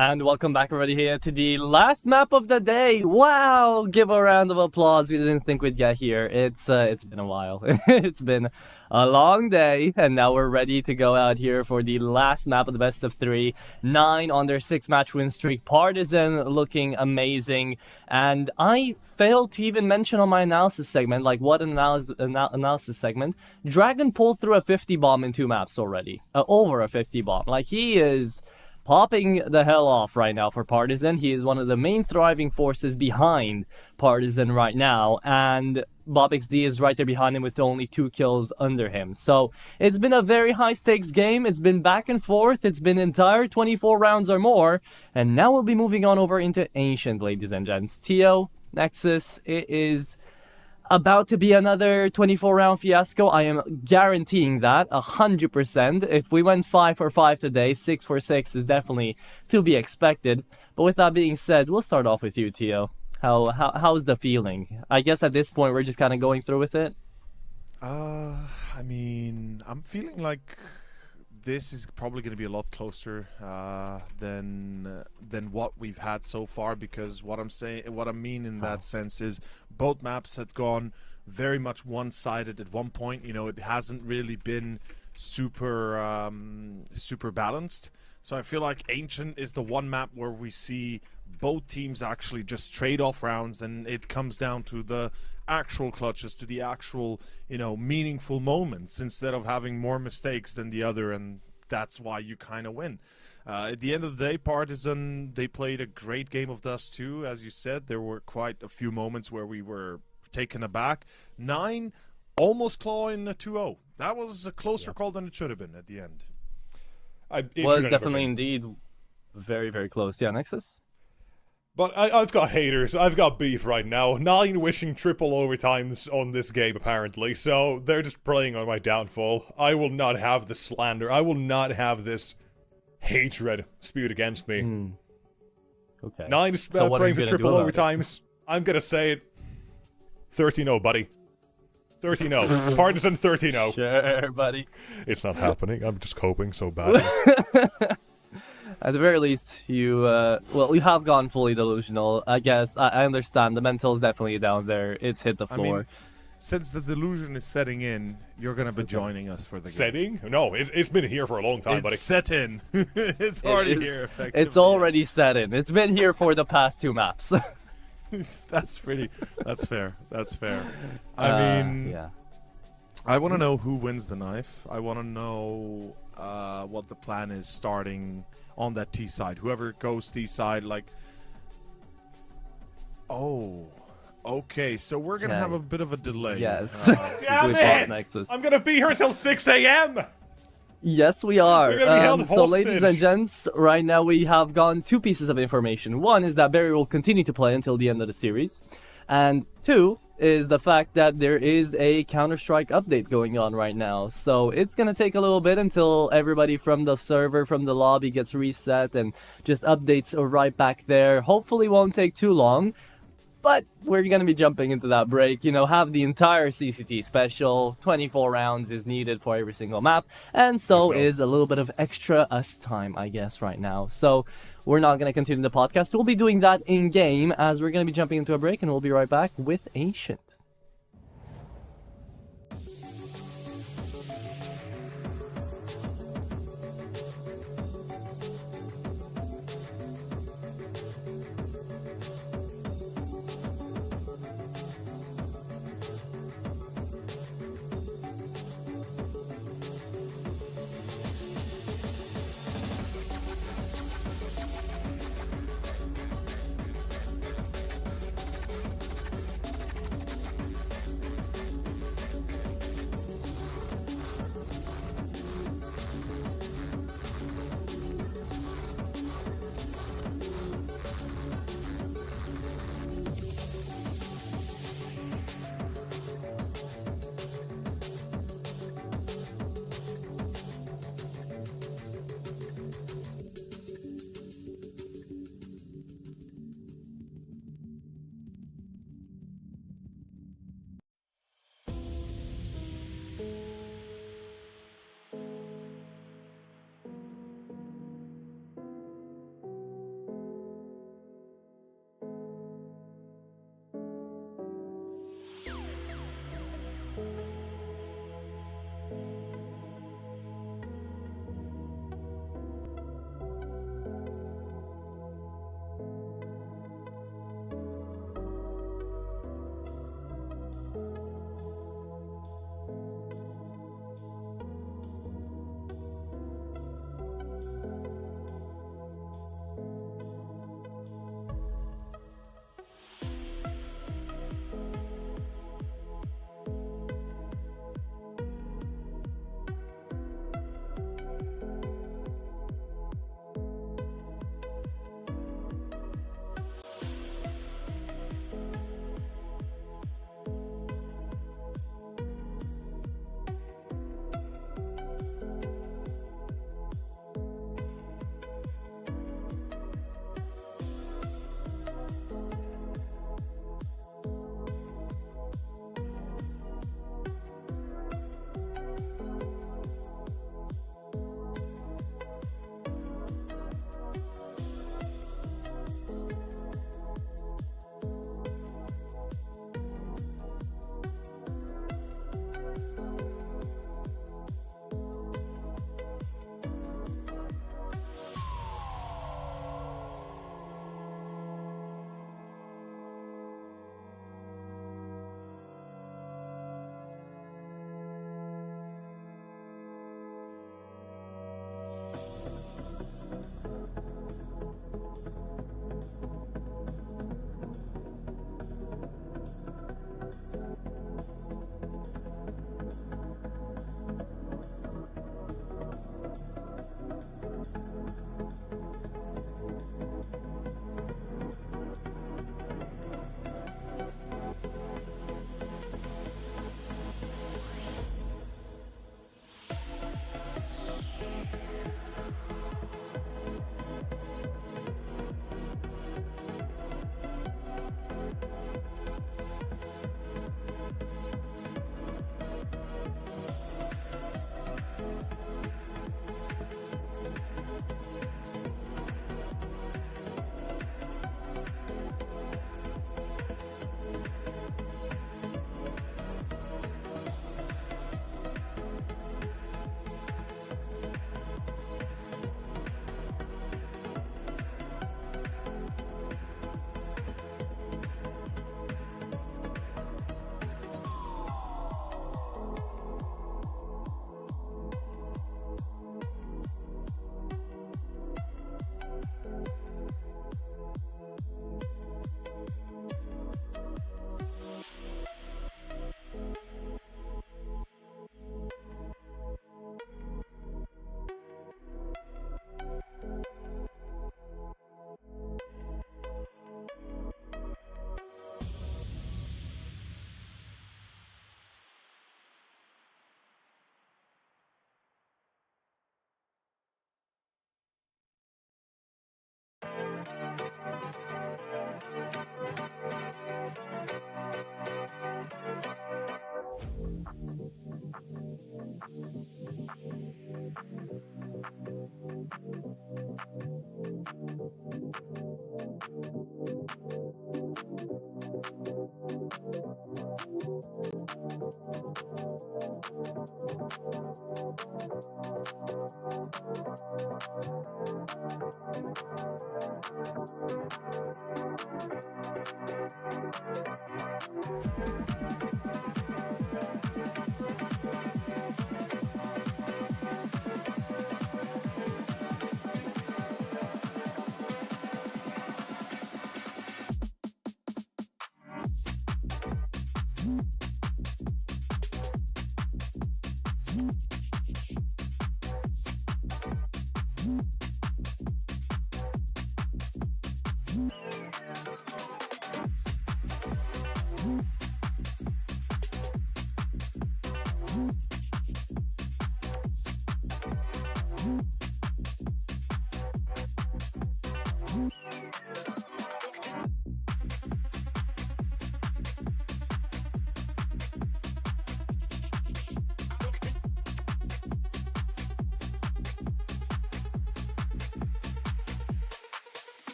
And welcome back everybody here to the last map of the day. Wow! Give a round of applause. We didn't think we'd get here. It's been a while. It's been a long day, and now we're ready to go out here for the last map of the best of 3. 9 on their 6-match win streak. Partisan looking amazing. And I failed to even mention on my analysis segment, like what an analysis segment. Dragon pulled through a 50 bomb in 2 maps already. Over a 50 bomb. Like, he is popping the hell off right now for Partisan. He is one of the main thriving forces behind Partisan right now, and BobXD is right there behind him with only 2 kills under him. So it's been a very high stakes game. It's been back and forth. It's been entire 24 rounds or more, and now we'll be moving on over into Ancient, ladies and gents. Tio, Nexus, it is about to be another 24-round fiasco. I am guaranteeing that 100%. If we went 5 for 5 today, 6 for 6 is definitely to be expected. But with that being said, we'll start off with you, Tio. How's the feeling? I guess at this point we're just kind of going through with it. I mean, I'm feeling like this is probably going to be a lot closer than what we've had so far, because what I mean in that sense is both maps had gone very much one-sided at one point. You know, it hasn't really been super super balanced. So I feel like Ancient is the one map where we see both teams actually just trade off rounds, and it comes down to the actual clutches, to the actual, you know, meaningful moments, instead of having more mistakes than the other, and that's why you kind of win. At the end of the day, Partisan, they played a great game of Dust 2. As you said, there were quite a few moments where we were taken aback. 9 almost clawing a 2-0. That was a closer call than it should have been at the end. It was definitely indeed very, very close. Yeah, Nexus? But I've got haters. I've got beef right now. 9 wishing triple overtimes on this game, apparently. So they're just preying on my downfall. I will not have the slander. I will not have this hatred spewed against me. Okay. 9 praying for triple overtimes. I'm gonna say it. 13-0, buddy. 13-0. Partisan 13-0. Sure, buddy. It's not happening. I'm just coping so badly. At the very least, you have gone fully delusional. I guess I understand. The mental is definitely down there. It's hit the floor. I mean, since the delusion is setting in, you're going to be joining us for the game. Setting? No, it's been here for a long time, buddy. It's set in. It's already here, effectively. It's already set in. It's been here for the past 2 maps. That's fair. That's fair. I mean, yeah. I want to know who wins the knife. I want to know what the plan is starting on that T side. Whoever goes T side, like, oh, okay. So we're gonna have a bit of a delay. Yes. Damn it! Nexus. I'm gonna be here until 6 a.m. Yes, we are. We're gonna be held so, hostage. ladies and gents, right now we have gotten 2 pieces of information. One is that Barry will continue to play until the end of the series, and 2 is the fact that there is a Counter-Strike update going on right now. So it's gonna take a little bit until everybody from the server, from the lobby gets reset and just updates right back there. Hopefully won't take too long, but we're gonna be jumping into that break, you know, have the entire CCT special. 24 rounds is needed for every single map, and so is a little bit of extra us time, I guess, right now. So we're not going to continue the podcast. We'll be doing that in-game, as we're going to be jumping into a break, and we'll be right back with Ancient.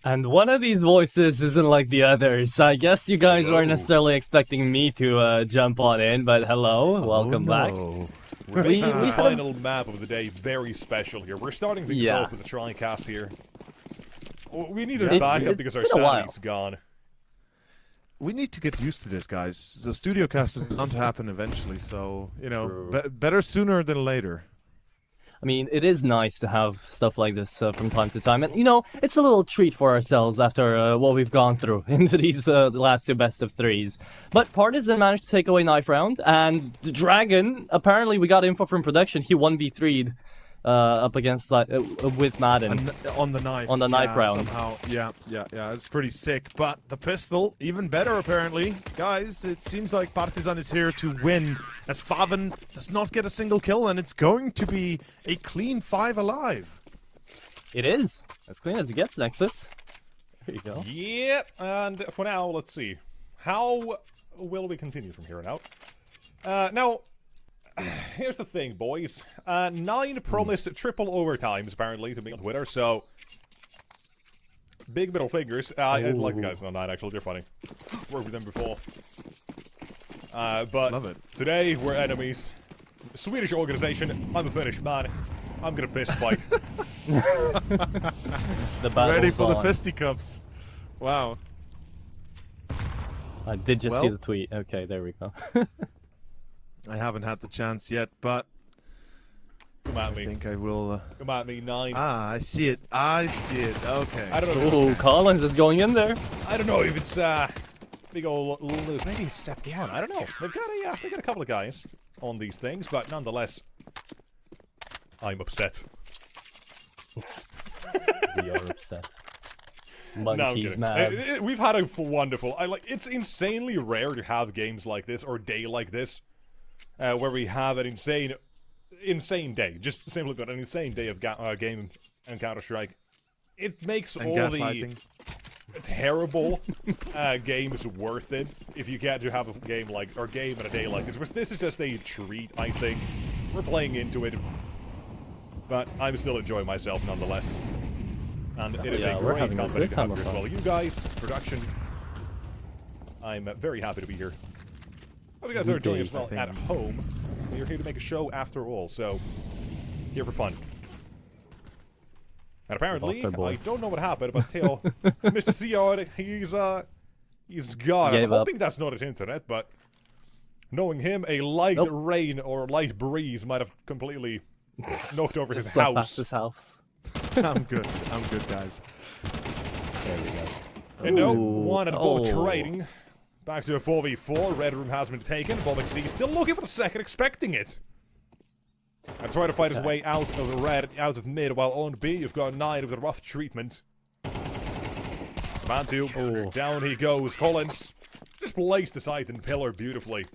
And one of these voices isn't like the others. I guess you guys weren't necessarily expecting me to jump on in, but hello, welcome back. We're making the final map of the day very special here. We're starting things off with the TriCast here. We need a backup because our sanity's gone. We need to get used to this, guys. The studio cast is bound to happen eventually, so, you know, better sooner than later. I mean, it is nice to have stuff like this from time to time. And, you know, it's a little treat for ourselves after what we've gone through into these last two best of threes. But Partisan managed to take away Knife Round, and the Dragon, apparently we got info from production, he 1v3'd up against with Madden. On the knife. On the knife round. Somehow. Yeah, it's pretty sick. But the pistol, even better apparently. Guys, it seems like Partisan is here to win, as Faven does not get a single kill, and it's going to be a clean 5 alive. It is. As clean as it gets, Nexus. There you go. Yeah, and for now, let's see. How will we continue from here on out? Now, here's the thing, boys. 9 promised triple overtimes, apparently, to me on Twitter, so... Big middle fingers. I like the guys on 9, actually. They're funny. Worked with them before. But Love it. Today, we're enemies. Swedish organization. I'm a Finnish man. I'm gonna fist fight. Ready for the fisticuffs. Wow. I did just see the tweet. Okay, there we go. I haven't had the chance yet, but Come at me. I think I will. Come at me, 9. Ah, I see it. I see it. Okay. I don't know if Ooh, it's, Collins is going in there. I don't know if it's big ol' lose. Maybe it's step 1. I don't know. They've got a couple of guys on these things, but nonetheless, I'm upset. We are upset. Monkeys mad. We've had a wonderful. It's insanely rare to have games like this or day like this, where we have an insane day. Just simply put, an insane day of game and Counter-Strike. It makes and all the terrible games worth it if you get to have a game in a day like this. This is just a treat, I think. We're playing into it, but I'm still enjoying myself nonetheless. And it is a great company to have here as well. You guys, production, I'm very happy to be here. Hope you guys are enjoying as well at home. You're here to make a show after all, so here for fun. And apparently, I don't know what happened, but Tail, Mr. Seod, he's gone. I'm hoping that's not his internet, but knowing him, a light rain or light breeze might have completely knocked over his house. Past his house. I'm good, guys. There we go. And no, 1 and ball trading. Back to a 4v4. Red room has been taken. BombXD still looking for the second, expecting it. And trying to fight his way out of the red, out of mid, while on B, you've got 9 with a rough treatment. Man 2. Down he goes. Collins just placed the Titan pillar beautifully.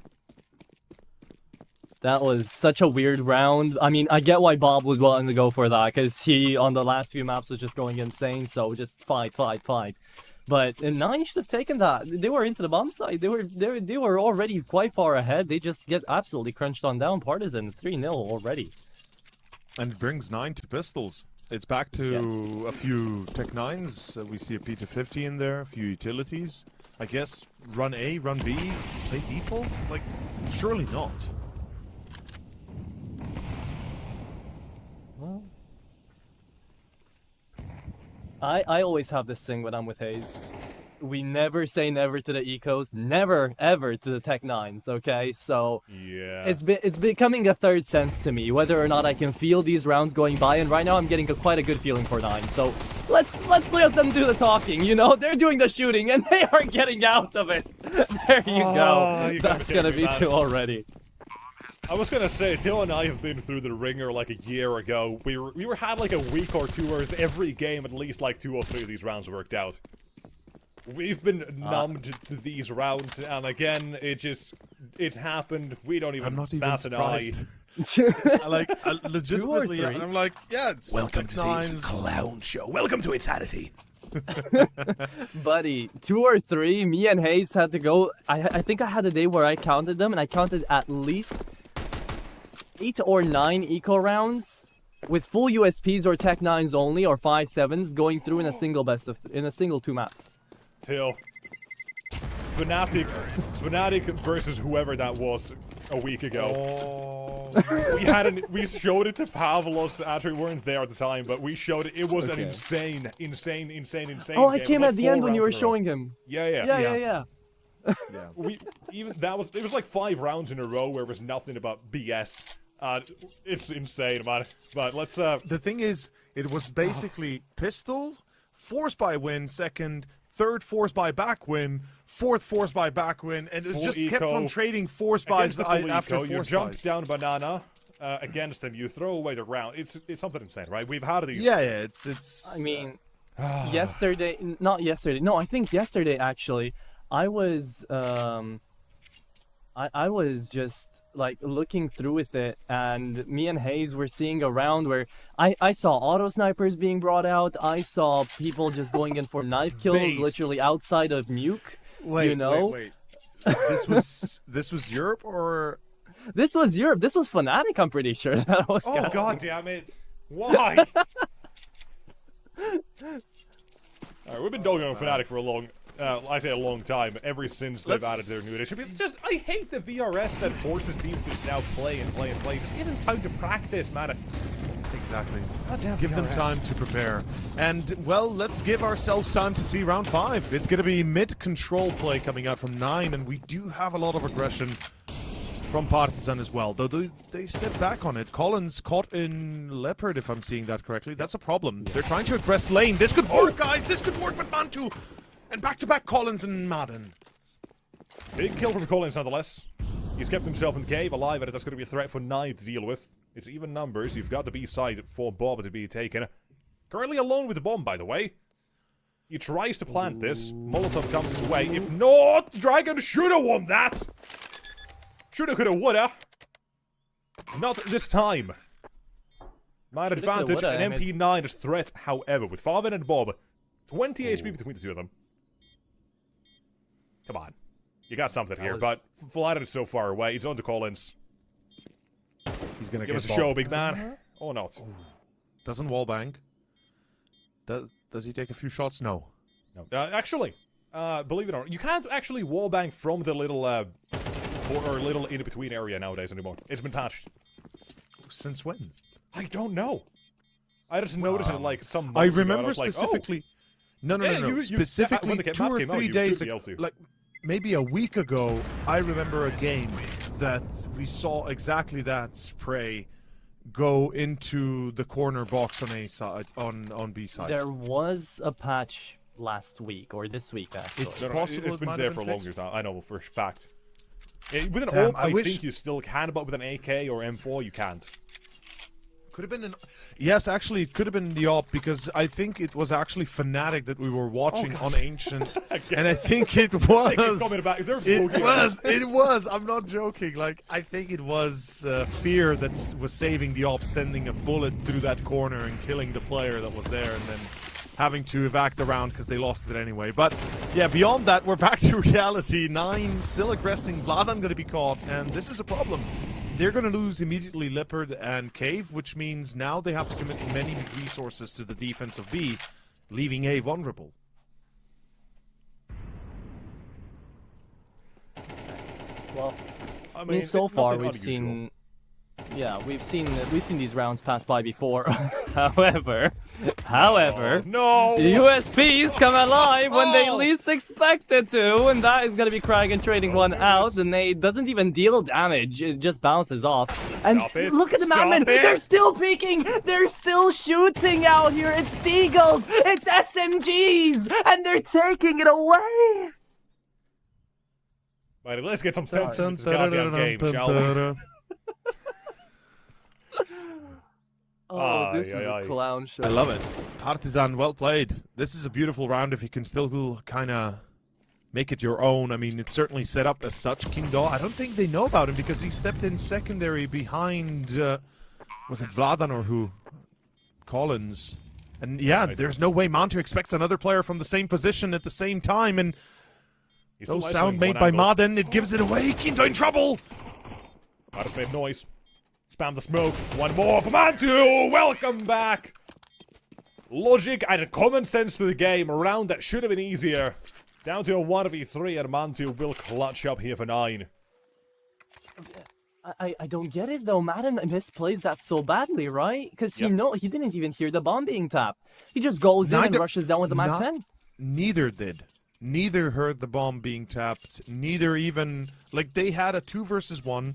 That was such a weird round. I mean, I get why Bob was willing to go for that, because he, on the last few maps, was just going insane, so just fight. But Nine should have taken that. They were into the bomb site. They were already quite far ahead. They just get absolutely crunched on down. Partisan 3-0 already. And it brings 9 to pistols. It's back to a few Tech 9s. We see a P250 in there, a few utilities. I guess run A, run B, play default? Like, surely not. Well, I always have this thing when I'm with Hayes. We never say never to the ecos, never ever to the Tech 9s, okay? So yeah, it's becoming a third sense to me, whether or not I can feel these rounds going by, and right now I'm getting quite a good feeling for 9. So let's let them do the talking, you know? They're doing the shooting and they are getting out of it. There you go. That's gonna be 2 already. I was gonna say, Till and I have been through the ringer like a year ago. We had like a week or 2 where every game at least like 2 or 3 of these rounds worked out. We've been numbed to these rounds, and again, it's happened. We don't even bat an eye. Legitimately, I'm like, yeah, it's welcome Tech to 9s. this clown show. Welcome to insanity. Buddy, 2 or 3, me and Hayes had to go. I think I had a day where I counted them, and I counted at least 8 or 9 eco rounds with full USPs or Tech 9s only, or 5-7s going through in a single 2 maps. Till Fnatic versus whoever that was a week ago. Oh. We showed it to Pavlos. Actually, we weren't there at the time, but we showed it. It was an insane. Oh, I game. came Like at the 4 end when you were rounds in a row. showing him. Yeah. Yeah. It was like 5 rounds in a row where it was nothing but BS. It's insane, man. But let's The thing is, it was basically pistol, force by win, second, third force by back win, fourth force by back win, and it full just eco. kept on trading force buys after You force jump buys. down banana against them. You throw away the round. It's something insane, right? We've had these. Yeah, it's. I mean, not yesterday. No, I think yesterday actually. I was I was just like looking through with it, and me and Hayes were seeing a round where I saw auto snipers being brought out. I saw people just going in for knife kills literally outside of Nuke. Wait. This was Europe or? This was Europe. This was Fnatic, I'm pretty sure. That was God damn it! Why? Alright, we've been dogging on Fnatic for a long time, ever since they've added their new edition. It's just, I hate the VRS that forces teams to just now play. Just give them time to practice, man. Exactly. Goddamn Give them VRS. time to prepare. And, well, let's give ourselves time to see round 5. It's going to be mid-control play coming out from 9, and we do have a lot of aggression from Partisan as well, though they step back on it. Collins caught in Leopard, if I'm seeing that correctly. That's a problem. They're trying to aggress lane. This could work, guys! This could work with Mantu! And back-to-back Collins and Madden. Big kill from Collins, nonetheless. He's kept himself in cave alive, and that's going to be a threat for 9 to deal with. It's even numbers. You've got the B side for Bob to be taken. Currently alone with the bomb, by the way. He tries to plant this. Molotov comes his way. If not, Dragon should have won that! Shoulda, coulda, woulda. Not this time. Man advantage, an MP9 is threat, however, with Farvin and Bob. 20 HP between the 2 of them. Come on. You got something here, but Flatter is so far away. It's on to Collins. He's going to Give get us a show, big man. Or not. Doesn't wallbang. Does he take a few shots? No. No. Actually, believe it or not, you can't actually wallbang from the little, little in-between area nowadays anymore. It's been patched. Since when? I don't know. I just noticed it like some months I ago, and remember was like, specifically. Oh. No. Specifically, when the 2 map or came out, 3 you days could be ago, able to. like maybe a week ago, I remember a game that we saw exactly that spray go into the corner box on A side, on B side. There was a patch last week or this week actually. It's possible it's it been might there have for been longer fixed. now. I know for a fact. With an Damn, AWP, I think you still can, but with an AK or M4, you can't. Could have been yes, actually, it could have been the op because I think it was actually Fnatic that we were watching on Ancient, and I think it was. It was. I'm not joking. Like I think it was Fear that was saving the op, sending a bullet through that corner and killing the player that was there, and then having to evac the round because they lost it anyway. But yeah, beyond that, we're back to reality. 9 still aggressing. Vladan going to be caught, and this is a problem. They're going to lose immediately Leopard and Cave, which means now they have to commit many resources to the defense of B, leaving A vulnerable. Well, I mean, so far we've unusual. seen... Yeah, we've seen these rounds pass by before. However, no! the USPs come alive when they least expect it to, and that is gonna be Kragan trading one out. The nade doesn't even deal damage; it just bounces off. And look at the Madmen! They're still peeking! They're still shooting out here! It's Deagles! It's SMGs! And they're taking it away! Right, let's get some sense into this goddamn game, shall we? Oh, this is a clown show. I love it. Partizan, well played. This is a beautiful round if you can still kind of make it your own. I mean, it's certainly set up as such. King Daw, I don't think they know about him because he stepped in secondary behind, was it Vladan or who? Collins. And yeah, there's no way Mantu expects another player from the same position at the same time. And no sound made by Madden, it gives it away. King Daw in trouble. Just made noise. Spam the smoke. One more for Mantu! Welcome back! Logic and common sense to the game. A round that should have been easier. Down to a 1v3 and Mantu will clutch up here for 9. I don't get it though. Madden misplays that so badly, right? Because he didn't even hear the bomb being tapped. He just goes in and rushes down with the Mac 10. Neither did. Neither heard the bomb being tapped. Neither even... Like, they had a 2 versus 1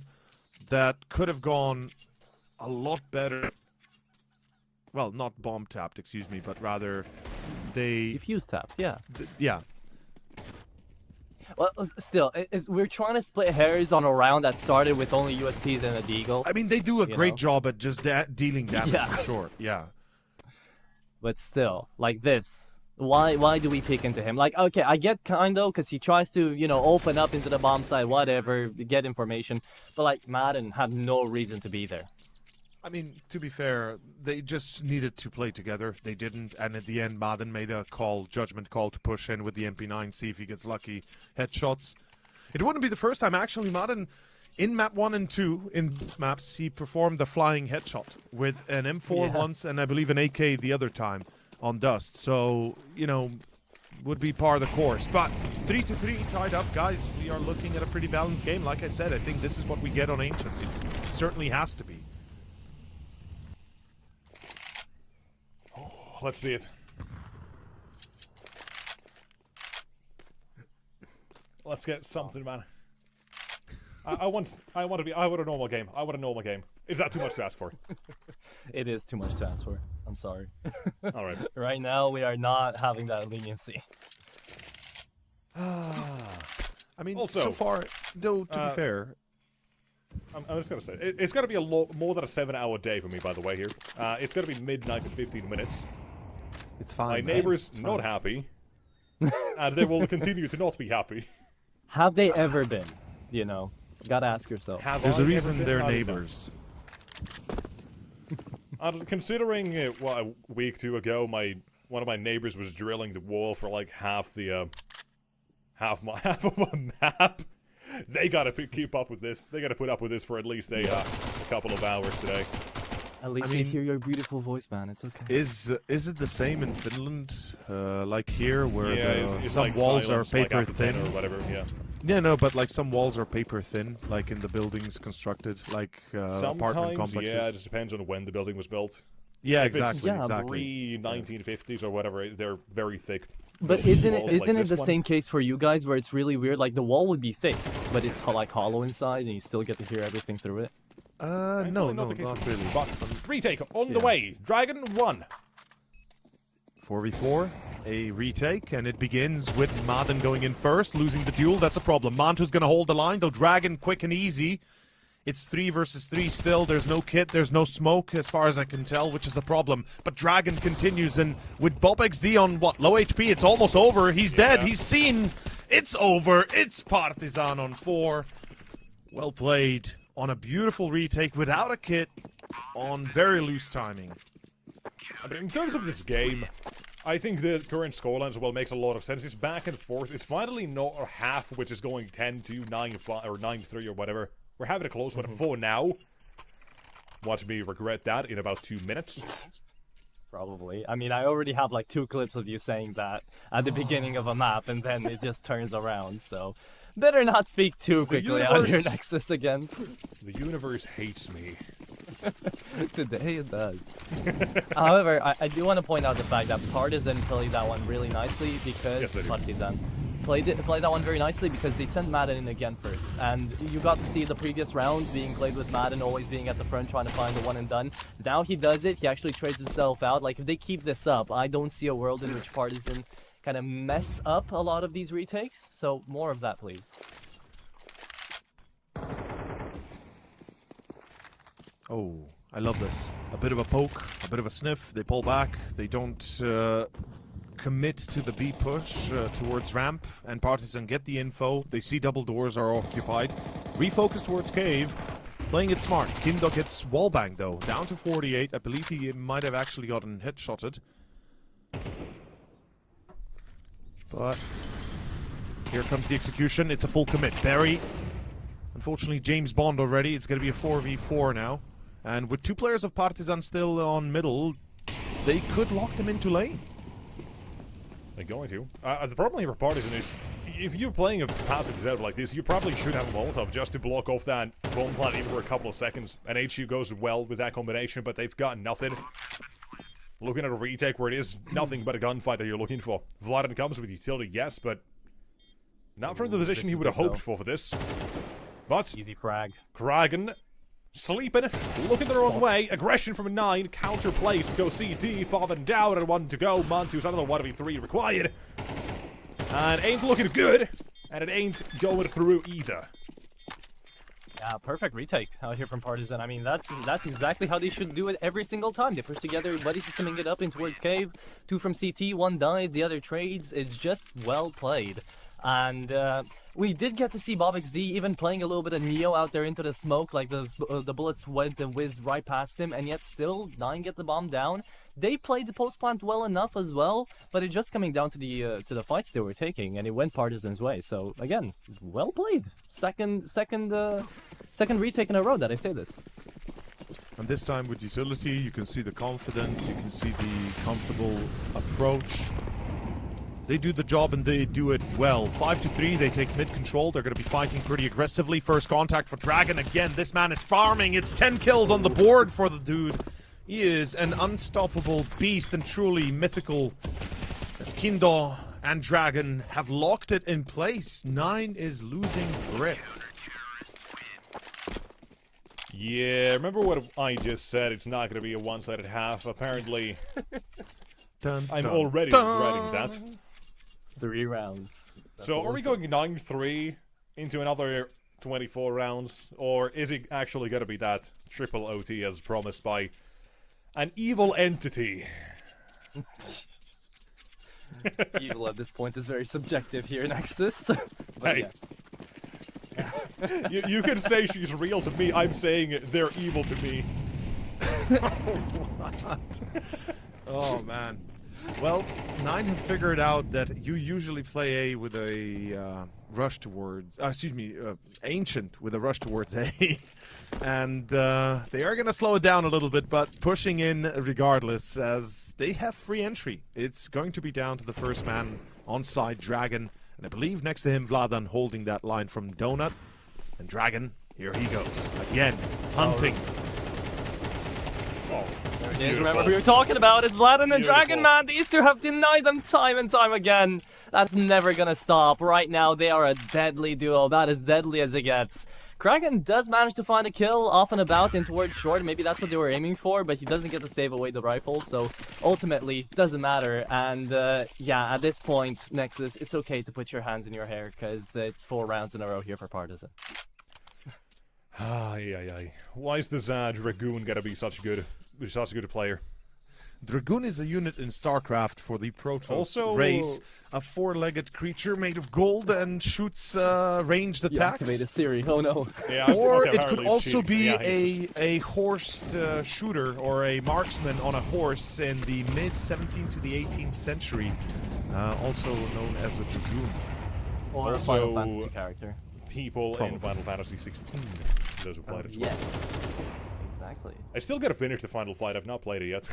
that could have gone a lot better. Well, not bomb tapped, excuse me, but rather they... Defuse tapped, yeah. Yeah. Well, still, we're trying to split hairs on a round that started with only USPs and a Deagle. I mean, they do a great job at just dealing damage for sure, yeah. But still, like this. Why do we pick into him? Like, okay, I get Kindo because he tries to, you know, open up into the bomb site, whatever, get information. But, like, Madden had no reason to be there. I mean, to be fair, they just needed to play together. They didn't, and at the end, Madden made a judgment call to push in with the MP9, see if he gets lucky headshots. It wouldn't be the first time, actually. Madden, in map 1 and 2, in maps, he performed a flying headshot with an M4 once, and I believe an AK the other time. On Dust, so, you know, would be par of the course. But 3-3 tied up, guys. We are looking at a pretty balanced game. Like I said, I think this is what we get on Ancient. It certainly has to be. Oh, let's see it. Let's get something, man. I want a normal game. I want a normal game. Is that too much to ask for? It is too much to ask for. I'm sorry. All right. Right now, we are not having that leniency. I mean, also, so far, though, to be fair... I'm just going to say, it's going to be a more than a 7-hour day for me, by the way, here. It's going to be midnight and 15 minutes. It's fine. My neighbor's not happy. And they will continue to not be happy. Have they ever been? You know, gotta ask yourself. There's a reason they're neighbors. Considering a week, 2 ago, one of my neighbors was drilling the wall for like half of a map. They gotta keep up with this. They gotta put up with this for at least a couple of hours today. At least they hear your beautiful voice, man. It's okay. Is it the same in Finland, like here, where it's some like walls silence, are paper like thin or whatever? Yeah. Yeah, no, but like some walls are paper thin, like in the buildings constructed, like apartment complexes. Yeah, it just depends on when the building was built. Yeah, if exactly. It's exactly. pre-1950s or whatever, they're very thick. But isn't it the same case for you guys, where it's really weird? Like the wall would be thick, but it's like hollow inside, and you still get to hear everything through it. No, not really. But retake on the way. Dragon 1. 4v4, a retake, and it begins with Madden going in first, losing the duel. That's a problem. Mantu's going to hold the line, though Dragon quick and easy It's 3 versus 3 still. There's no kit, there's no smoke as far as I can tell, which is a problem. But Dragon continues, and with Bob XD on, what, low HP, it's almost over. He's dead, he's seen. It's over. It's Partizan on 4. Well played. On a beautiful retake without a kit, on very loose timing. But in terms of this game, I think the current scoreline as well makes a lot of sense. It's back and forth. It's finally not a half, which is going 10-2, 9-5, or 9-3 or whatever. We're having a close one for now. Watch me regret that in about 2 minutes. Probably. I mean, I already have like 2 clips of you saying that at the beginning of a map, and then it just turns around, so... Better not speak too quickly out of your Nexus again. The universe hates me. Today it does. However, I do want to point out the fact that Partizan played that one really nicely because... Yes, they do. Partizan played that one very nicely because they sent Madden in again first. And you got to see the previous rounds being played with Madden always being at the front trying to find the one and done. Now he does it, he actually trades himself out. Like, if they keep this up, I don't see a world in which Partizan kind of mess up a lot of these retakes, so more of that, please. Oh, I love this. A bit of a poke, a bit of a sniff. They pull back. They don't commit to the B push towards ramp, and Partizan get the info. They see double doors are occupied. Refocus towards cave. Playing it smart. Kindo gets wallbanged though. Down to 48. I believe he might have actually gotten headshotted. But here comes the execution. It's a full commit. Barry. Unfortunately, James Bond already. It's going to be a 4v4 now. And with 2 players of Partizan still on middle, they could lock them into lane. They're going to. The problem here for Partizan is, if you're playing a passive setup like this, you probably should have a Molotov just to block off that bomb plant even for a couple of seconds. And HU goes well with that combination, but they've got nothing. Looking at a retake where it is nothing but a gunfight that you're looking for. Vladen comes with utility, yes, but not from the position he would have hoped for this. But easy frag. Kragan sleeping, looking their own way. Aggression from a 9, counter place to go CT, 5 and down and 1 to go. Montu's another 1v3 required. And ain't looking good, and it ain't going through either. Yeah, perfect retake out here from Partizan. I mean, that's exactly how they should do it every single time. They push together, buddy systeming it up in towards cave. 2 from CT, 1 died, the other trades. It's just well played. And we did get to see Bob XD even playing a little bit of Neo out there into the smoke, like the bullets went and whizzed right past him, and yet still 9 get the bomb down. They played the post plant well enough as well, but it's just coming down to the fights they were taking, and it went Partizan's way. So again, well played. Second retake in a row that I say this. And this time with utility, you can see the confidence, you can see the comfortable approach. They do the job and they do it well. 5-3, they take mid control. They're going to be fighting pretty aggressively. First contact for Dragon again. This man is farming. It's 10 kills on the board for the dude. He is an unstoppable beast and truly mythical. As Kindo and Dragon have locked it in place. 9 is losing grip. Yeah, remember what I just said? It's not going to be a one-sided half. Apparently, I'm already regretting that. 3 rounds. So are we going 9-3 into another 24 rounds? Or is it actually going to be that triple OT as promised by an evil entity? Evil at this point is very subjective here, Nexus. Hey. Yeah. you can say she's real to me. I'm saying they're evil to me. What? Oh, man. Well, 9 have figured out that you usually play A with a rush towards... Ancient with a rush towards A. And they are going to slow it down a little bit, but pushing in regardless, as they have free entry. It's going to be down to the first man on side, Dragon. And I believe next to him, Vladan holding that line from Donut. And Dragon, here he goes. Again, hunting. Oh, there it is. Remember who you're talking about. It's Vladan and Dragon, man. These two have denied them time and time again. That's never gonna stop. Right now, they are a deadly duo. About as deadly as it gets. Kraken does manage to find a kill off and about in towards short. Maybe that's what they were aiming for, but he doesn't get to save away the rifle, so ultimately, it doesn't matter. And yeah, at this point, Nexus, it's okay to put your hands in your hair, because it's 4 rounds in a row here for Partizan. Ay. Why is the Dragoon gotta be such a good player? Dragoon is a unit in StarCraft for the Protoss Also, race, a four-legged creature made of gold and shoots ranged attacks. Activate a Siri. Oh no. Yeah, Or okay, it could apparently also it's be cheating. Yeah, a horsed shooter or a marksman on a horse in the mid-17th to the 18th century, also known as a Dragoon. Or a Also, Final Fantasy character. people Probably. in Final Fantasy 16. Those who played it. Yes. Exactly. I still gotta finish the final fight. I've not played it yet.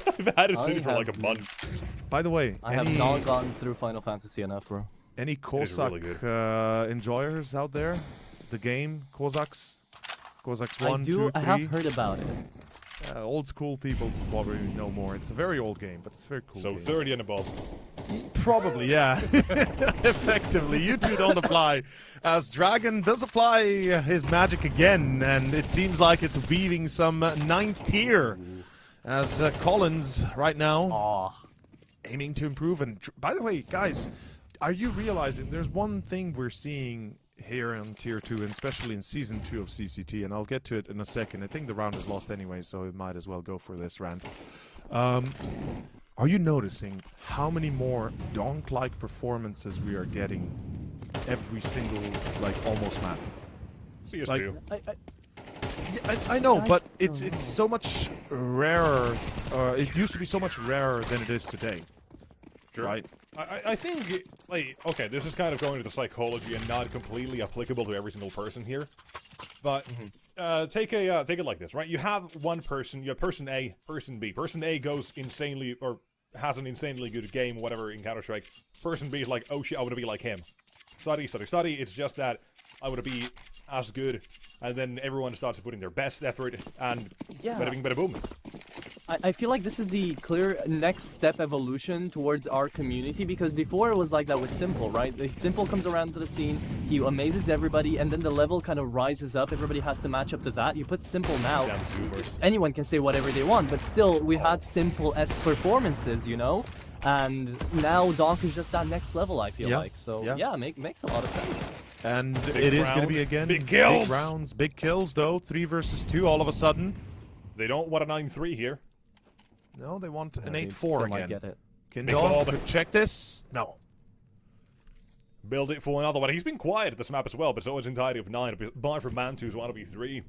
I've had it I sitting for like a have- month. By the way, I have not gotten through Final Fantasy enough, bro. any is Kozak really good. enjoyers out there? The game, Kozaks? Kozaks 1, I do. 2, 3? I have heard about it. Old school people probably know more. It's a very old game, but it's a very cool So game. 30 and above. Probably, yeah. Effectively, you two don't apply. As Dragon does apply his magic again, and it seems like it's weaving some 9th tier. As Collins, right now, Aw. aiming to improve. And by the way, guys, are you realizing there's one thing we're seeing here on Tier 2, and especially in Season 2 of CCT, and I'll get to it in a second. I think the round is lost anyway, so it might as well go for this rant. Are you noticing how many more Donk-like performances we are getting every single, like, almost map? CS2. Like- Yeah, I know, but it's so much rarer. It used to be so much rarer than it is today. Sure. Right? I think, like, okay, this is kind of going into the psychology and not completely applicable to every single person here. But take it like this, right? You have one person, you have person A, person B. Person A goes insanely, or has an insanely good game, whatever, in Counter-Strike. Person B is like, oh shit, I want to be like him. Study. It's just that I want to be as good. And then everyone starts putting their best effort, and Yeah. bada bing, bada boom. I feel like this is the clear next step evolution towards our community, because before it was like that with Simple, right? Like, Simple comes around to the scene, he amazes everybody, and then the level kind of rises up. Everybody has to match up to that. You put Simple now, Damn Zoomers. anyone can say whatever they want, but still, we had Simple-esque performances, you know? And now Donk is just that next level, I feel Yeah, like. So, yeah. yeah, makes a lot of sense. And Big it is going to round, be, again, big kills. big rounds, big kills, though. 3 versus 2 all of a sudden. They don't want a 9-3 here. No, they want an They 8-4 still might again. get it. Can Big Donk ball. check this? No. Build it for another one. He's been quiet at this map as well, but so is entirety of 9. Bar for Mantu's 1v3.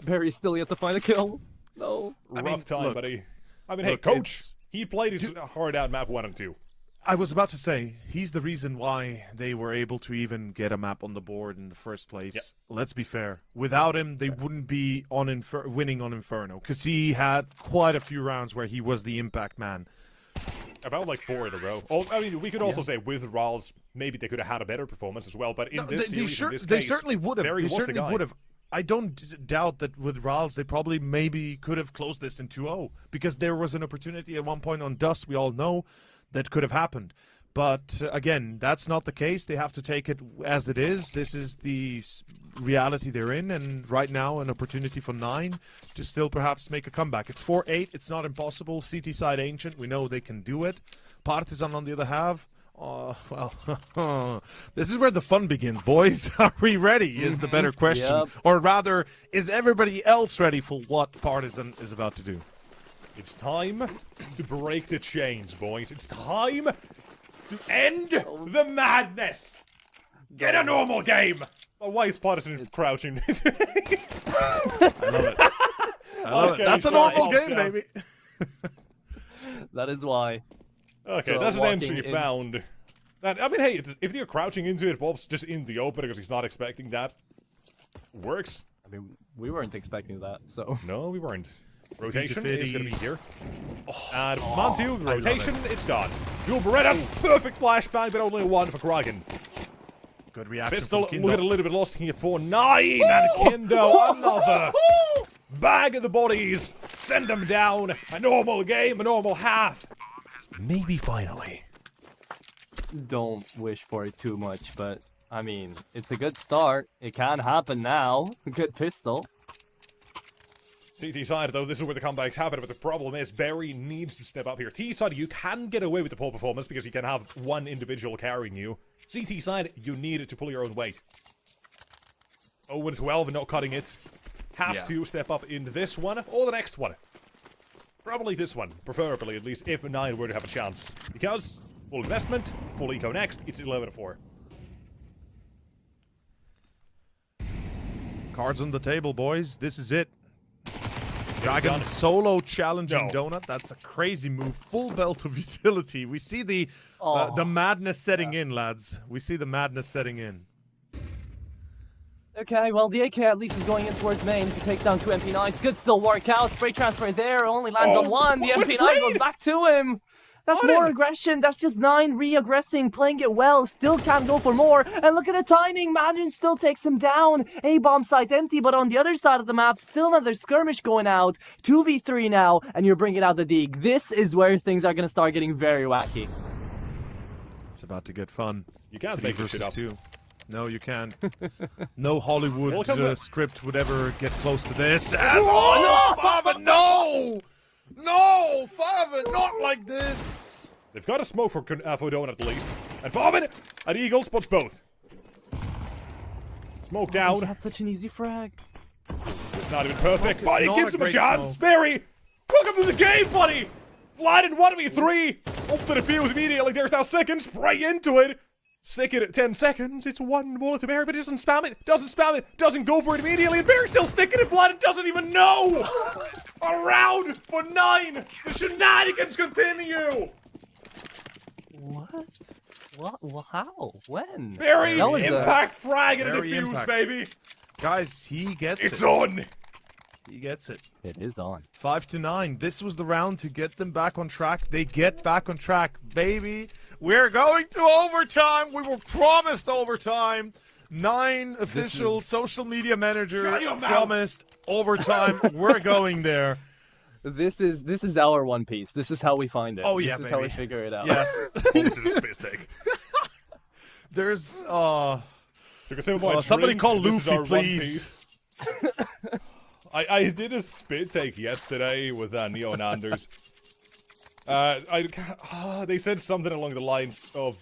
Barry's still yet to find a kill. No. Rough time, look, buddy. I mean, hey, look, coach, it's- he played his hard out map 1 and 2. I was about to say, he's the reason why they were able to even get a map on the board in the first place. Yep. Let's be fair. Without him, they wouldn't be on winning on Inferno, because he had quite a few rounds where he was the impact man. About like 4 in a row. Oh, I mean, we could also say with Ralls, maybe they could have had a better performance as well, but in this series, in this they case, certainly would have. Barry They was the certainly guy. would have. I don't doubt that with Ralls, they probably maybe could have closed this in 2-0, because there was an opportunity at one point on Dust, we all know, that could have happened. But again, that's not the case. They have to take it as it is. This is the reality they're in, and right now an opportunity for 9 to still perhaps make a comeback. It's 4-8. It's not impossible. CT side Ancient, we know they can do it. Partizan on the other half. Well, this is where the fun begins, boys. Are we ready? Is the better question. Yep. Or rather, is everybody else ready for what Partizan is about to do? It's time to break the chains, boys. It's time to end the madness. Get a normal game. Oh, why is Partisan crouching? I love it. I love Okay, it. That's a sorry, normal calm game, down. baby. That is why. Okay, So, that's an walking entry in- found. That, I mean, hey, if you're crouching into it, Bob's just in the open because he's not expecting that. Works. I mean, we weren't expecting that, so. No, we weren't. Rotation is going to be Fitties. here. And Montu, rotation, it's gone. Dual Berettas, perfect flashbang, but only 1 for Kraken. Good reaction Pistol, from looking a Kindo. little bit lost here for 9, and Kindo, another. Bag of the bodies, send them down. A normal game, a normal half. Maybe finally. Don't wish for it too much, but I mean, it's a good start. It can happen now. Good pistol. CT side, though, this is where the comebacks happen, but the problem is Barry needs to step up here. T side, you can get away with the poor performance because you can have one individual carrying you. CT side, you need to pull your own weight. 0-12 and not cutting it. Has to step up in this one or the next one. Probably this one, preferably, at least if 9 were to have a chance. Because full investment, full eco next, it's 11-4. Cards on the table, boys. This is it. Dragon solo challenging Donut. That's a crazy move. Full belt of utility. We see the madness setting in, lads. We see the madness setting in. Okay, well, the AK at least is going in towards main. If he takes down 2 MP9s, could still work out. Spray transfer there, only lands on 1. The MP9 goes back to him. That's more aggression. That's just 9 re-aggressing, playing it well. Still can't go for more. And look at the timing. Madden still takes him down. A-bomb site empty, but on the other side of the map, still another skirmish going out. 2v3 now, and you're bringing out the Deeg. This is where things are going to start getting very wacky. It's about to get fun. You can't make this shit up. 2. No, you can't. No Hollywood script would ever get close to this. Oh, no! Father, no! No! Father, not like this! They've got a smoke for Donut at least. And Farman and Eagle spots both. Smoke down. That's such an easy frag. It's not even perfect, but he gives him a chance. Barry, welcome to the game, buddy! Flat in 1v3. Off to the fuse immediately. There's now second. Spray into it. Stick it at 10 seconds. It's 1 bullet to Barry, but he doesn't spam it. Doesn't go for it immediately. And Barry's still sticking it flat and doesn't even know. A round for 9. The shenanigans continue. What? How? When? Barry, impact frag and a defuse, baby. Guys, he gets it. It's on. He gets it. It is on. 5-9. This was the round to get them back on track. They get back on track, baby. We're going to overtime. We were promised overtime. 9 official social media manager promised overtime. We're going there. This is our One Piece. This is how we find it. Oh yeah, this is how we figure it out. Yes. There's somebody call Luffy, please. I did a spit take yesterday with Neo and Anders. They said something along the lines of...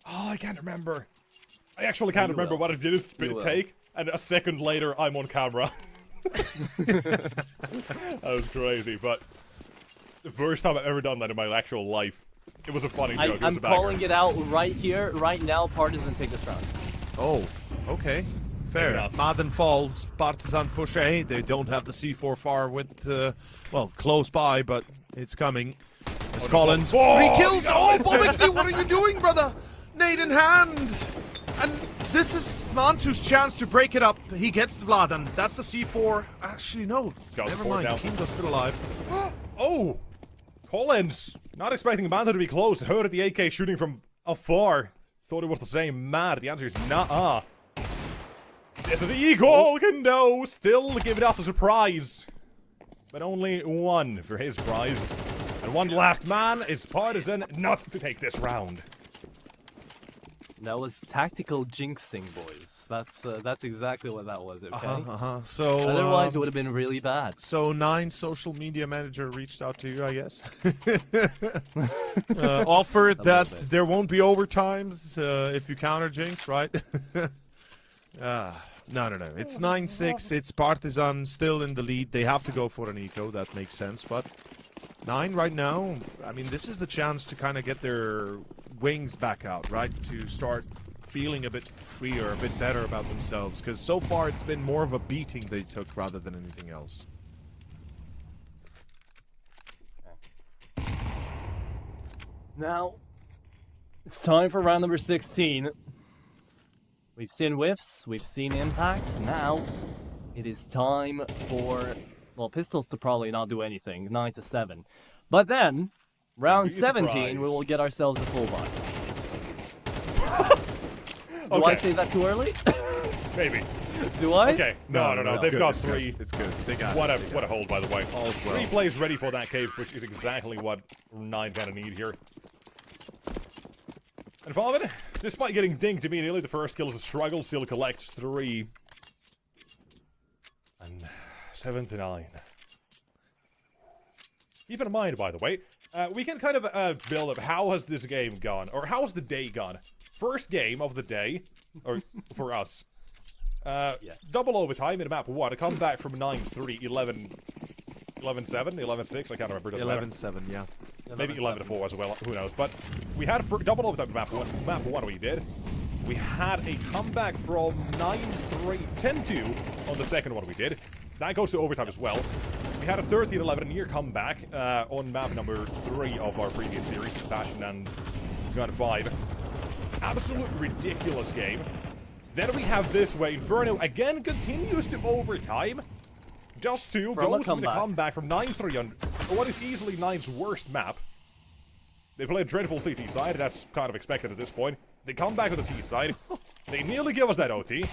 I can't remember. I actually can't remember what I did a spit take, and a second later, I'm on camera. That was crazy, but... The first time I've ever done that in my actual life. It was a funny joke. I'm calling it out right here, right now. Partisan take this round. Oh, okay. Fair. Madden falls. Partisan push A. They don't have the C4 far with, well, close by, but it's coming. There's Collins. 3 kills! Oh, Bobixley, what are you doing, brother? Nade in hand! And this is Mantu's chance to break it up. He gets the Vladan. That's the C4. Actually, no. Never mind. Kindo's still alive. Oh! Collins! Not expecting Mantu to be close. Heard the AK shooting from afar. Thought it was the same. Mad. The answer is nah. There's an Eagle! Kindo! Still giving us a surprise. But only 1 for his prize. And one last man is Partisan not to take this round. That was tactical jinxing, boys. That's exactly what that was, okay? So otherwise it would have been really bad. So 9 social media manager reached out to you, I guess. Offered that there won't be overtimes if you counter jinx, right? No. It's 9-6. It's Partisan still in the lead. They have to go for an eco. That makes sense. But 9 right now, I mean, this is the chance to kind of get their wings back out, right? To start feeling a bit freer, a bit better about themselves. Because so far, it's been more of a beating they took rather than anything else. Now, it's time for round number 16. We've seen whiffs, we've seen impact. Now, it is time for, well, pistols to probably not do anything, 9-7. But then, round 17, we will get ourselves a full buy. Do I say that too early? Maybe. Do I? Okay. No. They've got 3. It's good. They got what a hold, by the way. All's well. 3 plays ready for that cave, which is exactly what 9 kind of need here. And Valvin, despite getting dinked immediately, the first kill is a struggle, still collects 3. And 7-9. Keep in mind, by the way, we can kind of build up how has this game gone, or how has the day gone. First game of the day, or for us, Double overtime in map 1. A comeback from 9-3, 11-7, 11-6. I can't remember. 11-7, yeah. Maybe 11-4 as well. Who knows? But we had double overtime in map 1. Map 1 we did. We had a comeback from 9-3, 10-2 on the second one we did. That goes to overtime as well. We had a 13-11 near comeback on map number 3 of our previous series, Passion and Gun 5. Absolute ridiculous game. Then we have this way. Inferno again continues to overtime. Just 2 goes with a comeback from 9-3 on what is easily 9's worst map. They play a dreadful CT side. That's kind of expected at this point. They come back with the T side. They nearly give us that OT.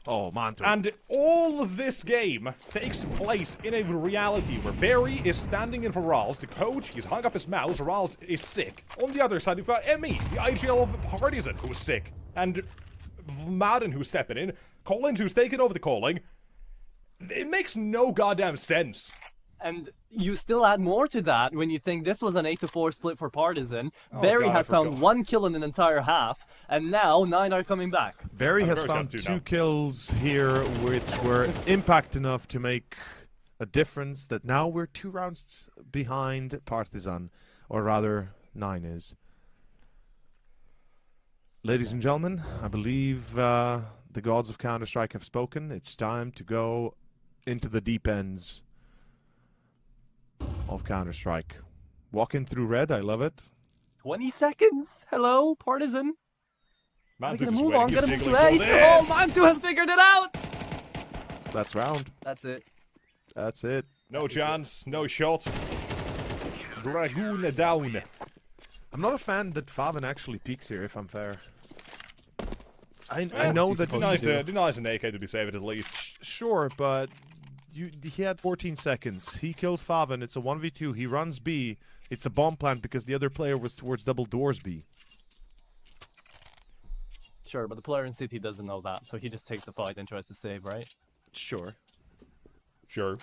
Oh, man. And all of this game takes place in a reality where Barry is standing in for Rals. The coach, he's hung up his mouse. Rals is sick. On the other side, we've got Emmy, the IGL of Partisan, who's sick. And Madden, who's stepping in. Collins, who's taking over the calling. It makes no goddamn sense. And you still add more to that when you think this was an 8-4 split for Partisan. Barry has found 1 kill in an entire half, and now 9 are coming back. Barry has found 2 kills here, which were impact enough to make a difference that now we're 2 rounds behind Partisan, or rather 9 is. Ladies and gentlemen, I believe the gods of Counter-Strike have spoken. It's time to go into the deep ends of Counter-Strike. Walking through red, I love it. 20 seconds? Hello, Partisan? Mantu Gotta move on, gotta move to A. Oh, Mantu has figured it out! That's round. That's it. That's it. No chance, no shot. Dragoon down. I'm not a fan that Faven actually peeks here, if I'm fair. I know that denies an AK to be saved at least. Sure, but he had 14 seconds. He kills Faven. It's a 1v2. He runs B. It's a bomb plant because the other player was towards double doors B. Sure, but the player in City doesn't know that, so he just takes the fight and tries to save, right? Sure. Sure.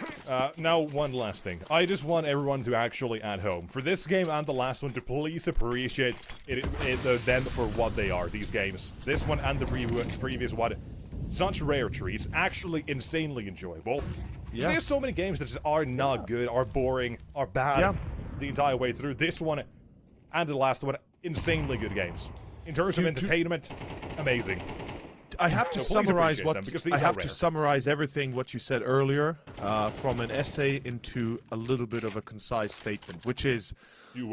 Now, one last thing. I just want everyone to actually, at home, for this game and the last one, to please appreciate them for what they are, these games. This one and the previous one. Such rare treats. Actually insanely enjoyable. Yeah. There's so many games that just are not good, are boring, are bad the entire way through. This one and the last one, insanely good games. In terms of entertainment, amazing. I have to summarize summarize everything what you said earlier from an essay into a little bit of a concise statement, which is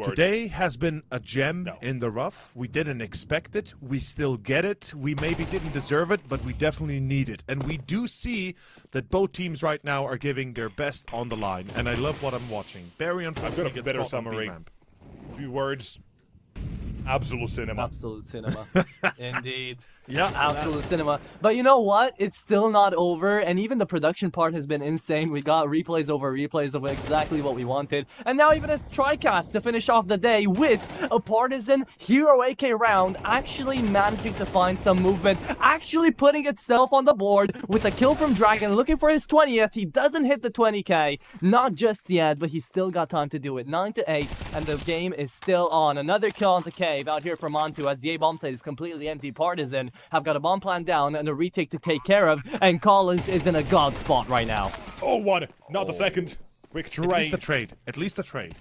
today has been a gem in the rough. We didn't expect it. We still get it. We maybe didn't deserve it, but we definitely need it. And we do see that both teams right now are giving their best on the line. And I love what I'm watching. Barry, unfortunately, I've got a better summary. A few words. Absolute cinema. Absolute cinema. Indeed. Yeah. Absolute cinema. But you know what? It's still not over, and even the production part has been insane. We got replays over replays of exactly what we wanted. And now even a TriCast to finish off the day with a Partisan Hero AK round actually managing to find some movement, actually putting itself on the board with a kill from Dragon, looking for his 20th. He doesn't hit the 20k. Not just yet, but he's still got time to do it. 9-8, and the game is still on. Another kill onto Cave out here from Mantu as the A bomb site is completely empty. Partisan have got a bomb plan down and a retake to take care of, and Collins is in a god spot right now. Oh, one, not the second. Quick trade. At least a trade. At least a trade.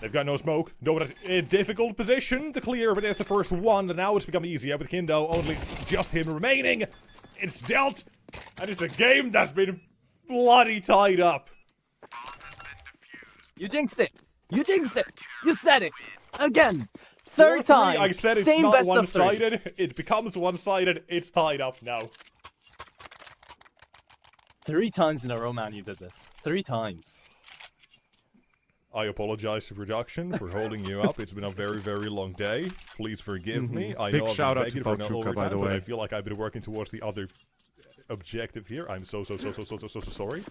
They've got no smoke. No, but a difficult position to clear, but there's the first one, and now it's become easier with Kindo. Only just him remaining. It's dealt, and it's a game that's been bloody tied up. You jinxed it. You jinxed it. You said it. Again. Third time. I said it's Same not one-sided. It becomes one-sided. It's tied up now. 3 times in a row, man, you did this. 3 times. I apologize to production for holding you up. It's been a very, very long day. Please forgive me. I Big know shout I've out been to begging for no Pachuca, by overtime, the but way. I feel like I've been working towards the other objective here. I'm so sorry.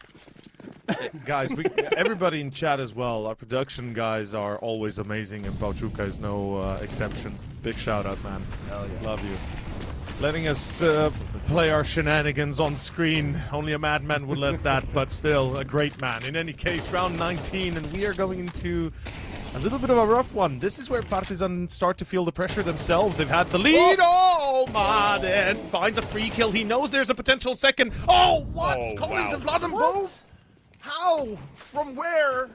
Guys, everybody in chat as well. Our production guys are always amazing, and Pachuca is no exception. Big shout out, man. Hell yeah. Love you. Letting us play our shenanigans on screen. Only a madman would let that, but still a great man. In any case, round 19, and we are going into a little bit of a rough one. This is where Partizan start to feel the pressure themselves. They've had the lead. Oh, Oh, Madden finds a free kill. He knows there's a potential second. Oh, what? Oh, Collins wow. and blood them both? How? From where?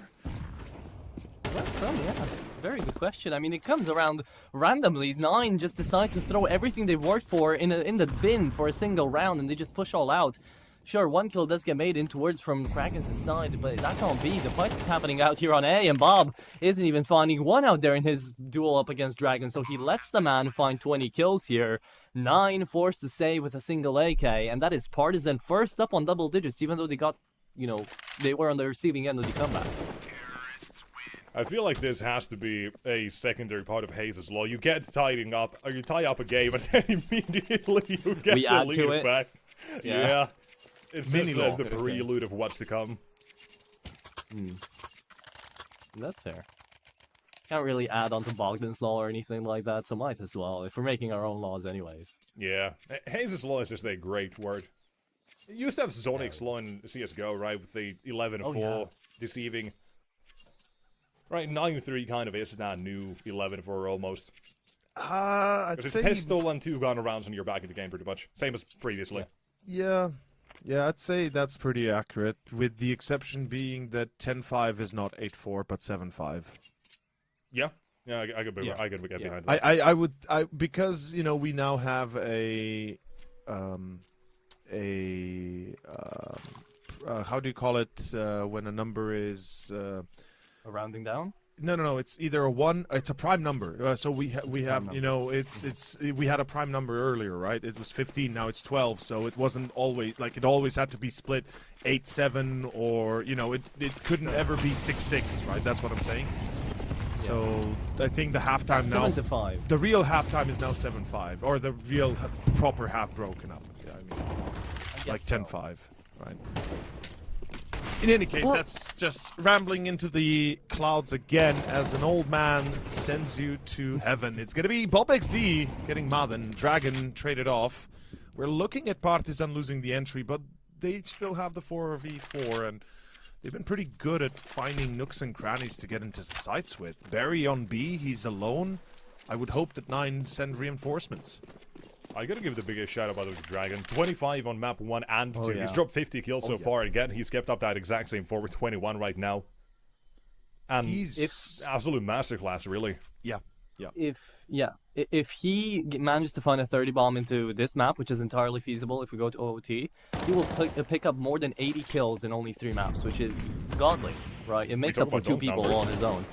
Where from? Yeah. Very good question. I mean, it comes around randomly. 9 just decide to throw everything they've worked for in the bin for a single round, and they just push all out. Sure, 1 kill does get made in towards from Kraken's side, but that's on B. The fight is happening out here on A, and Bob isn't even finding one out there in his duel up against Dragon, so he lets the man find 20 kills here. 9 forced to save with a single AK, and that is Partisan first up on double digits, even though they got, you know, they were on the receiving end of the comeback. I feel like this has to be a secondary part of Hayes' law. You get tidying up, or you tie up a game, and then immediately you get the lead back. Yeah. It's just the prelude of what's to come. That's fair. Can't really add on to Bogdan's law or anything like that, so might as well, if we're making our own laws anyways. Yeah. Hayes' law is just a great word. You used to have Zonic's law in CSGO, right? With the 11-4 deceiving. Right, 9-3 kind of is that new 11-4 almost. I'd It's say... pistol and 2 gun rounds and you're back in the game pretty much. Same as previously. Yeah, I'd say that's pretty accurate, with the exception being that 10-5 is not 8-4, but 7-5. Yeah, I could get behind that. I would because you know we now have a how do you call it when a number is A rounding down? No, it's either a 1, it's a prime number. So we have, you know, we had a prime number earlier, right? It was 15, now it's 12, so it wasn't always, like, it always had to be split 8-7, or, you know, it couldn't ever be 6-6, right? That's what I'm saying. So I think the halftime now, 7-5. the real halftime is now 7-5, or the real proper half broken up. Yeah, I mean, like 10-5, right? In any case, that's just rambling into the clouds again as an old man sends you to heaven. It's going to be Bob XD getting Madden, Dragon traded off. We're looking at Partisan losing the entry, but they still have the 4v4, and they've been pretty good at finding nooks and crannies to get into sites with. Barry on B, he's alone. I would hope that 9 send reinforcements. I gotta give the biggest shout out, by the way, to Dragon. 25 on map 1 and 2. Yeah. He's dropped 50 kills so far. Again, he's kept up that exact same forward 21 right now. And it's absolute masterclass, really. Yeah. If he manages to find a 30 bomb into this map, which is entirely feasible if we go to OOT, he will pick up more than 80 kills in only 3 maps, which is godly, right? It makes up for 2 people on his own.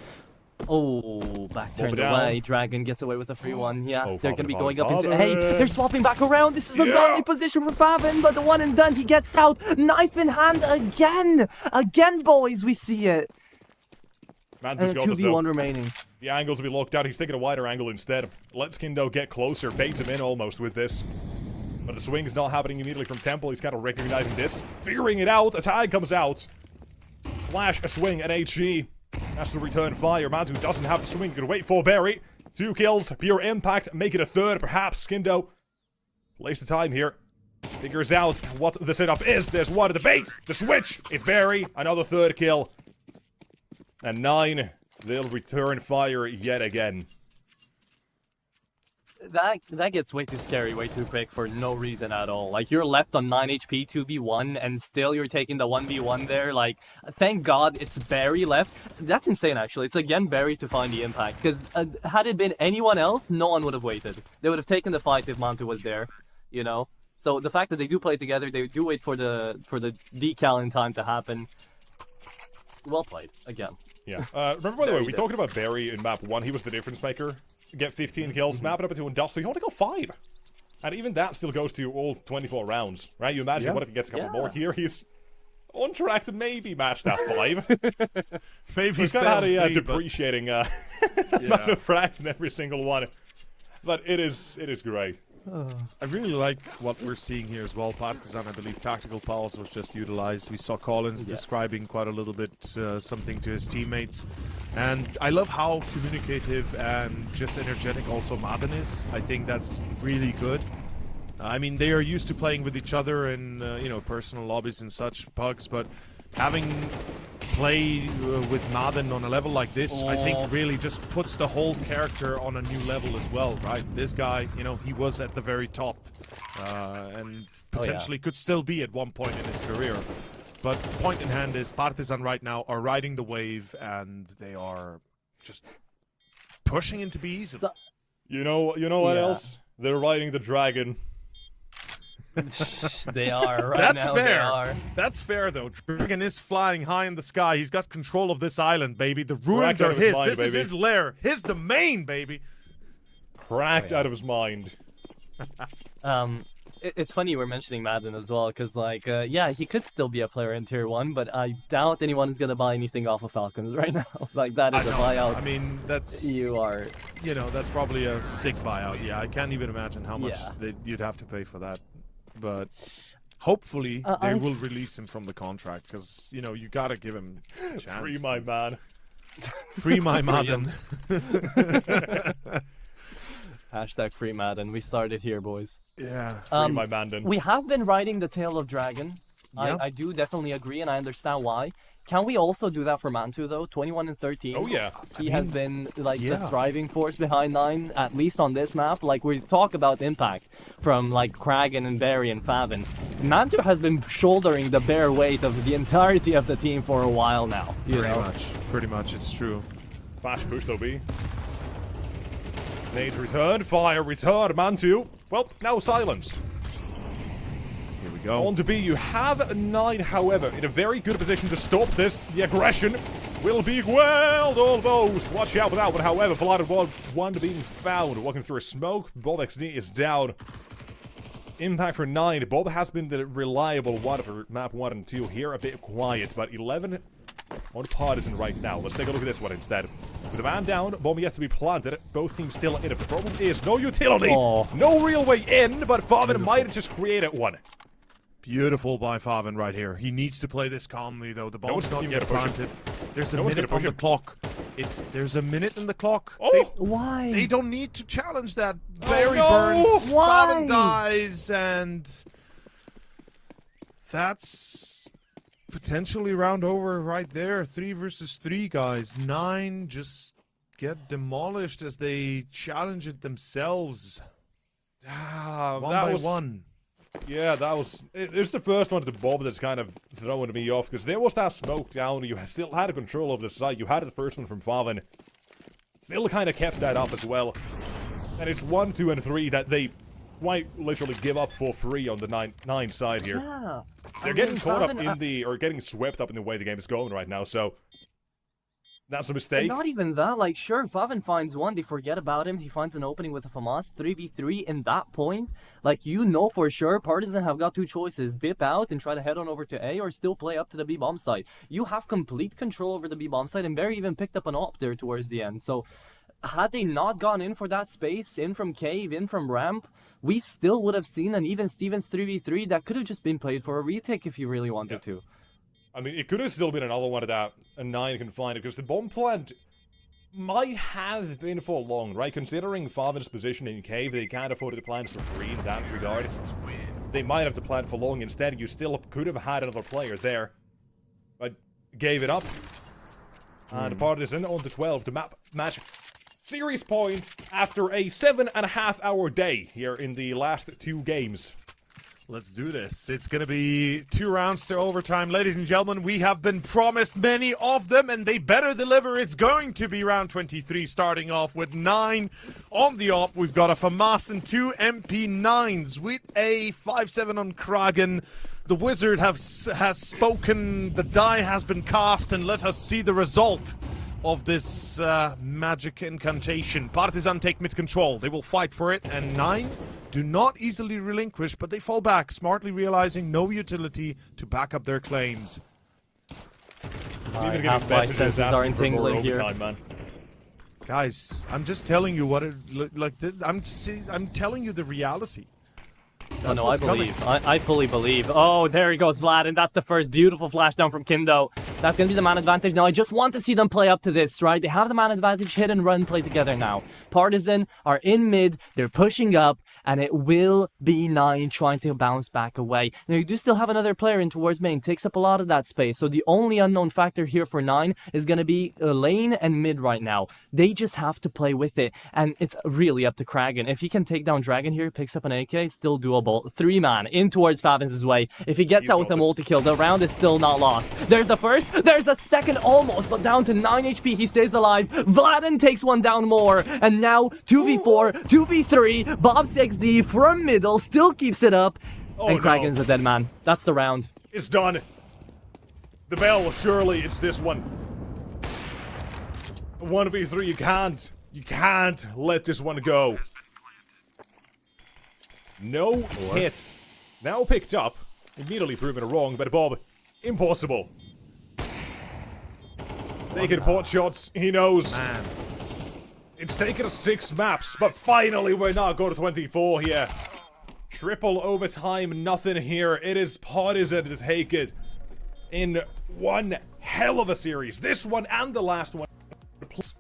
Oh, back turned away. Dragon gets away with a free one. Yeah, they're going to be going up into... Hey, they're swapping back around. This is a godly position for Favin, but the one and done, he gets out. Knife in hand again. Again, boys, we see it. Man, And a 2v1 remaining. The angle's to be locked out. He's taking a wider angle instead. Lets Kindo get closer. Baits him in almost with this. But the swing is not happening immediately from Temple. He's kind of recognizing this. Figuring it out. A tag comes out. Flash, a swing, and HG. That's the return fire. Mantu doesn't have the swing. He could wait for Barry. 2 kills. Pure impact. Make it a 3rd, perhaps. Skindo plays the time here. Figures out what the setup is. There's one at the bait. The switch. It's Barry. Another 3rd kill. And 9. They'll return fire yet again. That gets way too scary, way too quick for no reason at all. Like, you're left on 9 HP, 2v1, and still you're taking the 1v1 there. Like, thank God it's Barry left. That's insane, actually. It's again Barry to find the impact. Because had it been anyone else, no one would have waited. They would have taken the fight if Mantu was there, you know? So the fact that they do play together, they do wait for the decal in time to happen. Well played, again. Yeah. Remember, by the way, we talked about Barry in map 1. He was the difference maker. Get 15 kills, map it up into Industrial. You only got 5. And even that still goes to all 24 rounds, right? You imagine what if he gets a couple more here? He's on track to maybe match that 5. Maybe he's kind of had a depreciating amount of frags in every single one. But it is great. I really like what we're seeing here as well. Partisan, I believe, tactical pulse was just utilized. We saw Collins describing quite a little bit something to his teammates. And I love how communicative and just energetic also Madden is. I think that's really good. I mean, they are used to playing with each other in, you know, personal lobbies and such, pugs, but having played with Madden on a level like this, I think really just puts the whole character on a new level as well, right? This guy, you know, he was at the very top and potentially could still be at one point in his career. But point in hand is Partizan right now are riding the wave and they are just pushing into be easy. You know what else? They're riding the dragon. They are right That's now. fair. They are. That's fair though. Dragon is flying high in the sky. He's got control of this island, baby. The ruins Cracked out are of his his. mind, This is baby. his lair, his domain, baby. Cracked out of his mind. It's funny we're mentioning Madden as well, because like, yeah, he could still be a player in Tier 1, but I doubt anyone is gonna buy anything off of Falcons right now. Like that is a buyout. I mean, that's You are. You know, that's probably a sick buyout. Yeah, I can't even imagine how much Yeah. you'd have to pay for that. But hopefully they will release him from the contract because you know you gotta give him a chance. Free my man. Free my Madden. Hashtag free Madden. We started here, boys. Yeah. Free my Mandan. We have been riding the tail of Dragon. Yeah. I do definitely agree, and I understand why. Can we also do that for Mantu though? 21 and 13. Oh yeah. He has been like the yeah. driving force behind 9, at least on this map. Like we talk about impact from like Kragan and Barry and Favin. Mantu has been shouldering the bare weight of the entirety of the team for a while now. Pretty much, it's true. Flash push though, B. Nades returned, fire returned, Mantu. Well, now silenced. Here we go. On to B, you have 9, however, in a very good position to stop this. The aggression will be quelled almost. Watch out for that one, however, Vlad was one being found. Walking through a smoke, Bob XD is down. Impact for 9. Bob has been the reliable one for map 1 and 2. Here a bit quiet, but 11 on Partisan right now. Let's take a look at this one instead. With the man down, bomb yet to be planted. Both teams still in it. The problem is no utility. No real way in, but Favin might have just created one. Beautiful by Favin right here. He needs to play this calmly though. The bomb's not yet planted. There's a minute on the clock. There's a minute in the clock. Oh! Why? They don't need to challenge that. Barry no! burns. Why? Favin dies, and that's potentially round over right there. 3 versus 3, guys. 9 just get demolished as they challenge it themselves. One by one. Yeah, that was... It was the first one to Bob that's kind of throwing me off, because there was that smoke down, you still had control of the site, you had the first one from Favin. Still kind of kept that up as well. And it's 1, 2, and 3 that they might literally give up for free on the 9 side here. Yeah. They're getting caught up in the... or getting swept up in the way the game is going right now, so... That's a mistake. And not even that, like, sure, Favin finds one, they forget about him, he finds an opening with a FAMAS, 3v3 in that point. Like, you know for sure, Partisan have got 2 choices, dip out and try to head on over to A, or still play up to the B-bomb site. You have complete control over the B-bomb site, and Barry even picked up an op there towards the end. So, had they not gone in for that space, in from cave, in from ramp, we still would have seen an even Stevens 3v3 that could have just been played for a retake if you really wanted to. I mean, it could have still been another one that a 9 can find it, because the bomb plant might have been for long, right? Considering Favin's position in cave, they can't afford to plant for free in that regard. They might have to plant for long instead. You still could have had another player there, but gave it up. And Partisan on to 12 to match series point after a 7.5-hour day here in the last 2 games. Let's do this. It's going to be 2 rounds to overtime. Ladies and gentlemen, we have been promised many of them, and they better deliver. It's going to be round 23, starting off with 9 on the op. We've got a FAMAS and 2 MP9s with a 5-7 on Kragan. The wizard has spoken. The die has been cast, and let us see the result of this magic incantation. Partisan take mid-control. They will fight for it, and 9 do not easily relinquish, but they fall back, smartly realizing no utility to back up their claims. Even getting half-life messages senses are asking for more tingling here. overtime, man. Guys, I'm just telling you what it like. This, I'm telling you the reality. That's I what's believe. coming. I fully believe. Oh, there he goes, Vlad, and that's the first beautiful flashdown from Kindo. That's going to be the man advantage. Now, I just want to see them play up to this, right? They have the man advantage, hit and run, play together now. Partisan are in mid, they're pushing up, and it will be 9 trying to bounce back away. Now, you do still have another player in towards main, takes up a lot of that space, so the only unknown factor here for 9 is going to be lane and mid right now. They just have to play with it, and it's really up to Kragan. If he can take down Dragon here, picks up an AK, still doable. 3-man in towards Favins' way. If he gets out with a multi-kill, the round is still not lost. There's the first, there's the second almost, but down to 9 HP, he stays alive. Vladen takes one down more, and now 2v4, 2v3, Bob 6D from middle, still keeps it up, and Kragan's a dead man. That's the round. It's done. The bell, surely it's this one. 1v3, you can't let this one go. No hit. Now picked up, immediately proven wrong, but Bob, impossible. They can pot shots, he knows. Man. It's taken us 6 maps, but finally we're not going to 24 here. Triple overtime, nothing here. It is Partisan to take it in one hell of a series. This one and the last one. Please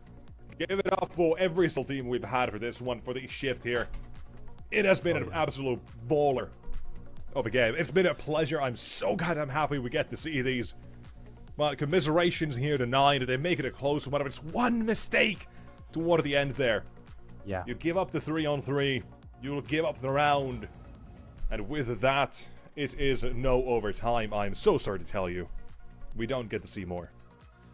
give it up for every single team we've had for this one, for the shift here. It has been an absolute baller of a game. It's been a pleasure. I'm so goddamn happy we get to see these. But commiserations here to 9. They make it a close one. It's one mistake toward the end there. Yeah. You give up the 3-on-3. You'll give up the round. And with that, it is no overtime. I'm so sorry to tell you. We don't get to see more.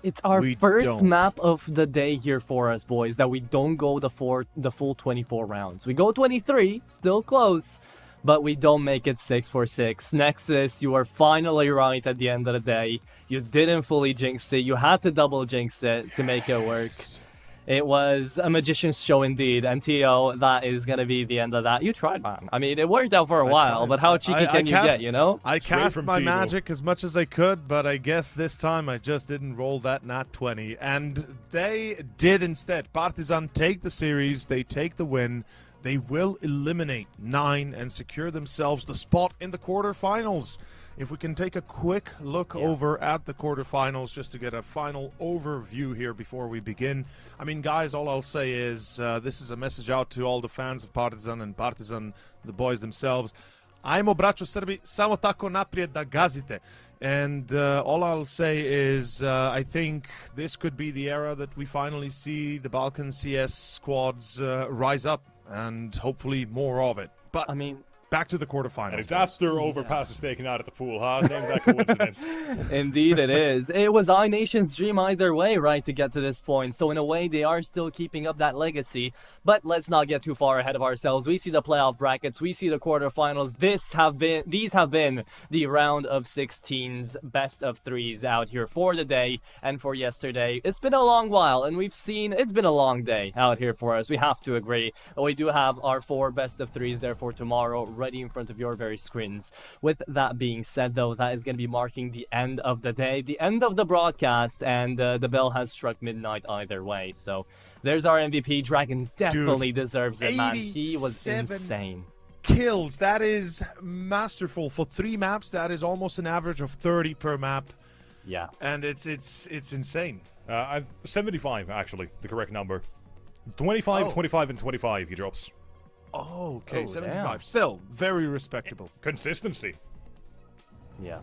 It's our first map of the day here for us, boys, that we don't go the full 24 rounds. We go 23, still close, but we don't make it 6-4-6. Nexus, you are finally right at the end of the day. You didn't fully jinx it. You had to double jinx it to make it work. It was a magician's show indeed, and Tio, that is going to be the end of that. You tried, man. I mean, it worked out for a while, but how cheeky can you get, you know? I cast my magic as much as I could, but I guess this time I just didn't roll that nat 20. And they did instead. Partizan take the series, they take the win. They will eliminate 9 and secure themselves the spot in the quarterfinals. If we can take a quick look over at the quarterfinals just to get a final overview here before we begin. I mean, guys, all I'll say is this is a message out to all the fans of Partizan and Partizan, the boys themselves. Ajmo, braćo Srbi, samo tako naprijed da gazite. And all I'll say is I think this could be the era that we finally see the Balkan CS squads rise up, and hopefully more of it. But I mean, back to the quarterfinals. And it's after Overpass is taken out at the pool, huh? Name that coincidence. Indeed it is. It was iNation's dream either way, right, to get to this point. So in a way, they are still keeping up that legacy. But let's not get too far ahead of ourselves. We see the playoff brackets. We see the quarterfinals. These have been the round of 16's best of 3s out here for the day and for yesterday. It's been a long while, and we've seen it's been a long day out here for us. We have to agree. We do have our 4 best of 3s there for tomorrow, ready in front of your very screens. With that being said, though, that is going to be marking the end of the day, the end of the broadcast, and the bell has struck midnight either way. So there's our MVP. Dragon definitely deserves it, man. He was insane. Kills. That is masterful. For 3 maps, that is almost an average of 30 per map. Yeah. And it's insane. 75, actually, the correct number. 25, 25, and 25 he drops. Oh, okay, 75. Damn. Still, very respectable. Consistency. Yeah.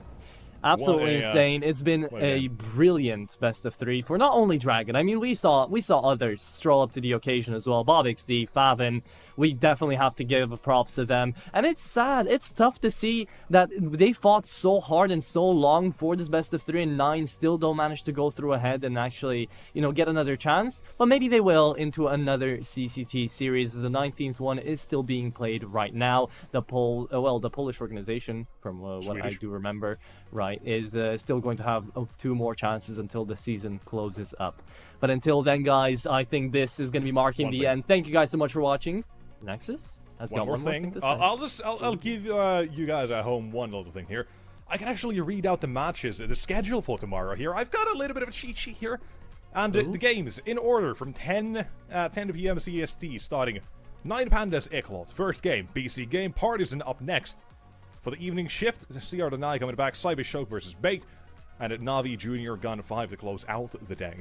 Absolutely insane. It's been a brilliant best of 3 for not only Dragon. I mean, we saw others stroll up to the occasion as well. Bob XD, Favin. We definitely have to give props to them. And it's sad. It's tough to see that they fought so hard and so long for this best of 3, and 9 still don't manage to go through ahead and actually, you know, get another chance. But maybe they will into another CCT series. The 19th one is still being played right now. The Polish organization, from what I do remember, right, is still going to have 2 more chances until the season closes up. But until then, guys, I think this is going to be marking the end. Thank you guys so much for watching. Nexus has got one more thing to say. I'll give you guys at home one little thing here. I can actually read out the matches, the schedule for tomorrow here. I've got a little bit of a cheat sheet here. And the games in order from 10 p.m. CST starting. 9 Pandas Eklot, first game. BC game. Partisan up next. For the evening shift, CR Deny coming back. Cybershoke versus Bait. And at Navi Junior Gun 5 to close out the day.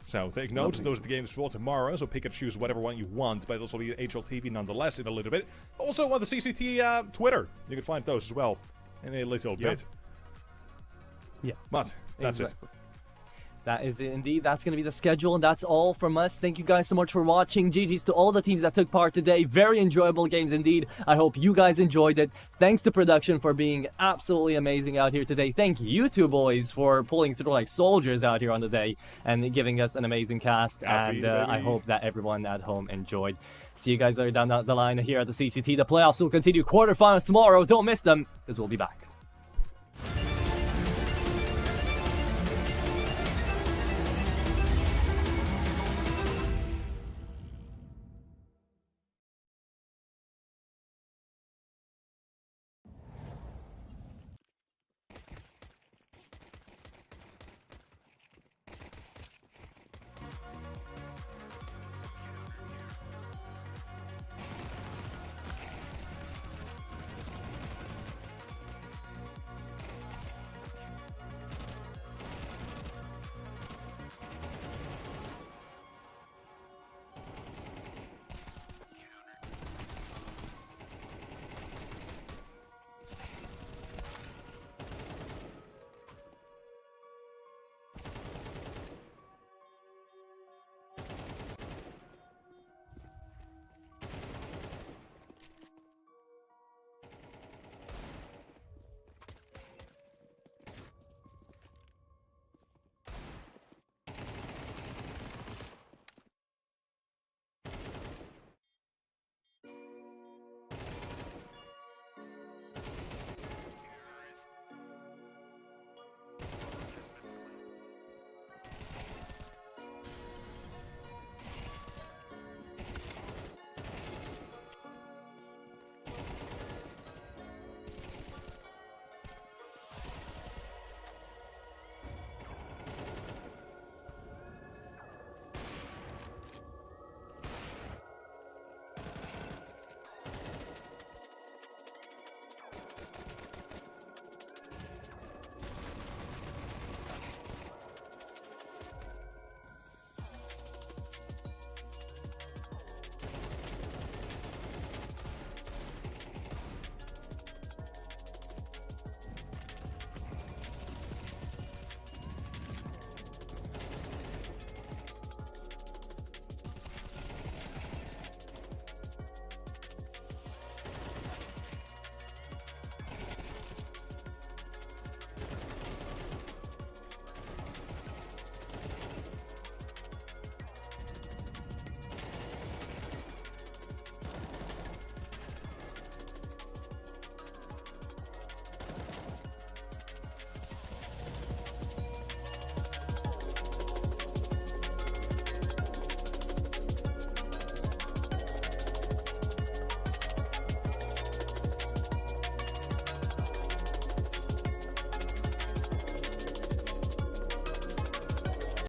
So take notes, those are the games for tomorrow, so pick and choose whatever one you want, but it'll be HLTV nonetheless in a little bit. Also on the CCT Twitter, you can find those as well in a little bit. Yeah. But that's it. That is it indeed. That's going to be the schedule, and that's all from us. Thank you guys so much for watching. GG's to all the teams that took part today. Very enjoyable games indeed. I hope you guys enjoyed it. Thanks to production for being absolutely amazing out here today. Thank you two boys for pulling through like soldiers out here on the day and giving us an amazing cast. And I hope that everyone at home enjoyed. See you guys later down the line here at the CCT. The playoffs will continue. Quarterfinals tomorrow. Don't miss them, because we'll be back.